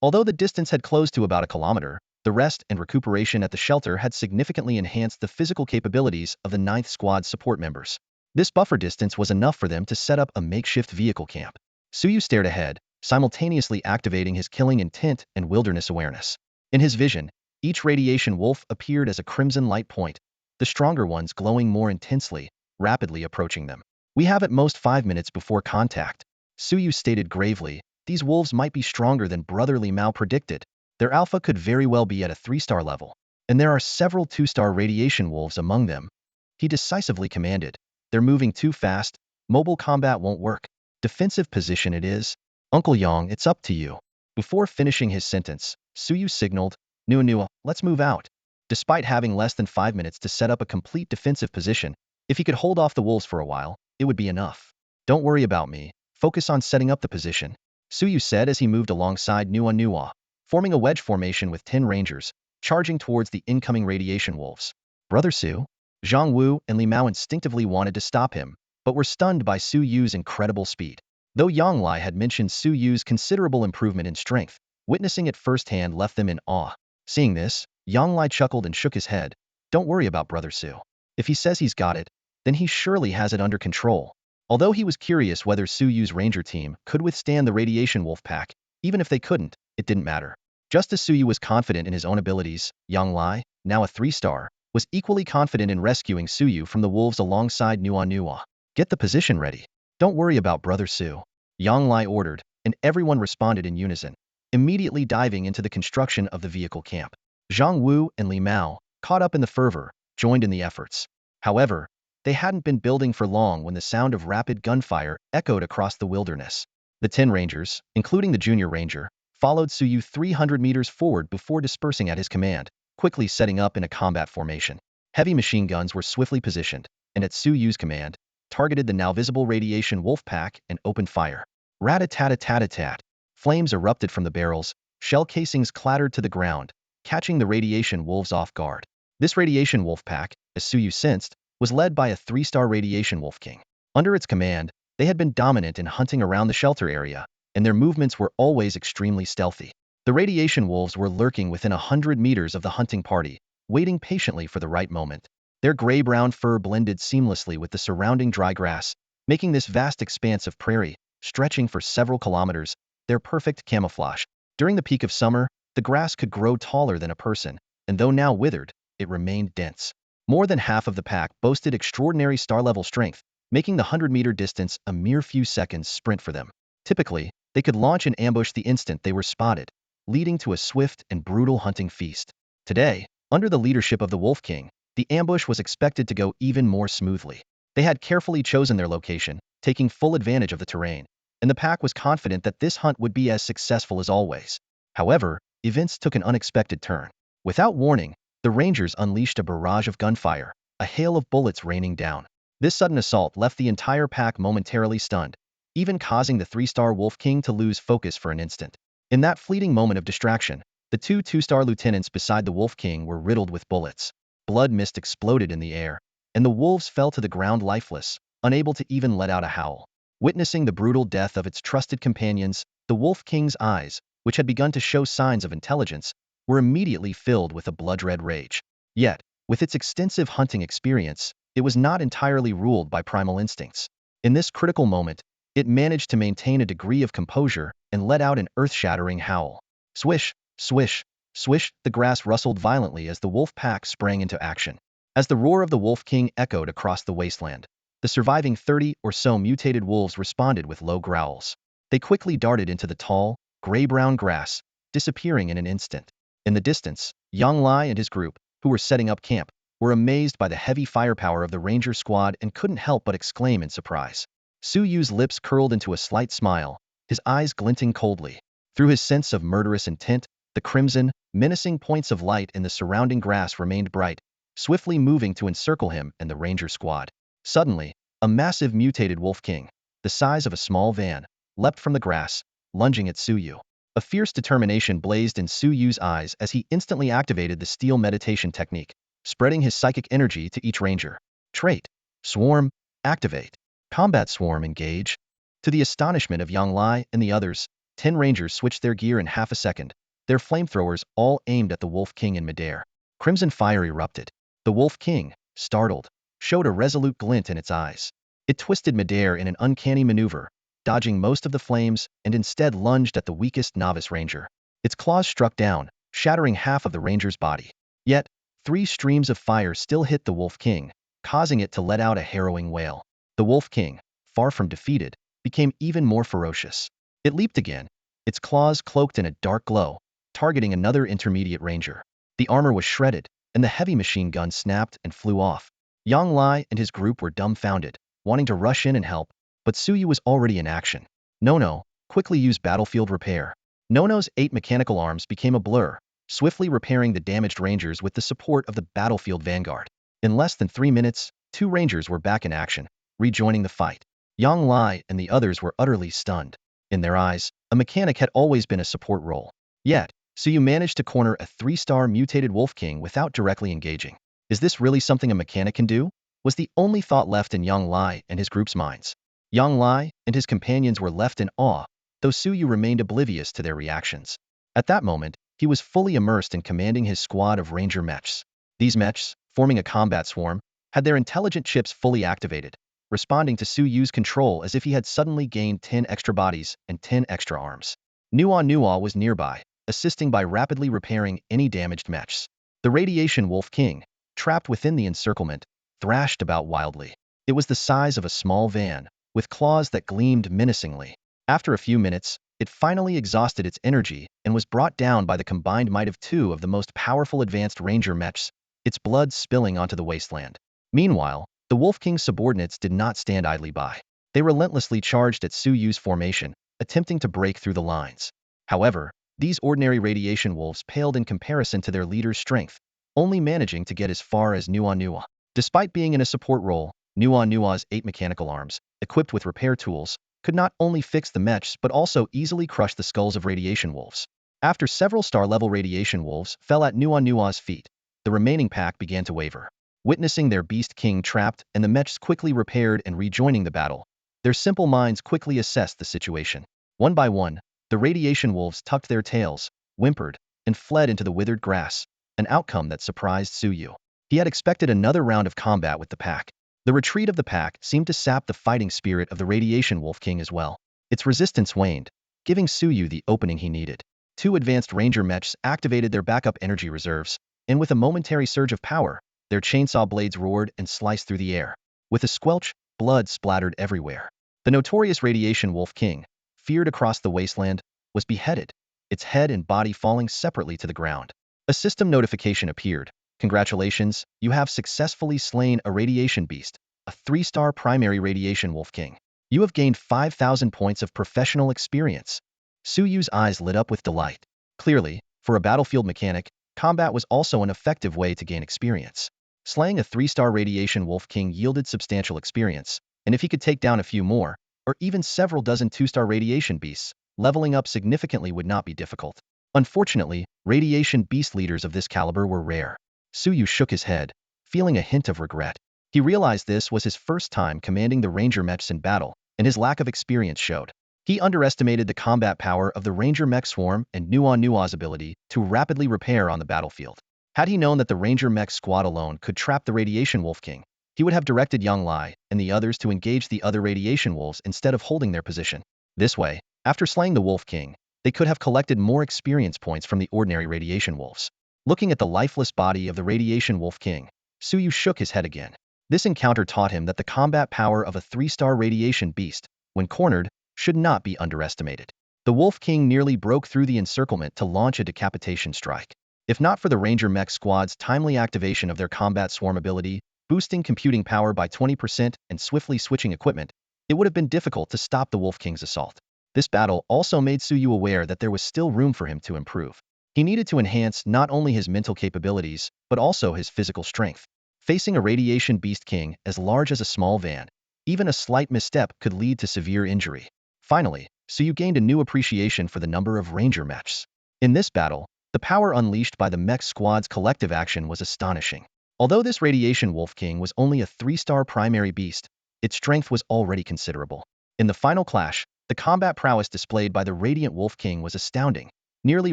Although the distance had closed to about a kilometer, the rest and recuperation at the shelter had significantly enhanced the physical capabilities of the 9th Squad's support members. This buffer distance was enough for them to set up a makeshift vehicle camp. Suyu stared ahead, simultaneously activating his killing intent and wilderness awareness. In his vision, each radiation wolf appeared as a crimson light point, the stronger ones glowing more intensely, rapidly approaching them. "We have at most 5 minutes before contact," Suyu stated gravely. "These wolves might be stronger than Brotherly Mao predicted. Their alpha could very well be at a 3-star level, and there are several 2-star radiation wolves among them." He decisively commanded. "They're moving too fast. Mobile combat won't work. Defensive position it is. Uncle Yang, it's up to you." Before finishing his sentence, Suyu signaled, "Nua, let's move out." Despite having less than 5 minutes to set up a complete defensive position, if he could hold off the wolves for a while, it would be enough. "Don't worry about me. Focus on setting up the position," Suyu said as he moved alongside Nua, forming a wedge formation with 10 rangers, charging towards the incoming radiation wolves. "Brother Su?" Zhang Wu and Li Mao instinctively wanted to stop him, but were stunned by Suyu's incredible speed. Though Yang Lai had mentioned Suyu's considerable improvement in strength, witnessing it firsthand left them in awe. Seeing this, Yang Lai chuckled and shook his head. "Don't worry about Brother Su. If he says he's got it, then he surely has it under control." Although he was curious whether Suyu's ranger team could withstand the radiation wolf pack, even if they couldn't, it didn't matter. Just as Suyu was confident in his own abilities, Yang Lai, now a 3-star, was equally confident in rescuing Suyu from the wolves alongside Nua. "Get the position ready. Don't worry about Brother Su," Yang Lai ordered, and everyone responded in unison, immediately diving into the construction of the vehicle camp. Zhang Wu and Li Mao, caught up in the fervor, joined in the efforts. However, they hadn't been building for long when the sound of rapid gunfire echoed across the wilderness. The 10 rangers, including the junior ranger, followed Suyu 300 meters forward before dispersing at his command, quickly setting up in a combat formation. Heavy machine guns were swiftly positioned, and at Suyu's command, targeted the now visible radiation wolf pack and opened fire. Rat-a-tat-a-tat-a-tat. Flames erupted from the barrels, shell casings clattered to the ground, catching the radiation wolves off guard. This radiation wolf pack, as Suyu sensed, was led by a 3-star radiation wolf king. Under its command, they had been dominant in hunting around the shelter area, and their movements were always extremely stealthy. The radiation wolves were lurking within 100 meters of the hunting party, waiting patiently for the right moment. Their gray-brown fur blended seamlessly with the surrounding dry grass, making this vast expanse of prairie, stretching for several kilometers, their perfect camouflage. During the peak of summer, the grass could grow taller than a person, and though now withered, it remained dense. More than half of the pack boasted extraordinary star-level strength, making the 100-meter distance a mere few seconds sprint for them. Typically, they could launch an ambush the instant they were spotted, leading to a swift and brutal hunting feast. Today, under the leadership of the Wolf King, the ambush was expected to go even more smoothly. They had carefully chosen their location, taking full advantage of the terrain, and the pack was confident that this hunt would be as successful as always. However, events took an unexpected turn. Without warning, The Rangers unleashed a barrage of gunfire, a hail of bullets raining down. This sudden assault left the entire pack momentarily stunned, even causing the 3-star Wolf King to lose focus for an instant. In that fleeting moment of distraction, the two 2-star lieutenants beside the Wolf King were riddled with bullets. Blood mist exploded in the air, and the wolves fell to the ground lifeless, unable to even let out a howl. Witnessing the brutal death of its trusted companions, the Wolf King's eyes, which had begun to show signs of intelligence, were immediately filled with a blood-red rage. Yet, with its extensive hunting experience, it was not entirely ruled by primal instincts. In this critical moment, it managed to maintain a degree of composure and let out an earth-shattering howl. Swish, swish, swish, the grass rustled violently as the wolf pack sprang into action. As the roar of the Wolf King echoed across the wasteland, the surviving 30 or so mutated wolves responded with low growls. They quickly darted into the tall, gray-brown grass, disappearing in an instant. In the distance, Yang Lai and his group, who were setting up camp, were amazed by the heavy firepower of the Ranger squad and couldn't help but exclaim in surprise. Suyu's lips curled into a slight smile, his eyes glinting coldly. Through his sense of murderous intent, the crimson, menacing points of light in the surrounding grass remained bright, swiftly moving to encircle him and the Ranger squad. Suddenly, a massive mutated Wolf King, the size of a small van, leapt from the grass, lunging at Suyu. A fierce determination blazed in Suyu's eyes as he instantly activated the steel meditation technique, spreading his psychic energy to each ranger. Trait: Swarm, activate. Combat Swarm, engage. To the astonishment of Yang Lai and the others, 10 rangers switched their gear in half a second, their flamethrowers all aimed at the Wolf King in midair. Crimson fire erupted. The Wolf King, startled, showed a resolute glint in its eyes. It twisted midair in an uncanny maneuver, dodging most of the flames, and instead lunged at the weakest novice ranger. Its claws struck down, shattering half of the ranger's body. Yet, 3 streams of fire still hit the Wolf King, causing it to let out a harrowing wail. The Wolf King, far from defeated, became even more ferocious. It leaped again, its claws cloaked in a dark glow, targeting another intermediate ranger. The armor was shredded, and the heavy machine gun snapped and flew off. Yang Lai and his group were dumbfounded, wanting to rush in and help, but Suyu was already in action. Nono quickly used battlefield repair. Nono's 8 mechanical arms became a blur, swiftly repairing the damaged rangers with the support of the battlefield vanguard. In less than 3 minutes, 2 rangers were back in action, rejoining the fight. Yang Lai and the others were utterly stunned. In their eyes, a mechanic had always been a support role. Yet, Suyu managed to corner a 3-star mutated Wolf King without directly engaging. Is this really something a mechanic can do? Was the only thought left in Yang Lai and his group's minds. Yang Lai and his companions were left in awe, though Suyu remained oblivious to their reactions. At that moment, he was fully immersed in commanding his squad of ranger mechs. These mechs, forming a combat swarm, had their intelligent chips fully activated, responding to Suyu's control as if he had suddenly gained 10 extra bodies and 10 extra arms. Nua was nearby, assisting by rapidly repairing any damaged mechs. The radiation Wolf King, trapped within the encirclement, thrashed about wildly. It was the size of a small van, with claws that gleamed menacingly. After a few minutes, it finally exhausted its energy and was brought down by the combined might of 2 of the most powerful advanced ranger mechs, its blood spilling onto the wasteland. Meanwhile, the Wolf King's subordinates did not stand idly by. They relentlessly charged at Suyu's formation, attempting to break through the lines. However, these ordinary radiation wolves paled in comparison to their leader's strength, only managing to get as far as Nua. Despite being in a support role, Nua's 8 mechanical arms, equipped with repair tools, could not only fix the mechs but also easily crush the skulls of radiation wolves. After several star-level radiation wolves fell at Nua's feet, the remaining pack began to waver. Witnessing their beast king trapped and the mechs quickly repaired and rejoining the battle, their simple minds quickly assessed the situation. One by one, the radiation wolves tucked their tails, whimpered, and fled into the withered grass, an outcome that surprised Suyu. He had expected another round of combat with the pack. The retreat of the pack seemed to sap the fighting spirit of the radiation Wolf King as well. Its resistance waned, giving Suyu the opening he needed. 2 advanced ranger mechs activated their backup energy reserves, and with a momentary surge of power, their chainsaw blades roared and sliced through the air. With a squelch, blood splattered everywhere. The notorious radiation Wolf King, feared across the wasteland, was beheaded, its head and body falling separately to the ground. A system notification appeared. Congratulations, you have successfully slain a radiation beast, a 3-star primary radiation Wolf King. You have gained 5,000 points of professional experience. Suyu's eyes lit up with delight. Clearly, for a battlefield mechanic, Combat was also an effective way to gain experience. Slaying a 3-star Radiation Wolf King yielded substantial experience, and if he could take down a few more, or even several dozen 2-star Radiation Beasts, leveling up significantly would not be difficult. Unfortunately, Radiation Beast leaders of this caliber were rare. Suyu shook his head, feeling a hint of regret. He realized this was his first time commanding the Ranger mechs in battle, and his lack of experience showed. He underestimated the combat power of the Ranger mech swarm and Nua's ability to rapidly repair on the battlefield. Had he known that the Ranger mech squad alone could trap the Radiation Wolf King, he would have directed Young Lai and the others to engage the other Radiation Wolves instead of holding their position. This way, after slaying the Wolf King, they could have collected more experience points from the ordinary Radiation Wolves. Looking at the lifeless body of the Radiation Wolf King, Suyu shook his head again. This encounter taught him that the combat power of a 3-star Radiation Beast, when cornered, should not be underestimated. The Wolf King nearly broke through the encirclement to launch a decapitation strike. If not for the Ranger mech squad's timely activation of their combat swarm ability, boosting computing power by 20% and swiftly switching equipment, it would have been difficult to stop the Wolf King's assault. This battle also made Suyu aware that there was still room for him to improve. He needed to enhance not only his mental capabilities, but also his physical strength. Facing a Radiation Beast King as large as a small van, even a slight misstep could lead to severe injury. Finally, Suyu gained a new appreciation for the number of Ranger mechs. In this battle, the power unleashed by the mech squad's collective action was astonishing. Although this Radiation Wolf King was only a 3-star primary beast, its strength was already considerable. In the final clash, the combat prowess displayed by the Radiant Wolf King was astounding, nearly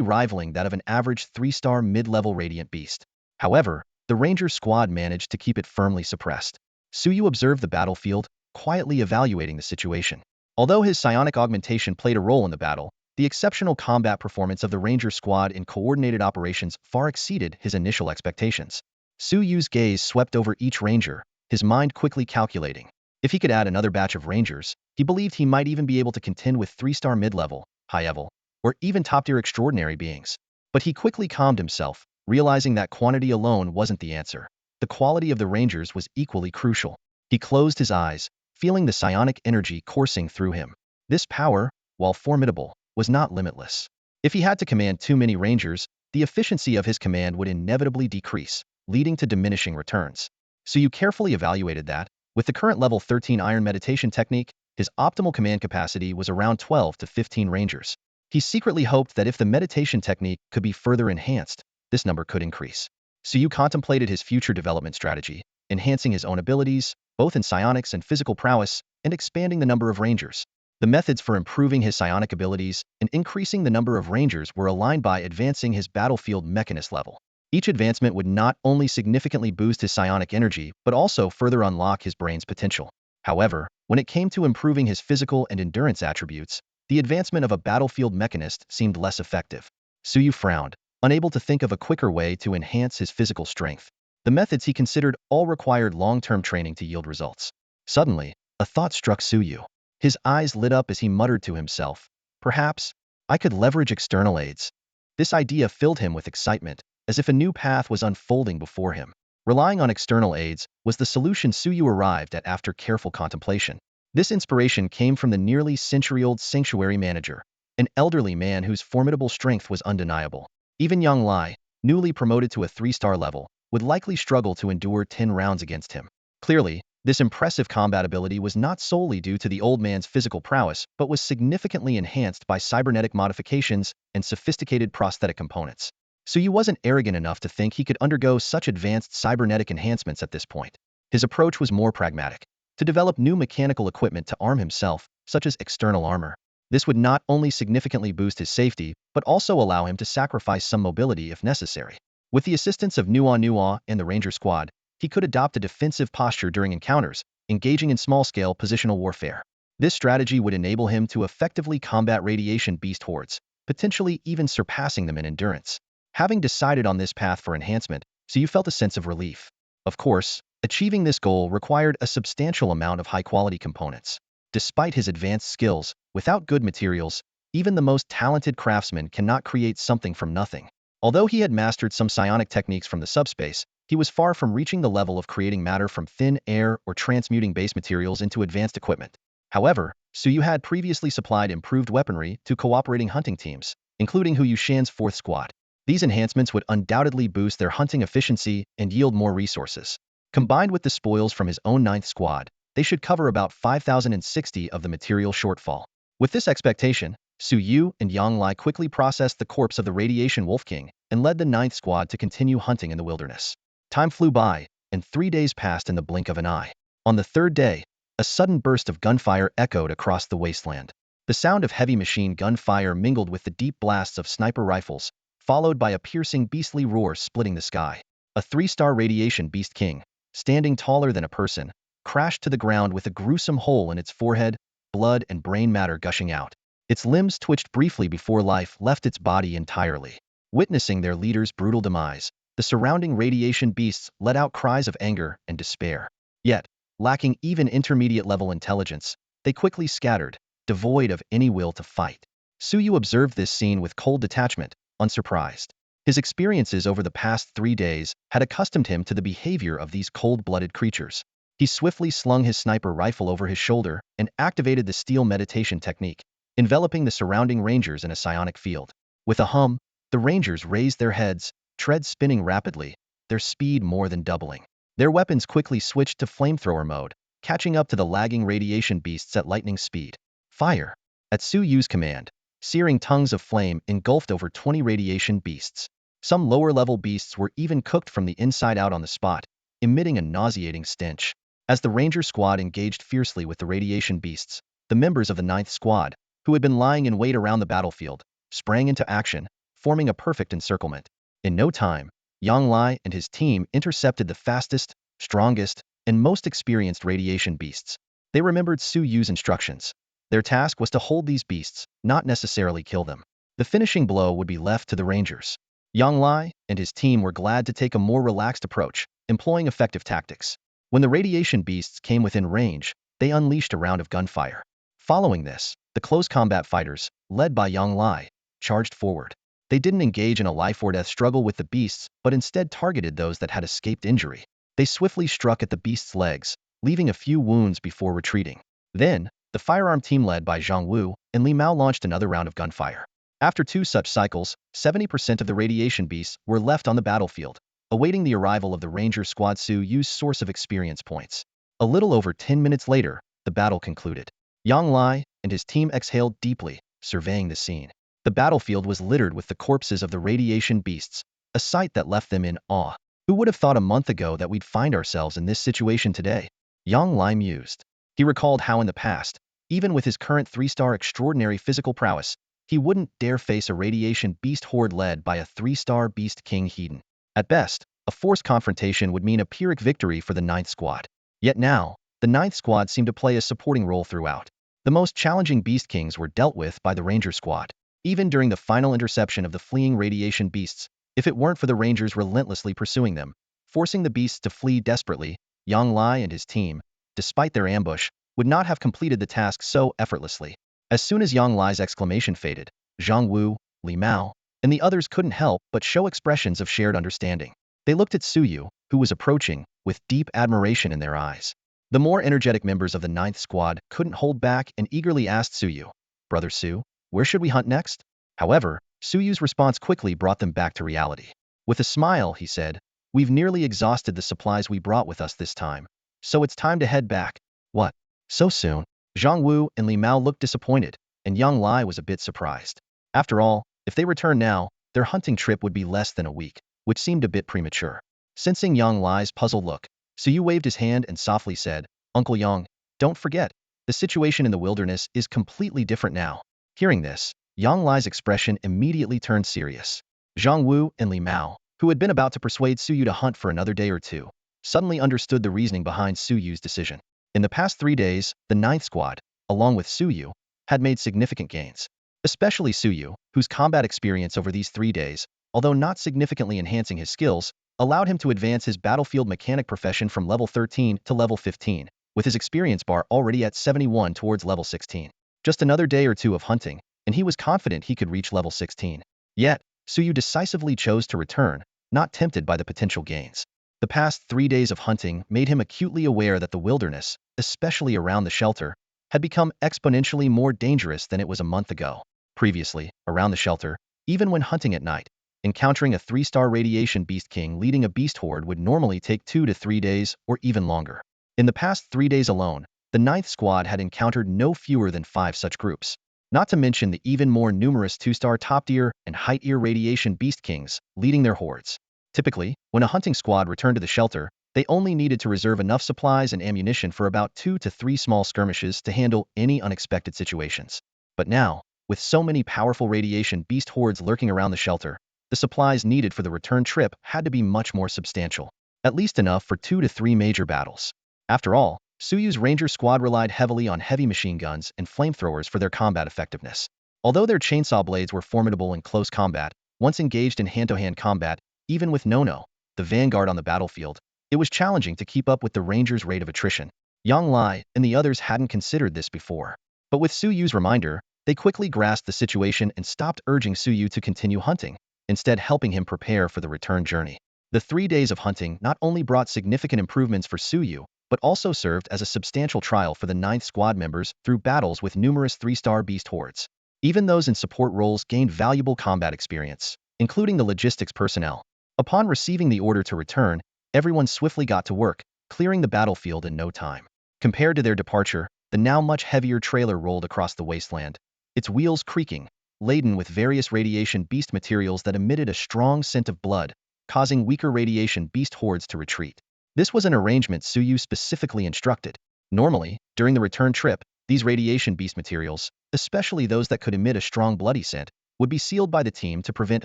rivaling that of an average 3-star mid-level Radiant beast. However, the Ranger squad managed to keep it firmly suppressed. Suyu observed the battlefield, quietly evaluating the situation. Although his psionic augmentation played a role in the battle, the exceptional combat performance of the Ranger squad in coordinated operations far exceeded his initial expectations. Suyu's gaze swept over each Ranger, his mind quickly calculating. If he could add another batch of Rangers, he believed he might even be able to contend with 3-star mid-level, high-level, or even top-tier extraordinary beings. But he quickly calmed himself, realizing that quantity alone wasn't the answer. The quality of the Rangers was equally crucial. He closed his eyes, feeling the psionic energy coursing through him. This power, while formidable, was not limitless. If he had to command too many Rangers, the efficiency of his command would inevitably decrease, leading to diminishing returns. Suyu carefully evaluated that, with the current level 13 Iron Meditation technique, his optimal command capacity was around 12 to 15 Rangers. He secretly hoped that if the meditation technique could be further enhanced, this number could increase. Suyu contemplated his future development strategy, enhancing his own abilities, both in psionics and physical prowess, and expanding the number of Rangers. The methods for improving his psionic abilities and increasing the number of Rangers were aligned by advancing his battlefield Mechanist level. Each advancement would not only significantly boost his psionic energy, but also further unlock his brain's potential. However, when it came to improving his physical and endurance attributes, the advancement of a battlefield Mechanist seemed less effective. Suyu frowned, unable to think of a quicker way to enhance his physical strength. The methods he considered all required long-term training to yield results. Suddenly, a thought struck Suyu. His eyes lit up as he muttered to himself, "Perhaps I could leverage external aids." This idea filled him with excitement, as if a new path was unfolding before him. Relying on external aids was the solution Suyu arrived at after careful contemplation. This inspiration came from the nearly century-old sanctuary manager, an elderly man whose formidable strength was undeniable. Even young Lai, newly promoted to a 3-star level, would likely struggle to endure 10 rounds against him. Clearly, this impressive combat ability was not solely due to the old man's physical prowess, but was significantly enhanced by cybernetic modifications and sophisticated prosthetic components. Suyu wasn't arrogant enough to think he could undergo such advanced cybernetic enhancements at this point. His approach was more pragmatic, to develop new mechanical equipment to arm himself, such as external armor. This would not only significantly boost his safety, but also allow him to sacrifice some mobility if necessary. With the assistance of Nua and the Ranger squad, he could adopt a defensive posture during encounters, engaging in small-scale positional warfare. This strategy would enable him to effectively combat radiation beast hordes, potentially even surpassing them in endurance. Having decided on this path for enhancement, Suyu felt a sense of relief. Of course, achieving this goal required a substantial amount of high-quality components. Despite his advanced skills, without good materials, even the most talented craftsman cannot create something from nothing. Although he had mastered some psionic techniques from the subspace, he was far from reaching the level of creating matter from thin air or transmuting base materials into advanced equipment. However, Suyu had previously supplied improved weaponry to cooperating hunting teams, including Hu Yushan's 4th Squad. These enhancements would undoubtedly boost their hunting efficiency and yield more resources. Combined with the spoils from his own ninth squad, they should cover about 5,060 of the material shortfall. With this expectation, Suyu and Yang Lai quickly processed the corpse of the Radiation Wolf King and led the ninth squad to continue hunting in the wilderness. Time flew by, and 3 days passed in the blink of an eye. On the third day, a sudden burst of gunfire echoed across the wasteland. The sound of heavy machine gun fire mingled with the deep blasts of sniper rifles, followed by a piercing beastly roar splitting the sky. A 3-star Radiation Beast King, standing taller than a person, crashed to the ground with a gruesome hole in its forehead, blood and brain matter gushing out. Its limbs twitched briefly before life left its body entirely. Witnessing their leader's brutal demise, the surrounding radiation beasts let out cries of anger and despair. Yet, lacking even intermediate-level intelligence, they quickly scattered, devoid of any will to fight. Suyu observed this scene with cold detachment, unsurprised. His experiences over the past 3 days had accustomed him to the behavior of these cold-blooded creatures. He swiftly slung his sniper rifle over his shoulder and activated the steel meditation technique, enveloping the surrounding rangers in a psionic field. With a hum, the rangers raised their heads, treads spinning rapidly, their speed more than doubling. Their weapons quickly switched to flamethrower mode, catching up to the lagging radiation beasts at lightning speed. Fire! At Suyu's command, searing tongues of flame engulfed over 20 radiation beasts. Some lower-level beasts were even cooked from the inside out on the spot, emitting a nauseating stench. As the ranger squad engaged fiercely with the radiation beasts, the members of the ninth squad, who had been lying in wait around the battlefield, sprang into action, forming a perfect encirclement. In no time, Yang Lai and his team intercepted the fastest, strongest, and most experienced radiation beasts. They remembered Suyu's instructions. Their task was to hold these beasts, not necessarily kill them. The finishing blow would be left to the rangers. Yang Lai and his team were glad to take a more relaxed approach, employing effective tactics. When the radiation beasts came within range, they unleashed a round of gunfire. Following this, the close combat fighters, led by Yang Lai, charged forward. They didn't engage in a life-or-death struggle with the beasts, but instead targeted those that had escaped injury. They swiftly struck at the beasts' legs, leaving a few wounds before retreating. Then, the firearm team led by Zhang Wu and Li Mao launched another round of gunfire. After 2 such cycles, 70% of the radiation beasts were left on the battlefield, awaiting the arrival of the Ranger Squad Suyu's source of experience points. A little over 10 minutes later, the battle concluded. Yang Lai and his team exhaled deeply, surveying the scene. The battlefield was littered with the corpses of the radiation beasts, a sight that left them in awe. Who would have thought a month ago that we'd find ourselves in this situation today? Yang Lai mused. He recalled how in the past, even with his current 3-star extraordinary physical prowess, he wouldn't dare face a radiation beast horde led by a 3-star beast king Hedon. At best, a forced confrontation would mean a Pyrrhic victory for the ninth squad. Yet now, the ninth squad seemed to play a supporting role throughout. The most challenging beast kings were dealt with by the ranger squad. Even during the final interception of the fleeing radiation beasts, if it weren't for the rangers relentlessly pursuing them, forcing the beasts to flee desperately, Yang Lai and his team, despite their ambush, would not have completed the task so effortlessly. As soon as Yang Lai's exclamation faded, Zhang Wu, Li Mao, and the others couldn't help but show expressions of shared understanding. They looked at Suyu, who was approaching, with deep admiration in their eyes. The more energetic members of the ninth squad couldn't hold back and eagerly asked Suyu, "Brother Su, where should we hunt next?" However, Suyu's response quickly brought them back to reality. With a smile, he said, "We've nearly exhausted the supplies we brought with us this time, so it's time to head back." "What? So soon?" Zhang Wu and Li Mao looked disappointed, and Yang Lai was a bit surprised. After all, if they returned now, their hunting trip would be less than a week, which seemed a bit premature. Sensing Yang Lai's puzzled look, Suyu waved his hand and softly said, "Uncle Yang, don't forget, the situation in the wilderness is completely different now." Hearing this, Yang Lai's expression immediately turned serious. Zhang Wu and Li Mao, who had been about to persuade Suyu to hunt for another day or two, suddenly understood the reasoning behind Suyu's decision. In the past 3 days, the ninth squad, along with Suyu, had made significant gains. Especially Suyu, whose combat experience over these 3 days, although not significantly enhancing his skills, allowed him to advance his battlefield mechanic profession from level 13 to level 15, with his experience bar already at 71 towards level 16. Just another day or two of hunting, and he was confident he could reach level 16. Yet, Suyu decisively chose to return, not tempted by the potential gains. The past 3 days of hunting made him acutely aware that the wilderness, especially around the shelter, had become exponentially more dangerous than it was a month ago. Previously, around the shelter, even when hunting at night, Encountering a 3-star radiation beast king leading a beast horde would normally take 2 to 3 days or even longer. In the past 3 days alone, the 9th squad had encountered no fewer than 5 such groups. Not to mention the even more numerous 2-star top-tier and high-tier radiation beast kings leading their hordes. Typically, when a hunting squad returned to the shelter, they only needed to reserve enough supplies and ammunition for about 2 to 3 small skirmishes to handle any unexpected situations. But now, with so many powerful radiation beast hordes lurking around the shelter, the supplies needed for the return trip had to be much more substantial, at least enough for 2 to 3 major battles. After all, Suyu's ranger squad relied heavily on heavy machine guns and flamethrowers for their combat effectiveness. Although their chainsaw blades were formidable in close combat, once engaged in hand-to-hand combat, even with Nono, the vanguard on the battlefield, it was challenging to keep up with the rangers' rate of attrition. Yang Lai and the others hadn't considered this before. But with Suyu's reminder, they quickly grasped the situation and stopped urging Suyu to continue hunting, instead helping him prepare for the return journey. The 3 days of hunting not only brought significant improvements for Suyu, but also served as a substantial trial for the 9th squad members through battles with numerous 3-star beast hordes. Even those in support roles gained valuable combat experience, including the logistics personnel. Upon receiving the order to return, everyone swiftly got to work, clearing the battlefield in no time. Compared to their departure, the now much heavier trailer rolled across the wasteland, its wheels creaking, laden with various radiation beast materials that emitted a strong scent of blood, causing weaker radiation beast hordes to retreat. This was an arrangement Suyu specifically instructed. Normally, during the return trip, these radiation beast materials, especially those that could emit a strong bloody scent, would be sealed by the team to prevent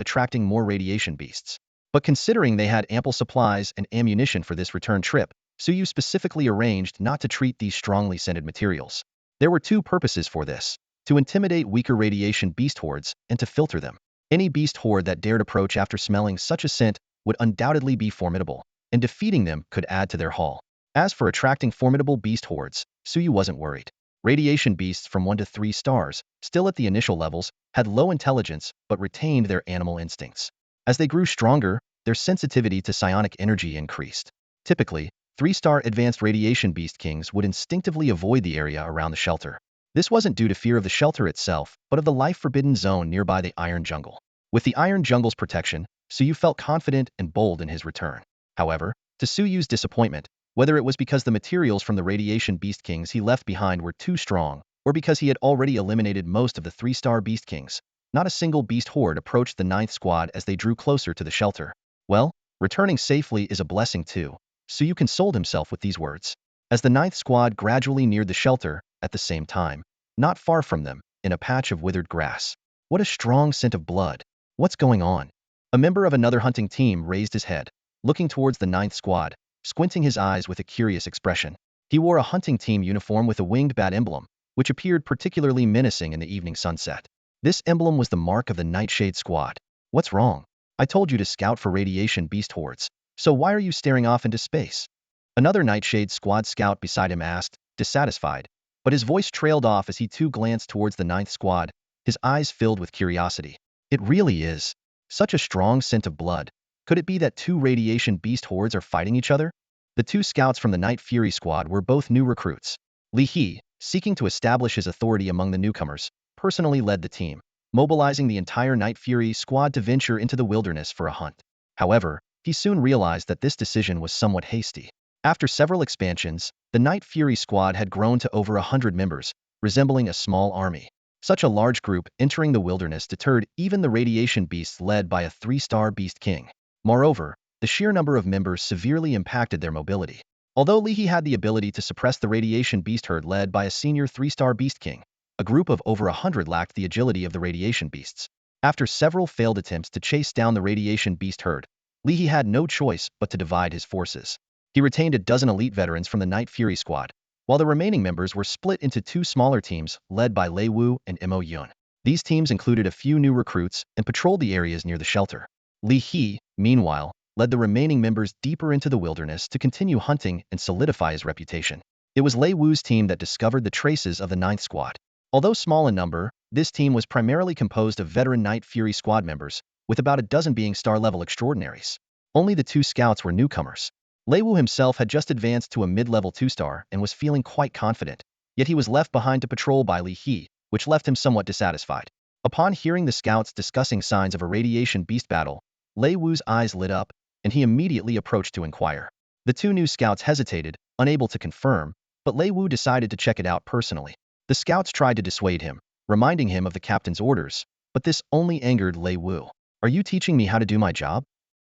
attracting more radiation beasts. But considering they had ample supplies and ammunition for this return trip, Suyu specifically arranged not to treat these strongly scented materials. There were 2 purposes for this: to intimidate weaker radiation beast hordes and to filter them. Any beast horde that dared approach after smelling such a scent would undoubtedly be formidable, and defeating them could add to their haul. As for attracting formidable beast hordes, Suyu wasn't worried. Radiation beasts from 1 to 3 stars, still at the initial levels, had low intelligence but retained their animal instincts. As they grew stronger, their sensitivity to psionic energy increased. Typically, 3-star advanced radiation beast kings would instinctively avoid the area around the shelter. This wasn't due to fear of the shelter itself, but of the life-forbidden zone nearby the Iron Jungle. With the Iron Jungle's protection, Suyu felt confident and bold in his return. However, to Suyu's disappointment, whether it was because the materials from the radiation beast kings he left behind were too strong, or because he had already eliminated most of the 3-star beast kings, not a single beast horde approached the 9th squad as they drew closer to the shelter. Well, returning safely is a blessing too, Suyu consoled himself with these words. As the 9th squad gradually neared the shelter, at the same time, not far from them, in a patch of withered grass. What a strong scent of blood. What's going on? A member of another hunting team raised his head, looking towards the 9th squad, squinting his eyes with a curious expression. He wore a hunting team uniform with a winged bat emblem, which appeared particularly menacing in the evening sunset. This emblem was the mark of the Nightshade Squad. What's wrong? I told you to scout for radiation beast hordes, so why are you staring off into space? Another Nightshade Squad scout beside him asked, dissatisfied, but his voice trailed off as he too glanced towards the 9th squad, his eyes filled with curiosity. It really is. Such a strong scent of blood. Could it be that 2 radiation beast hordes are fighting each other? The 2 scouts from the Night Fury squad were both new recruits. Li He, seeking to establish his authority among the newcomers, personally led the team, mobilizing the entire Night Fury squad to venture into the wilderness for a hunt. However, he soon realized that this decision was somewhat hasty. After several expansions, the Night Fury squad had grown to over 100 members, resembling a small army. Such a large group entering the wilderness deterred even the radiation beasts led by a 3-star beast king. Moreover, the sheer number of members severely impacted their mobility. Although Li He had the ability to suppress the radiation beast herd led by a senior 3-star beast king, a group of over 100 lacked the agility of the radiation beasts. After several failed attempts to chase down the radiation beast herd, Li He had no choice but to divide his forces. He retained a dozen elite veterans from the Night Fury squad, while the remaining members were split into 2 smaller teams led by Lei Wu and Mo Yun. These teams included a few new recruits and patrolled the areas near the shelter. Li He, meanwhile, led the remaining members deeper into the wilderness to continue hunting and solidify his reputation. It was Lei Wu's team that discovered the traces of the 9th squad. Although small in number, this team was primarily composed of veteran Night Fury squad members, with about a dozen being star-level extraordinaries. Only the 2 scouts were newcomers. Lei Wu himself had just advanced to a mid-level 2-star and was feeling quite confident, yet he was left behind to patrol by Li He, which left him somewhat dissatisfied. Upon hearing the scouts discussing signs of a radiation beast battle, Lei Wu's eyes lit up, and he immediately approached to inquire. The two new scouts hesitated, unable to confirm, but Lei Wu decided to check it out personally. The scouts tried to dissuade him, reminding him of the captain's orders, but this only angered Lei Wu. Are you teaching me how to do my job?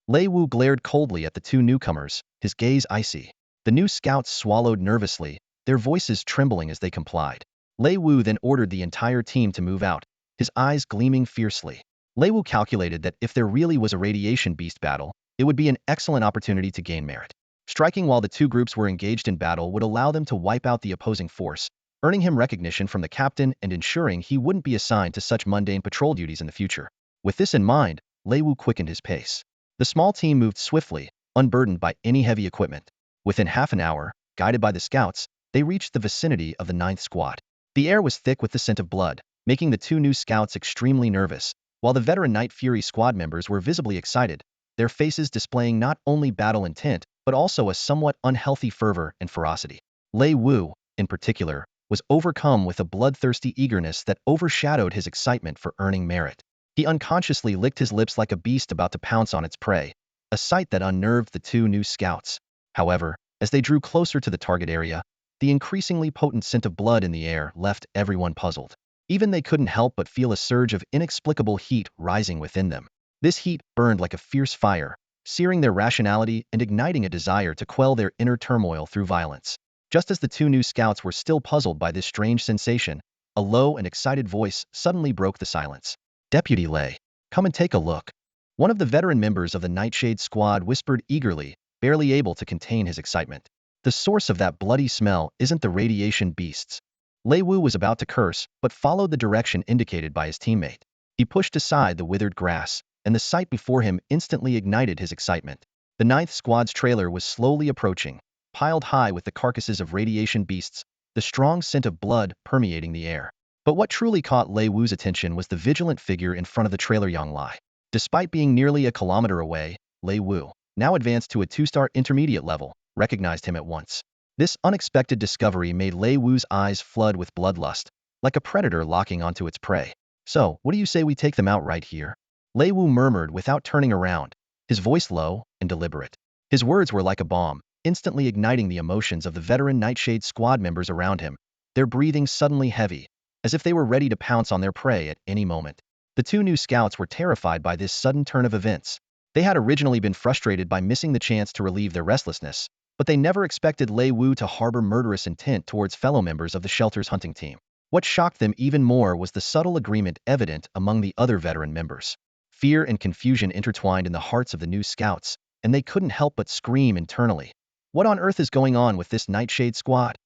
Lei Wu glared coldly at the two newcomers, his gaze icy. The new scouts swallowed nervously, their voices trembling as they complied. Lei Wu then ordered the entire team to move out, his eyes gleaming fiercely. Lei Wu calculated that if there really was a radiation beast battle, it would be an excellent opportunity to gain merit. Striking while the two groups were engaged in battle would allow them to wipe out the opposing force, earning him recognition from the captain and ensuring he wouldn't be assigned to such mundane patrol duties in the future. With this in mind, Lei Wu quickened his pace. The small team moved swiftly, unburdened by any heavy equipment. Within half an hour, guided by the scouts, they reached the vicinity of the 9th Squad. The air was thick with the scent of blood, making the two new scouts extremely nervous, while the veteran Night Fury squad members were visibly excited, their faces displaying not only battle intent, but also a somewhat unhealthy fervor and ferocity. Lei Wu, in particular, was overcome with a bloodthirsty eagerness that overshadowed his excitement for earning merit. He unconsciously licked his lips like a beast about to pounce on its prey, a sight that unnerved the two new scouts. However, as they drew closer to the target area, the increasingly potent scent of blood in the air left everyone puzzled. Even they couldn't help but feel a surge of inexplicable heat rising within them. This heat burned like a fierce fire, searing their rationality and igniting a desire to quell their inner turmoil through violence. Just as the two new scouts were still puzzled by this strange sensation, a low and excited voice suddenly broke the silence. Deputy Lei, come and take a look. One of the veteran members of the Nightshade Squad whispered eagerly, barely able to contain his excitement. The source of that bloody smell isn't the radiation beasts. Lei Wu was about to curse, but followed the direction indicated by his teammate. He pushed aside the withered grass, and the sight before him instantly ignited his excitement. The 9th Squad's trailer was slowly approaching, piled high with the carcasses of radiation beasts, the strong scent of blood permeating the air. But what truly caught Lei Wu's attention was the vigilant figure in front of the trailer Yonglai. Despite being nearly a kilometer away, Lei Wu, now advanced to a 2-star intermediate level, recognized him at once. This unexpected discovery made Lei Wu's eyes flood with bloodlust, like a predator locking onto its prey. So, what do you say we take them out right here? Lei Wu murmured without turning around, his voice low and deliberate. His words were like a bomb, instantly igniting the emotions of the veteran Nightshade Squad members around him, their breathing suddenly heavy, as if they were ready to pounce on their prey at any moment. The two new scouts were terrified by this sudden turn of events. They had originally been frustrated by missing the chance to relieve their restlessness, but they never expected Lei Wu to harbor murderous intent towards fellow members of the shelter's hunting team. What shocked them even more was the subtle agreement evident among the other veteran members. Fear and confusion intertwined in the hearts of the new scouts, and they couldn't help but scream internally. What on earth is going on with this Nightshade Squad?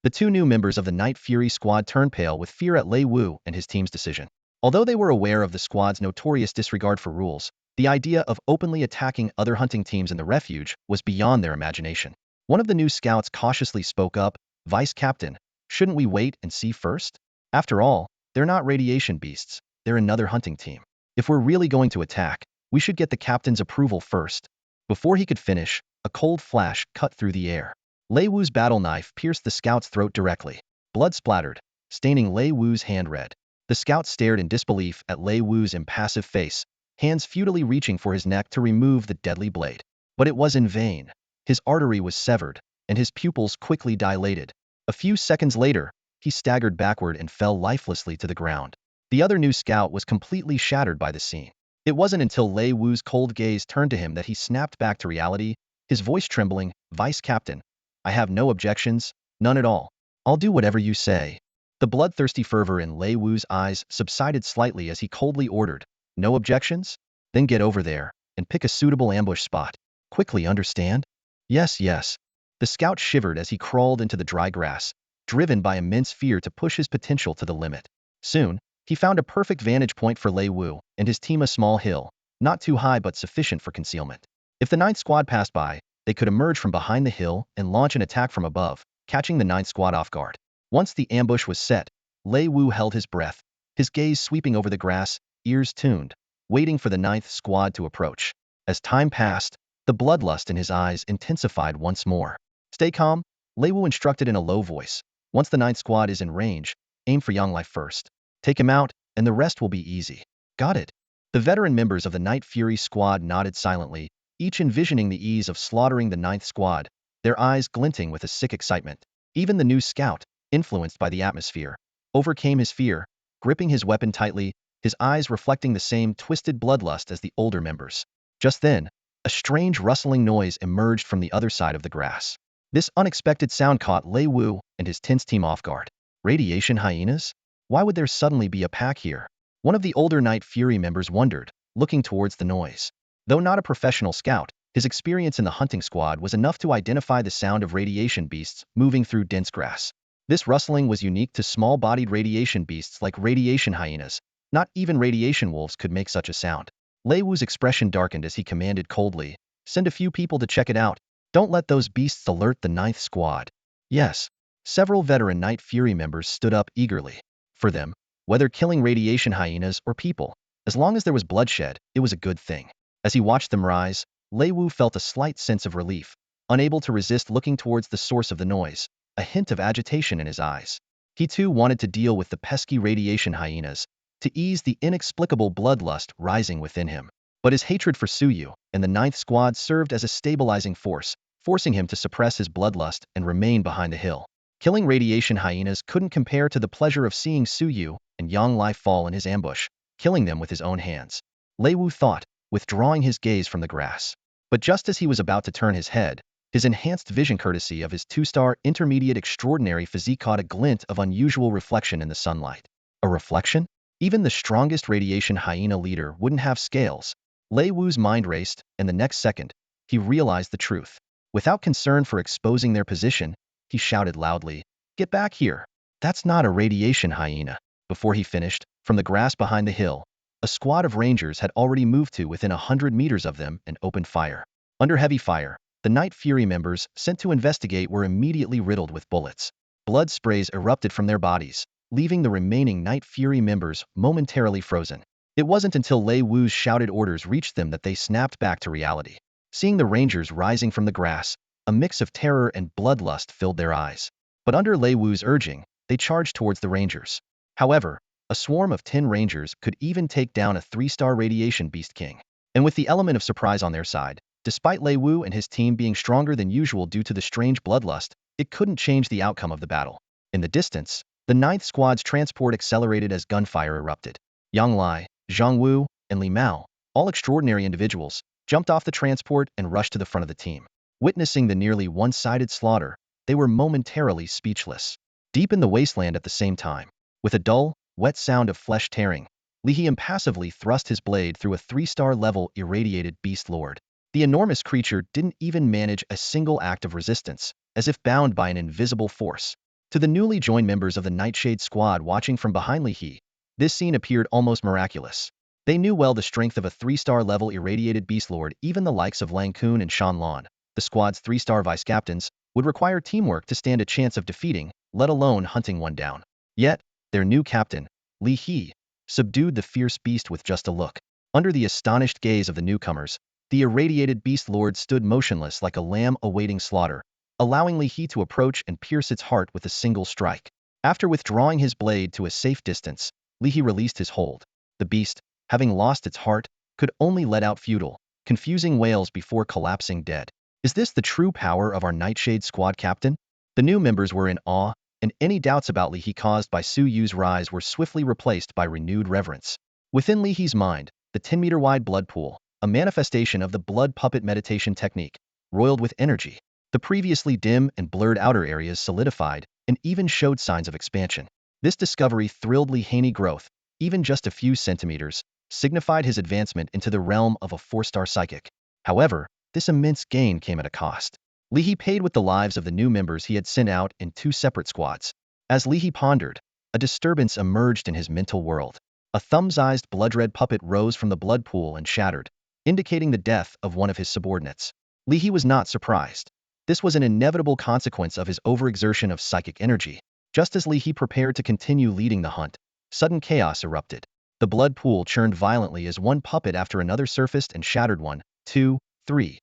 The two new members of the Night Fury squad turned pale with fear at Lei Wu and his team's decision. Although they were aware of the squad's notorious disregard for rules, the idea of openly attacking other hunting teams in the refuge was beyond their imagination. One of the new scouts cautiously spoke up, "Vice Captain, shouldn't we wait and see first? After all, they're not radiation beasts, they're another hunting team. If we're really going to attack, we should get the captain's approval first." Before he could finish, a cold flash cut through the air. Lei Wu's battle knife pierced the scout's throat directly. Blood splattered, staining Lei Wu's hand red. The scout stared in disbelief at Lei Wu's impassive face, hands futilely reaching for his neck to remove the deadly blade. But it was in vain. His artery was severed, and his pupils quickly dilated. A few seconds later, he staggered backward and fell lifelessly to the ground. The other new scout was completely shattered by the scene. It wasn't until Lei Wu's cold gaze turned to him that he snapped back to reality, his voice trembling, "Vice Captain, I have no objections, none at all. I'll do whatever you say." The bloodthirsty fervor in Lei Wu's eyes subsided slightly as he coldly ordered, "No objections? Then get over there, and pick a suitable ambush spot. Quickly, understand?" "Yes, yes." The scout shivered as he crawled into the dry grass, driven by immense fear to push his potential to the limit. Soon, he found a perfect vantage point for Lei Wu and his team, a small hill, not too high but sufficient for concealment. If the 9th Squad passed by, they could emerge from behind the hill and launch an attack from above, catching the 9th Squad off guard. Once the ambush was set, Lei Wu held his breath, his gaze sweeping over the grass, ears tuned, waiting for the 9th Squad to approach. As time passed, the bloodlust in his eyes intensified once more. "Stay calm," Lei Wu instructed in a low voice. "Once the 9th Squad is in range, aim for Yonglai first. Take him out, and the rest will be easy. Got it. The veteran members of the Night Fury squad nodded silently, each envisioning the ease of slaughtering the Ninth Squad, their eyes glinting with a sick excitement. Even the new scout, influenced by the atmosphere, overcame his fear, gripping his weapon tightly, his eyes reflecting the same twisted bloodlust as the older members. Just then, a strange rustling noise emerged from the other side of the grass. This unexpected sound caught Lei Wu and his tense team off guard. Radiation hyenas? Why would there suddenly be a pack here? One of the older Night Fury members wondered, looking towards the noise. Though not a professional scout, his experience in the hunting squad was enough to identify the sound of radiation beasts moving through dense grass. This rustling was unique to small-bodied radiation beasts like radiation hyenas. Not even radiation wolves could make such a sound. Lei Wu's expression darkened as he commanded coldly, "Send a few people to check it out. Don't let those beasts alert the Ninth Squad." Yes. Several veteran Night Fury members stood up eagerly. For them, whether killing radiation hyenas or people, as long as there was bloodshed, it was a good thing. As he watched them rise, Lei Wu felt a slight sense of relief, unable to resist looking towards the source of the noise, a hint of agitation in his eyes. He too wanted to deal with the pesky radiation hyenas, to ease the inexplicable bloodlust rising within him. But his hatred for Suyu and the Ninth Squad served as a stabilizing force, forcing him to suppress his bloodlust and remain behind the hill. Killing radiation hyenas couldn't compare to the pleasure of seeing Suyu and Yang Lai fall in his ambush, killing them with his own hands. Lei Wu thought, withdrawing his gaze from the grass. But just as he was about to turn his head, his enhanced vision courtesy of his 2-star intermediate extraordinary physique caught a glint of unusual reflection in the sunlight. A reflection? Even the strongest radiation hyena leader wouldn't have scales. Lei Wu's mind raced, and the next second, he realized the truth. Without concern for exposing their position, he shouted loudly, "Get back here! That's not a radiation hyena." Before he finished, from the grass behind the hill, a squad of rangers had already moved to within 100 meters of them and opened fire. Under heavy fire, the Night Fury members sent to investigate were immediately riddled with bullets. Blood sprays erupted from their bodies, leaving the remaining Night Fury members momentarily frozen. It wasn't until Lei Wu's shouted orders reached them that they snapped back to reality. Seeing the rangers rising from the grass, a mix of terror and bloodlust filled their eyes. But under Lei Wu's urging, they charged towards the rangers. However, a swarm of 10 rangers could even take down a 3-star radiation beast king. And with the element of surprise on their side, despite Lei Wu and his team being stronger than usual due to the strange bloodlust, it couldn't change the outcome of the battle. In the distance, the Ninth Squad's transport accelerated as gunfire erupted. Yang Lai, Zhang Wu, and Li Mao, all extraordinary individuals, jumped off the transport and rushed to the front of the team. Witnessing the nearly one-sided slaughter, they were momentarily speechless. Deep in the wasteland at the same time, with a dull, wet sound of flesh tearing, Li He impassively thrust his blade through a 3-star level irradiated beast lord. The enormous creature didn't even manage a single act of resistance, as if bound by an invisible force. To the newly joined members of the Nightshade Squad watching from behind Li He, this scene appeared almost miraculous. They knew well the strength of a 3-star level irradiated beast lord. Even the likes of Lang Kun and Shan Lan, the squad's 3-star vice-captains, would require teamwork to stand a chance of defeating, let alone hunting one down. Yet, their new captain, Li He, subdued the fierce beast with just a look. Under the astonished gaze of the newcomers, the irradiated beast lord stood motionless like a lamb awaiting slaughter, allowing Li He to approach and pierce its heart with a single strike. After withdrawing his blade to a safe distance, Li He released his hold. The beast, having lost its heart, could only let out futile, confusing wails before collapsing dead. Is this the true power of our Nightshade Squad captain? The new members were in awe, and any doubts about Li He caused by Suyu's rise were swiftly replaced by renewed reverence. Within Li He's mind, the 10-meter-wide blood pool, a manifestation of the blood puppet meditation technique, roiled with energy. The previously dim and blurred outer areas solidified and even showed signs of expansion. This discovery thrilled Li Haney growth, even just a few centimeters, signified his advancement into the realm of a 4-star psychic. However, this immense gain came at a cost. Li He paid with the lives of the new members he had sent out in 2 separate squads. As Li He pondered, a disturbance emerged in his mental world. A thumb-sized blood-red puppet rose from the blood pool and shattered, indicating the death of one of his subordinates. Li He was not surprised. This was an inevitable consequence of his overexertion of psychic energy. Just as Li He prepared to continue leading the hunt, sudden chaos erupted. The blood pool churned violently as one puppet after another surfaced and shattered 1, 2, 3,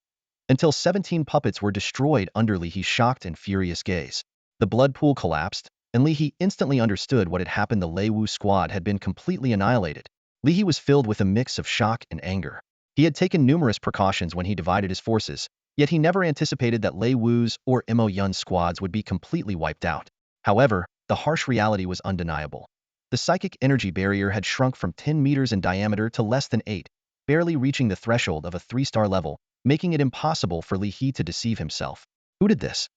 until 17 puppets were destroyed under Li He's shocked and furious gaze. The blood pool collapsed, and Li He instantly understood what had happened. The Lei Wu squad had been completely annihilated. Li He was filled with a mix of shock and anger. He had taken numerous precautions when he divided his forces, yet he never anticipated that Lei Wu's or Mo Yun's squads would be completely wiped out. However, the harsh reality was undeniable. The psychic energy barrier had shrunk from 10 meters in diameter to less than 8, barely reaching the threshold of a 3-star level, making it impossible for Li He to deceive himself. Who did this?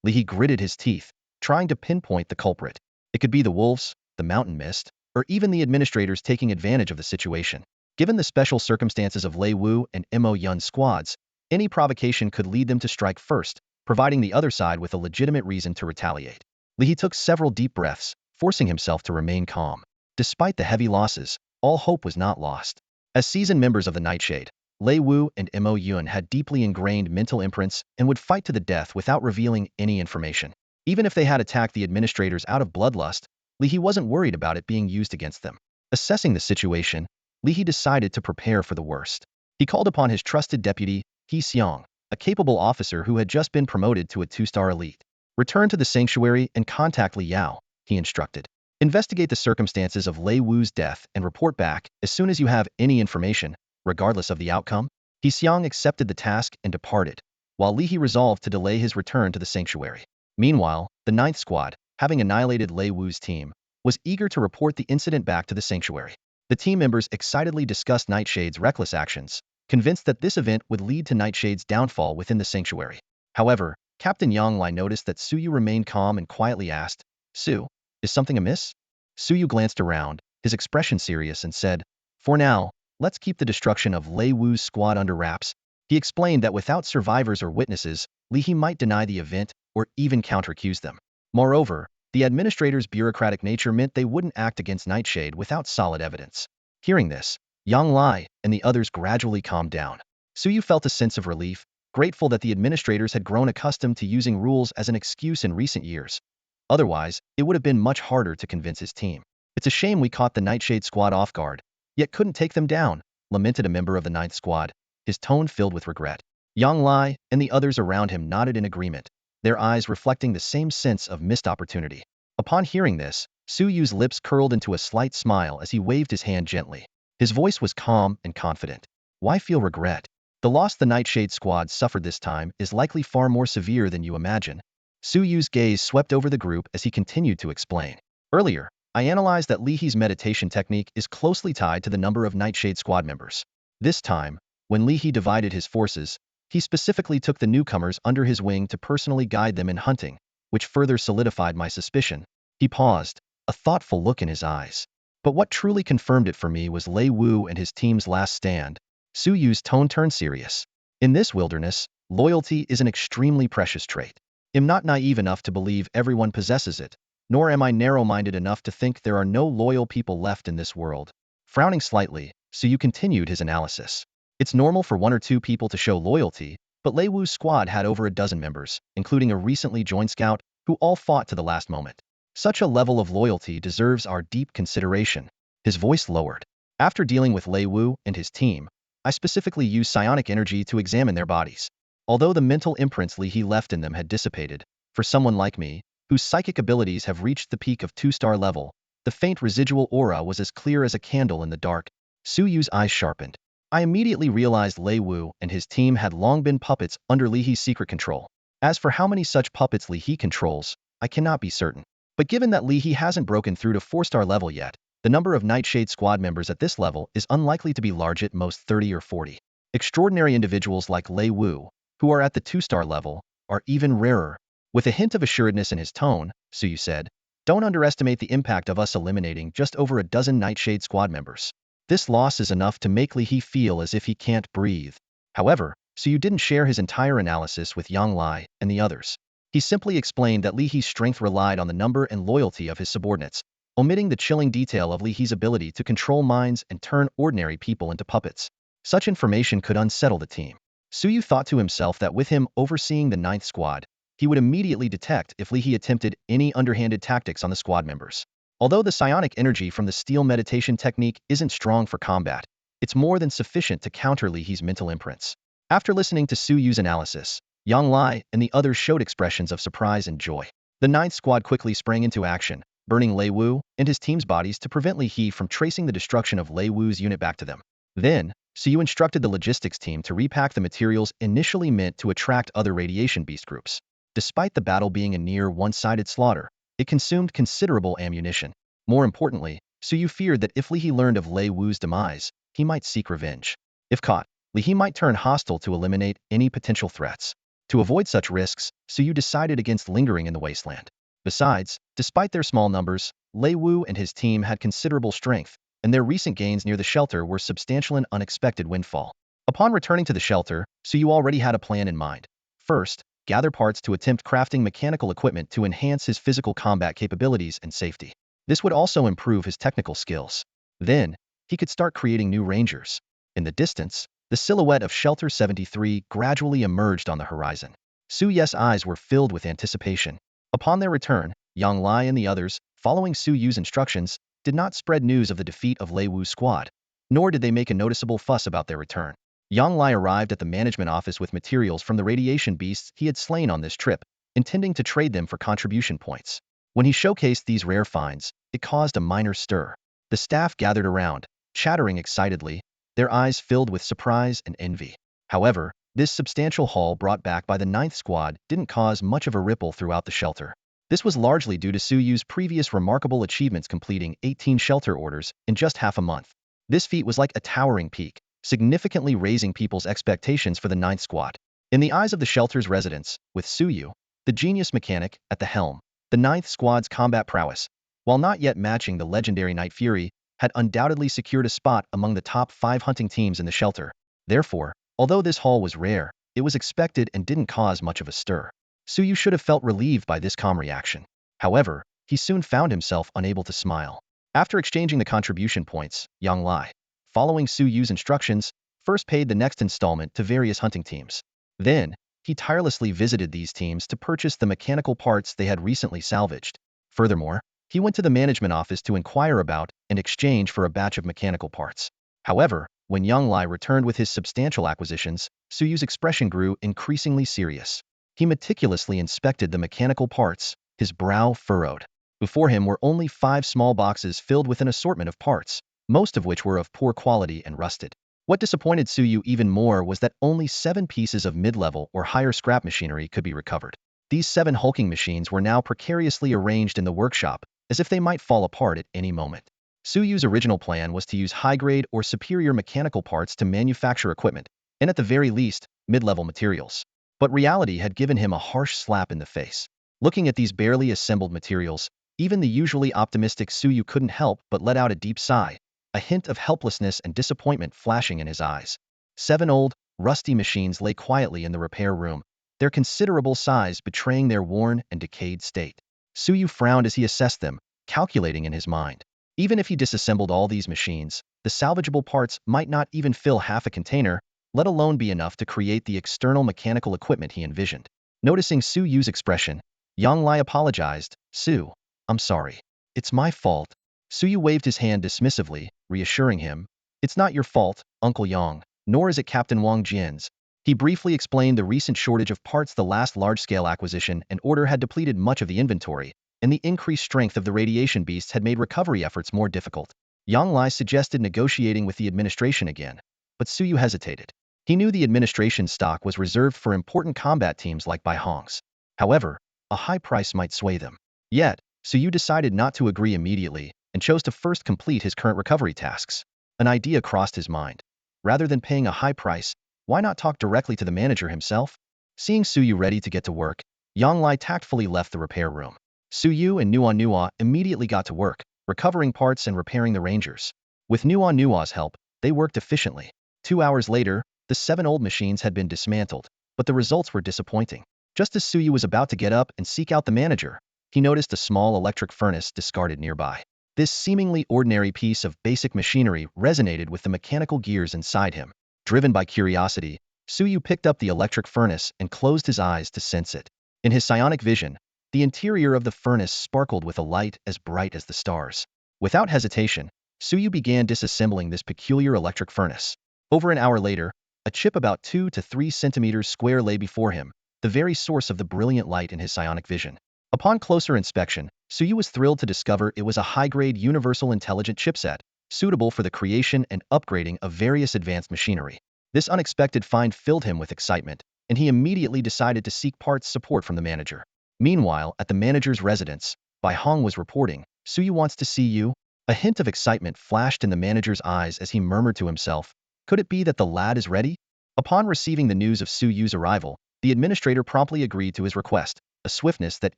Li He gritted his teeth, trying to pinpoint the culprit. It could be the wolves, the mountain mist, or even the administrators taking advantage of the situation. Given the special circumstances of Lei Wu and Mo Yun's squads, any provocation could lead them to strike first, providing the other side with a legitimate reason to retaliate. Li He took several deep breaths, forcing himself to remain calm. Despite the heavy losses, all hope was not lost. As seasoned members of the Nightshade, Lei Wu and Mo Yun had deeply ingrained mental imprints and would fight to the death without revealing any information. Even if they had attacked the administrators out of bloodlust, Li He wasn't worried about it being used against them. Assessing the situation, Li He decided to prepare for the worst. He called upon his trusted deputy, He Xiang, a capable officer who had just been promoted to a 2-star elite. Return to the sanctuary and contact Li Yao, he instructed. Investigate the circumstances of Lei Wu's death and report back as soon as you have any information, regardless of the outcome. He Xiang accepted the task and departed, while Li He resolved to delay his return to the sanctuary. Meanwhile, the 9th Squad, having annihilated Lei Wu's team, was eager to report the incident back to the sanctuary. The team members excitedly discussed Nightshade's reckless actions, convinced that this event would lead to Nightshade's downfall within the sanctuary. However, Captain Yang Lai noticed that Suyu remained calm and quietly asked, "Su, is something amiss?" Suyu glanced around, his expression serious, and said, "For now, let's keep the destruction of Lei Wu's squad under wraps." He explained that without survivors or witnesses, Li He might deny the event or even counter-accuse them. Moreover, the administrator's bureaucratic nature meant they wouldn't act against Nightshade without solid evidence. Hearing this, Yang Lai and the others gradually calmed down. Suyu felt a sense of relief, grateful that the administrators had grown accustomed to using rules as an excuse in recent years. Otherwise, it would have been much harder to convince his team. "It's a shame we caught the Nightshade Squad off guard, yet couldn't take them down," lamented a member of the 9th Squad, his tone filled with regret. Yang Lai and the others around him nodded in agreement, their eyes reflecting the same sense of missed opportunity. Upon hearing this, Suyu's lips curled into a slight smile as he waved his hand gently. His voice was calm and confident. "Why feel regret? The loss the Nightshade Squad suffered this time is likely far more severe than you imagine." Suyu's gaze swept over the group as he continued to explain. "Earlier, I analyzed that Li He's meditation technique is closely tied to the number of Nightshade Squad members. This time, when Li He divided his forces, he specifically took the newcomers under his wing to personally guide them in hunting, which further solidified my suspicion." He paused, a thoughtful look in his eyes. "But what truly confirmed it for me was Lei Wu and his team's last stand." Suyu's tone turned serious. "In this wilderness, loyalty is an extremely precious trait. I'm not naive enough to believe everyone possesses it, nor am I narrow-minded enough to think there are no loyal people left in this world." Frowning slightly, Suyu continued his analysis. "It's normal for 1 or 2 people to show loyalty, but Lei Wu's squad had over a dozen members, including a recently joined scout, who all fought to the last moment. Such a level of loyalty deserves our deep consideration." His voice lowered. "After dealing with Lei Wu and his team, I specifically used psionic energy to examine their bodies. Although the mental imprints Li He left in them had dissipated, for someone like me, whose psychic abilities have reached the peak of 2-star level, the faint residual aura was as clear as a candle in the dark." Suyu's eyes sharpened. "I immediately realized Lei Wu and his team had long been puppets under Li He's secret control. As for how many such puppets Li He controls, I cannot be certain. But given that Li He hasn't broken through to 4-star level yet, the number of Nightshade Squad members at this level is unlikely to be large, at most 30 or 40. Extraordinary individuals like Lei Wu, who are at the 2-star level, are even rarer." With a hint of assuredness in his tone, Suyu said, "Don't underestimate the impact of us eliminating just over a dozen Nightshade Squad members. This loss is enough to make Li He feel as if he can't breathe." However, Suyu didn't share his entire analysis with Yang Lai and the others. He simply explained that Li He's strength relied on the number and loyalty of his subordinates, omitting the chilling detail of Li He's ability to control minds and turn ordinary people into puppets. Such information could unsettle the team. Suyu thought to himself that with him overseeing the 9th Squad, he would immediately detect if Li He attempted any underhanded tactics on the squad members. Although the psionic energy from the steel meditation technique isn't strong for combat, it's more than sufficient to counter Li He's mental imprints. After listening to Suyu's analysis, Yang Lai and the others showed expressions of surprise and joy. The ninth squad quickly sprang into action, burning Lei Wu and his team's bodies to prevent Li He from tracing the destruction of Lei Wu's unit back to them. Then, Suyu instructed the logistics team to repack the materials initially meant to attract other radiation beast groups. Despite the battle being a near one-sided slaughter, it consumed considerable ammunition. More importantly, Suyu feared that if Li He learned of Lei Wu's demise, he might seek revenge. If caught, Li He might turn hostile to eliminate any potential threats. To avoid such risks, Suyu decided against lingering in the wasteland. Besides, despite their small numbers, Lei Wu and his team had considerable strength, and their recent gains near the shelter were substantial and unexpected windfall. Upon returning to the shelter, Suyu already had a plan in mind. First, gather parts to attempt crafting mechanical equipment to enhance his physical combat capabilities and safety. This would also improve his technical skills. Then, he could start creating new rangers. In the distance, the silhouette of Shelter 73 gradually emerged on the horizon. Suyu's eyes were filled with anticipation. Upon their return, Yang Lai and the others, following Suyu's instructions, did not spread news of the defeat of Lei Wu's squad, nor did they make a noticeable fuss about their return. Yang Lai arrived at the management office with materials from the radiation beasts he had slain on this trip, intending to trade them for contribution points. When he showcased these rare finds, it caused a minor stir. The staff gathered around, chattering excitedly, their eyes filled with surprise and envy. However, this substantial haul brought back by the ninth squad didn't cause much of a ripple throughout the shelter. This was largely due to Suyu's previous remarkable achievements, completing 18 shelter orders in just half a month. This feat was like a towering peak, significantly raising people's expectations for the ninth squad. In the eyes of the shelter's residents, with Suyu, the genius mechanic, at the helm, the ninth squad's combat prowess, while not yet matching the legendary Night Fury, had undoubtedly secured a spot among the top 5 hunting teams in the shelter. Therefore, although this haul was rare, it was expected and didn't cause much of a stir. Suyu should have felt relieved by this calm reaction. However, he soon found himself unable to smile. After exchanging the contribution points, Yang Lai, following Suyu's instructions, first paid the next installment to various hunting teams. Then, he tirelessly visited these teams to purchase the mechanical parts they had recently salvaged. Furthermore, he went to the management office to inquire about and exchange for a batch of mechanical parts. However, when Yang Lai returned with his substantial acquisitions, Suyu's expression grew increasingly serious. He meticulously inspected the mechanical parts, his brow furrowed. Before him were only 5 small boxes filled with an assortment of parts, most of which were of poor quality and rusted. What disappointed Suyu even more was that only 7 pieces of mid-level or higher scrap machinery could be recovered. These 7 hulking machines were now precariously arranged in the workshop, as if they might fall apart at any moment. Suyu's original plan was to use high-grade or superior mechanical parts to manufacture equipment, and at the very least, mid-level materials. But reality had given him a harsh slap in the face. Looking at these barely assembled materials, even the usually optimistic Suyu couldn't help but let out a deep sigh, a hint of helplessness and disappointment flashing in his eyes. 7 old, rusty machines lay quietly in the repair room, their considerable size betraying their worn and decayed state. Suyu frowned as he assessed them, calculating in his mind. Even if he disassembled all these machines, the salvageable parts might not even fill half a container, let alone be enough to create the external mechanical equipment he envisioned. Noticing Suyu's expression, Yang Lai apologized. "Su, I'm sorry. It's my fault." Suyu waved his hand dismissively, reassuring him. "It's not your fault, Uncle Yang, nor is it Captain Wang Jian's." He briefly explained the recent shortage of parts, the last large-scale acquisition and order had depleted much of the inventory, and the increased strength of the radiation beasts had made recovery efforts more difficult. Yang Lai suggested negotiating with the administration again, but Suyu hesitated. He knew the administration's stock was reserved for important combat teams like Bai Hong's. However, a high price might sway them. Yet, Suyu decided not to agree immediately and chose to first complete his current recovery tasks. An idea crossed his mind. Rather than paying a high price, why not talk directly to the manager himself? Seeing Suyu ready to get to work, Yang Lai tactfully left the repair room. Suyu and Nua immediately got to work, recovering parts and repairing the rangers. With Nua's help, they worked efficiently. 2 hours later, the 7 old machines had been dismantled, but the results were disappointing. Just as Suyu was about to get up and seek out the manager, he noticed a small electric furnace discarded nearby. This seemingly ordinary piece of basic machinery resonated with the mechanical gears inside him. Driven by curiosity, Suyu picked up the electric furnace and closed his eyes to sense it. In his psionic vision, the interior of the furnace sparkled with a light as bright as the stars. Without hesitation, Suyu began disassembling this peculiar electric furnace. Over an hour later, a chip about 2 to 3 centimeters square lay before him, the very source of the brilliant light in his psionic vision. Upon closer inspection, Suyu was thrilled to discover it was a high-grade universal intelligent chipset, suitable for the creation and upgrading of various advanced machinery. This unexpected find filled him with excitement, and he immediately decided to seek parts support from the manager. Meanwhile, at the manager's residence, Bai Hong was reporting, "Suyu wants to see you?" A hint of excitement flashed in the manager's eyes as he murmured to himself, "Could it be that the lad is ready?" Upon receiving the news of Suyu's arrival, the administrator promptly agreed to his request, a swiftness that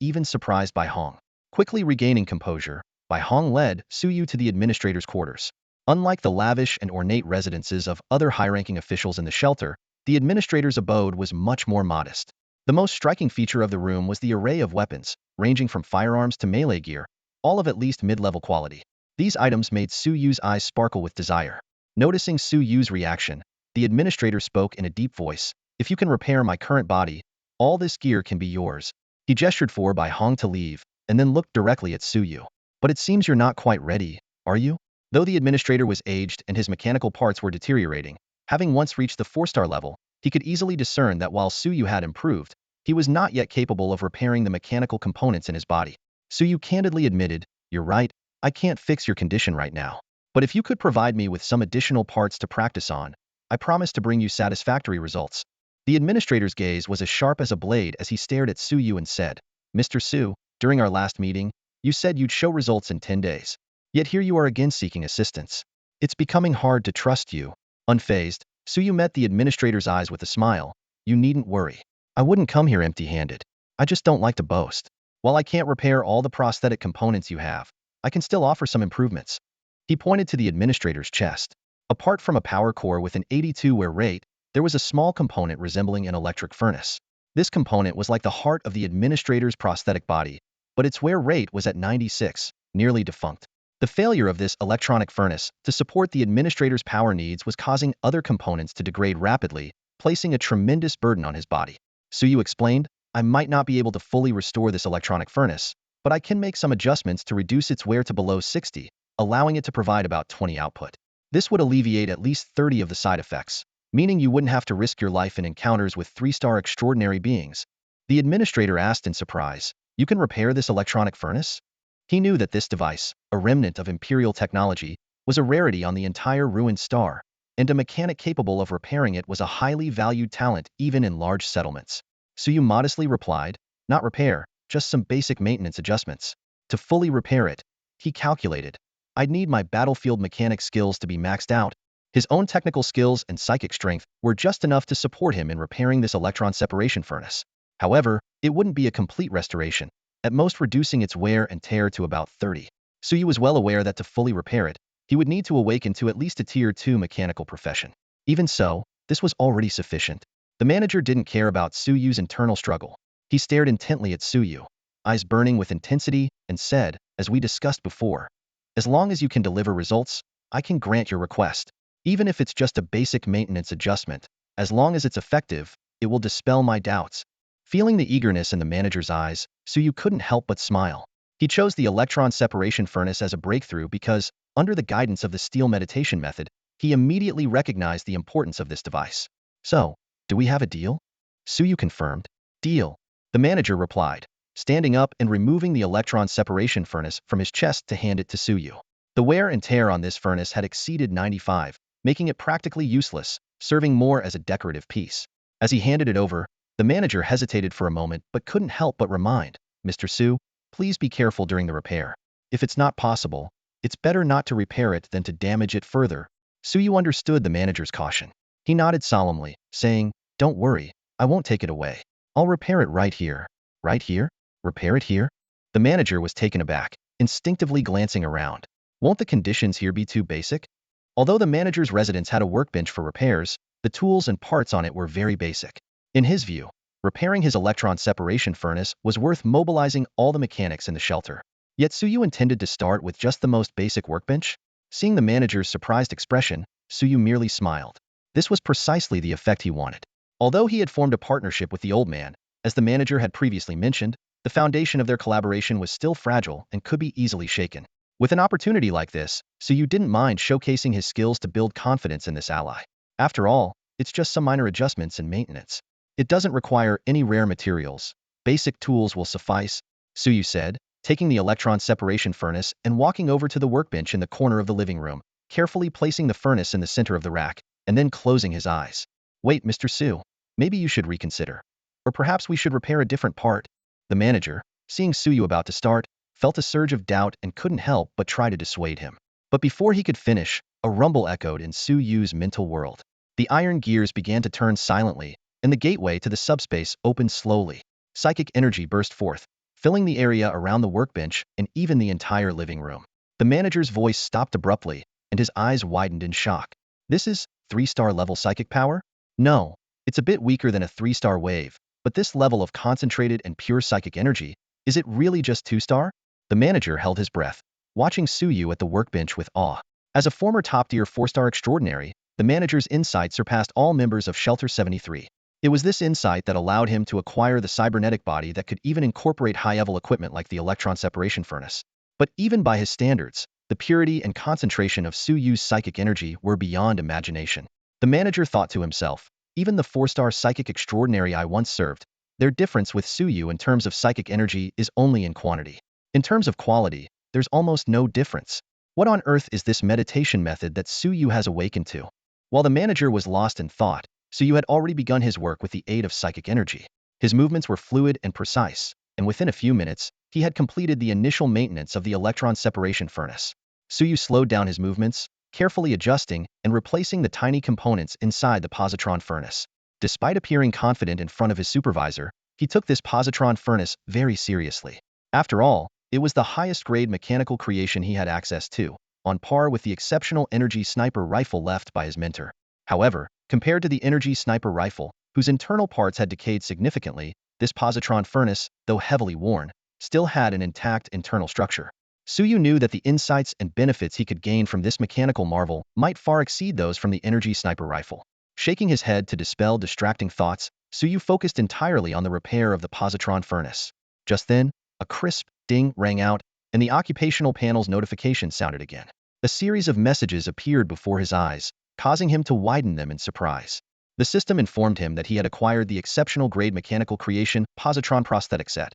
even surprised Bai Hong. Quickly regaining composure, Bai Hong led Suyu to the administrator's quarters. Unlike the lavish and ornate residences of other high-ranking officials in the shelter, the administrator's abode was much more modest. The most striking feature of the room was the array of weapons, ranging from firearms to melee gear, all of at least mid-level quality. These items made Suyu's eyes sparkle with desire. Noticing Suyu's reaction, the administrator spoke in a deep voice, "If you can repair my current body, all this gear can be yours." He gestured for Bai Hong to leave, and then looked directly at Suyu. "But it seems you're not quite ready, are you?" Though the administrator was aged and his mechanical parts were deteriorating, having once reached the 4-star level, he could easily discern that while Suyu had improved, he was not yet capable of repairing the mechanical components in his body. Suyu candidly admitted, "You're right, I can't fix your condition right now. But if you could provide me with some additional parts to practice on, I promise to bring you satisfactory results." The administrator's gaze was as sharp as a blade as he stared at Suyu and said, "Mr. Su, during our last meeting, you said you'd show results in 10 days. Yet here you are again seeking assistance. It's becoming hard to trust you." Unfazed, Suyu met the administrator's eyes with a smile. "You needn't worry. I wouldn't come here empty-handed. I just don't like to boast. While I can't repair all the prosthetic components you have, I can still offer some improvements." He pointed to the administrator's chest. Apart from a power core with an 82 wear rate, there was a small component resembling an electric furnace. This component was like the heart of the administrator's prosthetic body, but its wear rate was at 96, nearly defunct. The failure of this electronic furnace to support the administrator's power needs was causing other components to degrade rapidly, placing a tremendous burden on his body. Suyu explained, "I might not be able to fully restore this electronic furnace, but I can make some adjustments to reduce its wear to below 60, allowing it to provide about 20 output. This would alleviate at least 30 of the side effects, meaning you wouldn't have to risk your life in encounters with 3-star extraordinary beings." The administrator asked in surprise, "You can repair this electronic furnace?" He knew that this device, a remnant of Imperial technology, was a rarity on the entire ruined star, and a mechanic capable of repairing it was a highly valued talent even in large settlements. Suyu modestly replied, "Not repair, just some basic maintenance adjustments. To fully repair it," he calculated, "I'd need my battlefield mechanic skills to be maxed out." His own technical skills and psychic strength were just enough to support him in repairing this electron separation furnace. However, it wouldn't be a complete restoration, at most reducing its wear and tear to about 30. Suyu was well aware that to fully repair it, he would need to awaken to at least a Tier 2 mechanical profession. Even so, this was already sufficient. The manager didn't care about Suyu's internal struggle. He stared intently at Suyu, eyes burning with intensity, and said, "As we discussed before, as long as you can deliver results, I can grant your request. Even if it's just a basic maintenance adjustment, as long as it's effective, it will dispel my doubts." Feeling the eagerness in the manager's eyes, Suyu couldn't help but smile. He chose the electron separation furnace as a breakthrough because, under the guidance of the steel meditation method, he immediately recognized the importance of this device. "So, do we have a deal?" Suyu confirmed. "Deal," the manager replied, standing up and removing the electron separation furnace from his chest to hand it to Suyu. The wear and tear on this furnace had exceeded 95, making it practically useless, serving more as a decorative piece. As he handed it over, the manager hesitated for a moment but couldn't help but remind, "Mr. Su, please be careful during the repair. If it's not possible, it's better not to repair it than to damage it further." Suyu understood the manager's caution. He nodded solemnly, saying, "Don't worry, I won't take it away. I'll repair it right here." "Right here? Repair it here?" The manager was taken aback, instinctively glancing around. Won't the conditions here be too basic? Although the manager's residence had a workbench for repairs, the tools and parts on it were very basic. In his view, repairing his electron separation furnace was worth mobilizing all the mechanics in the shelter. Yet Suyu intended to start with just the most basic workbench? Seeing the manager's surprised expression, Suyu merely smiled. This was precisely the effect he wanted. Although he had formed a partnership with the old man, as the manager had previously mentioned, the foundation of their collaboration was still fragile and could be easily shaken. With an opportunity like this, Suyu didn't mind showcasing his skills to build confidence in this ally. After all, it's just some minor adjustments and maintenance. It doesn't require any rare materials. Basic tools will suffice. Suyu said, taking the electron separation furnace and walking over to the workbench in the corner of the living room, carefully placing the furnace in the center of the rack, and then closing his eyes. Wait, Mr. Su, maybe you should reconsider. Or perhaps we should repair a different part. The manager, seeing Suyu about to start, felt a surge of doubt and couldn't help but try to dissuade him. But before he could finish, a rumble echoed in Suyu's mental world. The iron gears began to turn silently, and the gateway to the subspace opened slowly. Psychic energy burst forth, filling the area around the workbench and even the entire living room. The manager's voice stopped abruptly, and his eyes widened in shock. This is 3-star level psychic power? No, it's a bit weaker than a 3-star wave, but this level of concentrated and pure psychic energy, is it really just 2-star? The manager held his breath, watching Suyu at the workbench with awe. As a former top-tier 4-star extraordinary, the manager's insight surpassed all members of Shelter 73. It was this insight that allowed him to acquire the cybernetic body that could even incorporate high-level equipment like the electron separation furnace. But even by his standards, the purity and concentration of Suyu's psychic energy were beyond imagination. The manager thought to himself, even the 4-star psychic extraordinary I once served, their difference with Suyu in terms of psychic energy is only in quantity. In terms of quality, there's almost no difference. What on earth is this meditation method that Suyu has awakened to? While the manager was lost in thought, Suyu had already begun his work with the aid of psychic energy. His movements were fluid and precise, and within a few minutes, he had completed the initial maintenance of the electron separation furnace. Suyu slowed down his movements, carefully adjusting and replacing the tiny components inside the positron furnace. Despite appearing confident in front of his supervisor, he took this positron furnace very seriously. After all, it was the highest-grade mechanical creation he had access to, on par with the exceptional energy sniper rifle left by his mentor. However, compared to the energy sniper rifle, whose internal parts had decayed significantly, this positron furnace, though heavily worn, still had an intact internal structure. Suyu knew that the insights and benefits he could gain from this mechanical marvel might far exceed those from the energy sniper rifle. Shaking his head to dispel distracting thoughts, Suyu focused entirely on the repair of the positron furnace. Just then, a crisp ding rang out, and the occupational panel's notification sounded again. A series of messages appeared before his eyes, causing him to widen them in surprise. The system informed him that he had acquired the exceptional grade mechanical creation positron prosthetic set,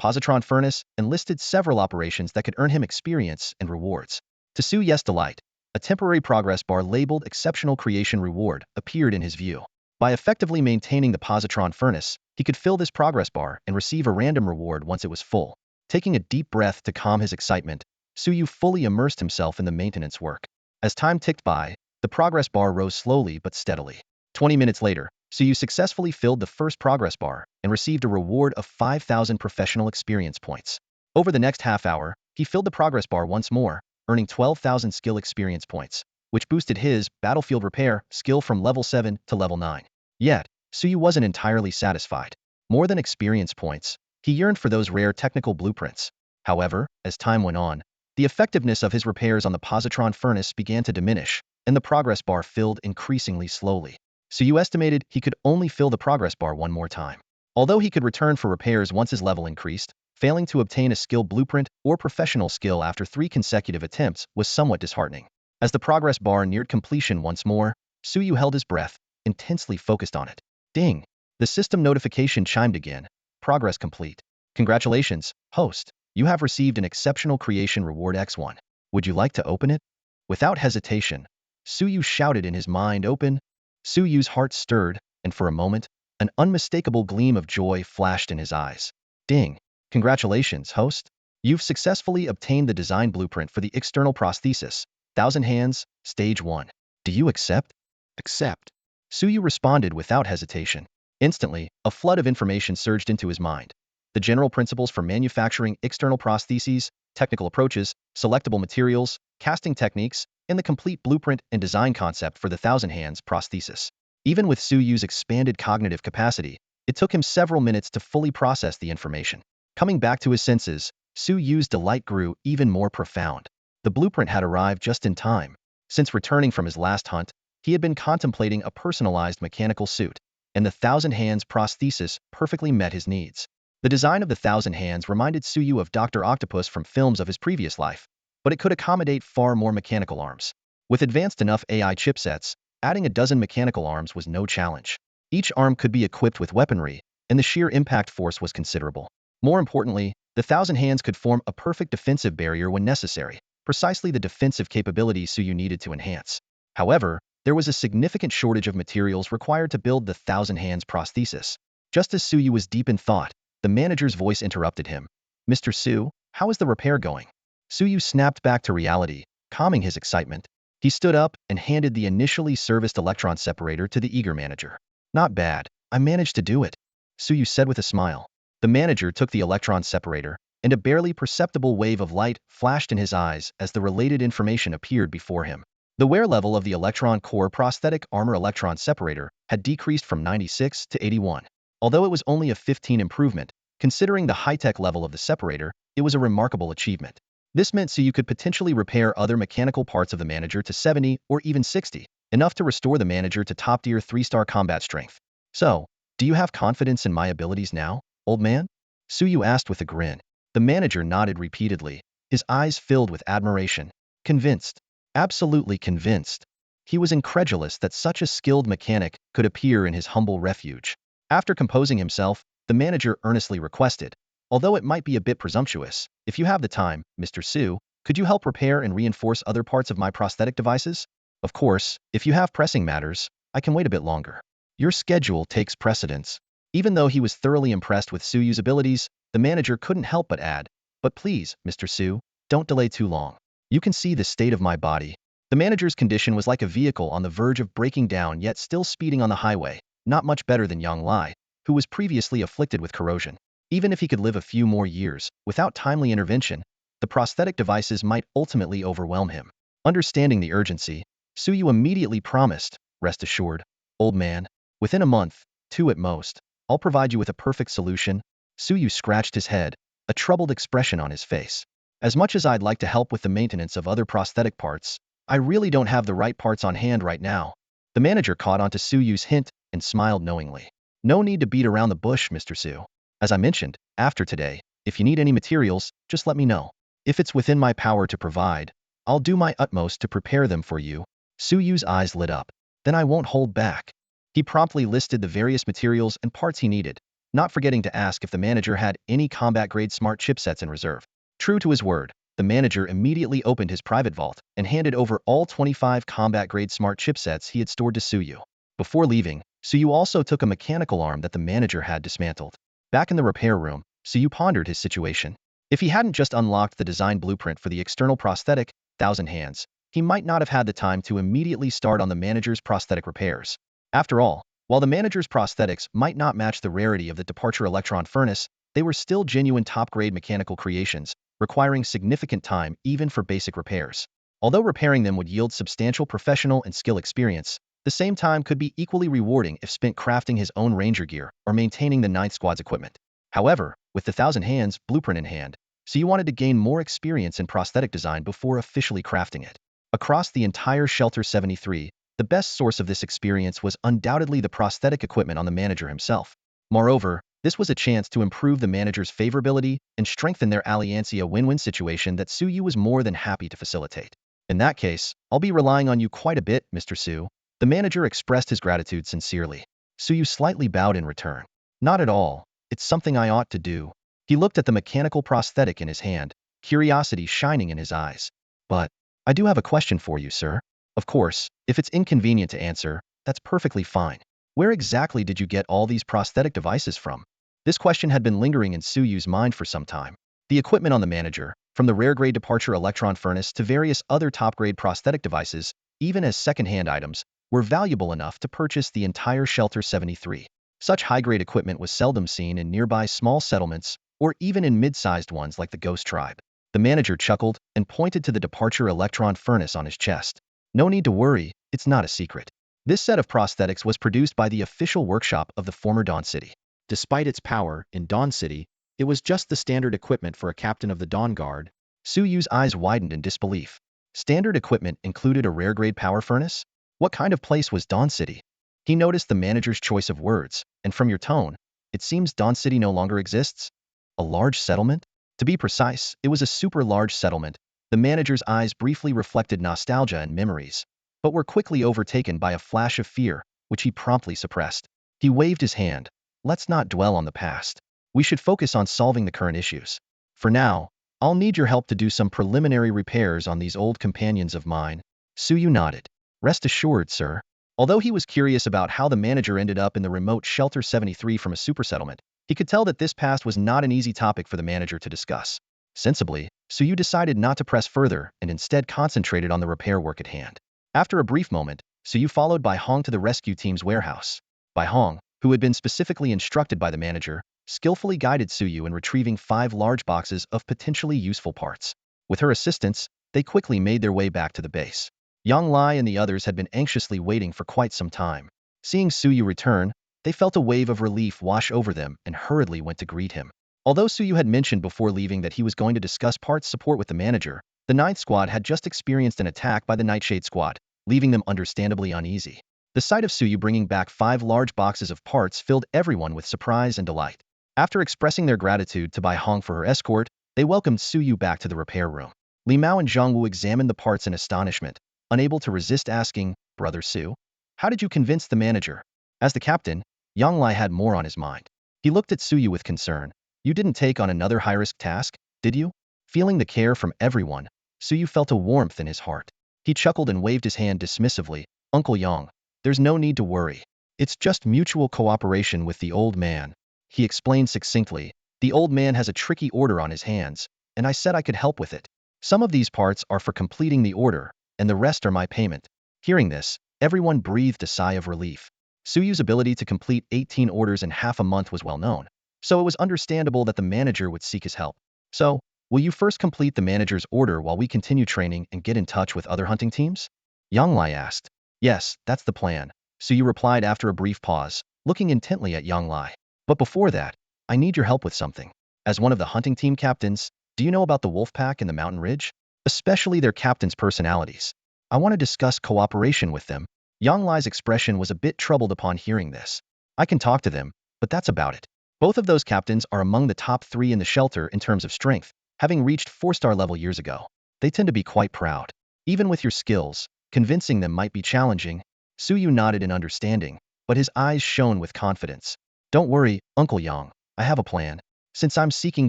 positron furnace, and listed several operations that could earn him experience and rewards. To Suyu's delight, a temporary progress bar labeled Exceptional Creation Reward appeared in his view. By effectively maintaining the positron furnace, he could fill this progress bar and receive a random reward once it was full. Taking a deep breath to calm his excitement, Suyu fully immersed himself in the maintenance work. As time ticked by, the progress bar rose slowly but steadily. 20 minutes later, Suyu successfully filled the first progress bar and received a reward of 5,000 professional experience points. Over the next half hour, he filled the progress bar once more, earning 12,000 skill experience points, which boosted his battlefield repair skill from level 7 to level 9. Yet, Suyu wasn't entirely satisfied. More than experience points, he yearned for those rare technical blueprints. However, as time went on, the effectiveness of his repairs on the positron furnace began to diminish, and the progress bar filled increasingly slowly. Suyu estimated he could only fill the progress bar one more time. Although he could return for repairs once his level increased, failing to obtain a skill blueprint or professional skill after 3 consecutive attempts was somewhat disheartening. As the progress bar neared completion once more, Suyu held his breath, intensely focused on it. Ding! The system notification chimed again. Progress complete. Congratulations, host. You have received an exceptional creation reward X1. Would you like to open it? Without hesitation, Suyu shouted in his mind, open. Suyu's heart stirred, and for a moment, an unmistakable gleam of joy flashed in his eyes. Ding! Congratulations, host. You've successfully obtained the design blueprint for the external prosthesis, 1,000 hands, stage 1. Do you accept? Accept. Suyu responded without hesitation. Instantly, a flood of information surged into his mind. The general principles for manufacturing external prostheses, technical approaches, selectable materials, casting techniques, and the complete blueprint and design concept for the 1,000 hands prosthesis. Even with Suyu's expanded cognitive capacity, it took him several minutes to fully process the information. Coming back to his senses, Suyu's delight grew even more profound. The blueprint had arrived just in time. Since returning from his last hunt, he had been contemplating a personalized mechanical suit, and the 1,000 hands prosthesis perfectly met his needs. The design of the 1,000 hands reminded Suyu of Dr. Octopus from films of his previous life, but it could accommodate far more mechanical arms. With advanced enough AI chipsets, adding a dozen mechanical arms was no challenge. Each arm could be equipped with weaponry, and the sheer impact force was considerable. More importantly, The Thousand Hands could form a perfect defensive barrier when necessary, precisely the defensive capabilities Suyu needed to enhance. However, there was a significant shortage of materials required to build the Thousand Hands prosthesis. Just as Suyu was deep in thought, the manager's voice interrupted him. "Mr. Su, how is the repair going?" Suyu snapped back to reality, calming his excitement. He stood up and handed the initially serviced electron separator to the eager manager. "Not bad. I managed to do it," Suyu said with a smile. The manager took the electron separator, and a barely perceptible wave of light flashed in his eyes as the related information appeared before him. The wear level of the electron core prosthetic armor electron separator had decreased from 96 to 81. Although it was only a 15 improvement, considering the high-tech level of the separator, it was a remarkable achievement. This meant Suyu could potentially repair other mechanical parts of the manager to 70 or even 60, enough to restore the manager to top-tier 3-star combat strength. "So, do you have confidence in my abilities now, old man?" Suyu asked with a grin. The manager nodded repeatedly, his eyes filled with admiration. Convinced. Absolutely convinced. He was incredulous that such a skilled mechanic could appear in his humble refuge. After composing himself, the manager earnestly requested, "Although it might be a bit presumptuous, if you have the time, Mr. Su, could you help repair and reinforce other parts of my prosthetic devices? Of course, if you have pressing matters, I can wait a bit longer." Your schedule takes precedence. Even though he was thoroughly impressed with Suyu's abilities, the manager couldn't help but add, "But please, Mr. Su, don't delay too long. You can see the state of my body." The manager's condition was like a vehicle on the verge of breaking down yet still speeding on the highway, not much better than Yang Lai, who was previously afflicted with corrosion. Even if he could live a few more years, without timely intervention, the prosthetic devices might ultimately overwhelm him. Understanding the urgency, Suyu immediately promised, "Rest assured, old man, within a month, 2 at most, I'll provide you with a perfect solution." Suyu scratched his head, a troubled expression on his face. "As much as I'd like to help with the maintenance of other prosthetic parts, I really don't have the right parts on hand right now." The manager caught on to Suyu's hint and smiled knowingly. "No need to beat around the bush, Mr. Su. As I mentioned, after today, if you need any materials, just let me know. If it's within my power to provide, I'll do my utmost to prepare them for you." Suyu's eyes lit up. "Then I won't hold back." He promptly listed the various materials and parts he needed, not forgetting to ask if the manager had any combat-grade smart chipsets in reserve. True to his word, the manager immediately opened his private vault and handed over all 25 combat-grade smart chipsets he had stored to Suyu. Before leaving, Suyu also took a mechanical arm that the manager had dismantled. Back in the repair room, Suyu pondered his situation. If he hadn't just unlocked the design blueprint for the external prosthetic, Thousand Hands, he might not have had the time to immediately start on the manager's prosthetic repairs. After all, while the manager's prosthetics might not match the rarity of the departure electron furnace, they were still genuine top-grade mechanical creations, requiring significant time even for basic repairs. Although repairing them would yield substantial professional and skill experience, the same time could be equally rewarding if spent crafting his own ranger gear or maintaining the Ninth Squad's equipment. However, with the Thousand Hands blueprint in hand, Suyu wanted to gain more experience in prosthetic design before officially crafting it. Across the entire Shelter 73, the best source of this experience was undoubtedly the prosthetic equipment on the manager himself. Moreover, this was a chance to improve the manager's favorability and strengthen their Alliancia win-win situation that Suyu was more than happy to facilitate. "In that case, I'll be relying on you quite a bit, Mr. Su." The manager expressed his gratitude sincerely. Suyu slightly bowed in return. "Not at all. It's something I ought to do." He looked at the mechanical prosthetic in his hand, curiosity shining in his eyes. "But I do have a question for you, sir. Of course, if it's inconvenient to answer, that's perfectly fine. Where exactly did you get all these prosthetic devices from?" This question had been lingering in Suyu's mind for some time. The equipment on the manager, from the rare-grade departure electron furnace to various other top-grade prosthetic devices, even as second-hand items, were valuable enough to purchase the entire Shelter 73. Such high-grade equipment was seldom seen in nearby small settlements or even in mid-sized ones like the Ghost Tribe. The manager chuckled and pointed to the departure electron furnace on his chest. "No need to worry, it's not a secret. This set of prosthetics was produced by the official workshop of the former Dawn City. Despite its power, in Dawn City, it was just the standard equipment for a captain of the Dawn Guard." Suyu's eyes widened in disbelief. Standard equipment included a rare-grade power furnace? What kind of place was Dawn City? He noticed the manager's choice of words, and from your tone, it seems Dawn City no longer exists. A large settlement? To be precise, it was a super-large settlement. The manager's eyes briefly reflected nostalgia and memories, but were quickly overtaken by a flash of fear, which he promptly suppressed. He waved his hand. "Let's not dwell on the past. We should focus on solving the current issues." For now, I'll need your help to do some preliminary repairs on these old companions of mine. Suyu nodded. Rest assured, sir. Although he was curious about how the manager ended up in the remote Shelter 73 from a super settlement, he could tell that this past was not an easy topic for the manager to discuss. Sensibly, Suyu decided not to press further and instead concentrated on the repair work at hand. After a brief moment, Suyu followed Bai Hong to the rescue team's warehouse. Bai Hong, who had been specifically instructed by the manager, skillfully guided Suyu in retrieving 5 large boxes of potentially useful parts. With her assistance, they quickly made their way back to the base. Yang Lai and the others had been anxiously waiting for quite some time. Seeing Suyu return, they felt a wave of relief wash over them and hurriedly went to greet him. Although Suyu had mentioned before leaving that he was going to discuss parts support with the manager, the Ninth Squad had just experienced an attack by the Nightshade Squad, leaving them understandably uneasy. The sight of Suyu bringing back 5 large boxes of parts filled everyone with surprise and delight. After expressing their gratitude to Bai Hong for her escort, they welcomed Suyu back to the repair room. Li Mao and Zhang Wu examined the parts in astonishment, unable to resist asking, "Brother Su, how did you convince the manager?" As the captain, Yang Lai had more on his mind. He looked at Suyu with concern. "You didn't take on another high-risk task, did you?" Feeling the care from everyone, Suyu felt a warmth in his heart. He chuckled and waved his hand dismissively. "Uncle Yang, there's no need to worry. It's just mutual cooperation with the old man." He explained succinctly. "The old man has a tricky order on his hands, and I said I could help with it. Some of these parts are for completing the order, and the rest are my payment." Hearing this, everyone breathed a sigh of relief. Suyu's ability to complete 18 orders in half a month was well known, so it was understandable that the manager would seek his help. "So, will you first complete the manager's order while we continue training and get in touch with other hunting teams?" Yang Lai asked. "Yes, that's the plan," Suyu replied after a brief pause, looking intently at Yang Lai. "But before that, I need your help with something. As one of the hunting team captains, do you know about the wolf pack and the mountain ridge? Especially their captains' personalities. I want to discuss cooperation with them." Yang Lai's expression was a bit troubled upon hearing this. "I can talk to them, but that's about it. Both of those captains are among the top 3 in the shelter in terms of strength, having reached 4-star level years ago. They tend to be quite proud. Even with your skills, convincing them might be challenging." Suyu nodded in understanding, but his eyes shone with confidence. "Don't worry, Uncle Yang, I have a plan. Since I'm seeking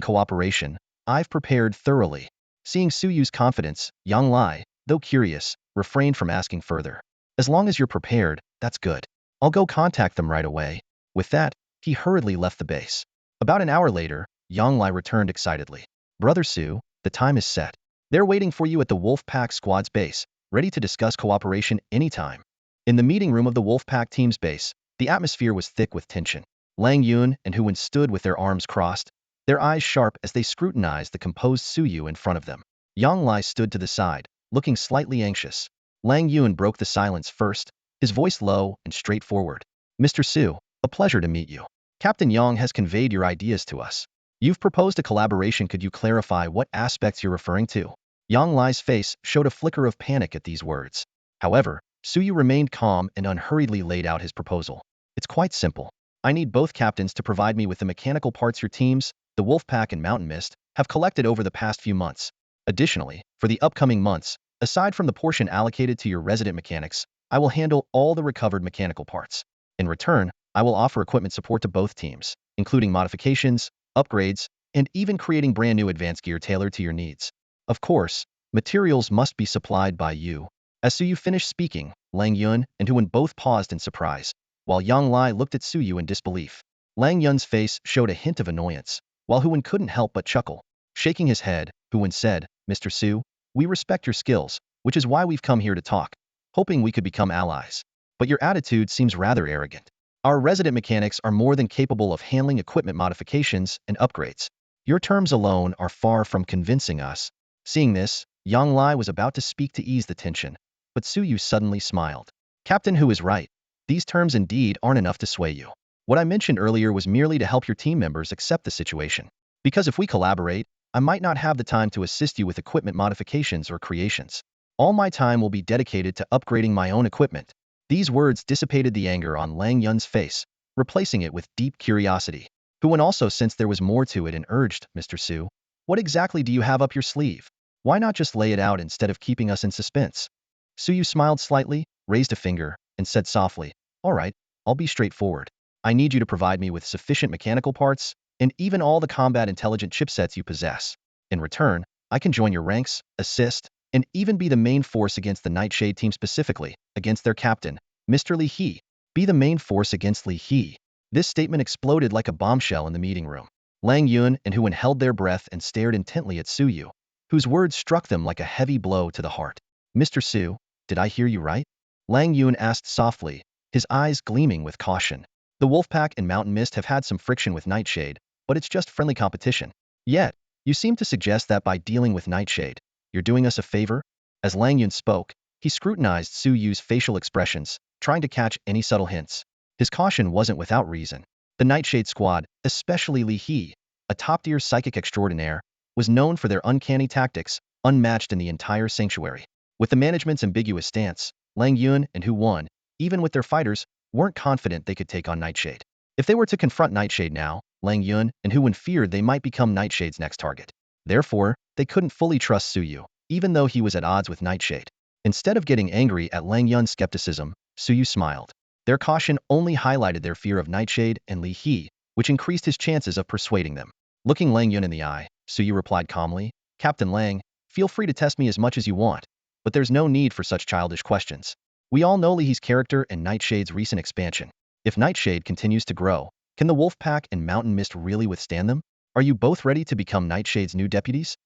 cooperation, I've prepared thoroughly." Seeing Suyu's confidence, Yang Lai, though curious, refrained from asking further. "As long as you're prepared, that's good. I'll go contact them right away." With that, he hurriedly left the base. About an hour later, Yang Lai returned excitedly. "Brother Su, the time is set. They're waiting for you at the Wolf Pack Squad's base, ready to discuss cooperation anytime." In the meeting room of the Wolf Pack team's base, the atmosphere was thick with tension. Lang Yun and Huan stood with their arms crossed, their eyes sharp as they scrutinized the composed Suyu in front of them. Yang Lai stood to the side, looking slightly anxious. Lang Yun broke the silence first, his voice low and straightforward. "Mr. Su, a pleasure to meet you. Captain Yang has conveyed your ideas to us. You've proposed a collaboration. Could you clarify what aspects you're referring to?" Yang Lai's face showed a flicker of panic at these words. However, Suyu remained calm and unhurriedly laid out his proposal. "It's quite simple. I need both captains to provide me with the mechanical parts your teams, the Wolfpack and Mountain Mist, have collected over the past few months. Additionally, for the upcoming months, aside from the portion allocated to your resident mechanics, I will handle all the recovered mechanical parts. In return, I will offer equipment support to both teams, including modifications, upgrades, and even creating brand new advanced gear tailored to your needs. Of course, materials must be supplied by you." As Suyu finished speaking, Lang Yun and Huan both paused in surprise, while Yang Lai looked at Suyu in disbelief. Lang Yun's face showed a hint of annoyance, while Huan couldn't help but chuckle. Shaking his head, Huan said, "Mr. Su, we respect your skills, which is why we've come here to talk, hoping we could become allies. But your attitude seems rather arrogant. Our resident mechanics are more than capable of handling equipment modifications and upgrades. Your terms alone are far from convincing us." Seeing this, Yang Lai was about to speak to ease the tension, but Suyu suddenly smiled. "Captain Hu is right. These terms indeed aren't enough to sway you. What I mentioned earlier was merely to help your team members accept the situation. Because if we collaborate, I might not have the time to assist you with equipment modifications or creations. All my time will be dedicated to upgrading my own equipment." These words dissipated the anger on Lang Yun's face, replacing it with deep curiosity. Huan also sensed there was more to it and urged, "Mr. Su, what exactly do you have up your sleeve? Why not just lay it out instead of keeping us in suspense?" Suyu smiled slightly, raised a finger, and said softly, "All right, I'll be straightforward. I need you to provide me with sufficient mechanical parts, and even all the combat intelligent chipsets you possess. In return, I can join your ranks, assist, and even be the main force against the Nightshade team, specifically against their captain, Mr. Li He. Be the main force against Li He. This statement exploded like a bombshell in the meeting room. Lang Yun and Huan held their breath and stared intently at Suyu, whose words struck them like a heavy blow to the heart. Mr. Su, did I hear you right? Lang Yun asked softly, his eyes gleaming with caution. The Wolfpack and Mountain Mist have had some friction with Nightshade, but it's just friendly competition. Yet, you seem to suggest that by dealing with Nightshade, you're doing us a favor? As Lang Yun spoke, he scrutinized Suyu's facial expressions, trying to catch any subtle hints. His caution wasn't without reason. The Nightshade Squad, especially Li He, a top-tier psychic extraordinaire, was known for their uncanny tactics, unmatched in the entire sanctuary. With the management's ambiguous stance, Lang Yun and Hu Wan, even with their fighters, weren't confident they could take on Nightshade. If they were to confront Nightshade now, Lang Yun and Hu Wan feared they might become Nightshade's next target. Therefore, they couldn't fully trust Suyu, even though he was at odds with Nightshade. Instead of getting angry at Lang Yun's skepticism, Suyu smiled. Their caution only highlighted their fear of Nightshade and Li He, which increased his chances of persuading them. Looking Lang Yun in the eye, Suyu replied calmly, Captain Lang, feel free to test me as much as you want, but there's no need for such childish questions. We all know Li He's character and Nightshade's recent expansion. If Nightshade continues to grow, can the Wolfpack and Mountain Mist really withstand them? Are you both ready to become Nightshade's new deputies?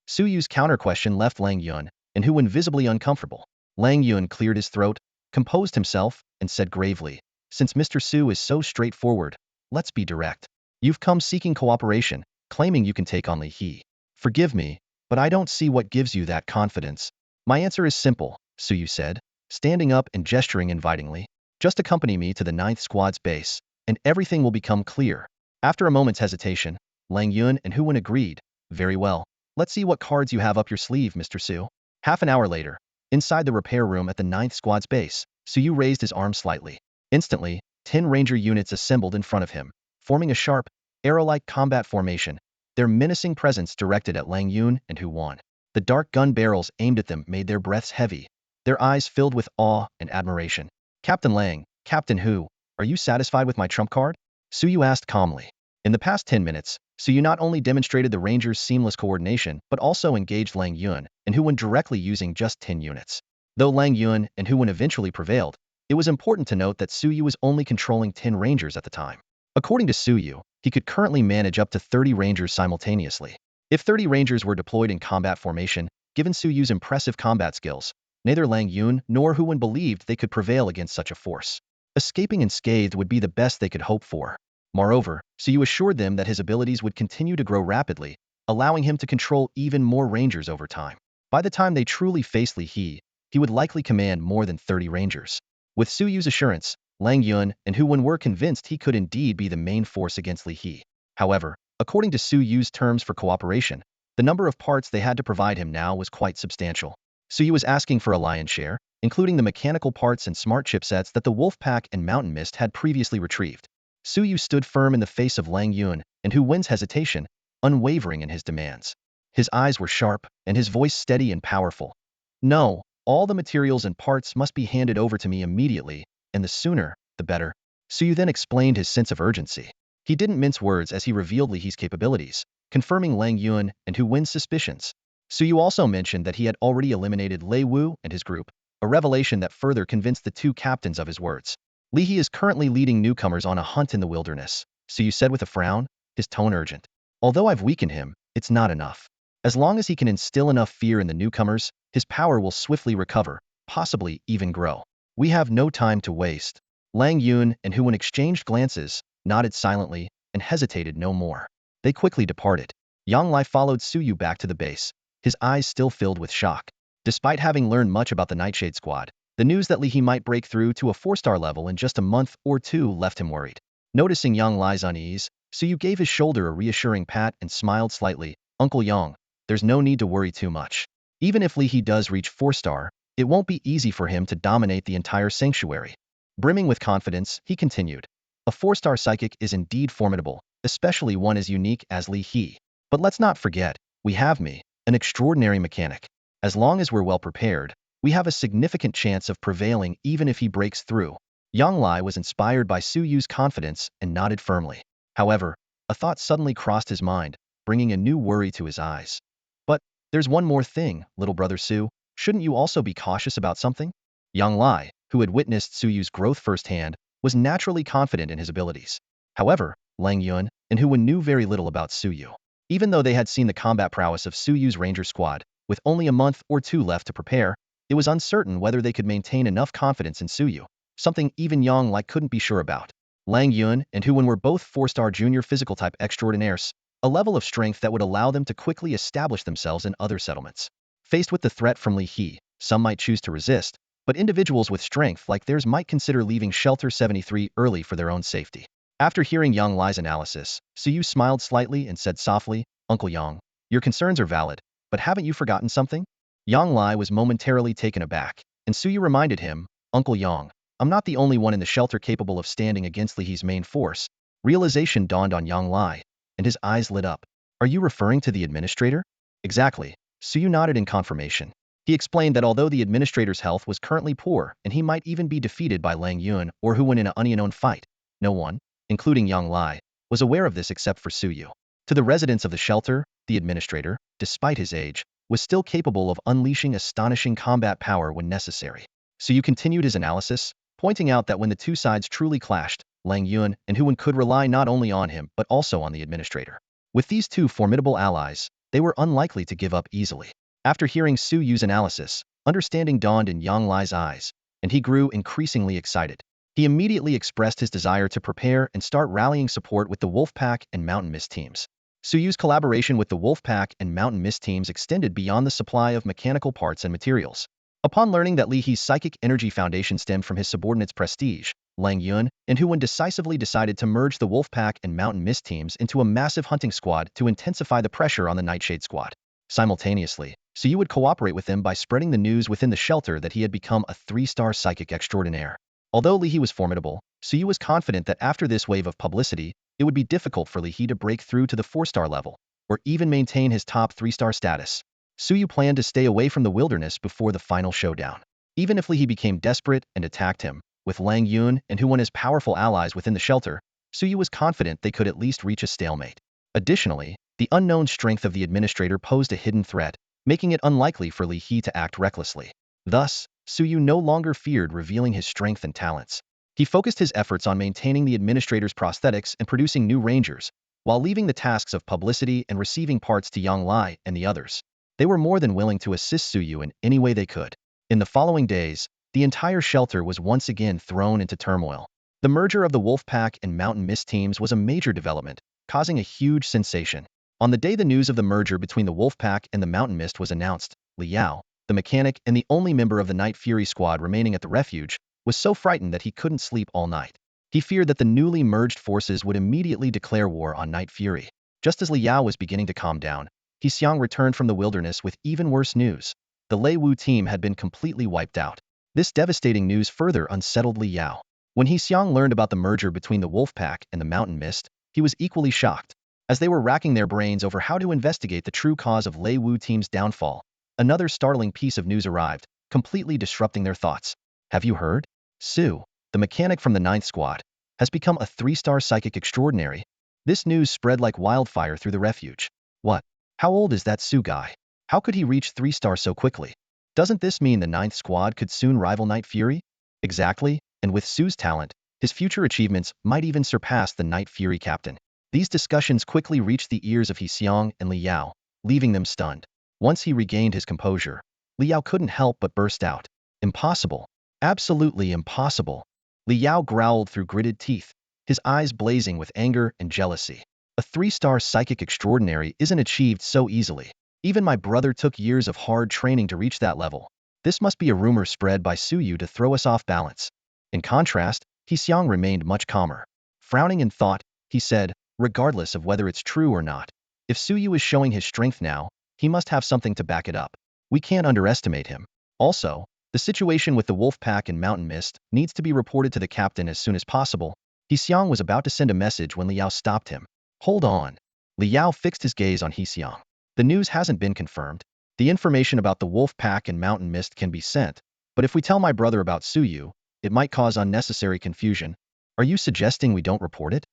Suyu's counter-question left Lang Yun and Hu Wan visibly uncomfortable. Lang Yun cleared his throat, composed himself, and said gravely, since Mr. Su is so straightforward, let's be direct. You've come seeking cooperation, claiming you can take on Li He. Forgive me, but I don't see what gives you that confidence. My answer is simple, Suyu said, standing up and gesturing invitingly. Just accompany me to the 9th Squad's base, and everything will become clear. After a moment's hesitation, Lang Yun and Hu Wan agreed. Very well. Let's see what cards you have up your sleeve, Mr. Su. Half an hour later, inside the repair room at the 9th Squad's base, Suyu raised his arm slightly. Instantly, 10 Ranger units assembled in front of him, forming a sharp, arrow-like combat formation, their menacing presence directed at Lang Yun and Hu Wan. The dark gun barrels aimed at them made their breaths heavy, their eyes filled with awe and admiration. Captain Lang, Captain Hu, are you satisfied with my trump card? Suyu asked calmly. In the past 10 minutes, Suyu not only demonstrated the Rangers' seamless coordination, but also engaged Lang Yun and Hu Wan directly using just 10 units. Though Lang Yun and Hu Wan eventually prevailed, it was important to note that Suyu was only controlling 10 Rangers at the time. According to Suyu, he could currently manage up to 30 Rangers simultaneously. If 30 Rangers were deployed in combat formation, given Suyu's impressive combat skills, neither Lang Yun nor Hu Wan believed they could prevail against such a force. Escaping unscathed would be the best they could hope for. Moreover, Suyu assured them that his abilities would continue to grow rapidly, allowing him to control even more Rangers over time. By the time they truly faced Li He would likely command more than 30 Rangers. With Suyu's assurance, Lang Yun and Hu Wan were convinced he could indeed be the main force against Li He. However, according to Suyu's terms for cooperation, the number of parts they had to provide him now was quite substantial. Suyu was asking for a lion's share, including the mechanical parts and smart chipsets that the Wolfpack and Mountain Mist had previously retrieved. Suyu stood firm in the face of Lang Yun and Hu Wan's hesitation, unwavering in his demands. His eyes were sharp, and his voice steady and powerful. No, all the materials and parts must be handed over to me immediately, and the sooner, the better. Suyu then explained his sense of urgency. He didn't mince words as he revealed Li He's capabilities, confirming Lang Yun and Hu Wan's suspicions. Suyu also mentioned that he had already eliminated Lei Wu and his group, a revelation that further convinced the two captains of his words. Li He is currently leading newcomers on a hunt in the wilderness, Suyu said with a frown, his tone urgent. Although I've weakened him, it's not enough. As long as he can instill enough fear in the newcomers, his power will swiftly recover, possibly even grow. We have no time to waste. Lang Yun and Hu Wan exchanged glances, nodded silently, and hesitated no more. They quickly departed. Yang Lai followed Suyu back to the base, his eyes still filled with shock. Despite having learned much about the Nightshade Squad, the news that Li He might break through to a 4-star level in just a month or two left him worried. Noticing Yang Lai's unease, Suyu gave his shoulder a reassuring pat and smiled slightly. Uncle Yang, there's no need to worry too much. Even if Li He does reach 4-star, it won't be easy for him to dominate the entire sanctuary. Brimming with confidence, he continued. A 4-star psychic is indeed formidable, especially one as unique as Li He. But let's not forget, we have me, an extraordinary mechanic. As long as we're well prepared, we have a significant chance of prevailing even if he breaks through. Yang Lai was inspired by Suyu's confidence and nodded firmly. However, A thought suddenly crossed his mind, bringing a new worry to his eyes. But there's one more thing, little brother Su. Shouldn't you also be cautious about something? Yang Lai, who had witnessed Suyu's growth firsthand, was naturally confident in his abilities. However, Lang Yun and Huan knew very little about Suyu. Even though they had seen the combat prowess of Suyu's ranger squad, with only a month or two left to prepare, it was uncertain whether they could maintain enough confidence in Suyu, something even Yang Lai couldn't be sure about. Lang Yun and Huan were both 4-star junior physical type extraordinaires, a level of strength that would allow them to quickly establish themselves in other settlements. Faced with the threat from Li He, some might choose to resist, but individuals with strength like theirs might consider leaving Shelter 73 early for their own safety. After hearing Yang Lai's analysis, Suyu smiled slightly and said softly, "Uncle Yang, your concerns are valid, but haven't you forgotten something?" Yang Lai was momentarily taken aback, and Suyu reminded him, "Uncle Yang, I'm not the only one in the shelter capable of standing against Li He's main force." Realization dawned on Yang Lai, and his eyes lit up. "Are you referring to the administrator?" "Exactly." Suyu nodded in confirmation. He explained that although the administrator's health was currently poor and he might even be defeated by Lang Yun or Huan in an unknown fight, no one, including Yang Lai, was aware of this except for Suyu. To the residents of the shelter, the administrator, despite his age, was still capable of unleashing astonishing combat power when necessary. Suyu continued his analysis, pointing out that when the two sides truly clashed, Lang Yun and Huan could rely not only on him but also on the administrator. With these two formidable allies, they were unlikely to give up easily. After hearing Suyu's analysis, understanding dawned in Yang Lai's eyes, and he grew increasingly excited. He immediately expressed his desire to prepare and start rallying support with the Wolfpack and Mountain Mist teams. Suyu's collaboration with the Wolfpack and Mountain Mist teams extended beyond the supply of mechanical parts and materials. Upon learning that Li He's psychic energy foundation stemmed from his subordinate's prestige, Lang Yun and Huan decisively decided to merge the Wolfpack and Mountain Mist teams into a massive hunting squad to intensify the pressure on the Nightshade Squad. Simultaneously, Suyu would cooperate with them by spreading the news within the shelter that he had become a 3-star psychic extraordinaire. Although Li He was formidable, Suyu was confident that after this wave of publicity, it would be difficult for Li He to break through to the 4-star level, or even maintain his top 3-star status. Suyu planned to stay away from the wilderness before the final showdown. Even if Li He became desperate and attacked him, with Lang Yun and Huan as powerful allies within the shelter, Suyu was confident they could at least reach a stalemate. Additionally, the unknown strength of the administrator posed a hidden threat, making it unlikely for Li He to act recklessly. Thus, Suyu no longer feared revealing his strength and talents. He focused his efforts on maintaining the administrator's prosthetics and producing new rangers, while leaving the tasks of publicity and receiving parts to Yang Lai and the others. They were more than willing to assist Suyu in any way they could. In the following days, the entire shelter was once again thrown into turmoil. The merger of the Wolfpack and Mountain Mist teams was a major development, causing a huge sensation. On the day the news of the merger between the Wolfpack and the Mountain Mist was announced, Li Yao, the mechanic and the only member of the Night Fury squad remaining at the refuge, was so frightened that he couldn't sleep all night. He feared that the newly merged forces would immediately declare war on Night Fury. Just as Li Yao was beginning to calm down, He Xiang returned from the wilderness with even worse news. The Lei Wu team had been completely wiped out. This devastating news further unsettled Li Yao. When He Xiang learned about the merger between the Wolfpack and the Mountain Mist, he was equally shocked. As they were racking their brains over how to investigate the true cause of Lei Wu team's downfall, another startling piece of news arrived, completely disrupting their thoughts. Have you heard? Su, the mechanic from the 9th Squad, has become a 3-star psychic extraordinary. This news spread like wildfire through the refuge. What? How old is that Su guy? How could he reach 3-star so quickly? Doesn't this mean the 9th Squad could soon rival Night Fury? Exactly, and with Su's talent, his future achievements might even surpass the Night Fury captain. These discussions quickly reached the ears of He Xiang and Li Yao, leaving them stunned. Once he regained his composure, Li Yao couldn't help but burst out. Impossible. Absolutely impossible. Li Yao growled through gritted teeth, his eyes blazing with anger and jealousy. A 3-star psychic extraordinary isn't achieved so easily. Even my brother took years of hard training to reach that level. This must be a rumor spread by Suyu to throw us off balance. In contrast, He Xiang remained much calmer. Frowning in thought, he said, regardless of whether it's true or not, if Suyu is showing his strength now, he must have something to back it up. We can't underestimate him. Also, the situation with the Wolfpack and Mountain Mist needs to be reported to the captain as soon as possible. He Xiang was about to send a message when Li Yao stopped him. Hold on. Li Yao fixed his gaze on He Xiang. The news hasn't been confirmed. The information about the Wolfpack and Mountain Mist can be sent, but if we tell my brother about Suyu, it might cause unnecessary confusion. Are you suggesting we don't report it?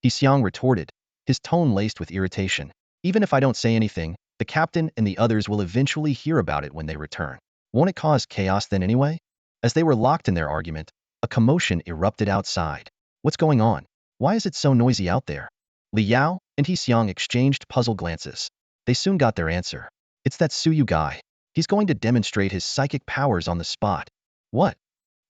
He Xiang retorted, his tone laced with irritation. Even if I don't say anything, the captain and the others will eventually hear about it when they return. Won't it cause chaos then anyway? As they were locked in their argument, a commotion erupted outside. What's going on? Why is it so noisy out there? Li Yao and He Xiang exchanged puzzled glances. They soon got their answer. It's that Suyu guy. He's going to demonstrate his psychic powers on the spot. What?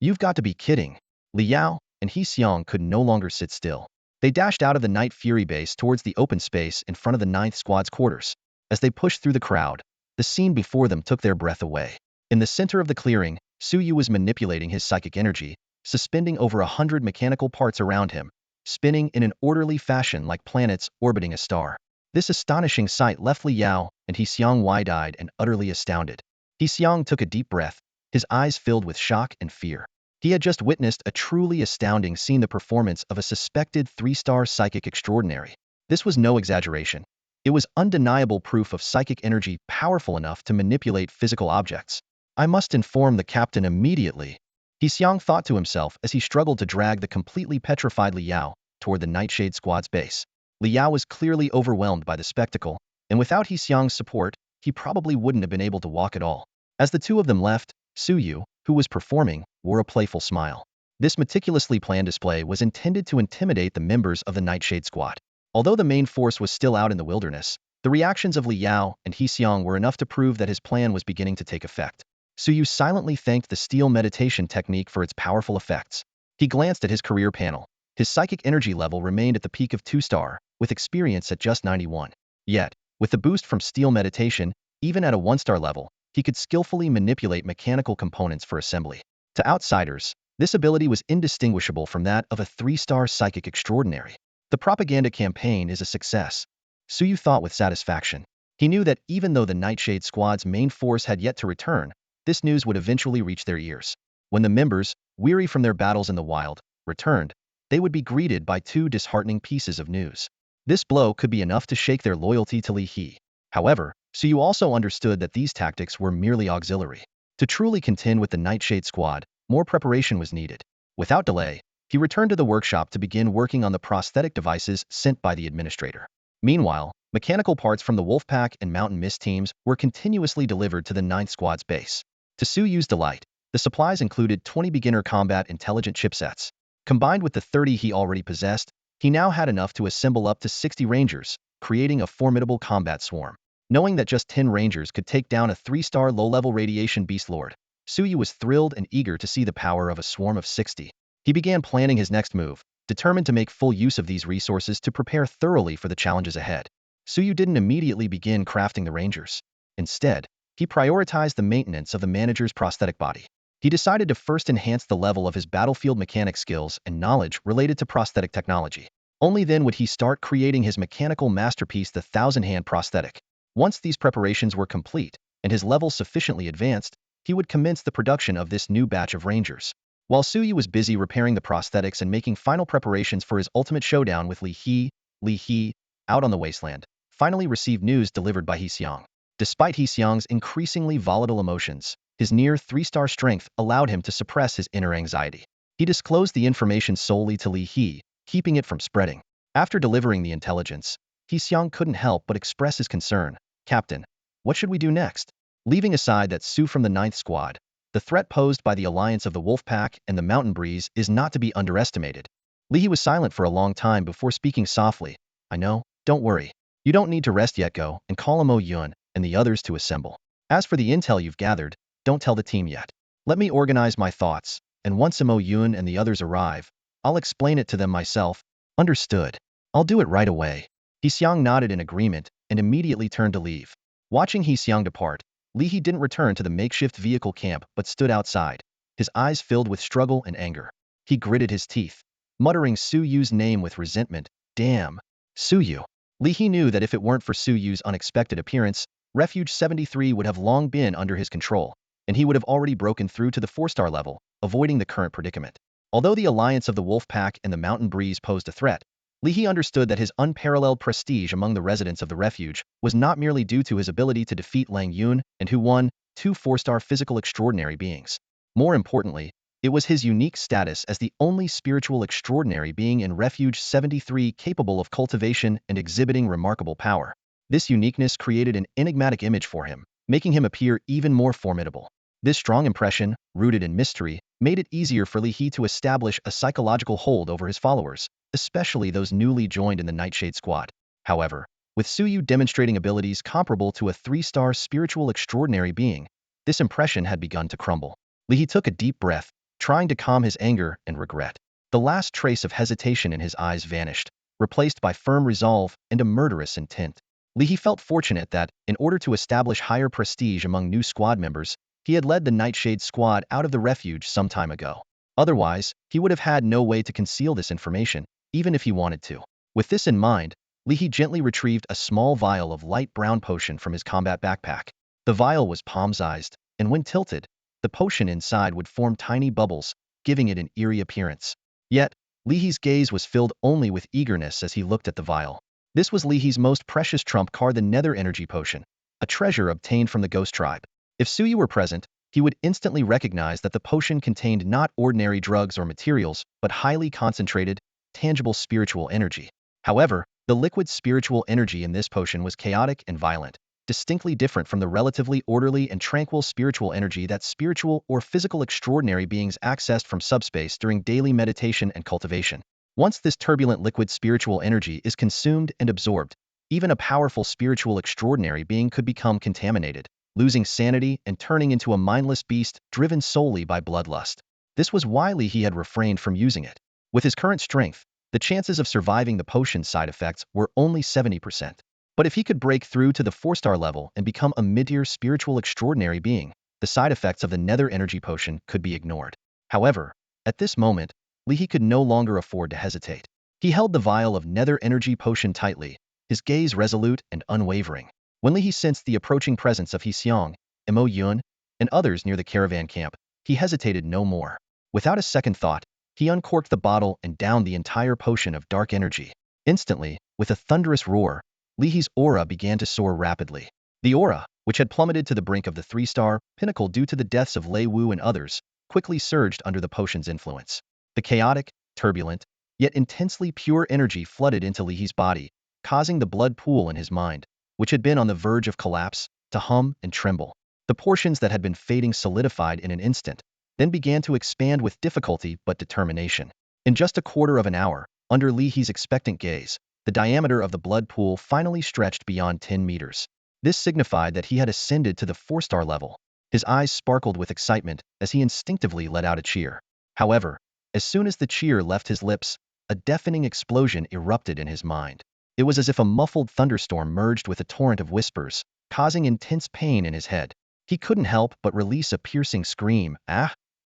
You've got to be kidding. Li Yao and He Xiang could no longer sit still. They dashed out of the Night Fury base towards the open space in front of the 9th Squad's quarters. As they pushed through the crowd, the scene before them took their breath away. In the center of the clearing, Suyu was manipulating his psychic energy, suspending over 100 mechanical parts around him, spinning in an orderly fashion like planets orbiting a star. This astonishing sight left Li Yao and He Xiang wide-eyed and utterly astounded. He Xiang took a deep breath, his eyes filled with shock and fear. He had just witnessed a truly astounding scene, the performance of a suspected 3-star psychic extraordinary. This was no exaggeration. It was undeniable proof of psychic energy powerful enough to manipulate physical objects. I must inform the captain immediately. He Xiang thought to himself as he struggled to drag the completely petrified Li Yao toward the Nightshade Squad's base. Li Yao was clearly overwhelmed by the spectacle, and without He Xiang's support, he probably wouldn't have been able to walk at all. As the two of them left, Suyu, who was performing, wore a playful smile. This meticulously planned display was intended to intimidate the members of the Nightshade Squad. Although the main force was still out in the wilderness, the reactions of Li Yao and He Xiang were enough to prove that his plan was beginning to take effect. Suyu silently thanked the steel meditation technique for its powerful effects. He glanced at his career panel. His psychic energy level remained at the peak of 2-star, with experience at just 91. Yet, with the boost from steel meditation, even at a 1-star level, he could skillfully manipulate mechanical components for assembly. To outsiders, this ability was indistinguishable from that of a 3-star psychic extraordinary. The propaganda campaign is a success, Suyu thought with satisfaction. He knew that even though the Nightshade Squad's main force had yet to return, this news would eventually reach their ears. When the members, weary from their battles in the wild, returned, they would be greeted by 2 disheartening pieces of news. This blow could be enough to shake their loyalty to Li He. However, Suyu also understood that these tactics were merely auxiliary. To truly contend with the Nightshade Squad, more preparation was needed. Without delay, he returned to the workshop to begin working on the prosthetic devices sent by the administrator. Meanwhile, mechanical parts from the Wolfpack and Mountain Mist teams were continuously delivered to the 9th Squad's base. To Suyu's delight, the supplies included 20 beginner combat intelligent chipsets. Combined with the 30 he already possessed, he now had enough to assemble up to 60 rangers, creating a formidable combat swarm. Knowing that just 10 rangers could take down a 3-star low-level radiation beast lord, Suyu was thrilled and eager to see the power of a swarm of 60. He began planning his next move, determined to make full use of these resources to prepare thoroughly for the challenges ahead. Suyu didn't immediately begin crafting the rangers. Instead, he prioritized the maintenance of the manager's prosthetic body. He decided to first enhance the level of his battlefield mechanic skills and knowledge related to prosthetic technology. Only then would he start creating his mechanical masterpiece, the 1,000-hand prosthetic. Once these preparations were complete, and his level sufficiently advanced, he would commence the production of this new batch of rangers. While Suyu was busy repairing the prosthetics and making final preparations for his ultimate showdown with Li He, out on the wasteland, finally received news delivered by He Xiang. Despite He Xiang's increasingly volatile emotions, his near 3-star strength allowed him to suppress his inner anxiety. He disclosed the information solely to Li He, keeping it from spreading. After delivering the intelligence, He Xiang couldn't help but express his concern. Captain, what should we do next? Leaving aside that Su from the 9th Squad, the threat posed by the alliance of the Wolfpack and the Mountain Breeze is not to be underestimated. Li He was silent for a long time before speaking softly. I know, don't worry. You don't need to rest yet. Go and call Mo Yun and the others to assemble. As for the intel you've gathered, don't tell the team yet. Let me organize my thoughts, and once Mo Yun and the others arrive, I'll explain it to them myself. Understood. I'll do it right away. He Xiang nodded in agreement and immediately turned to leave. Watching He Xiang depart, Li He didn't return to the makeshift vehicle camp but stood outside, his eyes filled with struggle and anger. He gritted his teeth, muttering Suyu's name with resentment. Damn. Suyu. Li He knew that if it weren't for Suyu's unexpected appearance, Refuge 73 would have long been under his control, and he would have already broken through to the 4-star level, avoiding the current predicament. Although the alliance of the Wolfpack and the Mountain Breeze posed a threat, Li He understood that his unparalleled prestige among the residents of the refuge was not merely due to his ability to defeat Lang Yun and Hu Wan, 2 4-star physical extraordinary beings. More importantly, It was his unique status as the only spiritual extraordinary being in Refuge 73 capable of cultivation and exhibiting remarkable power. This uniqueness created an enigmatic image for him, making him appear even more formidable. This strong impression, rooted in mystery, made it easier for Li He to establish a psychological hold over his followers, especially those newly joined in the Nightshade Squad. However, with Suyu demonstrating abilities comparable to a 3-star spiritual extraordinary being, this impression had begun to crumble. Li He took a deep breath, trying to calm his anger and regret. The last trace of hesitation in his eyes vanished, replaced by firm resolve and a murderous intent. Li He felt fortunate that, in order to establish higher prestige among new squad members, he had led the Nightshade Squad out of the refuge some time ago. Otherwise, he would have had no way to conceal this information, even if he wanted to. With this in mind, Li He gently retrieved a small vial of light brown potion from his combat backpack. The vial was palm-sized, and when tilted, the potion inside would form tiny bubbles, giving it an eerie appearance. Yet, Li He's gaze was filled only with eagerness as he looked at the vial. This was Li He's most precious trump card, the Nether Energy Potion, a treasure obtained from the Ghost Tribe. If Suyu were present, he would instantly recognize that the potion contained not ordinary drugs or materials, but highly concentrated, tangible spiritual energy. However, the liquid spiritual energy in this potion was chaotic and violent, distinctly different from the relatively orderly and tranquil spiritual energy that spiritual or physical extraordinary beings accessed from subspace during daily meditation and cultivation. Once this turbulent liquid spiritual energy is consumed and absorbed, even a powerful spiritual extraordinary being could become contaminated, losing sanity and turning into a mindless beast driven solely by bloodlust. This was why Li He had refrained from using it. With his current strength, the chances of surviving the potion's side effects were only 70%. But if he could break through to the 4-star level and become a mid-tier spiritual extraordinary being, the side effects of the Nether Energy Potion could be ignored. However, at this moment, Li He could no longer afford to hesitate. He held the vial of Nether Energy Potion tightly, his gaze resolute and unwavering. When Li He sensed the approaching presence of He Xiong, Mo Yun, and others near the caravan camp, he hesitated no more. Without a second thought, he uncorked the bottle and downed the entire potion of dark energy. Instantly, with a thunderous roar, Li He's aura began to soar rapidly. The aura, which had plummeted to the brink of the 3-star pinnacle due to the deaths of Lei Wu and others, quickly surged under the potion's influence. The chaotic, turbulent, yet intensely pure energy flooded into Li He's body, causing the blood pool in his mind, which had been on the verge of collapse, to hum and tremble. The portions that had been fading solidified in an instant, then began to expand with difficulty but determination. In just a quarter of an hour, under Li He's expectant gaze, the diameter of the blood pool finally stretched beyond 10 meters. This signified that he had ascended to the 4-star level. His eyes sparkled with excitement as he instinctively let out a cheer. However, as soon as the cheer left his lips, a deafening explosion erupted in his mind. It was as if a muffled thunderstorm merged with a torrent of whispers, causing intense pain in his head. He couldn't help but release a piercing scream. Ah!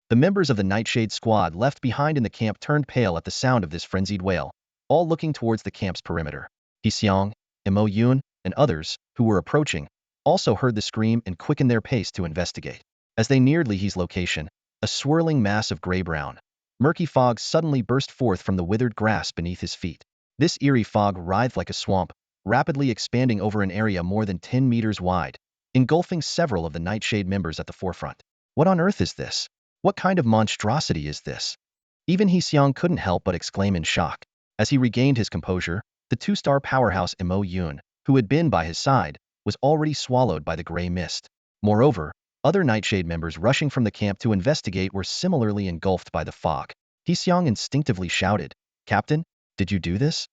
The members of the Nightshade Squad left behind in the camp turned pale at the sound of this frenzied wail, all looking towards the camp's perimeter. He Xiong, Mo Yun, and others, who were approaching, also heard the scream and quickened their pace to investigate. As they neared Li He's location, a swirling mass of gray-brown, murky fog suddenly burst forth from the withered grass beneath his feet. This eerie fog writhed like a swamp, rapidly expanding over an area more than 10 meters wide, engulfing several of the Nightshade members at the forefront. What on earth is this? What kind of monstrosity is this? Even He Xiong couldn't help but exclaim in shock. As he regained his composure, the 2-star powerhouse Mo Yun, who had been by his side, was already swallowed by the gray mist. Moreover, other Nightshade members rushing from the camp to investigate were similarly engulfed by the fog. He Xiong instinctively shouted, "Captain, did you do this?"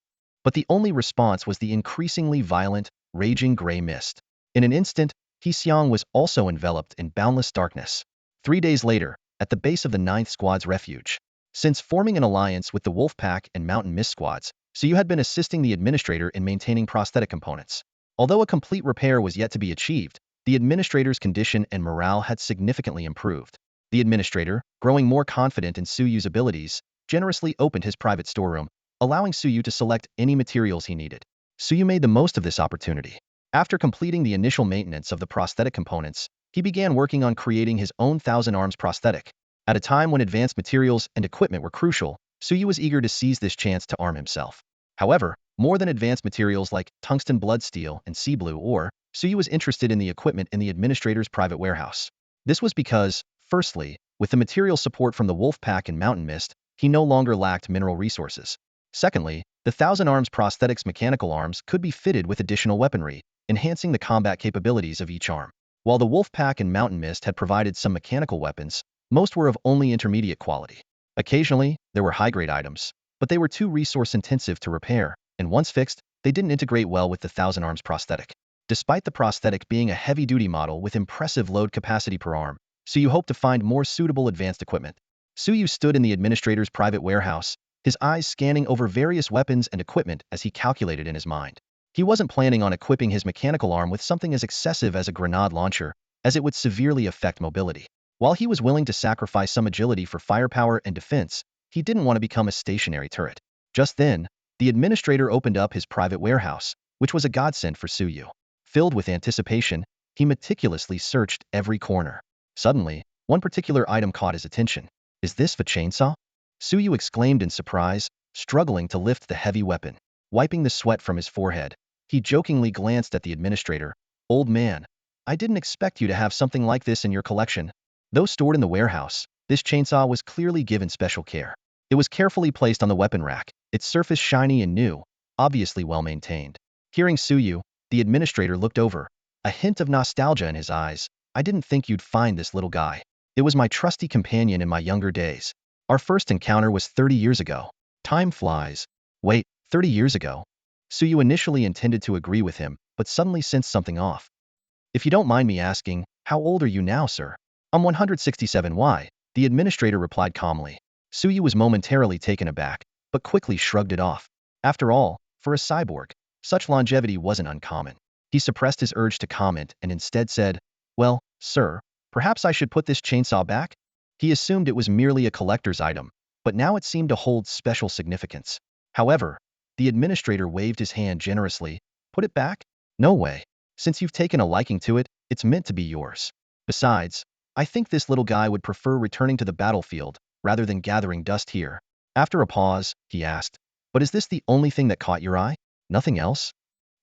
But the only response was the increasingly violent, raging gray mist. In an instant, He Xiong was also enveloped in boundless darkness. 3 days later, at the base of the 9th Squad's refuge. Since forming an alliance with the Wolf Pack and Mountain Mist Squads, Suyu had been assisting the Administrator in maintaining prosthetic components. Although a complete repair was yet to be achieved, the Administrator's condition and morale had significantly improved. The Administrator, growing more confident in Suyu's abilities, generously opened his private storeroom, allowing Suyu to select any materials he needed. Suyu made the most of this opportunity. After completing the initial maintenance of the prosthetic components, he began working on creating his own Thousand Arms prosthetic. At a time when advanced materials and equipment were crucial, Suyu was eager to seize this chance to arm himself. However, more than advanced materials like tungsten blood steel and sea blue ore, Suyu was interested in the equipment in the Administrator's private warehouse. This was because, firstly, With the material support from the wolf pack and mountain mist, he no longer lacked mineral resources. Secondly, the Thousand Arms prosthetics mechanical arms could be fitted with additional weaponry, enhancing the combat capabilities of each arm. While the wolf pack and mountain mist had provided some mechanical weapons, most were of only intermediate quality. Occasionally, there were high-grade items, but they were too resource-intensive to repair, and once fixed, they didn't integrate well with the Thousand Arms prosthetic. Despite the prosthetic being a heavy-duty model with impressive load capacity per arm, Suyu hoped to find more suitable advanced equipment. Suyu stood in the administrator's private warehouse, his eyes scanning over various weapons and equipment as he calculated in his mind. He wasn't planning on equipping his mechanical arm with something as excessive as a grenade launcher, as it would severely affect mobility. While he was willing to sacrifice some agility for firepower and defense, he didn't want to become a stationary turret. Just then, the administrator opened up his private warehouse, which was a godsend for Suyu. Filled with anticipation, he meticulously searched every corner. Suddenly, one particular item caught his attention. "Is this the chainsaw?" Suyu exclaimed in surprise, struggling to lift the heavy weapon. Wiping the sweat from his forehead, he jokingly glanced at the administrator. "Old man, I didn't expect you to have something like this in your collection." Though stored in the warehouse, this chainsaw was clearly given special care. It was carefully placed on the weapon rack, its surface shiny and new, obviously well-maintained. Hearing Suyu, the administrator looked over, a hint of nostalgia in his eyes. "I didn't think you'd find this little guy. It was my trusty companion in my younger days. Our first encounter was 30 years ago. Time flies." "Wait, 30 years ago?" Suyu initially intended to agree with him, but suddenly sensed something off. "If you don't mind me asking, how old are you now, sir?" "I'm 167Y, the administrator replied calmly. Suyu was momentarily taken aback, but quickly shrugged it off. After all, for a cyborg, such longevity wasn't uncommon. He suppressed his urge to comment and instead said, "Well, sir, perhaps I should put this chainsaw back?" He assumed it was merely a collector's item, but now it seemed to hold special significance. However, the administrator waved his hand generously. "Put it back? No way. Since you've taken a liking to it, it's meant to be yours. Besides, I think this little guy would prefer returning to the battlefield rather than gathering dust here." After a pause, he asked, "But is this the only thing that caught your eye? Nothing else?"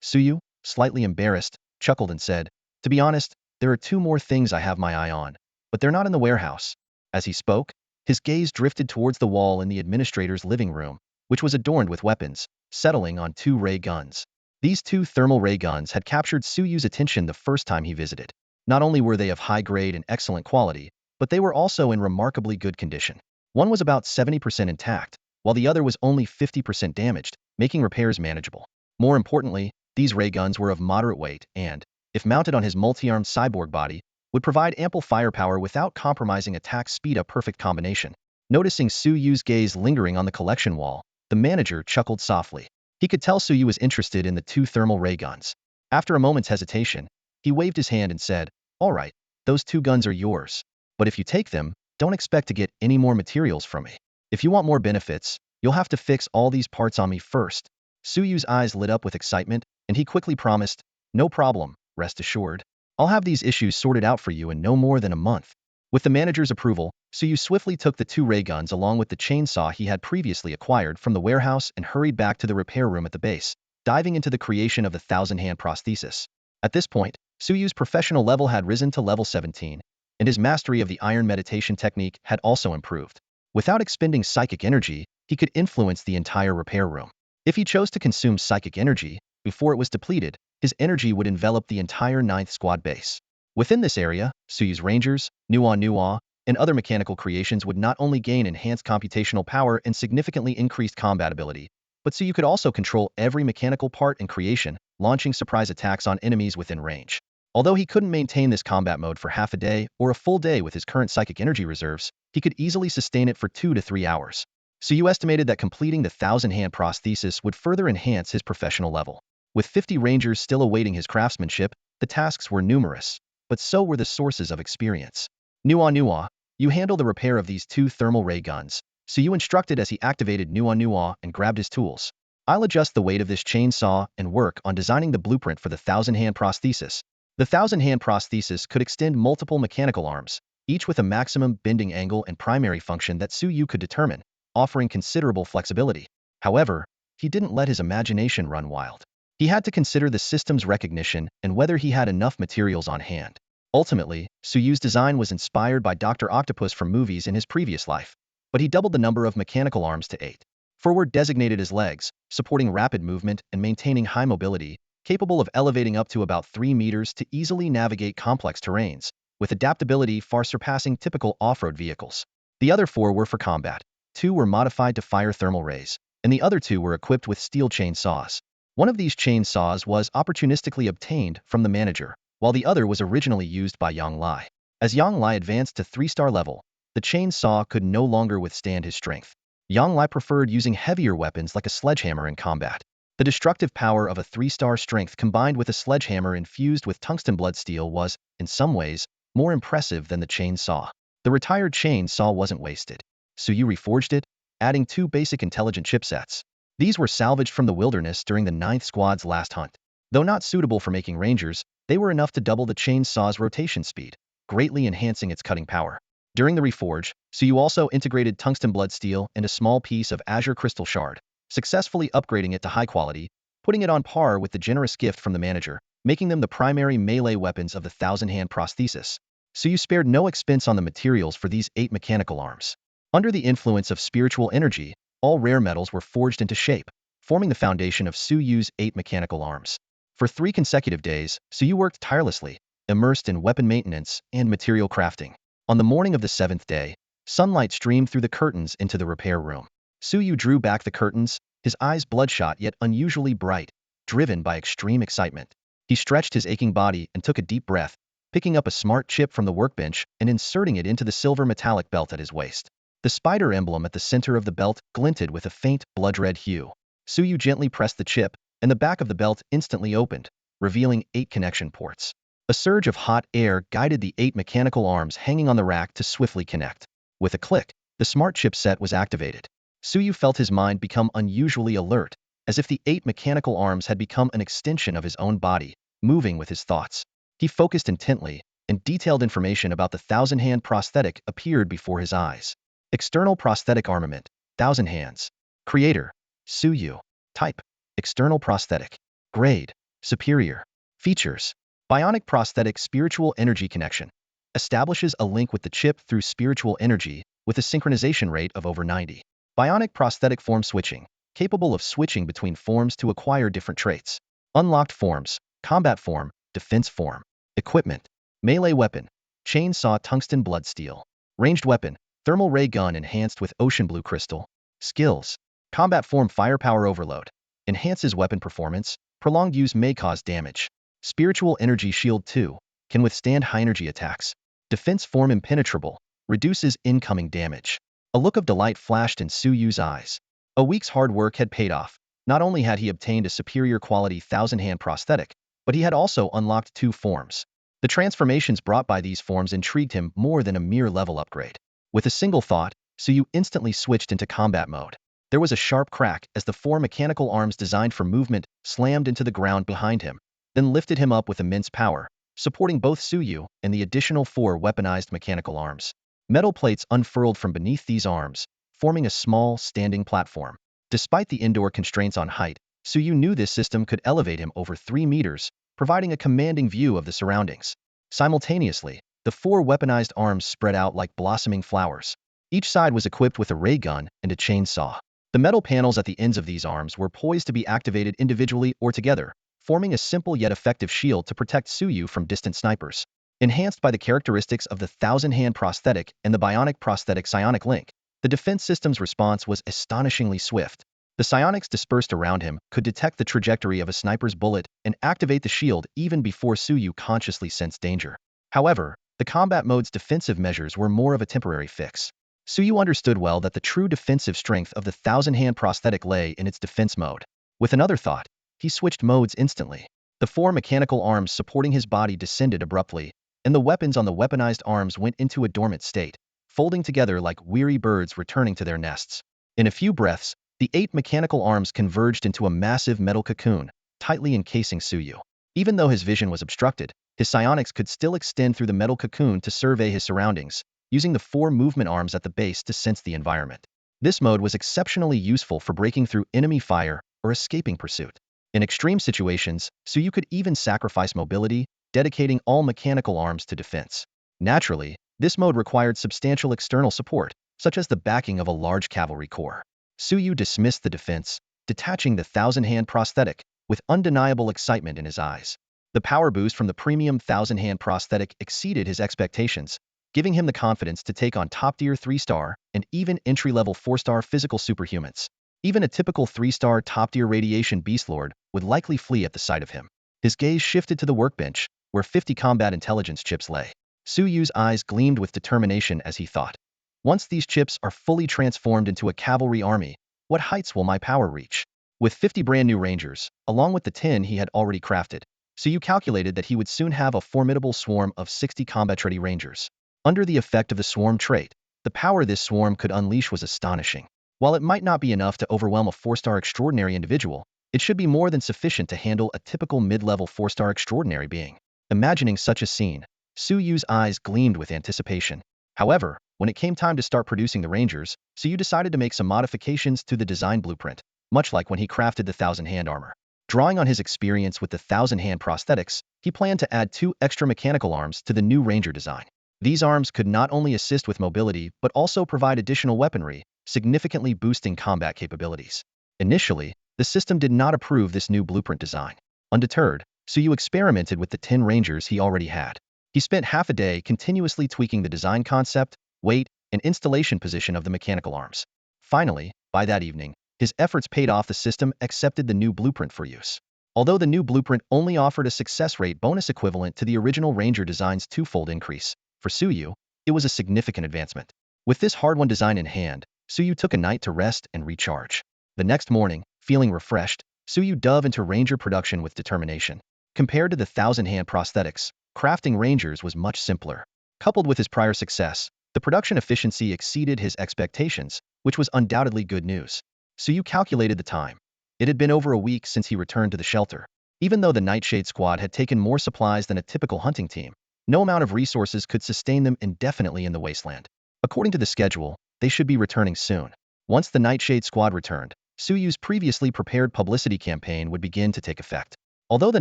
Suyu, slightly embarrassed, chuckled and said, "To be honest, there are two more things I have my eye on, but they're not in the warehouse." As he spoke, his gaze drifted towards the wall in the administrator's living room, which was adorned with weapons, settling on two ray guns. These two thermal ray guns had captured Suyu's attention the first time he visited. Not only were they of high grade and excellent quality, but they were also in remarkably good condition. One was about 70% intact, while the other was only 50% damaged, making repairs manageable. More importantly, these ray guns were of moderate weight and, if mounted on his multi-armed cyborg body, would provide ample firepower without compromising attack speed, a perfect combination. Noticing Suyu's gaze lingering on the collection wall, the manager chuckled softly. He could tell Suyu was interested in the two thermal ray guns. After a moment's hesitation, he waved his hand and said, "All right, those two guns are yours. But if you take them, don't expect to get any more materials from me. If you want more benefits, you'll have to fix all these parts on me first." Suyu's eyes lit up with excitement, and he quickly promised, "No problem, rest assured. I'll have these issues sorted out for you in no more than a month." With the manager's approval, Suyu swiftly took the two ray guns along with the chainsaw he had previously acquired from the warehouse and hurried back to the repair room at the base, diving into the creation of the thousand-hand prosthesis. At this point, Suyu's professional level had risen to level 17, and his mastery of the iron meditation technique had also improved. Without expending psychic energy, he could influence the entire repair room. If he chose to consume psychic energy, before it was depleted, his energy would envelop the entire 9th Squad base. Within this area, Suyu's Rangers, Nuwa, and other mechanical creations would not only gain enhanced computational power and significantly increased combat ability, but Suyu could also control every mechanical part and creation, launching surprise attacks on enemies within range. Although he couldn't maintain this combat mode for half a day or a full day with his current psychic energy reserves, he could easily sustain it for 2 to 3 hours. Suyu estimated that completing the thousand-hand prosthesis would further enhance his professional level. With 50 Rangers still awaiting his craftsmanship, the tasks were numerous, but so were the sources of experience. Nuwa, you handle the repair of these two thermal ray guns, Suyu instructed as he activated Nuwa and grabbed his tools. "I'll adjust the weight of this chainsaw and work on designing the blueprint for the thousand-hand prosthesis." The thousand-hand prosthesis could extend multiple mechanical arms, each with a maximum bending angle and primary function that Suyu could determine, offering considerable flexibility. However, he didn't let his imagination run wild. He had to consider the system's recognition and whether he had enough materials on hand. Ultimately, Suyu's design was inspired by Dr. Octopus from movies in his previous life, but he doubled the number of mechanical arms to 8. Forward designated as legs, supporting rapid movement and maintaining high mobility, capable of elevating up to about 3 meters to easily navigate complex terrains, with adaptability far surpassing typical off-road vehicles. The other 4 were for combat. 2 were modified to fire thermal rays, and the other 2 were equipped with steel chainsaws. One of these chainsaws was opportunistically obtained from the manager, while the other was originally used by Yang Lai. As Yang Lai advanced to 3-star level, the chainsaw could no longer withstand his strength. Yang Lai preferred using heavier weapons like a sledgehammer in combat. The destructive power of a 3-star strength combined with a sledgehammer infused with tungsten blood steel was, in some ways, more impressive than the chainsaw. The retired chainsaw wasn't wasted. Suyu reforged it, adding 2 basic intelligent chipsets. These were salvaged from the wilderness during the 9th Squad's last hunt. Though not suitable for making rangers, they were enough to double the chainsaw's rotation speed, greatly enhancing its cutting power. During the reforge, Suyu also integrated tungsten blood steel and a small piece of azure crystal shard, successfully upgrading it to high quality, putting it on par with the generous gift from the manager, making them the primary melee weapons of the thousand-hand prosthesis. Suyu spared no expense on the materials for these 8 mechanical arms. Under the influence of spiritual energy, all rare metals were forged into shape, forming the foundation of Suyu's 8 mechanical arms. For 3 consecutive days, Suyu worked tirelessly, immersed in weapon maintenance and material crafting. On the morning of the 7th day, sunlight streamed through the curtains into the repair room. Suyu drew back the curtains, his eyes bloodshot yet unusually bright, driven by extreme excitement. He stretched his aching body and took a deep breath, picking up a smart chip from the workbench and inserting it into the silver metallic belt at his waist. The spider emblem at the center of the belt glinted with a faint, blood-red hue. Suyu gently pressed the chip, and the back of the belt instantly opened, revealing 8 connection ports. A surge of hot air guided the 8 mechanical arms hanging on the rack to swiftly connect. With a click, the smart chipset was activated. Suyu felt his mind become unusually alert, as if the 8 mechanical arms had become an extension of his own body, moving with his thoughts. He focused intently, and detailed information about the thousand-hand prosthetic appeared before his eyes. External prosthetic armament, 1,000 hands. Creator, Suyu. Type, external prosthetic. Grade, superior. Features, bionic prosthetic spiritual energy connection. Establishes a link with the chip through spiritual energy, with a synchronization rate of over 90. Bionic prosthetic form switching, capable of switching between forms to acquire different traits. Unlocked forms, combat form, defense form. Equipment, melee weapon, chainsaw tungsten blood steel. Ranged weapon, thermal ray gun enhanced with ocean blue crystal. Skills, combat form firepower overload. Enhances weapon performance, prolonged use may cause damage. Spiritual energy shield 2, can withstand high energy attacks. Defense form impenetrable, reduces incoming damage. A look of delight flashed in Suyu's eyes. A week's hard work had paid off. Not only had he obtained a superior quality thousand-hand prosthetic, but he had also unlocked 2 forms. The transformations brought by these forms intrigued him more than a mere level upgrade. With a single thought, Suyu instantly switched into combat mode. There was a sharp crack as the 4 mechanical arms designed for movement slammed into the ground behind him, then lifted him up with immense power, supporting both Suyu and the additional 4 weaponized mechanical arms. Metal plates unfurled from beneath these arms, forming a small, standing platform. Despite the indoor constraints on height, Suyu knew this system could elevate him over 3 meters, providing a commanding view of the surroundings. Simultaneously, the 4 weaponized arms spread out like blossoming flowers. Each side was equipped with a ray gun and a chainsaw. The metal panels at the ends of these arms were poised to be activated individually or together, forming a simple yet effective shield to protect Suyu from distant snipers. Enhanced by the characteristics of the thousand-hand prosthetic and the bionic prosthetic psionic link, the defense system's response was astonishingly swift. The psionics dispersed around him could detect the trajectory of a sniper's bullet and activate the shield even before Suyu consciously sensed danger. However, the combat mode's defensive measures were more of a temporary fix. Suyu understood well that the true defensive strength of the thousand-hand prosthetic lay in its defense mode. With another thought, he switched modes instantly. The 4 mechanical arms supporting his body descended abruptly, and the weapons on the weaponized arms went into a dormant state, folding together like weary birds returning to their nests. In a few breaths, the 8 mechanical arms converged into a massive metal cocoon, tightly encasing Suyu. Even though his vision was obstructed, his psionics could still extend through the metal cocoon to survey his surroundings, using the 4 movement arms at the base to sense the environment. This mode was exceptionally useful for breaking through enemy fire or escaping pursuit. In extreme situations, Suyu could even sacrifice mobility, dedicating all mechanical arms to defense. Naturally, this mode required substantial external support, such as the backing of a large cavalry corps. Suyu dismissed the defense, detaching the thousand-hand prosthetic, with undeniable excitement in his eyes. The power boost from the premium thousand-hand prosthetic exceeded his expectations, giving him the confidence to take on top-tier 3-star and even entry-level 4-star physical superhumans. Even a typical 3-star top-tier radiation beastlord would likely flee at the sight of him. His gaze shifted to the workbench, where 50 combat intelligence chips lay. Suyu's eyes gleamed with determination as he thought. Once these chips are fully transformed into a cavalry army, what heights will my power reach? With 50 brand new rangers, along with the 10 he had already crafted, Suyu calculated that he would soon have a formidable swarm of 60 combat-ready rangers. Under the effect of the swarm trait, the power this swarm could unleash was astonishing. While it might not be enough to overwhelm a 4-star extraordinary individual, it should be more than sufficient to handle a typical mid-level 4-star extraordinary being. Imagining such a scene, Suyu's eyes gleamed with anticipation. However, when it came time to start producing the rangers, Suyu decided to make some modifications to the design blueprint, much like when he crafted the thousand-hand armor. Drawing on his experience with the thousand-hand prosthetics, he planned to add 2 extra mechanical arms to the new ranger design. These arms could not only assist with mobility but also provide additional weaponry, significantly boosting combat capabilities. Initially, the system did not approve this new blueprint design. Undeterred, Suyu experimented with the 10 rangers he already had. He spent half a day continuously tweaking the design concept, weight, and installation position of the mechanical arms. Finally, by that evening, his efforts paid off. The system accepted the new blueprint for use. Although the new blueprint only offered a success rate bonus equivalent to the original ranger design's 2-fold increase, for Suyu, it was a significant advancement. With this hard-won design in hand, Suyu took a night to rest and recharge. The next morning, feeling refreshed, Suyu dove into ranger production with determination. Compared to the thousand-hand prosthetics, crafting rangers was much simpler. Coupled with his prior success, the production efficiency exceeded his expectations, which was undoubtedly good news. Suyu calculated the time. It had been over a week since he returned to the shelter. Even though the Nightshade Squad had taken more supplies than a typical hunting team, no amount of resources could sustain them indefinitely in the wasteland. According to the schedule, they should be returning soon. Once the Nightshade Squad returned, Suyu's previously prepared publicity campaign would begin to take effect. Although the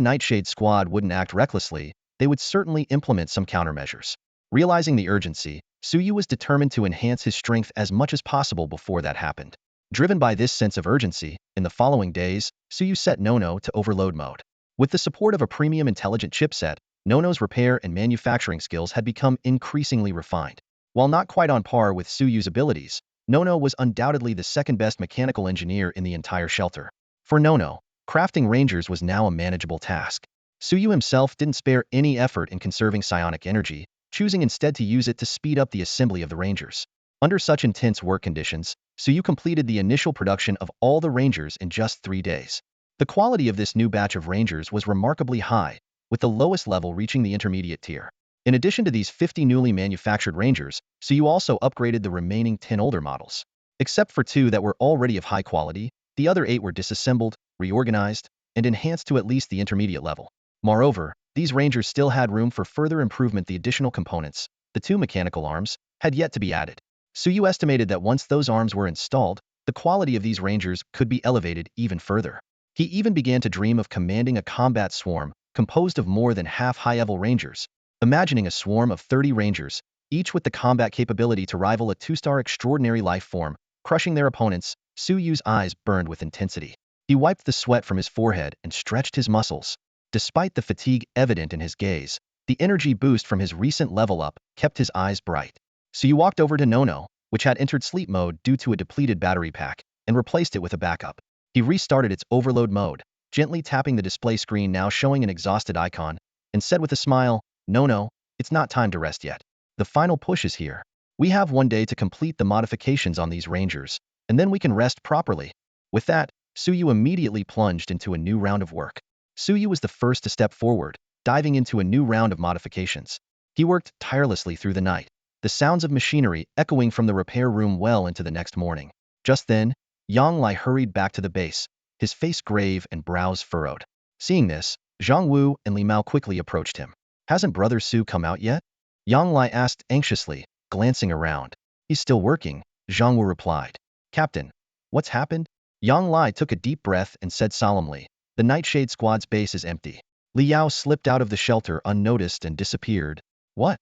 Nightshade Squad wouldn't act recklessly, they would certainly implement some countermeasures. Realizing the urgency, Suyu was determined to enhance his strength as much as possible before that happened. Driven by this sense of urgency, in the following days, Suyu set Nono to overload mode. With the support of a premium intelligent chipset, Nono's repair and manufacturing skills had become increasingly refined. While not quite on par with Suyu's abilities, Nono was undoubtedly the second-best mechanical engineer in the entire shelter. For Nono, crafting rangers was now a manageable task. Suyu himself didn't spare any effort in conserving psionic energy, choosing instead to use it to speed up the assembly of the rangers. Under such intense work conditions, Suyu completed the initial production of all the rangers in just 3 days. The quality of this new batch of rangers was remarkably high, with the lowest level reaching the intermediate tier. In addition to these 50 newly manufactured rangers, Suyu also upgraded the remaining 10 older models. Except for 2 that were already of high quality, the other 8 were disassembled, reorganized, and enhanced to at least the intermediate level. Moreover, these rangers still had room for further improvement. The additional components, the 2 mechanical arms, had yet to be added. Suyu estimated that once those arms were installed, the quality of these rangers could be elevated even further. He even began to dream of commanding a combat swarm composed of more than half high-level rangers. Imagining a swarm of 30 rangers, each with the combat capability to rival a 2-star extraordinary life form, crushing their opponents, Suyu's eyes burned with intensity. He wiped the sweat from his forehead and stretched his muscles. Despite the fatigue evident in his gaze, the energy boost from his recent level up kept his eyes bright. Suyu walked over to Nono, which had entered sleep mode due to a depleted battery pack, and replaced it with a backup. He restarted its overload mode, gently tapping the display screen now showing an exhausted icon, and said with a smile, "No, it's not time to rest yet. The final push is here. We have 1 day to complete the modifications on these rangers, and then we can rest properly." With that, Suyu immediately plunged into a new round of work. Suyu was the first to step forward, diving into a new round of modifications. He worked tirelessly through the night, the sounds of machinery echoing from the repair room well into the next morning. Just then, Yang Lai hurried back to the base, his face grave and brows furrowed. Seeing this, Zhang Wu and Li Mao quickly approached him. "Hasn't Brother Su come out yet?" Yang Lai asked anxiously, glancing around. "He's still working," Zhang Wu replied. "Captain, what's happened?" Yang Lai took a deep breath and said solemnly, "The Nightshade Squad's base is empty. Li Yao slipped out of the shelter unnoticed and disappeared. What?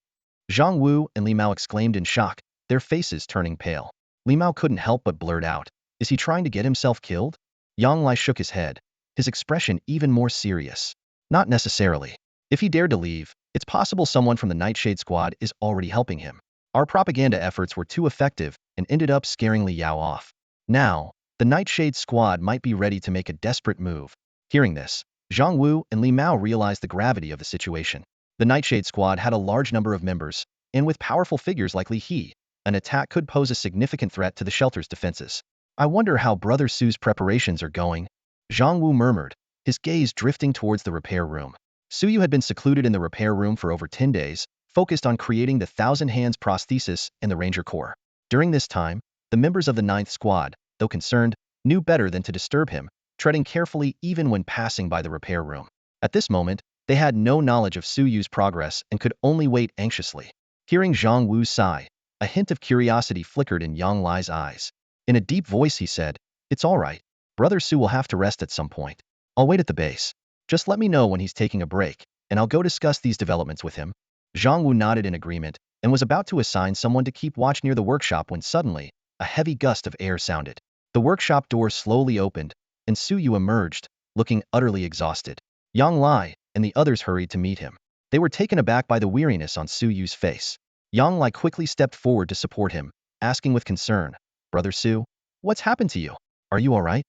Zhang Wu and Li Mao exclaimed in shock, their faces turning pale. Li Mao couldn't help but blurt out, "Is he trying to get himself killed?" Yang Lai shook his head, his expression even more serious. Not necessarily. If he dared to leave, it's possible someone from the Nightshade Squad is already helping him. Our propaganda efforts were too effective and ended up scaring Li Yao off. Now, the Nightshade Squad might be ready to make a desperate move. Hearing this, Zhang Wu and Li Mao realized the gravity of the situation. The Nightshade Squad had a large number of members, and with powerful figures like Li He, an attack could pose a significant threat to the shelter's defenses. I wonder how Brother Su's preparations are going, Zhang Wu murmured, his gaze drifting towards the repair room. Suyu had been secluded in the repair room for over 10 days, focused on creating the Thousand Hands prosthesis and the Ranger Corps. During this time, the members of the Ninth Squad, though concerned, knew better than to disturb him, treading carefully even when passing by the repair room. At this moment, they had no knowledge of Suyu's progress and could only wait anxiously. Hearing Zhang Wu's sigh, a hint of curiosity flickered in Yang Lai's eyes. In a deep voice he said, "It's all right. Brother Su will have to rest at some point. I'll wait at the base. Just let me know when he's taking a break, and I'll go discuss these developments with him." Zhang Wu nodded in agreement and was about to assign someone to keep watch near the workshop when suddenly, a heavy gust of air sounded. The workshop door slowly opened, and Suyu emerged, looking utterly exhausted. Yang Lai and the others hurried to meet him. They were taken aback by the weariness on Suyu's face. Yang Lai quickly stepped forward to support him, asking with concern, "Brother Su, what's happened to you? Are you all right?"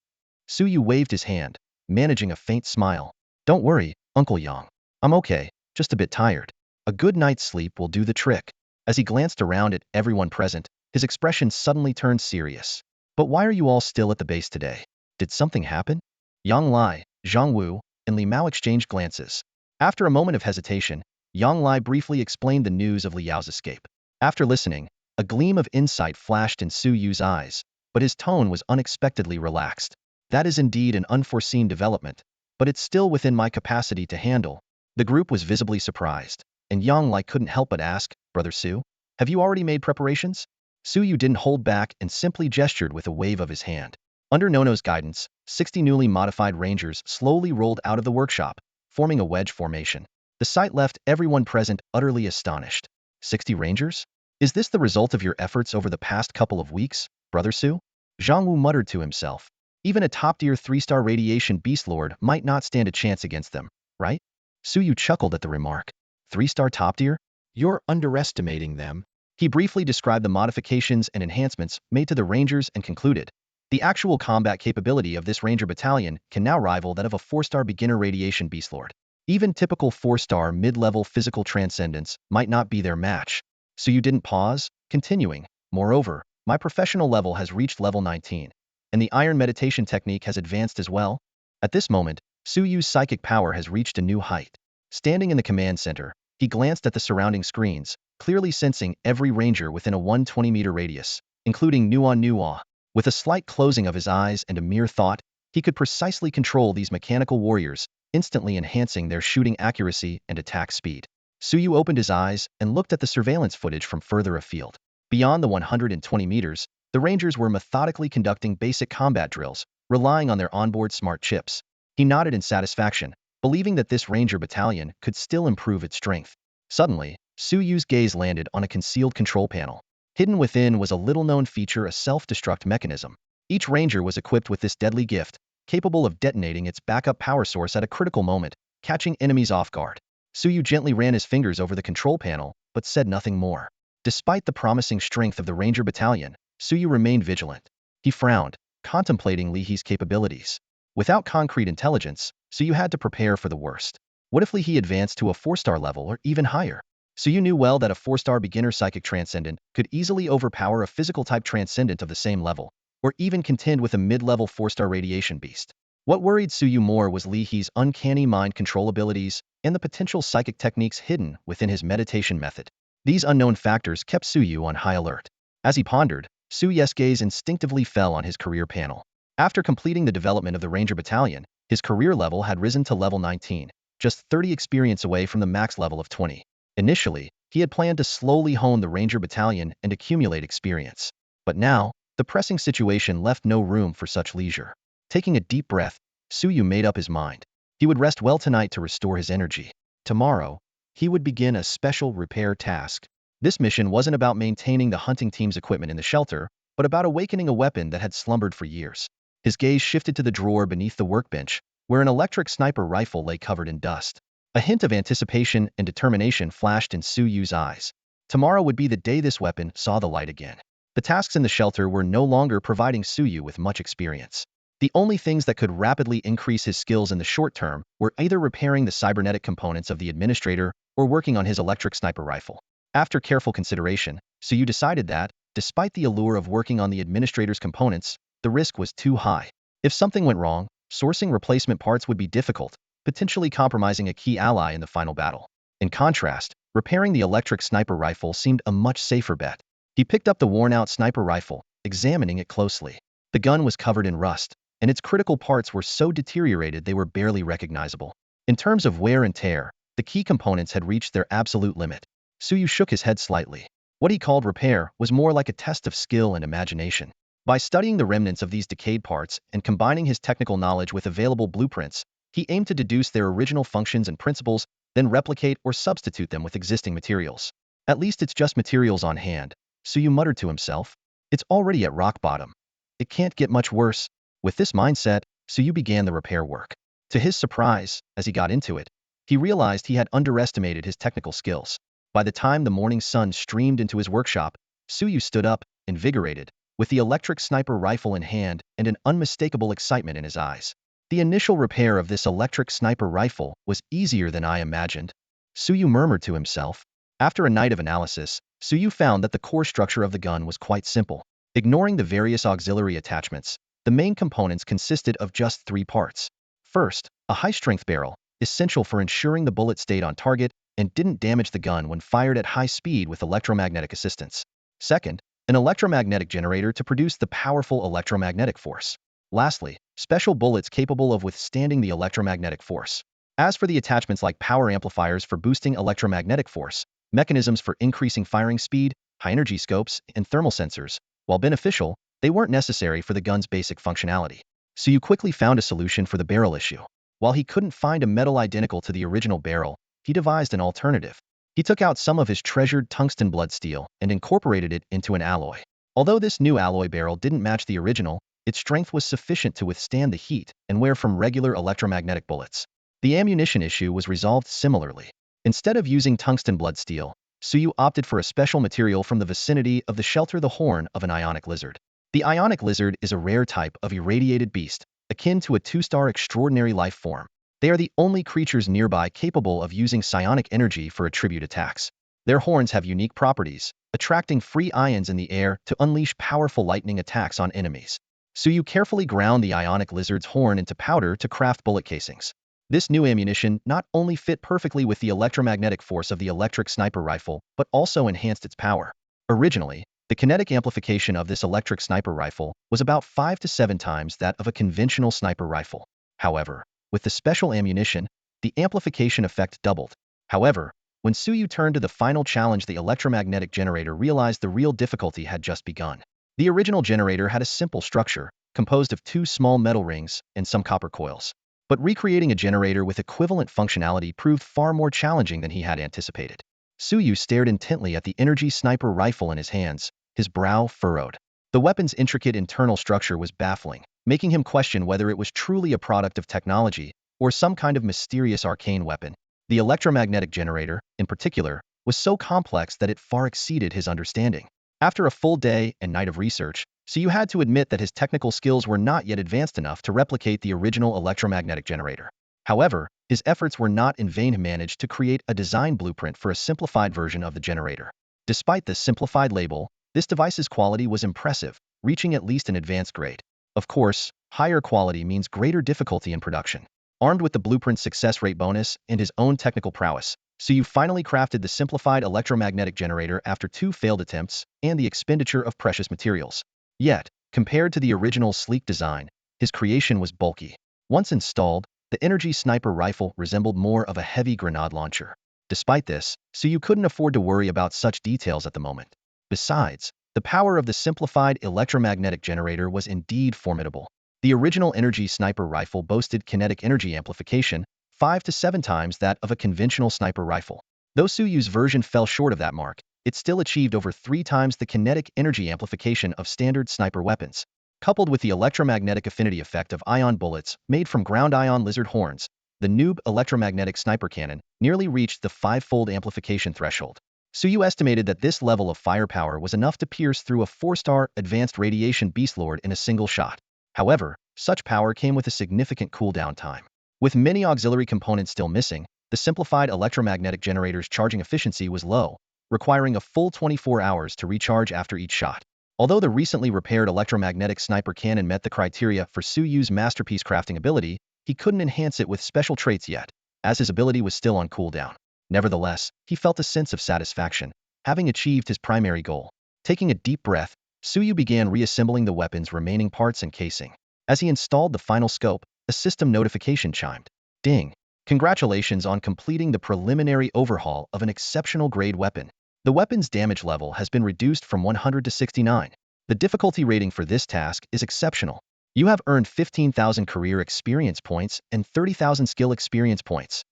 Suyu waved his hand, managing a faint smile. "Don't worry, Uncle Yang. I'm okay, just a bit tired. A good night's sleep will do the trick." As he glanced around at everyone present, his expression suddenly turned serious. "But why are you all still at the base today? Did something happen?" Yang Lai, Zhang Wu, and Li Mao exchanged glances. After a moment of hesitation, Yang Lai briefly explained the news of Li Yao's escape. After listening, a gleam of insight flashed in Suyu's eyes, but his tone was unexpectedly relaxed. "That is indeed an unforeseen development, but it's still within my capacity to handle." The group was visibly surprised, and Yang Lai couldn't help but ask, "Brother Su, have you already made preparations?" Suyu didn't hold back and simply gestured with a wave of his hand. Under Nono's guidance, 60 newly modified Rangers slowly rolled out of the workshop, forming a wedge formation. The sight left everyone present utterly astonished. 60 Rangers? Is this the result of your efforts over the past couple of weeks, Brother Su? Zhang Wu muttered to himself. Even a top-tier 3-star radiation beast lord might not stand a chance against them, right? Suyu chuckled at the remark. 3-star top-tier? You're underestimating them. He briefly described the modifications and enhancements made to the Rangers and concluded, "The actual combat capability of this Ranger battalion can now rival that of a 4-star beginner radiation beast lord. Even typical 4-star mid-level physical transcendence might not be their match." So you didn't pause, continuing, "Moreover, my professional level has reached level 19, and the iron meditation technique has advanced as well." At this moment, Suyu's psychic power has reached a new height. Standing in the command center, he glanced at the surrounding screens, clearly sensing every ranger within a 120-meter radius, including Nuwa. With a slight closing of his eyes and a mere thought, he could precisely control these mechanical warriors, instantly enhancing their shooting accuracy and attack speed. Suyu opened his eyes and looked at the surveillance footage from further afield. Beyond the 120 meters, the Rangers were methodically conducting basic combat drills, relying on their onboard smart chips. He nodded in satisfaction, believing that this Ranger battalion could still improve its strength. Suddenly, Suyu's gaze landed on a concealed control panel. Hidden within was a little-known feature, a self-destruct mechanism. Each Ranger was equipped with this deadly gift, capable of detonating its backup power source at a critical moment, catching enemies off guard. Suyu gently ran his fingers over the control panel, but said nothing more. Despite the promising strength of the Ranger battalion, Suyu remained vigilant. He frowned, contemplating Li He's capabilities. Without concrete intelligence, Suyu had to prepare for the worst. What if Li He advanced to a 4-star level or even higher? Suyu knew well that a 4-star beginner psychic transcendent could easily overpower a physical type transcendent of the same level, or even contend with a mid-level 4-star radiation beast. What worried Suyu more was Li He's uncanny mind control abilities and the potential psychic techniques hidden within his meditation method. These unknown factors kept Suyu on high alert. As he pondered, Suyu's gaze instinctively fell on his career panel. After completing the development of the Ranger Battalion, his career level had risen to level 19, just 30 experience away from the max level of 20. Initially, he had planned to slowly hone the Ranger Battalion and accumulate experience. But now, the pressing situation left no room for such leisure. Taking a deep breath, Suyu made up his mind. He would rest well tonight to restore his energy. Tomorrow, he would begin a special repair task. This mission wasn't about maintaining the hunting team's equipment in the shelter, but about awakening a weapon that had slumbered for years. His gaze shifted to the drawer beneath the workbench, where an electric sniper rifle lay covered in dust. A hint of anticipation and determination flashed in Suyu's eyes. Tomorrow would be the day this weapon saw the light again. The tasks in the shelter were no longer providing Suyu with much experience. The only things that could rapidly increase his skills in the short term were either repairing the cybernetic components of the administrator or working on his electric sniper rifle. After careful consideration, Suyu decided that, despite the allure of working on the administrator's components, the risk was too high. If something went wrong, sourcing replacement parts would be difficult, potentially compromising a key ally in the final battle. In contrast, repairing the electric sniper rifle seemed a much safer bet. He picked up the worn-out sniper rifle, examining it closely. The gun was covered in rust, and its critical parts were so deteriorated they were barely recognizable. In terms of wear and tear, the key components had reached their absolute limit. Suyu shook his head slightly. What he called repair was more like a test of skill and imagination. By studying the remnants of these decayed parts and combining his technical knowledge with available blueprints, he aimed to deduce their original functions and principles, then replicate or substitute them with existing materials. At least it's just materials on hand, Suyu muttered to himself. It's already at rock bottom. It can't get much worse. With this mindset, Suyu began the repair work. To his surprise, as he got into it, he realized he had underestimated his technical skills. By the time the morning sun streamed into his workshop, Suyu stood up, invigorated, with the electric sniper rifle in hand and an unmistakable excitement in his eyes. The initial repair of this electric sniper rifle was easier than I imagined, Suyu murmured to himself. After a night of analysis, Suyu found that the core structure of the gun was quite simple. Ignoring the various auxiliary attachments, the main components consisted of just 3 parts. First, a high-strength barrel, essential for ensuring the bullet stayed on target and didn't damage the gun when fired at high speed with electromagnetic assistance. Second, an electromagnetic generator to produce the powerful electromagnetic force. Lastly, special bullets capable of withstanding the electromagnetic force. As for the attachments like power amplifiers for boosting electromagnetic force, mechanisms for increasing firing speed, high-energy scopes, and thermal sensors, while beneficial, they weren't necessary for the gun's basic functionality. Suyu quickly found a solution for the barrel issue. While he couldn't find a metal identical to the original barrel, he devised an alternative. He took out some of his treasured tungsten blood steel and incorporated it into an alloy. Although this new alloy barrel didn't match the original, its strength was sufficient to withstand the heat and wear from regular electromagnetic bullets. The ammunition issue was resolved similarly. Instead of using tungsten blood steel, Suyu opted for a special material from the vicinity of the shelter, the horn of an ionic lizard. The ionic lizard is a rare type of irradiated beast, akin to a 2-star extraordinary life form. They are the only creatures nearby capable of using psionic energy for attribute attacks. Their horns have unique properties, attracting free ions in the air to unleash powerful lightning attacks on enemies. Suyu carefully ground the ionic lizard's horn into powder to craft bullet casings. This new ammunition not only fit perfectly with the electromagnetic force of the electric sniper rifle, but also enhanced its power. Originally, the kinetic amplification of this electric sniper rifle was about 5 to 7 times that of a conventional sniper rifle. However, with the special ammunition, the amplification effect doubled. However, when Suyu turned to the final challenge, the electromagnetic generator realized the real difficulty had just begun. The original generator had a simple structure, composed of 2 small metal rings and some copper coils. But recreating a generator with equivalent functionality proved far more challenging than he had anticipated. Suyu stared intently at the energy sniper rifle in his hands, his brow furrowed. The weapon's intricate internal structure was baffling, making him question whether it was truly a product of technology or some kind of mysterious arcane weapon. The electromagnetic generator, in particular, was so complex that it far exceeded his understanding. After a full day and night of research, Suyu had to admit that his technical skills were not yet advanced enough to replicate the original electromagnetic generator. However, his efforts were not in vain. He managed to create a design blueprint for a simplified version of the generator. Despite the simplified label, this device's quality was impressive, reaching at least an advanced grade. Of course, higher quality means greater difficulty in production. Armed with the blueprint's success rate bonus and his own technical prowess, Suyu finally crafted the simplified electromagnetic generator after 2 failed attempts and the expenditure of precious materials. Yet, compared to the original sleek design, his creation was bulky. Once installed, the energy sniper rifle resembled more of a heavy grenade launcher. Despite this, Suyu couldn't afford to worry about such details at the moment. Besides, the power of the simplified electromagnetic generator was indeed formidable. The original energy sniper rifle boasted kinetic energy amplification 5 to 7 times that of a conventional sniper rifle. Though Suyu's version fell short of that mark, it still achieved over 3 times the kinetic energy amplification of standard sniper weapons. Coupled with the electromagnetic affinity effect of ion bullets made from ground ion lizard horns, the noob electromagnetic sniper cannon nearly reached the 5-fold amplification threshold. Suyu estimated that this level of firepower was enough to pierce through a 4-star advanced radiation beastlord in a single shot. However, such power came with a significant cooldown time. With many auxiliary components still missing, the simplified electromagnetic generator's charging efficiency was low, requiring a full 24 hours to recharge after each shot. Although the recently repaired electromagnetic sniper cannon met the criteria for Suyu's masterpiece crafting ability, he couldn't enhance it with special traits yet, as his ability was still on cooldown. Nevertheless, he felt a sense of satisfaction, having achieved his primary goal. Taking a deep breath, Suyu began reassembling the weapon's remaining parts and casing. As he installed the final scope, a system notification chimed. Ding! Congratulations on completing the preliminary overhaul of an exceptional grade weapon. The weapon's damage level has been reduced from 100 to 69. The difficulty rating for this task is exceptional. You have earned 15,000 career experience points and 30,000 skill experience points.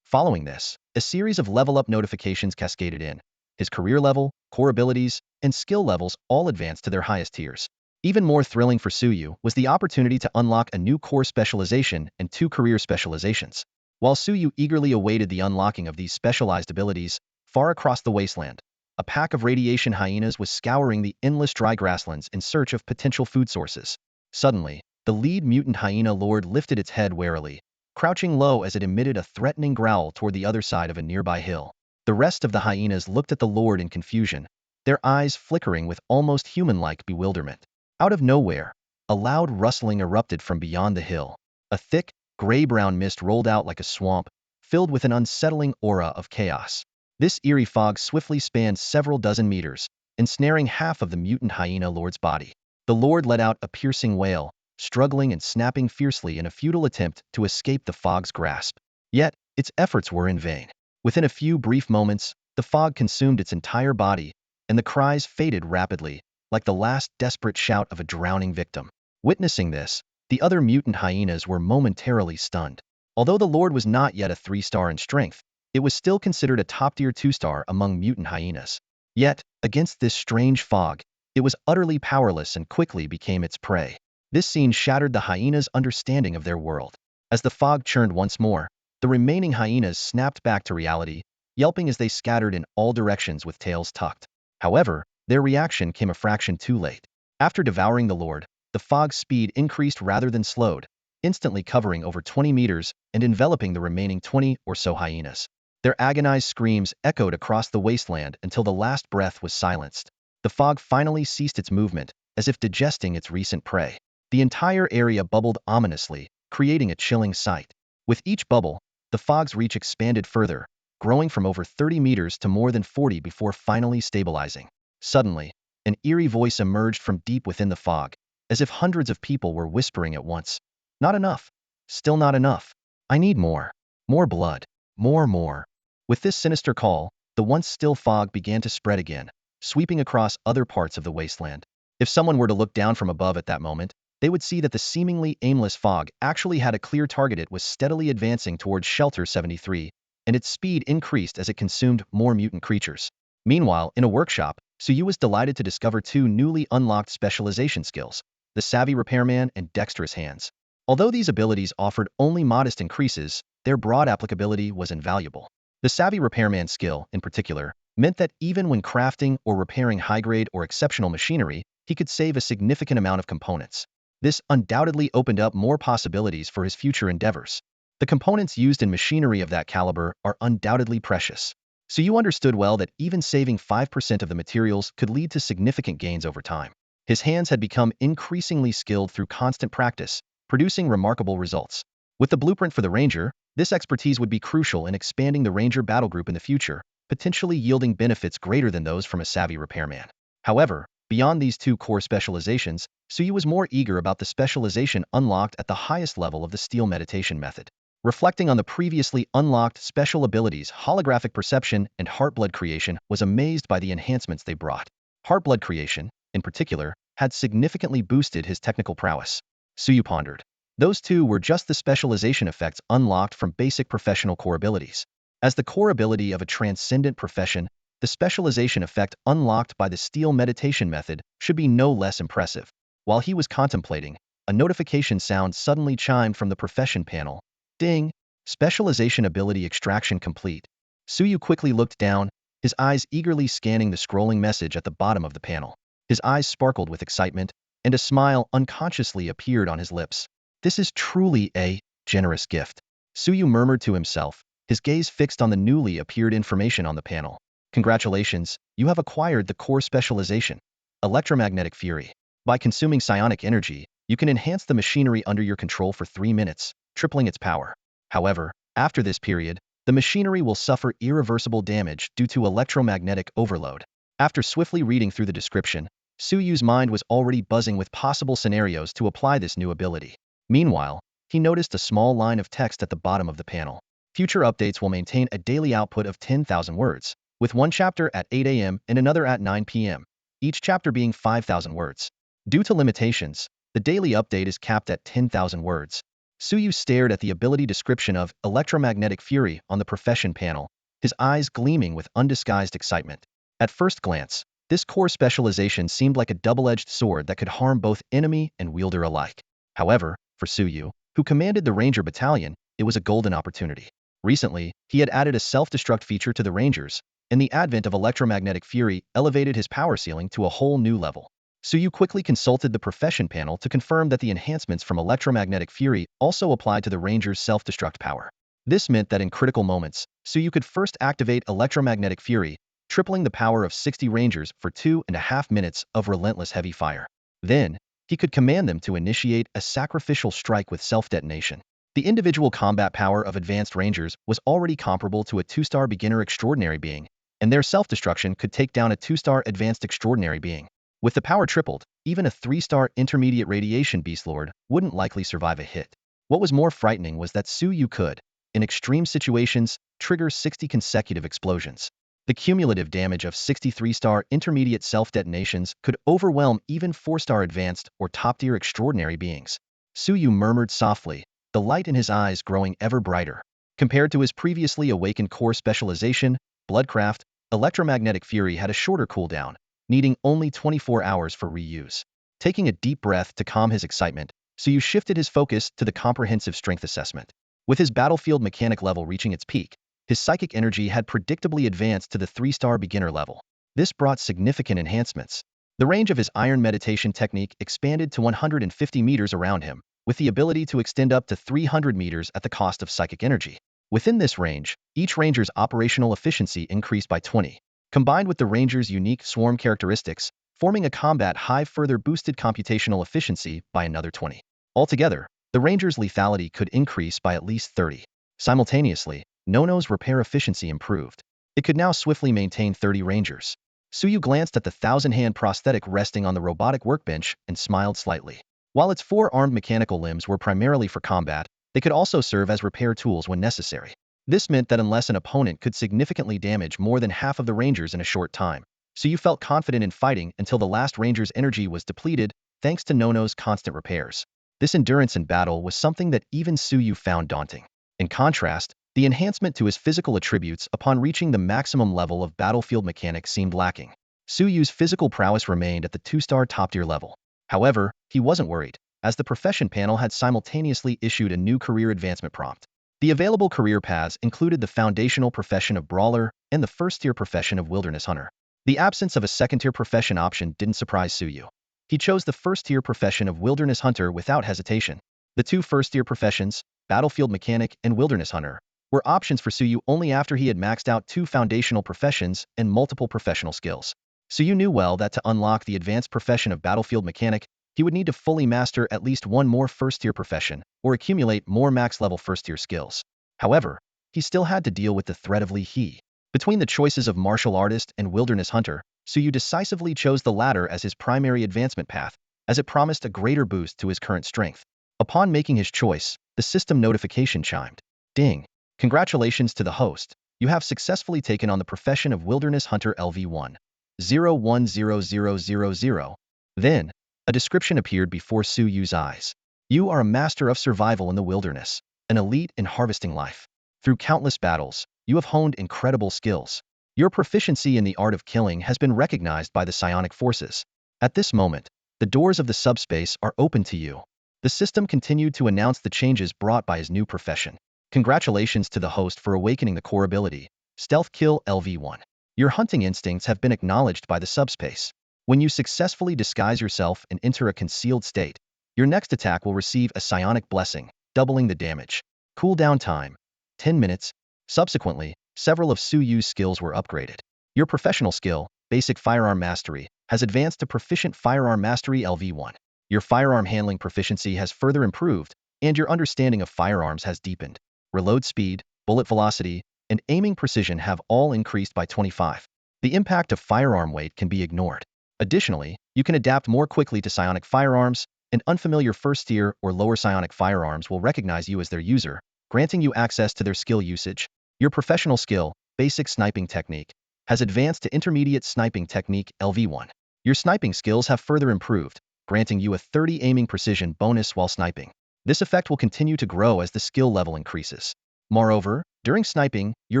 Following this, a series of level-up notifications cascaded in. His career level, core abilities, and skill levels all advanced to their highest tiers. Even more thrilling for Suyu was the opportunity to unlock a new core specialization and 2 career specializations. While Suyu eagerly awaited the unlocking of these specialized abilities, far across the wasteland, a pack of radiation hyenas was scouring the endless dry grasslands in search of potential food sources. Suddenly, the lead mutant hyena lord lifted its head warily, crouching low as it emitted a threatening growl toward the other side of a nearby hill. The rest of the hyenas looked at the lord in confusion, their eyes flickering with almost human-like bewilderment. Out of nowhere, a loud rustling erupted from beyond the hill. A thick, gray-brown mist rolled out like a swamp, filled with an unsettling aura of chaos. This eerie fog swiftly spanned several dozen meters, ensnaring half of the mutant hyena lord's body. The lord let out a piercing wail, struggling and snapping fiercely in a futile attempt to escape the fog's grasp. Yet, its efforts were in vain. Within a few brief moments, the fog consumed its entire body, and the cries faded rapidly, like the last desperate shout of a drowning victim. Witnessing this, the other mutant hyenas were momentarily stunned. Although the lord was not yet a 3-star in strength, it was still considered a top-tier 2-star among mutant hyenas. Yet, against this strange fog, it was utterly powerless and quickly became its prey. This scene shattered the hyenas' understanding of their world. As the fog churned once more, the remaining hyenas snapped back to reality, yelping as they scattered in all directions with tails tucked. However, their reaction came a fraction too late. After devouring the lord, the fog's speed increased rather than slowed, instantly covering over 20 meters and enveloping the remaining 20 or so hyenas. Their agonized screams echoed across the wasteland until the last breath was silenced. The fog finally ceased its movement, as if digesting its recent prey. The entire area bubbled ominously, creating a chilling sight. With each bubble, the fog's reach expanded further, growing from over 30 meters to more than 40 before finally stabilizing. Suddenly, an eerie voice emerged from deep within the fog, as if hundreds of people were whispering at once. Not enough. Still not enough. I need more. More blood. More. With this sinister call, the once still fog began to spread again, sweeping across other parts of the wasteland. If someone were to look down from above at that moment, they would see that the seemingly aimless fog actually had a clear target. It was steadily advancing towards Shelter 73, and its speed increased as it consumed more mutant creatures. Meanwhile, in a workshop, Suyu was delighted to discover 2 newly unlocked specialization skills, the Savvy Repairman and Dexterous Hands. Although these abilities offered only modest increases, their broad applicability was invaluable. The Savvy Repairman skill, in particular, meant that even when crafting or repairing high-grade or exceptional machinery, he could save a significant amount of components. This undoubtedly opened up more possibilities for his future endeavors. The components used in machinery of that caliber are undoubtedly precious. Suyu understood well that even saving 5% of the materials could lead to significant gains over time. His hands had become increasingly skilled through constant practice, producing remarkable results. With the blueprint for the Ranger, this expertise would be crucial in expanding the Ranger battle group in the future, potentially yielding benefits greater than those from a Savvy Repairman. However, beyond these 2 core specializations, Suyu was more eager about the specialization unlocked at the highest level of the Steel Meditation method. Reflecting on the previously unlocked special abilities Holographic Perception and Heartblood Creation was amazed by the enhancements they brought. Heartblood Creation, in particular, had significantly boosted his technical prowess. Suyu pondered. Those two were just the specialization effects unlocked from basic professional core abilities. As the core ability of a transcendent profession, the specialization effect unlocked by the steel meditation method should be no less impressive. While he was contemplating, a notification sound suddenly chimed from the profession panel. Ding! Specialization ability extraction complete. Suyu quickly looked down, his eyes eagerly scanning the scrolling message at the bottom of the panel. His eyes sparkled with excitement, and a smile unconsciously appeared on his lips. This is truly a generous gift. Suyu murmured to himself, his gaze fixed on the newly appeared information on the panel. Congratulations, you have acquired the core specialization, Electromagnetic Fury. By consuming psionic energy, you can enhance the machinery under your control for 3 minutes, tripling its power. However, after this period, the machinery will suffer irreversible damage due to electromagnetic overload. After swiftly reading through the description, Suyu's mind was already buzzing with possible scenarios to apply this new ability. Meanwhile, he noticed a small line of text at the bottom of the panel. Future updates will maintain a daily output of 10,000 words, with one chapter at 8 a.m. and another at 9 p.m., each chapter being 5,000 words. Due to limitations, the daily update is capped at 10,000 words. Suyu stared at the ability description of Electromagnetic Fury on the profession panel, his eyes gleaming with undisguised excitement. At first glance, this core specialization seemed like a double-edged sword that could harm both enemy and wielder alike. However, for Suyu, who commanded the Ranger Battalion, it was a golden opportunity. Recently, he had added a self-destruct feature to the Rangers, and the advent of Electromagnetic Fury elevated his power ceiling to a whole new level. Suyu quickly consulted the profession panel to confirm that the enhancements from Electromagnetic Fury also applied to the Ranger's self-destruct power. This meant that in critical moments, Suyu could first activate Electromagnetic Fury, tripling the power of 60 Rangers for 2.5 minutes of relentless heavy fire. Then, he could command them to initiate a sacrificial strike with self-detonation. The individual combat power of advanced Rangers was already comparable to a 2-star beginner extraordinary being, and their self-destruction could take down a 2-star advanced extraordinary being. With the power tripled, even a 3-star intermediate radiation beastlord wouldn't likely survive a hit. What was more frightening was that Suyu could, in extreme situations, trigger 60 consecutive explosions. The cumulative damage of 63-star intermediate self-detonations could overwhelm even 4-star advanced or top-tier extraordinary beings. Suyu murmured softly, the light in his eyes growing ever brighter. Compared to his previously awakened core specialization, Bloodcraft, Electromagnetic Fury had a shorter cooldown, needing only 24 hours for reuse. Taking a deep breath to calm his excitement, Suyu shifted his focus to the comprehensive strength assessment. With his battlefield mechanic level reaching its peak, his psychic energy had predictably advanced to the 3-star beginner level. This brought significant enhancements. The range of his iron meditation technique expanded to 150 meters around him, with the ability to extend up to 300 meters at the cost of psychic energy. Within this range, each Ranger's operational efficiency increased by 20. Combined with the Ranger's unique swarm characteristics, forming a combat high further boosted computational efficiency by another 20. Altogether, the Ranger's lethality could increase by at least 30. Simultaneously, Nono's repair efficiency improved. It could now swiftly maintain 30 Rangers. Suyu glanced at the 1,000-hand prosthetic resting on the robotic workbench and smiled slightly. While its 4 armed mechanical limbs were primarily for combat, they could also serve as repair tools when necessary. This meant that unless an opponent could significantly damage more than half of the Rangers in a short time, Suyu felt confident in fighting until the last Ranger's energy was depleted, thanks to Nono's constant repairs. This endurance in battle was something that even Suyu found daunting. In contrast, the enhancement to his physical attributes upon reaching the maximum level of battlefield mechanics seemed lacking. Suyu's physical prowess remained at the 2-star top-tier level. However, he wasn't worried, as the profession panel had simultaneously issued a new career advancement prompt. The available career paths included the foundational profession of Brawler and the first-tier profession of Wilderness Hunter. The absence of a second-tier profession option didn't surprise Suyu. He chose the first-tier profession of Wilderness Hunter without hesitation. The 2 first-tier professions, Battlefield Mechanic and Wilderness Hunter, were options for Suyu only after he had maxed out 2 foundational professions and multiple professional skills. Suyu knew well that to unlock the advanced profession of Battlefield Mechanic, he would need to fully master at least one more first-tier profession or accumulate more max-level first-tier skills. However, he still had to deal with the threat of Li He. Between the choices of Martial Artist and Wilderness Hunter, Suyu decisively chose the latter as his primary advancement path, as it promised a greater boost to his current strength. Upon making his choice, the system notification chimed. Ding! Congratulations to the host. You have successfully taken on the profession of Wilderness Hunter LV1. 010000. Then, a description appeared before Suyu's eyes. You are a master of survival in the wilderness, an elite in harvesting life. Through countless battles, you have honed incredible skills. Your proficiency in the art of killing has been recognized by the psionic forces. At this moment, the doors of the subspace are open to you. The system continued to announce the changes brought by his new profession. Congratulations to the host for awakening the core ability, Stealth Kill LV1. Your hunting instincts have been acknowledged by the subspace. When you successfully disguise yourself and enter a concealed state, your next attack will receive a psionic blessing, doubling the damage. Cooldown time, 10 minutes. Subsequently, several of Suyu's skills were upgraded. Your professional skill, Basic Firearm Mastery, has advanced to Proficient Firearm Mastery LV1. Your firearm handling proficiency has further improved, and your understanding of firearms has deepened. Reload speed, bullet velocity, and aiming precision have all increased by 25. The impact of firearm weight can be ignored. Additionally, you can adapt more quickly to psionic firearms, and unfamiliar first-tier or lower psionic firearms will recognize you as their user, granting you access to their skill usage. Your professional skill, Basic Sniping Technique, has advanced to Intermediate Sniping Technique LV1. Your sniping skills have further improved, granting you a 30 aiming precision bonus while sniping. This effect will continue to grow as the skill level increases. Moreover, during sniping, your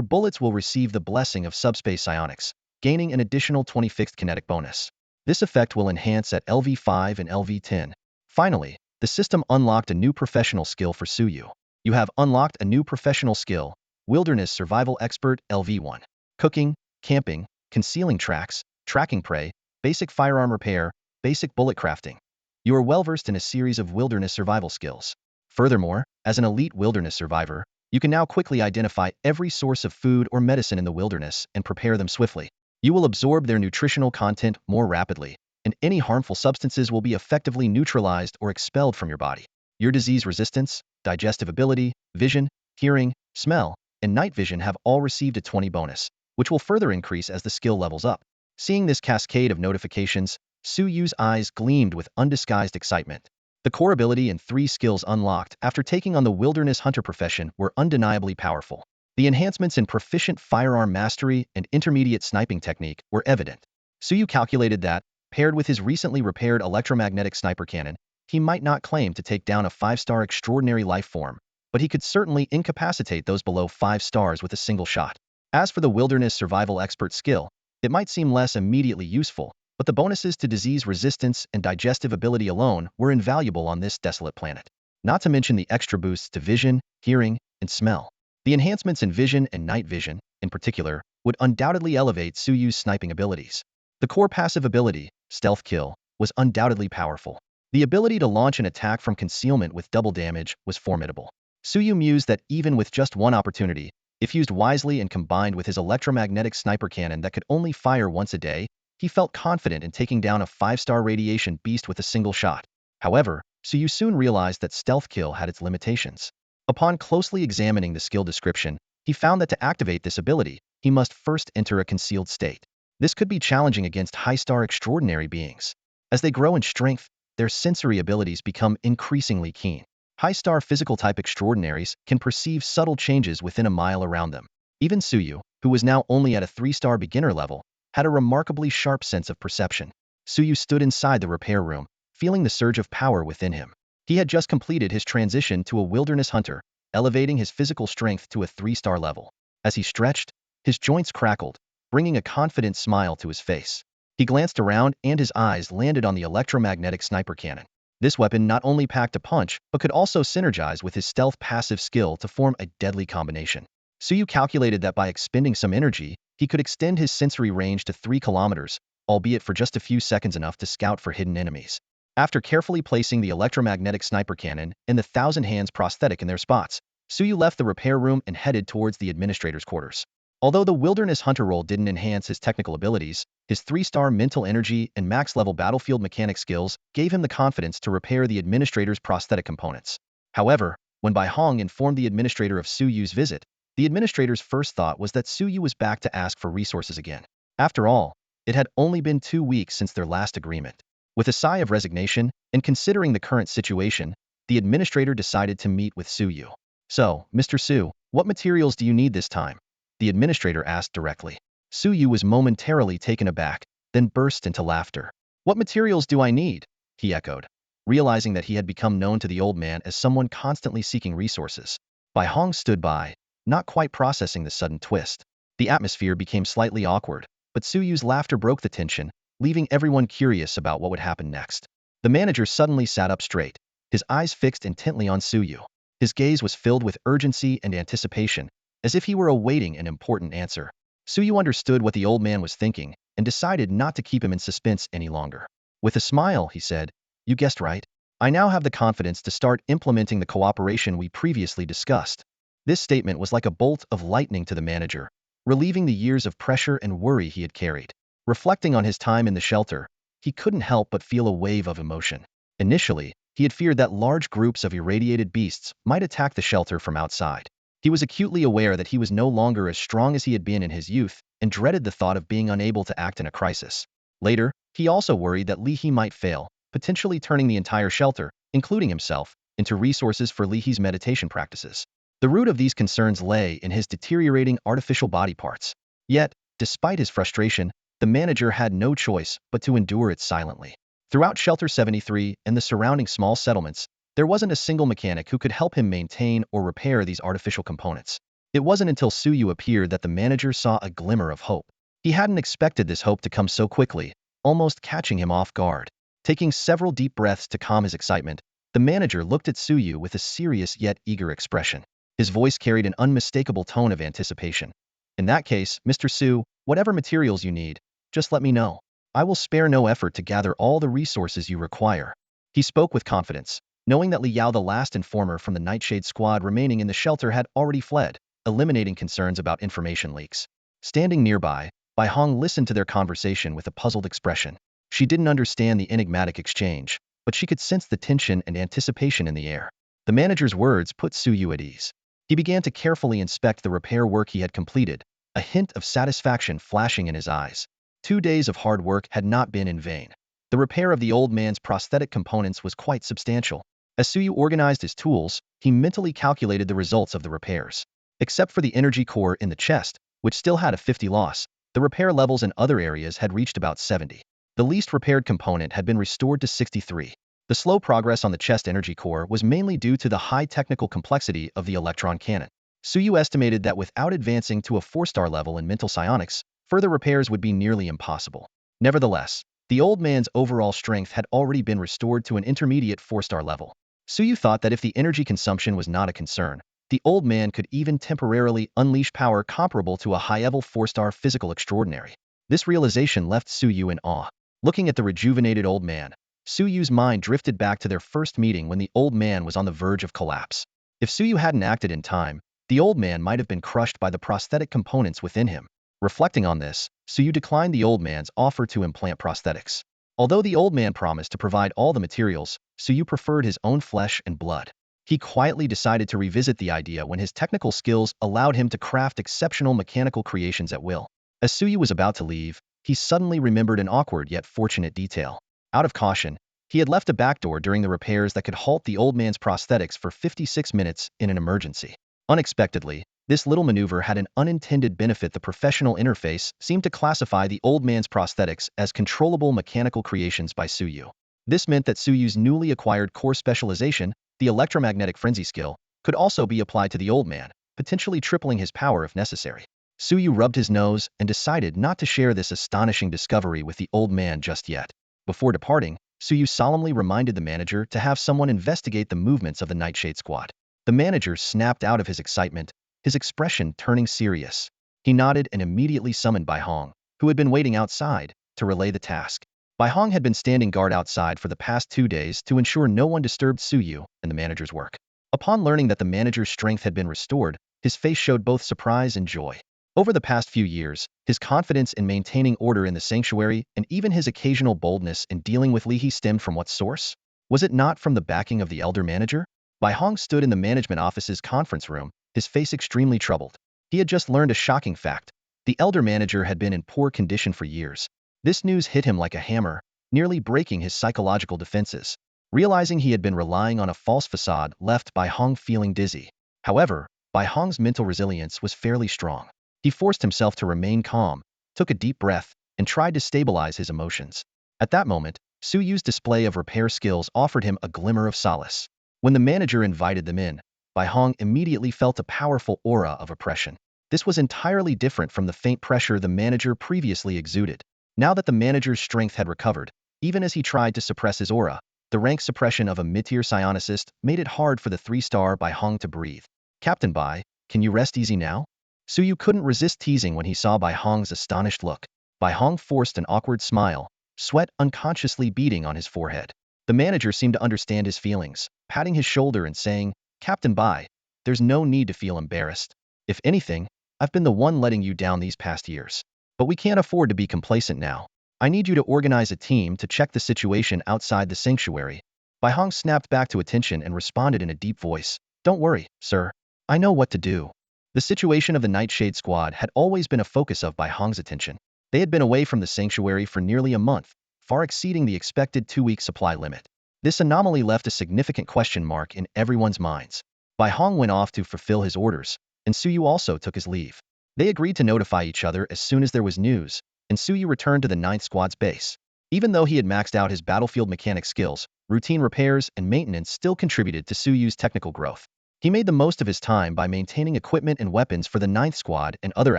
bullets will receive the blessing of subspace psionics, gaining an additional 20 fixed kinetic bonus. This effect will enhance at LV5 and LV10. Finally, the system unlocked a new professional skill for Suyu. You have unlocked a new professional skill, Wilderness Survival Expert LV1. Cooking, camping, concealing tracks, tracking prey, basic firearm repair, basic bullet crafting. You are well-versed in a series of wilderness survival skills. Furthermore, as an elite wilderness survivor, you can now quickly identify every source of food or medicine in the wilderness and prepare them swiftly. You will absorb their nutritional content more rapidly, and any harmful substances will be effectively neutralized or expelled from your body. Your disease resistance, digestive ability, vision, hearing, smell, and night vision have all received a 20 bonus, which will further increase as the skill levels up. Seeing this cascade of notifications, Suyu's eyes gleamed with undisguised excitement. The core ability and 3 skills unlocked after taking on the wilderness hunter profession were undeniably powerful. The enhancements in proficient firearm mastery and intermediate sniping technique were evident. Suyu calculated that, paired with his recently repaired electromagnetic sniper cannon, he might not claim to take down a 5-star extraordinary life form, but he could certainly incapacitate those below 5 stars with a single shot. As for the wilderness survival expert skill, it might seem less immediately useful, but the bonuses to disease resistance and digestive ability alone were invaluable on this desolate planet. Not to mention the extra boosts to vision, hearing, and smell. The enhancements in vision and night vision, in particular, would undoubtedly elevate Suyu's sniping abilities. The core passive ability, Stealth Kill, was undoubtedly powerful. The ability to launch an attack from concealment with double damage was formidable. Suyu mused that even with just one opportunity, if used wisely and combined with his electromagnetic sniper cannon that could only fire once a day, he felt confident in taking down a 5-star radiation beast with a single shot. However, Suyu soon realized that Stealth Kill had its limitations. Upon closely examining the skill description, he found that to activate this ability, he must first enter a concealed state. This could be challenging against high-star extraordinary beings. As they grow in strength, their sensory abilities become increasingly keen. High-star physical-type extraordinaries can perceive subtle changes within a mile around them. Even Suyu, who was now only at a 3-star beginner level, had a remarkably sharp sense of perception. Suyu stood inside the repair room, feeling the surge of power within him. He had just completed his transition to a wilderness hunter, elevating his physical strength to a 3-star level. As he stretched, his joints crackled, bringing a confident smile to his face. He glanced around and his eyes landed on the electromagnetic sniper cannon. This weapon not only packed a punch, but could also synergize with his stealth passive skill to form a deadly combination. Suyu calculated that by expending some energy, he could extend his sensory range to 3 kilometers, albeit for just a few seconds enough to scout for hidden enemies. After carefully placing the electromagnetic sniper cannon and the Thousand Hands prosthetic in their spots, Suyu left the repair room and headed towards the administrator's quarters. Although the wilderness hunter role didn't enhance his technical abilities, his 3-star mental energy and max-level battlefield mechanic skills gave him the confidence to repair the administrator's prosthetic components. However, when Bai Hong informed the administrator of Suyu's visit, the administrator's first thought was that Suyu was back to ask for resources again. After all, it had only been 2 weeks since their last agreement. With a sigh of resignation, and considering the current situation, the administrator decided to meet with Suyu. "So, Mr. Su, what materials do you need this time?" the administrator asked directly. Suyu was momentarily taken aback, then burst into laughter. "What materials do I need?" he echoed. realizing that he had become known to the old man as someone constantly seeking resources. Bai Hong stood by, not quite processing the sudden twist. The atmosphere became slightly awkward, but Suyu's laughter broke the tension, leaving everyone curious about what would happen next. The manager suddenly sat up straight, his eyes fixed intently on Suyu. His gaze was filled with urgency and anticipation, as if he were awaiting an important answer. Suyu understood what the old man was thinking and decided not to keep him in suspense any longer. With a smile, he said, "You guessed right. I now have the confidence to start implementing the cooperation we previously discussed." This statement was like a bolt of lightning to the manager, relieving the years of pressure and worry he had carried. Reflecting on his time in the shelter, he couldn't help but feel a wave of emotion. Initially, he had feared that large groups of irradiated beasts might attack the shelter from outside. He was acutely aware that he was no longer as strong as he had been in his youth and dreaded the thought of being unable to act in a crisis. Later, he also worried that Li He might fail, potentially turning the entire shelter, including himself, into resources for Li He's meditation practices. The root of these concerns lay in his deteriorating artificial body parts. Yet, despite his frustration, the manager had no choice but to endure it silently. Throughout Shelter 73 and the surrounding small settlements, there wasn't a single mechanic who could help him maintain or repair these artificial components. It wasn't until Suyu appeared that the manager saw a glimmer of hope. He hadn't expected this hope to come so quickly, almost catching him off guard. Taking several deep breaths to calm his excitement, the manager looked at Suyu with a serious yet eager expression. His voice carried an unmistakable tone of anticipation. "In that case, Mr. Su, whatever materials you need, just let me know. I will spare no effort to gather all the resources you require." He spoke with confidence, knowing that Li Yao, the last informer from the Nightshade Squad remaining in the shelter, had already fled, eliminating concerns about information leaks. Standing nearby, Bai Hong listened to their conversation with a puzzled expression. She didn't understand the enigmatic exchange, but she could sense the tension and anticipation in the air. The manager's words put Suyu at ease. He began to carefully inspect the repair work he had completed, a hint of satisfaction flashing in his eyes. 2 days of hard work had not been in vain. The repair of the old man's prosthetic components was quite substantial. As Suyu organized his tools, he mentally calculated the results of the repairs. Except for the energy core in the chest, which still had a 50 loss, the repair levels in other areas had reached about 70. The least repaired component had been restored to 63. The slow progress on the chest energy core was mainly due to the high technical complexity of the electron cannon. Suyu estimated that without advancing to a 4-star level in mental psionics, further repairs would be nearly impossible. Nevertheless, the old man's overall strength had already been restored to an intermediate 4-star level. Suyu thought that if the energy consumption was not a concern, the old man could even temporarily unleash power comparable to a high-level 4-star physical extraordinary. This realization left Suyu in awe. Looking at the rejuvenated old man, Suyu's mind drifted back to their first meeting when the old man was on the verge of collapse. If Suyu hadn't acted in time, the old man might have been crushed by the prosthetic components within him. Reflecting on this, Suyu declined the old man's offer to implant prosthetics. Although the old man promised to provide all the materials, Suyu preferred his own flesh and blood. He quietly decided to revisit the idea when his technical skills allowed him to craft exceptional mechanical creations at will. As Suyu was about to leave, he suddenly remembered an awkward yet fortunate detail. Out of caution, he had left a backdoor during the repairs that could halt the old man's prosthetics for 56 minutes in an emergency. Unexpectedly, this little maneuver had an unintended benefit. The professional interface seemed to classify the old man's prosthetics as controllable mechanical creations by Suyu. This meant that Suyu's newly acquired core specialization, the electromagnetic frenzy skill, could also be applied to the old man, potentially tripling his power if necessary. Suyu rubbed his nose and decided not to share this astonishing discovery with the old man just yet. Before departing, Suyu solemnly reminded the manager to have someone investigate the movements of the Nightshade Squad. The manager snapped out of his excitement, his expression turning serious. He nodded and immediately summoned Bai Hong, who had been waiting outside, to relay the task. Bai Hong had been standing guard outside for the past 2 days to ensure no one disturbed Suyu and the manager's work. Upon learning that the manager's strength had been restored, his face showed both surprise and joy. Over the past few years, his confidence in maintaining order in the sanctuary and even his occasional boldness in dealing with Li He stemmed from what source? Was it not from the backing of the elder manager? Bai Hong stood in the management office's conference room, his face extremely troubled. He had just learned a shocking fact. The elder manager had been in poor condition for years. This news hit him like a hammer, nearly breaking his psychological defenses. Realizing he had been relying on a false facade left Bai Hong feeling dizzy. However, Bai Hong's mental resilience was fairly strong. He forced himself to remain calm, took a deep breath, and tried to stabilize his emotions. At that moment, Suyu's display of repair skills offered him a glimmer of solace. When the manager invited them in, Bai Hong immediately felt a powerful aura of oppression. This was entirely different from the faint pressure the manager previously exuded. Now that the manager's strength had recovered, even as he tried to suppress his aura, the rank suppression of a mid-tier psionicist made it hard for the 3-star Bai Hong to breathe. Captain Bai, can you rest easy now? Suyu couldn't resist teasing when he saw Bai Hong's astonished look. Bai Hong forced an awkward smile, sweat unconsciously beading on his forehead. The manager seemed to understand his feelings, patting his shoulder and saying, Captain Bai, there's no need to feel embarrassed. If anything, I've been the one letting you down these past years. But we can't afford to be complacent now. I need you to organize a team to check the situation outside the sanctuary. Bai Hong snapped back to attention and responded in a deep voice. Don't worry, sir. I know what to do. The situation of the Nightshade Squad had always been a focus of Bai Hong's attention. They had been away from the sanctuary for nearly a month, far exceeding the expected 2-week supply limit. This anomaly left a significant question mark in everyone's minds. Bai Hong went off to fulfill his orders, and Suyu also took his leave. They agreed to notify each other as soon as there was news, and Suyu returned to the 9th Squad's base. Even though he had maxed out his battlefield mechanic skills, routine repairs and maintenance still contributed to Suyu's technical growth. He made the most of his time by maintaining equipment and weapons for the 9th Squad and other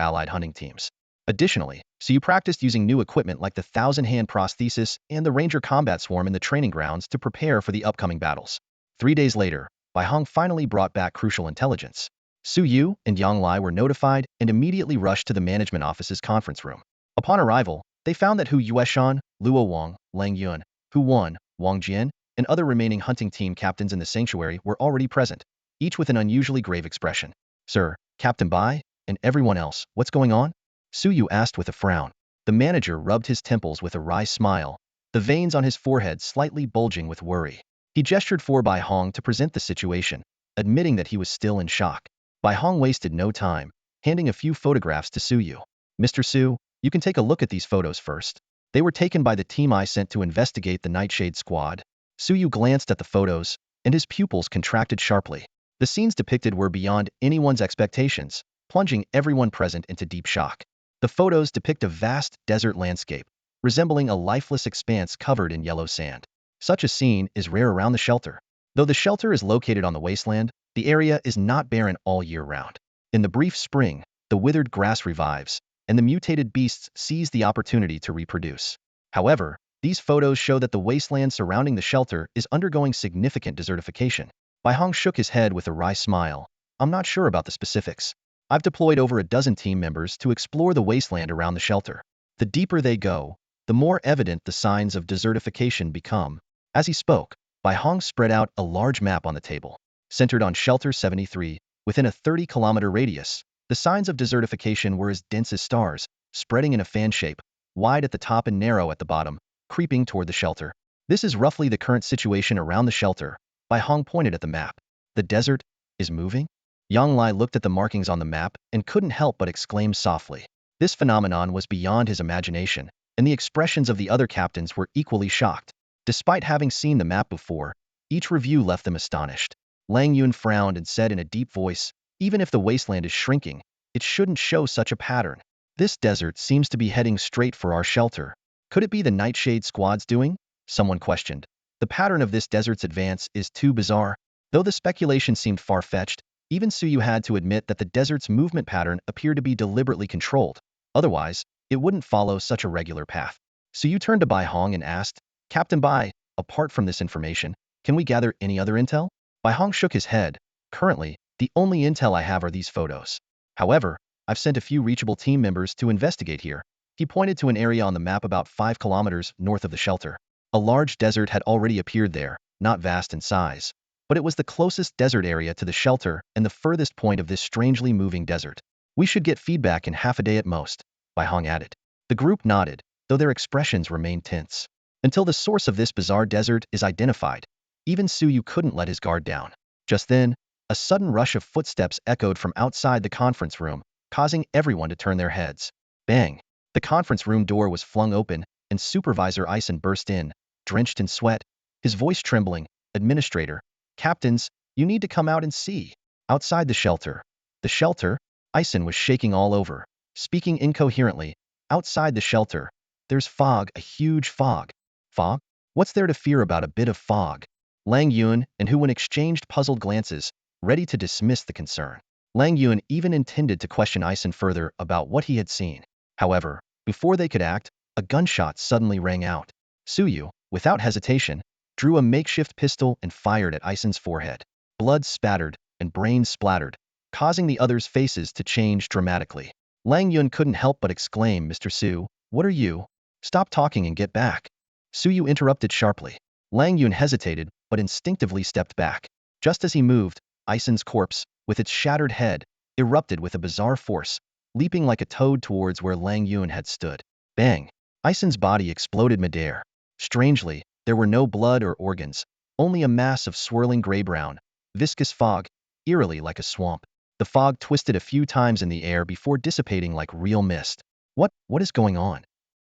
allied hunting teams. Additionally, Suyu practiced using new equipment like the 1,000-hand prosthesis and the Ranger combat swarm in the training grounds to prepare for the upcoming battles. 3 days later, Bai Hong finally brought back crucial intelligence. Suyu and Yang Lai were notified and immediately rushed to the management office's conference room. Upon arrival, they found that Hu Yueshan, Luo Wang, Lang Yun, Hu Wan, Wang Jian, and other remaining hunting team captains in the sanctuary were already present, each with an unusually grave expression. Sir, Captain Bai, and everyone else, what's going on? Suyu asked with a frown. The manager rubbed his temples with a wry smile, the veins on his forehead slightly bulging with worry. He gestured for Bai Hong to present the situation, admitting that he was still in shock. Bai Hong wasted no time, handing a few photographs to Suyu. Mr. Su, you can take a look at these photos first. They were taken by the team I sent to investigate the Nightshade Squad. Suyu glanced at the photos, and his pupils contracted sharply. The scenes depicted were beyond anyone's expectations, plunging everyone present into deep shock. The photos depict a vast desert landscape, resembling a lifeless expanse covered in yellow sand. Such a scene is rare around the shelter. Though the shelter is located on the wasteland, the area is not barren all year round. In the brief spring, the withered grass revives, and the mutated beasts seize the opportunity to reproduce. However, these photos show that the wasteland surrounding the shelter is undergoing significant desertification. Bai Hong shook his head with a wry smile. I'm not sure about the specifics. I've deployed over a dozen team members to explore the wasteland around the shelter. The deeper they go, the more evident the signs of desertification become. As he spoke, Bai Hong spread out a large map on the table. Centered on Shelter 73, within a 30-kilometer radius, the signs of desertification were as dense as stars, spreading in a fan shape, wide at the top and narrow at the bottom, creeping toward the shelter. This is roughly the current situation around the shelter. Bai Hong pointed at the map. The desert is moving? Yang Lai looked at the markings on the map and couldn't help but exclaim softly. This phenomenon was beyond his imagination, and the expressions of the other captains were equally shocked. Despite having seen the map before, each review left them astonished. Lang Yun frowned and said in a deep voice, even if the wasteland is shrinking, it shouldn't show such a pattern. This desert seems to be heading straight for our shelter. Could it be the Nightshade Squad's doing? Someone questioned. The pattern of this desert's advance is too bizarre. Though the speculation seemed far-fetched, even Suyu had to admit that the desert's movement pattern appeared to be deliberately controlled. Otherwise, it wouldn't follow such a regular path. Suyu turned to Bai Hong and asked, Captain Bai, apart from this information, can we gather any other intel? Bai Hong shook his head. Currently, the only intel I have are these photos. However, I've sent a few reachable team members to investigate here. He pointed to an area on the map about 5 kilometers north of the shelter. A large desert had already appeared there, not vast in size, but it was the closest desert area to the shelter and the furthest point of this strangely moving desert. We should get feedback in half a day at most, Bai Hong added. The group nodded, though their expressions remained tense. Until the source of this bizarre desert is identified, even Suyu couldn't let his guard down. Just then, a sudden rush of footsteps echoed from outside the conference room, causing everyone to turn their heads. Bang! The conference room door was flung open, and Supervisor Eisen burst in, drenched in sweat, his voice trembling. Administrator, captains, you need to come out and see. Outside the shelter. The shelter? Eisen was shaking all over, speaking incoherently. Outside the shelter. There's fog, a huge fog. Fog? What's there to fear about a bit of fog? Lang Yun and Hu Wen exchanged puzzled glances, ready to dismiss the concern. Lang Yun even intended to question Ison further about what he had seen. However, before they could act, a gunshot suddenly rang out. Suyu, without hesitation, drew a makeshift pistol and fired at Ison's forehead. Blood spattered and brains splattered, causing the others' faces to change dramatically. Lang Yun couldn't help but exclaim, "Mr. Su, what are you? Stop talking and get back." Suyu interrupted sharply. Lang Yun hesitated, but instinctively stepped back. Just as he moved, Ison's corpse, with its shattered head, erupted with a bizarre force, leaping like a toad towards where Lang Yun had stood. Bang! Ison's body exploded midair. Strangely, there were no blood or organs, only a mass of swirling gray-brown, viscous fog, eerily like a swamp. The fog twisted a few times in the air before dissipating like real mist. What is going on?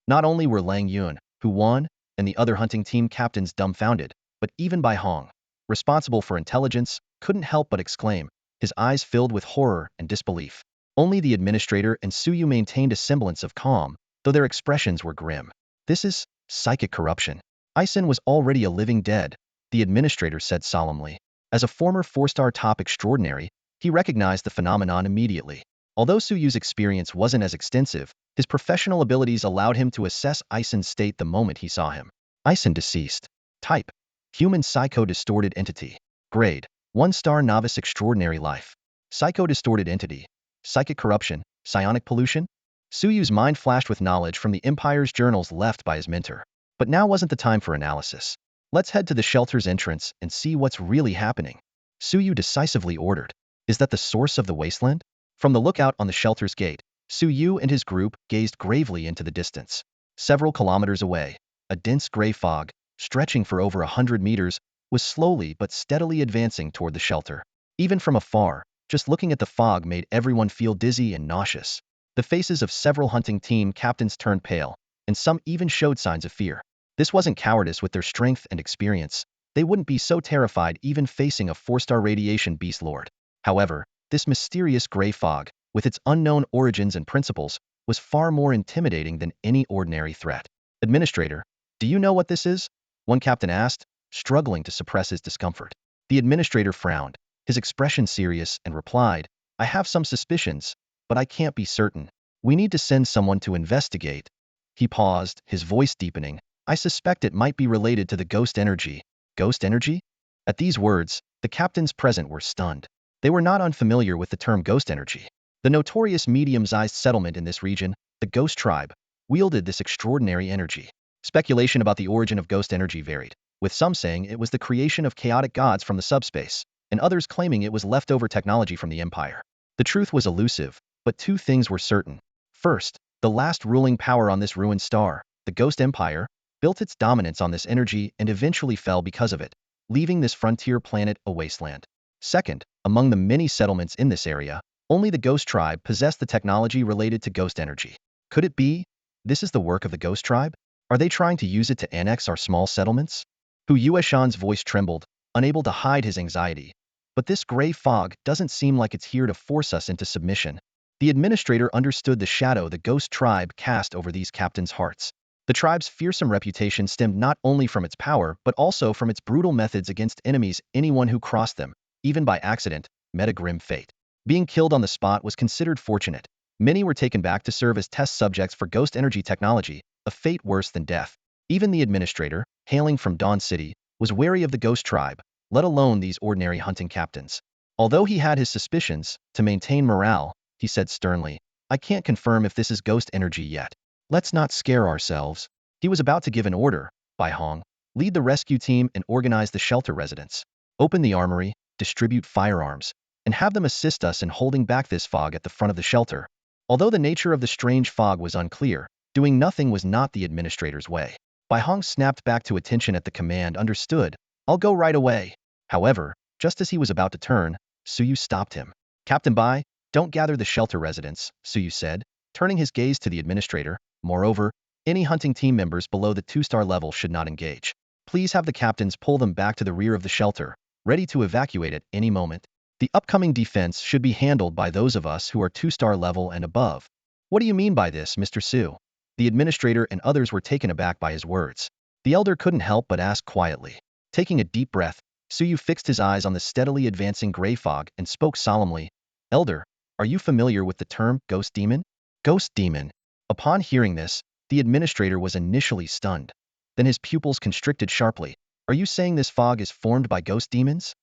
Not only were Lang Yun, Hu Wan, and the other hunting team captains dumbfounded, but even Bai Hong, responsible for intelligence, couldn't help but exclaim, his eyes filled with horror and disbelief. Only the administrator and Suyu maintained a semblance of calm, though their expressions were grim. This is psychic corruption. Ison was already a living dead, the administrator said solemnly. As a former 4-star top extraordinary, he recognized the phenomenon immediately. Although Suyu's experience wasn't as extensive, his professional abilities allowed him to assess Ison's state the moment he saw him. Ison deceased. Type: human psycho-distorted entity. Grade: 1-star novice extraordinary life. Psycho-distorted entity. Psychic corruption, psionic pollution? Suyu's mind flashed with knowledge from the Empire's journals left by his mentor. But now wasn't the time for analysis. Let's head to the shelter's entrance and see what's really happening. Suyu decisively ordered. Is that the source of the wasteland? From the lookout on the shelter's gate, Suyu and his group gazed gravely into the distance. Several kilometers away, a dense gray fog, stretching for over 100 meters, was slowly but steadily advancing toward the shelter. Even from afar, just looking at the fog made everyone feel dizzy and nauseous. The faces of several hunting team captains turned pale, and some even showed signs of fear. This wasn't cowardice with their strength and experience. They wouldn't be so terrified even facing a 4-star radiation beast lord. However, this mysterious gray fog, with its unknown origins and principles, was far more intimidating than any ordinary threat. Administrator, do you know what this is? One captain asked, struggling to suppress his discomfort. The administrator frowned, his expression serious, and replied, I have some suspicions, but I can't be certain. We need to send someone to investigate. He paused, his voice deepening. I suspect it might be related to the ghost energy. Ghost energy? At these words, the captains present were stunned. They were not unfamiliar with the term ghost energy. The notorious medium-sized settlement in this region, the Ghost Tribe, wielded this extraordinary energy. Speculation about the origin of ghost energy varied, with some saying it was the creation of chaotic gods from the subspace, and others claiming it was leftover technology from the Empire. The truth was elusive, but two things were certain. First, the last ruling power on this ruined star, the Ghost Empire, built its dominance on this energy and eventually fell because of it, leaving this frontier planet a wasteland. Second, among the many settlements in this area, only the Ghost Tribe possessed the technology related to ghost energy. Could it be this is the work of the Ghost Tribe? Are they trying to use it to annex our small settlements? Hu Yueshan's voice trembled, unable to hide his anxiety. But this gray fog doesn't seem like it's here to force us into submission. The administrator understood the shadow the Ghost Tribe cast over these captains' hearts. The tribe's fearsome reputation stemmed not only from its power but also from its brutal methods against enemies, anyone who crossed them, even by accident, met a grim fate. Being killed on the spot was considered fortunate. Many were taken back to serve as test subjects for ghost energy technology, a fate worse than death. Even the administrator, hailing from Dawn City, was wary of the Ghost Tribe, let alone these ordinary hunting captains. Although he had his suspicions, to maintain morale, he said sternly, I can't confirm if this is ghost energy yet. Let's not scare ourselves. He was about to give an order. Bai Hong, lead the rescue team and organize the shelter residents. Open the armory, distribute firearms, and have them assist us in holding back this fog at the front of the shelter. Although the nature of the strange fog was unclear, doing nothing was not the administrator's way. Bai Hong snapped back to attention at the command. Understood. I'll go right away. However, just as he was about to turn, Suyu stopped him. Captain Bai, don't gather the shelter residents, Suyu said, turning his gaze to the administrator. Moreover, any hunting team members below the 2-star level should not engage. Please have the captains pull them back to the rear of the shelter, ready to evacuate at any moment. The upcoming defense should be handled by those of us who are 2-star level and above. What do you mean by this, Mr. Su? The administrator and others were taken aback by his words. The elder couldn't help but ask quietly. Taking a deep breath, Suyu fixed his eyes on the steadily advancing gray fog and spoke solemnly. Elder, are you familiar with the term ghost demon? Ghost demon. Upon hearing this, the administrator was initially stunned. Then his pupils constricted sharply. Are you saying this fog is formed by ghost demons?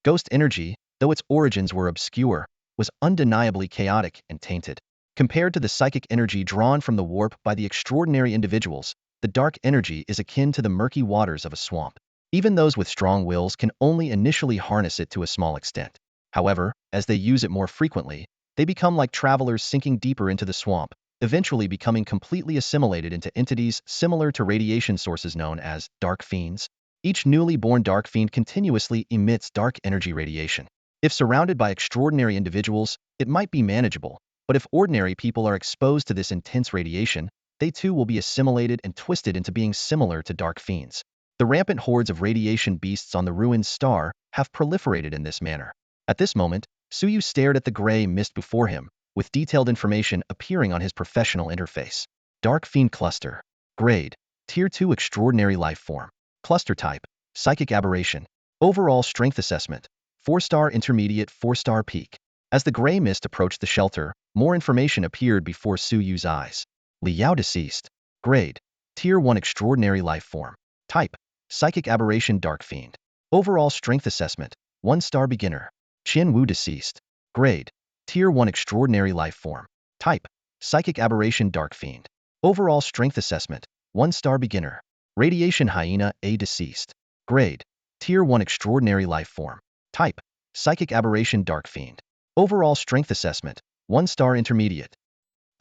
Ghost energy, though its origins were obscure, was undeniably chaotic and tainted. Compared to the psychic energy drawn from the warp by the extraordinary individuals, the dark energy is akin to the murky waters of a swamp. Even those with strong wills can only initially harness it to a small extent. However, as they use it more frequently, they become like travelers sinking deeper into the swamp, eventually becoming completely assimilated into entities similar to radiation sources known as dark fiends. Each newly born dark fiend continuously emits dark energy radiation. If surrounded by extraordinary individuals, it might be manageable, but if ordinary people are exposed to this intense radiation, they too will be assimilated and twisted into being similar to dark fiends. The rampant hordes of radiation beasts on the ruined star have proliferated in this manner. At this moment, Suyu stared at the gray mist before him, with detailed information appearing on his professional interface. Dark Fiend Cluster. Grade: Tier 2 Extraordinary Life Form. Cluster Type: Psychic Aberration. Overall Strength Assessment: 4-star Intermediate, 4-star Peak. As the gray mist approached the shelter, more information appeared before Suyu's eyes. Liao deceased. Grade: Tier 1 Extraordinary Life Form. Type: Psychic Aberration Dark Fiend. Overall Strength Assessment: 1-star Beginner. Qian Wu deceased. Grade: Tier 1 Extraordinary Life Form. Type: Psychic Aberration Dark Fiend. Overall Strength Assessment: 1-star Beginner. Radiation Hyena A deceased. Grade: Tier 1 Extraordinary Life Form. Type: Psychic Aberration Dark Fiend. Overall Strength Assessment: 1-star Intermediate.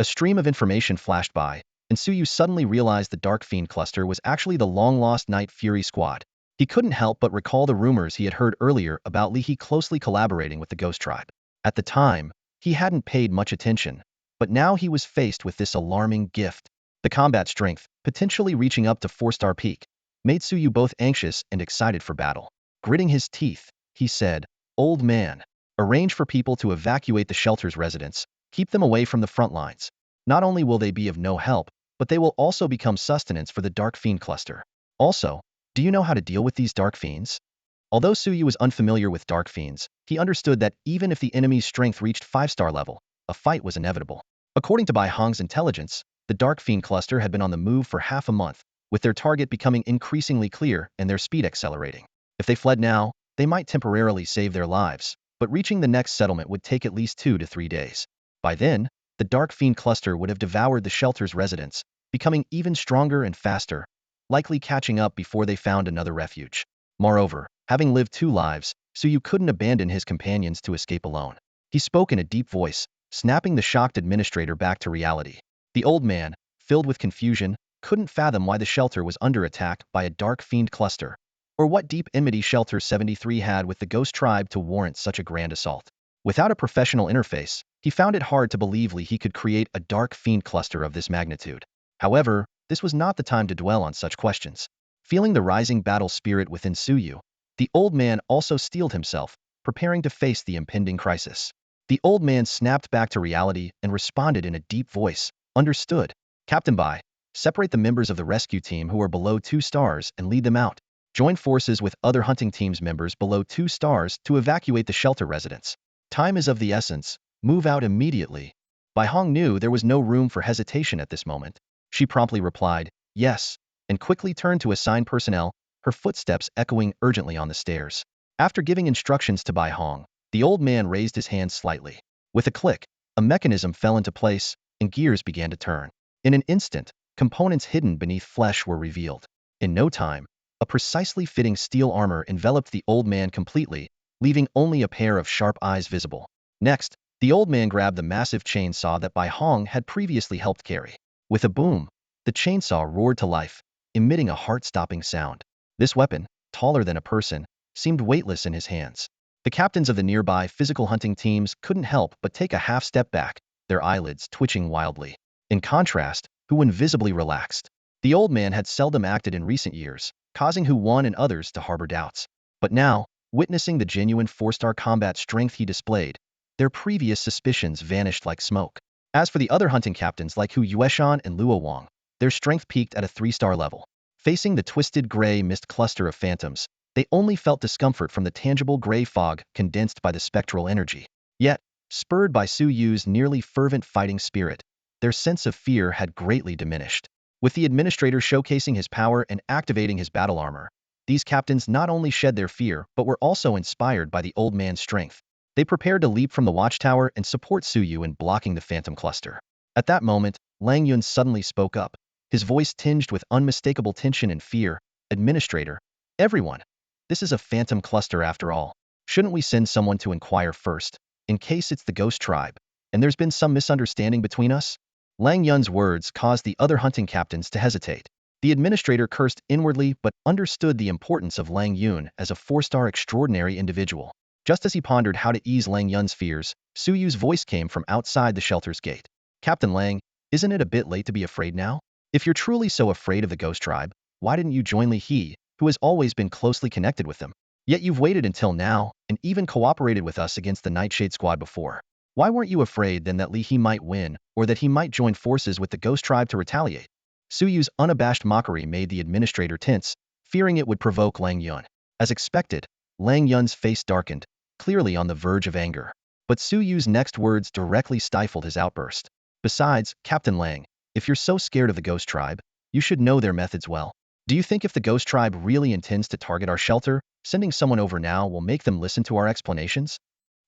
A stream of information flashed by, and Suyu suddenly realized the Dark Fiend cluster was actually the long-lost Night Fury Squad. He couldn't help but recall the rumors he had heard earlier about Li He closely collaborating with the Ghost Tribe. At the time, he hadn't paid much attention, but now he was faced with this alarming gift. The combat strength, potentially reaching up to 4-star peak, made Suyu both anxious and excited for battle. Gritting his teeth, he said, "Old man, arrange for people to evacuate the shelter's residents, keep them away from the front lines. Not only will they be of no help, but they will also become sustenance for the Dark Fiend cluster. Also, do you know how to deal with these Dark Fiends?" Although Suyu was unfamiliar with Dark Fiends, he understood that even if the enemy's strength reached 5-star level, a fight was inevitable. According to Bai Hong's intelligence, the Dark Fiend cluster had been on the move for half a month, with their target becoming increasingly clear and their speed accelerating. If they fled now, they might temporarily save their lives, but reaching the next settlement would take at least 2 to 3 days. By then, the Dark Fiend cluster would have devoured the shelter's residents, becoming even stronger and faster, likely catching up before they found another refuge. Moreover, having lived 2 lives, Suyu couldn't abandon his companions to escape alone. He spoke in a deep voice, snapping the shocked administrator back to reality. The old man, filled with confusion, couldn't fathom why the shelter was under attack by a Dark Fiend cluster, or what deep enmity Shelter 73 had with the Ghost Tribe to warrant such a grand assault. Without a professional interface, he found it hard to believe he could create a Dark Fiend cluster of this magnitude. However, this was not the time to dwell on such questions. Feeling the rising battle spirit within Suyu, the old man also steeled himself, preparing to face the impending crisis. The old man snapped back to reality and responded in a deep voice, "Understood. Captain Bai, separate the members of the rescue team who are below 2 stars and lead them out. Join forces with other hunting team's members below 2 stars to evacuate the shelter residents. Time is of the essence. Move out immediately." Bai Hong knew there was no room for hesitation at this moment. She promptly replied, "Yes," and quickly turned to assign personnel, her footsteps echoing urgently on the stairs. After giving instructions to Bai Hong, the old man raised his hands slightly. With a click, a mechanism fell into place, and gears began to turn. In an instant, components hidden beneath flesh were revealed. In no time, a precisely fitting steel armor enveloped the old man completely, leaving only a pair of sharp eyes visible. Next, the old man grabbed the massive chainsaw that Bai Hong had previously helped carry. With a boom, the chainsaw roared to life, emitting a heart-stopping sound. This weapon, taller than a person, seemed weightless in his hands. The captains of the nearby physical hunting teams couldn't help but take a half step back, their eyelids twitching wildly. In contrast, Hu invisibly relaxed. The old man had seldom acted in recent years, causing Hu Wan and others to harbor doubts. But now, witnessing the genuine 4-star combat strength he displayed, their previous suspicions vanished like smoke. As for the other hunting captains like Hu Yueshan and Luo Wang, their strength peaked at a 3-star level. Facing the twisted gray mist cluster of phantoms, they only felt discomfort from the tangible gray fog condensed by the spectral energy. Yet, spurred by Suyu's nearly fervent fighting spirit, their sense of fear had greatly diminished. With the administrator showcasing his power and activating his battle armor, these captains not only shed their fear but were also inspired by the old man's strength. They prepared to leap from the watchtower and support Suyu in blocking the phantom cluster. At that moment, Lang Yun suddenly spoke up, his voice tinged with unmistakable tension and fear. "Administrator, everyone, this is a phantom cluster after all. Shouldn't we send someone to inquire first, in case it's the ghost tribe, and there's been some misunderstanding between us?" Lang Yun's words caused the other hunting captains to hesitate. The administrator cursed inwardly but understood the importance of Lang Yun as a four-star extraordinary individual. Just as he pondered how to ease Lang Yun's fears, Suyu's voice came from outside the shelter's gate. "Captain Lang, isn't it a bit late to be afraid now? If you're truly so afraid of the ghost tribe, why didn't you join Li He, who has always been closely connected with them? Yet you've waited until now, and even cooperated with us against the Nightshade Squad before. Why weren't you afraid then that Li He might win, or that he might join forces with the ghost tribe to retaliate?" Suyu's unabashed mockery made the administrator tense, fearing it would provoke Lang Yun. As expected, Lang Yun's face darkened, clearly on the verge of anger. But Suyu's next words directly stifled his outburst. "Besides, Captain Lang, if you're so scared of the ghost tribe, you should know their methods well. Do you think if the ghost tribe really intends to target our shelter, sending someone over now will make them listen to our explanations?"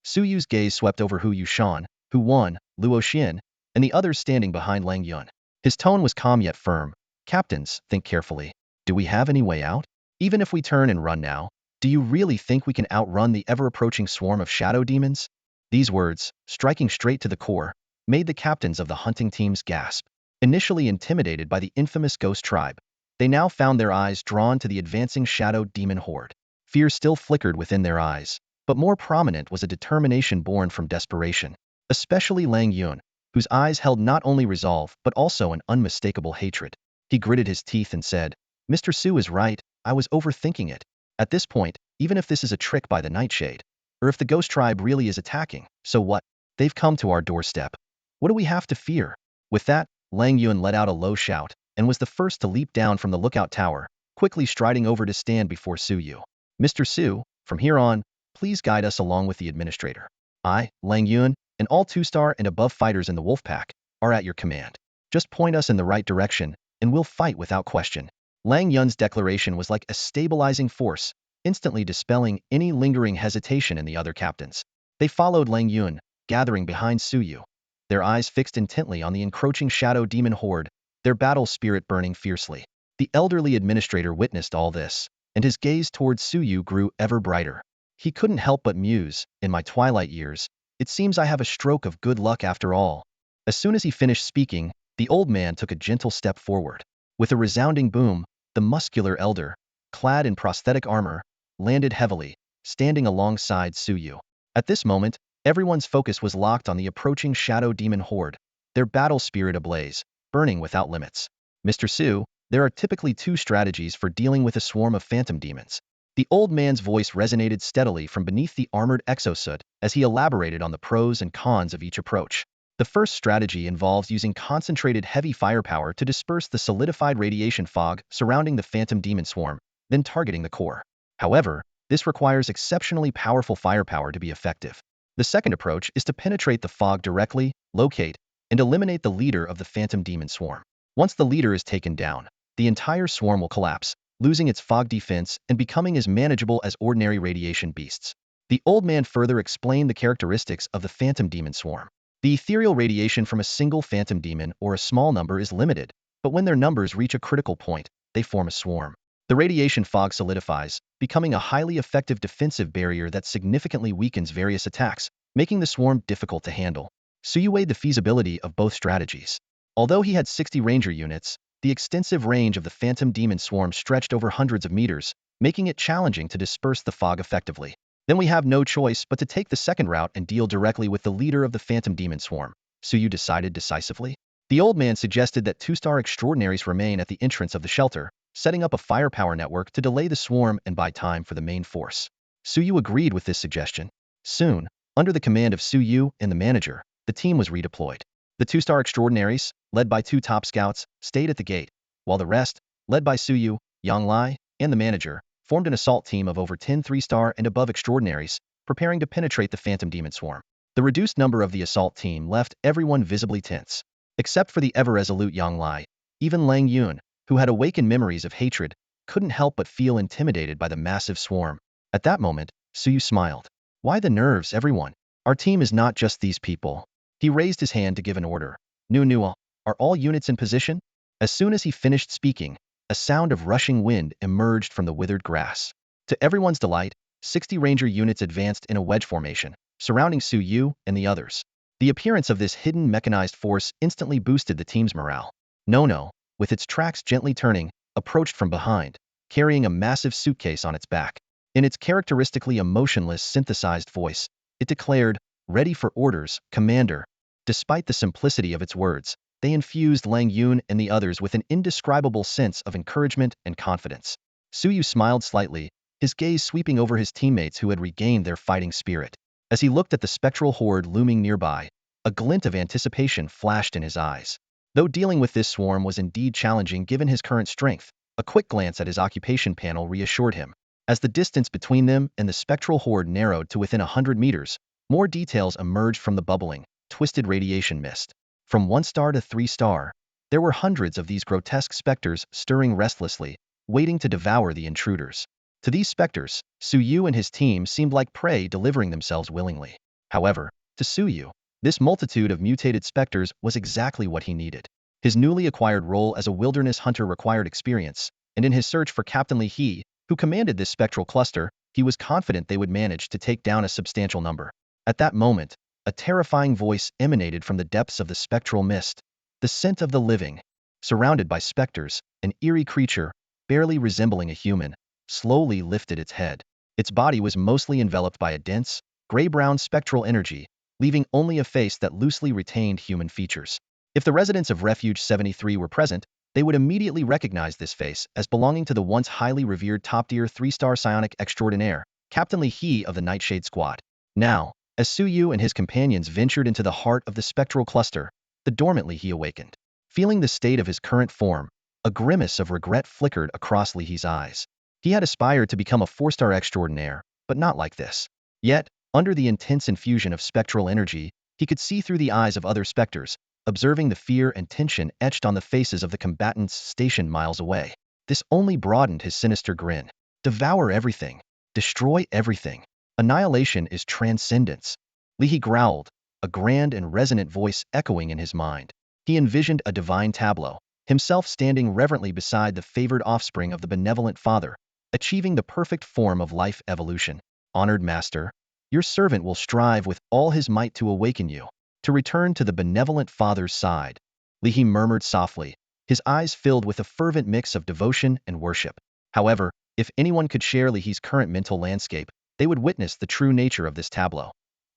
Suyu's gaze swept over Hu Yushan, Hu Wan, Luo Xian, and the others standing behind Lang Yun. His tone was calm yet firm. "Captains, think carefully. Do we have any way out? Even if we turn and run now, do you really think we can outrun the ever-approaching swarm of shadow demons?" These words, striking straight to the core, made the captains of the hunting teams gasp. Initially intimidated by the infamous ghost tribe, they now found their eyes drawn to the advancing shadow demon horde. Fear still flickered within their eyes, but more prominent was a determination born from desperation. Especially Lang Yun, whose eyes held not only resolve but also an unmistakable hatred. He gritted his teeth and said, "Mr. Su is right, I was overthinking it. At this point, even if this is a trick by the Nightshade, or if the ghost tribe really is attacking, so what? They've come to our doorstep. What do we have to fear?" With that, Lang Yun let out a low shout, and was the first to leap down from the lookout tower, quickly striding over to stand before Suyu. "Mr. Su, from here on, please guide us along with the administrator. I, Lang Yun, and all two-star and above fighters in the wolf pack are at your command. Just point us in the right direction, and we'll fight without question." Lang Yun's declaration was like a stabilizing force, instantly dispelling any lingering hesitation in the other captains. They followed Lang Yun, gathering behind Suyu, their eyes fixed intently on the encroaching shadow demon horde, their battle spirit burning fiercely. The elderly administrator witnessed all this, and his gaze towards Suyu grew ever brighter. He couldn't help but muse, "In my twilight years, it seems I have a stroke of good luck after all." As soon as he finished speaking, the old man took a gentle step forward. With a resounding boom, the muscular elder, clad in prosthetic armor, landed heavily, standing alongside Suyu. At this moment, everyone's focus was locked on the approaching shadow demon horde, their battle spirit ablaze, burning without limits. "Mr. Su, there are typically two strategies for dealing with a swarm of phantom demons." The old man's voice resonated steadily from beneath the armored exosuit as he elaborated on the pros and cons of each approach. The first strategy involves using concentrated heavy firepower to disperse the solidified radiation fog surrounding the phantom demon swarm, then targeting the core. However, this requires exceptionally powerful firepower to be effective. The second approach is to penetrate the fog directly, locate, and eliminate the leader of the phantom demon swarm. Once the leader is taken down, the entire swarm will collapse, losing its fog defense and becoming as manageable as ordinary radiation beasts. The old man further explained the characteristics of the phantom demon swarm. The ethereal radiation from a single phantom demon or a small number is limited, but when their numbers reach a critical point, they form a swarm. The radiation fog solidifies, becoming a highly effective defensive barrier that significantly weakens various attacks, making the swarm difficult to handle. Suyu weighed the feasibility of both strategies. Although he had 60 ranger units, the extensive range of the phantom demon swarm stretched over hundreds of meters, making it challenging to disperse the fog effectively. "Then we have no choice but to take the second route and deal directly with the leader of the phantom demon swarm," Suyu decided decisively. The old man suggested that two-star extraordinaries remain at the entrance of the shelter, setting up a firepower network to delay the swarm and buy time for the main force. Suyu agreed with this suggestion. Soon, under the command of Suyu and the manager, the team was redeployed. The two-star extraordinaries, led by two top scouts, stayed at the gate, while the rest, led by Suyu, Yang Lai, and the manager, formed an assault team of over 10 3-star and above extraordinaries, preparing to penetrate the Phantom Demon Swarm. The reduced number of the assault team left everyone visibly tense. Except for the ever-resolute Yang Lai, even Lang Yun, who had awakened memories of hatred, couldn't help but feel intimidated by the massive swarm. At that moment, Suyu smiled. Why the nerves, everyone? Our team is not just these people. He raised his hand to give an order. Nu, are all units in position? As soon as he finished speaking, a sound of rushing wind emerged from the withered grass. To everyone's delight, 60 ranger units advanced in a wedge formation, surrounding Suyu and the others. The appearance of this hidden mechanized force instantly boosted the team's morale. No, with its tracks gently turning, approached from behind, carrying a massive suitcase on its back. In its characteristically emotionless, synthesized voice, it declared, "Ready for orders, Commander." Despite the simplicity of its words, they infused Lang Yun and the others with an indescribable sense of encouragement and confidence. Suyu smiled slightly, his gaze sweeping over his teammates who had regained their fighting spirit. As he looked at the spectral horde looming nearby, a glint of anticipation flashed in his eyes. Though dealing with this swarm was indeed challenging given his current strength, a quick glance at his occupation panel reassured him. As the distance between them and the spectral horde narrowed to within 100 meters, more details emerged from the bubbling, twisted radiation mist. From 1-star to 3-star, there were hundreds of these grotesque specters stirring restlessly, waiting to devour the intruders. To these specters, Suyu and his team seemed like prey delivering themselves willingly. However, to Suyu, this multitude of mutated specters was exactly what he needed. His newly acquired role as a wilderness hunter required experience, and in his search for Captain Li He, who commanded this spectral cluster, he was confident they would manage to take down a substantial number. At that moment, a terrifying voice emanated from the depths of the spectral mist. The scent of the living. Surrounded by specters, an eerie creature, barely resembling a human, slowly lifted its head. Its body was mostly enveloped by a dense, gray-brown spectral energy, leaving only a face that loosely retained human features. If the residents of Refuge 73 were present, they would immediately recognize this face as belonging to the once highly revered top-tier 3-star psionic extraordinaire, Captain Li He of the Nightshade Squad. Now, as Suyu and his companions ventured into the heart of the spectral cluster, the dormant Li He awakened. Feeling the state of his current form, a grimace of regret flickered across Li He's eyes. He had aspired to become a 4-star extraordinaire, but not like this. Yet, under the intense infusion of spectral energy, he could see through the eyes of other specters, observing the fear and tension etched on the faces of the combatants stationed miles away. This only broadened his sinister grin. Devour everything. Destroy everything. Annihilation is transcendence. Li He growled, a grand and resonant voice echoing in his mind. He envisioned a divine tableau, himself standing reverently beside the favored offspring of the benevolent father, achieving the perfect form of life evolution. Honored Master, your servant will strive with all his might to awaken you, to return to the benevolent father's side. Li He murmured softly, his eyes filled with a fervent mix of devotion and worship. However, if anyone could share Li He's current mental landscape, they would witness the true nature of this tableau.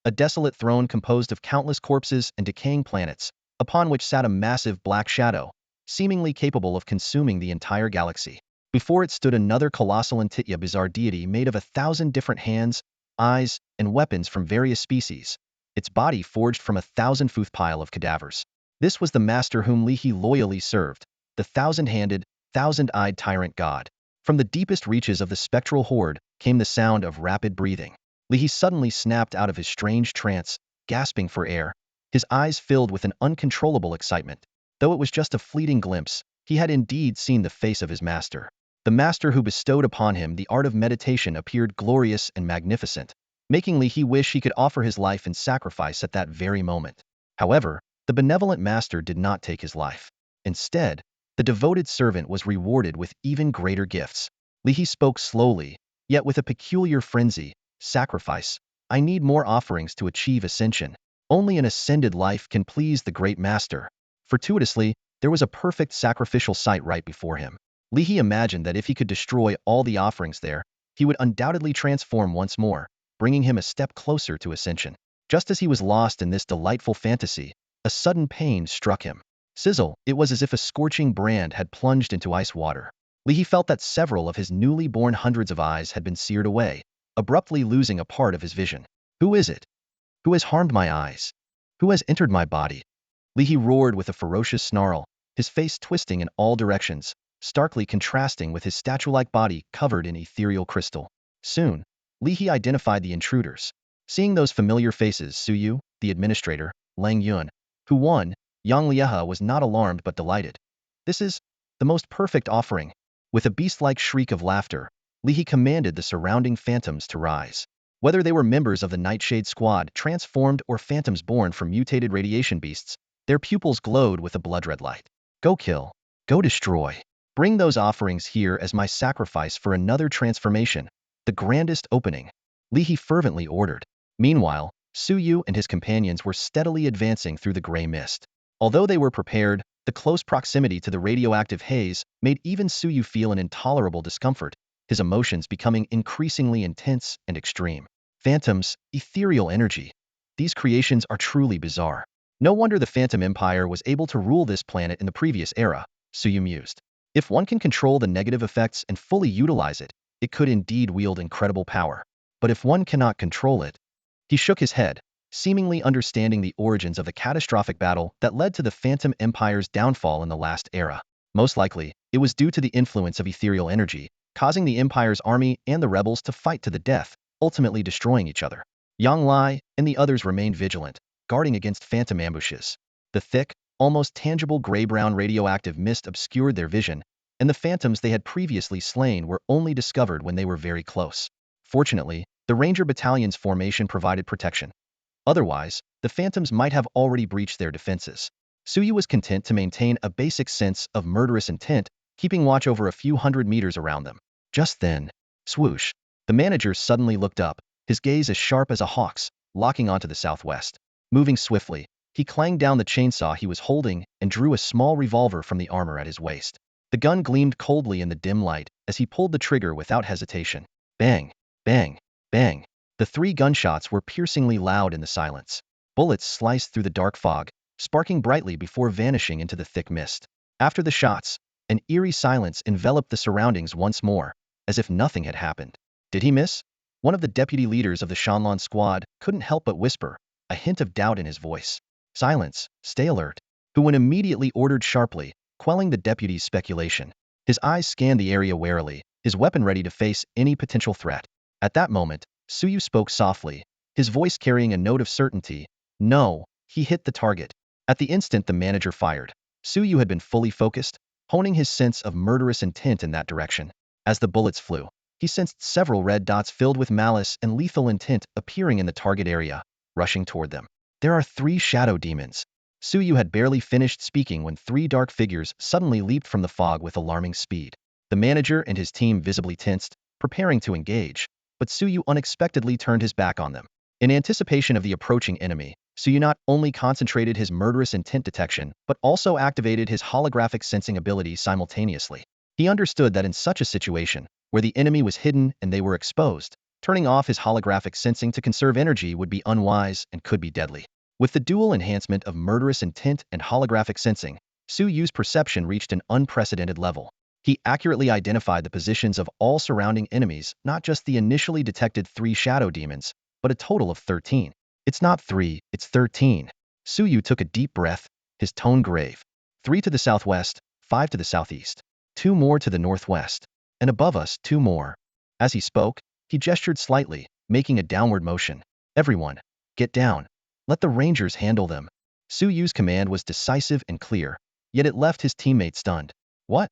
A desolate throne composed of countless corpses and decaying planets, upon which sat a massive black shadow, seemingly capable of consuming the entire galaxy. Before it stood another colossal and titya bizarre deity made of 1,000 different hands, eyes, and weapons from various species, its body forged from 1,000-foot pile of cadavers. This was the master whom Li He loyally served, the 1,000-handed, 1,000-eyed tyrant god. From the deepest reaches of the spectral horde came the sound of rapid breathing. Li He suddenly snapped out of his strange trance, gasping for air, his eyes filled with an uncontrollable excitement. Though it was just a fleeting glimpse, he had indeed seen the face of his master. The master who bestowed upon him the art of meditation appeared glorious and magnificent, making Li He wish he could offer his life in sacrifice at that very moment. However, the benevolent master did not take his life. Instead, the devoted servant was rewarded with even greater gifts. Li He spoke slowly, yet with a peculiar frenzy. Sacrifice. I need more offerings to achieve ascension. Only an ascended life can please the great master. Fortuitously, there was a perfect sacrificial site right before him. Li He imagined that if he could destroy all the offerings there, he would undoubtedly transform once more, bringing him a step closer to ascension. Just as he was lost in this delightful fantasy, a sudden pain struck him. Sizzle, it was as if a scorching brand had plunged into ice water. Li He felt that several of his newly born hundreds of eyes had been seared away, abruptly losing a part of his vision. Who is it? Who has harmed my eyes? Who has entered my body? Li He roared with a ferocious snarl, his face twisting in all directions, starkly contrasting with his statue-like body covered in ethereal crystal. Soon, Li He identified the intruders. Seeing those familiar faces, Suyu, the administrator, Lang Yun, who won, Yang Lieha was not alarmed but delighted. This is the most perfect offering. With a beast-like shriek of laughter, Li He commanded the surrounding phantoms to rise. Whether they were members of the Nightshade Squad transformed or phantoms born from mutated radiation beasts, their pupils glowed with a blood-red light. Go kill. Go destroy. Bring those offerings here as my sacrifice for another transformation, the grandest opening, Li He fervently ordered. Meanwhile, Suyu and his companions were steadily advancing through the gray mist. Although they were prepared, the close proximity to the radioactive haze made even Suyu feel an intolerable discomfort, his emotions becoming increasingly intense and extreme. Phantoms, ethereal energy. These creations are truly bizarre. No wonder the Phantom Empire was able to rule this planet in the previous era, Suyu mused. If one can control the negative effects and fully utilize it, it could indeed wield incredible power. But if one cannot control it... He shook his head, seemingly understanding the origins of the catastrophic battle that led to the Phantom Empire's downfall in the last era. Most likely, it was due to the influence of ethereal energy, causing the Empire's army and the rebels to fight to the death, ultimately destroying each other. Yang Lai and the others remained vigilant, guarding against phantom ambushes. The thick, almost tangible gray-brown radioactive mist obscured their vision, and the phantoms they had previously slain were only discovered when they were very close. Fortunately, the Ranger Battalion's formation provided protection. Otherwise, the phantoms might have already breached their defenses. Suyu was content to maintain a basic sense of murderous intent, keeping watch over a few hundred meters around them. Just then, swoosh, the manager suddenly looked up, his gaze as sharp as a hawk's, locking onto the southwest. Moving swiftly, he clanged down the chainsaw he was holding and drew a small revolver from the armor at his waist. The gun gleamed coldly in the dim light as he pulled the trigger without hesitation. Bang, bang, bang. The 3 gunshots were piercingly loud in the silence. Bullets sliced through the dark fog, sparking brightly before vanishing into the thick mist. After the shots, an eerie silence enveloped the surroundings once more, as if nothing had happened. Did he miss? One of the deputy leaders of the Shanlan squad couldn't help but whisper, a hint of doubt in his voice. Silence, stay alert. Huan immediately ordered sharply, quelling the deputy's speculation. His eyes scanned the area warily, his weapon ready to face any potential threat. At that moment, Suyu spoke softly, his voice carrying a note of certainty. No, he hit the target. At the instant the manager fired, Suyu had been fully focused, honing his sense of murderous intent in that direction. As the bullets flew, he sensed several red dots filled with malice and lethal intent appearing in the target area, rushing toward them. There are 3 shadow demons. Suyu had barely finished speaking when 3 dark figures suddenly leaped from the fog with alarming speed. The manager and his team visibly tensed, preparing to engage, but Suyu unexpectedly turned his back on them. In anticipation of the approaching enemy, Suyu not only concentrated his murderous intent detection, but also activated his holographic sensing ability simultaneously. He understood that in such a situation, where the enemy was hidden and they were exposed, turning off his holographic sensing to conserve energy would be unwise and could be deadly. With the dual enhancement of murderous intent and holographic sensing, Suyu's perception reached an unprecedented level. He accurately identified the positions of all surrounding enemies, not just the initially detected 3 shadow demons, but a total of 13. It's not 3, it's 13. Suyu took a deep breath, his tone grave. 3 to the southwest, 5 to the southeast. 2 more to the northwest. And above us, 2 more. As he spoke, he gestured slightly, making a downward motion. Everyone, get down. Let the Rangers handle them. Suyu's command was decisive and clear, yet it left his teammates stunned. What?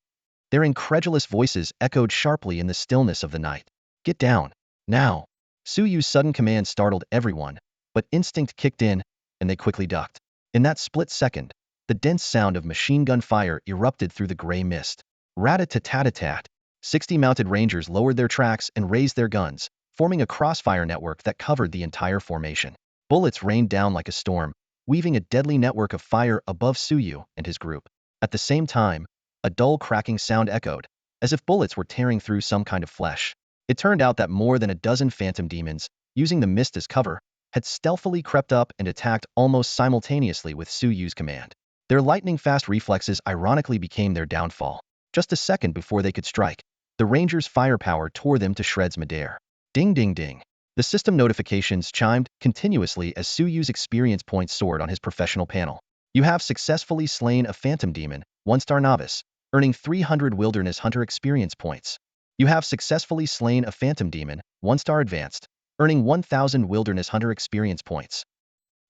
Their incredulous voices echoed sharply in the stillness of the night. Get down. Now. Suyu's sudden command startled everyone, but instinct kicked in, and they quickly ducked. In that split second, the dense sound of machine gun fire erupted through the gray mist. Rat-a-tat-tat-tat. 60 mounted Rangers lowered their tracks and raised their guns, forming a crossfire network that covered the entire formation. Bullets rained down like a storm, weaving a deadly network of fire above Suyu and his group. At the same time, a dull cracking sound echoed, as if bullets were tearing through some kind of flesh. It turned out that more than a dozen phantom demons, using the mist as cover, had stealthily crept up and attacked almost simultaneously with Suyu's command. Their lightning-fast reflexes ironically became their downfall. Just a second before they could strike, the Rangers' firepower tore them to shreds midair. Ding ding ding. The system notifications chimed continuously as Suyu's experience points soared on his professional panel. You have successfully slain a phantom demon, 1-star novice. earning 300 Wilderness Hunter experience points. You have successfully slain a Phantom Demon, 1-star advanced, earning 1000 Wilderness Hunter experience points.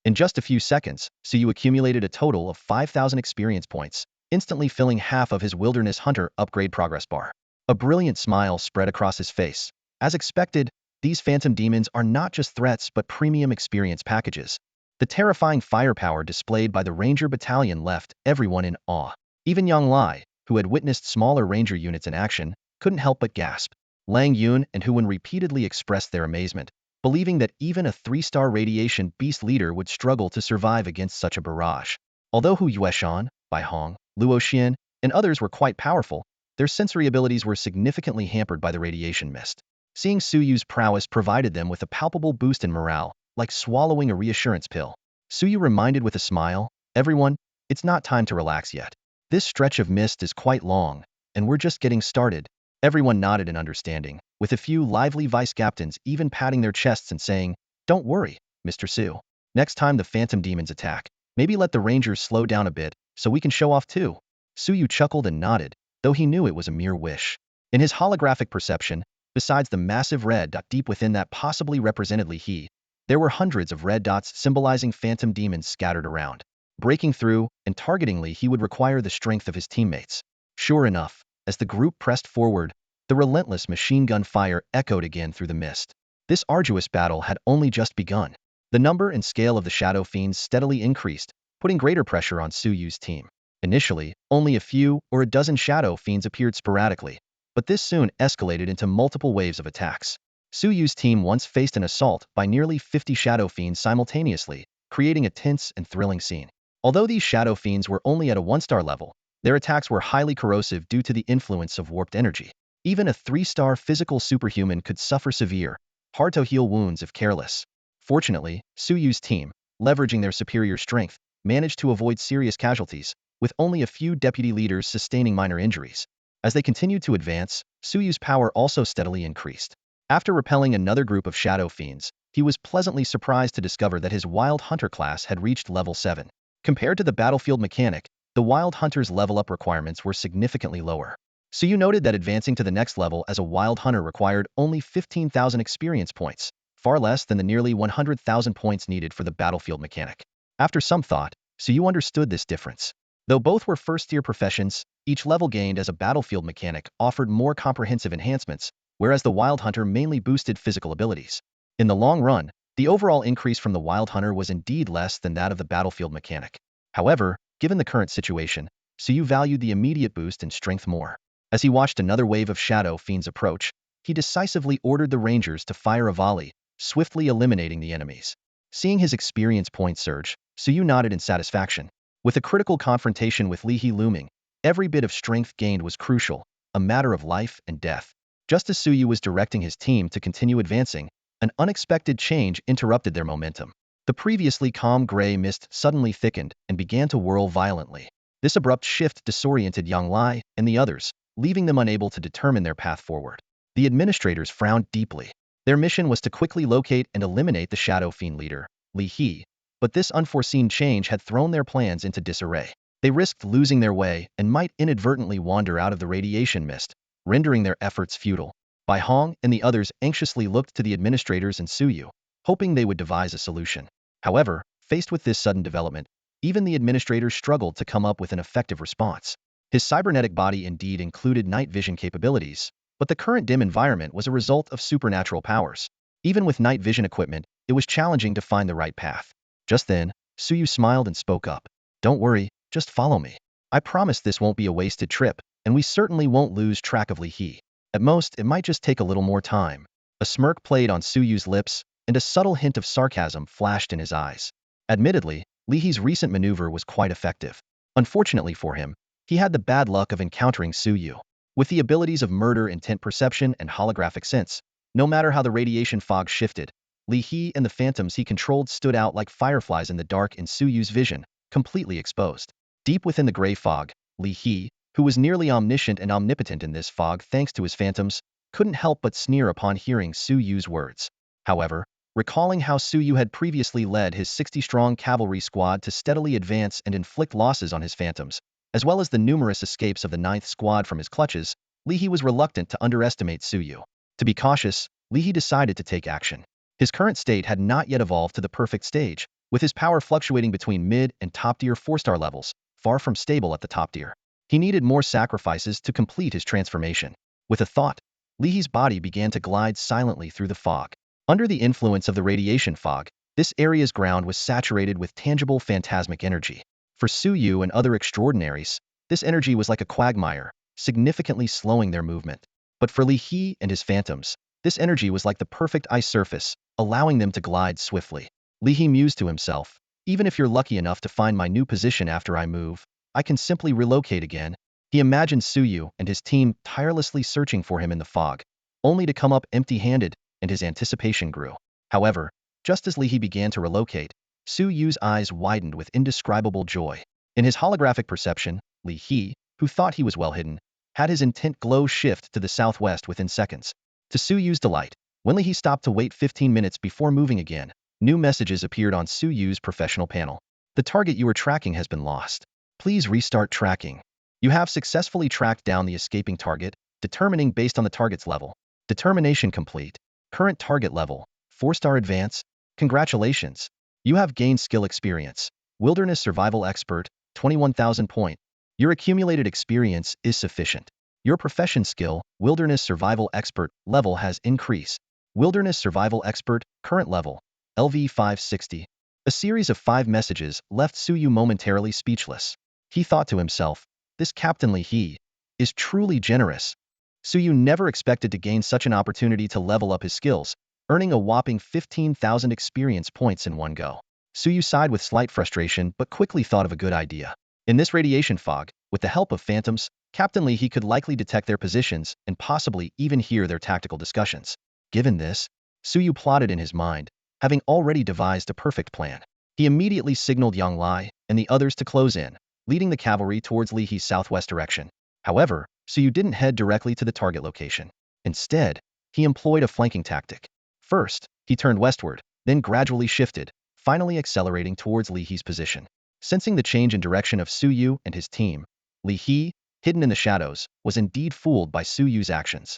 In just a few seconds, Suyu accumulated a total of 5000 experience points, instantly filling half of his Wilderness Hunter upgrade progress bar. A brilliant smile spread across his face. As expected, these Phantom Demons are not just threats but premium experience packages. The terrifying firepower displayed by the Ranger Battalion left everyone in awe. Even Yang Lai, who had witnessed smaller Ranger units in action, couldn't help but gasp. Lang Yun and Huan repeatedly expressed their amazement, believing that even a 3-star radiation beast leader would struggle to survive against such a barrage. Although Hu Yueshan, Bai Hong, Luo Xian, and others were quite powerful, their sensory abilities were significantly hampered by the radiation mist. Seeing Suyu's prowess provided them with a palpable boost in morale, like swallowing a reassurance pill. Suyu reminded with a smile, "Everyone, it's not time to relax yet. This stretch of mist is quite long, and we're just getting started." Everyone nodded in understanding, with a few lively vice captains even patting their chests and saying, "Don't worry, Mr. Su. Next time the Phantom Demons attack, maybe let the Rangers slow down a bit, so we can show off too." Suyu chuckled and nodded, though he knew it was a mere wish. In his holographic perception, besides the massive red dot deep within that possibly represented Li He, there were hundreds of red dots symbolizing Phantom Demons scattered around. Breaking through and targeting Li He would require the strength of his teammates. Sure enough, as the group pressed forward, the relentless machine gun fire echoed again through the mist. This arduous battle had only just begun. The number and scale of the Shadow Fiends steadily increased, putting greater pressure on Suyu's team. Initially, only a few or a dozen Shadow Fiends appeared sporadically, but this soon escalated into multiple waves of attacks. Suyu's team once faced an assault by nearly 50 Shadow Fiends simultaneously, creating a tense and thrilling scene. Although these Shadow Fiends were only at a 1-star level, their attacks were highly corrosive due to the influence of warped energy. Even a 3-star physical superhuman could suffer severe, hard-to-heal wounds if careless. Fortunately, Suyu's team, leveraging their superior strength, managed to avoid serious casualties, with only a few deputy leaders sustaining minor injuries. As they continued to advance, Suyu's power also steadily increased. After repelling another group of Shadow Fiends, he was pleasantly surprised to discover that his Wild Hunter class had reached level 7. Compared to the battlefield mechanic, the Wild Hunter's level-up requirements were significantly lower. Suyu noted that advancing to the next level as a Wild Hunter required only 15,000 experience points, far less than the nearly 100,000 points needed for the battlefield mechanic. After some thought, Suyu understood this difference. Though both were first-tier professions, each level gained as a battlefield mechanic offered more comprehensive enhancements, whereas the Wild Hunter mainly boosted physical abilities. In the long run, the overall increase from the Wild Hunter was indeed less than that of the battlefield mechanic. However, given the current situation, Suyu valued the immediate boost in strength more. As he watched another wave of Shadow Fiends approach, he decisively ordered the Rangers to fire a volley, swiftly eliminating the enemies. Seeing his experience points surge, Suyu nodded in satisfaction. With a critical confrontation with Li He looming, every bit of strength gained was crucial, a matter of life and death. Just as Suyu was directing his team to continue advancing, an unexpected change interrupted their momentum. The previously calm gray mist suddenly thickened and began to whirl violently. This abrupt shift disoriented Yang Lai and the others, leaving them unable to determine their path forward. The administrators frowned deeply. Their mission was to quickly locate and eliminate the Shadow Fiend leader, Li He, but this unforeseen change had thrown their plans into disarray. They risked losing their way and might inadvertently wander out of the radiation mist, rendering their efforts futile. Bai Hong and the others anxiously looked to the administrators and Suyu, hoping they would devise a solution. However, faced with this sudden development, even the administrators struggled to come up with an effective response. His cybernetic body indeed included night vision capabilities, but the current dim environment was a result of supernatural powers. Even with night vision equipment, it was challenging to find the right path. Just then, Suyu smiled and spoke up. "Don't worry, just follow me. I promise this won't be a wasted trip, and we certainly won't lose track of Li He. At most, it might just take a little more time." A smirk played on Suyu's lips, and a subtle hint of sarcasm flashed in his eyes. Admittedly, Li He's recent maneuver was quite effective. Unfortunately for him, he had the bad luck of encountering Suyu. With the abilities of murder intent perception and holographic sense, no matter how the radiation fog shifted, Li He and the phantoms he controlled stood out like fireflies in the dark in Suyu's vision, completely exposed. Deep within the gray fog, Li He, who was nearly omniscient and omnipotent in this fog thanks to his phantoms, couldn't help but sneer upon hearing Suyu's words. However, recalling how Suyu had previously led his 60-strong cavalry squad to steadily advance and inflict losses on his phantoms, as well as the numerous escapes of the Ninth Squad from his clutches, Li He was reluctant to underestimate Suyu. To be cautious, Li He decided to take action. His current state had not yet evolved to the perfect stage, with his power fluctuating between mid and top-tier 4-star levels, far from stable at the top tier. He needed more sacrifices to complete his transformation. With a thought, Li He's body began to glide silently through the fog. Under the influence of the radiation fog, this area's ground was saturated with tangible phantasmic energy. For Suyu and other extraordinaries, this energy was like a quagmire, significantly slowing their movement. But for Li He and his phantoms, this energy was like the perfect ice surface, allowing them to glide swiftly. Li He mused to himself, even if you're lucky enough to find my new position after I move, I can simply relocate again. He imagined Suyu and his team tirelessly searching for him in the fog, only to come up empty-handed, and his anticipation grew. However, just as Li He began to relocate, Suyu's eyes widened with indescribable joy. In his holographic perception, Li He, who thought he was well hidden, had his intent glow shift to the southwest within seconds. To Suyu's delight, when Li He stopped to wait 15 minutes before moving again, new messages appeared on Suyu's professional panel. The target you were tracking has been lost. Please restart tracking. You have successfully tracked down the escaping target, determining based on the target's level. Determination complete. Current target level, 4-star advance. Congratulations. You have gained skill experience. Wilderness Survival Expert, 21,000 point. Your accumulated experience is sufficient. Your profession skill, Wilderness Survival Expert, level has increased. Wilderness Survival Expert, current level, LV 560. A series of 5 messages left Suyu momentarily speechless. He thought to himself, this Captain Li He is truly generous. Suyu never expected to gain such an opportunity to level up his skills, earning a whopping 15,000 experience points in one go. Suyu sighed with slight frustration but quickly thought of a good idea. In this radiation fog, with the help of phantoms, Captain Li He could likely detect their positions and possibly even hear their tactical discussions. Given this, Suyu plotted in his mind, having already devised a perfect plan. He immediately signaled Yang Lai and the others to close in, leading the cavalry towards Li He's southwest direction. However, Suyu didn't head directly to the target location. Instead, he employed a flanking tactic. First, he turned westward, then gradually shifted, finally accelerating towards Li He's position. Sensing the change in direction of Suyu and his team, Li He, hidden in the shadows, was indeed fooled by Suyu's actions.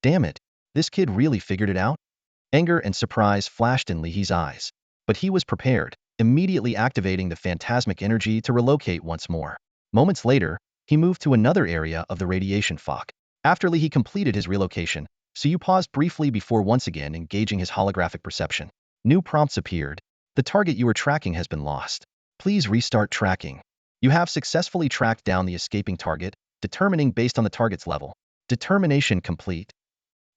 Damn it, this kid really figured it out? Anger and surprise flashed in Li He's eyes. But he was prepared, immediately activating the phantasmic energy to relocate once more. Moments later, he moved to another area of the radiation fog. After Li He completed his relocation, Suyu paused briefly before once again engaging his holographic perception. New prompts appeared. The target you were tracking has been lost. Please restart tracking. You have successfully tracked down the escaping target, determining based on the target's level. Determination complete.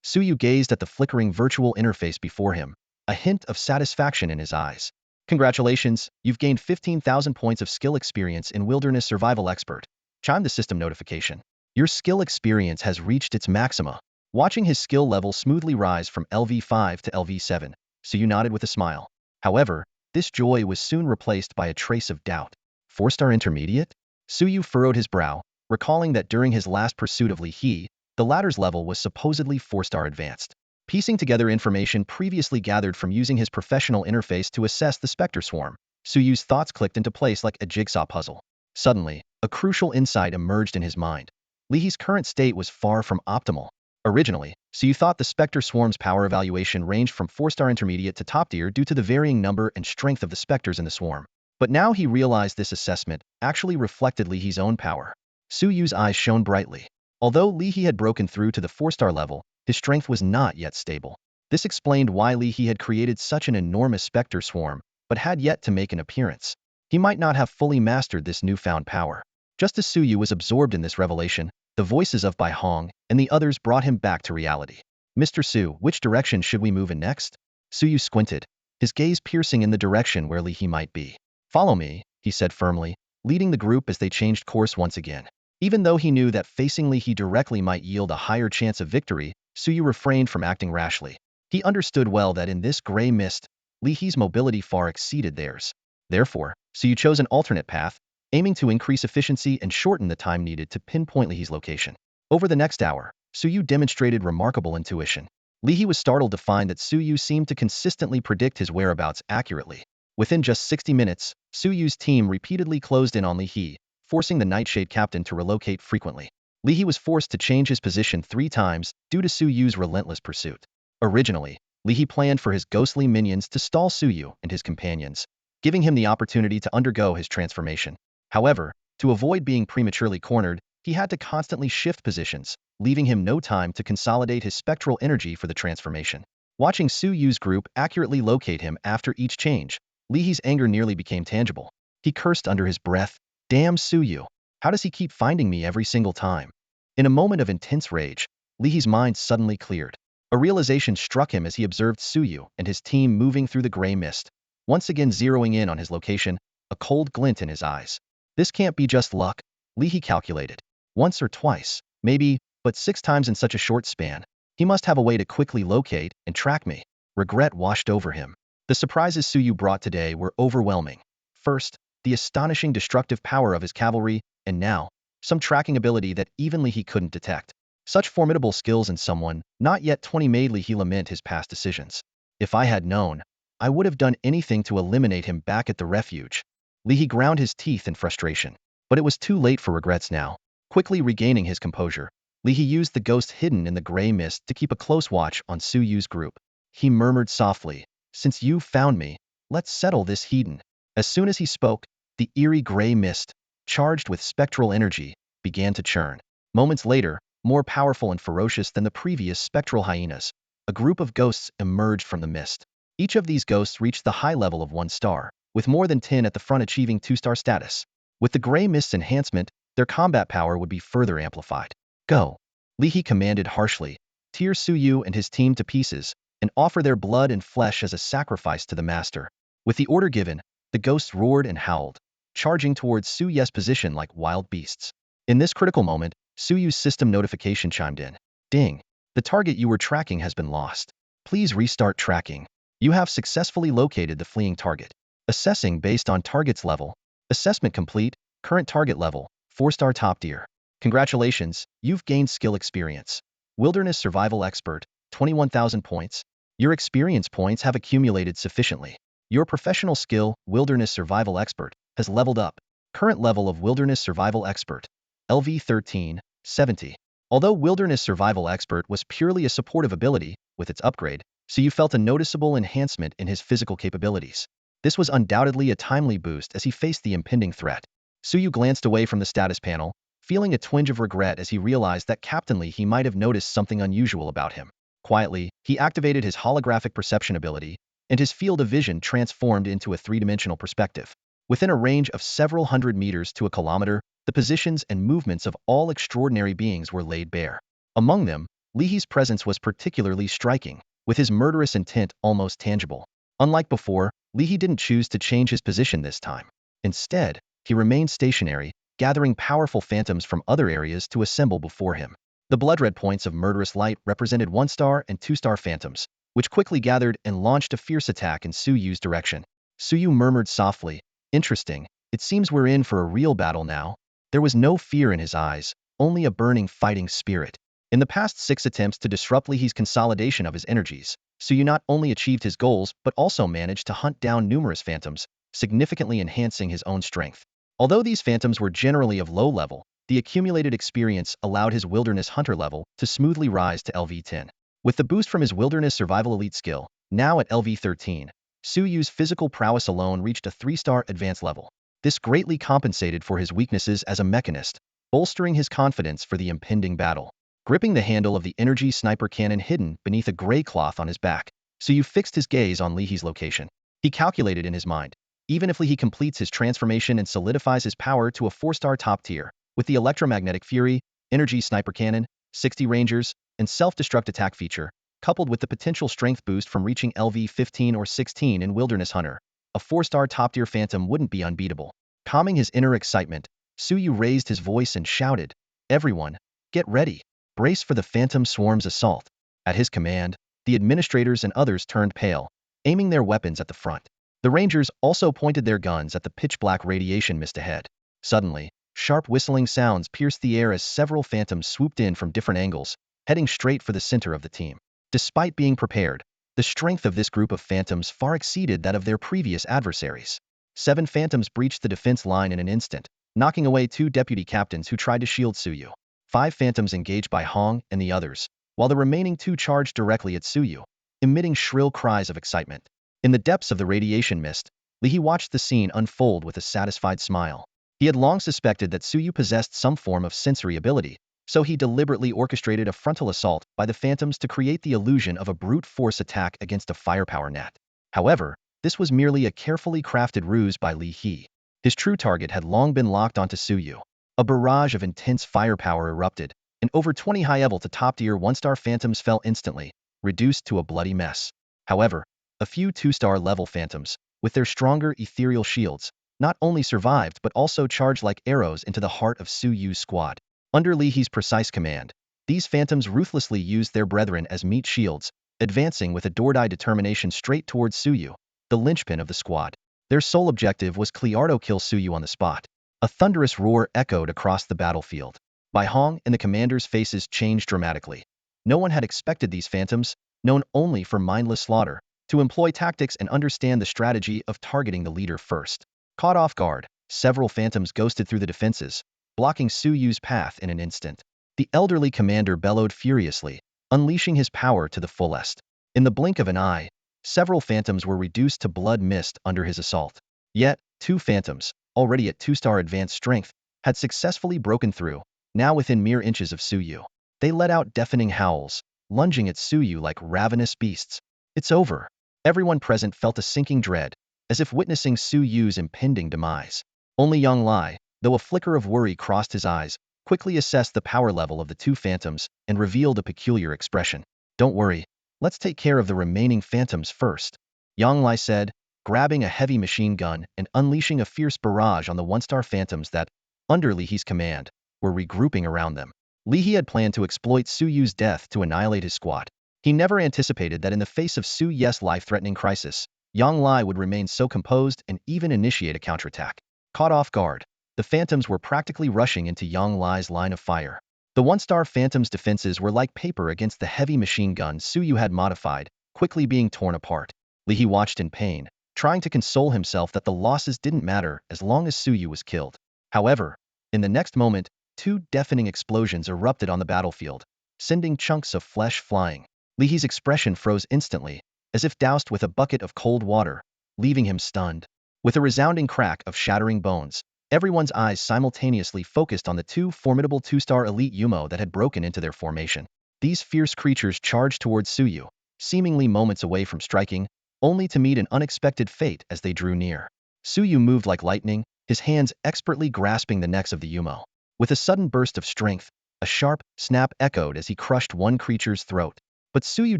Suyu gazed at the flickering virtual interface before him, a hint of satisfaction in his eyes. Congratulations, you've gained 15,000 points of skill experience in Wilderness Survival Expert. Chimed the system notification. Your skill experience has reached its maxima. Watching his skill level smoothly rise from LV5 to LV7, Suyu nodded with a smile. However, this joy was soon replaced by a trace of doubt. 4-star intermediate? Suyu furrowed his brow, recalling that during his last pursuit of Li He, the latter's level was supposedly 4-star advanced. Piecing together information previously gathered from using his professional interface to assess the Spectre Swarm, Suyu's thoughts clicked into place like a jigsaw puzzle. Suddenly, a crucial insight emerged in his mind. Li He's current state was far from optimal. Originally, Suyu thought the Spectre Swarm's power evaluation ranged from 4-star intermediate to top tier due to the varying number and strength of the specters in the swarm. But now he realized this assessment actually reflected Li He's own power. Suyu's eyes shone brightly. Although Li He had broken through to the 4-star level, his strength was not yet stable. This explained why Li He had created such an enormous specter swarm, but had yet to make an appearance. He might not have fully mastered this newfound power. Just as Suyu was absorbed in this revelation, the voices of Bai Hong and the others brought him back to reality. Mr. Su, which direction should we move in next? Suyu squinted, his gaze piercing in the direction where Li He might be. Follow me, he said firmly, leading the group as they changed course once again. Even though he knew that facing Li He directly might yield a higher chance of victory, Suyu refrained from acting rashly. He understood well that in this gray mist, Li He's mobility far exceeded theirs. Therefore, Suyu chose an alternate path, aiming to increase efficiency and shorten the time needed to pinpoint Li He's location. Over the next hour, Suyu demonstrated remarkable intuition. Li He was startled to find that Suyu seemed to consistently predict his whereabouts accurately. Within just 60 minutes, Suyu's team repeatedly closed in on Li He, forcing the Nightshade captain to relocate frequently. Li was forced to change his position 3 times due to Suyu's relentless pursuit. Originally, Li planned for his ghostly minions to stall Suyu and his companions, giving him the opportunity to undergo his transformation. However, to avoid being prematurely cornered, he had to constantly shift positions, leaving him no time to consolidate his spectral energy for the transformation. Watching Suyu's group accurately locate him after each change, Li's anger nearly became tangible. He cursed under his breath, "Damn Suyu! How does he keep finding me every single time?" In a moment of intense rage, Li's mind suddenly cleared. A realization struck him as he observed Suyu and his team moving through the gray mist, once again zeroing in on his location, a cold glint in his eyes. This can't be just luck, Li calculated. Once or twice, maybe, but 6 times in such a short span. He must have a way to quickly locate and track me. Regret washed over him. The surprises Suyu brought today were overwhelming. First, the astonishing destructive power of his cavalry, and now, some tracking ability that even Li couldn't detect. Such formidable skills in someone not yet 20 made Li lament his past decisions. If I had known, I would have done anything to eliminate him back at the refuge. Li ground his teeth in frustration. But it was too late for regrets now. Quickly regaining his composure, Li used the ghost hidden in the gray mist to keep a close watch on Suyu's group. He murmured softly, "Since you found me, let's settle this hedon." As soon as he spoke, the eerie gray mist, charged with spectral energy, began to churn. Moments later, more powerful and ferocious than the previous spectral hyenas, a group of ghosts emerged from the mist. Each of these ghosts reached the high level of 1 star, with more than 10 at the front achieving 2-star status. With the gray mist's enhancement, their combat power would be further amplified. "Go," Li commanded harshly. "Tear Suyu and his team to pieces, and offer their blood and flesh as a sacrifice to the master." With the order given, the ghosts roared and howled, charging towards Suyu's position like wild beasts. In this critical moment, Suyu's system notification chimed in. "Ding. The target you were tracking has been lost. Please restart tracking. You have successfully located the fleeing target. Assessing based on target's level. Assessment complete. Current target level, 4-star top tier. Congratulations, you've gained skill experience. Wilderness Survival Expert, 21,000 points. Your experience points have accumulated sufficiently. Your professional skill, Wilderness Survival Expert, has leveled up. Current level of Wilderness Survival Expert, LV13, 70. Although Wilderness Survival Expert was purely a supportive ability, with its upgrade, so you felt a noticeable enhancement in his physical capabilities. This was undoubtedly a timely boost as he faced the impending threat. Suyu glanced away from the status panel, feeling a twinge of regret as he realized that Captain Li might have noticed something unusual about him. Quietly, he activated his holographic perception ability, and his field of vision transformed into a 3-dimensional perspective. Within a range of several hundred meters to a kilometer, the positions and movements of all extraordinary beings were laid bare. Among them, Li's presence was particularly striking, with his murderous intent almost tangible. Unlike before, Li didn't choose to change his position this time. Instead, he remained stationary, gathering powerful phantoms from other areas to assemble before him. The blood-red points of murderous light represented 1-star and 2-star phantoms, which quickly gathered and launched a fierce attack in Suyu's direction. Suyu murmured softly, "Interesting, it seems we're in for a real battle now." There was no fear in his eyes, only a burning fighting spirit. In the past 6 attempts to disrupt Li's consolidation of his energies, Suyu not only achieved his goals but also managed to hunt down numerous phantoms, significantly enhancing his own strength. Although these phantoms were generally of low level, the accumulated experience allowed his Wilderness Hunter level to smoothly rise to LV10. With the boost from his Wilderness Survival Elite skill, now at LV13, Suyu's physical prowess alone reached a 3-star advanced level. This greatly compensated for his weaknesses as a Mechanist, bolstering his confidence for the impending battle. Gripping the handle of the energy sniper cannon hidden beneath a gray cloth on his back, Suyu fixed his gaze on Li's location. He calculated in his mind, even if Li completes his transformation and solidifies his power to a 4-star top tier, with the electromagnetic fury, energy sniper cannon, 60 rangers, and self-destruct attack feature, coupled with the potential strength boost from reaching LV15 or 16 in Wilderness Hunter, a 4-star top tier phantom wouldn't be unbeatable. Calming his inner excitement, Suyu raised his voice and shouted, "Everyone, get ready. Brace for the Phantom Swarm's assault." At his command, the administrators and others turned pale, aiming their weapons at the front. The Rangers also pointed their guns at the pitch-black radiation mist ahead. Suddenly, sharp whistling sounds pierced the air as several phantoms swooped in from different angles, heading straight for the center of the team. Despite being prepared, the strength of this group of phantoms far exceeded that of their previous adversaries. 7 phantoms breached the defense line in an instant, knocking away 2 deputy captains who tried to shield Suyu. 5 phantoms engaged by Hong and the others, while the remaining 2 charged directly at Suyu, emitting shrill cries of excitement. In the depths of the radiation mist, Li watched the scene unfold with a satisfied smile. He had long suspected that Suyu possessed some form of sensory ability, so he deliberately orchestrated a frontal assault by the phantoms to create the illusion of a brute force attack against a firepower net. However, this was merely a carefully crafted ruse by Li He. His true target had long been locked onto Suyu. A barrage of intense firepower erupted, and over 20 high-level to top-tier 1-star phantoms fell instantly, reduced to a bloody mess. However, a few 2-star level phantoms, with their stronger ethereal shields, not only survived but also charged like arrows into the heart of Suyu's squad. Under Li He's precise command, these phantoms ruthlessly used their brethren as meat shields, advancing with a door-die determination straight towards Suyu, the linchpin of the squad. Their sole objective was Cleardo kill Suyu on the spot. A thunderous roar echoed across the battlefield. Bai Hong and the commander's faces changed dramatically. No one had expected these phantoms, known only for mindless slaughter, to employ tactics and understand the strategy of targeting the leader first. Caught off guard, several phantoms ghosted through the defenses, blocking Suyu's path in an instant. The elderly commander bellowed furiously, unleashing his power to the fullest. In the blink of an eye, several phantoms were reduced to blood mist under his assault. Yet, 2 phantoms, already at 2-star advanced strength, had successfully broken through, now within mere inches of Suyu. They let out deafening howls, lunging at Suyu like ravenous beasts. It's over. Everyone present felt a sinking dread, as if witnessing Suyu's impending demise. Only Yang Lai, though a flicker of worry crossed his eyes, quickly assessed the power level of the 2 phantoms and revealed a peculiar expression. Don't worry, let's take care of the remaining phantoms first, Yang Lai said, grabbing a heavy machine gun and unleashing a fierce barrage on the 1-star phantoms that, under Li He's command, were regrouping around them. Li He had planned to exploit Suyu's death to annihilate his squad. He never anticipated that in the face of Suyu's life-threatening crisis, Yang Lai would remain so composed and even initiate a counterattack. Caught off guard, the phantoms were practically rushing into Yang Lai's line of fire. The 1-star phantoms' defenses were like paper against the heavy machine gun Suyu had modified, quickly being torn apart. Li He watched in pain, trying to console himself that the losses didn't matter as long as Suyu was killed. However, in the next moment, 2 deafening explosions erupted on the battlefield, sending chunks of flesh flying. Li He's expression froze instantly, as if doused with a bucket of cold water, leaving him stunned. With a resounding crack of shattering bones, everyone's eyes simultaneously focused on the 2 formidable 2-star elite Yumo that had broken into their formation. These fierce creatures charged towards Suyu, seemingly moments away from striking, only to meet an unexpected fate as they drew near. Suyu moved like lightning, his hands expertly grasping the necks of the Yumo. With a sudden burst of strength, a sharp snap echoed as he crushed one creature's throat. But Suyu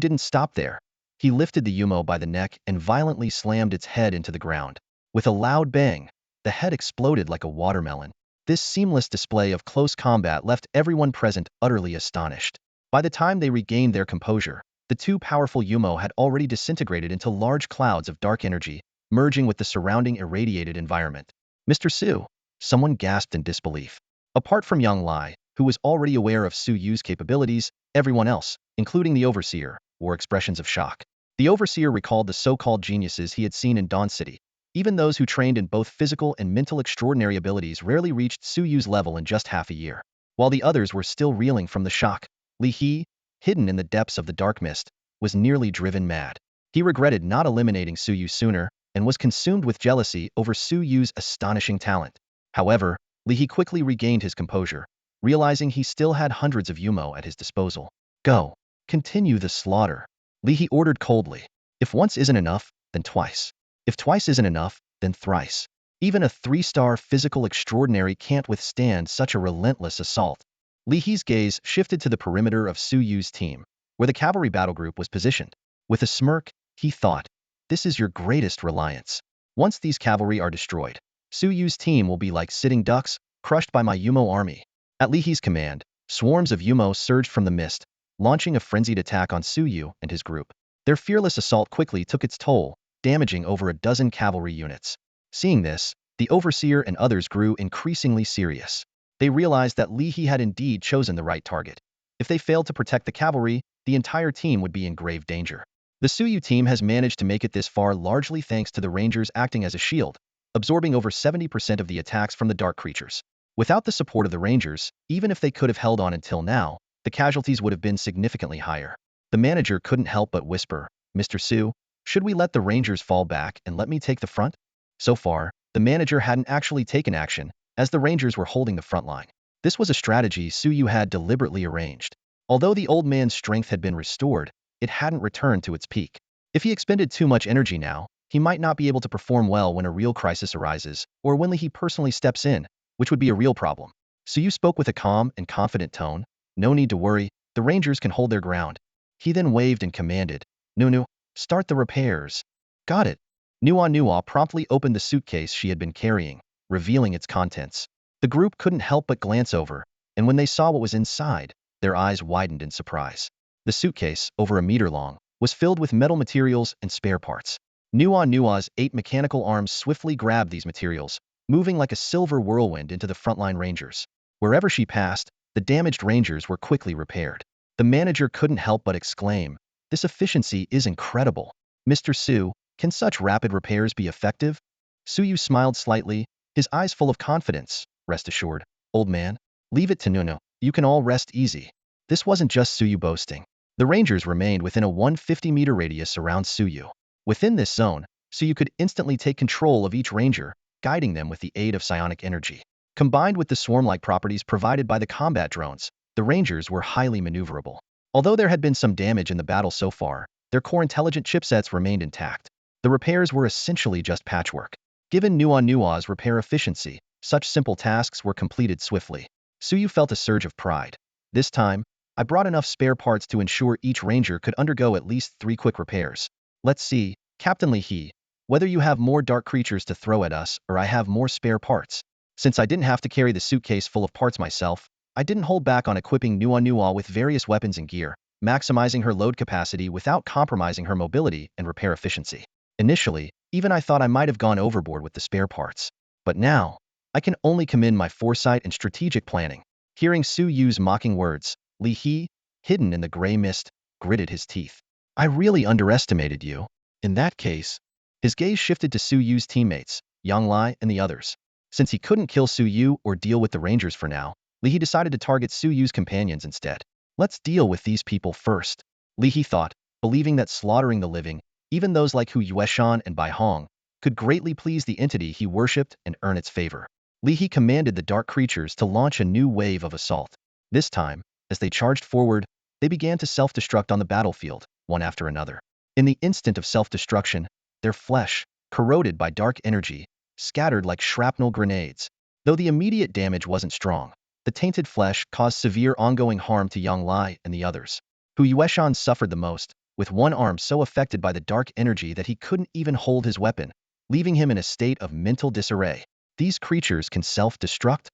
didn't stop there. He lifted the Yumo by the neck and violently slammed its head into the ground. With a loud bang, the head exploded like a watermelon. This seamless display of close combat left everyone present utterly astonished. By the time they regained their composure, the 2 powerful Yumo had already disintegrated into large clouds of dark energy, merging with the surrounding irradiated environment. Mr. Su, someone gasped in disbelief. Apart from Yang Lai, who was already aware of Suyu's capabilities, everyone else, including the Overseer, wore expressions of shock. The Overseer recalled the so-called geniuses he had seen in Dawn City. Even those who trained in both physical and mental extraordinary abilities rarely reached Suyu's level in just half a year. While the others were still reeling from the shock, Li He, hidden in the depths of the dark mist, was nearly driven mad. He regretted not eliminating Suyu sooner, and was consumed with jealousy over Suyu's astonishing talent. However, Li He quickly regained his composure, realizing he still had hundreds of Yumo at his disposal. Go. Continue the slaughter. Li He ordered coldly. If once isn't enough, then twice. If twice isn't enough, then thrice. Even a 3-star physical extraordinary can't withstand such a relentless assault. Li He's gaze shifted to the perimeter of Suyu's team, where the cavalry battle group was positioned. With a smirk, he thought, this is your greatest reliance. Once these cavalry are destroyed, Suyu's team will be like sitting ducks, crushed by my Yumo army. At Li He's command, swarms of Yumo surged from the mist, launching a frenzied attack on Suyu and his group. Their fearless assault quickly took its toll, damaging over a dozen cavalry units. Seeing this, the Overseer and others grew increasingly serious. They realized that Li He had indeed chosen the right target. If they failed to protect the cavalry, the entire team would be in grave danger. The Suyu team has managed to make it this far largely thanks to the Rangers acting as a shield, absorbing over 70% of the attacks from the dark creatures. Without the support of the Rangers, even if they could have held on until now, the casualties would have been significantly higher. The manager couldn't help but whisper, "Mr. Su, should we let the Rangers fall back and let me take the front?" So far, the manager hadn't actually taken action, as the Rangers were holding the front line. This was a strategy Suyu had deliberately arranged. Although the old man's strength had been restored, it hadn't returned to its peak. If he expended too much energy now, he might not be able to perform well when a real crisis arises, or when he personally steps in, which would be a real problem. Suyu spoke with a calm and confident tone. "No need to worry, the Rangers can hold their ground." He then waved and commanded, "Nunu, start the repairs." "Got it." Nua promptly opened the suitcase she had been carrying, revealing its contents. The group couldn't help but glance over, and when they saw what was inside, their eyes widened in surprise. The suitcase, over a meter long, was filled with metal materials and spare parts. Nua's 8 mechanical arms swiftly grabbed these materials, moving like a silver whirlwind into the frontline Rangers. Wherever she passed, the damaged Rangers were quickly repaired. The manager couldn't help but exclaim, "This efficiency is incredible. Mr. Su, can such rapid repairs be effective?" Suyu smiled slightly, his eyes full of confidence. "Rest assured, old man. Leave it to Nunu. You can all rest easy." This wasn't just Suyu boasting. The Rangers remained within a 150-meter radius around Suyu. Within this zone, Suyu could instantly take control of each Ranger, guiding them with the aid of psionic energy. Combined with the swarm-like properties provided by the combat drones, the Rangers were highly maneuverable. Although there had been some damage in the battle so far, their core intelligent chipsets remained intact. The repairs were essentially just patchwork. Given Nua's repair efficiency, such simple tasks were completed swiftly. Suyu felt a surge of pride. "This time, I brought enough spare parts to ensure each Ranger could undergo at least 3 quick repairs. Let's see, Captain Li He, whether you have more dark creatures to throw at us or I have more spare parts." Since I didn't have to carry the suitcase full of parts myself, I didn't hold back on equipping Nua with various weapons and gear, maximizing her load capacity without compromising her mobility and repair efficiency. Initially, even I thought I might have gone overboard with the spare parts. But now, I can only commend my foresight and strategic planning. Hearing Suyu's mocking words, Li He, hidden in the gray mist, gritted his teeth. "I really underestimated you." In that case, his gaze shifted to Suyu's teammates, Yang Lai and the others. Since he couldn't kill Suyu or deal with the Rangers for now, Li He decided to target Suyu's companions instead. "Let's deal with these people first," Li He thought, believing that slaughtering the living, even those like Hu Yueshan and Bai Hong, could greatly please the entity he worshipped and earn its favor. Li He commanded the dark creatures to launch a new wave of assault. This time, as they charged forward, they began to self-destruct on the battlefield, one after another. In the instant of self-destruction, their flesh, corroded by dark energy, scattered like shrapnel grenades. Though the immediate damage wasn't strong, the tainted flesh caused severe ongoing harm to Yang Lai and the others. Hu Yueshan suffered the most, with one arm so affected by the dark energy that he couldn't even hold his weapon, leaving him in a state of mental disarray. These creatures can self-destruct?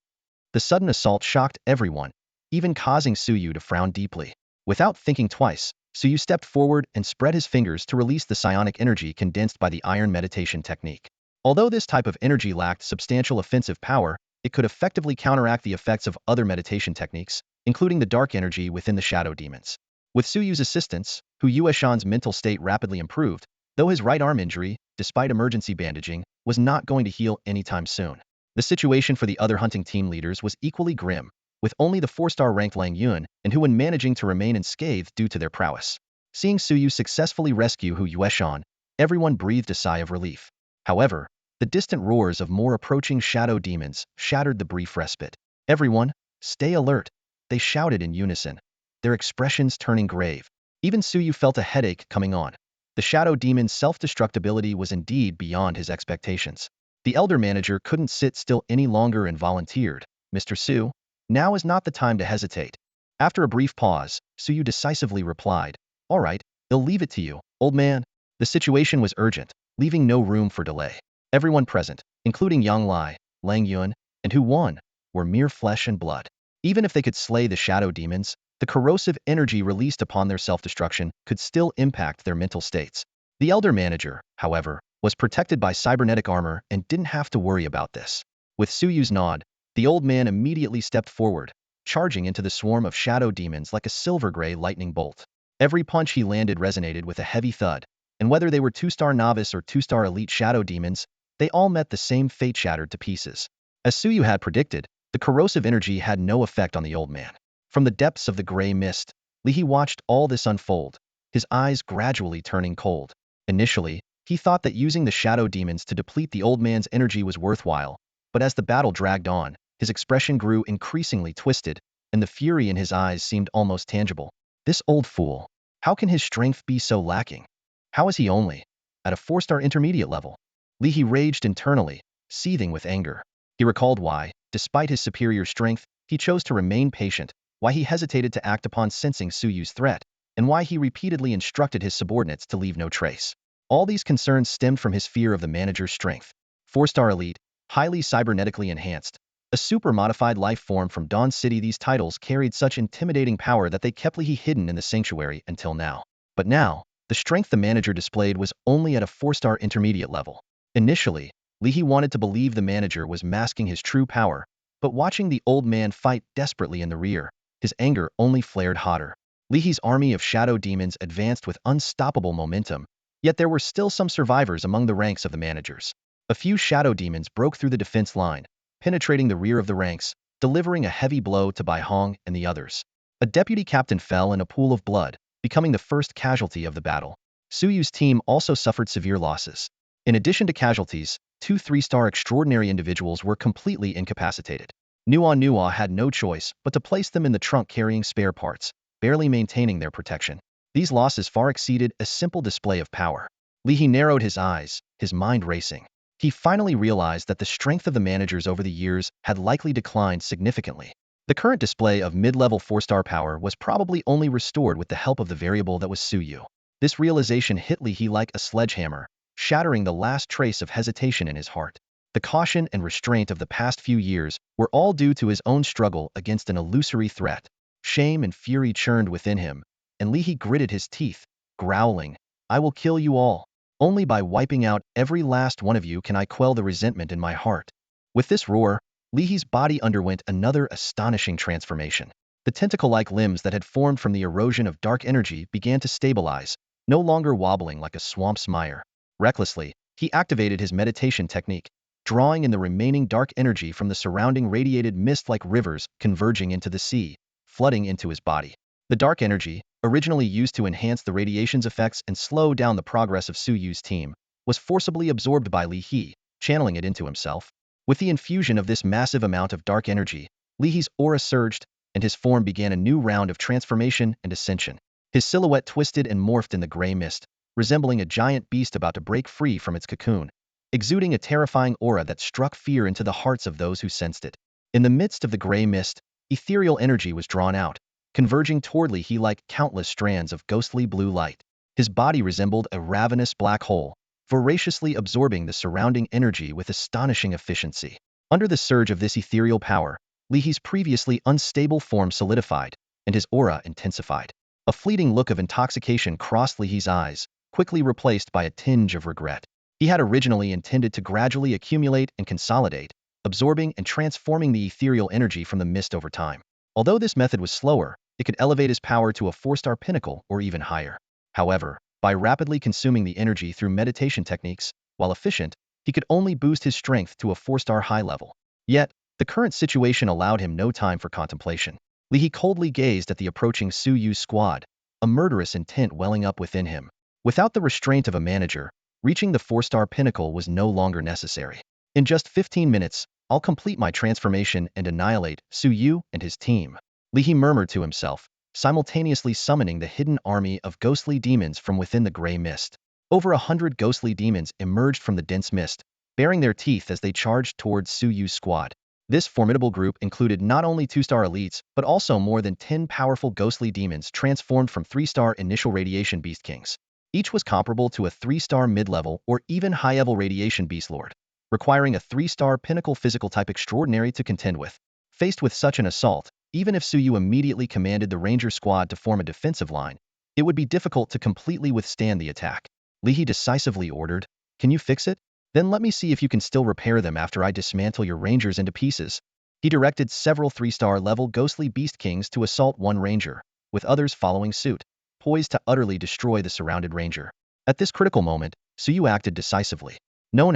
The sudden assault shocked everyone, even causing Suyu to frown deeply. Without thinking twice, Suyu stepped forward and spread his fingers to release the psionic energy condensed by the iron meditation technique. Although this type of energy lacked substantial offensive power, it could effectively counteract the effects of other meditation techniques, including the dark energy within the shadow demons. With Suyu's assistance, Hu Yueshan's mental state rapidly improved, though his right arm injury, despite emergency bandaging, was not going to heal anytime soon. The situation for the other hunting team leaders was equally grim, with only the 4-star ranked Lang Yun and Huan managing to remain unscathed due to their prowess. Seeing Suyu successfully rescue Hu Yueshan, everyone breathed a sigh of relief. However, the distant roars of more approaching shadow demons shattered the brief respite. "Everyone, stay alert," they shouted in unison, their expressions turning grave. Even Suyu felt a headache coming on. The shadow demon's self-destructibility was indeed beyond his expectations. The elder manager couldn't sit still any longer and volunteered, "Mr. Su, now is not the time to hesitate." After a brief pause, Suyu decisively replied, "All right, I'll leave it to you, old man." The situation was urgent, leaving no room for delay. Everyone present, including Yang Lai, Lang Yun, and Hu Wan, were mere flesh and blood. Even if they could slay the shadow demons, the corrosive energy released upon their self-destruction could still impact their mental states. The elder manager, however, was protected by cybernetic armor and didn't have to worry about this. With Suyu's nod, the old man immediately stepped forward, charging into the swarm of shadow demons like a silver-gray lightning bolt. Every punch he landed resonated with a heavy thud, and whether they were 2-star novice or 2-star elite shadow demons, They all met the same fate, shattered to pieces. As Suyu had predicted, the corrosive energy had no effect on the old man. From the depths of the gray mist, Lihi watched all this unfold, his eyes gradually turning cold. Initially, he thought that using the shadow demons to deplete the old man's energy was worthwhile, but as the battle dragged on, his expression grew increasingly twisted, and the fury in his eyes seemed almost tangible. This old fool. How can his strength be so lacking? How is he only at a 4-star intermediate level? Lihi raged internally, seething with anger. He recalled why, despite his superior strength, he chose to remain patient, why he hesitated to act upon sensing Suyu's threat, and why he repeatedly instructed his subordinates to leave no trace. All these concerns stemmed from his fear of the manager's strength. 4-star elite, highly cybernetically enhanced, a super-modified life form from Dawn City. These titles carried such intimidating power that they kept Lihi hidden in the sanctuary until now. But now, the strength the manager displayed was only at a 4-star intermediate level. Initially, Lihi wanted to believe the manager was masking his true power, but watching the old man fight desperately in the rear, his anger only flared hotter. Lihi's army of shadow demons advanced with unstoppable momentum, yet there were still some survivors among the ranks of the managers. A few shadow demons broke through the defense line, penetrating the rear of the ranks, delivering a heavy blow to Bai Hong and the others. A deputy captain fell in a pool of blood, becoming the first casualty of the battle. Suyu's team also suffered severe losses. In addition to casualties, 2 3-star extraordinary individuals were completely incapacitated. Nua had no choice but to place them in the trunk carrying spare parts, barely maintaining their protection. These losses far exceeded a simple display of power. Lihi narrowed his eyes, his mind racing. He finally realized that the strength of the managers over the years had likely declined significantly. The current display of mid-level 4-star power was probably only restored with the help of the variable that was Suyu. This realization hit Lihi like a sledgehammer, shattering the last trace of hesitation in his heart. The caution and restraint of the past few years were all due to his own struggle against an illusory threat. Shame and fury churned within him, and Lihi gritted his teeth, growling, "I will kill you all. Only by wiping out every last one of you can I quell the resentment in my heart." With this roar, Lihi's body underwent another astonishing transformation. The tentacle-like limbs that had formed from the erosion of dark energy began to stabilize, no longer wobbling like a swamp's mire. Recklessly, he activated his meditation technique, drawing in the remaining dark energy from the surrounding radiated mist like rivers converging into the sea, flooding into his body. The dark energy, originally used to enhance the radiation's effects and slow down the progress of Suyu's team, was forcibly absorbed by Lihi, channeling it into himself. With the infusion of this massive amount of dark energy, Lihi's aura surged, and his form began a new round of transformation and ascension. His silhouette twisted and morphed in the gray mist, resembling a giant beast about to break free from its cocoon, exuding a terrifying aura that struck fear into the hearts of those who sensed it. In the midst of the gray mist, ethereal energy was drawn out, converging toward Lihi like countless strands of ghostly blue light. His body resembled a ravenous black hole, voraciously absorbing the surrounding energy with astonishing efficiency. Under the surge of this ethereal power, Lihi's previously unstable form solidified, and his aura intensified. A fleeting look of intoxication crossed Lihi's eyes, quickly replaced by a tinge of regret. He had originally intended to gradually accumulate and consolidate, absorbing and transforming the ethereal energy from the mist over time. Although this method was slower, it could elevate his power to a 4-star pinnacle or even higher. However, by rapidly consuming the energy through meditation techniques, while efficient, he could only boost his strength to a 4-star high level. Yet, the current situation allowed him no time for contemplation. Lihi coldly gazed at the approaching Suyu squad, a murderous intent welling up within him. Without the restraint of a manager, reaching the 4-star pinnacle was no longer necessary. In just 15 minutes, I'll complete my transformation and annihilate Suyu and his team. Lihi murmured to himself, simultaneously summoning the hidden army of ghostly demons from within the gray mist. Over 100 ghostly demons emerged from the dense mist, baring their teeth as they charged towards Suyu's squad. This formidable group included not only 2-star elites, but also more than 10 powerful ghostly demons transformed from 3-star initial radiation beast kings. Each was comparable to a 3-star mid-level or even high-level radiation beast lord, requiring a 3-star pinnacle physical type extraordinary to contend with. Faced with such an assault, even if Suyu immediately commanded the ranger squad to form a defensive line, it would be difficult to completely withstand the attack. Lihi decisively ordered, "Can you fix it? Then let me see if you can still repair them after I dismantle your rangers into pieces." He directed several 3-star level ghostly beast kings to assault one ranger, with others following suit, poised to utterly destroy the surrounded ranger. At this critical moment, Suyu acted decisively. No,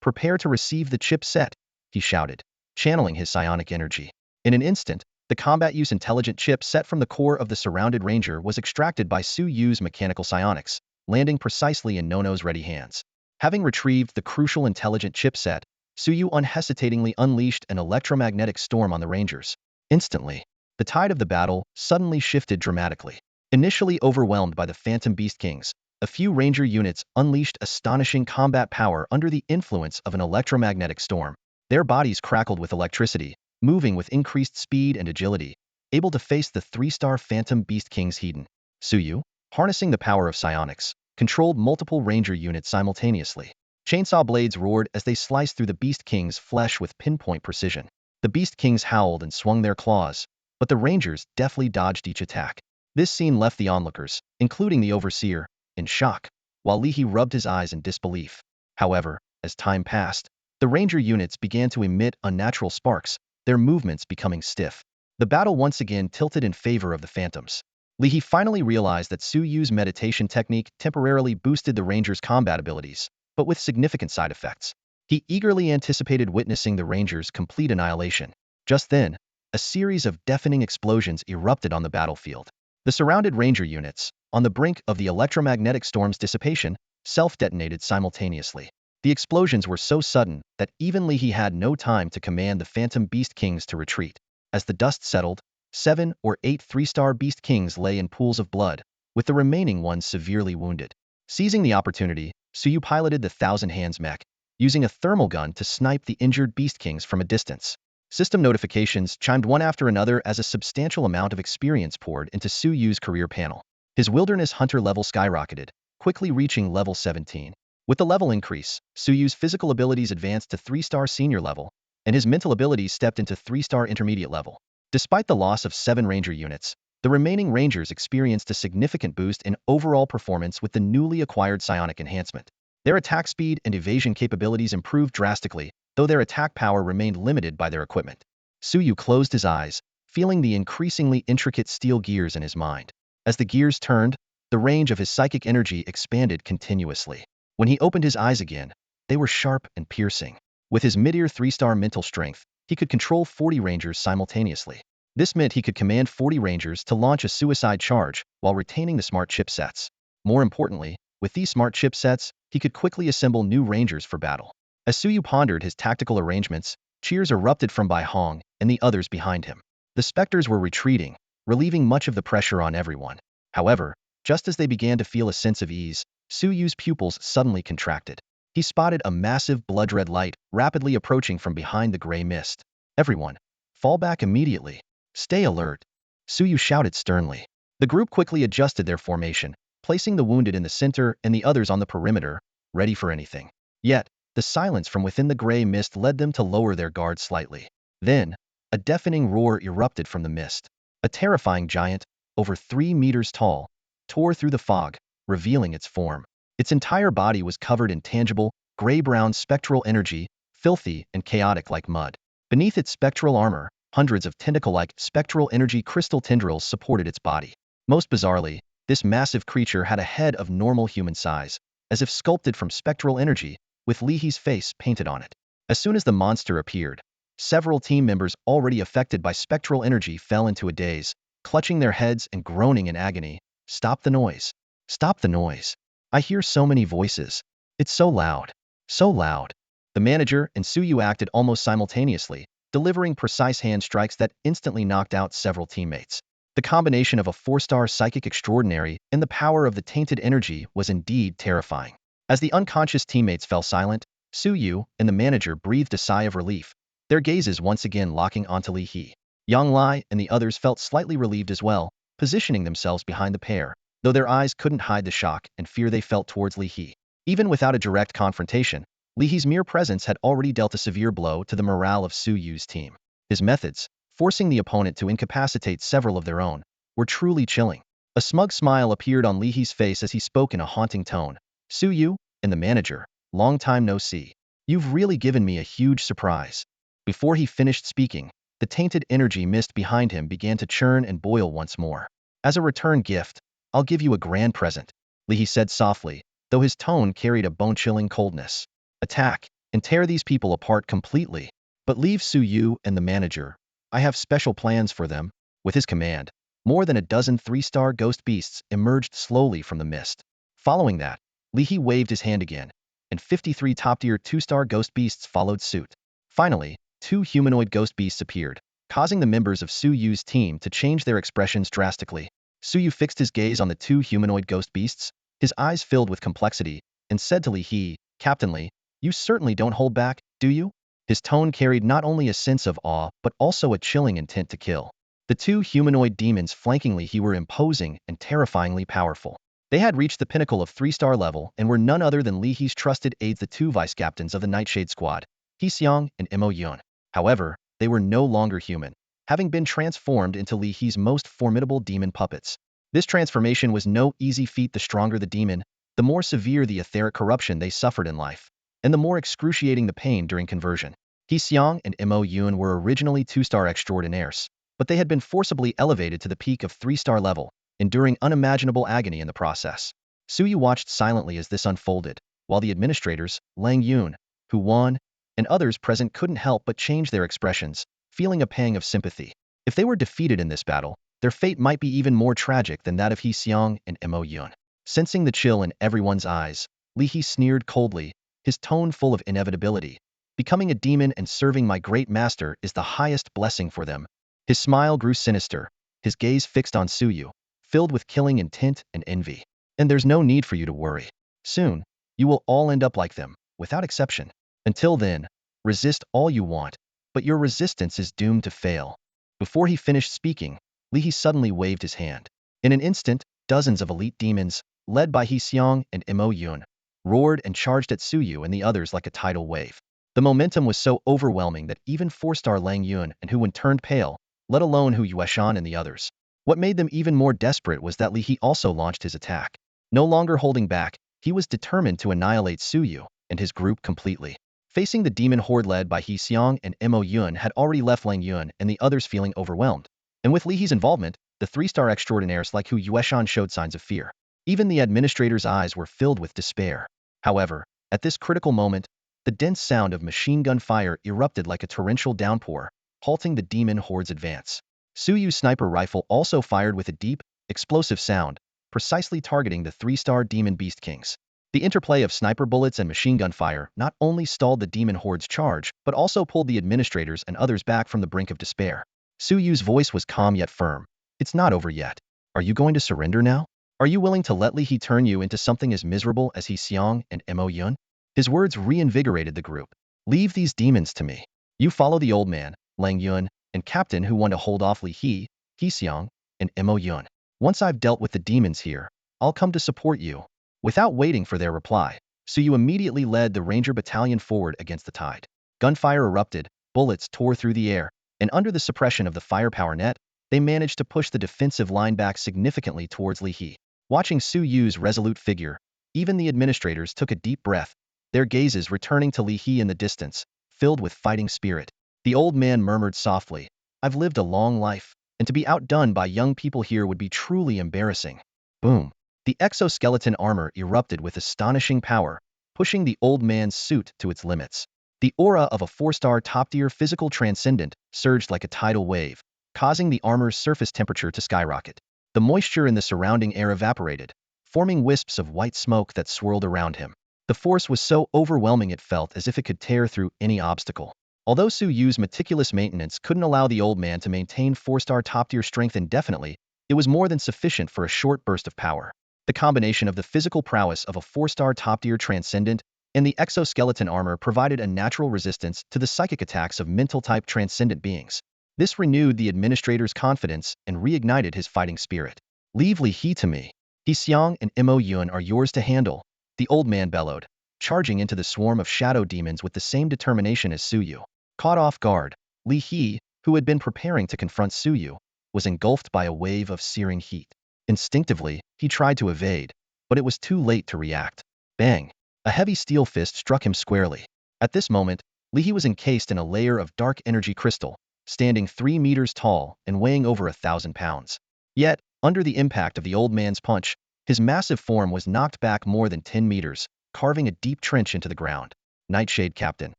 "Prepare to receive the chip set," he shouted, channeling his psionic energy. In an instant, the combat-use intelligent chip set from the core of the surrounded ranger was extracted by Suyu's mechanical psionics, landing precisely in Nono's ready hands. Having retrieved the crucial intelligent chipset, Suyu unhesitatingly unleashed an electromagnetic storm on the Rangers. Instantly, the tide of the battle suddenly shifted dramatically. Initially overwhelmed by the Phantom Beast Kings, a few Ranger units unleashed astonishing combat power under the influence of an electromagnetic storm. Their bodies crackled with electricity, moving with increased speed and agility, able to face the 3-star Phantom Beast Kings Hedon. Suyu, harnessing the power of psionics, controlled multiple Ranger units simultaneously. Chainsaw blades roared as they sliced through the Beast King's flesh with pinpoint precision. The Beast Kings howled and swung their claws, but the Rangers deftly dodged each attack. This scene left the onlookers, including the Overseer, in shock, while Li He rubbed his eyes in disbelief. However, as time passed, the Ranger units began to emit unnatural sparks, their movements becoming stiff. The battle once again tilted in favor of the Phantoms. Li He finally realized that Suyu's meditation technique temporarily boosted the Rangers' combat abilities, but with significant side effects. He eagerly anticipated witnessing the Rangers' complete annihilation. Just then, a series of deafening explosions erupted on the battlefield. The surrounded Ranger units, on the brink of the electromagnetic storm's dissipation, self-detonated simultaneously. The explosions were so sudden that even Li He had no time to command the Phantom Beast Kings to retreat. As the dust settled, 7 or 8 3-star Beast Kings lay in pools of blood, with the remaining ones severely wounded. Seizing the opportunity, Suyu piloted the Thousand Hands mech, using a thermal gun to snipe the injured Beast Kings from a distance. System notifications chimed one after another as a substantial amount of experience poured into Suyu's career panel. His Wilderness Hunter level skyrocketed, quickly reaching level 17. With the level increase, Suyu's physical abilities advanced to 3-star senior level, and his mental abilities stepped into 3-star intermediate level. Despite the loss of 7 Ranger units, the remaining Rangers experienced a significant boost in overall performance with the newly acquired psionic enhancement. Their attack speed and evasion capabilities improved drastically, though their attack power remained limited by their equipment. Suyu closed his eyes, feeling the increasingly intricate steel gears in his mind. As the gears turned, the range of his psychic energy expanded continuously. When he opened his eyes again, they were sharp and piercing. With his mid-ear 3-star mental strength, he could control 40 Rangers simultaneously. This meant he could command 40 Rangers to launch a suicide charge while retaining the smart chipsets. More importantly, with these smart chipsets, he could quickly assemble new Rangers for battle. As Suyu pondered his tactical arrangements, cheers erupted from Bai Hong and the others behind him. The Spectres were retreating, relieving much of the pressure on everyone. However, just as they began to feel a sense of ease, Suyu's pupils suddenly contracted. He spotted a massive blood-red light rapidly approaching from behind the gray mist. "Everyone, fall back immediately. Stay alert," Suyu shouted sternly. The group quickly adjusted their formation, placing the wounded in the center and the others on the perimeter, ready for anything. Yet, the silence from within the gray mist led them to lower their guard slightly. Then, a deafening roar erupted from the mist. A terrifying giant, over 3 meters tall, tore through the fog, revealing its form. Its entire body was covered in tangible, gray-brown spectral energy, filthy and chaotic like mud. Beneath its spectral armor, hundreds of tentacle-like spectral energy crystal tendrils supported its body. Most bizarrely, this massive creature had a head of normal human size, as if sculpted from spectral energy, with Li He's face painted on it. As soon as the monster appeared, several team members already affected by spectral energy fell into a daze, clutching their heads and groaning in agony. "Stop the noise. Stop the noise. I hear so many voices. It's so loud. So loud." The manager and Suyu acted almost simultaneously, delivering precise hand strikes that instantly knocked out several teammates. The combination of a 4-star psychic extraordinary and the power of the tainted energy was indeed terrifying. As the unconscious teammates fell silent, Suyu and the manager breathed a sigh of relief, their gazes once again locking onto Li He. Yang Lai and the others felt slightly relieved as well, positioning themselves behind the pair, though their eyes couldn't hide the shock and fear they felt towards Li He. Even without a direct confrontation, Li He's mere presence had already dealt a severe blow to the morale of Suyu's team. His methods, forcing the opponent to incapacitate several of their own, were truly chilling. A smug smile appeared on Li He's face as he spoke in a haunting tone. "Suyu and the manager, long time no see. You've really given me a huge surprise." Before he finished speaking, the tainted energy mist behind him began to churn and boil once more. "As a return gift, I'll give you a grand present," Li He said softly, though his tone carried a bone-chilling coldness. "Attack, and tear these people apart completely. But leave Suyu and the manager. I have special plans for them. With his command, more than a dozen 3-star ghost beasts emerged slowly from the mist. Following that, Li He waved his hand again, and 53 top-tier 2-star ghost beasts followed suit. Finally, 2 humanoid ghost beasts appeared, causing the members of Suyu's team to change their expressions drastically. Suyu fixed his gaze on the 2 humanoid ghost beasts, his eyes filled with complexity, and said to Li He, "Captain Li, you certainly don't hold back, do you?" His tone carried not only a sense of awe but also a chilling intent to kill. The 2 humanoid demons flanking Li He were imposing and terrifyingly powerful. They had reached the pinnacle of 3-star level and were none other than Li He's trusted aides, the 2 vice-captains of the Nightshade Squad, He Xiang and Mo Yun. However, they were no longer human, having been transformed into Li He's most formidable demon puppets. This transformation was no easy feat. The stronger the demon, the more severe the etheric corruption they suffered in life, and the more excruciating the pain during conversion. He Xiang and Mo Yun were originally 2-star extraordinaires, but they had been forcibly elevated to the peak of 3-star level, enduring unimaginable agony in the process. Suyu watched silently as this unfolded, while the administrators, Lang Yun, Hu Wan, and others present couldn't help but change their expressions, feeling a pang of sympathy. If they were defeated in this battle, their fate might be even more tragic than that of He Xiang and Mo Yun. Sensing the chill in everyone's eyes, Li He sneered coldly, his tone full of inevitability. "Becoming a demon and serving my great master is the highest blessing for them." His smile grew sinister, his gaze fixed on Suyu, filled with killing intent and envy. "And there's no need for you to worry. Soon, you will all end up like them, without exception. Until then, resist all you want, but your resistance is doomed to fail." Before he finished speaking, Li He suddenly waved his hand. In an instant, dozens of elite demons, led by He Xiang and Mo Yun, roared and charged at Suyu and the others like a tidal wave. The momentum was so overwhelming that even 4-star Lang Yun and Hu Wan turned pale, let alone Hu Yueshan and the others. What made them even more desperate was that Li He also launched his attack. No longer holding back, he was determined to annihilate Suyu and his group completely. Facing the demon horde led by He Xiang and Mo Yun had already left Lang Yun and the others feeling overwhelmed. And with Li He's involvement, the 3-star extraordinaires like Hu Yueshan showed signs of fear. Even the administrator's eyes were filled with despair. However, at this critical moment, the dense sound of machine gun fire erupted like a torrential downpour, halting the demon horde's advance. Suyu's sniper rifle also fired with a deep, explosive sound, precisely targeting the 3-star demon beast kings. The interplay of sniper bullets and machine gun fire not only stalled the demon horde's charge, but also pulled the administrators and others back from the brink of despair. Suyu's voice was calm yet firm. "It's not over yet. Are you going to surrender now? Are you willing to let Li He turn you into something as miserable as He Xiang and Mo Yun?" His words reinvigorated the group. "Leave these demons to me. You follow the old man, Lang Yun, and Captain Hu Wan to hold off Li He, He Xiang, and Mo Yun. Once I've dealt with the demons here, I'll come to support you." Without waiting for their reply, Suyu immediately led the Ranger battalion forward against the tide. Gunfire erupted, bullets tore through the air, and under the suppression of the firepower net, they managed to push the defensive line back significantly towards Li He. Watching Suyu's resolute figure, even the administrators took a deep breath, their gazes returning to Li He in the distance, filled with fighting spirit. The old man murmured softly, "I've lived a long life, and to be outdone by young people here would be truly embarrassing." Boom! The exoskeleton armor erupted with astonishing power, pushing the old man's suit to its limits. The aura of a 4-star top-tier physical transcendent surged like a tidal wave, causing the armor's surface temperature to skyrocket. The moisture in the surrounding air evaporated, forming wisps of white smoke that swirled around him. The force was so overwhelming it felt as if it could tear through any obstacle. Although Suyu's meticulous maintenance couldn't allow the old man to maintain 4-star top-tier strength indefinitely, it was more than sufficient for a short burst of power. The combination of the physical prowess of a 4-star top-tier transcendent and the exoskeleton armor provided a natural resistance to the psychic attacks of mental-type transcendent beings. This renewed the administrator's confidence and reignited his fighting spirit. "Leave Li He to me. He Xiang and Mo Yun are yours to handle," the old man bellowed, charging into the swarm of shadow demons with the same determination as Suyu. Caught off guard, Li He, who had been preparing to confront Suyu, was engulfed by a wave of searing heat. Instinctively, he tried to evade, but it was too late to react. Bang! A heavy steel fist struck him squarely. At this moment, Li He was encased in a layer of dark energy crystal, standing 3 meters tall and weighing over 1,000 pounds. Yet, under the impact of the old man's punch, his massive form was knocked back more than 10 meters, carving a deep trench into the ground. Nightshade Captain.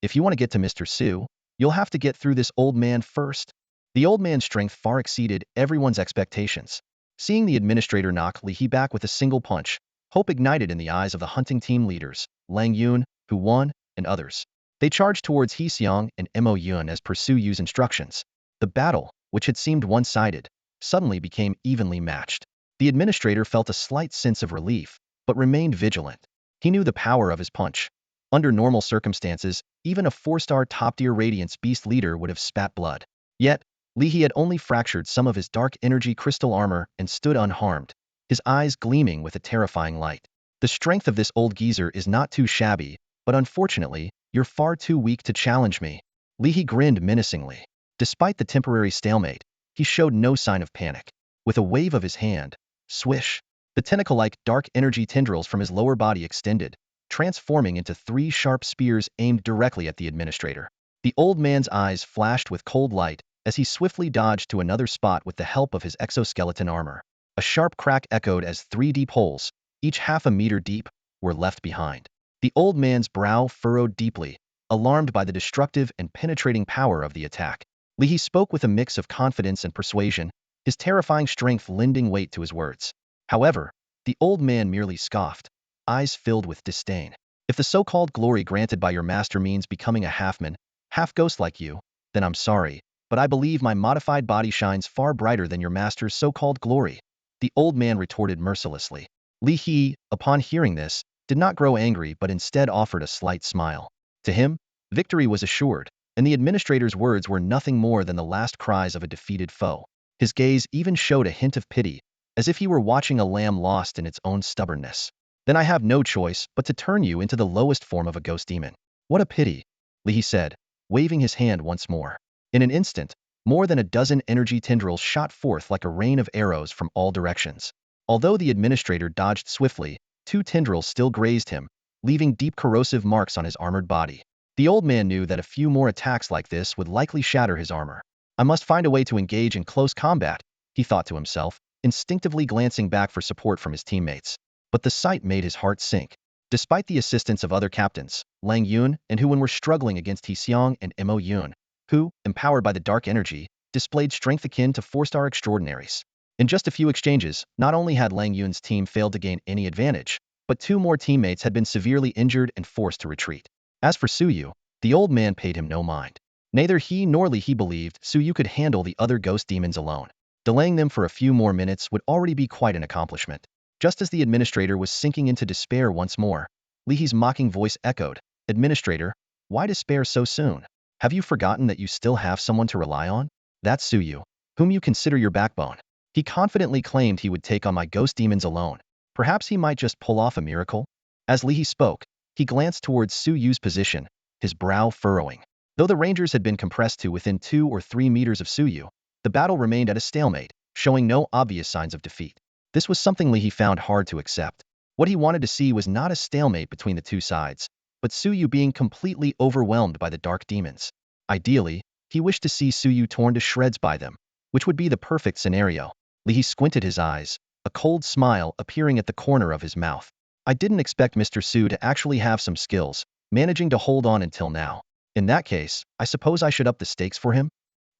If you want to get to Mr. Su, you'll have to get through this old man first. The old man's strength far exceeded everyone's expectations. Seeing the administrator knock Li He back with a single punch, hope ignited in the eyes of the hunting team leaders, Lang Yun, Hu Wan, and others. They charged towards He Xiang and Mo Yun as per Suyu's instructions. The battle, which had seemed one-sided, suddenly became evenly matched. The administrator felt a slight sense of relief, but remained vigilant. He knew the power of his punch. Under normal circumstances, even a 4-star top-tier Radiance Beast leader would have spat blood. Yet, Li He had only fractured some of his dark energy crystal armor and stood unharmed, his eyes gleaming with a terrifying light. The strength of this old geezer is not too shabby, but unfortunately, you're far too weak to challenge me. Li He grinned menacingly. Despite the temporary stalemate, he showed no sign of panic. With a wave of his hand, swish, the tentacle-like dark energy tendrils from his lower body extended, transforming into 3 sharp spears aimed directly at the administrator. The old man's eyes flashed with cold light as he swiftly dodged to another spot with the help of his exoskeleton armor. A sharp crack echoed as 3 deep holes, each half a meter deep, were left behind. The old man's brow furrowed deeply, alarmed by the destructive and penetrating power of the attack. Li He spoke with a mix of confidence and persuasion, his terrifying strength lending weight to his words. However, the old man merely scoffed, eyes filled with disdain. If the so-called glory granted by your master means becoming a half-man, half-ghost like you, then I'm sorry, but I believe my modified body shines far brighter than your master's so-called glory. The old man retorted mercilessly. Li He, upon hearing this, did not grow angry but instead offered a slight smile. To him, victory was assured, and the administrator's words were nothing more than the last cries of a defeated foe. His gaze even showed a hint of pity, as if he were watching a lamb lost in its own stubbornness. Then I have no choice but to turn you into the lowest form of a ghost demon. What a pity, Li He said, waving his hand once more. In an instant, more than a dozen energy tendrils shot forth like a rain of arrows from all directions. Although the administrator dodged swiftly, 2 tendrils still grazed him, leaving deep corrosive marks on his armored body. The old man knew that a few more attacks like this would likely shatter his armor. I must find a way to engage in close combat, he thought to himself, instinctively glancing back for support from his teammates. But the sight made his heart sink. Despite the assistance of other captains, Lang Yun and Hu Wan were struggling against He Xiang and Mo Yun, who, empowered by the dark energy, displayed strength akin to 4-star extraordinaries. In just a few exchanges, not only had Lang Yun's team failed to gain any advantage, but 2 more teammates had been severely injured and forced to retreat. As for Suyu, the old man paid him no mind. Neither he nor Li He believed Suyu could handle the other ghost demons alone. Delaying them for a few more minutes would already be quite an accomplishment. Just as the administrator was sinking into despair once more, Li He's mocking voice echoed, "Administrator, why despair so soon? Have you forgotten that you still have someone to rely on? That's Suyu, whom you consider your backbone. He confidently claimed he would take on my ghost demons alone. Perhaps he might just pull off a miracle?" As Li He spoke, he glanced towards Suyu's position, his brow furrowing. Though the rangers had been compressed to within 2 or 3 meters of Suyu, the battle remained at a stalemate, showing no obvious signs of defeat. This was something Li He found hard to accept. What he wanted to see was not a stalemate between the 2 sides, but Suyu being completely overwhelmed by the dark demons. Ideally, he wished to see Suyu torn to shreds by them, which would be the perfect scenario. Li He squinted his eyes, a cold smile appearing at the corner of his mouth. I didn't expect Mr. Su to actually have some skills, managing to hold on until now. In that case, I suppose I should up the stakes for him?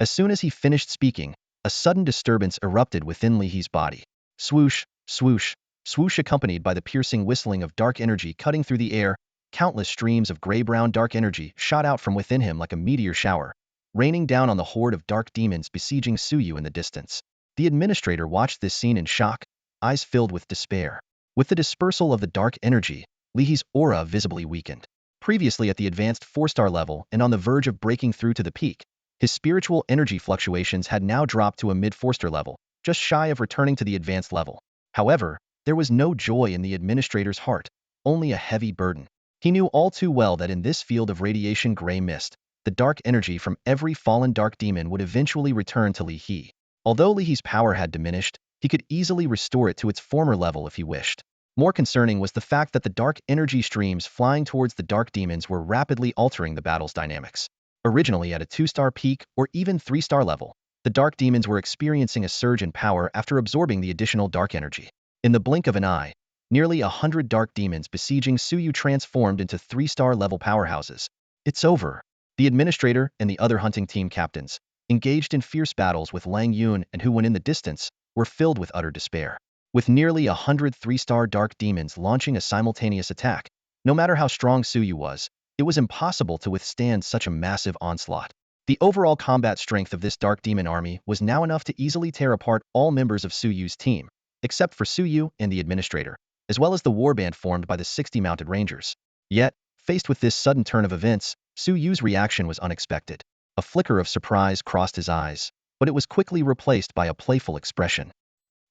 As soon as he finished speaking, a sudden disturbance erupted within Li He's body. Swoosh, swoosh, swoosh, accompanied by the piercing whistling of dark energy cutting through the air. Countless streams of gray-brown dark energy shot out from within him like a meteor shower, raining down on the horde of dark demons besieging Suyu in the distance. The administrator watched this scene in shock, eyes filled with despair. With the dispersal of the dark energy, Li He's aura visibly weakened. Previously at the advanced 4-star level and on the verge of breaking through to the peak, his spiritual energy fluctuations had now dropped to a mid-4-star level, just shy of returning to the advanced level. However, there was no joy in the administrator's heart, only a heavy burden. He knew all too well that in this field of radiation gray mist, the dark energy from every fallen dark demon would eventually return to Li He. Although Li He's power had diminished, he could easily restore it to its former level if he wished. More concerning was the fact that the dark energy streams flying towards the dark demons were rapidly altering the battle's dynamics. Originally at a 2-star peak or even 3-star level, the dark demons were experiencing a surge in power after absorbing the additional dark energy. In the blink of an eye, Nearly 100 dark demons besieging Suyu transformed into 3-star level powerhouses. It's over. The administrator and the other hunting team captains, engaged in fierce battles with Lang Yun and Hu Wen in the distance, were filled with utter despair. With nearly 100 3-star dark demons launching a simultaneous attack, no matter how strong Suyu was, it was impossible to withstand such a massive onslaught. The overall combat strength of this dark demon army was now enough to easily tear apart all members of Suyu's team, except for Suyu and the administrator, as well as the warband formed by the 60 mounted rangers. Yet, faced with this sudden turn of events, Suyu's reaction was unexpected. A flicker of surprise crossed his eyes, but it was quickly replaced by a playful expression.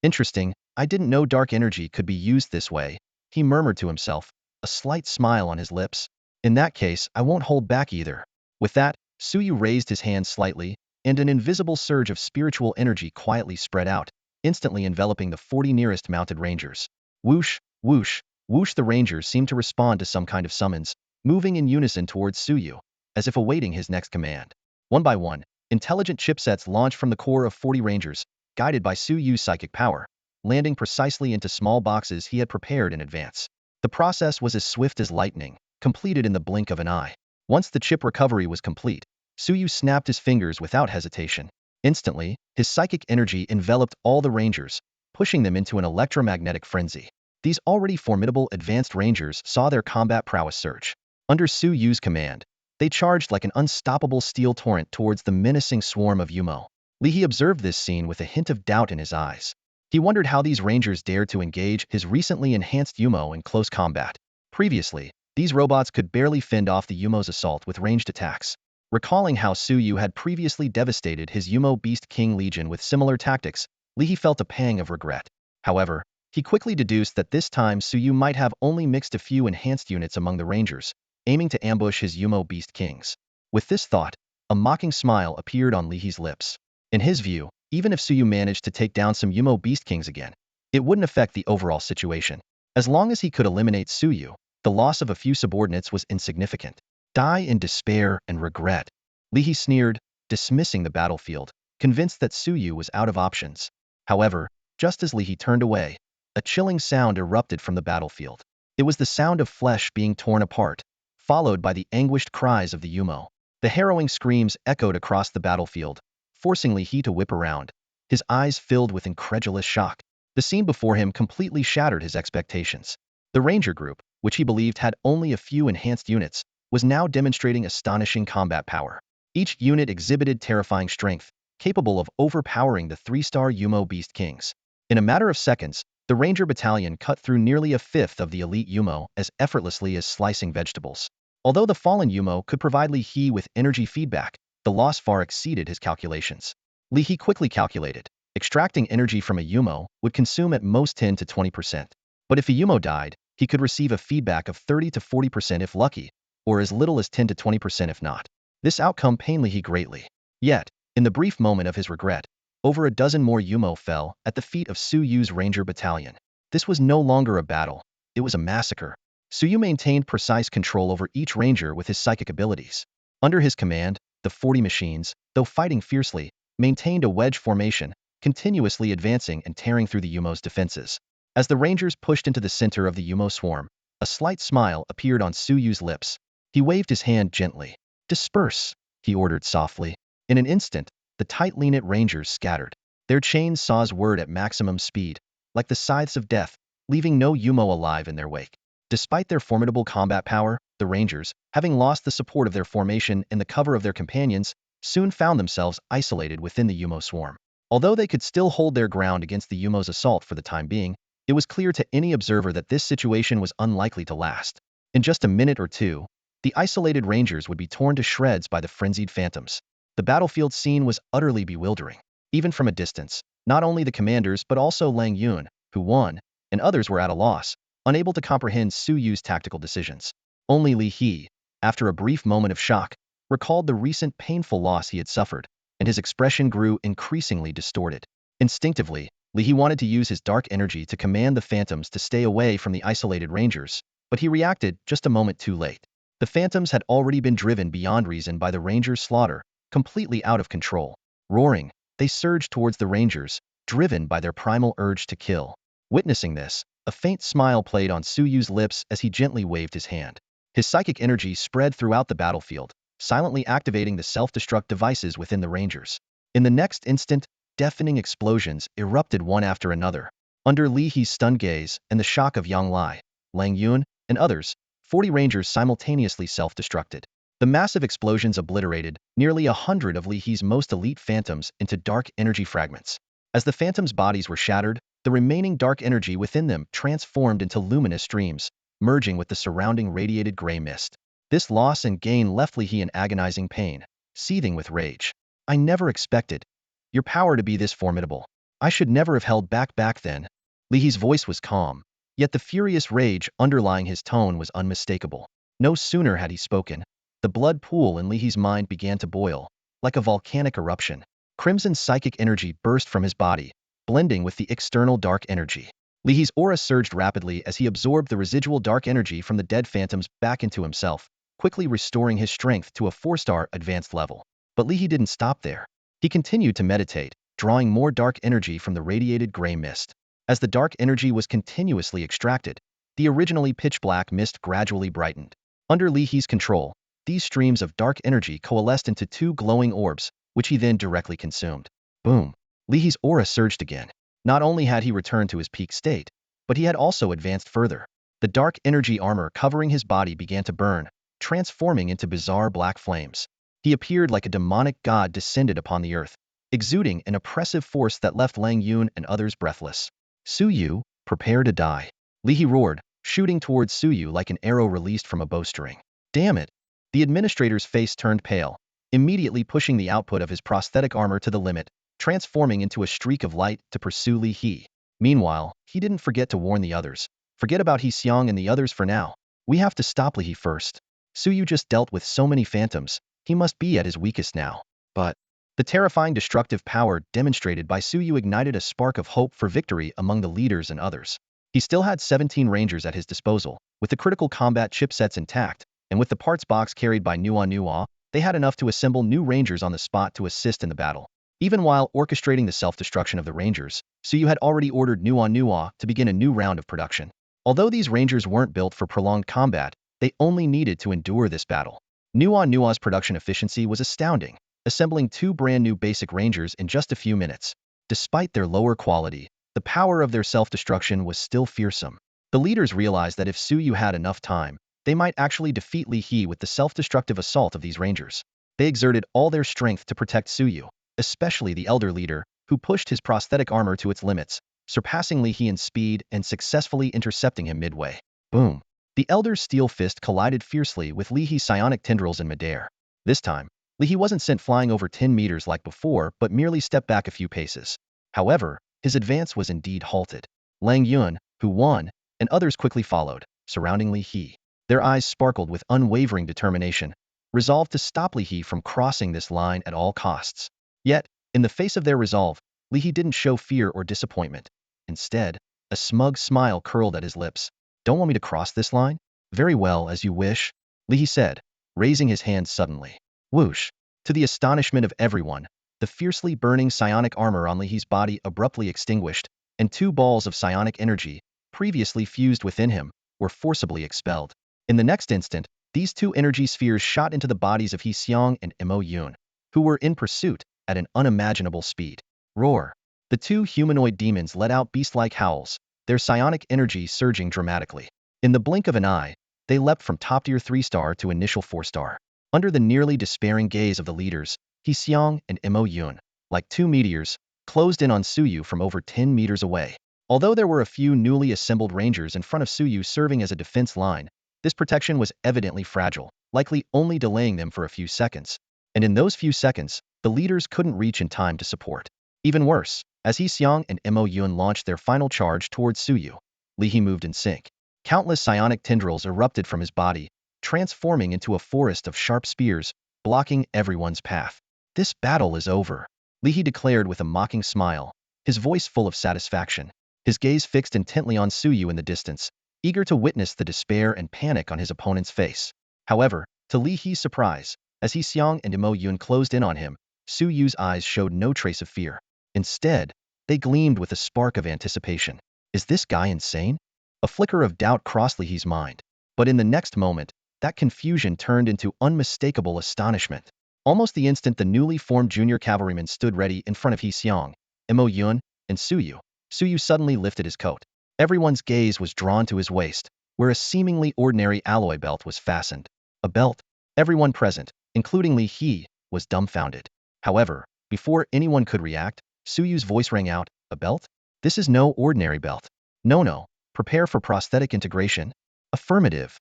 Interesting, I didn't know dark energy could be used this way, he murmured to himself, a slight smile on his lips. In that case, I won't hold back either. With that, Suyu raised his hand slightly, and an invisible surge of spiritual energy quietly spread out, instantly enveloping the 40 nearest mounted rangers. Whoosh, whoosh, whoosh. The rangers seemed to respond to some kind of summons, moving in unison towards Suyu, as if awaiting his next command. One by one, intelligent chipsets launched from the core of 40 rangers, guided by Suyu's psychic power, landing precisely into small boxes he had prepared in advance. The process was as swift as lightning, completed in the blink of an eye. Once the chip recovery was complete, Suyu snapped his fingers without hesitation. Instantly, his psychic energy enveloped all the rangers, pushing them into an electromagnetic frenzy. These already formidable advanced rangers saw their combat prowess surge. Under Suyu's command, they charged like an unstoppable steel torrent towards the menacing swarm of Yumo. Li He observed this scene with a hint of doubt in his eyes. He wondered how these rangers dared to engage his recently enhanced Yumo in close combat. Previously, these robots could barely fend off the Yumo's assault with ranged attacks. Recalling how Suyu had previously devastated his Yumo Beast King Legion with similar tactics, Li He felt a pang of regret. However, he quickly deduced that this time Suyu might have only mixed a few enhanced units among the rangers, aiming to ambush his Yumo Beast Kings. With this thought, a mocking smile appeared on Li He's lips. In his view, even if Suyu managed to take down some Yumo Beast Kings again, it wouldn't affect the overall situation. As long as he could eliminate Suyu, the loss of a few subordinates was insignificant. Die in despair and regret. Li He sneered, dismissing the battlefield, convinced that Suyu was out of options. However, just as Li He turned away, a chilling sound erupted from the battlefield. It was the sound of flesh being torn apart, followed by the anguished cries of the Yumo. The harrowing screams echoed across the battlefield, forcing Li He to whip around, his eyes filled with incredulous shock. The scene before him completely shattered his expectations. The ranger group, which he believed had only a few enhanced units, was now demonstrating astonishing combat power. Each unit exhibited terrifying strength, capable of overpowering the 3-star Yumo Beast Kings. In a matter of seconds, the Ranger Battalion cut through nearly a fifth of the elite Yumo as effortlessly as slicing vegetables. Although the fallen Yumo could provide Li He with energy feedback, the loss far exceeded his calculations. Li He quickly calculated, extracting energy from a Yumo would consume at most 10 to 20%. But if a Yumo died, he could receive a feedback of 30 to 40% if lucky, or as little as 10 to 20% if not. This outcome pained Li He greatly. Yet, in the brief moment of his regret, over a dozen more Yumo fell at the feet of Suyu's Ranger Battalion. This was no longer a battle, it was a massacre. Suyu maintained precise control over each ranger with his psychic abilities. Under his command, the 40 machines, though fighting fiercely, maintained a wedge formation, continuously advancing and tearing through the Yumo's defenses. As the rangers pushed into the center of the Yumo swarm, a slight smile appeared on Suyu's lips. He waved his hand gently. "Disperse," he ordered softly. In an instant, the tight-lean rangers scattered. Their chains saws whirred at maximum speed, like the scythes of death, leaving no Yumo alive in their wake. Despite their formidable combat power, the rangers, having lost the support of their formation and the cover of their companions, soon found themselves isolated within the Yumo swarm. Although they could still hold their ground against the Yumo's assault for the time being, it was clear to any observer that this situation was unlikely to last. In just a minute or two, the isolated rangers would be torn to shreds by the frenzied phantoms. The battlefield scene was utterly bewildering. Even from a distance, not only the commanders but also Lang Yun, Hu Wen, and others were at a loss, unable to comprehend Suyu's tactical decisions. Only Li He, after a brief moment of shock, recalled the recent painful loss he had suffered, and his expression grew increasingly distorted. Instinctively, Li He wanted to use his dark energy to command the phantoms to stay away from the isolated rangers, but he reacted just a moment too late. The phantoms had already been driven beyond reason by the rangers' slaughter, completely out of control. Roaring, they surged towards the rangers, driven by their primal urge to kill. Witnessing this, A faint smile played on Suyu's lips as he gently waved his hand. His psychic energy spread throughout the battlefield, silently activating the self-destruct devices within the Rangers. In the next instant, deafening explosions erupted one after another. Under Li He's stunned gaze and the shock of Yang Lai, Lang Yun, and others, 40 Rangers simultaneously self-destructed. The massive explosions obliterated nearly 100 of Li He's most elite phantoms into dark energy fragments. As the phantoms' bodies were shattered, the remaining dark energy within them transformed into luminous streams, merging with the surrounding radiated gray mist. This loss and gain left Li He in agonizing pain, seething with rage. I never expected your power to be this formidable. I should never have held back then. Li He's voice was calm, yet the furious rage underlying his tone was unmistakable. No sooner had he spoken, the blood pool in Li He's mind began to boil, like a volcanic eruption. Crimson psychic energy burst from his body, blending with the external dark energy. Li He's aura surged rapidly as he absorbed the residual dark energy from the dead phantoms back into himself, quickly restoring his strength to a 4-star advanced level. But Li He didn't stop there. He continued to meditate, drawing more dark energy from the radiated gray mist. As the dark energy was continuously extracted, the originally pitch-black mist gradually brightened. Under Li He's control, these streams of dark energy coalesced into 2 glowing orbs, which he then directly consumed. Boom! Li He's aura surged again. Not only had he returned to his peak state, but he had also advanced further. The dark energy armor covering his body began to burn, transforming into bizarre black flames. He appeared like a demonic god descended upon the earth, exuding an oppressive force that left Lang Yun and others breathless. Suyu, prepare to die. Li He roared, shooting towards Suyu like an arrow released from a bowstring. Damn it! The administrator's face turned pale, immediately pushing the output of his prosthetic armor to the limit, transforming into a streak of light to pursue Li He. Meanwhile, he didn't forget to warn the others. Forget about He Xiang and the others for now. We have to stop Li He first. Suyu just dealt with so many phantoms, he must be at his weakest now. But the terrifying destructive power demonstrated by Suyu ignited a spark of hope for victory among the leaders and others. He still had 17 Rangers at his disposal, with the critical combat chipsets intact, and with the parts box carried by Nua, they had enough to assemble new Rangers on the spot to assist in the battle. Even while orchestrating the self-destruction of the Rangers, Suyu had already ordered Nua to begin a new round of production. Although these Rangers weren't built for prolonged combat, they only needed to endure this battle. Nua's production efficiency was astounding, assembling 2 brand new basic Rangers in just a few minutes. Despite their lower quality, the power of their self-destruction was still fearsome. The leaders realized that if Suyu had enough time, they might actually defeat Li He with the self-destructive assault of these Rangers. They exerted all their strength to protect Suyu, especially the elder leader, who pushed his prosthetic armor to its limits, surpassing Li He in speed and successfully intercepting him midway. Boom! The elder's steel fist collided fiercely with Li He's psionic tendrils in midair. This time, Li He wasn't sent flying over 10 meters like before, but merely stepped back a few paces. However, his advance was indeed halted. Lang Yun, who won, and others quickly followed, surrounding Li He. Their eyes sparkled with unwavering determination, resolved to stop Li He from crossing this line at all costs. Yet, in the face of their resolve, Li He didn't show fear or disappointment. Instead, a smug smile curled at his lips. Don't want me to cross this line? Very well, as you wish, Li He said, raising his hand suddenly. Whoosh! To the astonishment of everyone, the fiercely burning psionic armor on Li He's body abruptly extinguished, and 2 balls of psionic energy, previously fused within him, were forcibly expelled. In the next instant, these 2 energy spheres shot into the bodies of He Xiang and Mo Yun, who were in pursuit at an unimaginable speed. Roar! The 2 humanoid demons let out beast-like howls, their psionic energy surging dramatically. In the blink of an eye, they leapt from top-tier 3-star to initial 4-star. Under the nearly despairing gaze of the leaders, He Xiang and Mo Yun, like 2 meteors, closed in on Suyu from over 10 meters away. Although there were a few newly assembled Rangers in front of Suyu serving as a defense line, this protection was evidently fragile, likely only delaying them for a few seconds. And in those few seconds, the leaders couldn't reach in time to support. Even worse, as He Xiang and Mo Yun launched their final charge towards Suyu, Li He moved in sync. Countless psionic tendrils erupted from his body, transforming into a forest of sharp spears, blocking everyone's path. This battle is over, Li He declared with a mocking smile, his voice full of satisfaction. His gaze fixed intently on Suyu in the distance, eager to witness the despair and panic on his opponent's face. However, to Li He's surprise, as He Xiang and Mo Yun closed in on him, Suyu's eyes showed no trace of fear. Instead, they gleamed with a spark of anticipation. Is this guy insane? A flicker of doubt crossed Li's mind. But in the next moment, that confusion turned into unmistakable astonishment. Almost the instant the newly formed junior cavalryman stood ready in front of He Xiong, Mo Yun, and Suyu, Suyu suddenly lifted his coat. Everyone's gaze was drawn to his waist, where a seemingly ordinary alloy belt was fastened. A belt? Everyone present, including Li He, was dumbfounded. However, before anyone could react, Suyu's voice rang out, "A belt? This is no ordinary belt. No. Prepare for prosthetic integration." Affirmative.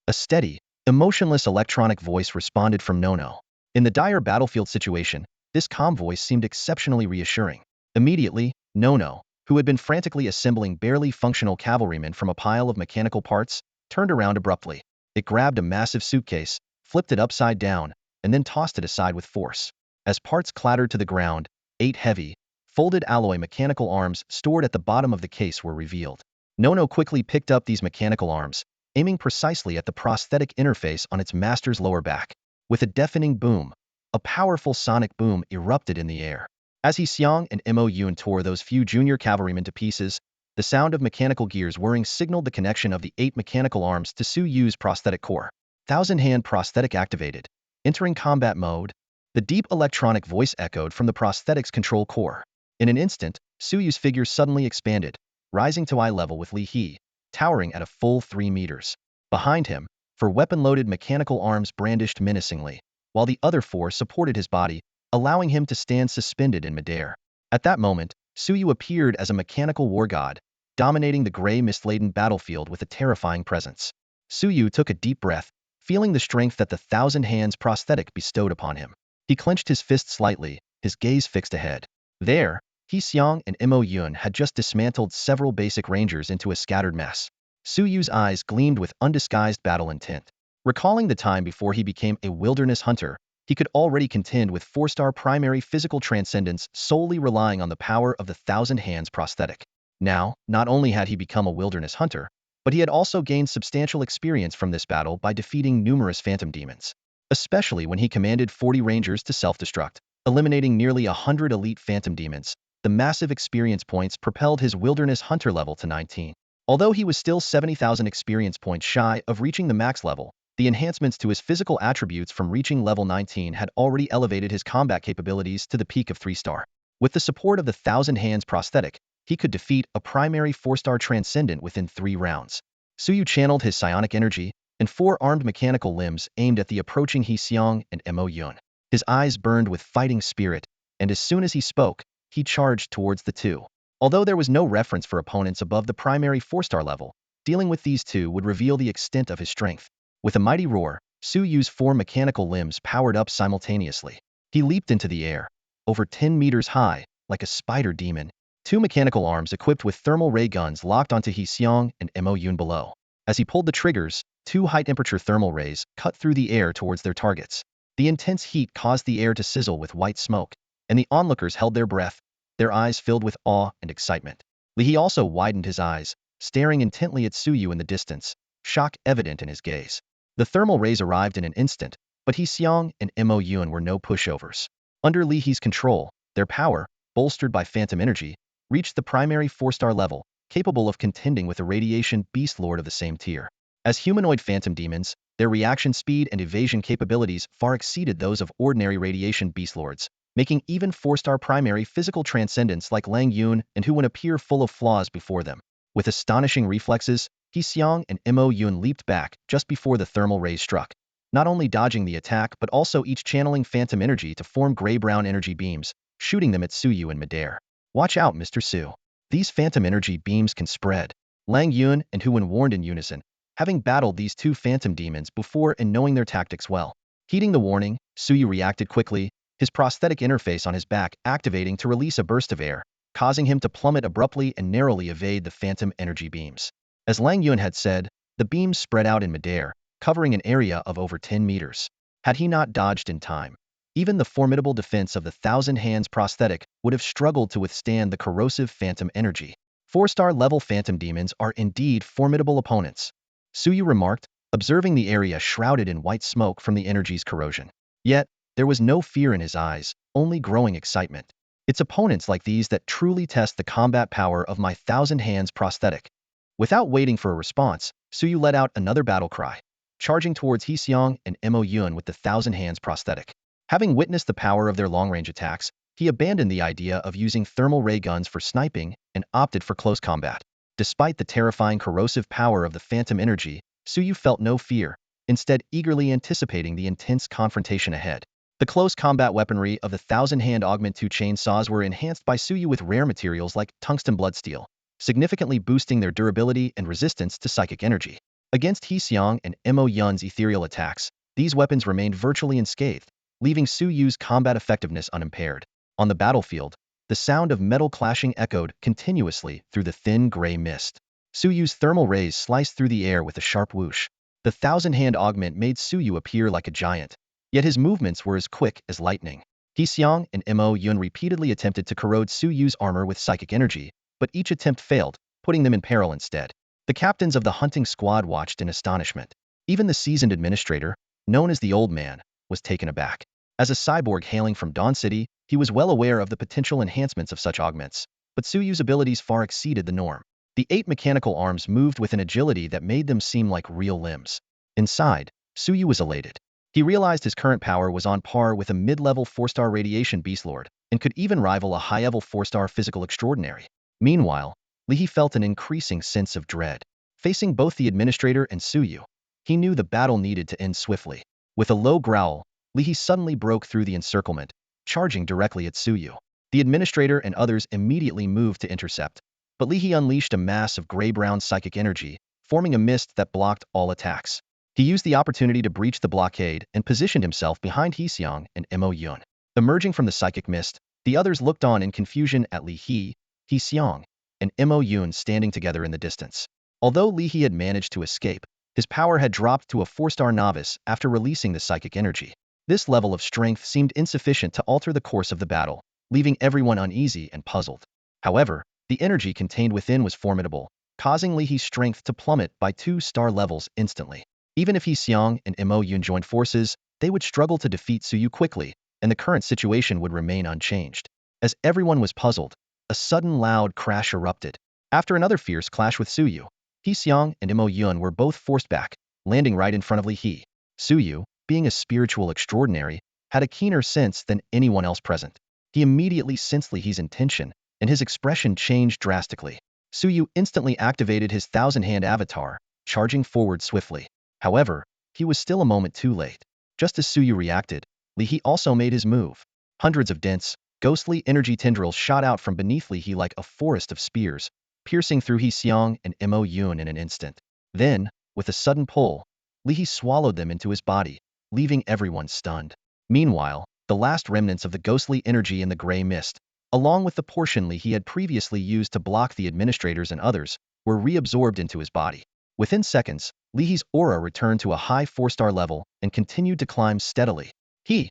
A steady, emotionless electronic voice responded from Nono. In the dire battlefield situation, this calm voice seemed exceptionally reassuring. Immediately, Nono, who had been frantically assembling barely functional cavalrymen from a pile of mechanical parts, turned around abruptly. It grabbed a massive suitcase, flipped it upside down, and then tossed it aside with force. As parts clattered to the ground, 8 heavy, folded alloy mechanical arms stored at the bottom of the case were revealed. Nono quickly picked up these mechanical arms, aiming precisely at the prosthetic interface on its master's lower back. With a deafening boom, a powerful sonic boom erupted in the air. As He Xiong and Mo Yun tore those few junior cavalrymen to pieces, the sound of mechanical gears whirring signaled the connection of the 8 mechanical arms to Suyu's prosthetic core. Thousand-hand prosthetic activated. Entering combat mode. The deep electronic voice echoed from the prosthetic's control core. In an instant, Suyu's figure suddenly expanded, rising to eye level with Li He, towering at a full 3 meters. Behind him, 4 weapon-loaded mechanical arms brandished menacingly, while the other 4 supported his body, allowing him to stand suspended in midair. At that moment, Suyu appeared as a mechanical war god, dominating the gray mist-laden battlefield with a terrifying presence. Suyu took a deep breath, feeling the strength that the Thousand Hands prosthetic bestowed upon him. He clenched his fist slightly, his gaze fixed ahead. There, He Xiong and Mo Yun had just dismantled several basic rangers into a scattered mess. Suyu's eyes gleamed with undisguised battle intent. Recalling the time before he became a wilderness hunter, he could already contend with 4-star primary physical transcendence solely relying on the power of the Thousand Hands prosthetic. Now, not only had he become a wilderness hunter, but he had also gained substantial experience from this battle by defeating numerous phantom demons. Especially when he commanded 40 rangers to self-destruct, eliminating nearly 100 elite phantom demons, the massive experience points propelled his wilderness hunter level to 19. Although he was still 70,000 experience points shy of reaching the max level, the enhancements to his physical attributes from reaching level 19 had already elevated his combat capabilities to the peak of 3-star. With the support of the Thousand Hands prosthetic, he could defeat a primary 4-star transcendent within 3 rounds. Suyu channeled his psionic energy, and 4 armed mechanical limbs aimed at the approaching He Xiong and Mo Yun. His eyes burned with fighting spirit, and as soon as he spoke, he charged towards the 2. Although there was no reference for opponents above the primary 4-star level, dealing with these 2 would reveal the extent of his strength. With a mighty roar, Suyu's 4 mechanical limbs powered up simultaneously. He leaped into the air, over 10 meters high, like a spider demon. 2 mechanical arms equipped with thermal ray guns locked onto He Xiong and Mo Yun below. As he pulled the triggers, 2 high-temperature thermal rays cut through the air towards their targets. The intense heat caused the air to sizzle with white smoke, and the onlookers held their breath, their eyes filled with awe and excitement. Li He also widened his eyes, staring intently at Suyu in the distance, shock evident in his gaze. The thermal rays arrived in an instant, but He Xiong and Mo Yun were no pushovers. Under Li He's control, their power, bolstered by phantom energy, reached the primary 4-star level, capable of contending with a radiation beast lord of the same tier. As humanoid phantom demons, their reaction speed and evasion capabilities far exceeded those of ordinary radiation beast lords, making even 4-star primary physical transcendents like Lang Yun and Hu Wen appear full of flaws before them. With astonishing reflexes, He Xiong and Mo Yun leaped back just before the thermal rays struck, not only dodging the attack but also each channeling phantom energy to form gray-brown energy beams, shooting them at Suyu in midair. "Watch out, Mr. Su. These phantom energy beams can spread," Lang Yun and Hu Wen warned in unison, having battled these 2 phantom demons before and knowing their tactics well. Heeding the warning, Suyu reacted quickly, his prosthetic interface on his back activating to release a burst of air, causing him to plummet abruptly and narrowly evade the phantom energy beams. As Lang Yun had said, the beams spread out in midair, covering an area of over 10 meters. Had he not dodged in time, even the formidable defense of the Thousand Hands prosthetic would have struggled to withstand the corrosive phantom energy. 4-star level phantom demons are indeed formidable opponents, Suyu remarked, observing the area shrouded in white smoke from the energy's corrosion. Yet, there was no fear in his eyes, only growing excitement. It's opponents like these that truly test the combat power of my Thousand Hands prosthetic. Without waiting for a response, Suyu let out another battle cry, charging towards Xiong and Mo Yun with the Thousand Hands prosthetic. Having witnessed the power of their long-range attacks, he abandoned the idea of using thermal ray guns for sniping and opted for close combat. Despite the terrifying corrosive power of the phantom energy, Suyu felt no fear, instead eagerly anticipating the intense confrontation ahead. The close combat weaponry of the Thousand Hand Augment 2 chainsaws were enhanced by Suyu with rare materials like tungsten bloodsteel, significantly boosting their durability and resistance to psychic energy. Against Xiong and Mo Yun's ethereal attacks, these weapons remained virtually unscathed, leaving Suyu's combat effectiveness unimpaired. On the battlefield, the sound of metal clashing echoed continuously through the thin gray mist. Suyu's thermal rays sliced through the air with a sharp whoosh. The Thousand Hand Augment made Suyu appear like a giant, yet his movements were as quick as lightning. Xiong and Mo Yun repeatedly attempted to corrode Suyu's armor with psychic energy, but each attempt failed, putting them in peril instead. The captains of the hunting squad watched in astonishment. Even the seasoned administrator, known as the Old Man, was taken aback. As a cyborg hailing from Dawn City, he was well aware of the potential enhancements of such augments, but Suyu's abilities far exceeded the norm. The 8 mechanical arms moved with an agility that made them seem like real limbs. Inside, Suyu was elated. He realized his current power was on par with a mid-level 4-star radiation beastlord, and could even rival a high-level 4-star physical extraordinary. Meanwhile, Lee felt an increasing sense of dread. Facing both the administrator and Suyu, he knew the battle needed to end swiftly. With a low growl, Lee suddenly broke through the encirclement, charging directly at Suyu. The administrator and others immediately moved to intercept, but Lee unleashed a mass of gray-brown psychic energy, forming a mist that blocked all attacks. He used the opportunity to breach the blockade and positioned himself behind Xiong and Mo Yun. Emerging from the psychic mist, the others looked on in confusion at Xiong, and Mo Yun standing together in the distance. Although Li He had managed to escape, his power had dropped to a 4-star novice after releasing the psychic energy. This level of strength seemed insufficient to alter the course of the battle, leaving everyone uneasy and puzzled. However, the energy contained within was formidable, causing Li He's strength to plummet by 2-star levels instantly. Even if Xiong and Mo Yun joined forces, they would struggle to defeat Suyu quickly, and the current situation would remain unchanged. As everyone was puzzled, a sudden loud crash erupted. After another fierce clash with Suyu, Xiong and Mo Yun were both forced back, landing right in front of Li He. Suyu, being a spiritual extraordinary, had a keener sense than anyone else present. He immediately sensed Li He's intention, and his expression changed drastically. Suyu instantly activated his thousand-hand avatar, charging forward swiftly. However, he was still a moment too late. Just as Suyu reacted, Li He also made his move. Hundreds of dense, ghostly energy tendrils shot out from beneath Li He like a forest of spears, piercing through Xiong and Mo Yun in an instant. Then, with a sudden pull, Li He swallowed them into his body, leaving everyone stunned. Meanwhile, the last remnants of the ghostly energy in the gray mist, along with the portion Li He had previously used to block the administrators and others, were reabsorbed into his body. Within seconds, Li He's aura returned to a high 4-star level and continued to climb steadily. He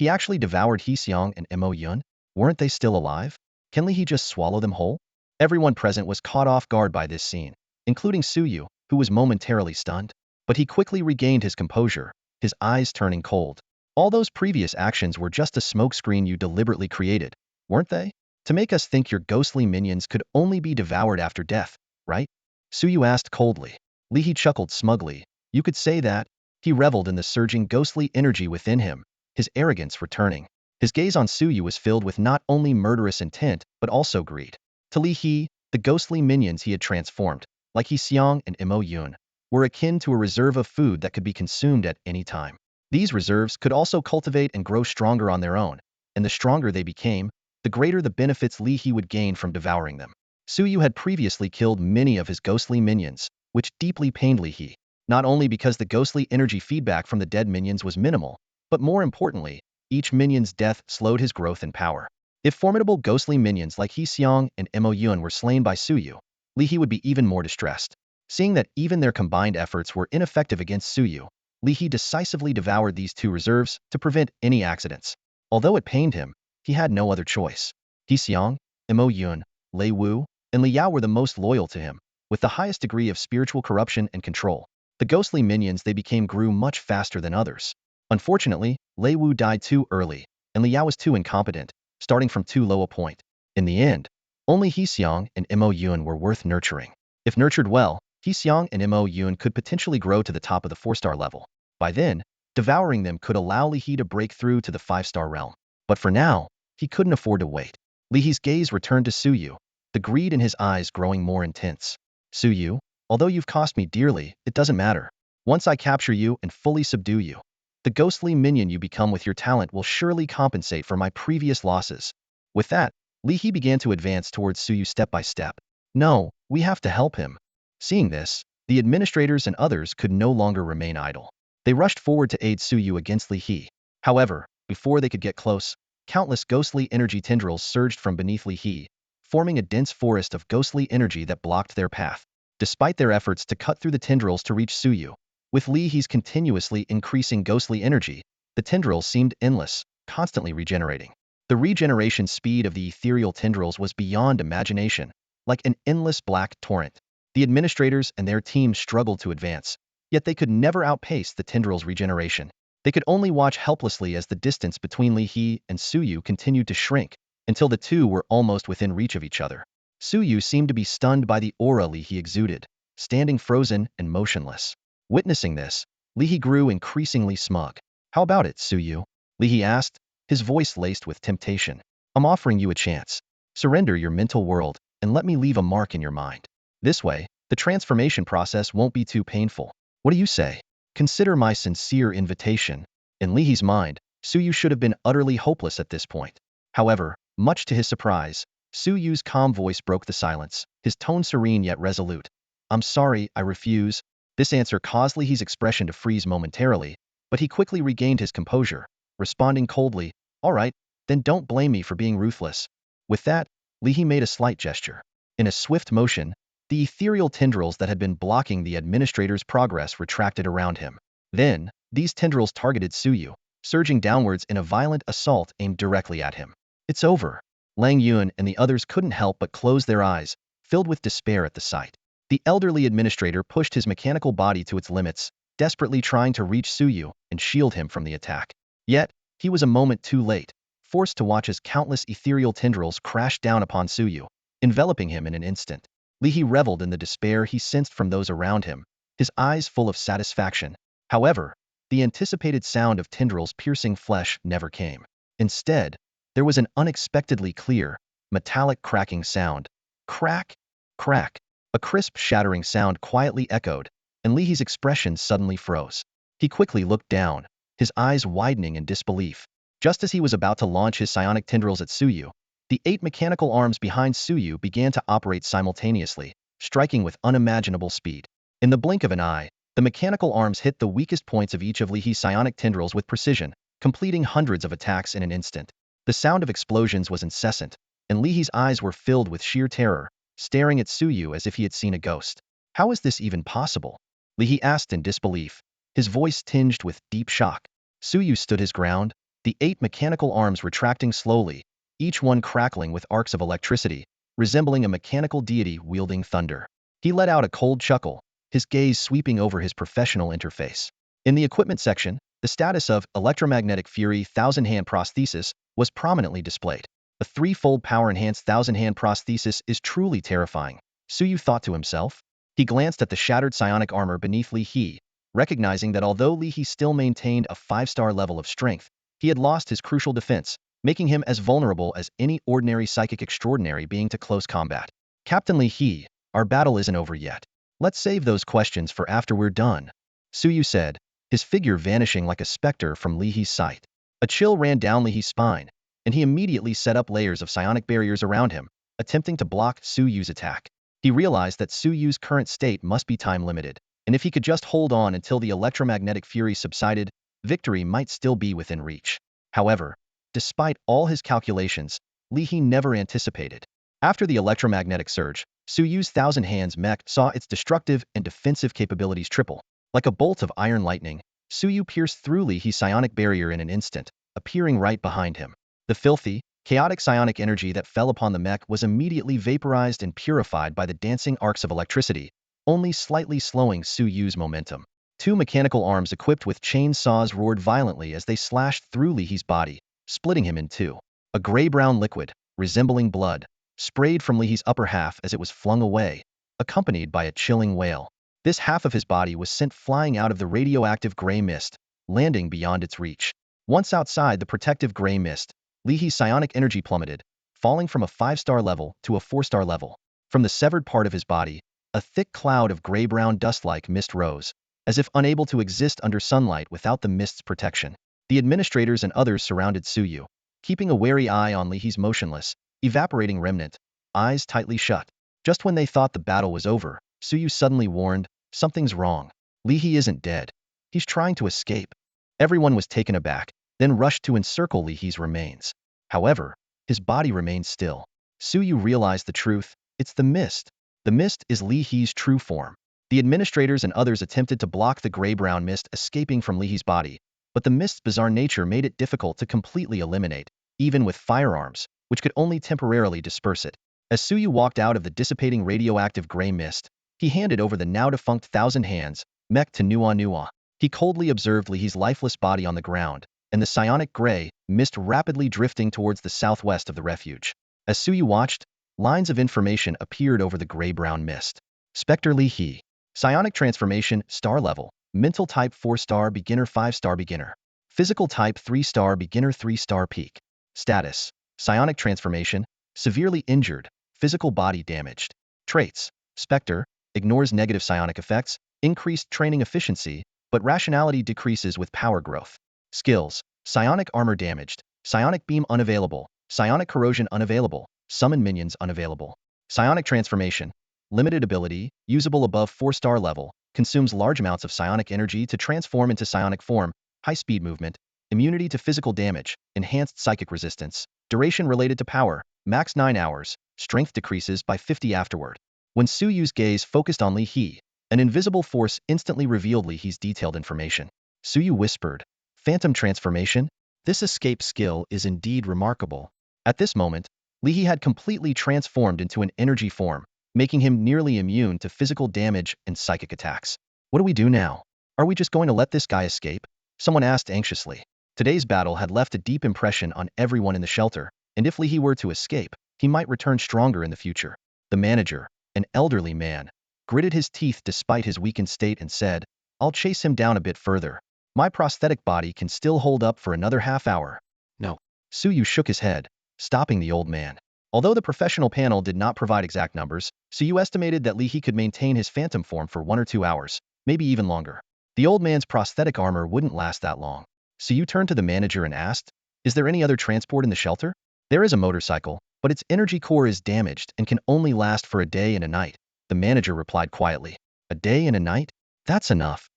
actually devoured Xiong and Mo Yun? Weren't they still alive? Can Li He just swallow them whole? Everyone present was caught off guard by this scene, including Suyu, who was momentarily stunned. But he quickly regained his composure, his eyes turning cold. All those previous actions were just a smokescreen you deliberately created, weren't they? To make us think your ghostly minions could only be devoured after death, right? Suyu asked coldly. Li He chuckled smugly. You could say that. He reveled in the surging ghostly energy within him, his arrogance returning. His gaze on Suyu was filled with not only murderous intent, but also greed. To Li He, the ghostly minions he had transformed, like Xiong and Mo Yun, were akin to a reserve of food that could be consumed at any time. These reserves could also cultivate and grow stronger on their own, and the stronger they became, the greater the benefits Li He would gain from devouring them. Suyu had previously killed many of his ghostly minions, which deeply pained Li He, not only because the ghostly energy feedback from the dead minions was minimal, but more importantly, each minion's death slowed his growth and power. If formidable ghostly minions like Xiong and Mo Yun were slain by Suyu, Li He would be even more distressed. Seeing that even their combined efforts were ineffective against Suyu, Li He decisively devoured these 2 reserves to prevent any accidents. Although it pained him, he had no other choice. Xiong, Mo Yun, Lei Wu, and Li Yao were the most loyal to him, with the highest degree of spiritual corruption and control. The ghostly minions they became grew much faster than others. Unfortunately, Lei Wu died too early, and Li Yao was too incompetent, starting from too low a point. In the end, only Xiong and Mo Yun were worth nurturing. If nurtured well, Xiang and Mo Yun could potentially grow to the top of the 4-star level. By then, devouring them could allow Li He to break through to the 5-star realm. But for now, he couldn't afford to wait. Li He's gaze returned to Suyu, the greed in his eyes growing more intense. Suyu, although you've cost me dearly, it doesn't matter. Once I capture you and fully subdue you, the ghostly minion you become with your talent will surely compensate for my previous losses. With that, Li He began to advance towards Suyu step by step. No, we have to help him. Seeing this, the administrators and others could no longer remain idle. They rushed forward to aid Suyu against Li He. However, before they could get close, countless ghostly energy tendrils surged from beneath Li He, forming a dense forest of ghostly energy that blocked their path. Despite their efforts to cut through the tendrils to reach Suyu, with Li He's continuously increasing ghostly energy, the tendrils seemed endless, constantly regenerating. The regeneration speed of the ethereal tendrils was beyond imagination, like an endless black torrent. The administrators and their team struggled to advance, yet they could never outpace the tendrils' regeneration. They could only watch helplessly as the distance between Li He and Suyu continued to shrink, until the two were almost within reach of each other. Suyu seemed to be stunned by the aura Li He exuded, standing frozen and motionless. Witnessing this, Li He grew increasingly smug. How about it, Suyu? Li He asked, his voice laced with temptation. I'm offering you a chance. Surrender your mental world, and let me leave a mark in your mind. This way, the transformation process won't be too painful. What do you say? Consider my sincere invitation. In Li He's mind, Suyu should have been utterly hopeless at this point. However, much to his surprise, Suyu's calm voice broke the silence, his tone serene yet resolute. I'm sorry, I refuse. This answer caused Li He's expression to freeze momentarily, but he quickly regained his composure, responding coldly, all right, then don't blame me for being ruthless. With that, Li He made a slight gesture. In a swift motion, the ethereal tendrils that had been blocking the administrator's progress retracted around him. Then, these tendrils targeted Suyu, surging downwards in a violent assault aimed directly at him. It's over. Lang Yun and the others couldn't help but close their eyes, filled with despair at the sight. The elderly administrator pushed his mechanical body to its limits, desperately trying to reach Suyu and shield him from the attack. Yet, he was a moment too late, forced to watch as countless ethereal tendrils crashed down upon Suyu, enveloping him in an instant. Li He reveled in the despair he sensed from those around him, his eyes full of satisfaction. However, the anticipated sound of tendrils piercing flesh never came. Instead, there was an unexpectedly clear, metallic cracking sound. Crack, crack. A crisp shattering sound quietly echoed, and Li He's expression suddenly froze. He quickly looked down, his eyes widening in disbelief. Just as he was about to launch his psionic tendrils at Suyu, the 8 mechanical arms behind Suyu began to operate simultaneously, striking with unimaginable speed. In the blink of an eye, the mechanical arms hit the weakest points of each of Li He's psionic tendrils with precision, completing hundreds of attacks in an instant. The sound of explosions was incessant, and Li He's eyes were filled with sheer terror, staring at Suyu as if he had seen a ghost. How is this even possible? Li He asked in disbelief, his voice tinged with deep shock. Suyu stood his ground, the 8 mechanical arms retracting slowly, each one crackling with arcs of electricity, resembling a mechanical deity wielding thunder. He let out a cold chuckle, his gaze sweeping over his professional interface. In the equipment section, the status of Electromagnetic Fury 1000-hand prosthesis was prominently displayed. A 3-fold power-enhanced 1000-hand prosthesis is truly terrifying, Suyu thought to himself. He glanced at the shattered psionic armor beneath Li He, recognizing that although Li He still maintained a 5-star level of strength, he had lost his crucial defense, making him as vulnerable as any ordinary psychic extraordinary being to close combat. Captain Li He, our battle isn't over yet. Let's save those questions for after we're done, Suyu said, his figure vanishing like a specter from Li He's sight. A chill ran down Li He's spine, and he immediately set up layers of psionic barriers around him, attempting to block Suyu's attack. He realized that Suyu's current state must be time-limited, and if he could just hold on until the electromagnetic fury subsided, victory might still be within reach. However, despite all his calculations, Li He never anticipated. After the electromagnetic surge, Suyu's 1000-hands mech saw its destructive and defensive capabilities triple. Like a bolt of iron lightning, Suyu pierced through Li He's psionic barrier in an instant, appearing right behind him. The filthy, chaotic psionic energy that fell upon the mech was immediately vaporized and purified by the dancing arcs of electricity, only slightly slowing Suyu's momentum. 2 mechanical arms equipped with chainsaws roared violently as they slashed through Li He's body, splitting him in two. A gray-brown liquid, resembling blood, sprayed from Li He's upper half as it was flung away, accompanied by a chilling wail. This half of his body was sent flying out of the radioactive gray mist, landing beyond its reach. Once outside the protective gray mist, Li He's psionic energy plummeted, falling from a 5-star level to a 4-star level. From the severed part of his body, a thick cloud of gray-brown dust-like mist rose, as if unable to exist under sunlight without the mist's protection. The administrators and others surrounded Suyu, keeping a wary eye on Li He's motionless, evaporating remnant, eyes tightly shut. Just when they thought the battle was over, Suyu suddenly warned, "Something's wrong. Li He isn't dead. He's trying to escape." Everyone was taken aback, then rushed to encircle Li He's remains. However, his body remained still. Suyu realized the truth. It's the mist. The mist is Li He's true form. The administrators and others attempted to block the gray-brown mist escaping from Li He's body, but the mist's bizarre nature made it difficult to completely eliminate, even with firearms, which could only temporarily disperse it. As Suyu walked out of the dissipating radioactive gray mist, he handed over the now-defunct Thousand Hands mech to Nua. He coldly observed Li He's lifeless body on the ground, and the psionic gray mist rapidly drifting towards the southwest of the refuge. As Suyu watched, lines of information appeared over the gray-brown mist. Spectre Li He. Psionic transformation, star level. Mental type 4-star beginner 5-star beginner. Physical type 3-star beginner 3-star peak. Status: psionic transformation, severely injured, physical body damaged. Traits: Spectre, ignores negative psionic effects, increased training efficiency, but rationality decreases with power growth. Skills: psionic armor damaged, psionic beam unavailable, psionic corrosion unavailable, summon minions unavailable. Psionic transformation, limited ability, usable above 4-star level, consumes large amounts of psionic energy to transform into psionic form, high-speed movement, immunity to physical damage, enhanced psychic resistance, duration related to power, max 9 hours, strength decreases by 50 afterward. When Suyu's gaze focused on Li He, an invisible force instantly revealed Li He's detailed information. Suyu whispered, "Phantom transformation? This escape skill is indeed remarkable." At this moment, Li He had completely transformed into an energy form, making him nearly immune to physical damage and psychic attacks. "What do we do now? Are we just going to let this guy escape?" Someone asked anxiously. Today's battle had left a deep impression on everyone in the shelter, and if Li He were to escape, he might return stronger in the future. The manager, an elderly man, gritted his teeth despite his weakened state and said, "I'll chase him down a bit further. My prosthetic body can still hold up for another half hour." "No." Suyu shook his head, stopping the old man. Although the professional panel did not provide exact numbers, Suyu estimated that Li He could maintain his phantom form for 1 or 2 hours, maybe even longer. The old man's prosthetic armor wouldn't last that long. Suyu turned to the manager and asked, "Is there any other transport in the shelter?" "There is a motorcycle, but its energy core is damaged and can only last for a day and a night," the manager replied quietly. "A day and a night? That's enough."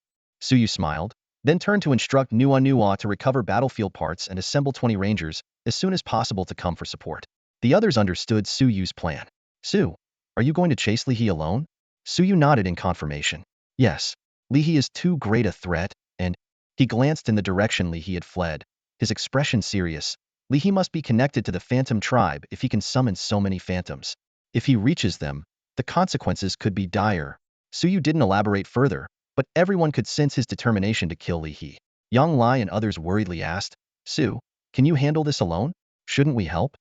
Suyu smiled, then turned to instruct Nua to recover battlefield parts and assemble 20 rangers as soon as possible to come for support. The others understood Suyu's plan. "Su, are you going to chase Li He alone?" Suyu nodded in confirmation. "Yes, Li He is too great a threat, and..." He glanced in the direction Li He had fled, his expression serious. Li He must be connected to the Phantom tribe if he can summon so many phantoms. If he reaches them, the consequences could be dire. Suyu didn't elaborate further, but everyone could sense his determination to kill Li He. Yang Lai and others worriedly asked, "Su, can you handle this alone? Shouldn't we help?"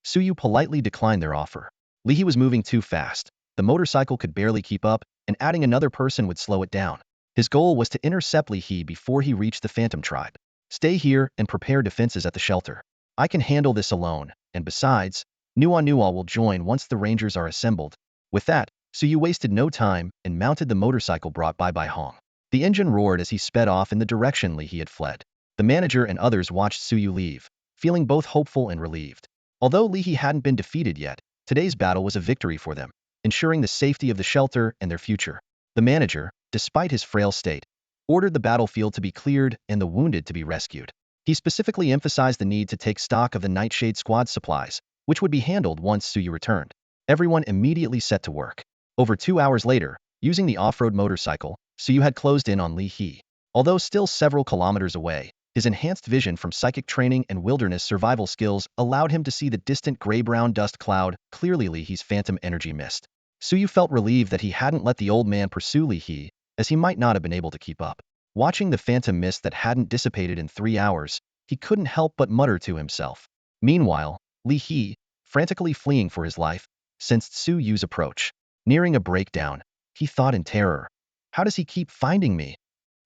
Suyu politely declined their offer. Li He was moving too fast. The motorcycle could barely keep up, and adding another person would slow it down. His goal was to intercept Li He before he reached the Phantom tribe. "Stay here and prepare defenses at the shelter. I can handle this alone, and besides, Nua will join once the rangers are assembled." With that, Suyu wasted no time and mounted the motorcycle brought by Hong. The engine roared as he sped off in the direction Li He had fled. The manager and others watched Suyu leave, feeling both hopeful and relieved. Although Li He hadn't been defeated yet, today's battle was a victory for them, ensuring the safety of the shelter and their future. The manager, despite his frail state, ordered the battlefield to be cleared and the wounded to be rescued. He specifically emphasized the need to take stock of the Nightshade Squad supplies, which would be handled once Suyu returned. Everyone immediately set to work. Over 2 hours later, using the off-road motorcycle, Suyu had closed in on Li He. Although still several kilometers away, his enhanced vision from psychic training and wilderness survival skills allowed him to see the distant gray-brown dust cloud, clearly Li He's phantom energy mist. Suyu felt relieved that he hadn't let the old man pursue Li He, as he might not have been able to keep up. Watching the phantom mist that hadn't dissipated in 3 hours, he couldn't help but mutter to himself. Meanwhile, Li He, frantically fleeing for his life, sensed Suyu's approach. Nearing a breakdown, he thought in terror. How does he keep finding me?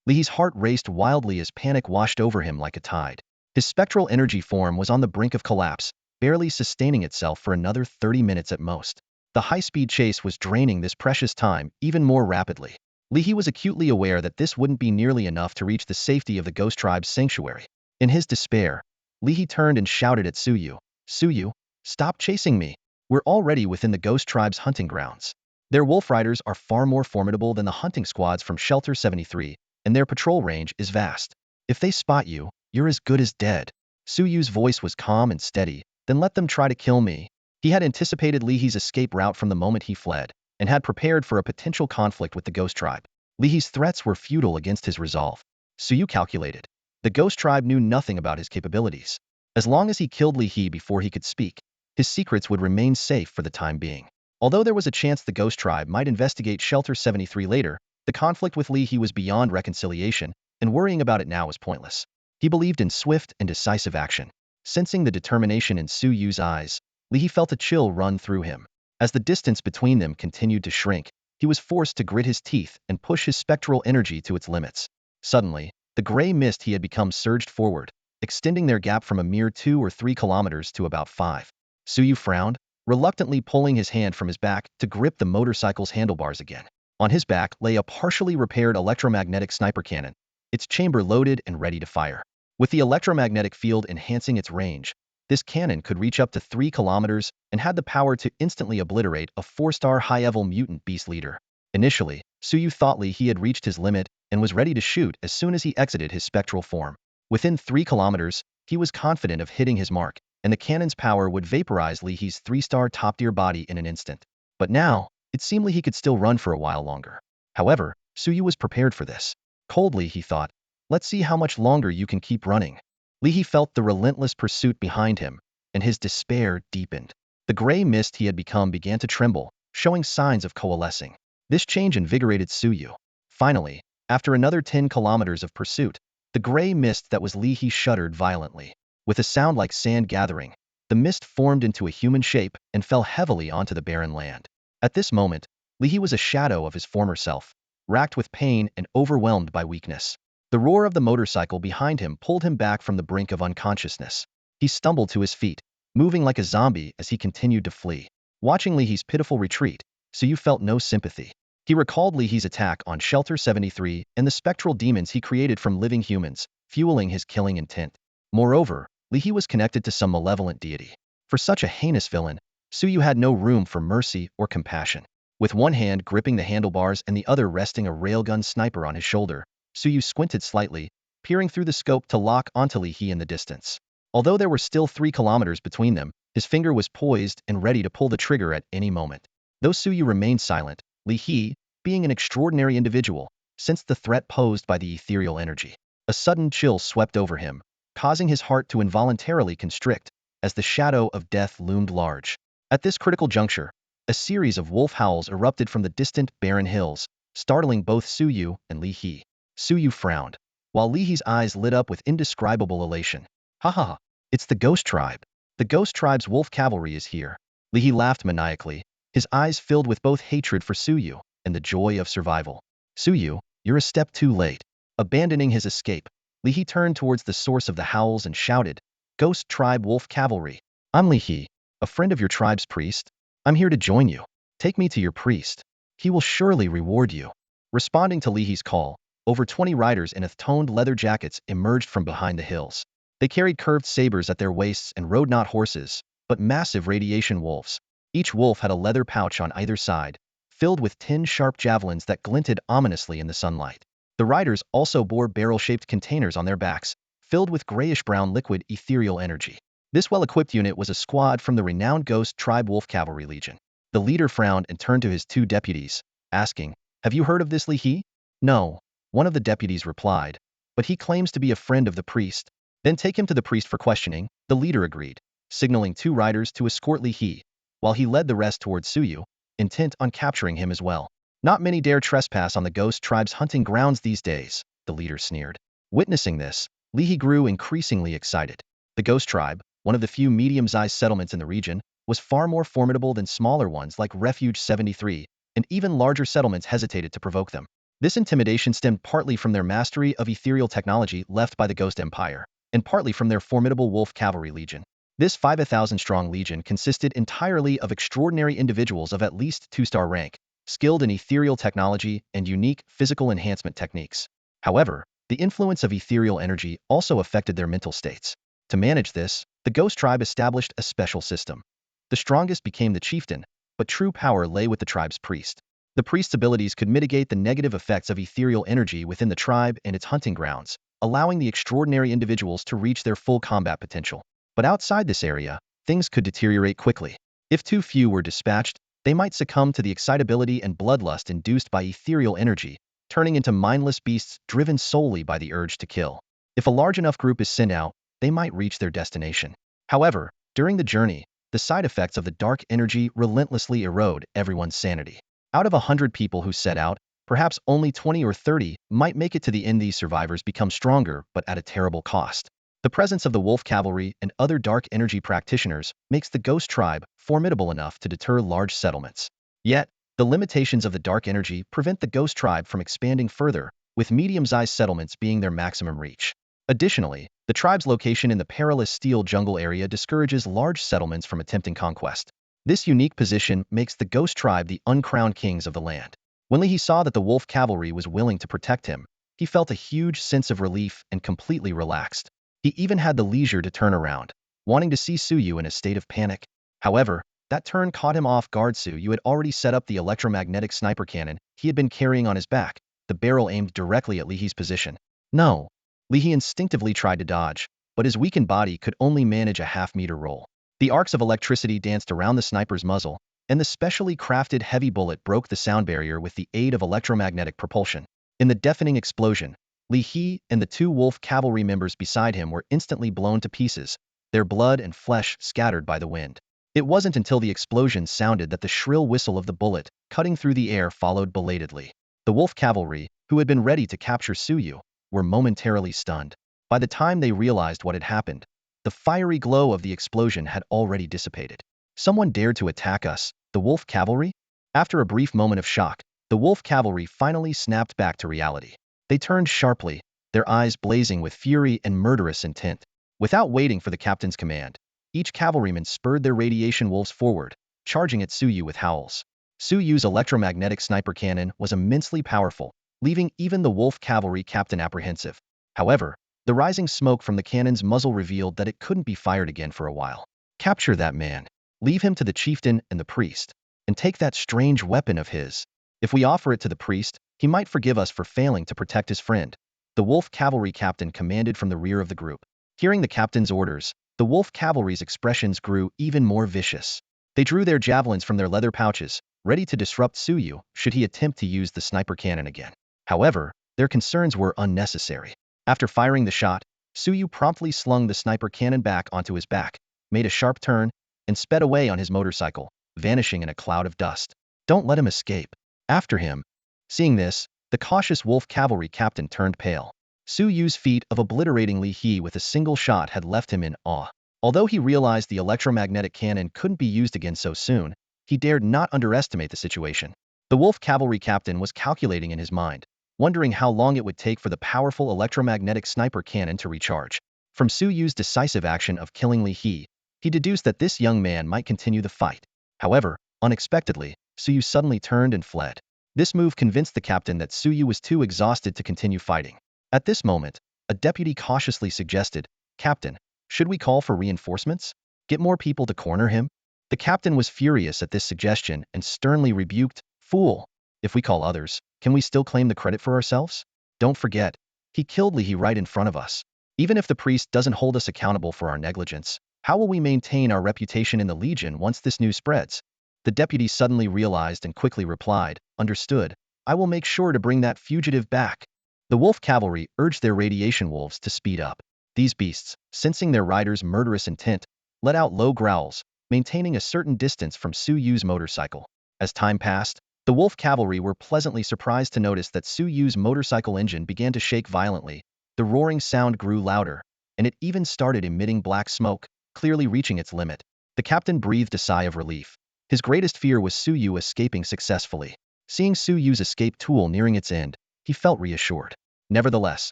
Li's heart raced wildly as panic washed over him like a tide. His spectral energy form was on the brink of collapse, barely sustaining itself for another 30 minutes at most. The high-speed chase was draining this precious time even more rapidly. Li was acutely aware that this wouldn't be nearly enough to reach the safety of the Ghost Tribe's sanctuary. In his despair, Li turned and shouted at Suyu, "Suyu, stop chasing me. We're already within the Ghost Tribe's hunting grounds. Their wolf riders are far more formidable than the hunting squads from Shelter 73, and their patrol range is vast. If they spot you, you're as good as dead." Suyu's voice was calm and steady. "Then let them try to kill me." He had anticipated Li's escape route from the moment he fled, and had prepared for a potential conflict with the Ghost Tribe. Li's threats were futile against his resolve. Suyu calculated. The Ghost Tribe knew nothing about his capabilities. As long as he killed Li before he could speak, his secrets would remain safe for the time being. Although there was a chance the Ghost Tribe might investigate Shelter 73 later, the conflict with Li was beyond reconciliation, and worrying about it now was pointless. He believed in swift and decisive action. Sensing the determination in Suyu's eyes, Li felt a chill run through him. As the distance between them continued to shrink, he was forced to grit his teeth and push his spectral energy to its limits. Suddenly, the gray mist he had become surged forward, extending their gap from a mere 2 or 3 kilometers to about 5. Suyu frowned, reluctantly pulling his hand from his back to grip the motorcycle's handlebars again. On his back lay a partially repaired electromagnetic sniper cannon, its chamber loaded and ready to fire. With the electromagnetic field enhancing its range, this cannon could reach up to 3 kilometers and had the power to instantly obliterate a 4-star high-level mutant beast leader. Initially, Suyu thought he had reached his limit and was ready to shoot as soon as he exited his spectral form. Within 3 kilometers, he was confident of hitting his mark, and the cannon's power would vaporize Li's 3-star top-tier body in an instant. But now, it seemed he could still run for a while longer. However, Suyu was prepared for this. Coldly, he thought, "Let's see how much longer you can keep running." Li felt the relentless pursuit behind him, and his despair deepened. The gray mist he had become began to tremble, showing signs of coalescing. This change invigorated Suyu. Finally, after another 10 kilometers of pursuit, the gray mist that was Li shuddered violently. With a sound like sand gathering, the mist formed into a human shape and fell heavily onto the barren land. At this moment, Li was a shadow of his former self, racked with pain and overwhelmed by weakness. The roar of the motorcycle behind him pulled him back from the brink of unconsciousness. He stumbled to his feet, moving like a zombie as he continued to flee. Watching Li's pitiful retreat, Suyu felt no sympathy. He recalled Li's attack on Shelter 73 and the spectral demons he created from living humans, fueling his killing intent. Moreover, Li was connected to some malevolent deity. For such a heinous villain, Suyu had no room for mercy or compassion. With one hand gripping the handlebars and the other resting a railgun sniper on his shoulder, Suyu squinted slightly, peering through the scope to lock onto Li in the distance. Although there were still 3 kilometers between them, his finger was poised and ready to pull the trigger at any moment. Though Suyu remained silent, Li, being an extraordinary individual, sensed the threat posed by the ethereal energy. A sudden chill swept over him, causing his heart to involuntarily constrict, as the shadow of death loomed large. At this critical juncture, a series of wolf howls erupted from the distant, barren hills, startling both Suyu and Li. Suyu frowned, while Li's eyes lit up with indescribable elation. "Ha ha ha, it's the Ghost Tribe. The Ghost Tribe's wolf cavalry is here." Li laughed maniacally, his eyes filled with both hatred for Suyu and the joy of survival. "Suyu, you're a step too late." Abandoning his escape, Li turned towards the source of the howls and shouted, "Ghost Tribe wolf cavalry. I'm Li, a friend of your tribe's priest. I'm here to join you. Take me to your priest. He will surely reward you." Responding to Li's call, over 20 riders in toned leather jackets emerged from behind the hills. They carried curved sabers at their waists and rode not horses, but massive radiation wolves. Each wolf had a leather pouch on either side, filled with 10 sharp javelins that glinted ominously in the sunlight. The riders also bore barrel-shaped containers on their backs, filled with grayish-brown liquid ethereal energy. This well-equipped unit was a squad from the renowned Ghost Tribe Wolf Cavalry Legion. The leader frowned and turned to his 2 deputies, asking, "Have you heard of this Li?" "No," one of the deputies replied, "but he claims to be a friend of the priest." "Then take him to the priest for questioning," the leader agreed, signaling 2 riders to escort Li, while he led the rest towards Suyu, intent on capturing him as well. "Not many dare trespass on the Ghost Tribe's hunting grounds these days," the leader sneered. Witnessing this, Li grew increasingly excited. The Ghost Tribe, one of the few medium-sized settlements in the region, was far more formidable than smaller ones like Refuge 73, and even larger settlements hesitated to provoke them. This intimidation stemmed partly from their mastery of ethereal technology left by the Ghost Empire, and partly from their formidable wolf cavalry legion. This 5,000-strong legion consisted entirely of extraordinary individuals of at least 2-star rank, skilled in ethereal technology and unique physical enhancement techniques. However, the influence of ethereal energy also affected their mental states. To manage this, the Ghost Tribe established a special system. The strongest became the chieftain, but true power lay with the tribe's priest. The priest's abilities could mitigate the negative effects of ethereal energy within the tribe and its hunting grounds, allowing the extraordinary individuals to reach their full combat potential. But outside this area, things could deteriorate quickly. If too few were dispatched, they might succumb to the excitability and bloodlust induced by ethereal energy, turning into mindless beasts driven solely by the urge to kill. If a large enough group is sent out, they might reach their destination. However, during the journey, the side effects of the dark energy relentlessly erode everyone's sanity. Out of 100 people who set out, perhaps only 20 or 30 might make it to the end. These survivors become stronger, but at a terrible cost. The presence of the wolf cavalry and other dark energy practitioners makes the Ghost Tribe formidable enough to deter large settlements. Yet, the limitations of the dark energy prevent the Ghost Tribe from expanding further, with medium-sized settlements being their maximum reach. Additionally, the tribe's location in the perilous steel jungle area discourages large settlements from attempting conquest. This unique position makes the Ghost Tribe the uncrowned kings of the land. When he saw that the wolf cavalry was willing to protect him, he felt a huge sense of relief and completely relaxed. He even had the leisure to turn around, wanting to see Suyu in a state of panic. However, that turn caught him off guard. Suyu had already set up the electromagnetic sniper cannon he had been carrying on his back, the barrel aimed directly at Lihe's position. No! Lihe instinctively tried to dodge, but his weakened body could only manage a half-meter roll. The arcs of electricity danced around the sniper's muzzle, and the specially crafted heavy bullet broke the sound barrier with the aid of electromagnetic propulsion. In the deafening explosion, Lihe and the 2 wolf cavalry members beside him were instantly blown to pieces, their blood and flesh scattered by the wind. It wasn't until the explosion sounded that the shrill whistle of the bullet, cutting through the air, followed belatedly. The wolf cavalry, who had been ready to capture Suyu, were momentarily stunned. By the time they realized what had happened, the fiery glow of the explosion had already dissipated. Someone dared to attack us, the wolf cavalry? After a brief moment of shock, the wolf cavalry finally snapped back to reality. They turned sharply, their eyes blazing with fury and murderous intent. Without waiting for the captain's command, each cavalryman spurred their radiation wolves forward, charging at Suyu with howls. Suyu's electromagnetic sniper cannon was immensely powerful, leaving even the wolf cavalry captain apprehensive. However, the rising smoke from the cannon's muzzle revealed that it couldn't be fired again for a while. Capture that man. Leave him to the chieftain and the priest. And take that strange weapon of his. If we offer it to the priest, he might forgive us for failing to protect his friend. The wolf cavalry captain commanded from the rear of the group. Hearing the captain's orders, the wolf cavalry's expressions grew even more vicious. They drew their javelins from their leather pouches, ready to disrupt Suyu should he attempt to use the sniper cannon again. However, their concerns were unnecessary. After firing the shot, Suyu promptly slung the sniper cannon back onto his back, made a sharp turn, and sped away on his motorcycle, vanishing in a cloud of dust. Don't let him escape. After him. Seeing this, the cautious wolf cavalry captain turned pale. Suyu's feat of obliterating Lihe with a single shot had left him in awe. Although he realized the electromagnetic cannon couldn't be used again so soon, he dared not underestimate the situation. The wolf cavalry captain was calculating in his mind, wondering how long it would take for the powerful electromagnetic sniper cannon to recharge. From Suyu's decisive action of killing Lihe, he deduced that this young man might continue the fight. However, unexpectedly, Suyu suddenly turned and fled. This move convinced the captain that Suyu was too exhausted to continue fighting. At this moment, a deputy cautiously suggested, "Captain, should we call for reinforcements? Get more people to corner him?" The captain was furious at this suggestion and sternly rebuked, "Fool! If we call others, can we still claim the credit for ourselves? Don't forget, he killed Lihe right in front of us. Even if the priest doesn't hold us accountable for our negligence, how will we maintain our reputation in the Legion once this news spreads?" The deputy suddenly realized and quickly replied, "Understood. I will make sure to bring that fugitive back." The wolf cavalry urged their radiation wolves to speed up. These beasts, sensing their riders' murderous intent, let out low growls, maintaining a certain distance from Suyu's motorcycle. As time passed, the wolf cavalry were pleasantly surprised to notice that Suyu's motorcycle engine began to shake violently. The roaring sound grew louder, and it even started emitting black smoke, clearly reaching its limit. The captain breathed a sigh of relief. His greatest fear was Suyu escaping successfully. Seeing Suyu's escape tool nearing its end, he felt reassured. Nevertheless,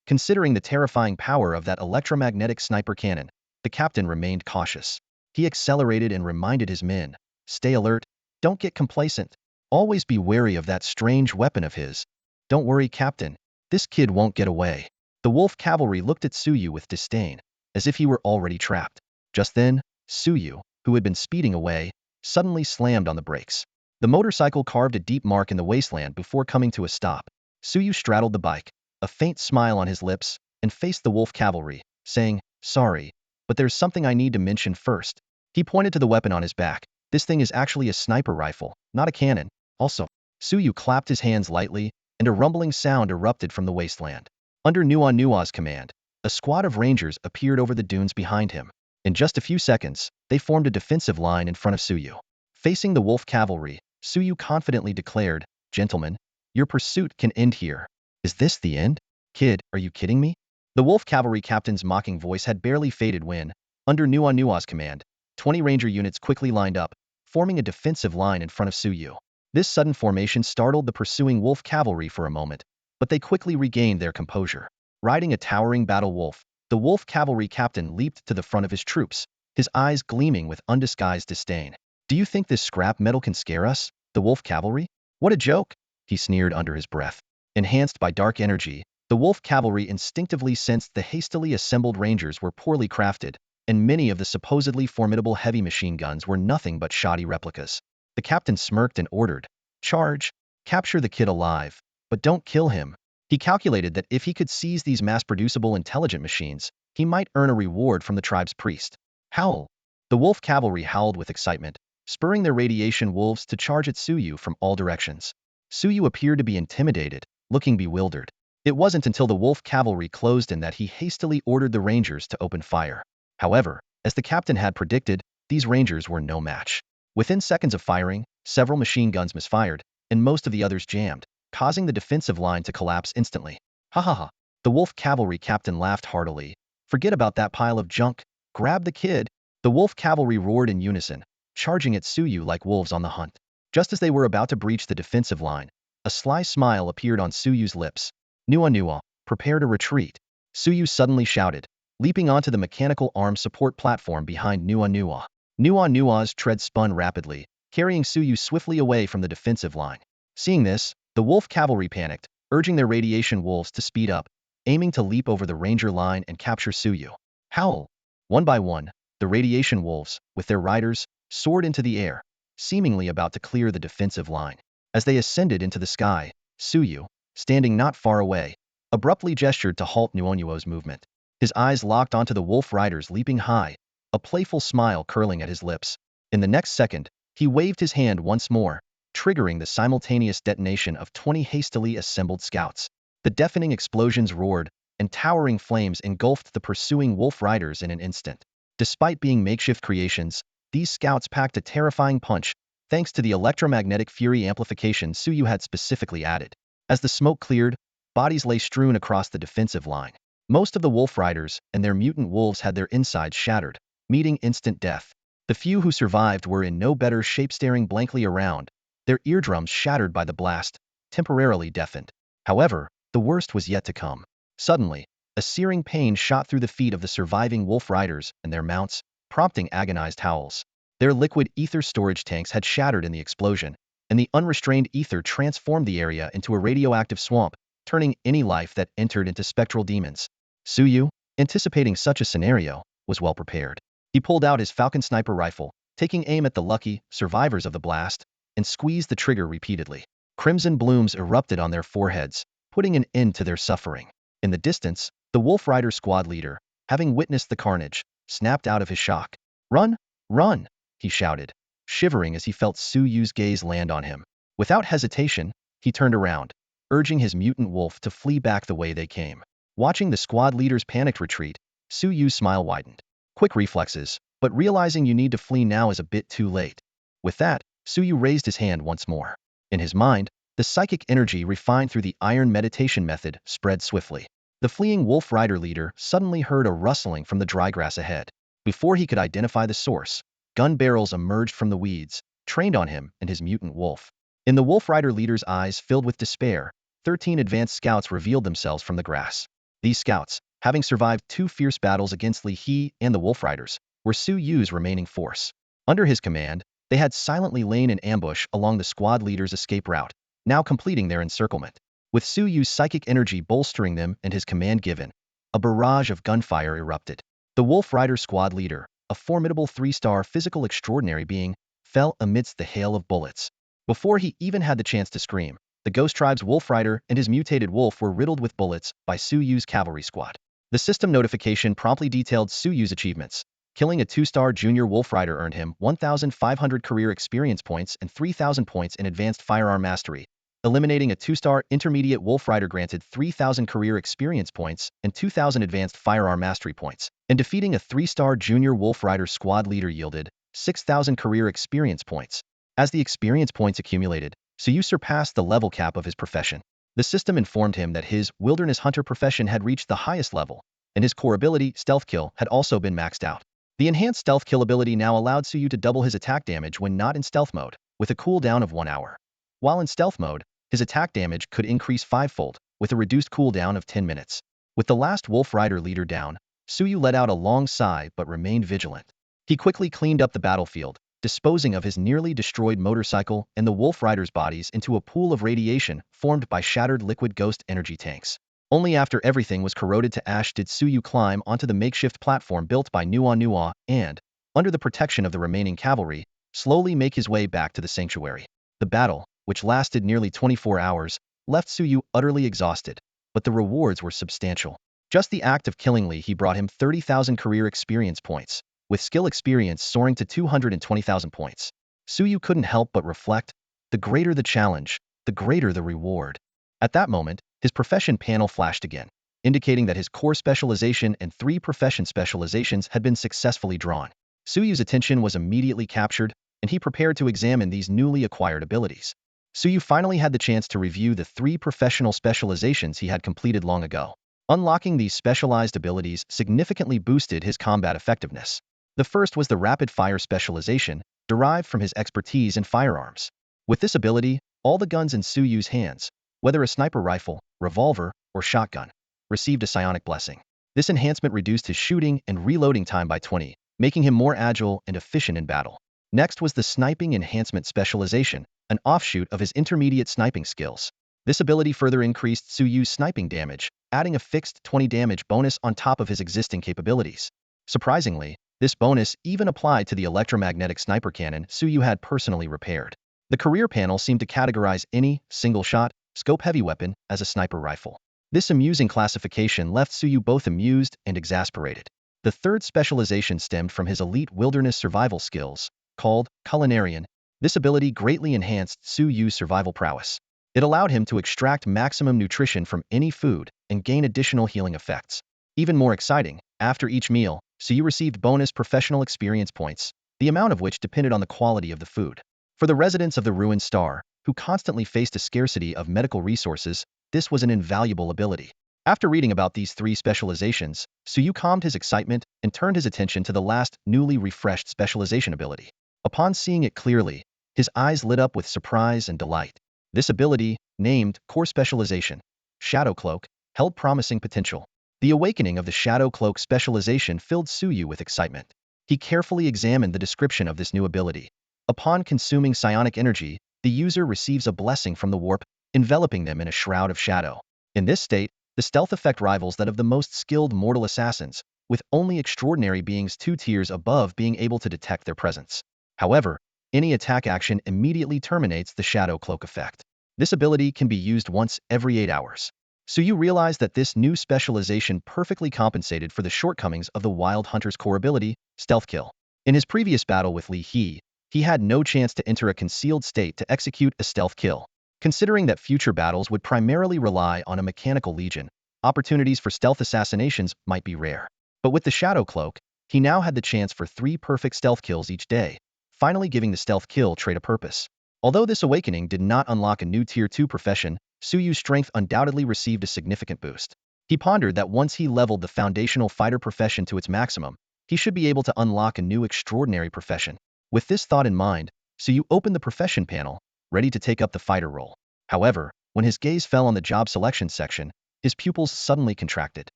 considering the terrifying power of that electromagnetic sniper cannon, the captain remained cautious. He accelerated and reminded his men, "Stay alert, don't get complacent. Always be wary of that strange weapon of his. Don't worry, Captain. This kid won't get away." The wolf cavalry looked at Suyu with disdain, as if he were already trapped. Just then, Suyu, who had been speeding away, suddenly slammed on the brakes. The motorcycle carved a deep mark in the wasteland before coming to a stop. Suyu straddled the bike, a faint smile on his lips, and faced the wolf cavalry, saying, "Sorry, but there's something I need to mention first." He pointed to the weapon on his back. "This thing is actually a sniper rifle, not a cannon." Also, Suyu clapped his hands lightly, and a rumbling sound erupted from the wasteland. Under Nua's command, a squad of rangers appeared over the dunes behind him. In just a few seconds, they formed a defensive line in front of Suyu. Facing the wolf cavalry, Suyu confidently declared, "Gentlemen, your pursuit can end here." "Is this the end? Kid, are you kidding me?" The wolf cavalry captain's mocking voice had barely faded when, under Nua's command, 20 ranger units quickly lined up, forming a defensive line in front of Suyu. This sudden formation startled the pursuing wolf cavalry for a moment, but they quickly regained their composure. Riding a towering battle wolf, the wolf cavalry captain leaped to the front of his troops, his eyes gleaming with undisguised disdain. "Do you think this scrap metal can scare us, the wolf cavalry? What a joke!" he sneered under his breath. Enhanced by dark energy, the wolf cavalry instinctively sensed the hastily assembled rangers were poorly crafted, and many of the supposedly formidable heavy machine guns were nothing but shoddy replicas. The captain smirked and ordered, "Charge! Capture the kid alive, but don't kill him." He calculated that if he could seize these mass-producible intelligent machines, he might earn a reward from the tribe's priest. "Howl!" The wolf cavalry howled with excitement, spurring their radiation wolves to charge at Suyu from all directions. Suyu appeared to be intimidated, looking bewildered. It wasn't until the wolf cavalry closed in that he hastily ordered the rangers to open fire. However, as the captain had predicted, these rangers were no match. Within seconds of firing, several machine guns misfired, and most of the others jammed, causing the defensive line to collapse instantly. "Ha ha ha!" The wolf cavalry captain laughed heartily. "Forget about that pile of junk. Grab the kid." The wolf cavalry roared in unison, charging at Suyu like wolves on the hunt. Just as they were about to breach the defensive line, a sly smile appeared on Suyu's lips. Nua, prepare to retreat." Suyu suddenly shouted, leaping onto the mechanical arm support platform behind Nua. Nua's tread spun rapidly, carrying Suyu swiftly away from the defensive line. Seeing this, the wolf cavalry panicked, urging their radiation wolves to speed up, aiming to leap over the ranger line and capture Suyu. "Howl!" One by one, the radiation wolves, with their riders, soared into the air, seemingly about to clear the defensive line. As they ascended into the sky, Suyu, standing not far away, abruptly gestured to halt Nua's movement. His eyes locked onto the wolf riders leaping high, a playful smile curling at his lips. In the next second, he waved his hand once more, triggering the simultaneous detonation of 20 hastily assembled scouts. The deafening explosions roared, and towering flames engulfed the pursuing wolf riders in an instant. Despite being makeshift creations, these scouts packed a terrifying punch, thanks to the electromagnetic fury amplification Suyu had specifically added. As the smoke cleared, bodies lay strewn across the defensive line. Most of the wolf riders and their mutant wolves had their insides shattered, meeting instant death. The few who survived were in no better shape, staring blankly around, their eardrums shattered by the blast, temporarily deafened. However, the worst was yet to come. Suddenly, a searing pain shot through the feet of the surviving wolf riders and their mounts, prompting agonized howls. Their liquid ether storage tanks had shattered in the explosion, and the unrestrained ether transformed the area into a radioactive swamp, turning any life that entered into spectral demons. Suyu, anticipating such a scenario, was well prepared. He pulled out his Falcon sniper rifle, taking aim at the lucky survivors of the blast, and squeezed the trigger repeatedly. Crimson blooms erupted on their foreheads, putting an end to their suffering. In the distance, the Wolf Rider squad leader, having witnessed the carnage, snapped out of his shock. "Run! Run!" he shouted, shivering as he felt Suyu's gaze land on him. Without hesitation, he turned around, urging his mutant wolf to flee back the way they came. Watching the squad leader's panicked retreat, Suyu's smile widened. Quick reflexes, but realizing you need to flee now is a bit too late. With that, Suyu raised his hand once more. In his mind, the psychic energy refined through the iron meditation method spread swiftly. The fleeing Wolf Rider leader suddenly heard a rustling from the dry grass ahead. Before he could identify the source, gun barrels emerged from the weeds, trained on him and his mutant wolf. In the Wolf Rider leader's eyes filled with despair, 13 advanced scouts revealed themselves from the grass. These scouts, having survived 2 fierce battles against Li He and the Wolf Riders, were Suyu's remaining force. Under his command, they had silently lain in ambush along the squad leader's escape route, now completing their encirclement. With Suyu's psychic energy bolstering them and his command given, a barrage of gunfire erupted. The Wolf Rider squad leader, a formidable 3-star physical extraordinary being, fell amidst the hail of bullets. Before he even had the chance to scream, the Ghost Tribe's Wolf Rider and his mutated wolf were riddled with bullets by Suyu's cavalry squad. The system notification promptly detailed Suyu's achievements. Killing a 2-star junior Wolf Rider earned him 1,500 career experience points and 3,000 points in advanced firearm mastery. Eliminating a 2-star intermediate Wolf Rider granted 3,000 career experience points and 2,000 advanced firearm mastery points. And defeating a 3-star junior Wolf Rider squad leader yielded 6,000 career experience points. As the experience points accumulated, Suyu surpassed the level cap of his profession. The system informed him that his wilderness hunter profession had reached the highest level, and his core ability, Stealth Kill, had also been maxed out. The enhanced Stealth Kill ability now allowed Suyu to double his attack damage when not in stealth mode, with a cooldown of 1 hour. While in stealth mode, his attack damage could increase 5-fold, with a reduced cooldown of 10 minutes. With the last Wolf Rider leader down, Suyu let out a long sigh but remained vigilant. He quickly cleaned up the battlefield, disposing of his nearly destroyed motorcycle and the Wolf Riders' bodies into a pool of radiation formed by shattered liquid ghost energy tanks. Only after everything was corroded to ash did Suyu climb onto the makeshift platform built by Nuwa and, under the protection of the remaining cavalry, slowly make his way back to the sanctuary. The battle, which lasted nearly 24 hours, left Suyu utterly exhausted, but the rewards were substantial. Just the act of killing Li He brought him 30,000 career experience points, with skill experience soaring to 220,000 points. Suyu couldn't help but reflect, the greater the challenge, the greater the reward. At that moment, his profession panel flashed again, indicating that his core specialization and 3 profession specializations had been successfully drawn. Suyu's attention was immediately captured, and he prepared to examine these newly acquired abilities. Suyu finally had the chance to review the 3 professional specializations he had completed long ago. Unlocking these specialized abilities significantly boosted his combat effectiveness. The first was the rapid fire specialization, derived from his expertise in firearms. With this ability, all the guns in Suyu's hands, whether a sniper rifle, revolver, or shotgun, received a psionic blessing. This enhancement reduced his shooting and reloading time by 20, making him more agile and efficient in battle. Next was the sniping enhancement specialization, an offshoot of his intermediate sniping skills. This ability further increased Suyu's sniping damage, adding a fixed 20 damage bonus on top of his existing capabilities. Surprisingly, this bonus even applied to the electromagnetic sniper cannon Suyu had personally repaired. The career panel seemed to categorize any single-shot, scope-heavy weapon as a sniper rifle. This amusing classification left Suyu both amused and exasperated. The third specialization stemmed from his elite wilderness survival skills, called Culinarian. This ability greatly enhanced Suyu's survival prowess. It allowed him to extract maximum nutrition from any food and gain additional healing effects. Even more exciting, after each meal, Suyu received bonus professional experience points, the amount of which depended on the quality of the food. For the residents of the Ruined Star, who constantly faced a scarcity of medical resources, this was an invaluable ability. After reading about these 3 specializations, Suyu calmed his excitement and turned his attention to the last, newly refreshed specialization ability. Upon seeing it clearly, his eyes lit up with surprise and delight. This ability, named Core Specialization, Shadow Cloak, held promising potential. The awakening of the Shadow Cloak specialization filled Suyu with excitement. He carefully examined the description of this new ability. Upon consuming psionic energy, the user receives a blessing from the warp, enveloping them in a shroud of shadow. In this state, the stealth effect rivals that of the most skilled mortal assassins, with only extraordinary beings 2 tiers above being able to detect their presence. However, any attack action immediately terminates the Shadow Cloak effect. This ability can be used once every 8 hours. Suyu realized that this new specialization perfectly compensated for the shortcomings of the Wild Hunter's core ability, Stealth Kill. In his previous battle with Li He, he had no chance to enter a concealed state to execute a stealth kill. Considering that future battles would primarily rely on a mechanical legion, opportunities for stealth assassinations might be rare. But with the Shadow Cloak, he now had the chance for 3 perfect stealth kills each day, finally giving the stealth kill trait a purpose. Although this awakening did not unlock a new Tier 2 profession, Suyu's strength undoubtedly received a significant boost. He pondered that once he leveled the foundational fighter profession to its maximum, he should be able to unlock a new extraordinary profession. With this thought in mind, Suyu opened the profession panel, ready to take up the fighter role. However, when his gaze fell on the job selection section, his pupils suddenly contracted.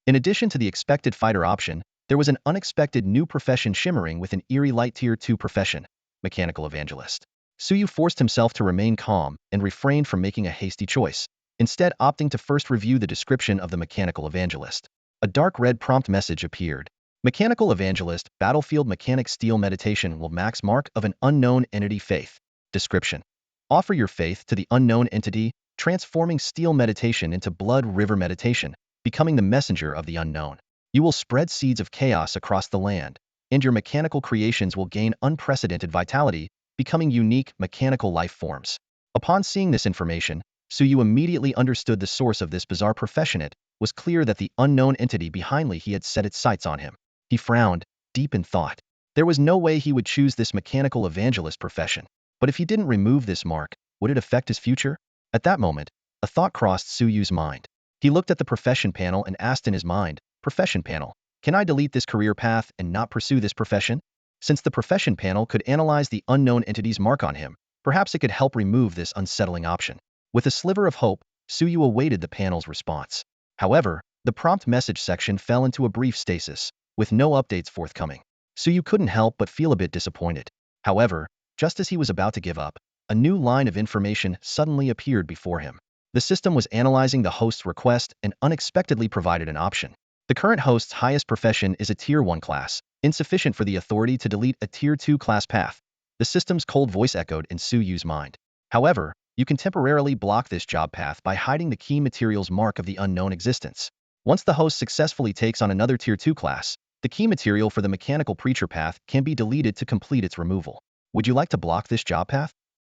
In addition to the expected fighter option, there was an unexpected new profession shimmering with an eerie light tier 2 profession, mechanical evangelist. Suyu forced himself to remain calm and refrained from making a hasty choice, instead opting to first review the description of the mechanical evangelist. A dark red prompt message appeared. Mechanical evangelist, battlefield mechanic steel meditation will max mark of an unknown entity faith. Description. Offer your faith to the unknown entity, transforming steel meditation into blood river meditation, becoming the messenger of the unknown. You will spread seeds of chaos across the land, and your mechanical creations will gain unprecedented vitality, becoming unique mechanical life forms. Upon seeing this information, Suyu immediately understood the source of this bizarre profession. It was clear that the unknown entity behindly he had set its sights on him. He frowned, deep in thought. There was no way he would choose this mechanical evangelist profession. But if he didn't remove this mark, would it affect his future? At that moment, a thought crossed Suyu's mind. He looked at the profession panel and asked in his mind, "Profession panel, can I delete this career path and not pursue this profession?" Since the profession panel could analyze the unknown entity's mark on him, perhaps it could help remove this unsettling option. With a sliver of hope, Suyu awaited the panel's response. However, the prompt message section fell into a brief stasis, with no updates forthcoming. Suyu couldn't help but feel a bit disappointed. However, just as he was about to give up, a new line of information suddenly appeared before him. The system was analyzing the host's request and unexpectedly provided an option. The current host's highest profession is a Tier 1 class, insufficient for the authority to delete a Tier 2 class path. The system's cold voice echoed in Suyu's mind. However, you can temporarily block this job path by hiding the key material's mark of the unknown existence. Once the host successfully takes on another Tier 2 class, the key material for the mechanical preacher path can be deleted to complete its removal. Would you like to block this job path?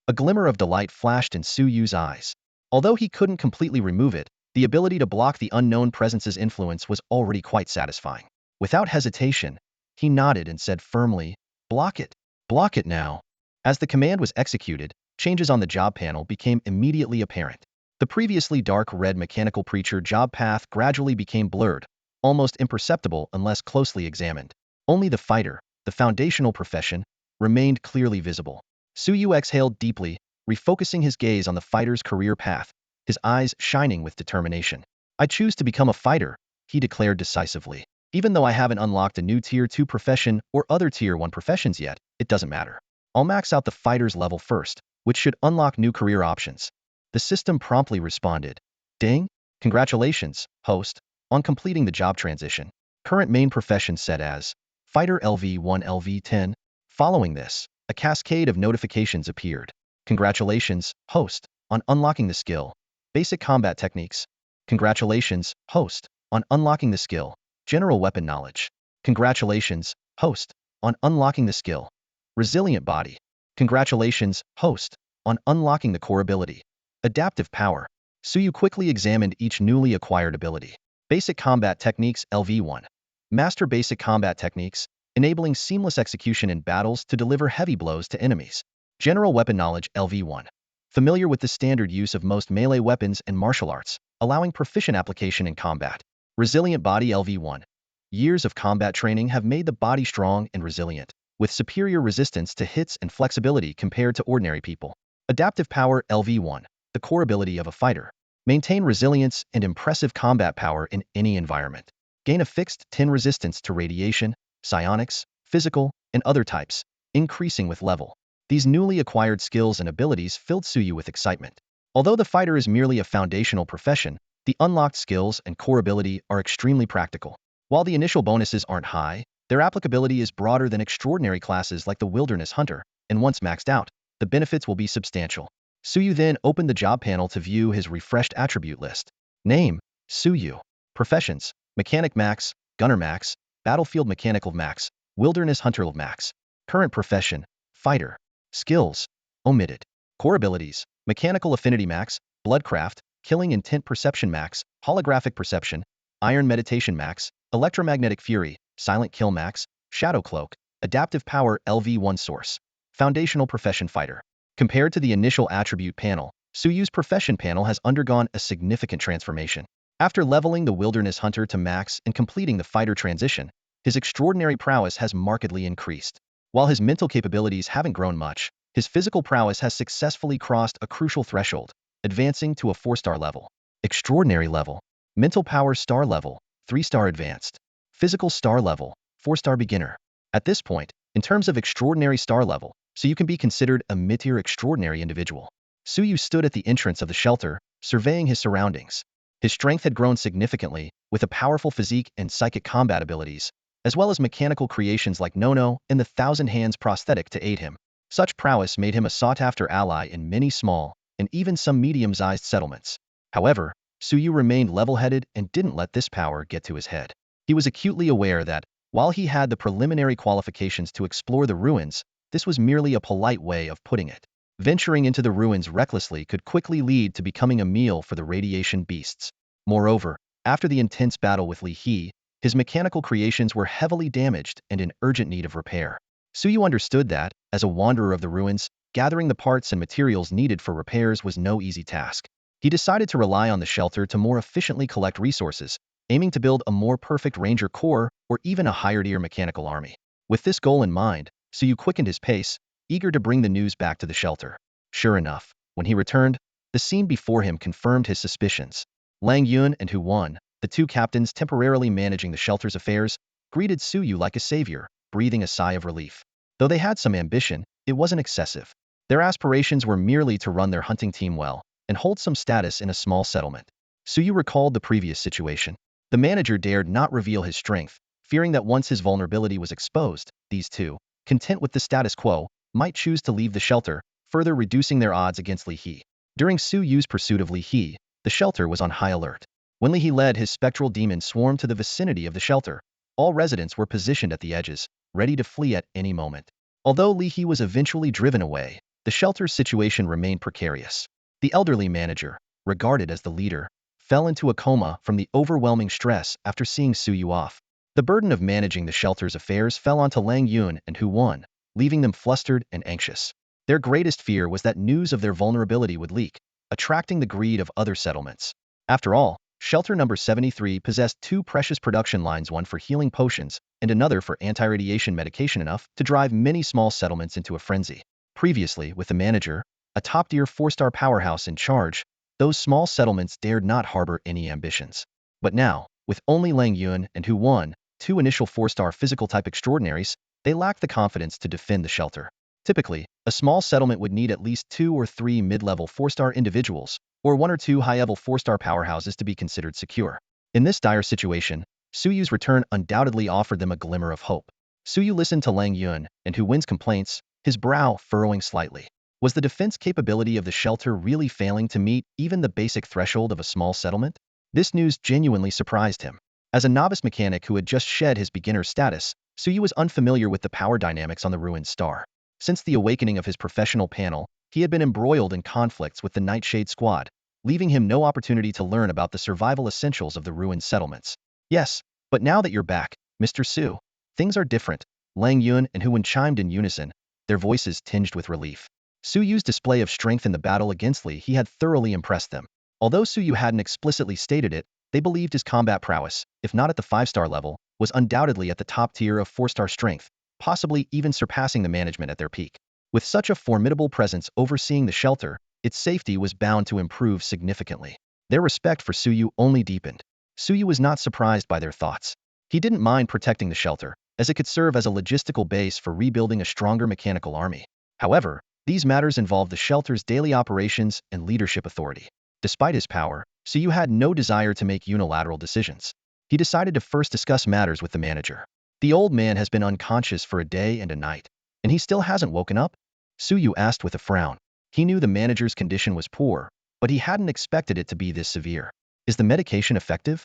A glimmer of delight flashed in Suyu's eyes. Although he couldn't completely remove it, the ability to block the unknown presence's influence was already quite satisfying. Without hesitation, he nodded and said firmly, "Block it. Block it now." As the command was executed, changes on the job panel became immediately apparent. The previously dark red mechanical preacher job path gradually became blurred, almost imperceptible unless closely examined. Only the fighter, the foundational profession, remained clearly visible. Suyu exhaled deeply, refocusing his gaze on the fighter's career path, his eyes shining with determination. "I choose to become a fighter," he declared decisively. "Even though I haven't unlocked a new Tier 2 profession or other Tier 1 professions yet, it doesn't matter. I'll max out the fighter's level first, which should unlock new career options." The system promptly responded. "Ding! Congratulations, host, on completing the job transition. Current main profession set as Fighter LV1 LV10. Following this, a cascade of notifications appeared. "Congratulations, host, on unlocking the skill. Basic combat techniques. Congratulations, host, on unlocking the skill. General weapon knowledge. Congratulations, host, on unlocking the skill. Resilient body. Congratulations, host, on unlocking the core ability. Adaptive power." Suyu quickly examined each newly acquired ability. Basic combat techniques LV1. Master basic combat techniques, enabling seamless execution in battles to deliver heavy blows to enemies. General weapon knowledge LV1. Familiar with the standard use of most melee weapons and martial arts, allowing proficient application in combat. Resilient body LV1. Years of combat training have made the body strong and resilient, with superior resistance to hits and flexibility compared to ordinary people. Adaptive power LV1. The core ability of a fighter. Maintain resilience and impressive combat power in any environment. Gain a fixed 10 resistance to radiation, psionics, physical, and other types, increasing with level. These newly acquired skills and abilities filled Suyu with excitement. Although the fighter is merely a foundational profession, the unlocked skills and core ability are extremely practical. While the initial bonuses aren't high, their applicability is broader than extraordinary classes like the Wilderness Hunter, and once maxed out, the benefits will be substantial. Suyu then opened the job panel to view his refreshed attribute list. Name: Suyu. Professions: Mechanic Max, Gunner Max, Battlefield Mechanical Max, Wilderness Hunter Max. Current profession: Fighter. Skills: Omitted. Core abilities: Mechanical Affinity Max, Bloodcraft, Killing Intent Perception Max, Holographic Perception, Iron Meditation Max, Electromagnetic Fury, Silent Kill Max, Shadow Cloak, Adaptive Power LV1 Source. Foundational Profession Fighter. Compared to the initial attribute panel, Suyu's profession panel has undergone a significant transformation. After leveling the Wilderness Hunter to max and completing the fighter transition, his extraordinary prowess has markedly increased. While his mental capabilities haven't grown much, His physical prowess has successfully crossed a crucial threshold, advancing to a 4-star level. Extraordinary level. Mental power star level, 3-star advanced. Physical star level, 4-star beginner. At this point, in terms of extraordinary star level, so you can be considered a mid-tier extraordinary individual. Suyu stood at the entrance of the shelter, surveying his surroundings. His strength had grown significantly, with a powerful physique and psychic combat abilities, as well as mechanical creations like Nono and the Thousand Hands prosthetic to aid him. Such prowess made him a sought-after ally in many small, and even some medium-sized settlements. However, Suyu remained level-headed and didn't let this power get to his head. He was acutely aware that, while he had the preliminary qualifications to explore the ruins, this was merely a polite way of putting it. Venturing into the ruins recklessly could quickly lead to becoming a meal for the radiation beasts. Moreover, after the intense battle with Li He, his mechanical creations were heavily damaged and in urgent need of repair. Suyu understood that, as a wanderer of the ruins, gathering the parts and materials needed for repairs was no easy task. He decided to rely on the shelter to more efficiently collect resources, aiming to build a more perfect ranger corps or even a higher-tier mechanical army. With this goal in mind, Suyu quickened his pace, eager to bring the news back to the shelter. Sure enough, when he returned, the scene before him confirmed his suspicions. Lang Yun and Hu Wan, the two captains temporarily managing the shelter's affairs, greeted Suyu like a savior, breathing a sigh of relief. Though they had some ambition, it wasn't excessive. Their aspirations were merely to run their hunting team well and hold some status in a small settlement. Suyu recalled the previous situation. The manager dared not reveal his strength, fearing that once his vulnerability was exposed, these two, content with the status quo, might choose to leave the shelter, further reducing their odds against Li He. During Suyu's pursuit of Li He, the shelter was on high alert. When Li He led his spectral demon swarm to the vicinity of the shelter, all residents were positioned at the edges, ready to flee at any moment. Although Li He was eventually driven away, the shelter's situation remained precarious. The elderly manager, regarded as the leader, fell into a coma from the overwhelming stress after seeing Suyu off. The burden of managing the shelter's affairs fell onto Lang Yun and Hu Wan, leaving them flustered and anxious. Their greatest fear was that news of their vulnerability would leak, attracting the greed of other settlements. After all, Shelter Number 73 possessed two precious production lines, one for healing potions and another for anti-radiation medication, enough to drive many small settlements into a frenzy. Previously, with the manager, a top-tier 4-star powerhouse in charge, those small settlements dared not harbor any ambitions. But now, with only Lang Yun and Hu Wan, two initial 4-star physical-type extraordinaries, they lacked the confidence to defend the shelter. Typically, a small settlement would need at least 2 or 3 mid-level 4-star individuals, or 1 or 2 high-level 4-star powerhouses to be considered secure. In this dire situation, Suyu's return undoubtedly offered them a glimmer of hope. Suyu listened to Lang Yun and Hu Wan's complaints, his brow furrowing slightly. Was the defense capability of the shelter really failing to meet even the basic threshold of a small settlement? This news genuinely surprised him. As a novice mechanic who had just shed his beginner status, Suyu was unfamiliar with the power dynamics on the ruined star. Since the awakening of his professional panel, he had been embroiled in conflicts with the Nightshade Squad, leaving him no opportunity to learn about the survival essentials of the ruined settlements. Yes, but now that you're back, Mr. Su, things are different. Lang Yun and Hu Wan chimed in unison, their voices tinged with relief. Suyu's display of strength in the battle against Li He had thoroughly impressed them. Although Suyu hadn't explicitly stated it, they believed his combat prowess, if not at the 5-star level, was undoubtedly at the top tier of 4-star strength, possibly even surpassing the management at their peak. With such a formidable presence overseeing the shelter, its safety was bound to improve significantly. Their respect for Suyu only deepened. Suyu was not surprised by their thoughts. He didn't mind protecting the shelter, as it could serve as a logistical base for rebuilding a stronger mechanical army. However, these matters involved the shelter's daily operations and leadership authority. Despite his power, Suyu had no desire to make unilateral decisions. He decided to first discuss matters with the manager. The old man has been unconscious for a day and a night, and he still hasn't woken up? Suyu asked with a frown. He knew the manager's condition was poor, but he hadn't expected it to be this severe. Is the medication effective?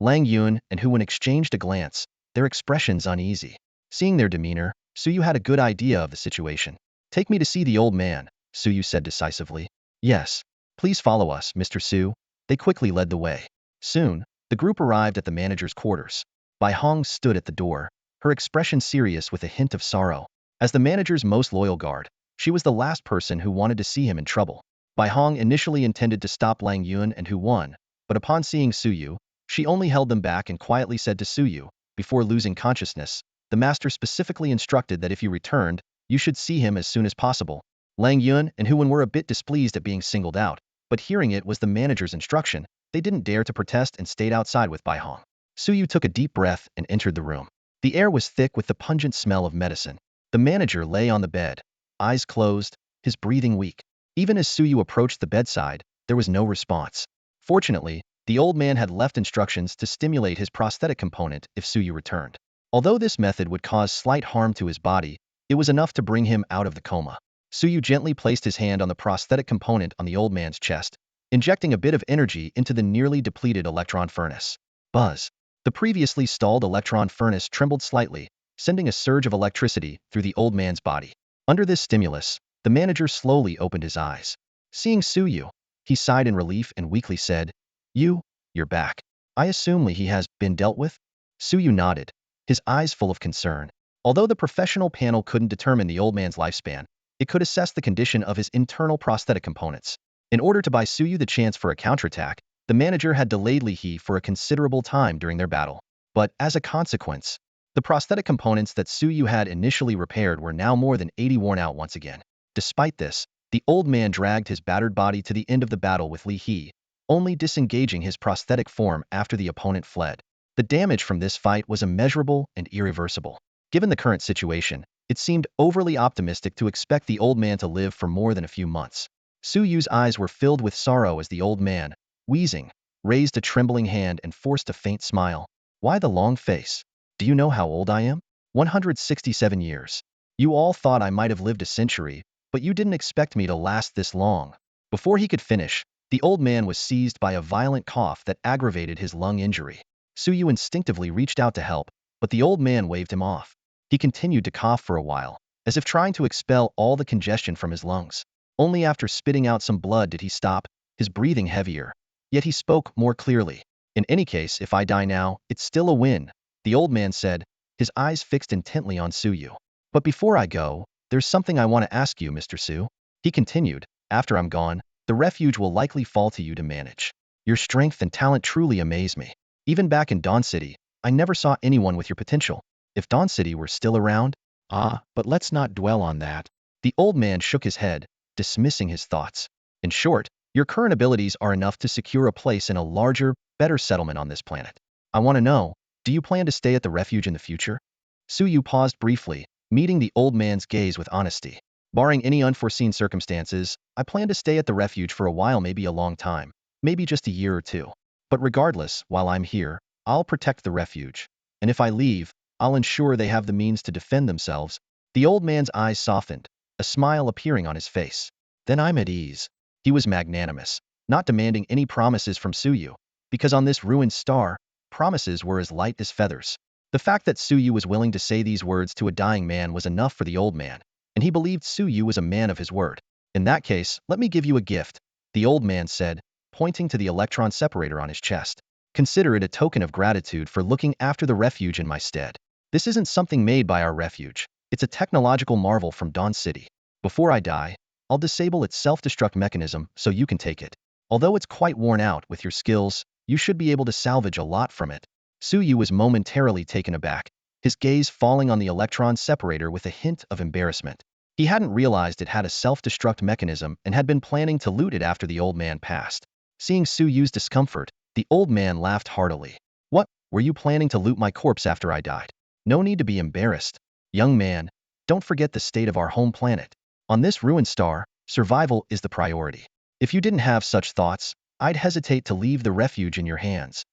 Lang Yun and Hu Wan exchanged a glance, their expressions uneasy. Seeing their demeanor, Suyu had a good idea of the situation. Take me to see the old man, Suyu said decisively. Yes. Please follow us, Mr. Su. They quickly led the way. Soon, the group arrived at the manager's quarters. Bai Hong stood at the door, her expression serious with a hint of sorrow. As the manager's most loyal guard, she was the last person who wanted to see him in trouble. Bai Hong initially intended to stop Lang Yun and Hu Wan, but upon seeing Suyu, she only held them back and quietly said to Suyu, before losing consciousness, the master specifically instructed that if you returned, you should see him as soon as possible. Lang Yun and Huan were a bit displeased at being singled out, but hearing it was the manager's instruction, they didn't dare to protest and stayed outside with Bai Hong. Suyu took a deep breath and entered the room. The air was thick with the pungent smell of medicine. The manager lay on the bed, eyes closed, his breathing weak. Even as Suyu approached the bedside, there was no response. Fortunately, the old man had left instructions to stimulate his prosthetic component if Suyu returned. Although this method would cause slight harm to his body, it was enough to bring him out of the coma. Suyu gently placed his hand on the prosthetic component on the old man's chest, injecting a bit of energy into the nearly depleted electron furnace. Buzz. The previously stalled electron furnace trembled slightly, sending a surge of electricity through the old man's body. Under this stimulus, the manager slowly opened his eyes. Seeing Suyu, he sighed in relief and weakly said, You're back. I assume he has been dealt with? Suyu nodded, his eyes full of concern. Although the professional panel couldn't determine the old man's lifespan, it could assess the condition of his internal prosthetic components. In order to buy Suyu the chance for a counterattack, the manager had delayed Li He for a considerable time during their battle. But as a consequence, the prosthetic components that Suyu had initially repaired were now more than 80 worn out once again. Despite this, the old man dragged his battered body to the end of the battle with Li He, only disengaging his prosthetic form after the opponent fled. The damage from this fight was immeasurable and irreversible. Given the current situation, it seemed overly optimistic to expect the old man to live for more than a few months. Suyu's eyes were filled with sorrow as the old man, wheezing, raised a trembling hand and forced a faint smile. Why the long face? Do you know how old I am? 167 years. You all thought I might have lived a century, but you didn't expect me to last this long. Before he could finish, the old man was seized by a violent cough that aggravated his lung injury. Suyu instinctively reached out to help, but the old man waved him off. He continued to cough for a while, as if trying to expel all the congestion from his lungs. Only after spitting out some blood did he stop, his breathing heavier. Yet he spoke more clearly. In any case, if I die now, it's still a win, the old man said, his eyes fixed intently on Suyu. But before I go, there's something I want to ask you, Mr. Su. He continued, after I'm gone, the refuge will likely fall to you to manage. Your strength and talent truly amaze me. Even back in Dawn City, I never saw anyone with your potential. If Dawn City were still around? But let's not dwell on that. The old man shook his head, dismissing his thoughts. In short, your current abilities are enough to secure a place in a larger, better settlement on this planet. I want to know, do you plan to stay at the refuge in the future? Suyu paused briefly, meeting the old man's gaze with honesty. Barring any unforeseen circumstances, I plan to stay at the refuge for a while, maybe a long time, maybe just a year or two. But regardless, while I'm here, I'll protect the refuge. And if I leave, I'll ensure they have the means to defend themselves. The old man's eyes softened, a smile appearing on his face. Then I'm at ease. He was magnanimous, not demanding any promises from Suyu, because on this ruined star, promises were as light as feathers. The fact that Suyu was willing to say these words to a dying man was enough for the old man, and he believed Suyu was a man of his word. In that case, let me give you a gift, the old man said, pointing to the electron separator on his chest. Consider it a token of gratitude for looking after the refuge in my stead. This isn't something made by our refuge. It's a technological marvel from Dawn City. Before I die, I'll disable its self-destruct mechanism so you can take it. Although it's quite worn out with your skills, you should be able to salvage a lot from it. Suyu was momentarily taken aback, his gaze falling on the electron separator with a hint of embarrassment. He hadn't realized it had a self-destruct mechanism and had been planning to loot it after the old man passed. Seeing Suyu's discomfort, the old man laughed heartily. What, were you planning to loot my corpse after I died? No need to be embarrassed. Young man, don't forget the state of our home planet. On this ruined star, survival is the priority. If you didn't have such thoughts, I'd hesitate to leave the refuge in your hands.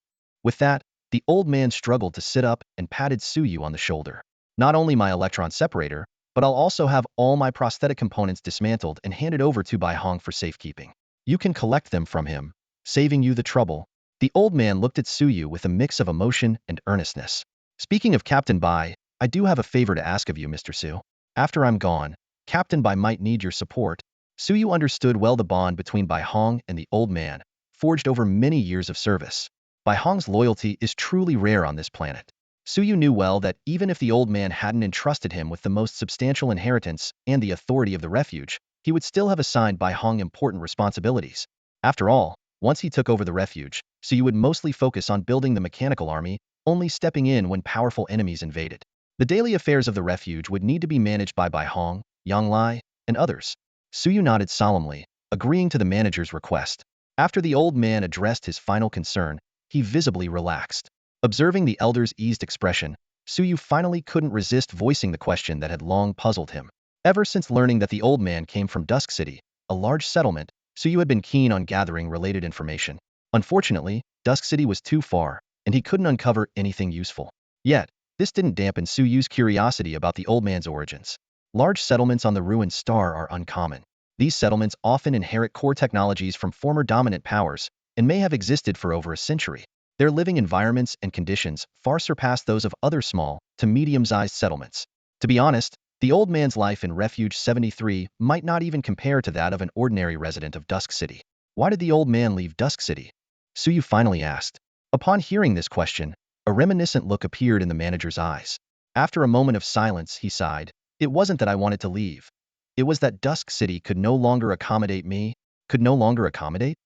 With that, the old man struggled to sit up and patted Suyu on the shoulder. Not only my electron separator, but I'll also have all my prosthetic components dismantled and handed over to Bai Hong for safekeeping. You can collect them from him, saving you the trouble. The old man looked at Suyu with a mix of emotion and earnestness. Speaking of Captain Bai, I do have a favor to ask of you, Mr. Su. After I'm gone, Captain Bai might need your support. Suyu understood well the bond between Bai Hong and the old man, forged over many years of service. Bai Hong's loyalty is truly rare on this planet. Suyu knew well that even if the old man hadn't entrusted him with the most substantial inheritance and the authority of the refuge, he would still have assigned Bai Hong important responsibilities. After all, once he took over the refuge, Suyu would mostly focus on building the mechanical army, only stepping in when powerful enemies invaded. The daily affairs of the refuge would need to be managed by Bai Hong, Yang Lai, and others. Suyu nodded solemnly, agreeing to the manager's request. After the old man addressed his final concern, he visibly relaxed. Observing the elder's eased expression, Suyu finally couldn't resist voicing the question that had long puzzled him. Ever since learning that the old man came from Dusk City, a large settlement, Suyu had been keen on gathering related information. Unfortunately, Dusk City was too far, and he couldn't uncover anything useful. Yet, this didn't dampen Suyu's curiosity about the old man's origins. Large settlements on the ruined star are uncommon. These settlements often inherit core technologies from former dominant powers and may have existed for over a century. Their living environments and conditions far surpass those of other small to medium-sized settlements. To be honest, the old man's life in Refuge 73 might not even compare to that of an ordinary resident of Dusk City. Why did the old man leave Dusk City? Suyu finally asked. Upon hearing this question, a reminiscent look appeared in the manager's eyes. After a moment of silence, he sighed. It wasn't that I wanted to leave. It was that Dusk City could no longer accommodate me. Could no longer accommodate?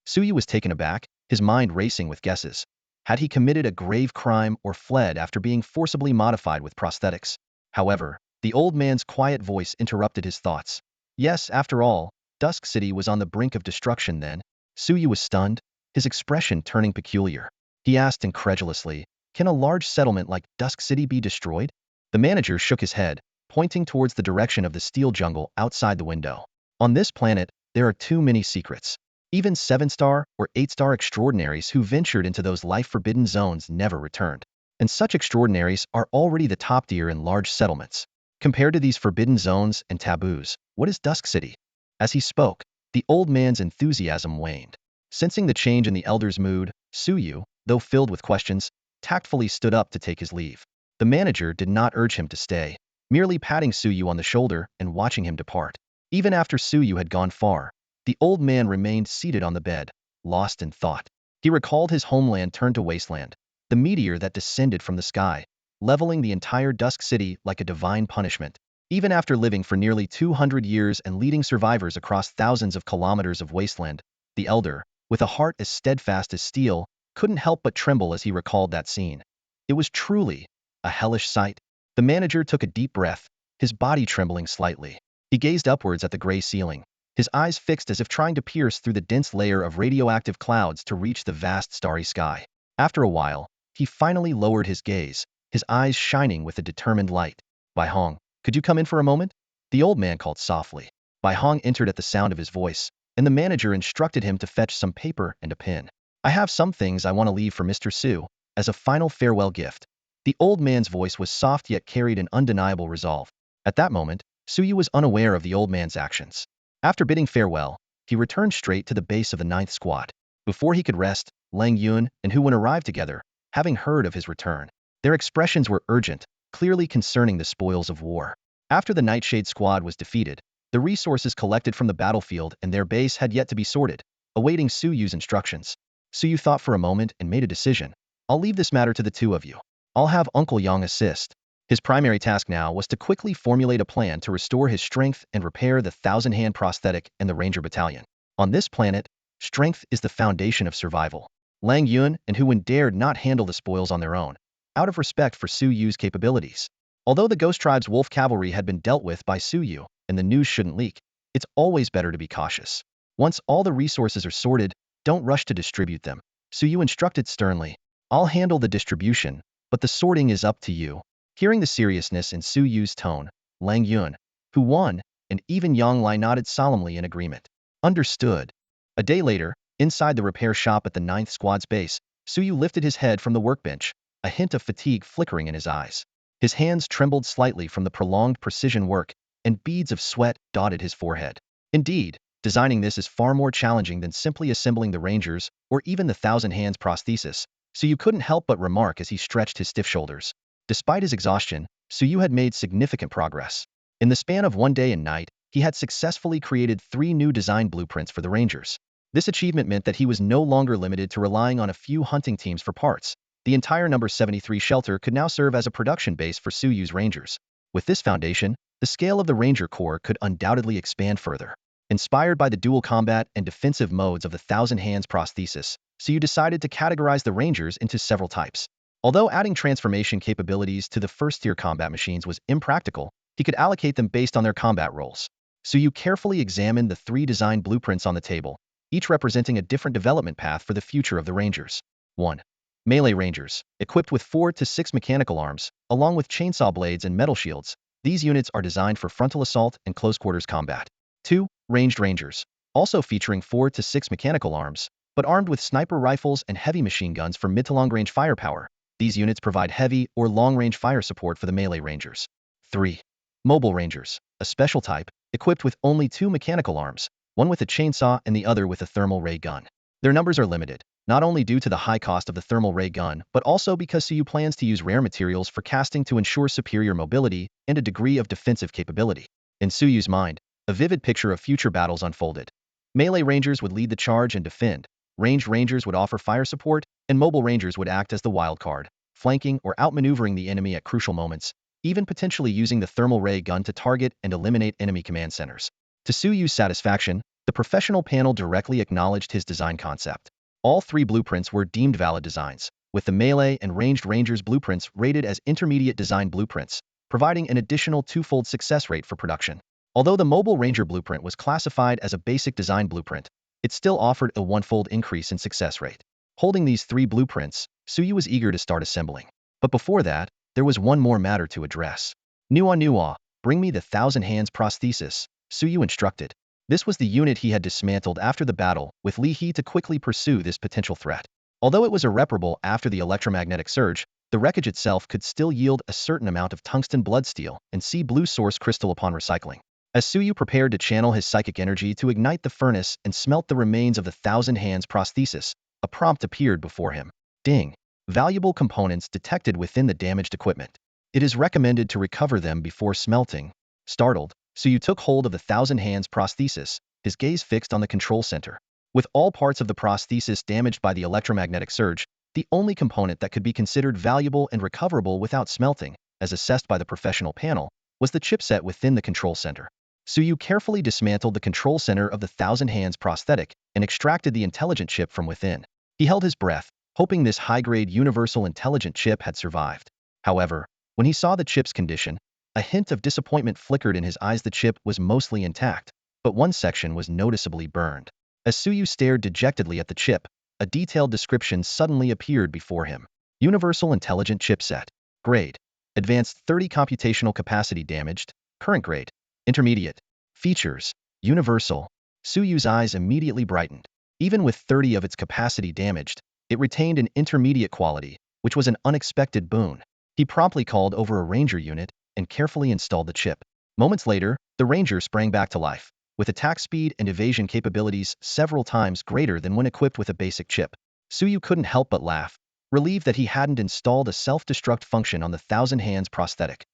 Suyu was taken aback, his mind racing with guesses. Had he committed a grave crime or fled after being forcibly modified with prosthetics? However, the old man's quiet voice interrupted his thoughts. Yes, after all, Dusk City was on the brink of destruction then. Suyu was stunned, his expression turning peculiar. He asked incredulously, "Can a large settlement like Dusk City be destroyed?" The manager shook his head, pointing towards the direction of the steel jungle outside the window. On this planet, there are too many secrets. Even 7-star or 8-star extraordinaries who ventured into those life-forbidden zones never returned. And such extraordinaries are already the top tier in large settlements. Compared to these forbidden zones and taboos, what is Dusk City? As he spoke, the old man's enthusiasm waned. Sensing the change in the elder's mood, Suyu, though filled with questions, tactfully stood up to take his leave. The manager did not urge him to stay, merely patting Suyu on the shoulder and watching him depart. Even after Suyu had gone far, the old man remained seated on the bed, lost in thought. He recalled his homeland turned to wasteland, the meteor that descended from the sky, leveling the entire Dusk City like a divine punishment. Even after living for nearly 200 years and leading survivors across thousands of kilometers of wasteland, the elder, with a heart as steadfast as steel, couldn't help but tremble as he recalled that scene. It was truly a hellish sight. The manager took a deep breath, his body trembling slightly. He gazed upwards at the gray ceiling, his eyes fixed as if trying to pierce through the dense layer of radioactive clouds to reach the vast starry sky. After a while, he finally lowered his gaze, his eyes shining with a determined light. "Bai Hong, could you come in for a moment?" The old man called softly. Bai Hong entered at the sound of his voice, and the manager instructed him to fetch some paper and a pen. "I have some things I want to leave for Mr. Su, as a final farewell gift." The old man's voice was soft yet carried an undeniable resolve. At that moment, Suyu was unaware of the old man's actions. After bidding farewell, he returned straight to the base of the 9th Squad. Before he could rest, Lang Yun and Hu Wen arrived together, having heard of his return. Their expressions were urgent, clearly concerning the spoils of war. After the Nightshade Squad was defeated, the resources collected from the battlefield and their base had yet to be sorted, awaiting Suyu's instructions. Suyu thought for a moment and made a decision. "I'll leave this matter to the two of you. I'll have Uncle Yang assist." His primary task now was to quickly formulate a plan to restore his strength and repair the 1,000-hand prosthetic and the Ranger Battalion. On this planet, strength is the foundation of survival. Lang Yun and Hu Wen dared not handle the spoils on their own, out of respect for Suyu's capabilities. Although the Ghost Tribe's wolf cavalry had been dealt with by Suyu, and the news shouldn't leak, it's always better to be cautious. Once all the resources are sorted, don't rush to distribute them. Suyu instructed sternly. "I'll handle the distribution, but the sorting is up to you." Hearing the seriousness in Suyu's tone, Lang Yun, Hu Wen, and even Yang Lai nodded solemnly in agreement. Understood. A day later, inside the repair shop at the 9th Squad's base, Suyu lifted his head from the workbench, a hint of fatigue flickering in his eyes. His hands trembled slightly from the prolonged precision work, and beads of sweat dotted his forehead. Indeed, designing this is far more challenging than simply assembling the Rangers or even the 1,000 hands prosthesis, Suyu couldn't help but remark as he stretched his stiff shoulders. Despite his exhaustion, Suyu had made significant progress. In the span of one day and night, he had successfully created 3 new design blueprints for the Rangers. This achievement meant that he was no longer limited to relying on a few hunting teams for parts. The entire number 73 shelter could now serve as a production base for Suyu's Rangers. With this foundation, the scale of the Ranger Corps could undoubtedly expand further. Inspired by the dual combat and defensive modes of the 1,000 hands prosthesis, Suyu decided to categorize the Rangers into several types. Although adding transformation capabilities to the first-tier combat machines was impractical, he could allocate them based on their combat roles. Suyu carefully examined the 3 design blueprints on the table, each representing a different development path for the future of the Rangers. 1. Melee Rangers, equipped with 4 to 6 mechanical arms, along with chainsaw blades and metal shields. These units are designed for frontal assault and close-quarters combat. 2. Ranged Rangers, also featuring 4 to 6 mechanical arms, but armed with sniper rifles and heavy machine guns for mid to long-range firepower. These units provide heavy or long-range fire support for the melee Rangers. 3. Mobile Rangers, a special type, equipped with only 2 mechanical arms, one with a chainsaw and the other with a thermal ray gun. Their numbers are limited, not only due to the high cost of the thermal ray gun, but also because Suyu plans to use rare materials for casting to ensure superior mobility and a degree of defensive capability. In Suyu's mind, a vivid picture of future battles unfolded. Melee Rangers would lead the charge and defend, ranged Rangers would offer fire support, and mobile Rangers would act as the wild card, flanking or outmaneuvering the enemy at crucial moments, even potentially using the thermal ray gun to target and eliminate enemy command centers. To Suyu's satisfaction, the professional panel directly acknowledged his design concept. All 3 blueprints were deemed valid designs, with the melee and ranged Rangers blueprints rated as intermediate design blueprints, providing an additional 2-fold success rate for production. Although the mobile Ranger blueprint was classified as a basic design blueprint, it still offered a 1-fold increase in success rate. Holding these 3 blueprints, Suyu was eager to start assembling. But before that, there was one more matter to address. Nuwa, bring me the 1,000 Hands prosthesis, Suyu instructed. This was the unit he had dismantled after the battle with Li He to quickly pursue this potential threat. Although it was irreparable after the electromagnetic surge, the wreckage itself could still yield a certain amount of tungsten bloodsteel and sea blue source crystal upon recycling. As Suyu prepared to channel his psychic energy to ignite the furnace and smelt the remains of the 1,000 Hands prosthesis, a prompt appeared before him. Ding! Valuable components detected within the damaged equipment. It is recommended to recover them before smelting. Startled, Suyu took hold of the 1,000 Hands prosthesis, his gaze fixed on the control center. With all parts of the prosthesis damaged by the electromagnetic surge, the only component that could be considered valuable and recoverable without smelting, as assessed by the professional panel, was the chipset within the control center. Suyu carefully dismantled the control center of the 1,000 Hands prosthetic and extracted the intelligent chip from within. He held his breath, hoping this high-grade universal intelligent chip had survived. However, when he saw the chip's condition, a hint of disappointment flickered in his eyes. The chip was mostly intact, but one section was noticeably burned. As Suyu stared dejectedly at the chip, a detailed description suddenly appeared before him. Universal Intelligent Chipset. Grade: Advanced 30 computational capacity damaged. Current grade: Intermediate. Features: Universal. Suyu's eyes immediately brightened. Even with 30 of its capacity damaged, it retained an intermediate quality, which was an unexpected boon. He promptly called over a Ranger unit and carefully installed the chip. Moments later, the Ranger sprang back to life, with attack speed and evasion capabilities several times greater than when equipped with a basic chip. Suyu couldn't help but laugh, relieved that he hadn't installed a self-destruct function on the 1,000 Hands prosthetic.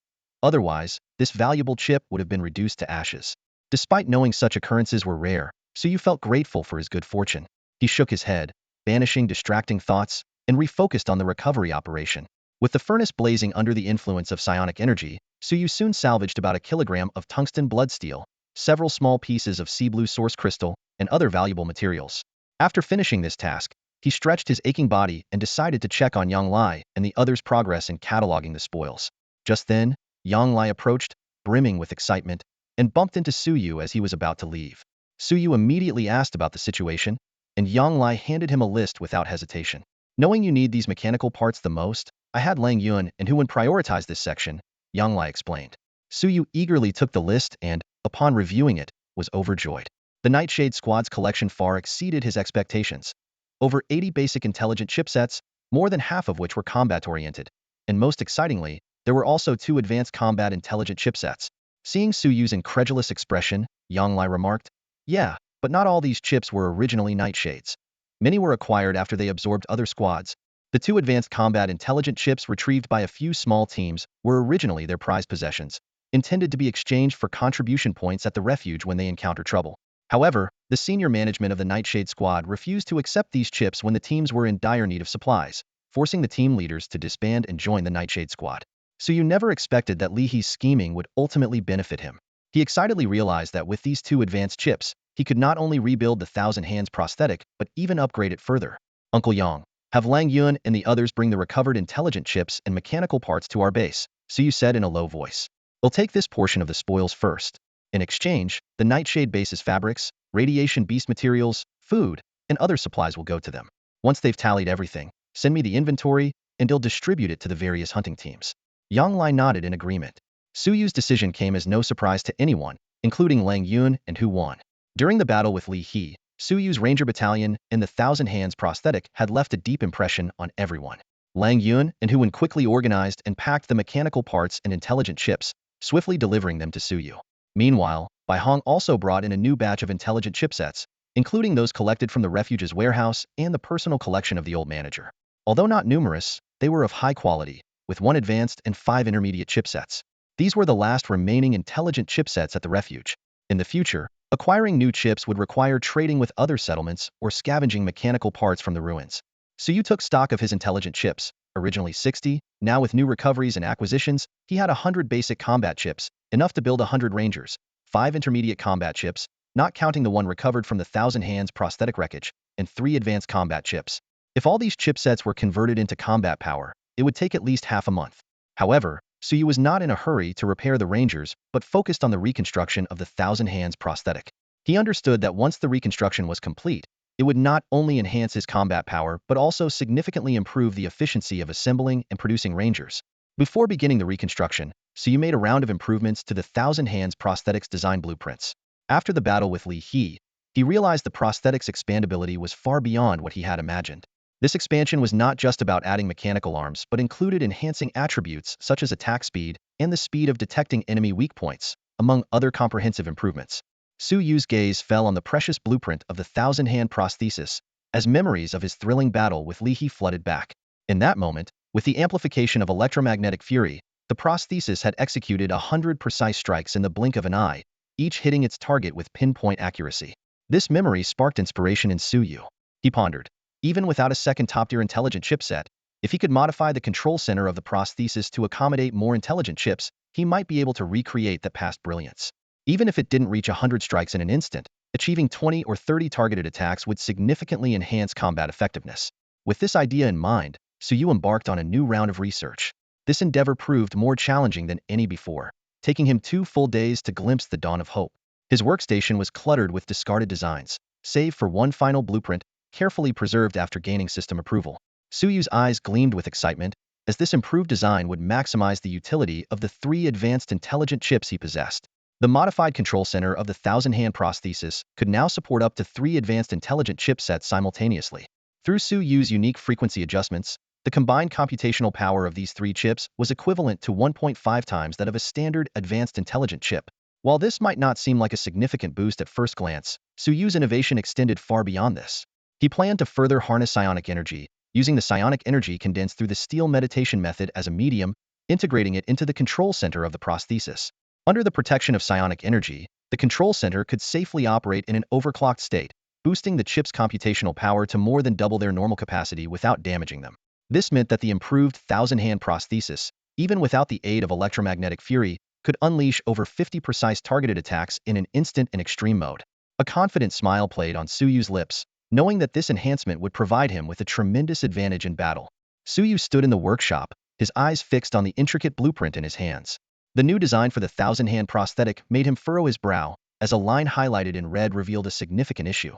Otherwise, this valuable chip would have been reduced to ashes. Despite knowing such occurrences were rare, Suyu felt grateful for his good fortune. He shook his head, banishing distracting thoughts, and refocused on the recovery operation. With the furnace blazing under the influence of psionic energy, Suyu soon salvaged about 1 kilogram of tungsten bloodsteel, several small pieces of sea blue source crystal, and other valuable materials. After finishing this task, he stretched his aching body and decided to check on Yang Lai and the others' progress in cataloging the spoils. Just then, Yang Lai approached, brimming with excitement, and bumped into Suyu as he was about to leave. Suyu immediately asked about the situation, and Yang Lai handed him a list without hesitation. Knowing you need these mechanical parts the most, I had Lang Yun and Huan prioritize this section, Yang Lai explained. Suyu eagerly took the list and, upon reviewing it, was overjoyed. The Nightshade Squad's collection far exceeded his expectations. Over 80 basic intelligent chipsets, more than half of which were combat-oriented. And most excitingly, there were also 2 advanced combat intelligent chipsets. Seeing Suyu's incredulous expression, Yang Lai remarked, "Yeah, but not all these chips were originally Nightshades. Many were acquired after they absorbed other squads. The 2 advanced combat intelligent chips retrieved by a few small teams were originally their prized possessions, intended to be exchanged for contribution points at the refuge when they encounter trouble. However, the senior management of the Nightshade Squad refused to accept these chips when the teams were in dire need of supplies, forcing the team leaders to disband and join the Nightshade Squad. Suyu never expected that Li He's scheming would ultimately benefit him. He excitedly realized that with these 2 advanced chips, he could not only rebuild the 1,000 Hands prosthetic, but even upgrade it further. Uncle Yang, have Lang Yun and the others bring the recovered intelligent chips and mechanical parts to our base, Suyu said in a low voice. We'll take this portion of the spoils first. In exchange, the Nightshade base's fabrics, radiation beast materials, food, and other supplies will go to them. Once they've tallied everything, send me the inventory, and they'll distribute it to the various hunting teams. Yang Lai nodded in agreement. Suyu's decision came as no surprise to anyone, including Lang Yun and Hu Wan. During the battle with Li He, Suyu's Ranger Battalion and the Thousand Hands prosthetic had left a deep impression on everyone. Lang Yun and Hu Wan quickly organized and packed the mechanical parts and intelligent chips, swiftly delivering them to Suyu. Meanwhile, Bai Hong also brought in a new batch of intelligent chipsets, including those collected from the refuge's warehouse and the personal collection of the old manager. Although not numerous, they were of high quality, with 1 advanced and 5 intermediate chipsets. These were the last remaining intelligent chipsets at the refuge. In the future, acquiring new chips would require trading with other settlements or scavenging mechanical parts from the ruins. Suyu took stock of his intelligent chips, originally 60, now with new recoveries and acquisitions, he had 100 basic combat chips, enough to build 100 rangers, 5 intermediate combat chips, not counting the one recovered from the Thousand Hands prosthetic wreckage, and 3 advanced combat chips. If all these chipsets were converted into combat power, it would take at least half a month. However, Suyu was not in a hurry to repair the rangers, but focused on the reconstruction of the Thousand Hands prosthetic. He understood that once the reconstruction was complete, it would not only enhance his combat power, but also significantly improve the efficiency of assembling and producing rangers. Before beginning the reconstruction, Suyu made a round of improvements to the Thousand Hands prosthetics design blueprints. After the battle with Li He, he realized the prosthetics expandability was far beyond what he had imagined. This expansion was not just about adding mechanical arms, but included enhancing attributes such as attack speed and the speed of detecting enemy weak points, among other comprehensive improvements. Suyu's gaze fell on the precious blueprint of the Thousand Hand prosthesis, as memories of his thrilling battle with Li He flooded back. In that moment, with the amplification of electromagnetic fury, the prosthesis had executed 100 precise strikes in the blink of an eye, each hitting its target with pinpoint accuracy. This memory sparked inspiration in Suyu. He pondered. Even without a second top-tier intelligent chipset, if he could modify the control center of the prosthesis to accommodate more intelligent chips, he might be able to recreate that past brilliance. Even if it didn't reach 100 strikes in an instant, achieving 20 or 30 targeted attacks would significantly enhance combat effectiveness. With this idea in mind, Suyu embarked on a new round of research. This endeavor proved more challenging than any before, taking him 2 full days to glimpse the dawn of hope. His workstation was cluttered with discarded designs, save for one final blueprint, carefully preserved after gaining system approval. Suyu's eyes gleamed with excitement, as this improved design would maximize the utility of the 3 advanced intelligent chips he possessed. The modified control center of the Thousand Hand prosthesis could now support up to 3 advanced intelligent chipsets simultaneously. Through Suyu's unique frequency adjustments, the combined computational power of these 3 chips was equivalent to 1.5 times that of a standard advanced intelligent chip. While this might not seem like a significant boost at first glance, Suyu's innovation extended far beyond this. He planned to further harness psionic energy, using the psionic energy condensed through the steel meditation method as a medium, integrating it into the control center of the prosthesis. Under the protection of psionic energy, the control center could safely operate in an overclocked state, boosting the chip's computational power to more than double their normal capacity without damaging them. This meant that the improved Thousand Hand prosthesis, even without the aid of electromagnetic fury, could unleash over 50 precise targeted attacks in an instant in extreme mode. A confident smile played on Suyu's lips, knowing that this enhancement would provide him with a tremendous advantage in battle. Suyu stood in the workshop, his eyes fixed on the intricate blueprint in his hands. The new design for the Thousand Hand prosthetic made him furrow his brow, as a line highlighted in red revealed a significant issue.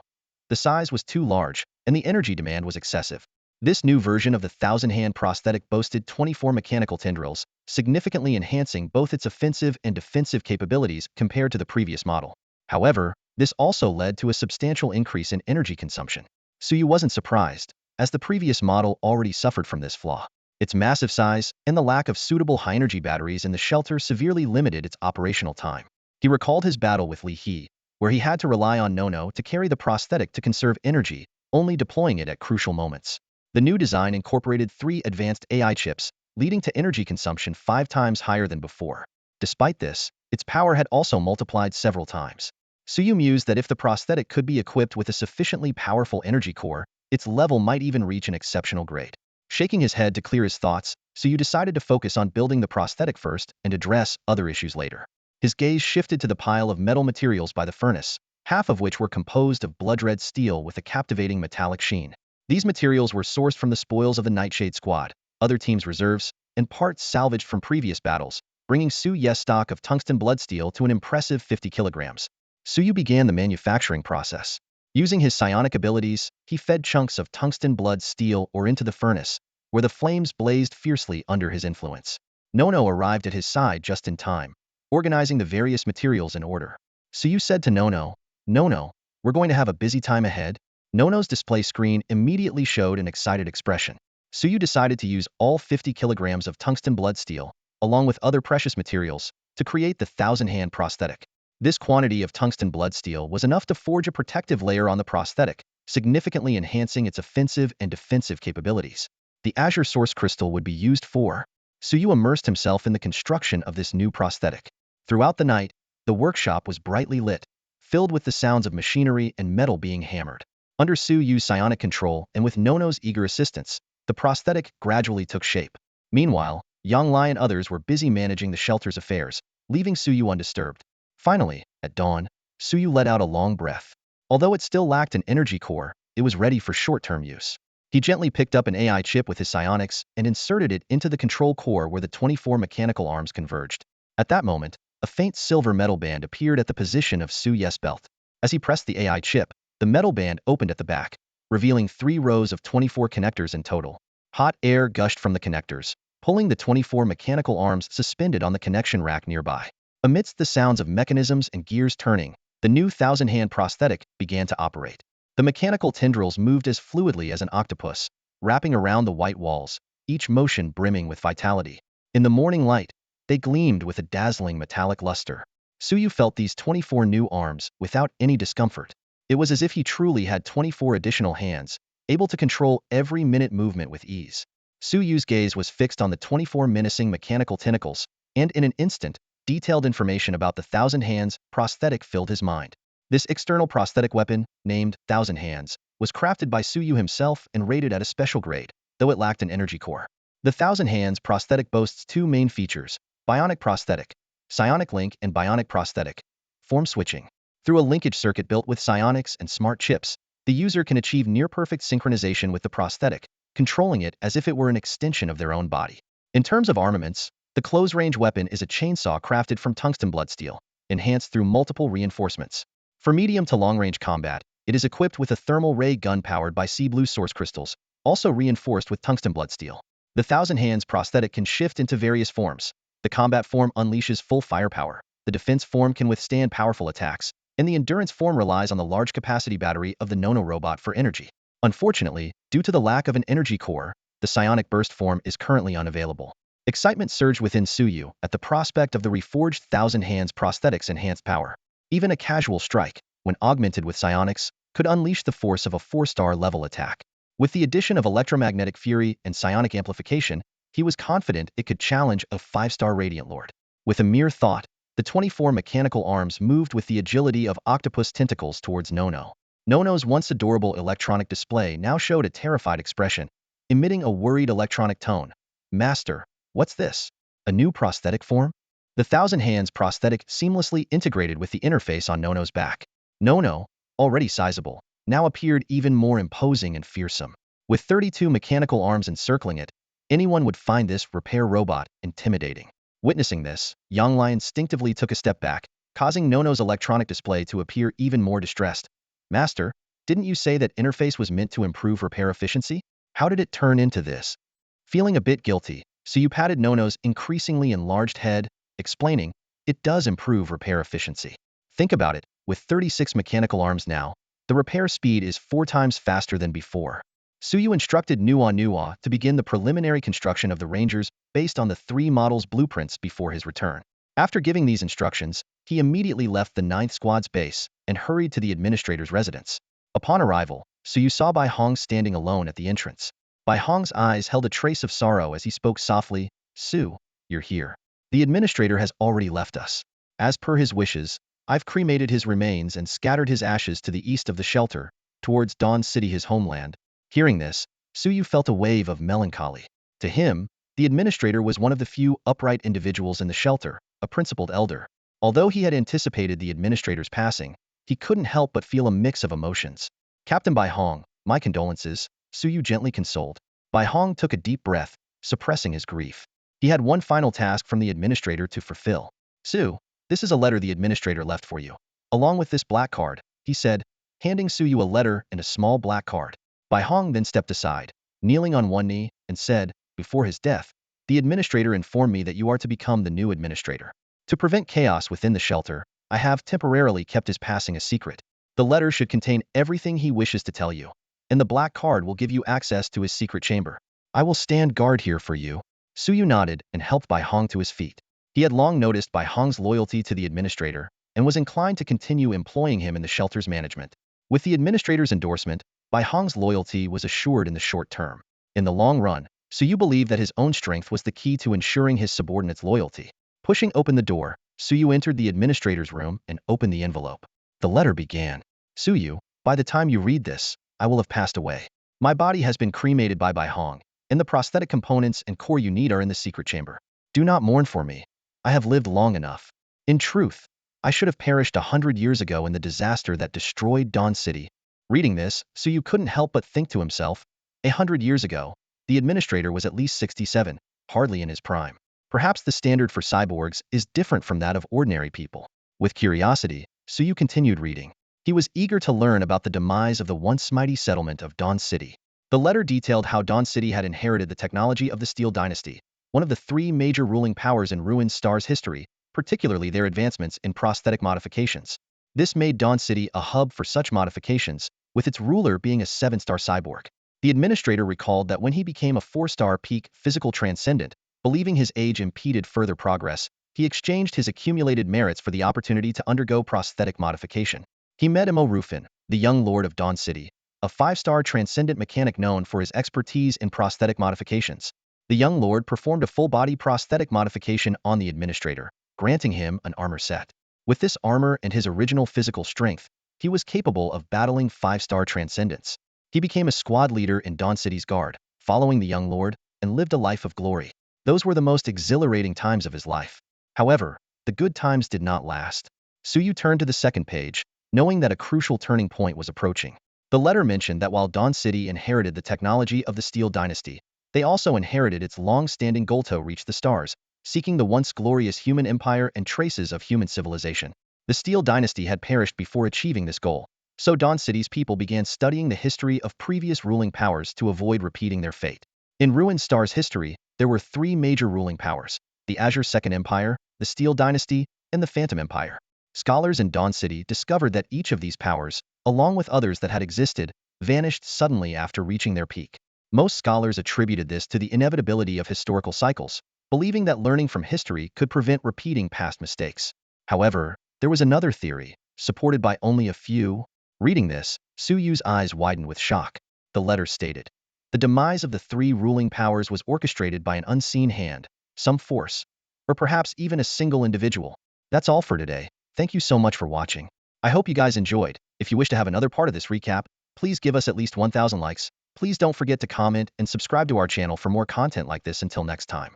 The size was too large, and the energy demand was excessive. This new version of the Thousand Hand prosthetic boasted 24 mechanical tendrils, significantly enhancing both its offensive and defensive capabilities compared to the previous model. However, this also led to a substantial increase in energy consumption. Suyu wasn't surprised, as the previous model already suffered from this flaw. Its massive size and the lack of suitable high-energy batteries in the shelter severely limited its operational time. He recalled his battle with Li He, where he had to rely on Nono to carry the prosthetic to conserve energy, only deploying it at crucial moments. The new design incorporated 3 advanced AI chips, leading to energy consumption 5 times higher than before. Despite this, its power had also multiplied several times. Suyu mused that if the prosthetic could be equipped with a sufficiently powerful energy core, its level might even reach an exceptional grade. Shaking his head to clear his thoughts, Suyu decided to focus on building the prosthetic first and address other issues later. His gaze shifted to the pile of metal materials by the furnace, half of which were composed of blood-red steel with a captivating metallic sheen. These materials were sourced from the spoils of the Nightshade Squad, other teams' reserves, and parts salvaged from previous battles, bringing Suyu's stock of tungsten blood steel to an impressive 50 kilograms. Suyu began the manufacturing process. Using his psionic abilities, he fed chunks of tungsten blood steel ore into the furnace, where the flames blazed fiercely under his influence. Nono arrived at his side just in time, organizing the various materials in order. Suyu said to Nono, "Nono, we're going to have a busy time ahead." Nono's display screen immediately showed an excited expression. Suyu decided to use all 50 kilograms of tungsten blood steel, along with other precious materials, to create the 1,000-hand prosthetic. This quantity of tungsten blood steel was enough to forge a protective layer on the prosthetic, significantly enhancing its offensive and defensive capabilities. The Azure Source Crystal would be used for. Suyu immersed himself in the construction of this new prosthetic. Throughout the night, the workshop was brightly lit, filled with the sounds of machinery and metal being hammered. Under Suyu's psionic control and with Nono's eager assistance, the prosthetic gradually took shape. Meanwhile, Yanglai and others were busy managing the shelter's affairs, leaving Suyu undisturbed. Finally, at dawn, Suyu let out a long breath. Although it still lacked an energy core, it was ready for short-term use. He gently picked up an AI chip with his psionics and inserted it into the control core where the 24 mechanical arms converged. At that moment, a faint silver metal band appeared at the position of Suyu's belt. As he pressed the AI chip, the metal band opened at the back, revealing 3 rows of 24 connectors in total. Hot air gushed from the connectors, pulling the 24 mechanical arms suspended on the connection rack nearby. Amidst the sounds of mechanisms and gears turning, the new 1,000-hand prosthetic began to operate. The mechanical tendrils moved as fluidly as an octopus, wrapping around the white walls, each motion brimming with vitality. In the morning light, they gleamed with a dazzling metallic luster. Suyu felt these 24 new arms without any discomfort. It was as if he truly had 24 additional hands, able to control every minute movement with ease. Suyu's gaze was fixed on the 24 menacing mechanical tentacles, and in an instant, detailed information about the 1,000 hands prosthetic filled his mind. This external prosthetic weapon, named 1,000 Hands, was crafted by Suyu himself and rated at a special grade, though it lacked an energy core. The 1,000 Hands prosthetic boasts 2 main features: bionic prosthetic, psionic link, and bionic prosthetic form switching. Through a linkage circuit built with psionics and smart chips, the user can achieve near-perfect synchronization with the prosthetic, controlling it as if it were an extension of their own body. In terms of armaments, the close-range weapon is a chainsaw crafted from tungsten blood steel, enhanced through multiple reinforcements. For medium to long-range combat, it is equipped with a thermal ray gun powered by sea blue source crystals, also reinforced with tungsten blood steel. The 1,000 Hands prosthetic can shift into various forms. The combat form unleashes full firepower, the defense form can withstand powerful attacks, and the endurance form relies on the large-capacity battery of the Nono robot for energy. Unfortunately, due to the lack of an energy core, the psionic burst form is currently unavailable. Excitement surged within Suyu at the prospect of the reforged 1,000 Hands prosthetic's enhanced power. Even a casual strike, when augmented with psionics, could unleash the force of a 4-star level attack. With the addition of electromagnetic fury and psionic amplification, he was confident it could challenge a 5-star Radiant Lord. With a mere thought, the 24 mechanical arms moved with the agility of octopus tentacles towards Nono. Nono's once adorable electronic display now showed a terrified expression, emitting a worried electronic tone. "Master, what's this? A new prosthetic form?" The 1,000 Hands prosthetic seamlessly integrated with the interface on Nono's back. Nono, already sizable, now appeared even more imposing and fearsome. With 32 mechanical arms encircling it, anyone would find this repair robot intimidating. Witnessing this, Yanglai instinctively took a step back, causing Nono's electronic display to appear even more distressed. "Master, didn't you say that interface was meant to improve repair efficiency? How did it turn into this?" Feeling a bit guilty, Suyu patted Nono's increasingly enlarged head, explaining, "It does improve repair efficiency. Think about it, with 36 mechanical arms now, the repair speed is 4 times faster than before." Suyu instructed Nua to begin the preliminary construction of the Rangers based on the 3 models' blueprints before his return. After giving these instructions, he immediately left the 9th Squad's base and hurried to the administrator's residence. Upon arrival, Suyu saw Bai Hong standing alone at the entrance. Bai Hong's eyes held a trace of sorrow as he spoke softly, "Su, you're here. The administrator has already left us. As per his wishes, I've cremated his remains and scattered his ashes to the east of the shelter, towards Dawn City, his homeland." Hearing this, Suyu felt a wave of melancholy. To him, the administrator was one of the few upright individuals in the shelter, a principled elder. Although he had anticipated the administrator's passing, he couldn't help but feel a mix of emotions. "Captain Bai Hong, my condolences," Suyu gently consoled. Bai Hong took a deep breath, suppressing his grief. He had one final task from the administrator to fulfill. Su, this is a letter the administrator left for you. Along with this black card, he said, handing Suyu a letter and a small black card. Bai Hong then stepped aside, kneeling on one knee, and said, before his death, the administrator informed me that you are to become the new administrator. To prevent chaos within the shelter, I have temporarily kept his passing a secret. The letter should contain everything he wishes to tell you, and the black card will give you access to his secret chamber. I will stand guard here for you. Suyu nodded and helped Bai Hong to his feet. He had long noticed Bai Hong's loyalty to the administrator and was inclined to continue employing him in the shelter's management. With the administrator's endorsement, Bai Hong's loyalty was assured in the short term. In the long run, Suyu believed that his own strength was the key to ensuring his subordinates' loyalty. Pushing open the door, Suyu entered the administrator's room and opened the envelope. The letter began. Suyu, by the time you read this, I will have passed away. My body has been cremated by Bai Hong, and the prosthetic components and core you need are in the secret chamber. Do not mourn for me. I have lived long enough. In truth, I should have perished 100 years ago in the disaster that destroyed Dawn City. Reading this, Suyu couldn't help but think to himself, 100 years ago, the administrator was at least 67, hardly in his prime. Perhaps the standard for cyborgs is different from that of ordinary people. With curiosity, Suyu continued reading. He was eager to learn about the demise of the once mighty settlement of Dawn City. The letter detailed how Dawn City had inherited the technology of the Steel Dynasty, one of the three major ruling powers in Ruined Star's history, particularly their advancements in prosthetic modifications. This made Dawn City a hub for such modifications, with its ruler being a 7-star cyborg. The administrator recalled that when he became a 4-star peak physical transcendent, believing his age impeded further progress, he exchanged his accumulated merits for the opportunity to undergo prosthetic modification. He met Imo Rufin, the young lord of Dawn City, a 5-star transcendent mechanic known for his expertise in prosthetic modifications. The young lord performed a full-body prosthetic modification on the administrator, granting him an armor set. With this armor and his original physical strength, he was capable of battling 5-star transcendents. He became a squad leader in Dawn City's guard, following the young lord, and lived a life of glory. Those were the most exhilarating times of his life. However, the good times did not last. Suyu turned to the second page, knowing that a crucial turning point was approaching. The letter mentioned that while Dawn City inherited the technology of the Steel Dynasty, they also inherited its long-standing goal to reach the stars, seeking the once glorious human empire and traces of human civilization. The Steel Dynasty had perished before achieving this goal, so Dawn City's people began studying the history of previous ruling powers to avoid repeating their fate. In Ruined Star's history, there were three major ruling powers: the Azure Second Empire, the Steel Dynasty, and the Phantom Empire. Scholars in Dawn City discovered that each of these powers, along with others that had existed, vanished suddenly after reaching their peak. Most scholars attributed this to the inevitability of historical cycles, believing that learning from history could prevent repeating past mistakes. However, there was another theory, supported by only a few. Reading this, Suyu's eyes widened with shock. The letter stated, the demise of the three ruling powers was orchestrated by an unseen hand, some force, or perhaps even a single individual. That's all for today. Thank you so much for watching. I hope you guys enjoyed. If you wish to have another part of this recap, please give us at least 1,000 likes. Please don't forget to comment and subscribe to our channel for more content like this. Until next time.